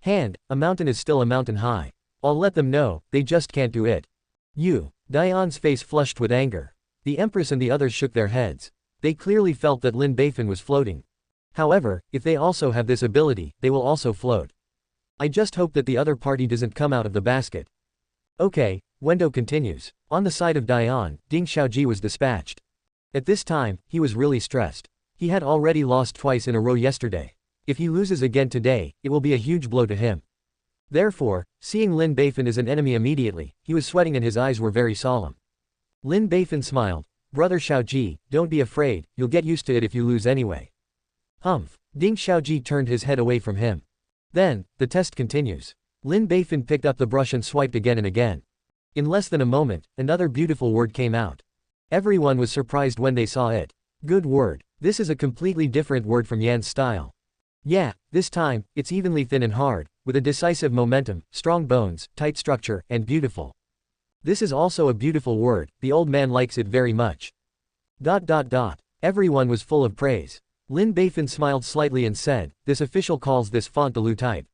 A mountain is still a mountain high. I'll let them know, they just can't do it. Dian's face flushed with anger. The empress and the others shook their heads. They clearly felt that Lin Beifan was floating. However, if they also have this ability, they will also float. I just hope that the other party doesn't come out of the basket. Okay, Wendo continues. On the side of Dian, Ding Xiaoji was dispatched. At this time, he was really stressed. He had already lost twice in a row yesterday. If he loses again today, it will be a huge blow to him. Therefore, seeing Lin Beifan as an enemy immediately, he was sweating and his eyes were very solemn. Lin Beifan smiled. Brother Xiaoji, don't be afraid, you'll get used to it if you lose anyway. Ding Xiaoji turned his head away from him. Then, the test continues. Lin Beifan picked up the brush and swiped again and again. In less than a moment, another beautiful word came out. Everyone was surprised when they saw it. Good word. This is a completely different word from Yan's style. Yeah, this time, it's evenly thin and hard, with a decisive momentum, strong bones, tight structure, and beautiful. This is also a beautiful word, the old man likes it very much. Everyone was full of praise. Lin Beifan smiled slightly and said, this official calls this font the Lu type.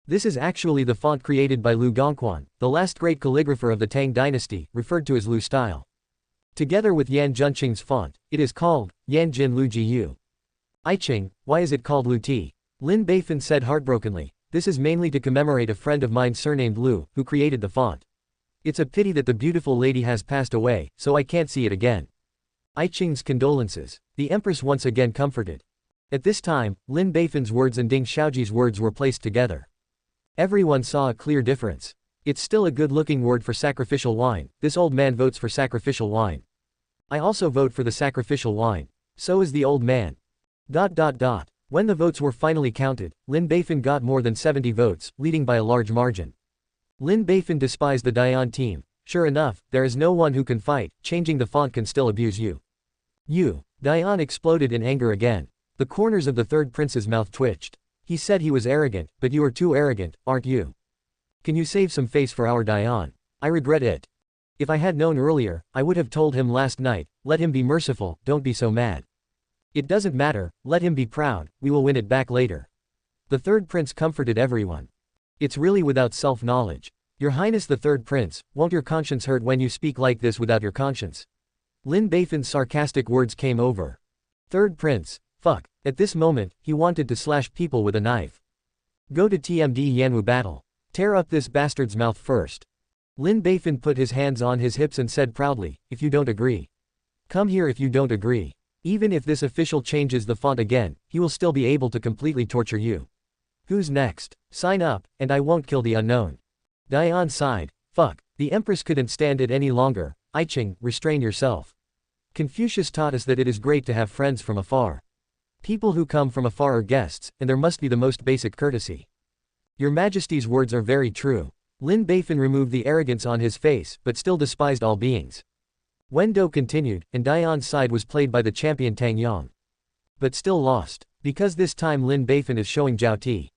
This is actually the font created by Lu Gongquan, the last great calligrapher of the Tang dynasty, referred to as Lu style. Together with Yan Zhenqing's font, it is called Yan Jin Lu Jiyu. Aiqing, why is it called Lu Ti? Lin Beifan said heartbrokenly, this is mainly to commemorate a friend of mine surnamed Lu, who created the font. It's a pity that the beautiful lady has passed away, so I can't see it again. Aiqing's condolences. The empress once again comforted. At this time, Lin Beifan's words and Ding Xiaoji's words were placed together. Everyone saw a clear difference. It's still a good-looking word for sacrificial wine. This old man votes for sacrificial wine. I also vote for the sacrificial wine. So is the old man. When the votes were finally counted, Lin Beifan got more than 70 votes, leading by a large margin. Lin Beifan despised the Dian team. Sure enough, there is no one who can fight, changing the font can still abuse you. Dian exploded in anger again. The corners of the third prince's mouth twitched. He said he was arrogant, but you are too arrogant, aren't you? Can you save some face for our Dian? I regret it. If I had known earlier, I would have told him last night, let him be merciful, don't be so mad. It doesn't matter, let him be proud, we will win it back later. The third prince comforted everyone. It's really without self-knowledge. Your Highness the third prince, won't your conscience hurt when you speak like this without your conscience? Lin Beifan's sarcastic words came over. Third prince, fuck. At this moment, he wanted to slash people with a knife. Go to TMD Yanwu battle. Tear up this bastard's mouth first. Lin Beifan put his hands on his hips and said proudly, if you don't agree. Come here if you don't agree. Even if this official changes the font again, he will still be able to completely torture you. Who's next? Sign up, and I won't kill the unknown. Dian sighed. Fuck. The empress couldn't stand it any longer. Aiqing, restrain yourself. Confucius taught us that it is great to have friends from afar. People who come from afar are guests, and there must be the most basic courtesy. Your Majesty's words are very true. Lin Beifan removed the arrogance on his face, but still despised all beings. Wen Do continued, and Dian's side was played by the champion Tang Yang. But still lost. Because this time Lin Beifan is showing Zhao Ti.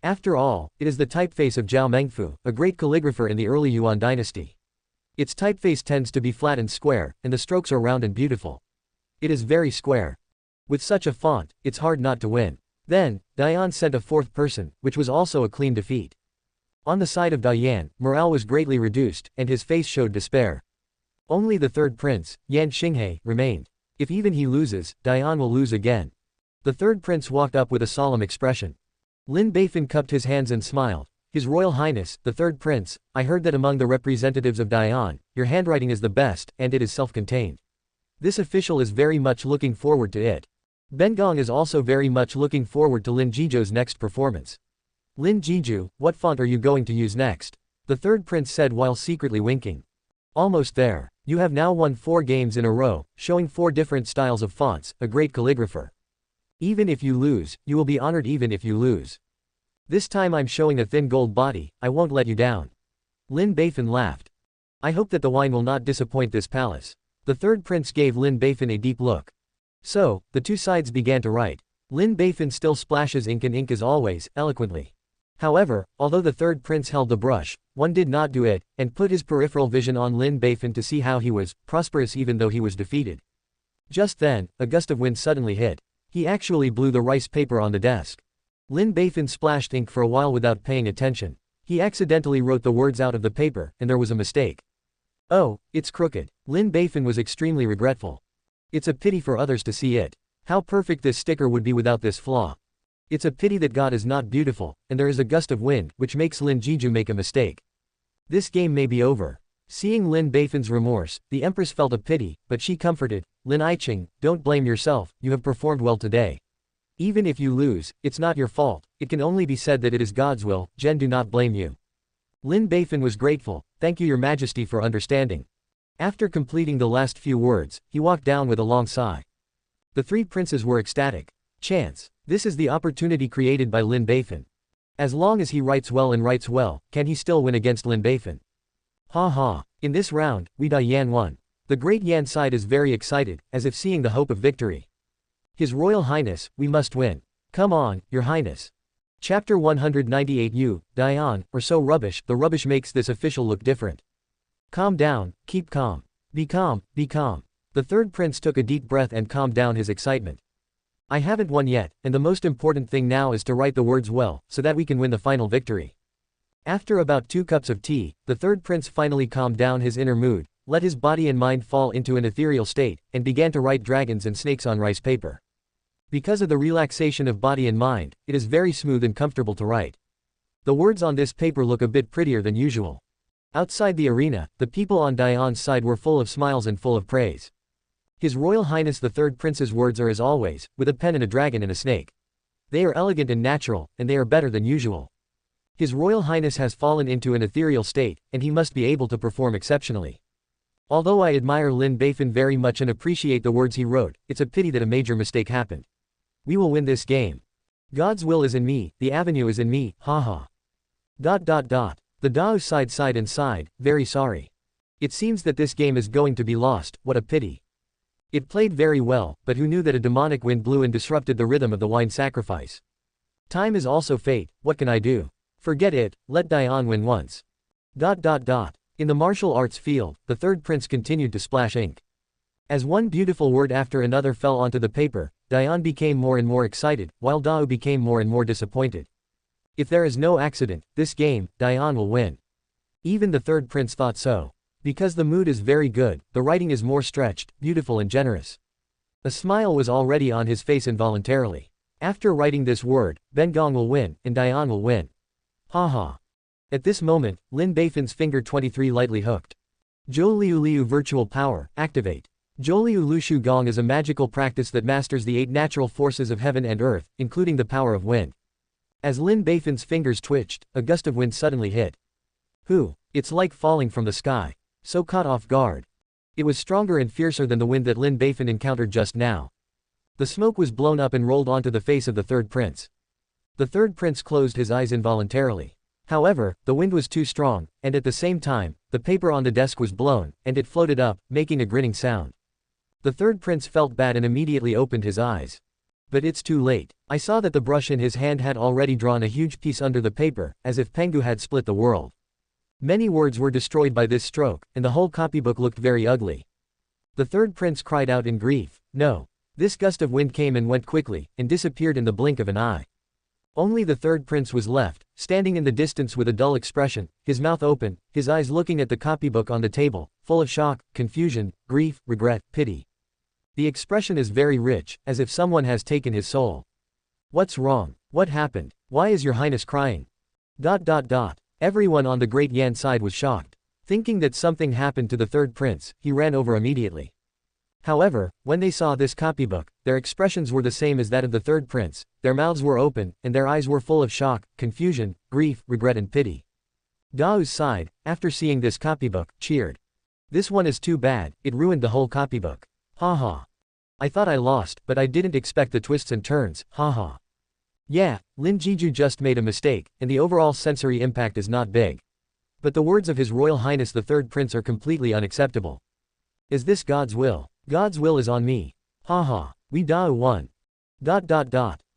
After all, it is the typeface of Zhao Mengfu, a great calligrapher in the early Yuan dynasty. Its typeface tends to be flat and square, and the strokes are round and beautiful. It is very square. With such a font, it's hard not to win. Then, Dian sent a fourth person, which was also a clean defeat. On the side of Dian, morale was greatly reduced, and his face showed despair. Only the third prince, Yan Xinghe, remained. If even he loses, Dian will lose again. The third prince walked up with a solemn expression. Lin Beifan cupped his hands and smiled. His Royal Highness, the third prince, I heard that among the representatives of Dian, your handwriting is the best, and it is self-contained. This official is very much looking forward to it. Bengong is also very much looking forward to Lin Jiju's next performance. Lin Jiju, what font are you going to use next? The third prince said while secretly winking. Almost there. You have now won 4 games in a row, showing 4 different styles of fonts, a great calligrapher. Even if you lose, you will be honored even if you lose. This time I'm showing a thin gold body, I won't let you down. Lin Beifan laughed. I hope that the wine will not disappoint this palace. The third prince gave Lin Beifan a deep look. So, the two sides began to write. Lin Beifan still splashes ink and ink as always, eloquently. However, although the third prince held the brush, one did not do it, and put his peripheral vision on Lin Beifan to see how he was, prosperous even though he was defeated. Just then, a gust of wind suddenly hit. He actually blew the rice paper on the desk. Lin Beifan splashed ink for a while without paying attention. He accidentally wrote the words out of the paper, and there was a mistake. Oh, it's crooked. Lin Beifan was extremely regretful. It's a pity for others to see it. How perfect this sticker would be without this flaw. It's a pity that God is not beautiful, and there is a gust of wind, which makes Lin Jiju make a mistake. This game may be over. Seeing Lin Beifan's remorse, the empress felt a pity, but she comforted, Lin Iching, don't blame yourself, you have performed well today. Even if you lose, it's not your fault, it can only be said that it is God's will, Zheng do not blame you. Lin Beifan was grateful, thank you your majesty for understanding. After completing the last few words, he walked down with a long sigh. The 3 princes were ecstatic. Chance. This is the opportunity created by Lin Beifan. As long as he writes well and writes well, can he still win against Lin Beifan? Ha ha. In this round, we Yan won. The great Yan side is very excited, as if seeing the hope of victory. His Royal Highness, we must win. Come on, your highness. Chapter 198 You, Dian, or so rubbish, the rubbish makes this official look different. Calm down, keep calm. Be calm, be calm. The third prince took a deep breath and calmed down his excitement. I haven't won yet, and the most important thing now is to write the words well, so that we can win the final victory. After about 2 cups of tea, the third prince finally calmed down his inner mood, let his body and mind fall into an ethereal state, and began to write dragons and snakes on rice paper. Because of the relaxation of body and mind, it is very smooth and comfortable to write. The words on this paper look a bit prettier than usual. Outside the arena, the people on Dian's side were full of smiles and full of praise. His Royal Highness the Third Prince's words are as always, with a pen and a dragon and a snake. They are elegant and natural, and they are better than usual. His Royal Highness has fallen into an ethereal state, and he must be able to perform exceptionally. Although I admire Lin Beifan very much and appreciate the words he wrote, it's a pity that a major mistake happened. We will win this game. God's will is in me, the avenue is in me, haha. The Dao sighed and sighed, very sorry. It seems that this game is going to be lost, what a pity. It played very well, but who knew that a demonic wind blew and disrupted the rhythm of the wine sacrifice. Time is also fate, what can I do? Forget it, let Dian win once. In the martial arts field, the third prince continued to splash ink. As one beautiful word after another fell onto the paper, Dian became more and more excited, while Dao became more and more disappointed. If there is no accident, this game, Dian will win. Even the third prince thought so. Because the mood is very good, the writing is more stretched, beautiful and generous. A smile was already on his face involuntarily. After writing this word, Bengong will win, and Dian will win. Haha. At this moment, Lin Beifan's finger 23 lightly hooked. Zhou Liu Liu Virtual Power, activate. Zhou Liu Lu Shu Gong is a magical practice that masters the 8 natural forces of heaven and earth, including the power of wind. As Lin Beifan's fingers twitched, a gust of wind suddenly hit. It's like falling from the sky. So caught off guard. It was stronger and fiercer than the wind that Lin Beifan encountered just now. The smoke was blown up and rolled onto the face of the third prince. The third prince closed his eyes involuntarily. However, the wind was too strong, and at the same time, the paper on the desk was blown, and it floated up, making a grinning sound. The third prince felt bad and immediately opened his eyes. But it's too late. I saw that the brush in his hand had already drawn a huge piece under the paper, as if Pengu had split the world. Many words were destroyed by this stroke, and the whole copybook looked very ugly. The third prince cried out in grief, "No!" This gust of wind came and went quickly, and disappeared in the blink of an eye. Only the third prince was left, standing in the distance with a dull expression, his mouth open, his eyes looking at the copybook on the table, full of shock, confusion, grief, regret, pity. The expression is very rich, as if someone has taken his soul. "What's wrong? What happened? Why is your highness crying?" Everyone on the Great Yan side was shocked. Thinking that something happened to the third prince, he ran over immediately. However, when they saw this copybook, their expressions were the same as that of the third prince, their mouths were open, and their eyes were full of shock, confusion, grief, regret and pity. Dao's side, after seeing this copybook, cheered. "This one is too bad, it ruined the whole copybook. Ha ha. I thought I lost, but I didn't expect the twists and turns, ha ha. Yeah, Lin Jiju just made a mistake, and the overall sensory impact is not big. But the words of His Royal Highness the Third Prince are completely unacceptable. Is this God's will? God's will is on me. Ha ha. We Dao won.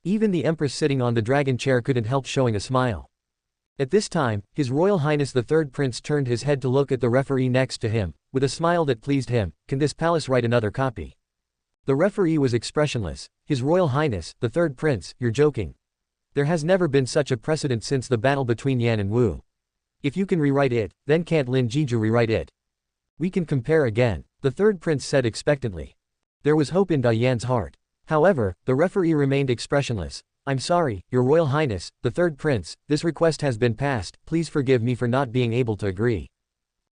Even the empress sitting on the dragon chair couldn't help showing a smile. At this time, His Royal Highness the Third Prince turned his head to look at the referee next to him, with a smile that pleased him. "Can this palace write another copy?" The referee was expressionless. "His Royal Highness, the Third Prince, you're joking. There has never been such a precedent since the battle between Yan and Wu. If you can rewrite it, then can't Lin Jiju rewrite it? We can compare again," the third prince said expectantly. There was hope in Yan's heart. However, the referee remained expressionless. "I'm sorry, Your Royal Highness, the third prince, this request has been passed, please forgive me for not being able to agree."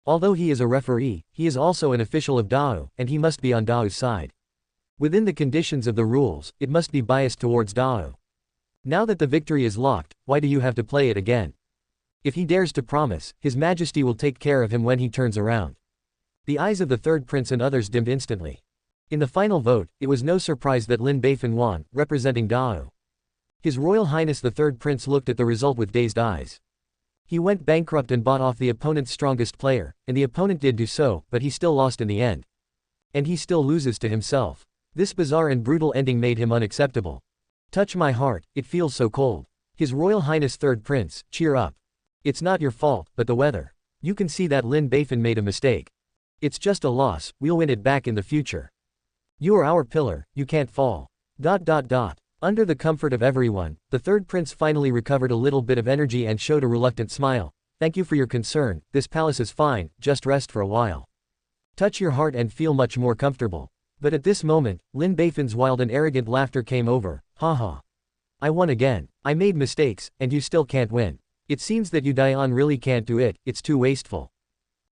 Although he is a referee, he is also an official of Dao, and he must be on Dao's side. Within the conditions of the rules, it must be biased towards Dao. Now that the victory is locked, why do you have to play it again? If he dares to promise, His Majesty will take care of him when he turns around. The eyes of the third prince and others dimmed instantly. In the final vote, it was no surprise that Lin Beifan won, representing Dao. His Royal Highness the third prince looked at the result with dazed eyes. He went bankrupt and bought off the opponent's strongest player, and the opponent did do so, but he still lost in the end. And he still loses to himself. This bizarre and brutal ending made him unacceptable. "Touch my heart, it feels so cold. His Royal Highness third prince, cheer up. It's not your fault, but the weather. You can see that Lin Beifan made a mistake. It's just a loss, we'll win it back in the future. You are our pillar, you can't fall." Under the comfort of everyone, the third prince finally recovered a little bit of energy and showed a reluctant smile. "Thank you for your concern, this palace is fine, just rest for a while. Touch your heart and feel much more comfortable." But at this moment, Lin Beifan's wild and arrogant laughter came over. "Ha ha. I won again. I made mistakes, and you still can't win. It seems that you Dayan really can't do it, it's too wasteful."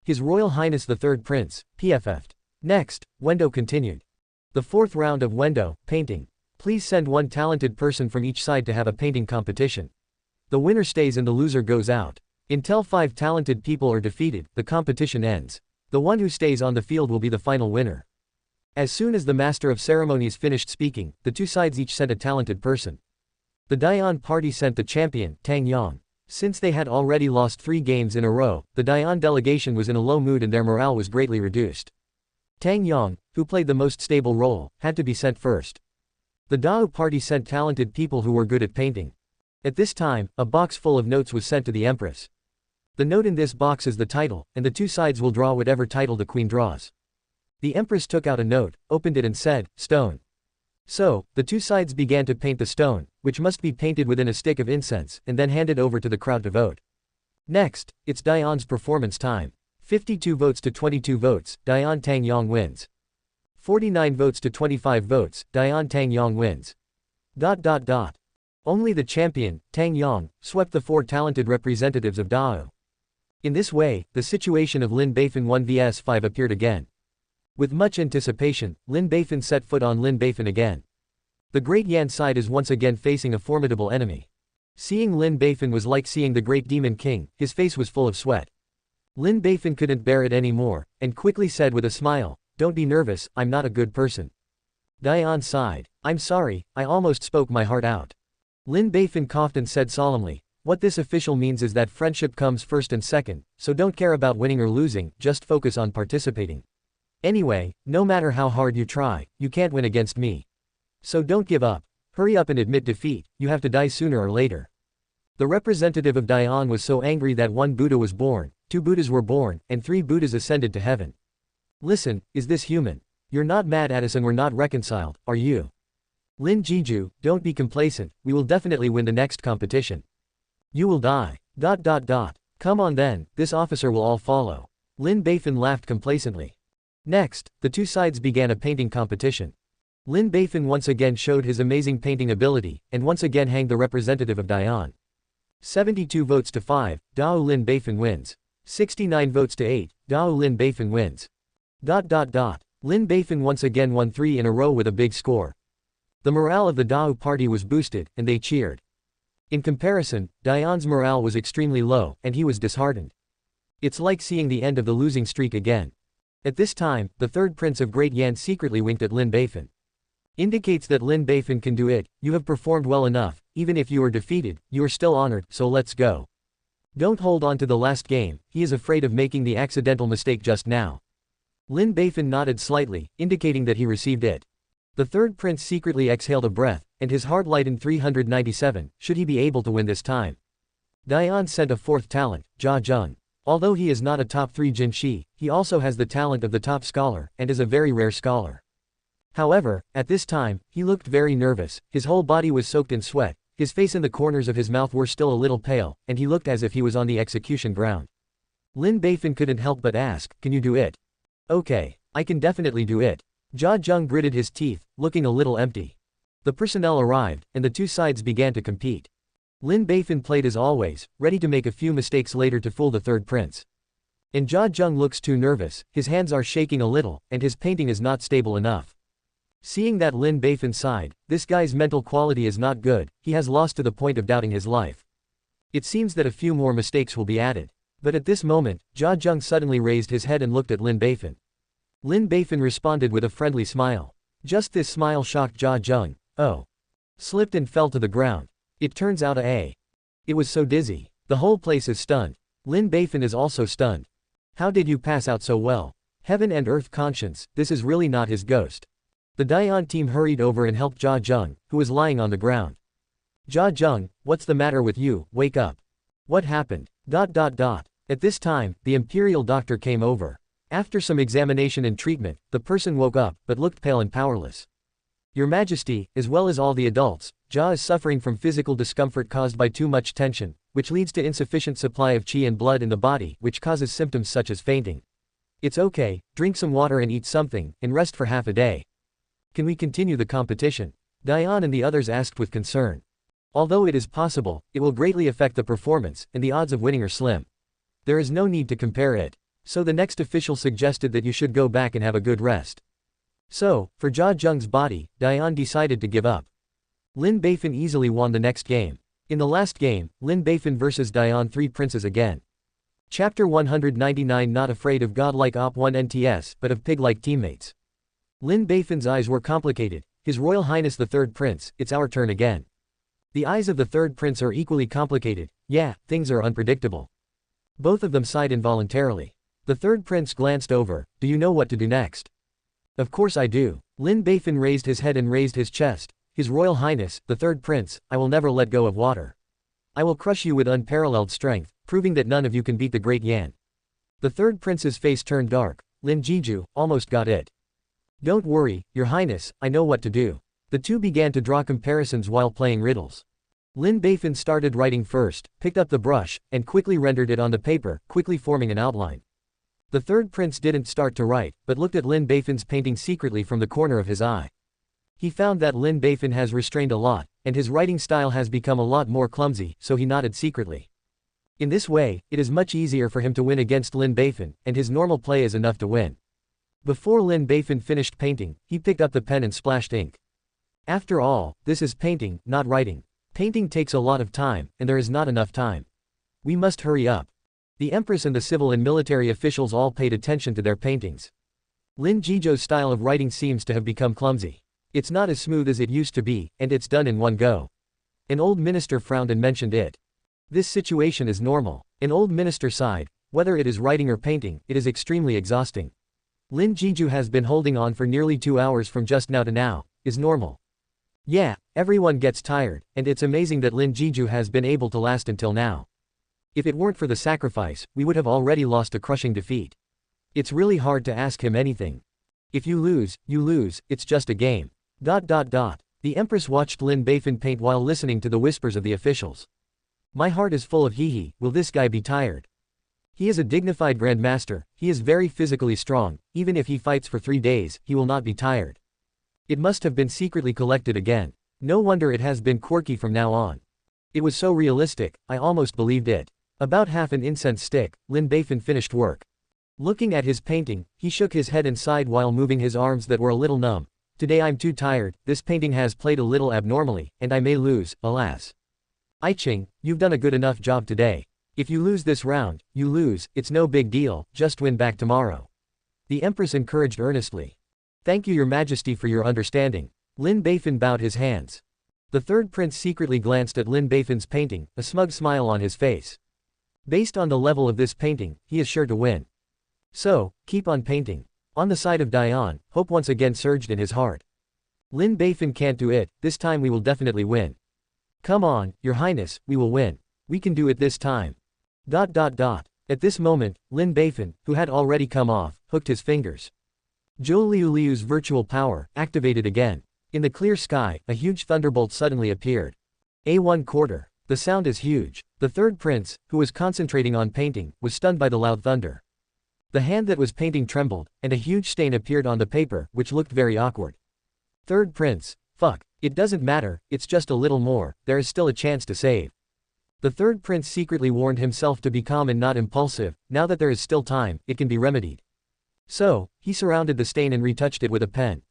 His Royal Highness the Third Prince, PFF'd. Next, Wendo continued. The fourth round of Wendo, painting. Please send one talented person from each side to have a painting competition. The winner stays and the loser goes out. Until 5 talented people are defeated, the competition ends. The one who stays on the field will be the final winner. As soon as the Master of Ceremonies finished speaking, the two sides each sent a talented person. The Dayan party sent the champion, Tang Yang. Since they had already lost 3 games in a row, the Dayan delegation was in a low mood and their morale was greatly reduced. Tang Yang, who played the most stable role, had to be sent first. The Dao party sent talented people who were good at painting. At this time, a box full of notes was sent to the Empress. The note in this box is the title, and the two sides will draw whatever title the Queen draws. The Empress took out a note, opened it and said, "Stone." So, the two sides began to paint the stone, which must be painted within a stick of incense, and then handed over to the crowd to vote. Next, it's Dayan's performance time. 52 votes to 22 votes, Dayan Tang Yang wins. 49 votes to 25 votes, Dayan Tang Yang wins. Only the champion, Tang Yang, swept the 4 talented representatives of Dao. In this way, the situation of Lin Beifan 1 vs 5 appeared again. With much anticipation, Lin Beifan set foot on Lin Beifan again. The Great Yan side is once again facing a formidable enemy. Seeing Lin Beifan was like seeing the Great Demon King, his face was full of sweat. Lin Beifan couldn't bear it anymore, and quickly said with a smile, "Don't be nervous, I'm not a good person." Dian sighed. I'm sorry, I almost spoke my heart out. Lin Beifan coughed and said solemnly, what this official means is that friendship comes first and second, so don't care about winning or losing, just focus on participating. Anyway, no matter how hard you try, you can't win against me. So don't give up. Hurry up and admit defeat, you have to die sooner or later. The representative of Dian was so angry that 1 Buddha was born, 2 Buddhas were born, and 3 Buddhas ascended to heaven. Listen, is this human? You're not mad at us and we're not reconciled, are you? Lin Jiju, don't be complacent, we will definitely win the next competition. You will die. Come on then, this officer will all follow. Lin Beifan laughed complacently. Next, the two sides began a painting competition. Lin Beifan once again showed his amazing painting ability, and once again hanged the representative of Dian. 72 votes to 5, Dao Lin Beifan wins. 69 votes to 8, Dao Lin Beifan wins. Lin Beifan once again won 3 in a row with a big score. The morale of the Dao party was boosted, and they cheered. In comparison, Dian's morale was extremely low, and he was disheartened. It's like seeing the end of the losing streak again. At this time, the third prince of Great Yan secretly winked at Lin Beifan. Indicates that Lin Beifan can do it, you have performed well enough, even if you are defeated, you are still honored, so let's go. Don't hold on to the last game, he is afraid of making the accidental mistake just now. Lin Beifan nodded slightly, indicating that he received it. The third prince secretly exhaled a breath, and his heart lightened 397, should he be able to win this time. Dian sent a fourth talent, Zheng. Although he is not a top 3 Jinshi, he also has the talent of the top scholar, and is a very rare scholar. However, at this time, he looked very nervous, his whole body was soaked in sweat, his face and the corners of his mouth were still a little pale, and he looked as if he was on the execution ground. Lin Beifan couldn't help but ask, can you do it? Okay, I can definitely do it. Zheng gritted his teeth, looking a little empty. The personnel arrived, and the two sides began to compete. Lin Beifan played as always, ready to make a few mistakes later to fool the third prince. And Zheng looks too nervous, his hands are shaking a little, and his painting is not stable enough. Seeing that Lin Beifan sighed, this guy's mental quality is not good, he has lost to the point of doubting his life. It seems that a few more mistakes will be added. But at this moment, Zheng suddenly raised his head and looked at Lin Beifan. Lin Beifan responded with a friendly smile. Just this smile shocked Zheng. Oh. Slipped and fell to the ground. It turns out It was so dizzy. The whole place is stunned. Lin Beifan is also stunned. How did you pass out so well? Heaven and earth conscience, this is really not his ghost. The Dian team hurried over and helped Zheng, who was lying on the ground. Zheng, what's the matter with you, wake up. What happened? At this time, the imperial doctor came over. After some examination and treatment, the person woke up, but looked pale and powerless. Your Majesty, as well as all the adults, Jia is suffering from physical discomfort caused by too much tension, which leads to insufficient supply of qi and blood in the body, which causes symptoms such as fainting. It's okay, drink some water and eat something, and rest for half a day. Can we continue the competition? Dian and the others asked with concern. Although it is possible, it will greatly affect the performance, and the odds of winning are slim. There is no need to compare it. So the next official suggested that you should go back and have a good rest. So, for Zheng's body, Dian decided to give up. Lin Beifan easily won the next game. In the last game, Lin Beifan vs Dian 3 princes again. Chapter 199 Not afraid of godlike op1 NTS but of pig-like teammates. Lin Beifan's eyes were complicated. His Royal Highness the Third Prince, it's our turn again. The eyes of the Third Prince are equally complicated. Yeah, things are unpredictable. Both of them sighed involuntarily. The third prince glanced over, do you know what to do next? Of course I do. Lin Beifan raised his head and raised his chest. His Royal Highness, the third prince, I will never let go of water. I will crush you with unparalleled strength, proving that none of you can beat the Great Yan. The third prince's face turned dark. Lin Jiju, almost got it. Don't worry, Your Highness, I know what to do. The two began to draw comparisons while playing riddles. Lin Beifan started writing first, picked up the brush, and quickly rendered it on the paper, quickly forming an outline. The third prince didn't start to write, but looked at Lin Beifan's painting secretly from the corner of his eye. He found that Lin Beifan has restrained a lot, and his writing style has become a lot more clumsy, so he nodded secretly. In this way, it is much easier for him to win against Lin Beifan, and his normal play is enough to win. Before Lin Beifan finished painting, he picked up the pen and splashed ink. After all, this is painting, not writing. Painting takes a lot of time, and there is not enough time. We must hurry up. The empress and the civil and military officials all paid attention to their paintings. Lin Jiju's style of writing seems to have become clumsy. It's not as smooth as it used to be, and it's done in one go. An old minister frowned and mentioned it. This situation is normal. An old minister sighed. Whether it is writing or painting, it is extremely exhausting. Lin Jiju has been holding on for nearly 2 hours from just now to now, is normal. Yeah, everyone gets tired, and it's amazing that Lin Jiju has been able to last until now. If it weren't for the sacrifice, we would have already lost a crushing defeat. It's really hard to ask him anything. If you lose, it's just a game. The empress watched Lin Beifan paint while listening to the whispers of the officials. My heart is full of hee-hee, will this guy be tired? He is a dignified grandmaster, he is very physically strong, even if he fights for 3 days, he will not be tired. It must have been secretly collected again. No wonder it has been quirky from now on. It was so realistic, I almost believed it. About half an incense stick, Lin Beifan finished work. Looking at his painting, he shook his head and sighed while moving his arms that were a little numb. Today I'm too tired, this painting has played a little abnormally, and I may lose, alas. Qing, you've done a good enough job today. If you lose this round, you lose, it's no big deal, just win back tomorrow. The empress encouraged earnestly. Thank you your majesty for your understanding. Lin Beifan bowed his hands. The third prince secretly glanced at Lin Beifan's painting, a smug smile on his face. Based on the level of this painting, he is sure to win. So, keep on painting. On the side of Dian, hope once again surged in his heart. Lin Beifan can't do it, this time we will definitely win. Come on, your highness, we will win. We can do it this time. At this moment, Lin Beifan, who had already come off, hooked his fingers. Zhou Liu's virtual power, activated again. In the clear sky, a huge thunderbolt suddenly appeared. A1/4. The sound is huge. The third prince, who was concentrating on painting, was stunned by the loud thunder. The hand that was painting trembled, and a huge stain appeared on the paper, which looked very awkward. Third prince, fuck, it doesn't matter, it's just a little more, there is still a chance to save. The third prince secretly warned himself to be calm and not impulsive, now that there is still time, it can be remedied. So, he surrounded the stain and retouched it with a pen.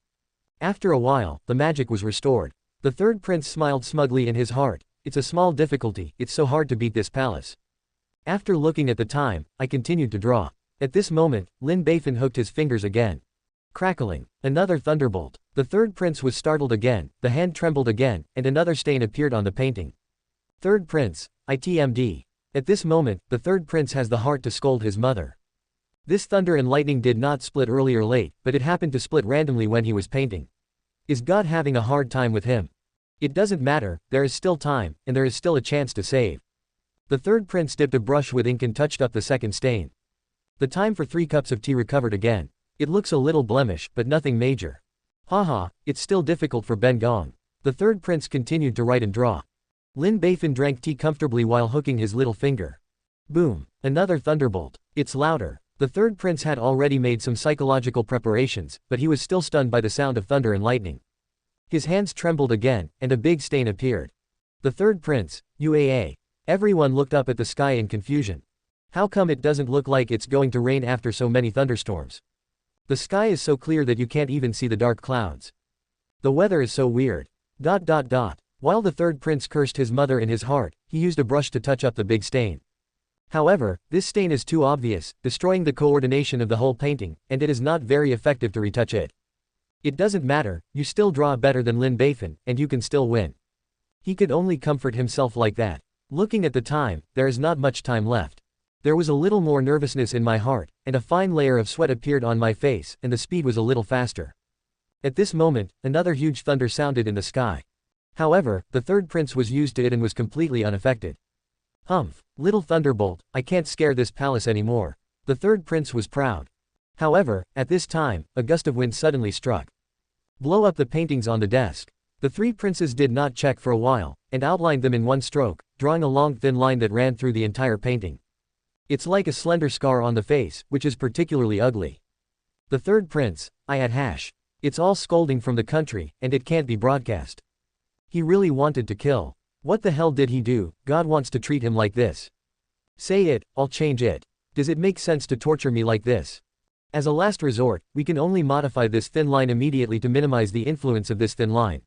After a while, the magic was restored. The third prince smiled smugly in his heart, it's a small difficulty, it's so hard to beat this palace. After looking at the time, I continued to draw. At this moment, Lin Beifan hooked his fingers again. Crackling. Another thunderbolt. The third prince was startled again, the hand trembled again, and another stain appeared on the painting. Third prince, ITMD. At this moment, the third prince has the heart to scold his mother. This thunder and lightning did not split early or late, but it happened to split randomly when he was painting. Is God having a hard time with him? It doesn't matter, there is still time, and there is still a chance to save. The third prince dipped a brush with ink and touched up the second stain. The time for 3 cups of tea recovered again. It looks a little blemish, but nothing major. Haha, it's still difficult for Ben Gong. The third prince continued to write and draw. Lin Beifan drank tea comfortably while hooking his little finger. Boom. Another thunderbolt. It's louder. The third prince had already made some psychological preparations, but he was still stunned by the sound of thunder and lightning. His hands trembled again, and a big stain appeared. The third prince, UAA. Everyone looked up at the sky in confusion. How come it doesn't look like it's going to rain after so many thunderstorms? The sky is so clear that you can't even see the dark clouds. The weather is so weird. While the third prince cursed his mother in his heart, he used a brush to touch up the big stain. However, this stain is too obvious, destroying the coordination of the whole painting, and it is not very effective to retouch it. It doesn't matter, you still draw better than Lin Beifan, and you can still win. He could only comfort himself like that. Looking at the time, there is not much time left. There was a little more nervousness in my heart, and a fine layer of sweat appeared on my face, and the speed was a little faster. At this moment, another huge thunder sounded in the sky. However, the third prince was used to it and was completely unaffected. Humph, little thunderbolt, I can't scare this palace anymore. The third prince was proud. However, at this time, a gust of wind suddenly struck. Blow up the paintings on the desk. The 3 princes did not check for a while, and outlined them in one stroke, drawing a long thin line that ran through the entire painting. It's like a slender scar on the face, which is particularly ugly. The third prince, It's all scolding from the country, and it can't be broadcast. He really wanted to kill. What the hell did he do? God wants to treat him like this. Say it, I'll change it. Does it make sense to torture me like this? As a last resort, we can only modify this thin line immediately to minimize the influence of this thin line.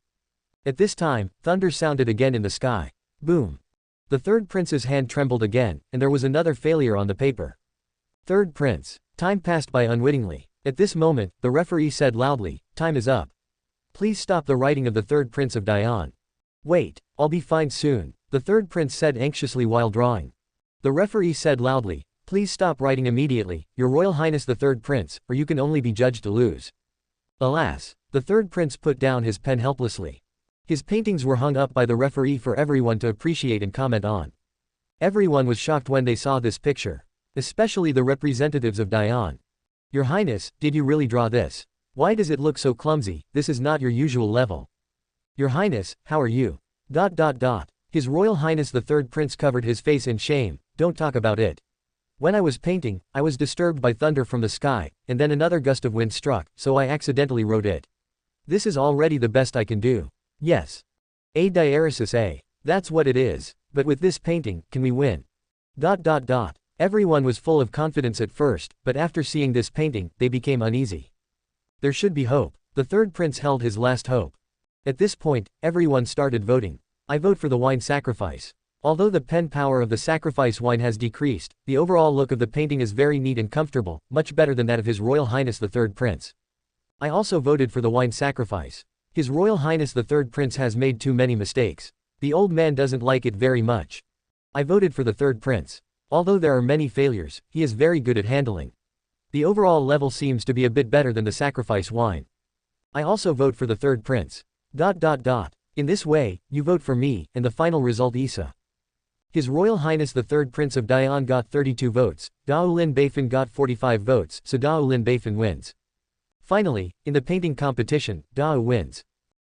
At this time, thunder sounded again in the sky. Boom. The third prince's hand trembled again, and there was another failure on the paper. Third prince. Time passed by unwittingly. At this moment, the referee said loudly, time is up. Please stop the writing of the third prince of Dian. Wait, I'll be fine soon, the third prince said anxiously while drawing. The referee said loudly, please stop writing immediately, Your Royal Highness the third prince, or you can only be judged to lose. Alas, the third prince put down his pen helplessly. His paintings were hung up by the referee for everyone to appreciate and comment on. Everyone was shocked when they saw this picture, especially the representatives of Dian. Your Highness, did you really draw this? Why does it look so clumsy? This is not your usual level. Your Highness, how are you? His Royal Highness the third prince covered his face in shame. Don't talk about it. When I was painting, I was disturbed by thunder from the sky, and then another gust of wind struck, so I accidentally wrote it. This is already the best I can do. Yes. A diaresis A. That's what it is, but with this painting, can we win? Everyone was full of confidence at first, but after seeing this painting, they became uneasy. There should be hope. The third prince held his last hope. At this point, everyone started voting. I vote for the wine sacrifice. Although the pen power of the sacrifice wine has decreased, the overall look of the painting is very neat and comfortable, much better than that of His Royal Highness the third prince. I also voted for the wine sacrifice. His Royal Highness the third prince has made too many mistakes. The old man doesn't like it very much. I voted for the third prince. Although there are many failures, he is very good at handling. The overall level seems to be a bit better than the sacrifice wine. I also vote for the third prince. In this way, you vote for me, and the final result Isa. His Royal Highness the third prince of Dian got 32 votes, Dao Lin Beifan got 45 votes, so Dao Lin Beifan wins. Finally, in the painting competition, Dao wins.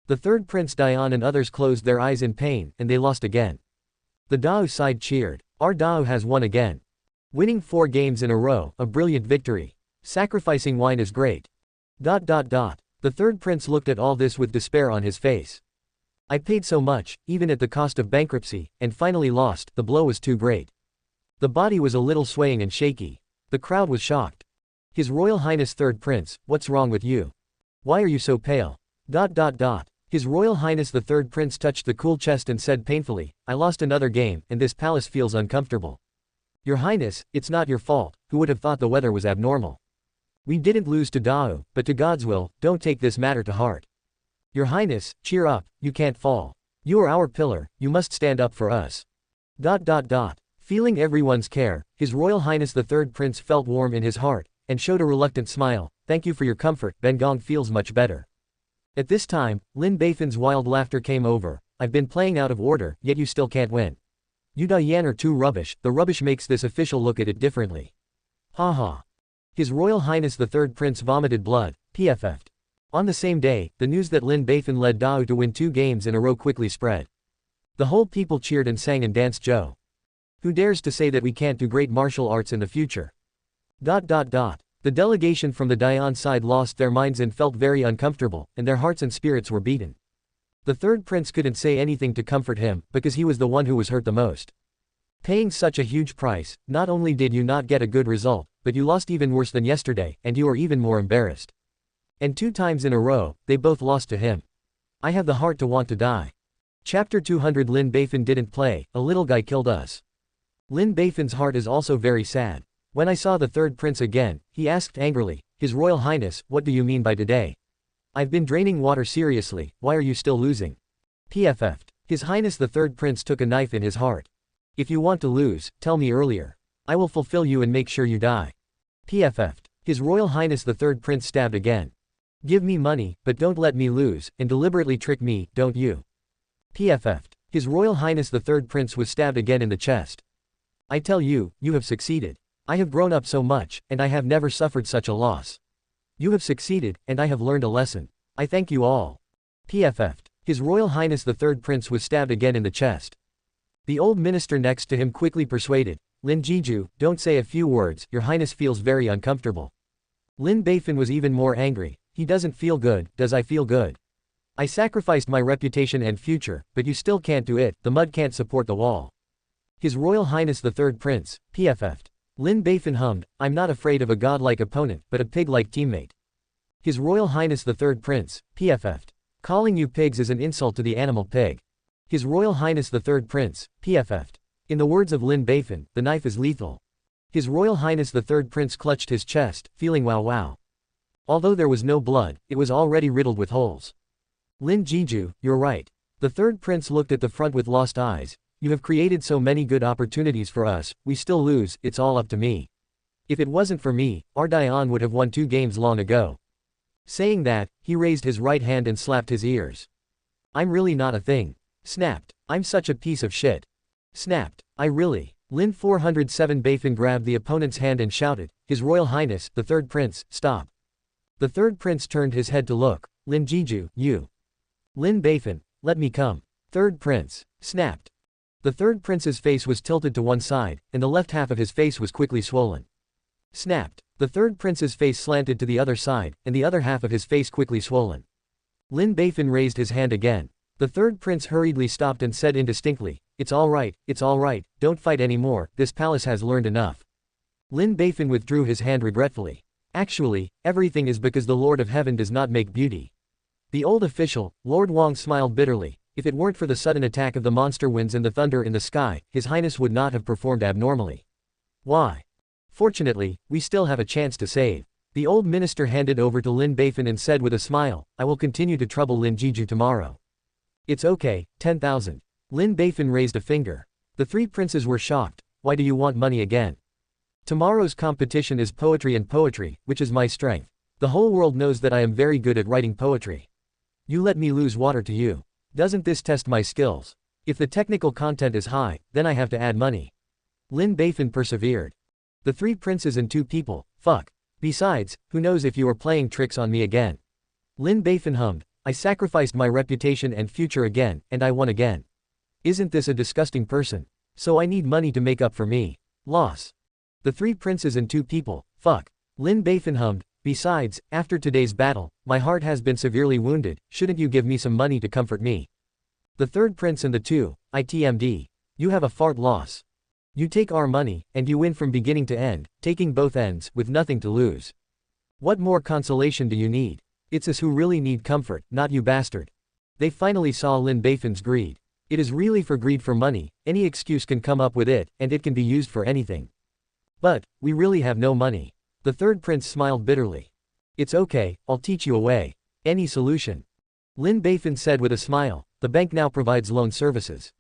The third prince Dian and others closed their eyes in pain, and they lost again. The Dao side cheered. Our Dao has won again. Winning 4 games in a row, a brilliant victory. Sacrificing wine is great. The third prince looked at all this with despair on his face. I paid so much, even at the cost of bankruptcy, and finally lost, the blow was too great. The body was a little swaying and shaky. The crowd was shocked. His Royal Highness third prince, what's wrong with you? Why are you so pale? His Royal Highness the third prince touched the cool chest and said painfully, I lost another game, and this palace feels uncomfortable. Your Highness, it's not your fault, who would have thought the weather was abnormal? We didn't lose to Dao, but to God's will, don't take this matter to heart. Your Highness, cheer up, you can't fall. You are our pillar, you must stand up for us. Feeling everyone's care, His Royal Highness the third prince felt warm in his heart, and showed a reluctant smile. Thank you for your comfort, Ben Gong feels much better. At this time, Lin Beifan's wild laughter came over. I've been playing out of order, yet you still can't win. You Yan are too rubbish, the rubbish makes this official look at it differently. Ha ha. His Royal Highness the third prince vomited blood, PFF'd. On the same day, the news that Lin Beifan led Dao to win 2 games in a row quickly spread. The whole people cheered and sang and danced Joe. Who dares to say that we can't do great martial arts in the future? The delegation from the Dian side lost their minds and felt very uncomfortable, and their hearts and spirits were beaten. The third prince couldn't say anything to comfort him, because he was the one who was hurt the most. Paying such a huge price, not only did you not get a good result, but you lost even worse than yesterday, and you are even more embarrassed. And 2 times in a row, they both lost to him. I have the heart to want to die. Chapter 200 Lin Beifan didn't play, a little guy killed us. Lin Beifan's heart is also very sad. When I saw the third prince again, he asked angrily, His Royal Highness, what do you mean by today? I've been draining water seriously, why are you still losing? PFF'd. His Highness the third prince took a knife in his heart. If you want to lose, tell me earlier. I will fulfill you and make sure you die. PFF'd. His Royal Highness the third prince stabbed again. Give me money, but don't let me lose, and deliberately trick me, don't you? PFF'd. His Royal Highness the third prince was stabbed again in the chest. I tell you, you have succeeded. I have grown up so much, and I have never suffered such a loss. You have succeeded, and I have learned a lesson. I thank you all. PFF'd. His Royal Highness the third prince was stabbed again in the chest. The old minister next to him quickly persuaded, Lin Jiju, don't say a few words, your highness feels very uncomfortable. Lin Beifan was even more angry, he doesn't feel good, does I feel good? I sacrificed my reputation and future, but you still can't do it, the mud can't support the wall. His Royal Highness the third prince, PFF'd. Lin Beifan hummed, I'm not afraid of a godlike opponent, but a pig-like teammate. His Royal Highness the third prince, PFF'd. Calling you pigs is an insult to the animal pig. His Royal Highness the third prince, PFF'd. In the words of Lin Beifan, the knife is lethal. His Royal Highness the third prince clutched his chest, feeling wow wow. Although there was no blood, it was already riddled with holes. Lin Jiju, you're right. The third prince looked at the front with lost eyes. You have created so many good opportunities for us, we still lose, it's all up to me. If it wasn't for me, our Dion would have won 2 games long ago. Saying that, he raised his right hand and slapped his ears. I'm really not a thing. Snapped. I'm such a piece of shit. Snapped. I really. Lin 407 Beifan grabbed the opponent's hand and shouted, His Royal Highness, the third prince, stop. The third prince turned his head to look. Lin Jiju, you. Lin Beifan, let me come. Third prince. Snapped. The third prince's face was tilted to one side, and the left half of his face was quickly swollen. Snapped. The third prince's face slanted to the other side, and the other half of his face quickly swollen. Lin Beifan raised his hand again. The third prince hurriedly stopped and said indistinctly, it's all right, don't fight anymore, this palace has learned enough. Lin Beifan withdrew his hand regretfully. Actually, everything is because the Lord of Heaven does not make beauty. The old official, Lord Wang, smiled bitterly. If it weren't for the sudden attack of the monster winds and the thunder in the sky, His Highness would not have performed abnormally. Why? Fortunately, we still have a chance to save. The old minister handed over to Lin Beifan and said with a smile, I will continue to trouble Lin Jiju tomorrow. It's okay, 10,000. Lin Beifan raised a finger. The 3 princes were shocked. Why do you want money again? Tomorrow's competition is poetry and poetry, which is my strength. The whole world knows that I am very good at writing poetry. You let me lose water to you. Doesn't this test my skills? If the technical content is high, then I have to add money. Lin Beifan persevered. The 3 princes and 2 people, fuck. Besides, who knows if you are playing tricks on me again. Lin Beifan hummed, I sacrificed my reputation and future again, and I won again. Isn't this a disgusting person? So I need money to make up for me. Loss. The 3 princes and 2 people, fuck. Lin Beifan hummed, besides, after today's battle, my heart has been severely wounded, shouldn't you give me some money to comfort me? The third prince and the 2, itmd. You have a fart loss. You take our money, and you win from beginning to end, taking both ends, with nothing to lose. What more consolation do you need? It's us who really need comfort, not you bastard. They finally saw Lin Beifan's greed. It is really for greed for money, any excuse can come up with it, and it can be used for anything. But, we really have no money. The third prince smiled bitterly. It's okay, I'll teach you a way. Any solution. Lin Beifan said with a smile, the bank now provides loan services.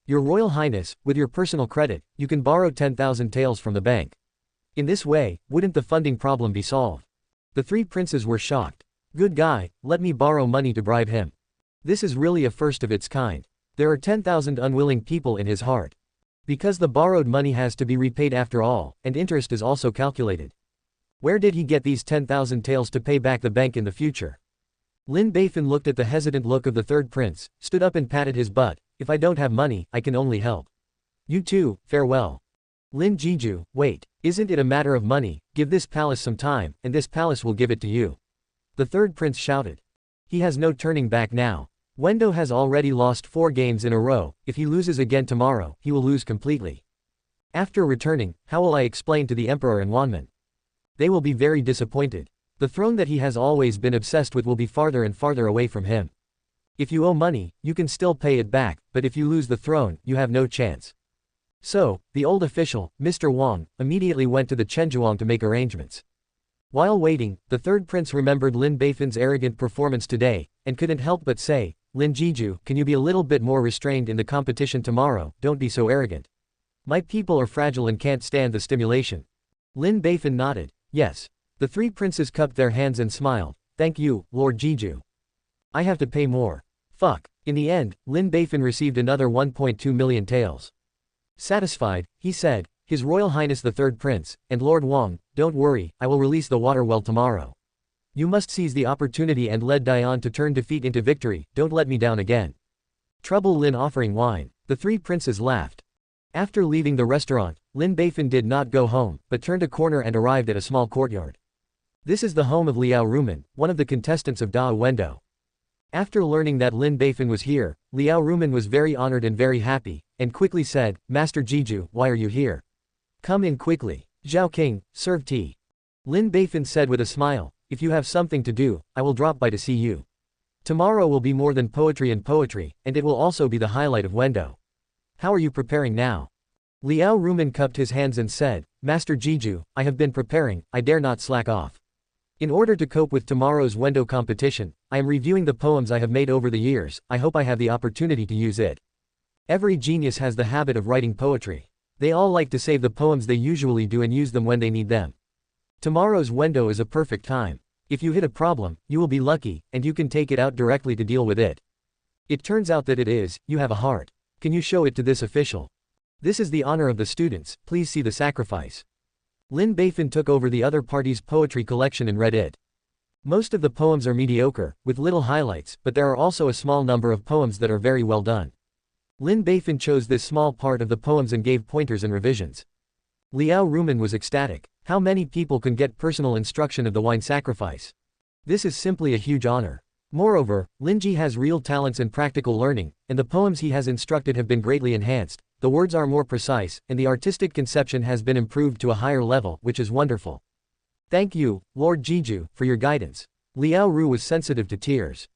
Your Royal Highness, with your personal credit, you can borrow 10,000 taels from the bank. In this way, wouldn't the funding problem be solved? The 3 princes were shocked. Good guy, let me borrow money to bribe him. This is really a first of its kind. There are 10,000 unwilling people in his heart. Because the borrowed money has to be repaid after all, and interest is also calculated. Where did he get these 10,000 taels to pay back the bank in the future? Lin Beifan looked at the hesitant look of the third prince, stood up and patted his butt. If I don't have money, I can only help. You too, farewell. Lin Jiju, wait, isn't it a matter of money? Give this palace some time, and this palace will give it to you. The third prince shouted. He has no turning back now. Wendo has already lost 4 games in a row, if he loses again tomorrow, he will lose completely. After returning, how will I explain to the emperor and Wanman? They will be very disappointed. The throne that he has always been obsessed with will be farther and farther away from him. If you owe money, you can still pay it back, but if you lose the throne, you have no chance. So, the old official, Mr. Wang, immediately went to the Chenjuang to make arrangements. While waiting, the third prince remembered Lin Beifan's arrogant performance today, and couldn't help but say, Lin Jiju, can you be a little bit more restrained in the competition tomorrow? Don't be so arrogant. My people are fragile and can't stand the stimulation. Lin Beifan nodded. Yes. The 3 princes cupped their hands and smiled. Thank you, Lord Jiju. I have to pay more. Fuck. In the end, Lin Beifan received another 1.2 million taels. Satisfied, he said, His Royal Highness the Third Prince, and Lord Wang, don't worry, I will release the water well tomorrow. You must seize the opportunity and lead Dion to turn defeat into victory, don't let me down again. Trouble Lin offering wine. The 3 princes laughed. After leaving the restaurant, Lin Beifan did not go home, but turned a corner and arrived at a small courtyard. This is the home of Liao Rumen, one of the contestants of Dao Wendo. After learning that Lin Beifan was here, Liao Rumen was very honored and very happy, and quickly said, Master Jiju, why are you here? Come in quickly. Zhao King, serve tea. Lin Beifan said with a smile, if you have something to do, I will drop by to see you. Tomorrow will be more than poetry and poetry, and it will also be the highlight of Wendo. How are you preparing now? Liao Rumen cupped his hands and said, Master Jiju, I have been preparing, I dare not slack off. In order to cope with tomorrow's Wendo competition, I am reviewing the poems I have made over the years. I hope I have the opportunity to use it. Every genius has the habit of writing poetry. They all like to save the poems they usually do and use them when they need them. Tomorrow's Wendo is a perfect time. If you hit a problem, you will be lucky, and you can take it out directly to deal with it. It turns out that you have a heart. Can you show it to this official? This is the honor of the students, please see the sacrifice. Lin Beifan took over the other party's poetry collection and read it. Most of the poems are mediocre, with little highlights, but there are also a small number of poems that are very well done. Lin Beifan chose this small part of the poems and gave pointers and revisions. Liao Ruman was ecstatic. How many people can get personal instruction of the wine sacrifice? This is simply a huge honor. Moreover, Linji has real talents in practical learning, and the poems he has instructed have been greatly enhanced, the words are more precise, and the artistic conception has been improved to a higher level, which is wonderful. Thank you, Lord Jiju, for your guidance. Liao Ru was sensitive to tears.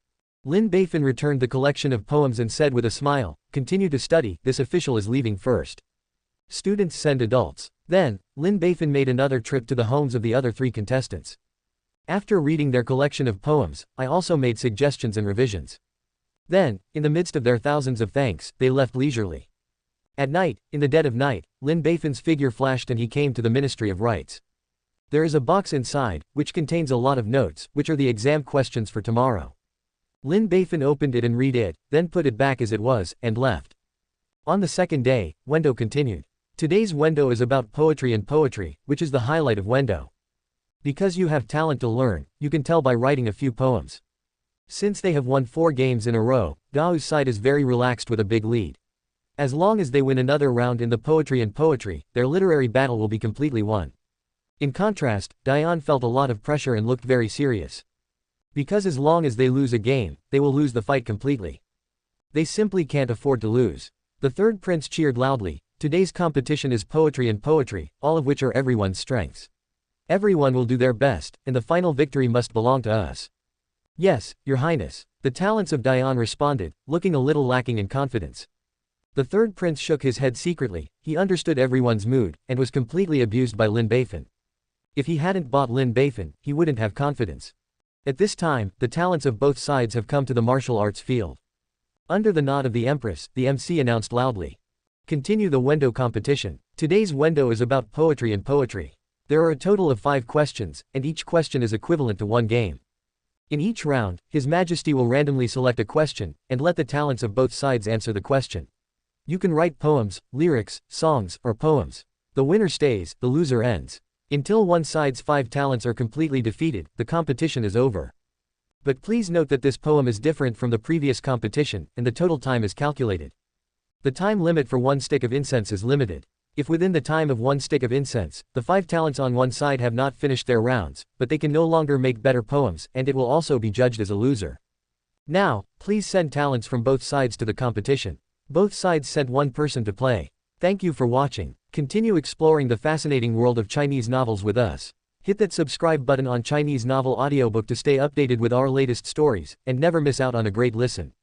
Lin Beifan returned the collection of poems and said with a smile, continue to study, this official is leaving first. Students send adults. Then, Lin Beifan made another trip to the homes of the other 3 contestants. After reading their collection of poems, I also made suggestions and revisions. Then, in the midst of their thousands of thanks, they left leisurely. At night, in the dead of night, Lin Beifan's figure flashed and he came to the Ministry of Rites. There is a box inside, which contains a lot of notes, which are the exam questions for tomorrow. Lin Beifan opened it and read it, then put it back as it was, and left. On the second day, Wendo continued. Today's Wendo is about poetry and poetry, which is the highlight of Wendo. Because you have talent to learn, you can tell by writing a few poems. Since they have won 4 games in a row, Gao's side is very relaxed with a big lead. As long as they win another round in the poetry and poetry, their literary battle will be completely won. In contrast, Dian felt a lot of pressure and looked very serious. Because as long as they lose a game, they will lose the fight completely. They simply can't afford to lose. The third prince cheered loudly. Today's competition is poetry and poetry, all of which are everyone's strengths. Everyone will do their best, and the final victory must belong to us. Yes, Your Highness. The talents of Dian responded, looking a little lacking in confidence. The third prince shook his head secretly. He understood everyone's mood, and was completely abused by Lin Beifan. If he hadn't bought Lin Beifan, he wouldn't have confidence. At this time, the talents of both sides have come to the martial arts field. Under the nod of the empress, the MC announced loudly. Continue the Wendo competition. Today's Wendo is about poetry and poetry. There are a total of 5 questions, and each question is equivalent to 1 game. In each round, His Majesty will randomly select a question, and let the talents of both sides answer the question. You can write poems, lyrics, songs, or poems. The winner stays, the loser ends. Until one side's 5 talents are completely defeated, the competition is over. But please note that this poem is different from the previous competition, and the total time is calculated. The time limit for 1 stick of incense is limited. If within the time of 1 stick of incense, the 5 talents on one side have not finished their rounds, but they can no longer make better poems, and it will also be judged as a loser. Now, please send talents from both sides to the competition. Both sides sent 1 person to play. Thank you for watching. Continue exploring the fascinating world of Chinese novels with us. Hit that subscribe button on Chinese Novel Audiobook to stay updated with our latest stories, and never miss out on a great listen.